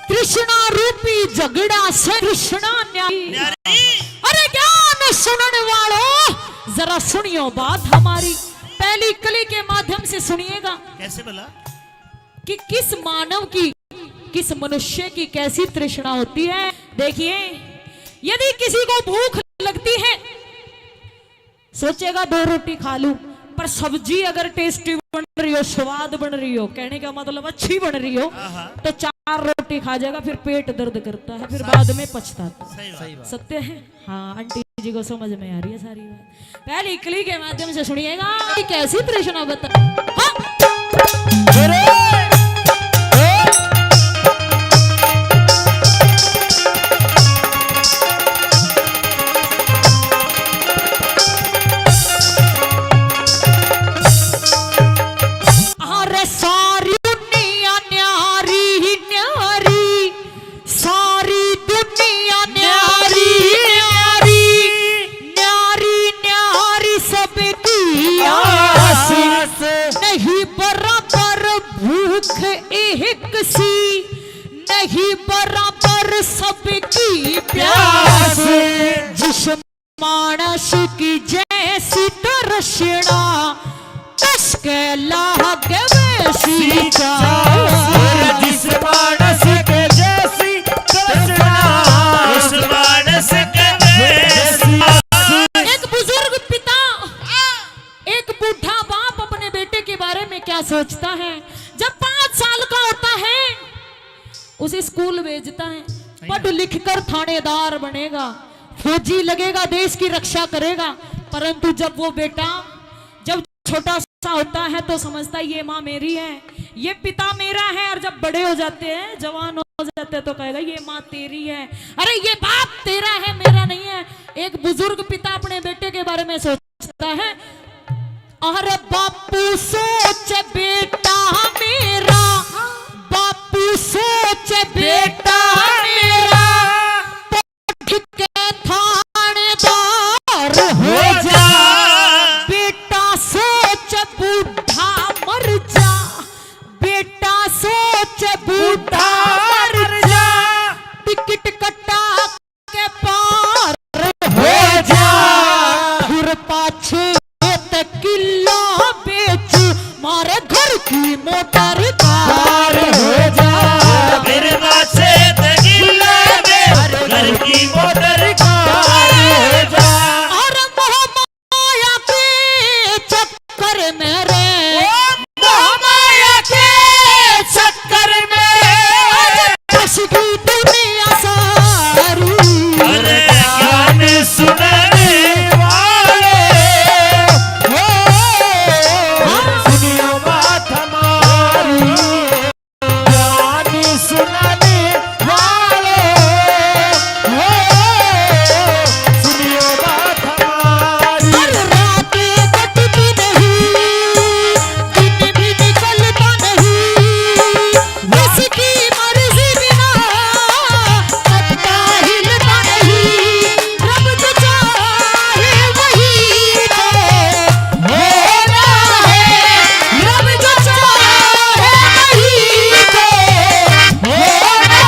तृष्णा रूपी झगड़ा से तृष्णा न्यारी अरे ज्ञान सुनने वालों जरा सुनियो बात हमारी पहली कली के माध्यम से सुनिएगा कैसे बोला कि किस मानव की किस मनुष्य की कैसी तृष्णा होती है। देखिए यदि किसी को भूख लगती है सोचेगा 2 रोटी खा लूं, पर सब्जी अगर टेस्टी बन रही हो स्वाद बन रही हो कहने का मतलब अच्छी बन रही हो तो 4 रोटी खा जाएगा, फिर पेट दर्द करता है, फिर बाद में पछताता है। सत्य है। हाँ आंटी जी को समझ में आ रही है सारी बात। पहले इकली के माध्यम से सुनिएगा कैसी तृष्णा बता। हाँ? सबकी आस, नहीं बराबर भूख एक सी, नहीं बराबर सबकी प्यास, जिस मानस की जैसी तृष्णा उसके लागे वैसी चाह, जिस मानस के जैसी तृष्णा उस मानस के वैसी। एक बुजुर्ग पिता, एक बूढ़ा बाप अपने बेटे के बारे में क्या सोचता है? जब 5 साल का होता है उसे स्कूल भेजता है, पढ़ लिख कर थानेदार बनेगा, फौजी लगेगा, देश की रक्षा करेगा। परंतु जब वो बेटा जब छोटा सा होता है तो समझता है ये माँ मेरी है, ये पिता मेरा है, और जब बड़े हो जाते हैं, जवान हो जाते हैं तो कहेगा ये माँ तेरी है, अरे ये बाप तेरा है, मेरा नहीं है। एक बुजुर्ग पिता अपने बेटे के बारे में सोचता है, अरे बापू सोच बेटा मेरा, बापू सोच बेटा मेरा, पढ़ के थानेदार हो जा, बेटा सोच बूढ़ा मर जा, बेटा सोच बूढ़ा मर जा, टिकट कटा के पार हो जा, फिर पाछे किला बेच मारे घर की मोटर कार हो जा, मेरे पासे तकिला बेच घर की मोटर कार हो जा। और मोह माया के चक्कर में रे, मोह माया के चक्कर में की दुनिया सारी, अरे ज्ञान सुनाने वाले सुनियो बात हमारी, ज्ञान सुनाने वाले हो, सुनियो बात हमारी। हर रात कटती नहीं, दिन भी निकलता नहीं, इसकी मर्जी बिना पत्ता हिलता नहीं, रब जो चाहे वही तो होना है, रब जो चाहे वही तो होना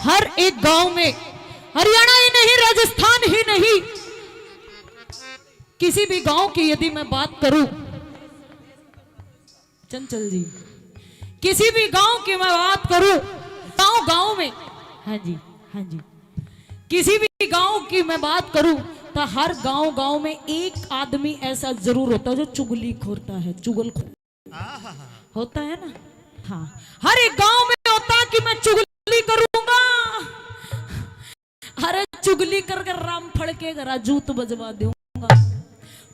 हर एक गांव में, हरियाणा ही नहीं, राजस्थान ही नहीं, किसी भी गांव की यदि मैं बात करूं, चंचल जी, किसी भी गांव की मैं बात करूं, गांव गांव में, हाँ जी हाँ जी, किसी भी गांव की मैं बात करूं तो हर गांव गांव में एक आदमी ऐसा जरूर होता है जो चुगली खोरता है, चुगलखोर होता है ना। हाँ, हर एक गांव में होता है कि मैं चुगली करूंगा, अरे चुगली कर कर रामफल के घर जूत बजवा दूंगा,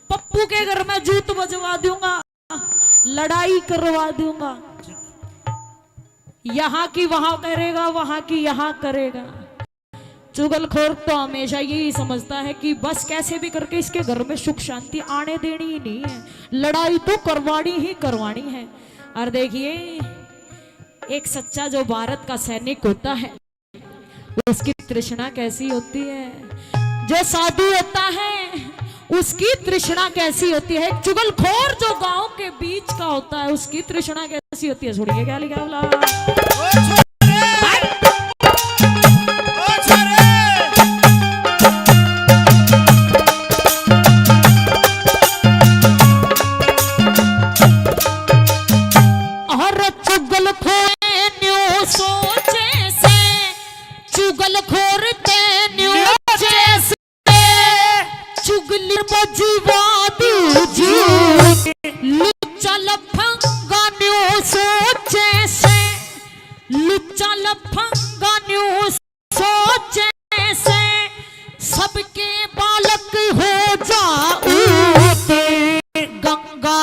पप्पू के घर में जूत बजवा दूंगा, लड़ाई करवा दूंगा, यहाँ की वहां करेगा, वहां की यहाँ करेगा। चुगलखोर तो हमेशा यही समझता है कि बस कैसे भी करके इसके घर में सुख शांति आने देनी ही नहीं है, लड़ाई तो करवानी ही करवानी है। और देखिए, एक सच्चा जो भारत का सैनिक होता है उसकी तृष्णा कैसी होती है, जो साधु होता है उसकी तृष्णा कैसी होती है, एक चुगलखोर जो गांव के बीच का होता है उसकी तृष्णा कैसी होती है। छोड़िए क्या लिखा बोला, सोचे से चुगलखोर चुगली बजवा दू लुच्चा सोचे से लुच्चा लफंगा न्यू सोचे से सबके बालक हो जाऊं गंगा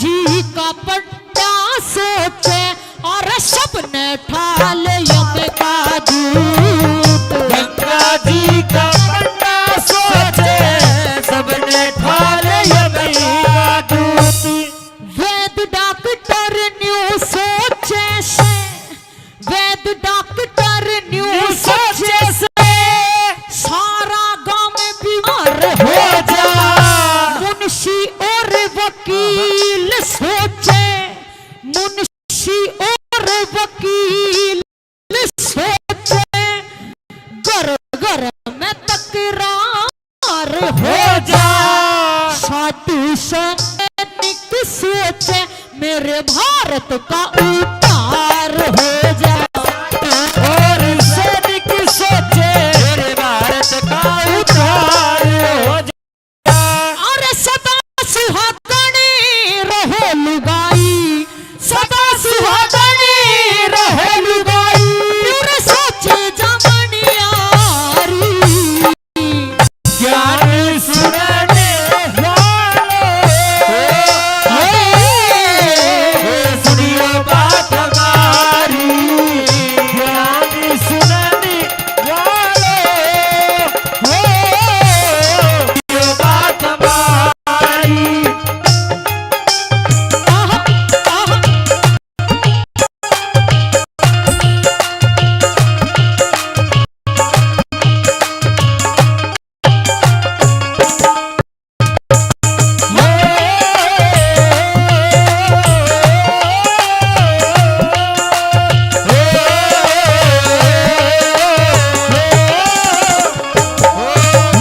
जी का पट्टा सोचे और सबने ठाल यम का दूत गंगा जी का पन्ना सोचे सबने ठाल यमी का दूत वैद डॉक्टर न्यू सोचे से वैद डॉक्टर न्यू सोचे से सारा गांव में बीमार हो जा मुंशी और वकील सोचे मुंशी और वकील सोचे घर घर में तकरार हो जा साधु सैनिक सोचे मेरे भारत का उद्धार हो जा और सैनिक सोचे मेरे भारत का उद्धार हो जा और सदा सुहागणी रहो लुगाई सदा सुहागणी रहो लुगाई पूरे सोचे जमनियारी ज्ञान सुनने वालों सुनियो बात हमारी ज्ञान सुनने वालों सुनियो बात हमारी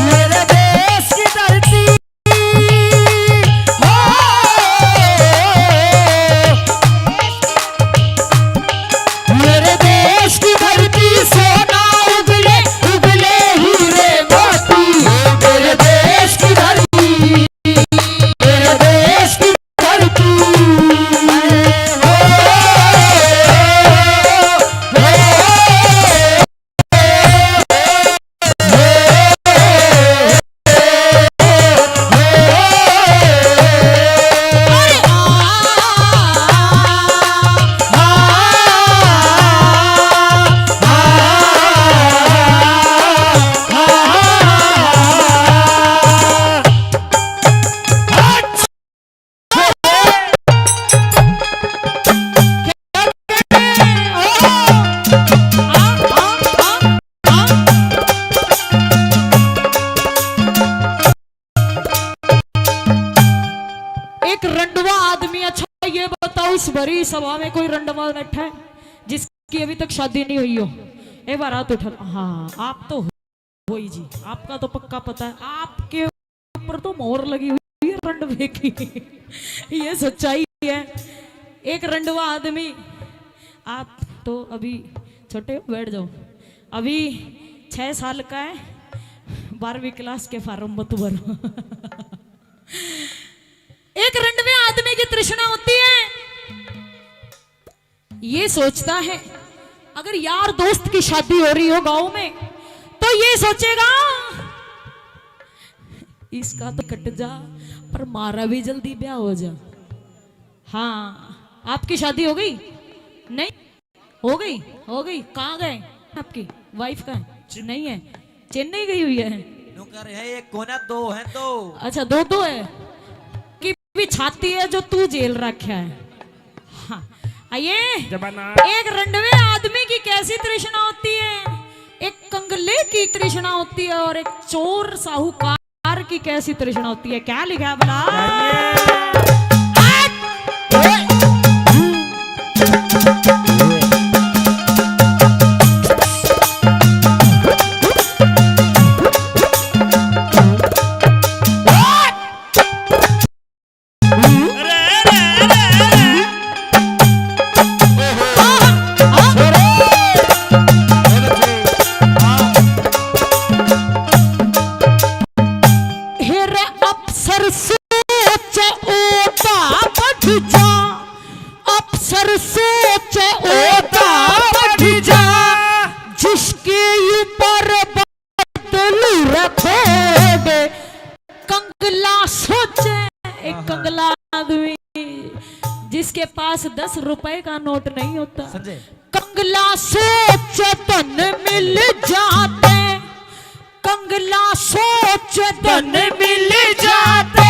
मेरे देश की धरती मेरे देश की धरती सोना उगले उगले हीरे मोती मेरे देश की धरती मेरे देश की धरती एक रंडवा आदमी अच्छा ये बताओ इस भरी सभा में कोई रंडवा बैठा है जिसकी अभी तक शादी नहीं हुई हो एक बार हाथ उठा हाँ आप तो हो ही जी आपका तो पक्का पता है आपके ऊपर तो मोहर लगी हुई है रंडवे की ये सच्चाई है एक रंडवा आदमी आप तो अभी छोटे हो बैठ जाओ अभी 6 साल का है 12वीं क्लास के फार्म मत भरो एक रंडवे आदमी की तृष्णा होती है ये सोचता है अगर यार दोस्त की शादी हो रही हो गांव में तो ये सोचेगा इसका तो कट जा पर मारा भी जल्दी ब्याह हो जा हाँ आपकी शादी हो गई नहीं हो गई कहाँ गए आपकी वाइफ का है नहीं है चेन्नई गई हुई है नौकर है एक कोना दो है दो अच्छा दो है कि भी छाती है जो तू जेल रखा है हाँ आइए एक रंडवे आदमी की कैसी तृष्णा होती है एक कंगले की तृष्णा होती है और एक चोर साहूकार की कैसी तृष्णा होती है क्या लिखा है बला जिसके पास 10 रुपए का नोट नहीं होता, कंगला सोच धन मिल जाते, कंगला सोच धन मिल जाते,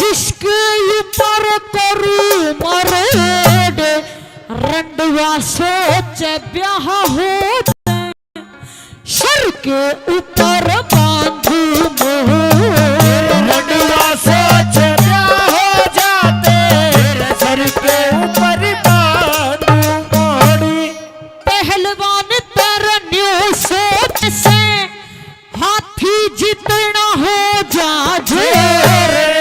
जिसके ऊपर करूं मरोड़, रंडवा सोच ब्याह होते, सर के ऊपर बांधू मोर, रंडवा सोच ब्याह हो जाते, सर के ऊपर बांधू मोड़ी। पहलवान तेरा न्यू सोच से हाथी जितना हो जा जोरे,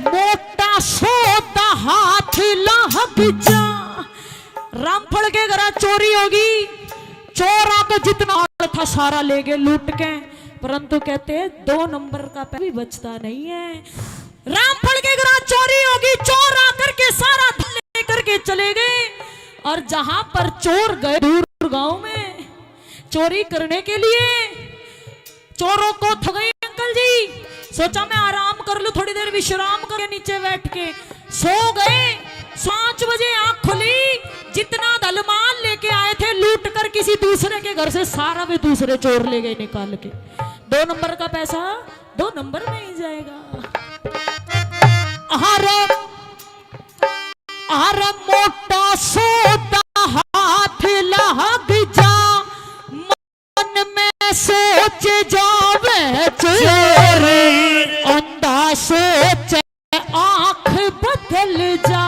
मोटा सोता हाथ लहक जा। रामफल के घर चोरी होगी, चोर आकर जितना था सारा ले गए लूट के, परंतु कहते 2 नंबर का भी बचता नहीं है। रामफल के घर चोरी होगी, चोर आकर के सारा धन लेकर के चले गए, और जहां पर चोर गए दूर गांव में चोरी करने के लिए, चोरों को ठगे अंकल जी। सोचा मैं आराम कर लूं, थोड़ी देर विश्राम करके नीचे बैठ के सो गए। 5 बजे आंख खुली, जितना दलमाल लेके आए थे लूट कर किसी दूसरे के घर से सारा भी दूसरे चोर ले गए निकाल के। 2 नंबर का पैसा 2 नंबर में ही जाएगा। अरे मोटा सोता हाथ लहक जा, मन में सोच जावे चोरी, अंधा सोच आंख बदल जा,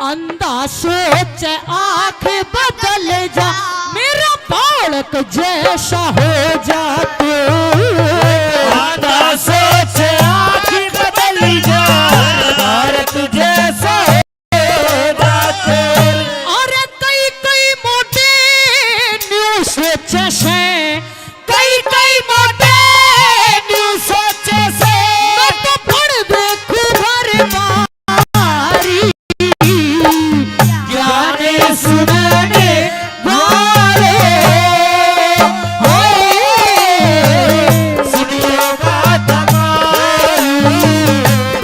अंधा सोच आंख बदल जा, मेरा बालक जैसा हो जा तू, अंधा सोच आँख बदल जा, भारत जैसा हो जा तू। अरे कई कई मोटे न्यू सोच से, कई कई मोटे न्यू सोच से, मैं तो पढ़ देखू भर मारी, ज्ञान सुनने वाले हो, सुनियो बात हमारी,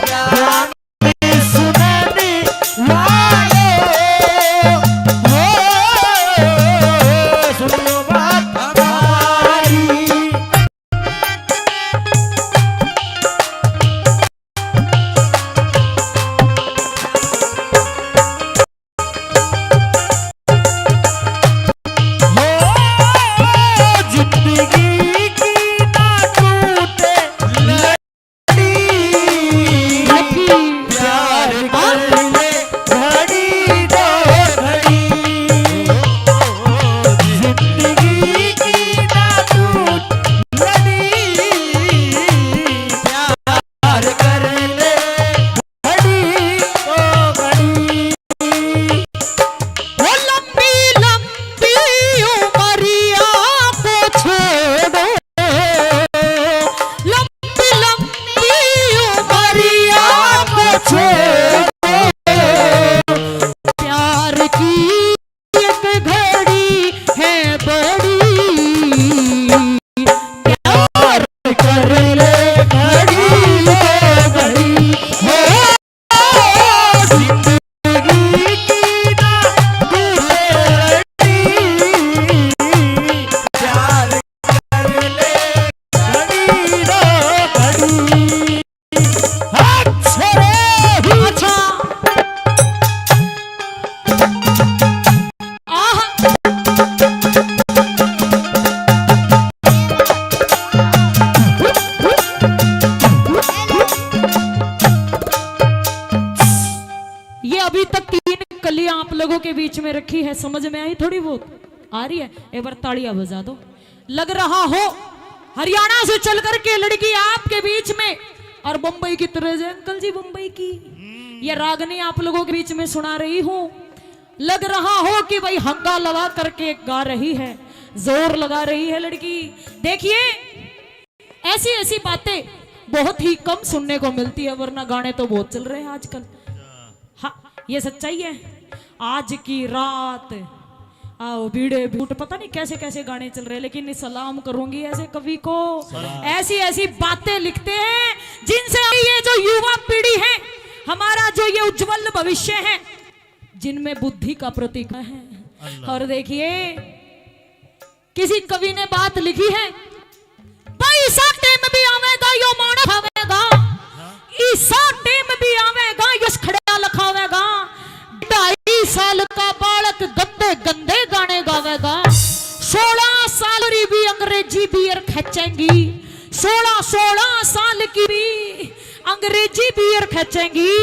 ज्ञान सुनने वाले हो, सुनियो बात हमारी। जिंदगी की ना टूटे लड़ी, प्यार कर ले घड़ी दो घड़ी, जिंदगी की ना टूटे लड़ी, प्यार कर ले घड़ी दो घड़ी। वो लंबी लंबी उमरिया को छोड़ो, लंबी लंबी उमरिया को छोड़ो, प्यार की एक घड़ी है बड़ी, प्यार कर ले घड़ी दो घड़ी, हो जिंदगी की ना टूटे लड़ी, प्यार कर ले घड़ी दो घड़ी। अच्छा ये अभी तक 3 कलियां आप लोगों के बीच में रखी है, समझ में आई? थोड़ी बहुत आ रही है? एक बार तालियां बजा दो। लग रहा हो हरियाणा से चल करके लड़की आपके बीच में, और बंबई की तरह से अंकल जी बंबई की ये रागनी आप लोगों के बीच में सुना रही हूँ। लग रहा हो कि भाई हंगा लगा करके गा रही है, जोर लगा रही है लड़की। देखिए ऐसी ऐसी बातें बहुत ही कम सुनने को मिलती है, वरना गाने तो बहुत चल रहे हैं आजकल। हाँ ये सच्चाई है। आज की रात आओ बीड़े बूट, पता नहीं कैसे कैसे गाने चल रहे हैं, लेकिन सलाम करूंगी ऐसे कवि को। ऐसी ऐसी बातें लिखते हैं जिनसे ये जो युवा पीढ़ी है, हमारा जो ये उज्जवल भविष्य है जिनमें बुद्धि का प्रतीक है। और देखिए किसी कवि ने बात लिखी है, भाई ईसा टेम भी आवेगा यो मानव आवेगा, ईसा टेम भी आवेगा यश खड़ा लखावेगा, 2.5 साल का बालक गंदे गंदे गाने गावेगा, 16 साल की भी अंग्रेजी बियर खींचेंगी, 16 साल की भी अंग्रेजी बियर खींचेंगी,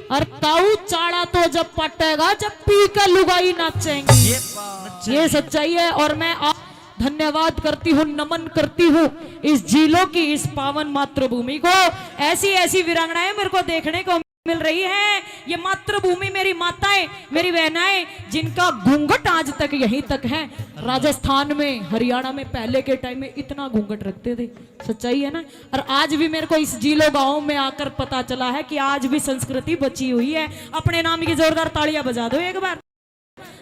और ताऊ चाड़ा तो जब पटेगा जब पी कर लुगाई नाचेंगी। ये सच्चाई है। और मैं धन्यवाद करती हूँ, नमन करती हूँ इस जिलों की, इस पावन मातृभूमि को। ऐसी ऐसी वीरांगनाएं मेरे को देखने को मिल रही है। ये मातृभूमि मेरी माताएं, मेरी बहनाएं, जिनका घूंघट आज तक यहीं तक है। राजस्थान में, हरियाणा में पहले के टाइम में इतना घूंघट रखते थे, सच्चाई है ना। और आज भी मेरे को इस जिलो गांव में आकर पता चला है कि आज भी संस्कृति बची हुई है। अपने नाम की जोरदार तालियां बजा दो एक बार,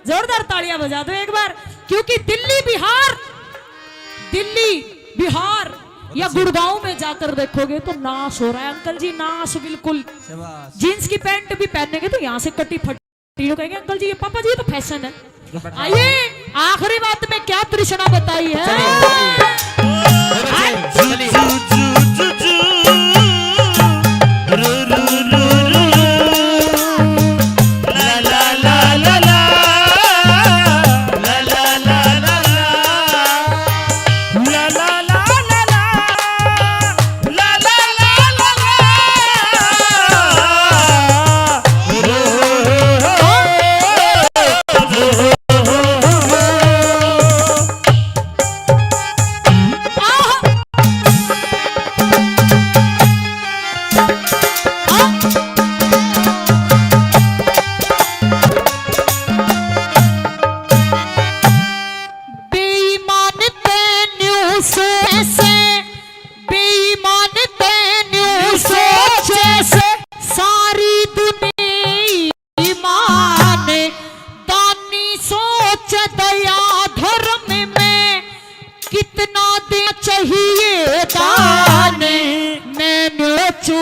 जोरदार तालियां बजा दो एक बार, क्योंकि दिल्ली बिहार या गुड़गांव में जाकर देखोगे तो नाश हो रहा है अंकल जी, नाश बिल्कुल। जीन्स की पैंट भी पहनेंगे तो यहाँ से कटी फटी कहेंगे अंकल जी, ये पापा जी ये तो फैशन है। आइए आखिरी बात में क्या तृष्णा बताई है।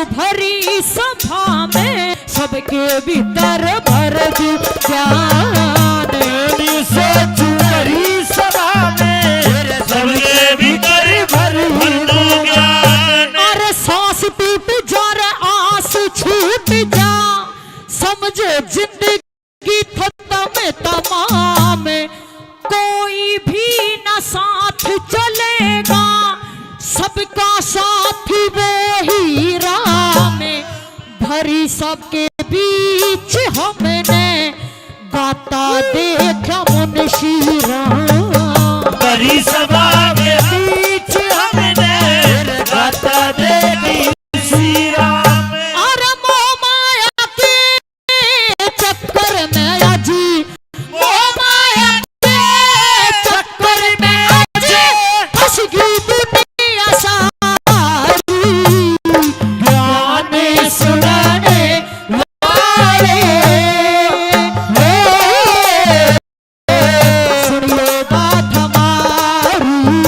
भरी सभा में सबके भीतर भर दूं ज्ञान, सोच भरी सभा में सबके भीतर भर दूं ज्ञान। अरे सांस टूट जा रे आस छूट जा, समझो जिंदगी खत्म तमाम, कोई भी न साथ चलेगा, सबका साथी वो ही राम। भरी सबके बीच हमने गाता देखा मुंशी राम, भरी सभा के बीच हमने गाता देखी मुंशी राम। अरे मोह माया के चक्कर में अजी, मोह माया के चक्कर में अजी फंस गई दुनिया सारी, गाने सुनाने वाले सुनिए बात हमारी।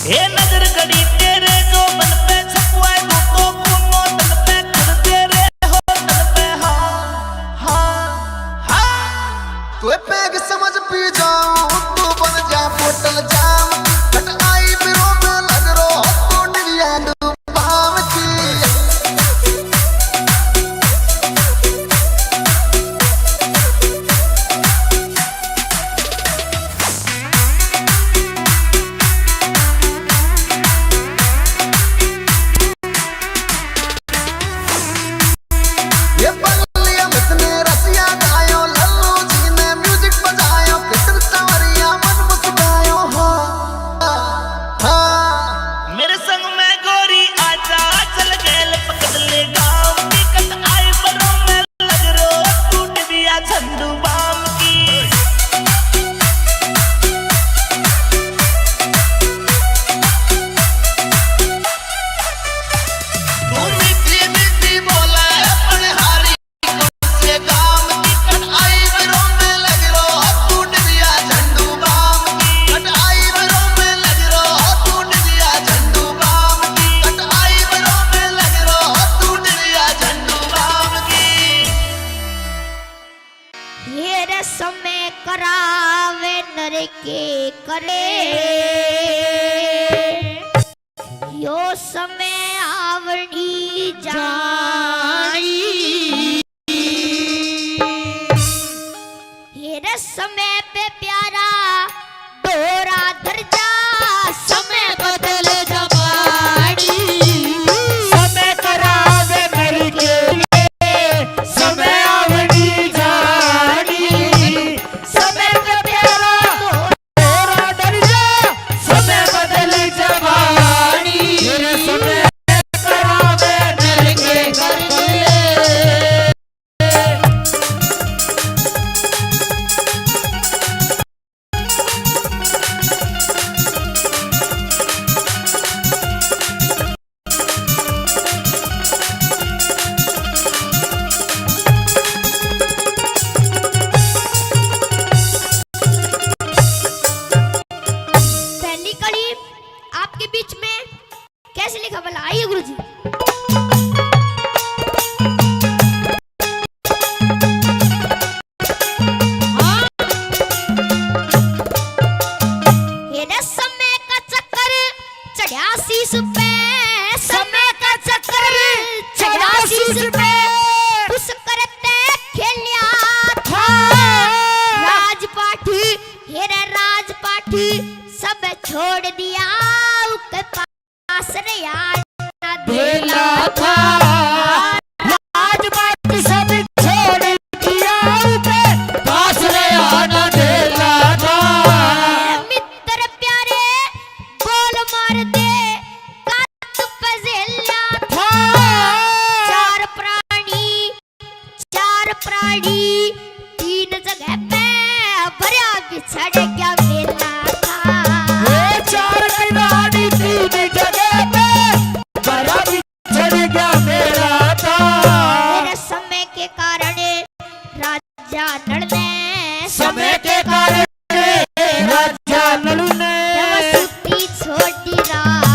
ये नजर गड़ी तेरे जो मन पे छपुआए तो कोनो तन पे कर तेरे हो तन पे हाँ तू पैग समझ पी जाऊं तू बन जा बोतल जाम कट आई बिरो में लग रो तो डिलिया डूबाम की ये बल्लिया मितने रसिया गायो लल्लू जी ने म्यूजिक बजायो कितन तवरिया मन मुस्कायो हाँ मेरे संग में गोरी आजा चल गेल पकड़ले गाँव की कट आई बरों में लग रो टूट दिया झंडू बाम की तू मीठी मीठी बोला अपने हारी से गाम की कट आई बिरो में लग रो टूट दिया झंडू बाम की कट आई बिरो में लग रो टूट दिया झंडू बाम की कट आई बिरो में लग रो टूट दिया झंडू बाम की ये रस्म करावे नर के करे यो समय आवड़ी जानी ये समय पे प्यारा दोरा धर जा समय बदल जबाड़ी समय करावे मेरी के समय आवड़ी जानी समय पे प्यारा तोरा डर जा समय बदल जवानी मेरे समय करावे मेरी के कर ले पहली कड़ी आपके बीच में कैसे लिखा भला आइए गुरुजी ये रे समय का चक्कर चढ़ा शीश पे समय का चक्कर चढ़ा शीश पे उस करते खेलिया था राजपाठी हेरे राजपाठी सब छोड़ दिया उसके पास रे यार ना देला था राजपाट सब छोड़ दिया उसे पास रे आना देला था मेरे मित्र प्यारे बोल मार दे काट पे जेलिया था चार प्राणी तीन जगह पे भरा बिछड़ गया मेला था ये चार प्राणी तीन जगह पे बड़ा बिछड़ गया मेरा था मेरे समय के कारण राजा नल ने समय के कारण राजा नलू ने सुती छोटी रात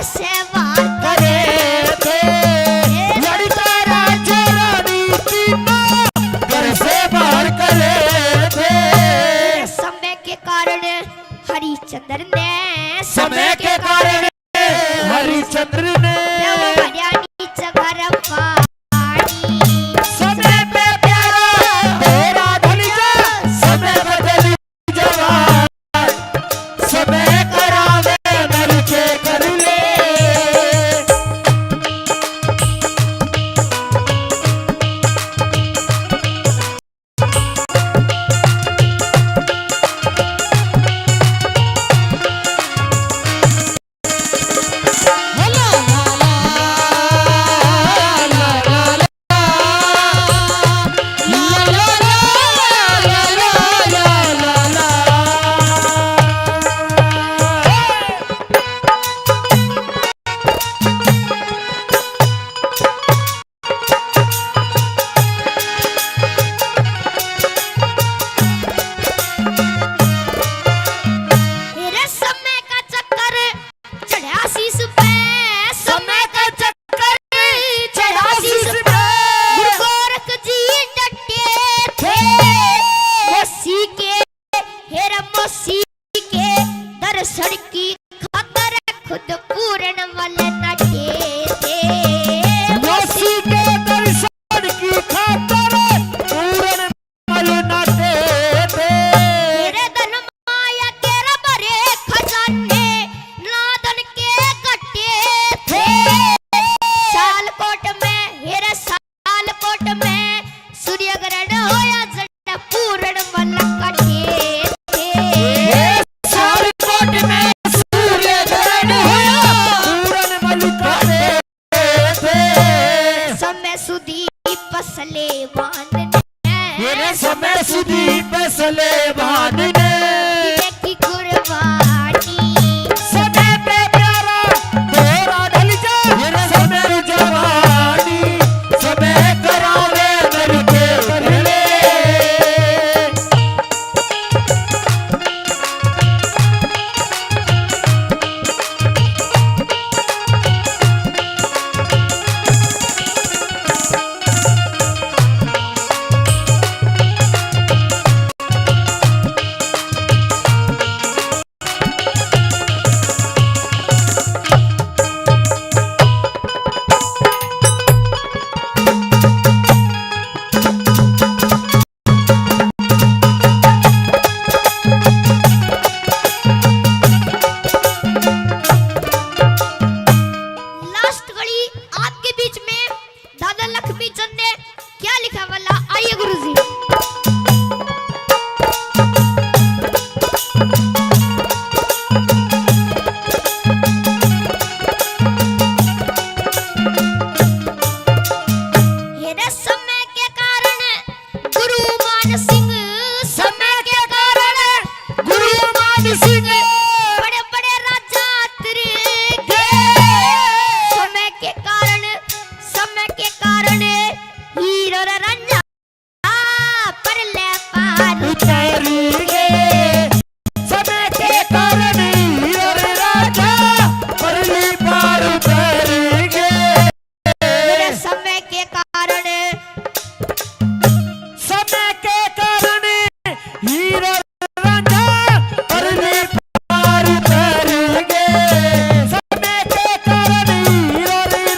घर से बाहर करे थे लड़का राजा रानी तीनों घर से बाहर करे थे। समय के कारण हरिश्चंद्र ने समय के कारण हरिश्चंद्र ने भरिया नीचे घर पानी। समय पे प्यारा तेरा धनिया समय बदली जवान समय करावे नर के कर ले। मेरे समय का चक्कर चढ़ा शीश पे समय का चक्कर चढ़ा शीश पे गुरु गोरख जी डटे थे मौसी के हेर मौसी के दर्शन की खातर खुद पूर्ण वाले डटे थे। मौसी के दर्शन की खातर पूरन मल नाटे थे। मेरे धन माया तेरा बड़े खजाने नादन के कटे थे। सालकोट में हेरे सालकोट में सूर्य ग्रहण होया जड़ पूर्ण बल कटे थे। सालकोट में सूर्य ग्रहण होया पूरन मल काटे थे। समय सुधी पसले बांधने मेरे समय सुधी बसले भान ने की कुर्बानी। समय पे प्यारा तेरा ढल जा मेरे समय जवानी समय करावे नर के कर ले। लास्ट घड़ी आपके बीच में दादा लक्ष्मी चंद ने क्या लिखा वाला आइए गुरुजी। हेरे समय के कारण गुरु मान सिंह समय के कारण गुरु मान सिंह बड़े बड़े राजा तेरे समय के कारण हीरो रंजा पर ले पार उतारेंगे समय के कारण हीर राजा परली पार उतारेंगे। मेरे समय के कारण समय के कारण हीर राजा परली पार उतारेंगे। समय के कारण हीर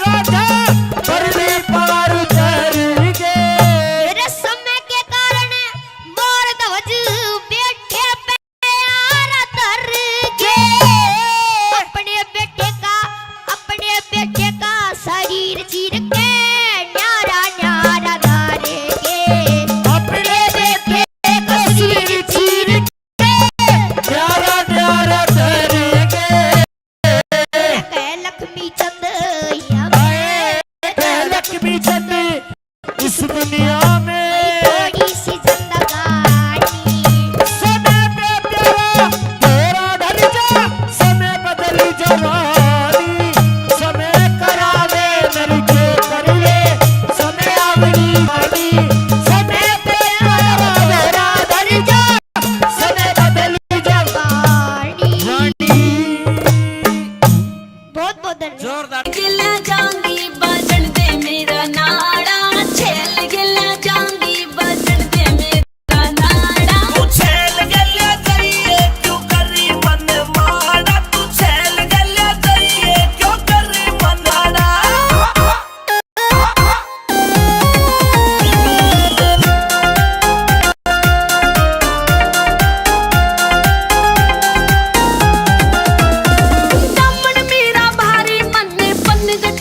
राजा परली पार उतारेंगे। मेरे समय के कारण मोर ध्वज बेटे पे आरा धर गे अपने बेटे का शरीर चीर के न्यारा न्यारा धारेंगे। अपने बेटे का सिर चीर के न्यारा न्यारा धरेंगे। कह लक्ष्मी चंद आए लक्ष्मी चंद इस दुनिया में थोड़ी सी जिंदगानी। समय पे प्यारा तेरा ढल जा समय बदली जवानी समय करावे नर के कर ले। समय आवनी वाली समय पे प्यारा तेरा ढल जा समय बदली जवानी। बहुत बहुत धन्यवाद। जोरदार गिला जाऊंगी बजन दे मेरा नाड़ा, छेल गिला जाऊंगी बजन दे मेरा नाड़ा। तू छेल गल्या जाइए क्यों करी मन माड़ा, तू छेल गल्या जाइए क्यों करी मन माड़ा। दामन मेरा भारी मन पन गट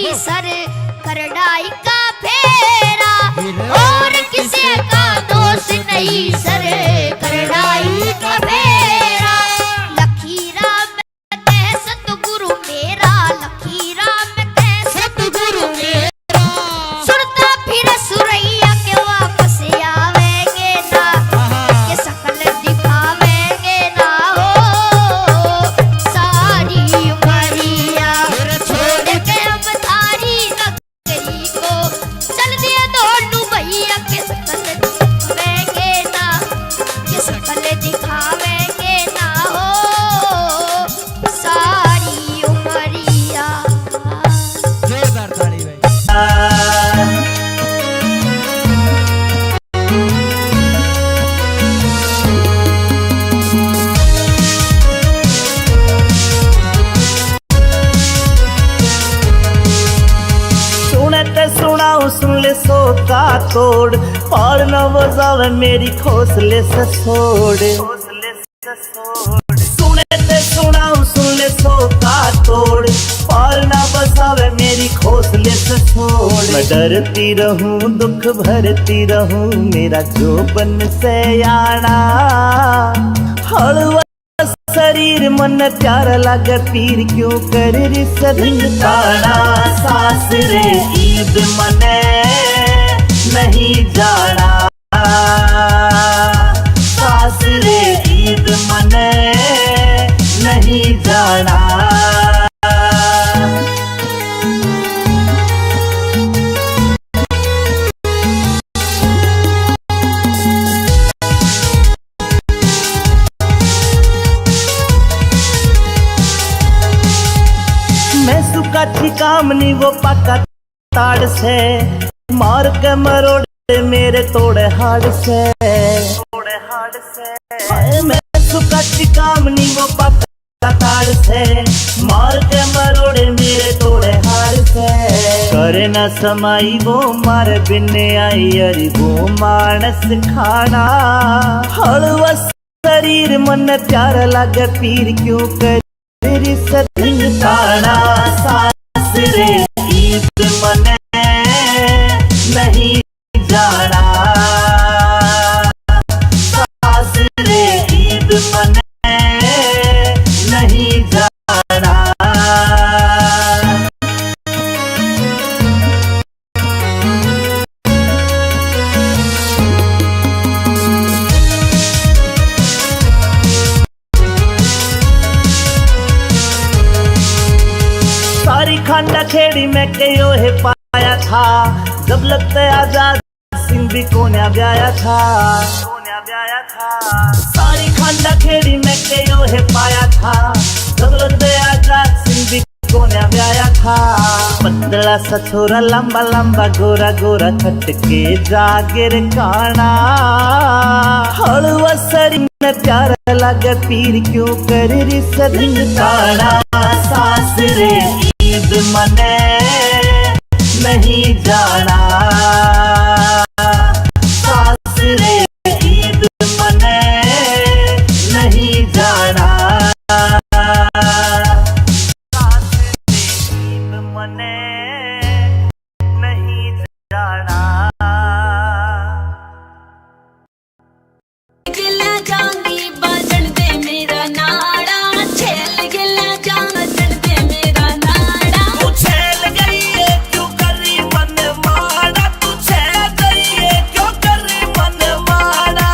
नहीं सर करड़ाई का फेरा, और किसी का दोष नहीं सर करड़ाई का फेरा। लखीरा में कह सतगुरु मेरा, लखीरा में कह सतगुरु मेरा, सुनता फिर सुरैया के वापस आवेंगे ना, के सकल दिखावेंगे ना हो सारी उमरिया। छोड़ के हम थारी नगरी को चल दिए दोनों भैया, के सकल दिखावेंगे ना, के सकल दिखावेंगे ना हो सारी उमरिया। जोरदार ताली भाई। सुने ते सुनाऊं सुन ले सो का तोड़, और न बजावे मेरी खोसले से छोड़। सुने ते सुनाऊं सुन ले सो का तोड़, और न बजावे मेरी खोसले से छोड़। मैं डरती रहूं दुख भरती रहूं, मेरा जोबन से आना हलवा शरीर मन प्यारा लागे पीर क्यों कर री सदिंग ताना। सास रे ईद मने नहीं जाना, सास रे ईद मने नहीं जाना। मैं सुखा कामनी वो पक्का ताड़ से, मार के मरोड़े मेरे तोड़े हाड़ से। मैं सुखा कामनी वो पक्का ताड़ से, मार के मरोड़े मेरे तोड़े हाड़ से। करे न समाई वो मार बिन आई, अरे वो मानस खाना हलवा शरीर मन प्यारा लागे पीर क्यों कर तेरी सदिंग ताना। सास रे ईद मने नहीं जाना, सास रे ईद मने नहीं जाना। सारी खांडा खेड़ी में कयो है पाया था, जब लगता आजाद सिंह भी कोन्या ब्याया था। सारी खांडा खेड़ी में कयो है पाया था, जब लगता आजाद सिंह भी कोन्या ब्याया था। पतला सा छोरा लंबा लंबा गोरा गोरा खटके जागिर काना, हलवा शरीर में प्यारा लागे पीर क्यों कर री सदिंग ताना। सास रे ईद मने नहीं जाना, सास रे ईद मने नहीं जाना, सास रे ईद मने नहीं जाना। गिला जाऊंगी बाजन दे मेरा नाड़ा, छेल गिला जाऊंगी दे मेरा नाड़ा। तू छेल गई है क्यों कर रही मन माड़ा, तू छेल गई है क्यों कर रही मन माड़ा।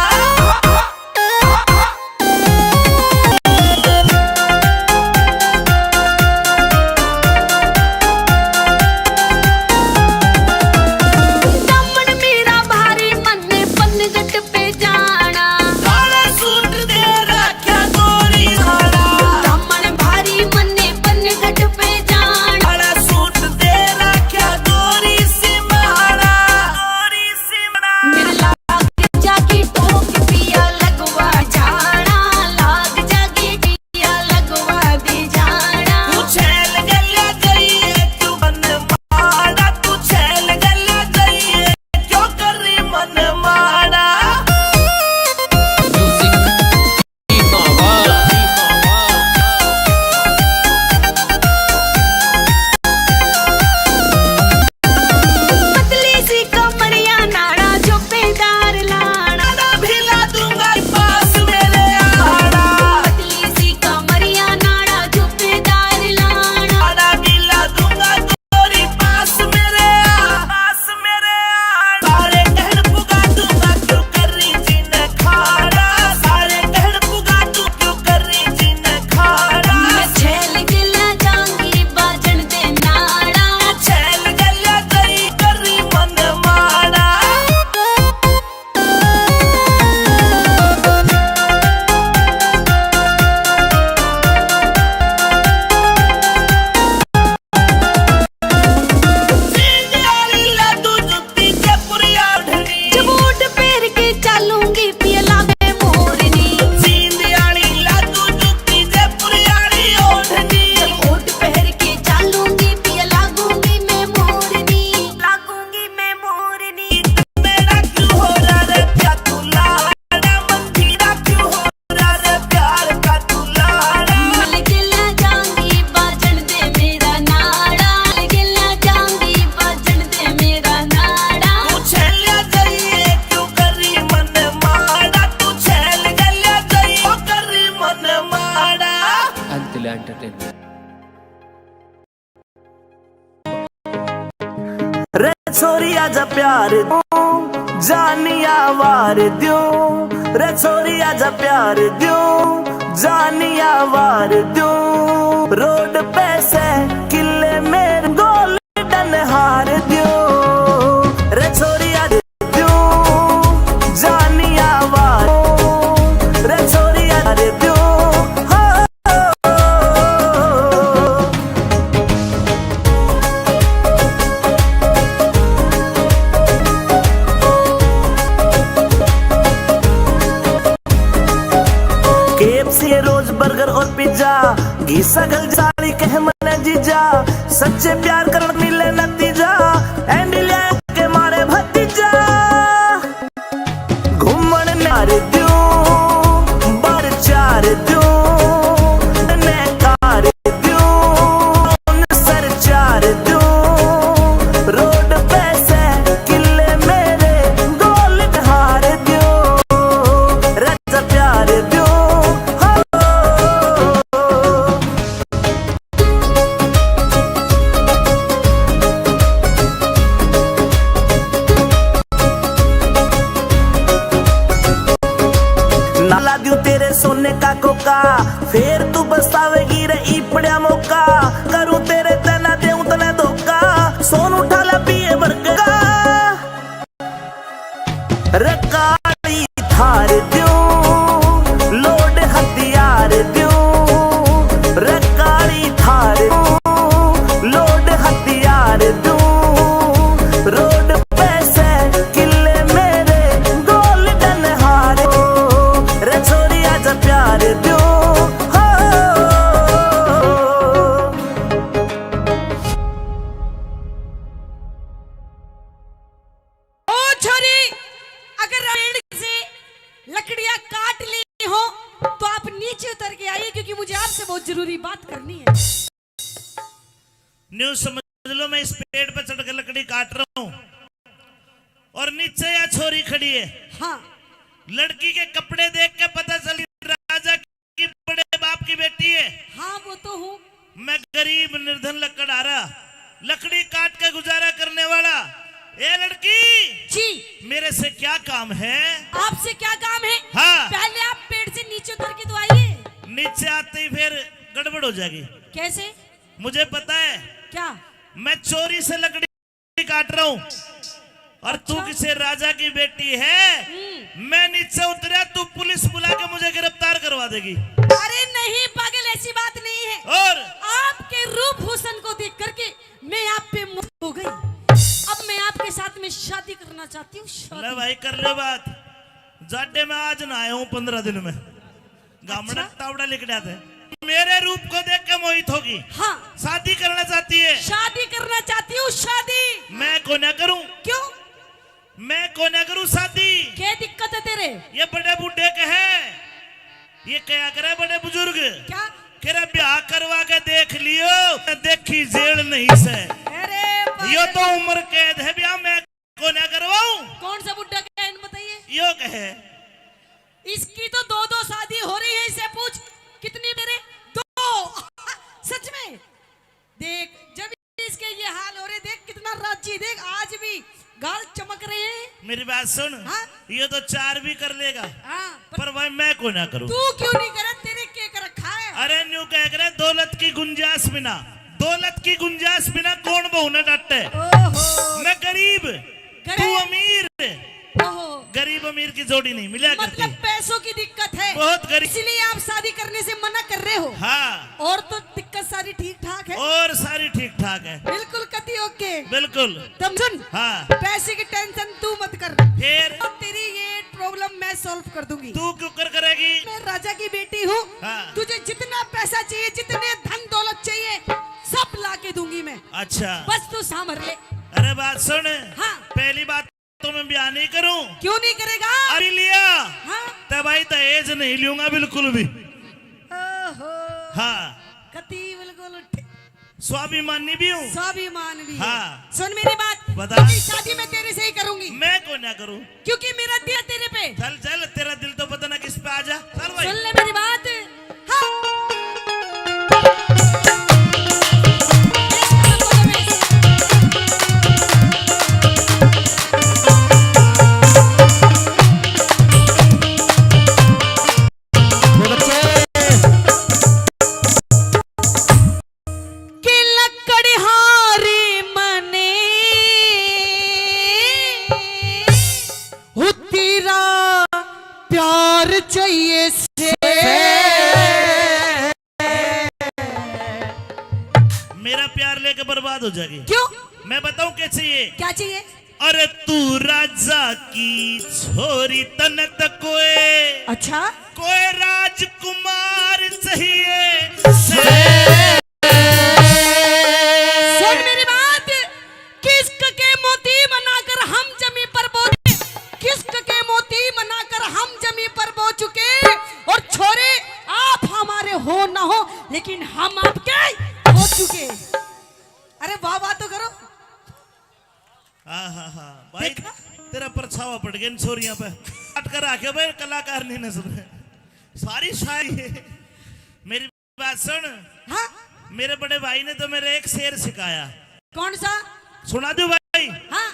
छोरी आजा प्यार दूं जानिया वार दूं रे छोरी आजा प्यार दूं जानिया वार दूं रोड पे से किले मेरे गोल्डन हार दूं रे छोरी आजा दूं जानिया वार रे छोरी आजा दूं रोज बर्गर और पिज्जा घी सगल साड़ी कह मने जीजा सच्चे प्यार कर मिले नतीजा एंडिलिया के मारे भतीजा घूमन नार दूं बार चार दूं ने कार दूं सर चार दूं रोड पे से किले मेरे गोल्ड हार दूं रजा प्यार दूं नाला दूं तेरे सोने का कोका फिर तू बसावेगी रे ईपड़िया मौका करूं तेरे तना देऊं तने धोखा सोन उठा ला पिए बरगा रे काली थार दूं लोड हथियार दूं रे काली थार दूं लोड हथियार दूं रोड पे से किले मेरे गोल्डन हार रे छोरी आजा प्यार दूं हो ओ छोरी, अगर पेड़ से लकड़ियां काट ली हो तो आप नीचे उतर के आइए क्योंकि मुझे आपसे बहुत जरूरी बात करनी है। न्यूज समझ लो, मैं इस पेड़ पे चढ़ के लकड़ी काट रहा हूँ और नीचे या छोरी खड़ी है। हाँ, लड़की के कपड़े देख के पता चली राजा की बड़े बाप की बेटी है। हाँ वो तो हूँ। मैं गरीब निर्धन लकड़हारा लकड़ी काट के गुजारा करने वाला। ए लड़की जी, मेरे से क्या काम है? आपसे क्या काम है? हाँ। पहले आप पेड़ से नीचे उतर के तो आइए। नीचे आते ही फिर गड़बड़ हो जाएगी। कैसे? मुझे पता है, क्या? मैं चोरी से लकड़ी काट रहा हूँ और तू किसी राजा की बेटी है। मैं नीचे उतरा, तू पुलिस बुला के मुझे गिरफ्तार करवा देगी। अरे नहीं पागल, ऐसी बात नहीं है। और आपके रूप हुसन को देख करके मैं आप पे मोहित हो गई। अब मैं आपके साथ में शादी करना चाहती हूँ। ले भाई कर ले बात। जाडे में आज ना आया हूँ 15 दिन में। गामड़ा तावड़ा लिख आते मेरे रूप को देख के मोहित होगी। हाँ, शादी करना चाहती है। शादी करना चाहती हूँ। शादी मैं को ना करूं? क्यों? मैं को ना करूं शादी? क्या दिक्कत है तेरे? ये बड़े बूढ़े के है, ये क्या करे बड़े बुजुर्ग? क्या? केरा ब्याह करवा के देख लियो, देखी जेल नहीं से। अरे यो तो उम्र कैद है, ब्याह मैं को ना करवाऊं। कौन सा बुढ़ा का है बताइए? यो कहे इसकी तो 2-2 शादी हो रही है। इसे पूछ कितनी मेरे? 2। सच में देख, जब इसके ये हाल हो रहे, देख कितना राजी, देख आज भी गाल चमक रहे हैं। मेरी बात सुन। हाँ? ये तो 4 भी कर लेगा। हाँ, पर भाई मैं को ना करूं। तू क्यों नहीं करे? तेरे के कर रखा है। अरे न्यू कह करे दौलत की गुंजाइश बिना, दौलत की गुंजाइश बिना कौन बहू न डांटे। ओहो, मैं गरीब, तू अमीर। ओहो, गरीब अमीर की जोड़ी नहीं मिला करती। मतलब पैसों की दिक्कत है, बहुत गरीब, इसलिए आप शादी करने से मना कर रहे हो। हाँ, और तो दिक्कत सारी ठीक ठाक है। और सारी ठीक ठाक है। बिल्कुल कति ओके। बिल्कुल। तुम सुन, हाँ, पैसे की टेंशन तू मत कर। फिर और तेरी ये प्रॉब्लम मैं सॉल्व कर दूंगी। तू क्यों कर करेगी? मैं राजा की बेटी हूँ। हाँ। तुझे जितना पैसा चाहिए, जितने धन दौलत चाहिए, सब ला के दूंगी मैं। अच्छा, बस तू संभल ले। अरे बात सुन। हाँ। पहली बात तो मैं ब्याह नहीं करूं। क्यों नहीं करेगा? अभी लिया हाँ? तब भाई दहेज नहीं लूंगा बिल्कुल भी। ओहो, हाँ, कति बिल्कुल स्वाभिमानी भी हूँ। स्वाभिमान भी है। हाँ। सुन मेरी बात, बता। क्योंकि शादी मैं तेरे से ही करूंगी। मैं को ना करूं। क्योंकि मेरा दिल तेरे पे। चल चल, तेरा दिल तो पता ना किस पे आ जा। चल भाई। सुन ले मेरी बात। हाँ। चाहिए से। मेरा प्यार लेके बर्बाद हो जाएगी। क्यों? मैं बताऊं क्या चाहिए? क्या चाहिए? अरे तू राजा की छोरी तन कोई अच्छा, कोई राजकुमार चाहिए। सुन मेरी बात, किस्क के मोती बनाकर हम जमी पर बोले, किस्क के मोती बनाकर हम जमी पर बो चुके, और छोरे आप हमारे हो ना हो लेकिन हम आपके हो चुके। अरे वाह वाह तो करो। हाँ भाई, तेरा परछावा पड़ गया इन छोरियां पे। हट कर आके भाई कलाकार नहीं न सुन सारी शायरी है। मेरी बात सुन। हाँ, मेरे बड़े भाई ने तो मेरे एक शेर सिखाया। कौन सा? सुना दो भाई। हाँ,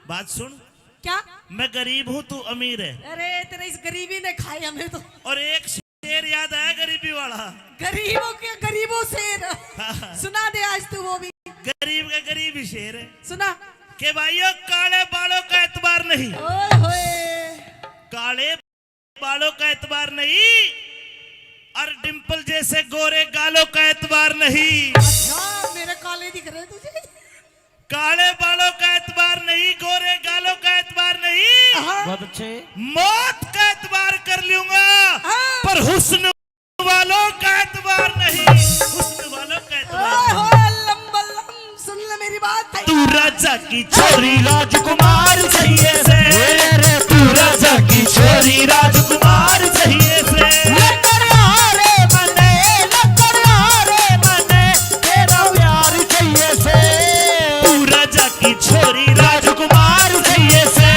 बात सुन। क्या? मैं गरीब हूँ तू अमीर है। अरे तेरे इस गरीबी ने खाई हमें तो। और एक शेर याद आया गरीबी वाला। गरीबों के गरीबों शेर सुना दे आज तू वो भी। गरीब का गरीब ही शेर है। सुना के भाइयों, काले बालों का एतबार नहीं। ओए होए, काले बालों का एतबार नहीं, और डिंपल जैसे गोरे गालों का एतबार नहीं। अच्छा मेरे काले दिख रहे तुझे। काले बालों का एतबार नहीं, गोरे गालों का एतबार नहीं, बहुत अच्छे। मौत का एतबार कर लूंगा, पर हुस्न वालों का एतबार नहीं। हुस्न वालों का एतबार नहीं। लंबा सुन ले मेरी बात। तू राजा की छोरी राजकुमार चाहिए से। तू राजा की छोरी राजकुमार चाहिए से। तू राजा की छोरी राजकुमार चाहिए से।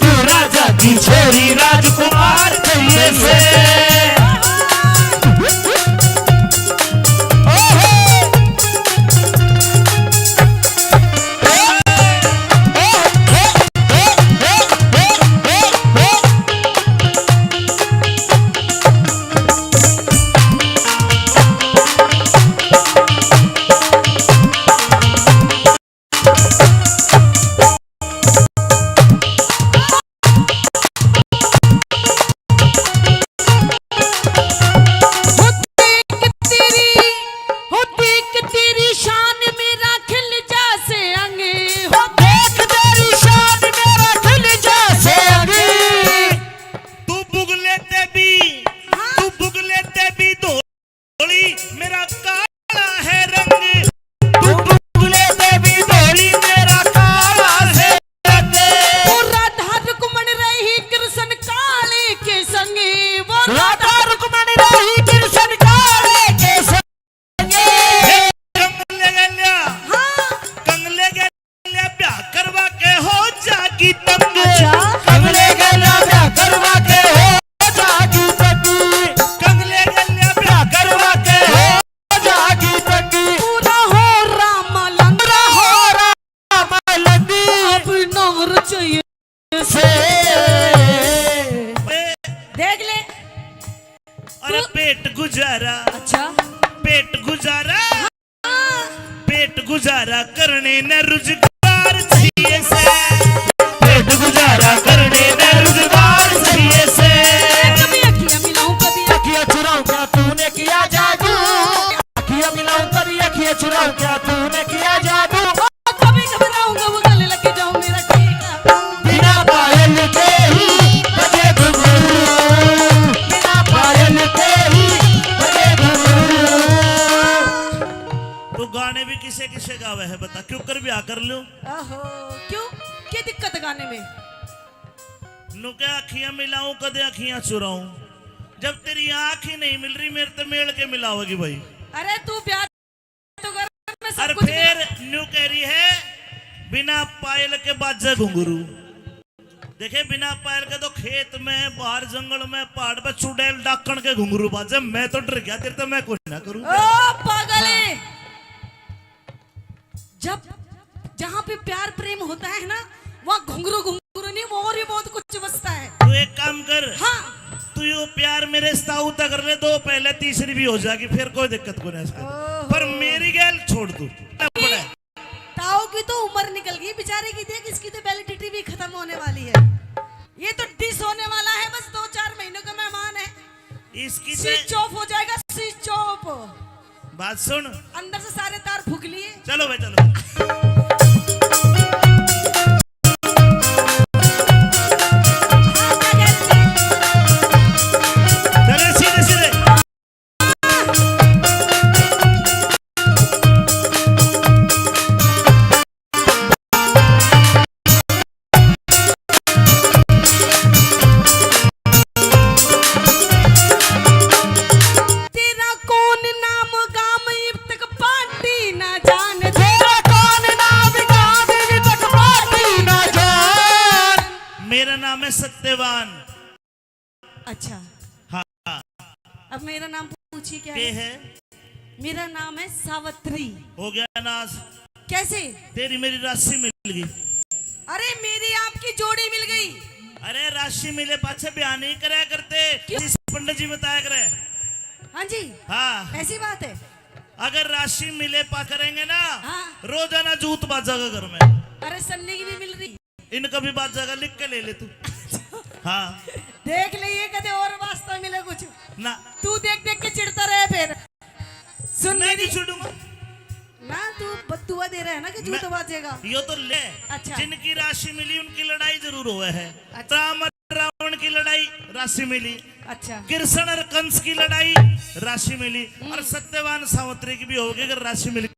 तू राजा की छोरी राजकुमार चाहिए से। मेरा काला है रंग, तू बुगले पे भी धोली मेरा काला है रंग। वो राधा रुक्मण रही कृष्ण काले के संगे, वो राधा रुक्मणी रही कृष्ण काले के संगे। कंगले गल्या, कंगले गल्या ब्याह करवा के हो जागी तंग। कंगले गल्या ब्याह करवा के हो जागी तंगी। कंगले गल्या ब्याह करवा के हो जागी तंगी। पूरा हो राम लंग, हो राम लंगी अब नवर चाहिए से। देख ले। अरे पेट गुजारा, अच्छा पेट गुजारा, पेट गुजारा करने न रुजगार चाहिए से। पेट गुजारा करने न रुजगार चाहिए से। कभी अखियां मिलाऊं, कभी अखियां चुराऊं क्या तूने किया जादू। अखियां मिलाऊं कभी अखियां चुराऊं क्या तूने किया जादू। कभी घबराऊंगा वो गले लग जाऊं मेरा ठेका। बिना पायल के ही बजे घुंघरू। बिना पायल के ही बजे घुंघरू। तो गाने भी किसे किसे गावे है बता, क्यों कर ब्याह कर लो। आहो, क्यों क्या दिक्कत गाने में? नु क्या अखियां मिलाऊं कदे अखियां चुराऊं, जब तेरी आंख ही नहीं मिल रही मेरे तो मेल के मिलाओगी भाई। अरे तू प्यार तो कर, मैं सब और कुछ फिर न्यू कह रही है बिना पायल के बाजे घुंघरू। देखे बिना पायल के तो खेत में बाहर जंगल में पहाड़ पे चुड़ैल डाकण के घुंघरू बाजे। मैं तो डर गया तेरे तो मैं कुछ ना करूं। ओ पागल है। जब जहाँ पे प्यार प्रेम होता है ना, वहाँ घुंघरू घुंघरू नहीं, और भी बहुत कुछ बसता है। तू एक काम कर, हाँ तू यो प्यार मेरे साऊ तक कर ले, दो पहले तीसरी भी हो जाएगी, फिर कोई दिक्कत को नहीं। पर मेरी गैल छोड़ दू। ताऊ की तो उम्र निकल गई बेचारे की, देख इसकी तो वैलिडिटी भी खत्म होने वाली है। ये तो डिस होने वाला है बस 2-4 महीनों का। इसकी स्विच ऑफ हो जाएगा, स्विच ऑफ। बात सुन, अंदर से सारे तार फूक लिए। चलो भाई चलो। चले सीधे सीधे। तेरा कौन नाम गाम इब तक पार्टी ना जान, तेरा कौन नाम गाम इब तक पार्टी ना जान। मेरा नाम है सत्यवान। अच्छा, हाँ अब मेरा नाम पूछिए क्या के है? है? मेरा नाम है सावित्री। हो गया नाश। कैसे? तेरी मेरी राशि मिल गई। अरे मेरी आपकी जोड़ी मिल गई। अरे राशि मिले पाछे बयान नहीं कराया करते, इस पंडित जी बताया करे। हाँ जी, हाँ, ऐसी बात है। अगर राशि मिले पा करेंगे ना, हाँ। रोजाना जूत बाजागा घर में। अरे सन्नी की भी मिल रही। इनका भी बाजागा लिख के ले ले तू। हाँ देख लिए कदे और वास्ता मिले कुछ ना, तू देख देख के चिढ़ता रहे फिर। सुन मैं मेरी नहीं छूटूंगा ना, तू बदुआ दे रहा है ना कि जूत बाजेगा। यो तो ले। अच्छा। जिनकी राशि मिली उनकी लड़ाई जरूर हुआ है। अच्छा। राम और रावण की लड़ाई राशि मिली, अच्छा, कृष्ण और कंस की लड़ाई राशि मिली, और सत्यवान सावित्री की भी होगी अगर राशि मिली।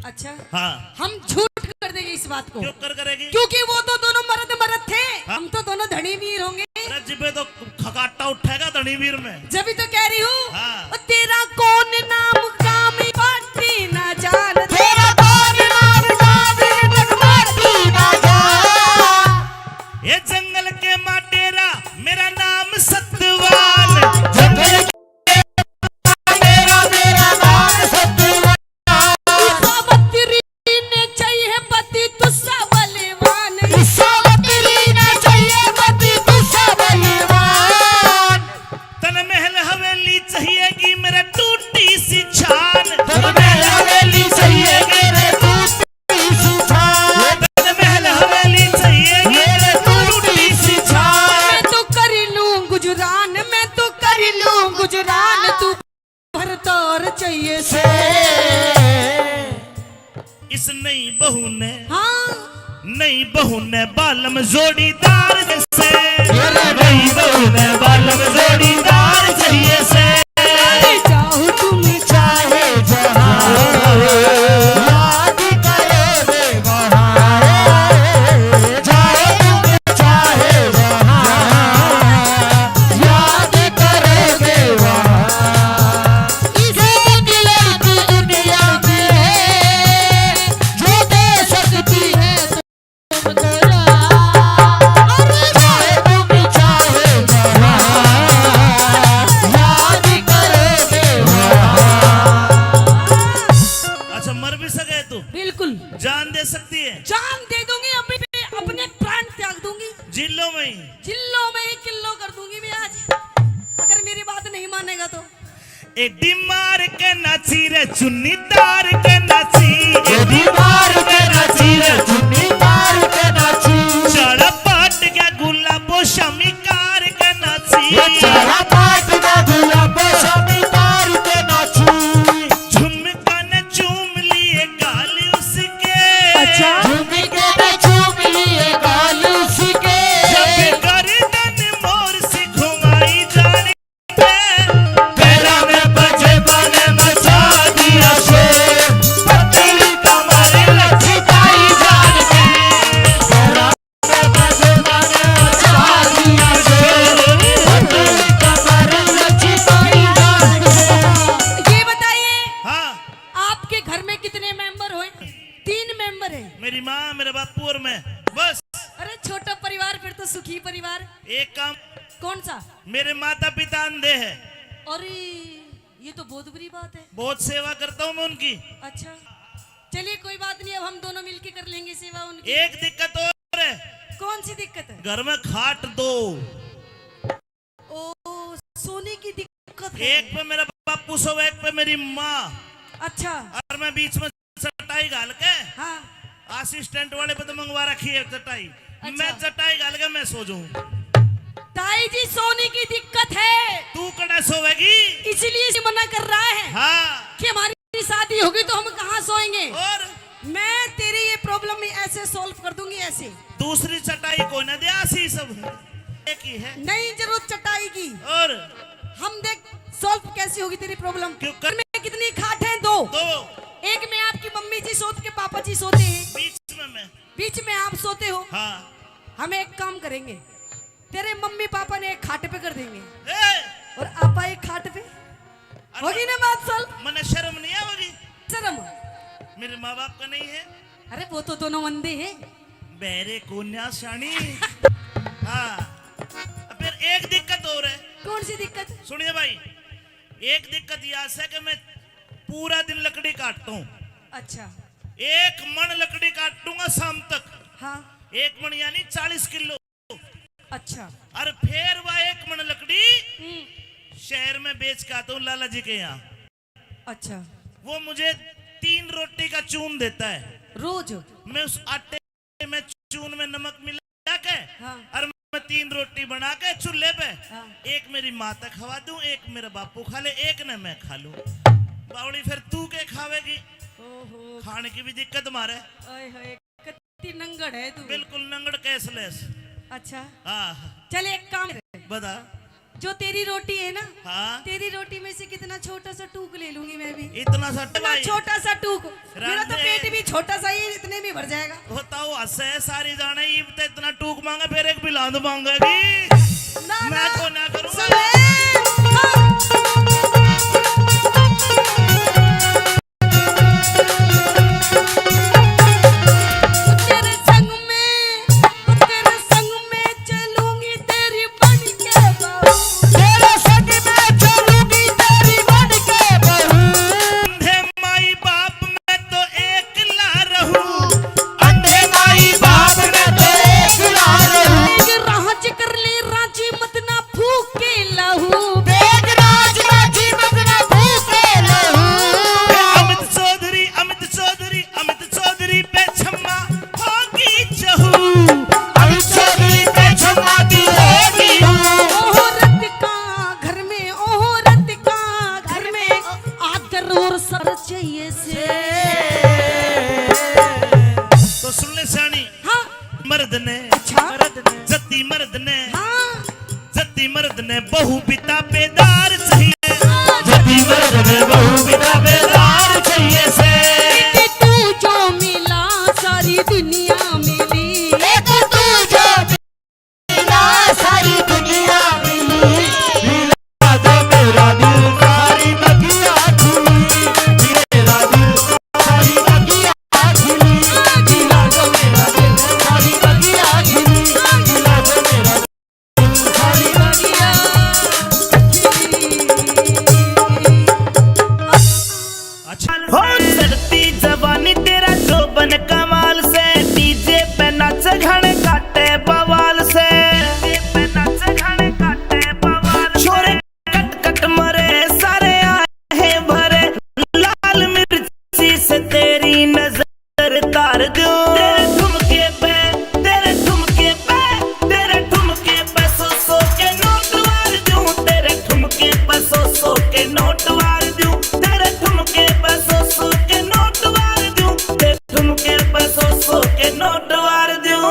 अच्छा, हाँ, हम झूठ कर देंगे इस बात को। क्यों कर करेगी? क्योंकि वो तो दोनों मर्द थे, हम तो दोनों धनी वीर होंगे। अरे जिबे तो खकाटा उठेगा धनीवीर में। जब भी तो कह रही हूँ। हाँ। और तेरा कौन नाम काम पार्टी ना जान, तेरा कौन नाम काम पार्टी ना जान। ये जंगल के माटेरा मेरा नाम सत्यवान। जंगल के मेरा मेरा नाम सत्यवान। सावित्री ने चाहिए पति तुझसा बलवान, सावित्री ने चाहिए पति तुझसा बलवान। तन महल हवेली चाहिएगी मेरा टूटी सी छान। तन महल हवेली चाहिए मेरे टूटी सी छान। तन महल हवेली चाहिएगी मेरे टूटी सी छान। मैं तो कर लूं गुजरान, मैं तो कर लूं गुजरान, तू भर तौर चाहिए से। इस नई बहू ने, हाँ, नई बहू ने बालम जोड़ीदार जैसे। मेरे नई बहू ने बालम जोड़ीदार चाहिए से। चाहो तुम चाहे जहाँ याद करोगे वहाँ, चाहे तुम चाहे जहाँ याद करोगे वहाँ। इसी दिले की दुनिया में है जो दे सकती है तुमको याद। चाहे तुम चाहे जहाँ याद करोगे वहाँ। अच्छा, मर भी सके तू, बिल्कुल जान दे सकती है। जान दे दूंगी, अपने प्राण त्याग दूंगी, जिल्लों में ही। जिल्लो में ही किल्लो कर दूंगी मैं आज, अगर मेरी बात नहीं मानेगा तो। एडी मार के नाची रे चुन्नीदार के नाची। एडी मार के नाची रे चुन्नी मार के नाची। चढ़ा पाट गया गुलाबो शमी कार के नाची। चढ़ा पाट का गुलाब शमी मार के नाची। झुमका ने चूम लिए गाल उसके। झूमी के ने चूम लिए गाल उसके। जब गर्दन मोर से घुमाई जाने पे, पैरा में बजे बने मचा दिया शोर। पतली कमर लचकाई जान के। पैरा में बजे बने मचा दिया शोर। पतली कमर लचकाई जान के। ये बताइए, हाँ, आपके घर में कितने मेंबर हुए? 3 मेंबर है। मेरी माँ, मेरे बापू और मैं, बस। अरे छोटा परिवार, फिर तो सुखी परिवार। एक काम, कौन सा? मेरे माता पिता अंधे हैं। अरे ये तो बहुत बुरी बात है। बहुत सेवा करता हूँ मैं उनकी। अच्छा, चलिए कोई बात नहीं, अब हम दोनों मिलके कर लेंगे सेवा उनकी। एक दिक्कत और है, कौन सी दिक्कत है? घर में खाट दो। ओ, सोने की दिक्कत है। एक पे मेरा बापू सो, एक पे मेरी माँ, अच्छा, और मैं बीच में चटाई घाल के, हाँ, असिस्टेंट वाले पे तो मंगवा रखी है चटाई। अच्छा। मैं चटाई घाल के मैं सो जाऊं। ताई जी सोने की दिक्कत है, तू कड़ा सोवेगी? इसलिए इसे मना कर रहा है हाँ। कि हमारी शादी होगी तो हम कहाँ सोएंगे। और मैं तेरी ये प्रॉब्लम ऐसे सॉल्व कर दूंगी, ऐसे। दूसरी चटाई को न दे, आसी सब एक ही है। नहीं जरूरत चटाई की। और हम देख सॉल्व कैसी होगी तेरी प्रॉब्लम। क्यों कर में कितनी खाट है? दो। एक में आपकी मम्मी जी सोते के पापा जी सोते हैं, बीच में आप सोते हो। हाँ। हम एक काम करेंगे, तेरे मम्मी पापा ने एक खाट पे कर देंगे ए! और आपा एक खाट पे। होगी ना बात सॉल्व? मने शर्म नहीं आवेगी? शर्म मेरे माँ बाप का नहीं है? अरे वो तो दोनों मंदे हैं। बेरे कोन्या शानी। हाँ। फिर एक दिक्कत और है। कौन सी दिक्कत? सुनिए भाई, एक दिक्कत यह है कि मैं पूरा दिन लकड़ी काटता हूँ। अच्छा। 1 मन लकड़ी काटूंगा शाम तक। हाँ। 1 मन यानी 40 किलो। अच्छा। और फिर वह 1 मन लकड़ी शहर में बेच के आता हूँ लाला जी के यहाँ। अच्छा। वो मुझे 3 रोटी का चून देता है रोज। मैं उस आटे में चून में नमक मिला के हाँ। और मैं 3 रोटी बना के चूल्हे पे हाँ। एक मेरी माँ तक खवा दूं, एक मेरा बापू खा ले, एक न मैं खा लूं। बावड़ी फिर तू के खावेगी? ओहो, खाने की भी दिक्कत मारे। ओए होए, कितनी नंगड़ है तू। बिल्कुल नंगड़ कैशलेस। अच्छा। हाँ। चल एक काम कर, बता। जो तेरी रोटी है ना, हाँ। तेरी रोटी में से कितना छोटा सा टूक ले लूंगी मैं भी। इतना सा इतना छोटा सा टूक। मेरा तो राधे। पेट भी छोटा सा ही है, इतने में भर जाएगा। बताओ हंसे सारी जाने ईब ते इतना टूक मांगे फिर एक बिलांद मांगेगी। ना मैं को ना करूंगा। तेरे संग में चलूंगी तेरी बन के बहू। तेरे संग में चलूंगी तेरी बन के बहू। अंधे माई बाप मैं तो एकला रहूं। अंधे माई बाप में तो एकला रहूं। राज कर ले राजी मत ना फूक के लहू। देख राज राजी मत ना भूखे रहूं। अमित चौधरी अमित चौधरी अमित चौधरी पे छम्मा होगी चहू। अमित चौधरी पे छम्मा की होगी औरत का घर में, औरत का घर में आदर और सर चाहिए से। तो सुन ले सानी। हाँ। मर्द ने अच्छा। जत्ती मर्द ने हाँ। जत्ती मर्द ने बहु पिता बेदार चाहिए। जति मर्द में बहु बिना बेदार चाहिए से। कि तू जो मिला सारी दुनिया मिली। एक तू जो मिला सारी दुनिया मिली। मिला जो मेरा दिल सारी बगिया खिली। मेरा दिल सारी बगिया खिली। मिला जो मेरा दिल सारी बगिया खिली। मिला जो मेरा दिल सारी बगिया अच्छा हो चढ़ती जवानी तेरा जोबन कमाल से। डीजे पे नाच घने काटे बवाल से। छोरे कट कट मरे सारे आहे भरे। लाल मिर्ची से तेरी नजर तार दूं। तेरे ठुमके पे तेरे ठुमके पे तेरे ठुमके पे सौ के नोट वार दूं। तेरे ठुमके पे सौ के नोट वार दूं। तेरे ठुमके पे सौ के नोट वार दूं। तेरे ठुमके पे सौ के नोट वार दूं।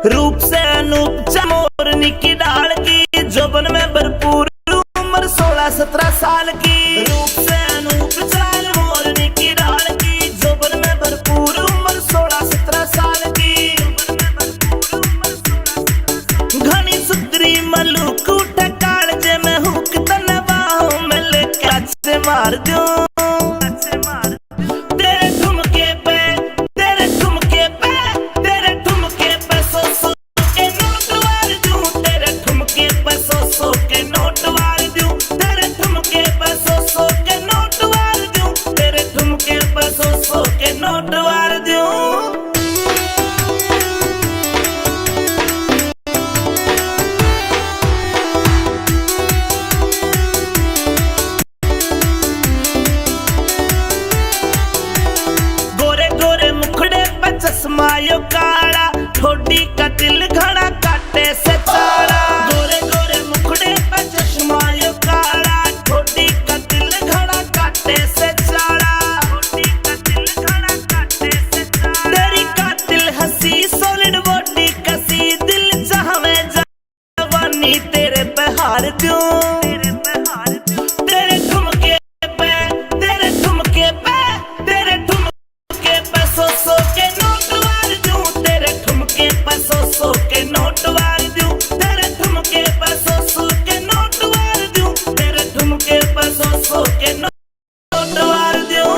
रूप से अनूप चमोरनी की डाल की। जोबन में भरपूर उम्र 16-17 साल की। रूप से अनूप चाल मोरनी की डाल की। जोबन में भरपूर उम्र 16-17 साल की। घनी सुतरी मलूक उठे कालजे में हुक तनवाहों में लेके अच्छे मार दूं। तेरे ठुमके पे तेरे ठुमके पे तेरे ठुमके पे सौ के नोट वार दूं। तेरे ठुमके पे सौ के नोट वार दूं। तेरे ठुमके पे सौ के नोट वार दूं। तेरे ठुमके पे सौ के नोट वार दूं। चश्मायो काला, ठोडी का दिल घड़ा काटे से चाड़ा। गोरे गोरे मुखड़े पे चश्मायो काला, ठोडी का दिल घड़ा काटे से चाड़ा। ठोडी का दिल घड़ा काटे से चाड़ा। तेरी कातिल हंसी सॉलिड बॉडी कसी, दिल चाहवे जवानी तेरे पे हार दूं। तेरे ठुमके पे, तेरे ठुमके पे, तेरे ठुमके पे सौ सौ के नोट वार दूं। तेरे ठुमके पे सौ सौ के नोट वार दूं। तेरे ठुमके पे सौ सौ के नोट वार दूं। तेरे ठुमके पे सौ सौ के नोट वार दूं।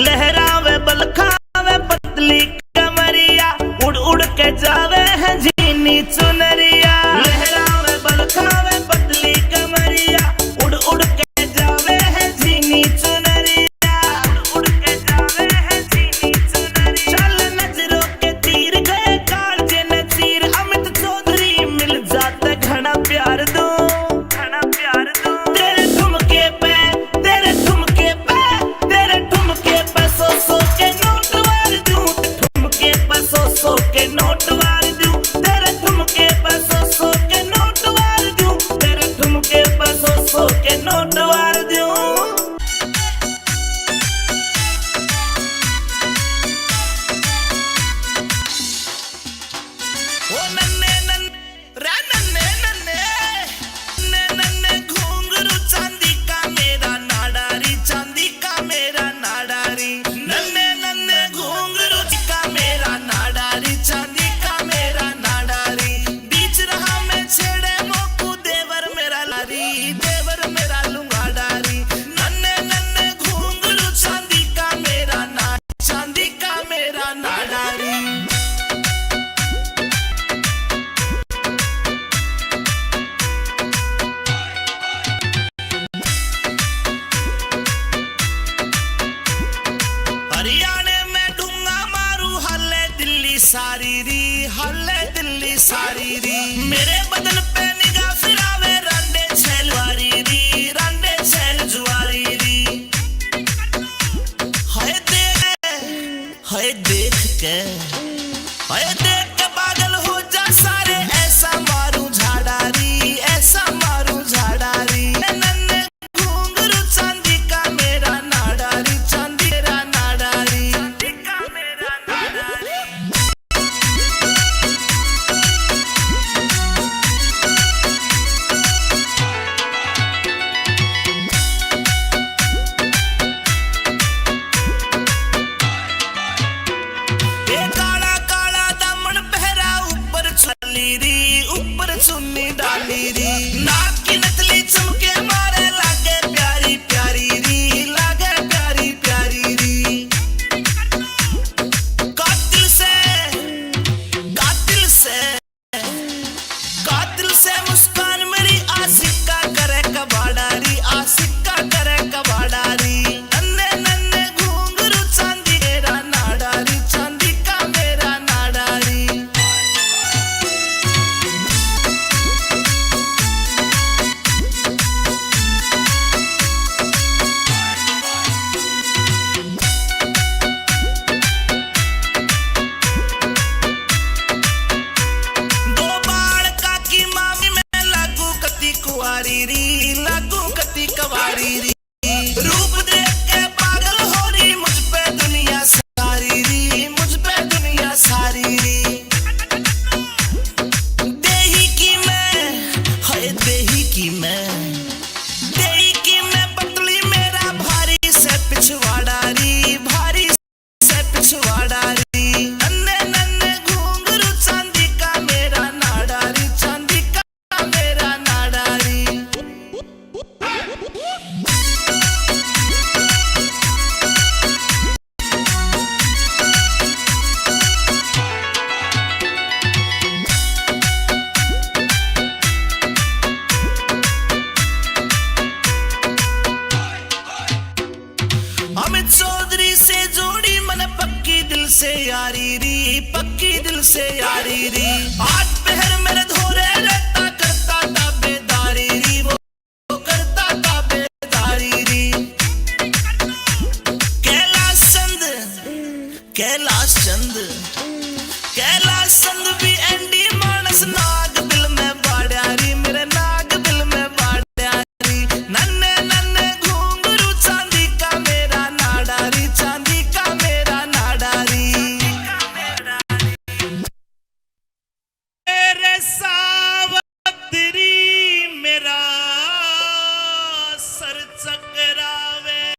लहरावे बलखावे पतली कमरिया, उड़ उड़ के जावे है जीनी चुनरिया। लहरावे बलखावे पतली कमरिया, उड़ उड़ के जावे है जीनी चुनरिया। उड़ उड़ के जावे है जीनी चुनरिया। चल नजरों के तीर गए कालजे नचीर, अमित चौधरी मिल जाते घना प्यार दूं। घना प्यार दूं। तेरे ठुमके पे, तेरे ठुमके पे, तेरे ठुमके पे सौ सौ के नोट वार दूं। ठुमके पे सौ सौ के नोट वार दूं। तेरे ठुमके पे सौ सौ के नोट वार दूं। तेरे ठुमके पे सौ सौ के नोट वार दूं। ओ नन्हे नन्हे रे नन्हे नन्हे, नन्हे नन्हे घुंघरू चांदी का मेरा नाडारी, चांदी का मेरा नाडारी। नन्हे नन्हे घुंघरू का मेरा नाडारी, चांदी का मेरा नाडारी। बीच रहा मैं छेड़े मोकू देवर मेरा लारी, देवर मेरा लुंगाडारी। नन्हे नन्हे घुंघरू चांदी का मेरा ना, चांदी का मेरा नाडारी। हरियाणे में डूंगा मारू हल्ले दिल्ली सारी री, हल्ले दिल्ली सारी री। मेरे बदन पे निगाह फिरावे रांडे छेल वारी री, रांडे छेल जुआरी री। हाय देख के, हाय देख के पागल हो जा सारे, ऐसा मारू झाड़ारी, ऐसा मारू झाड़ारी। नन्हे घुंघरू चांदी का मेरा नाडारी, चांदी मेरा नाडारी। चांदी का मेरा नाडारी। ये काला काला दामन पहरा, ऊपर चली री, ऊपर चुन्नी डाली री। नाक की नथली चमके मारे, लागे प्यारी प्यारी री, लागे प्यारी प्यारी री। कातिल से, कातिल से, कातिल से मुस्कान मेरी आशिका करे कबाडारी, आशिका करे कबाडारी। नन्हे नन्हे घुंघरू चांदी मेरा नाडारी, चांदी का मेरा नाडारी। दो बाल का की मामी में लागू कती कुआरी री, लागू कती कवारी री। रूप देख के पागल हो रही, मुझ पे दुनिया सारी री, मुझ पे दुनिया सारी री। देही की मैं, हाय देही की मैं, देही की मैं पतली मेरा भारी से पिछवाड़ा री, भारी से पिछवाड़ा री। नन्हे नन्हे घुंघरू चांदी का मेरा नाडारी, चांदी का मेरा नाडारी। से यारी री। आज पहर मेरे धोरे रहता करता ताबेदारी री, वो करता ताबेदारी री। कैलाश चंद भी एंडी मानस नाग दिल में बाड़ियारी, मेरे नाग दिल में बाड़ियारी। नन्हे नन्हे घुंघरू चांदी का मेरा नाडारी, चांदी का मेरा नाडारी। मेरे सावत्री मेरा सर चकरावे,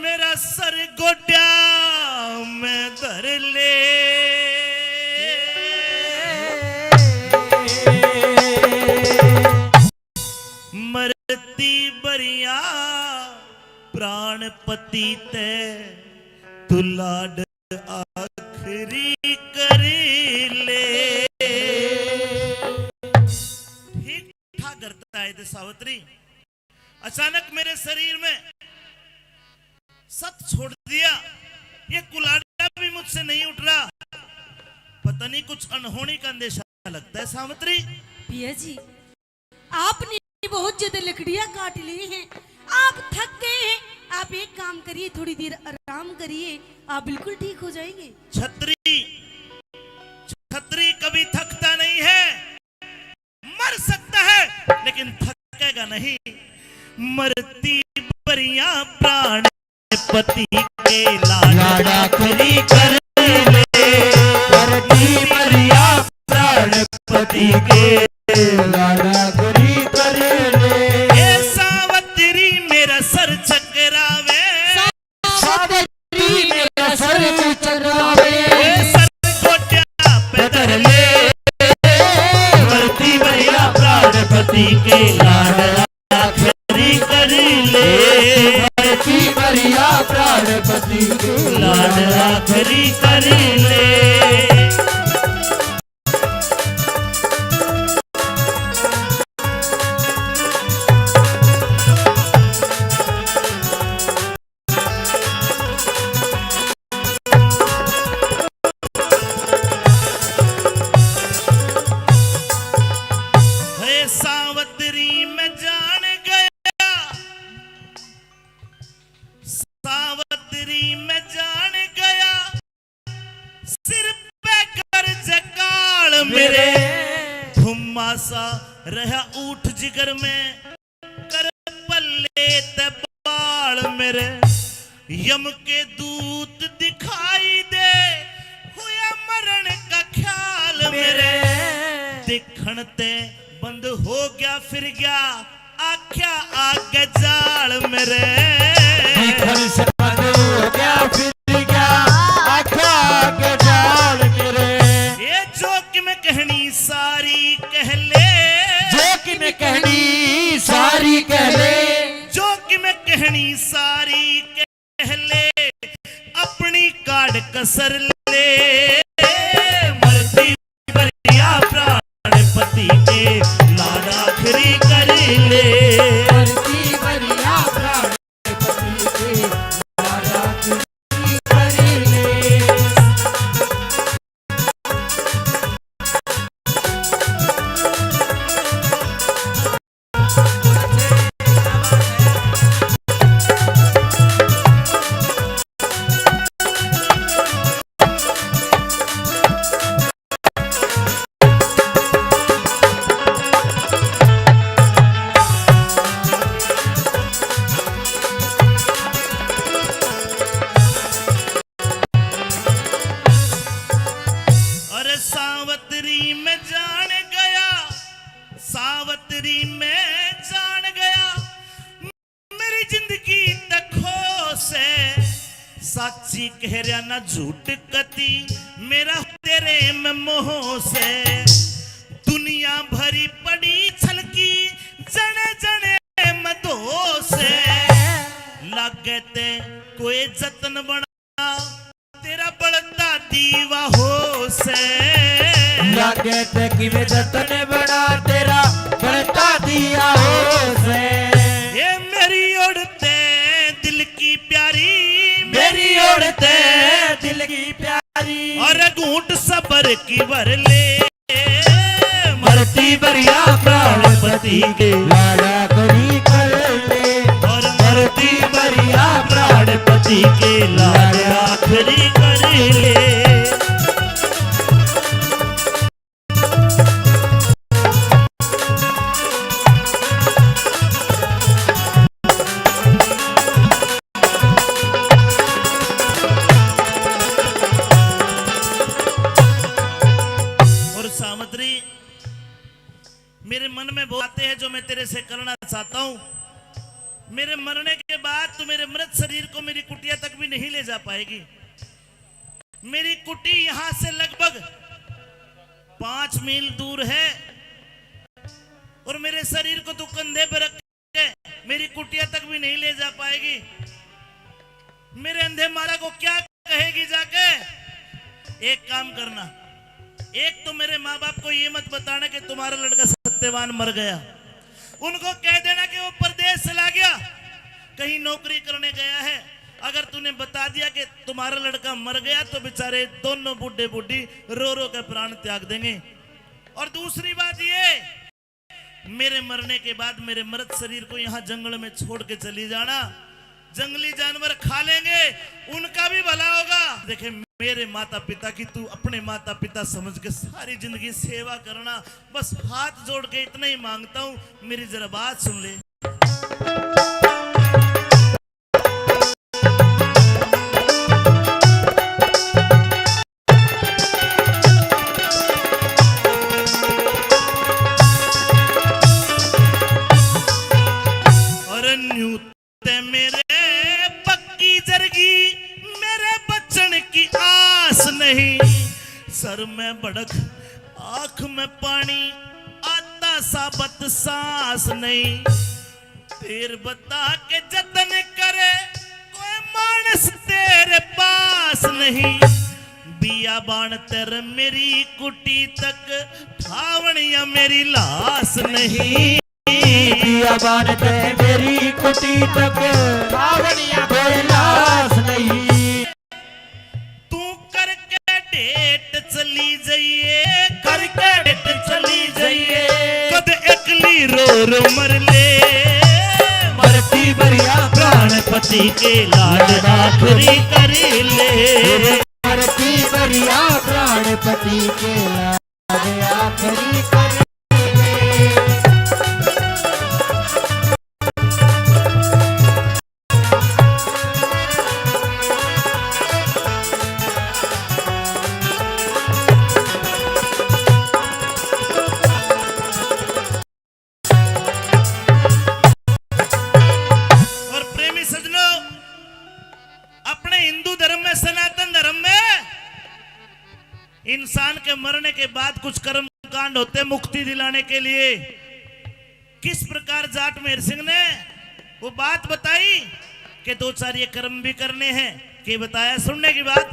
मेरा सर गोड्या में धर ले। मरती बरिया प्राणपति ते तू लाड आखरी कर ले। ठीक ठाक करता है सावित्री। अचानक मेरे शरीर में सत छोड़ दिया, ये कुलाड़ा भी मुझसे नहीं उठ रहा। पता नहीं कुछ अनहोनी का अंदेशा लगता है सावित्री। पिया जी, आपने बहुत ज्यादा लकड़ियां काट ली हैं, आप थक गए हैं। आप एक काम करिए, थोड़ी देर आराम करिए, आप बिल्कुल ठीक हो जाएंगे। छतरी कभी थकता नहीं है, मर सकता है लेकिन थकेगा नहीं। मरती बरिया प्राण पति के लाड़ा खरी कर ले, मरती बरिया प्राणपति के लाड़ा खरी कर ले। ए सावत्री मेरा सर चकरावे, सावत्री मेरा सर चकरावे, ए सर गोड्या पे धर ले। मरती बरिया प्राणपति के लाड़ा खरी कर ले। मरती बरिया प्राणपति के लाड़ा खरी कर ले। सावत्री में जान गया, सावत्री में जान गया, सिर पे कर जकाल मेरे। धुम्मा सा रहा ऊठ जिगर में, कर पल्ले ते बाल मेरे। यम के दूत दिखाई दे, हुआ मरण का ख्याल मेरे। देखण ते बंद हो गया फिर गया, आख्या आगे जाल मेरे। देखण से बंद हो गया फिर गया, आख्या आगे जाल मेरे। ये जो कि मैं कहनी सारी कह ले, जो कि मैं कहनी सारी कह ले, जो कि मैं कहनी सारी कह ले, अपनी काट कसर ले। मरती बरिया प्राणपति के लाड़ा खरी कर ले। मरती बरिया प्राणपति के लाड़ा खरी कर ले। सावत्री में जान गया, सावत्री में जान गया, मेरी जिंदगी तखो से। साची कह रहा ना झूठ कती, मेरा तेरे में मोह से। दुनिया भरी पड़ी छलकी, जने जने मदो से। लागे ते कोई जतन बना, तेरा बढ़ता दीवा हो से। लागे ते कि वे जतन बड़ा, तेरा बढ़ता दिया हो से। ये मेरी उड़ते दिल की प्यारी, मेरी छोड़ते दिल की प्यारी और घूंट सबर की भर ले मरती बरिया प्राणपति के लाड़ा करी कर ले और मरती बरिया प्राणपति के लाड़ा आखिरी कर ले सामग्री मेरे मन में वो आते हैं जो मैं तेरे से करना चाहता हूं। मेरे मरने के बाद तू मेरे मृत शरीर को मेरी कुटिया तक भी नहीं ले जा पाएगी। मेरी कुटी यहां से लगभग 5 मील दूर है और मेरे शरीर को तू कंधे पर रख के मेरी कुटिया तक भी नहीं ले जा पाएगी। मेरे अंधे मारा को क्या कहेगी जाके? एक काम करना, एक तो मेरे माँ बाप को ये मत बताना कि तुम्हारा लड़का सत्यवान मर गया। उनको कह देना कि वो परदेश चला गया, कहीं नौकरी करने गया है। अगर तूने बता दिया कि तुम्हारा लड़का मर गया तो बेचारे दोनों बुढ़े बुढ़ी रो रो के प्राण त्याग देंगे। और दूसरी बात ये, मेरे मरने के बाद मेरे मृत शरीर को यहाँ जंगल में छोड़ के चली जाना। जंगली जानवर खा लेंगे, उनका भी भला होगा। देखे मेरे माता पिता की तू अपने माता पिता समझ के सारी जिंदगी सेवा करना। बस हाथ जोड़ के इतना ही मांगता हूं, मेरी जरा बात सुन ले। और न्यूते मेरे पक्की जरगी, मेरे बचन की आस नहीं। सर में भड़क आंख में पानी, आता साबत सांस नहीं। तेर बता के जतन करे कोई मानस तेरे पास नहीं। बिया बाण तेरे मेरी कुटी तक, ठावणिया मेरी लाश नहीं। दिया बांधते मेरी कुटी तक, ठावणिया कोई लाश नहीं। तू करके डेट चली जाइए, करके डेट चली जाइए। कद एकली रो रो मर ले, मरती बरिया प्राणपति के लाड आखरी कर ले। मरती बरिया प्राणपति के लाड आखरी कर ले। इंसान के मरने के बाद कुछ कर्म कांड होते मुक्ति दिलाने के लिए। किस प्रकार जाट मेहर सिंह ने वो बात बताई कि 2-4 ये कर्म भी करने हैं, कि बताया सुनने की बात।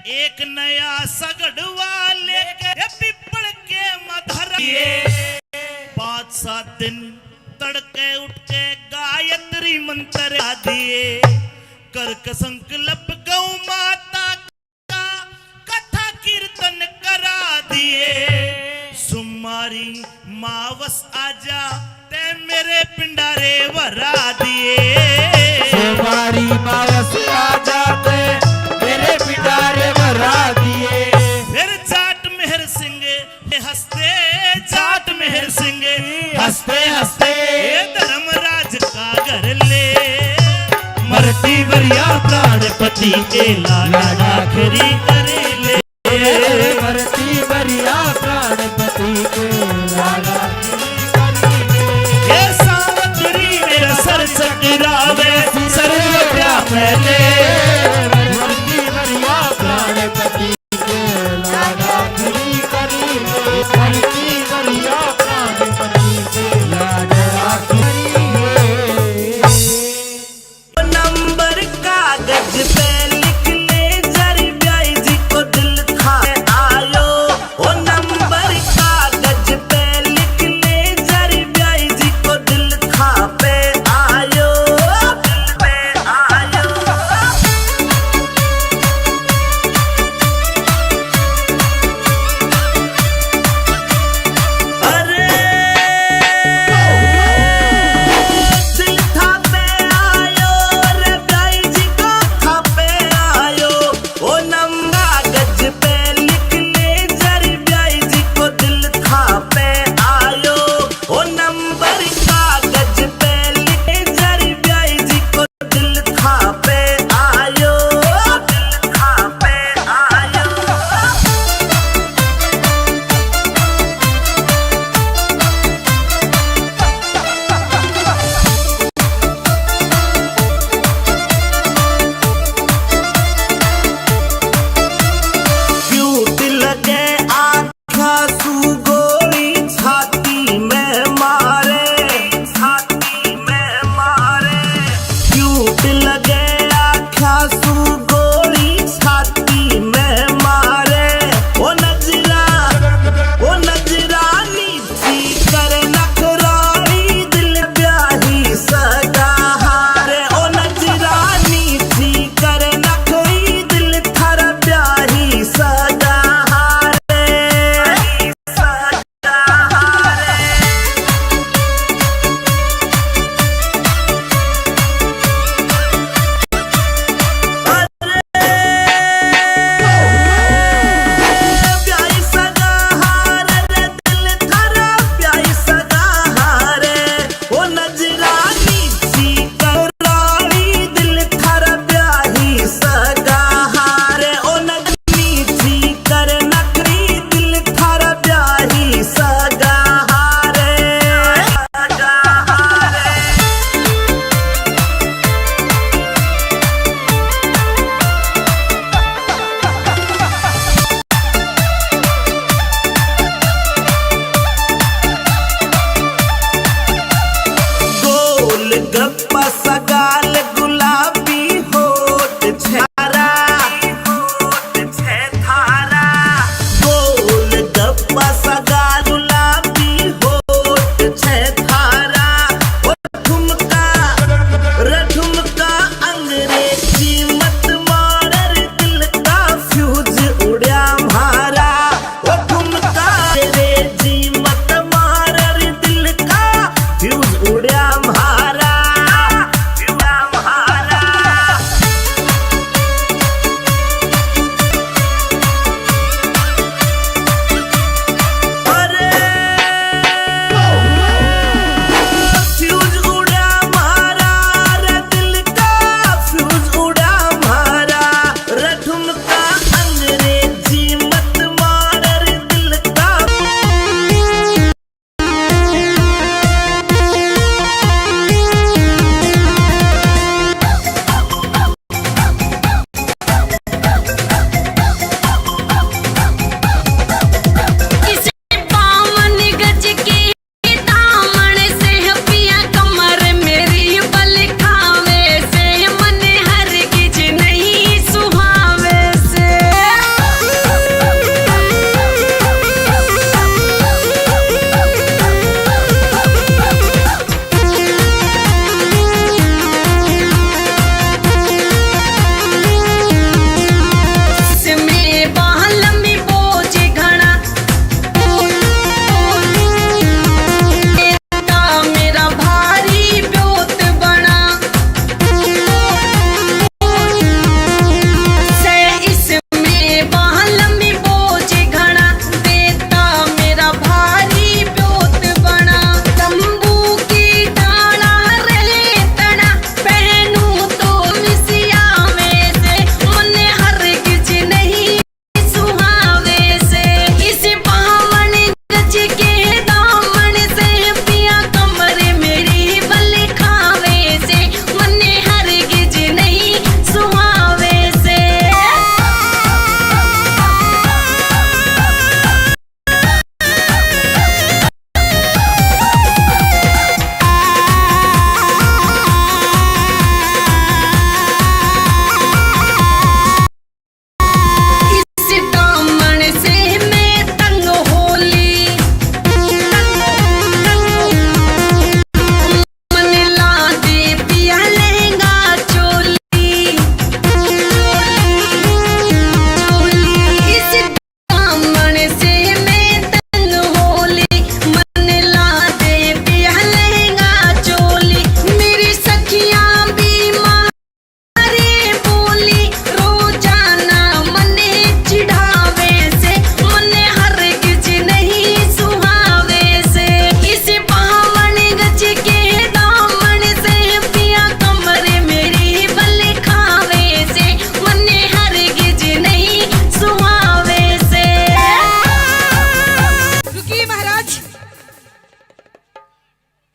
एक नया सगड़वा लेके पिपड़ के मधर 5-7 दिन तड़के उठ के गायत्री मंत्र दिए। कर संकल्प गौ माता का कथा कीर्तन करा दिए। सुमारी मावस आजा ते मेरे पिंडारे भरा दिए। सुमारी मावस आजा ते मेरे पिंडारे भरा दिए। फिर जाट मेहर सिंह हंसते, जाट मेहर सिंह हंसते हंसते धर्मराज का घर ले। मरती बरिया प्राणपति के लाड आखरी कर ले। मरती बरिया प्राणपति के लाड आखरी कर ले। ये सावतरी मेरा सर चकरावे, सर प्या पहले। मरती बरिया प्राणपति के लाड आखरी कर ले। मरती बरिया प्राणपति के लाड आखरी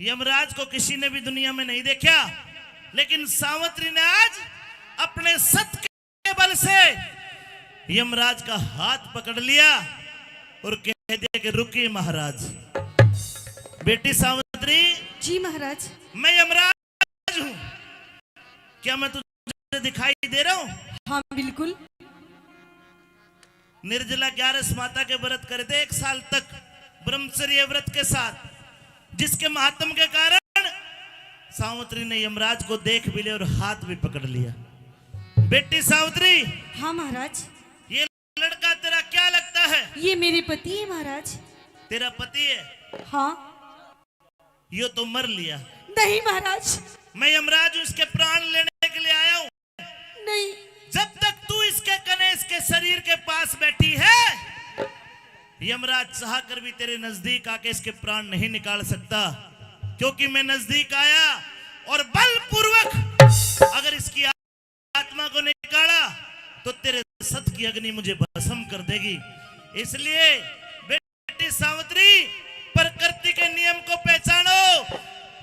यमराज को किसी ने भी दुनिया में नहीं देखा, लेकिन सावित्री ने आज अपने सत के बल से यमराज का हाथ पकड़ लिया और कह दिया कि रुकिए महाराज। बेटी सावित्री, जी महाराज। मैं यमराज हूं, क्या मैं तुझे दिखाई दे रहा हूं? हाँ बिल्कुल। निर्जला 11 माता के व्रत करते 1 साल तक ब्रह्मचर्य व्रत के साथ, जिसके महात्म के कारण सावित्री ने यमराज को देख भी लिया और हाथ भी पकड़ लिया। बेटी सावित्री, हाँ महाराज। ये लड़का तेरा क्या लगता है? ये मेरे पति है महाराज। तेरा पति है? हाँ। ये तो मर लिया। नहीं महाराज। मैं यमराज हूं, इसके प्राण लेने के लिए आया हूं। नहीं। जब तक तू इसके कनेश के शरीर के पास बैठी है, यमराज चाह कर भी तेरे नजदीक आके इसके प्राण नहीं निकाल सकता, क्योंकि मैं नजदीक आया और बलपूर्वक अगर इसकी आत्मा को निकाला तो तेरे सत की अग्नि मुझे भस्म कर देगी। इसलिए बेटी सावित्री, प्रकृति के नियम को पहचानो।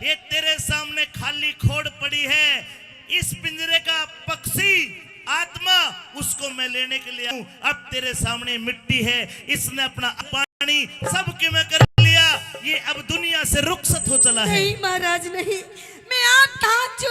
ये तेरे सामने खाली खोड़ पड़ी है, इस पिंजरे का पक्षी आत्मा, उसको मैं लेने के लिए हूं। अब तेरे सामने मिट्टी है, इसने अपना पानी सब के मैं कर लिया, ये अब दुनिया से रुखसत हो चला है। नहीं महाराज नहीं, मैं आपका हाथ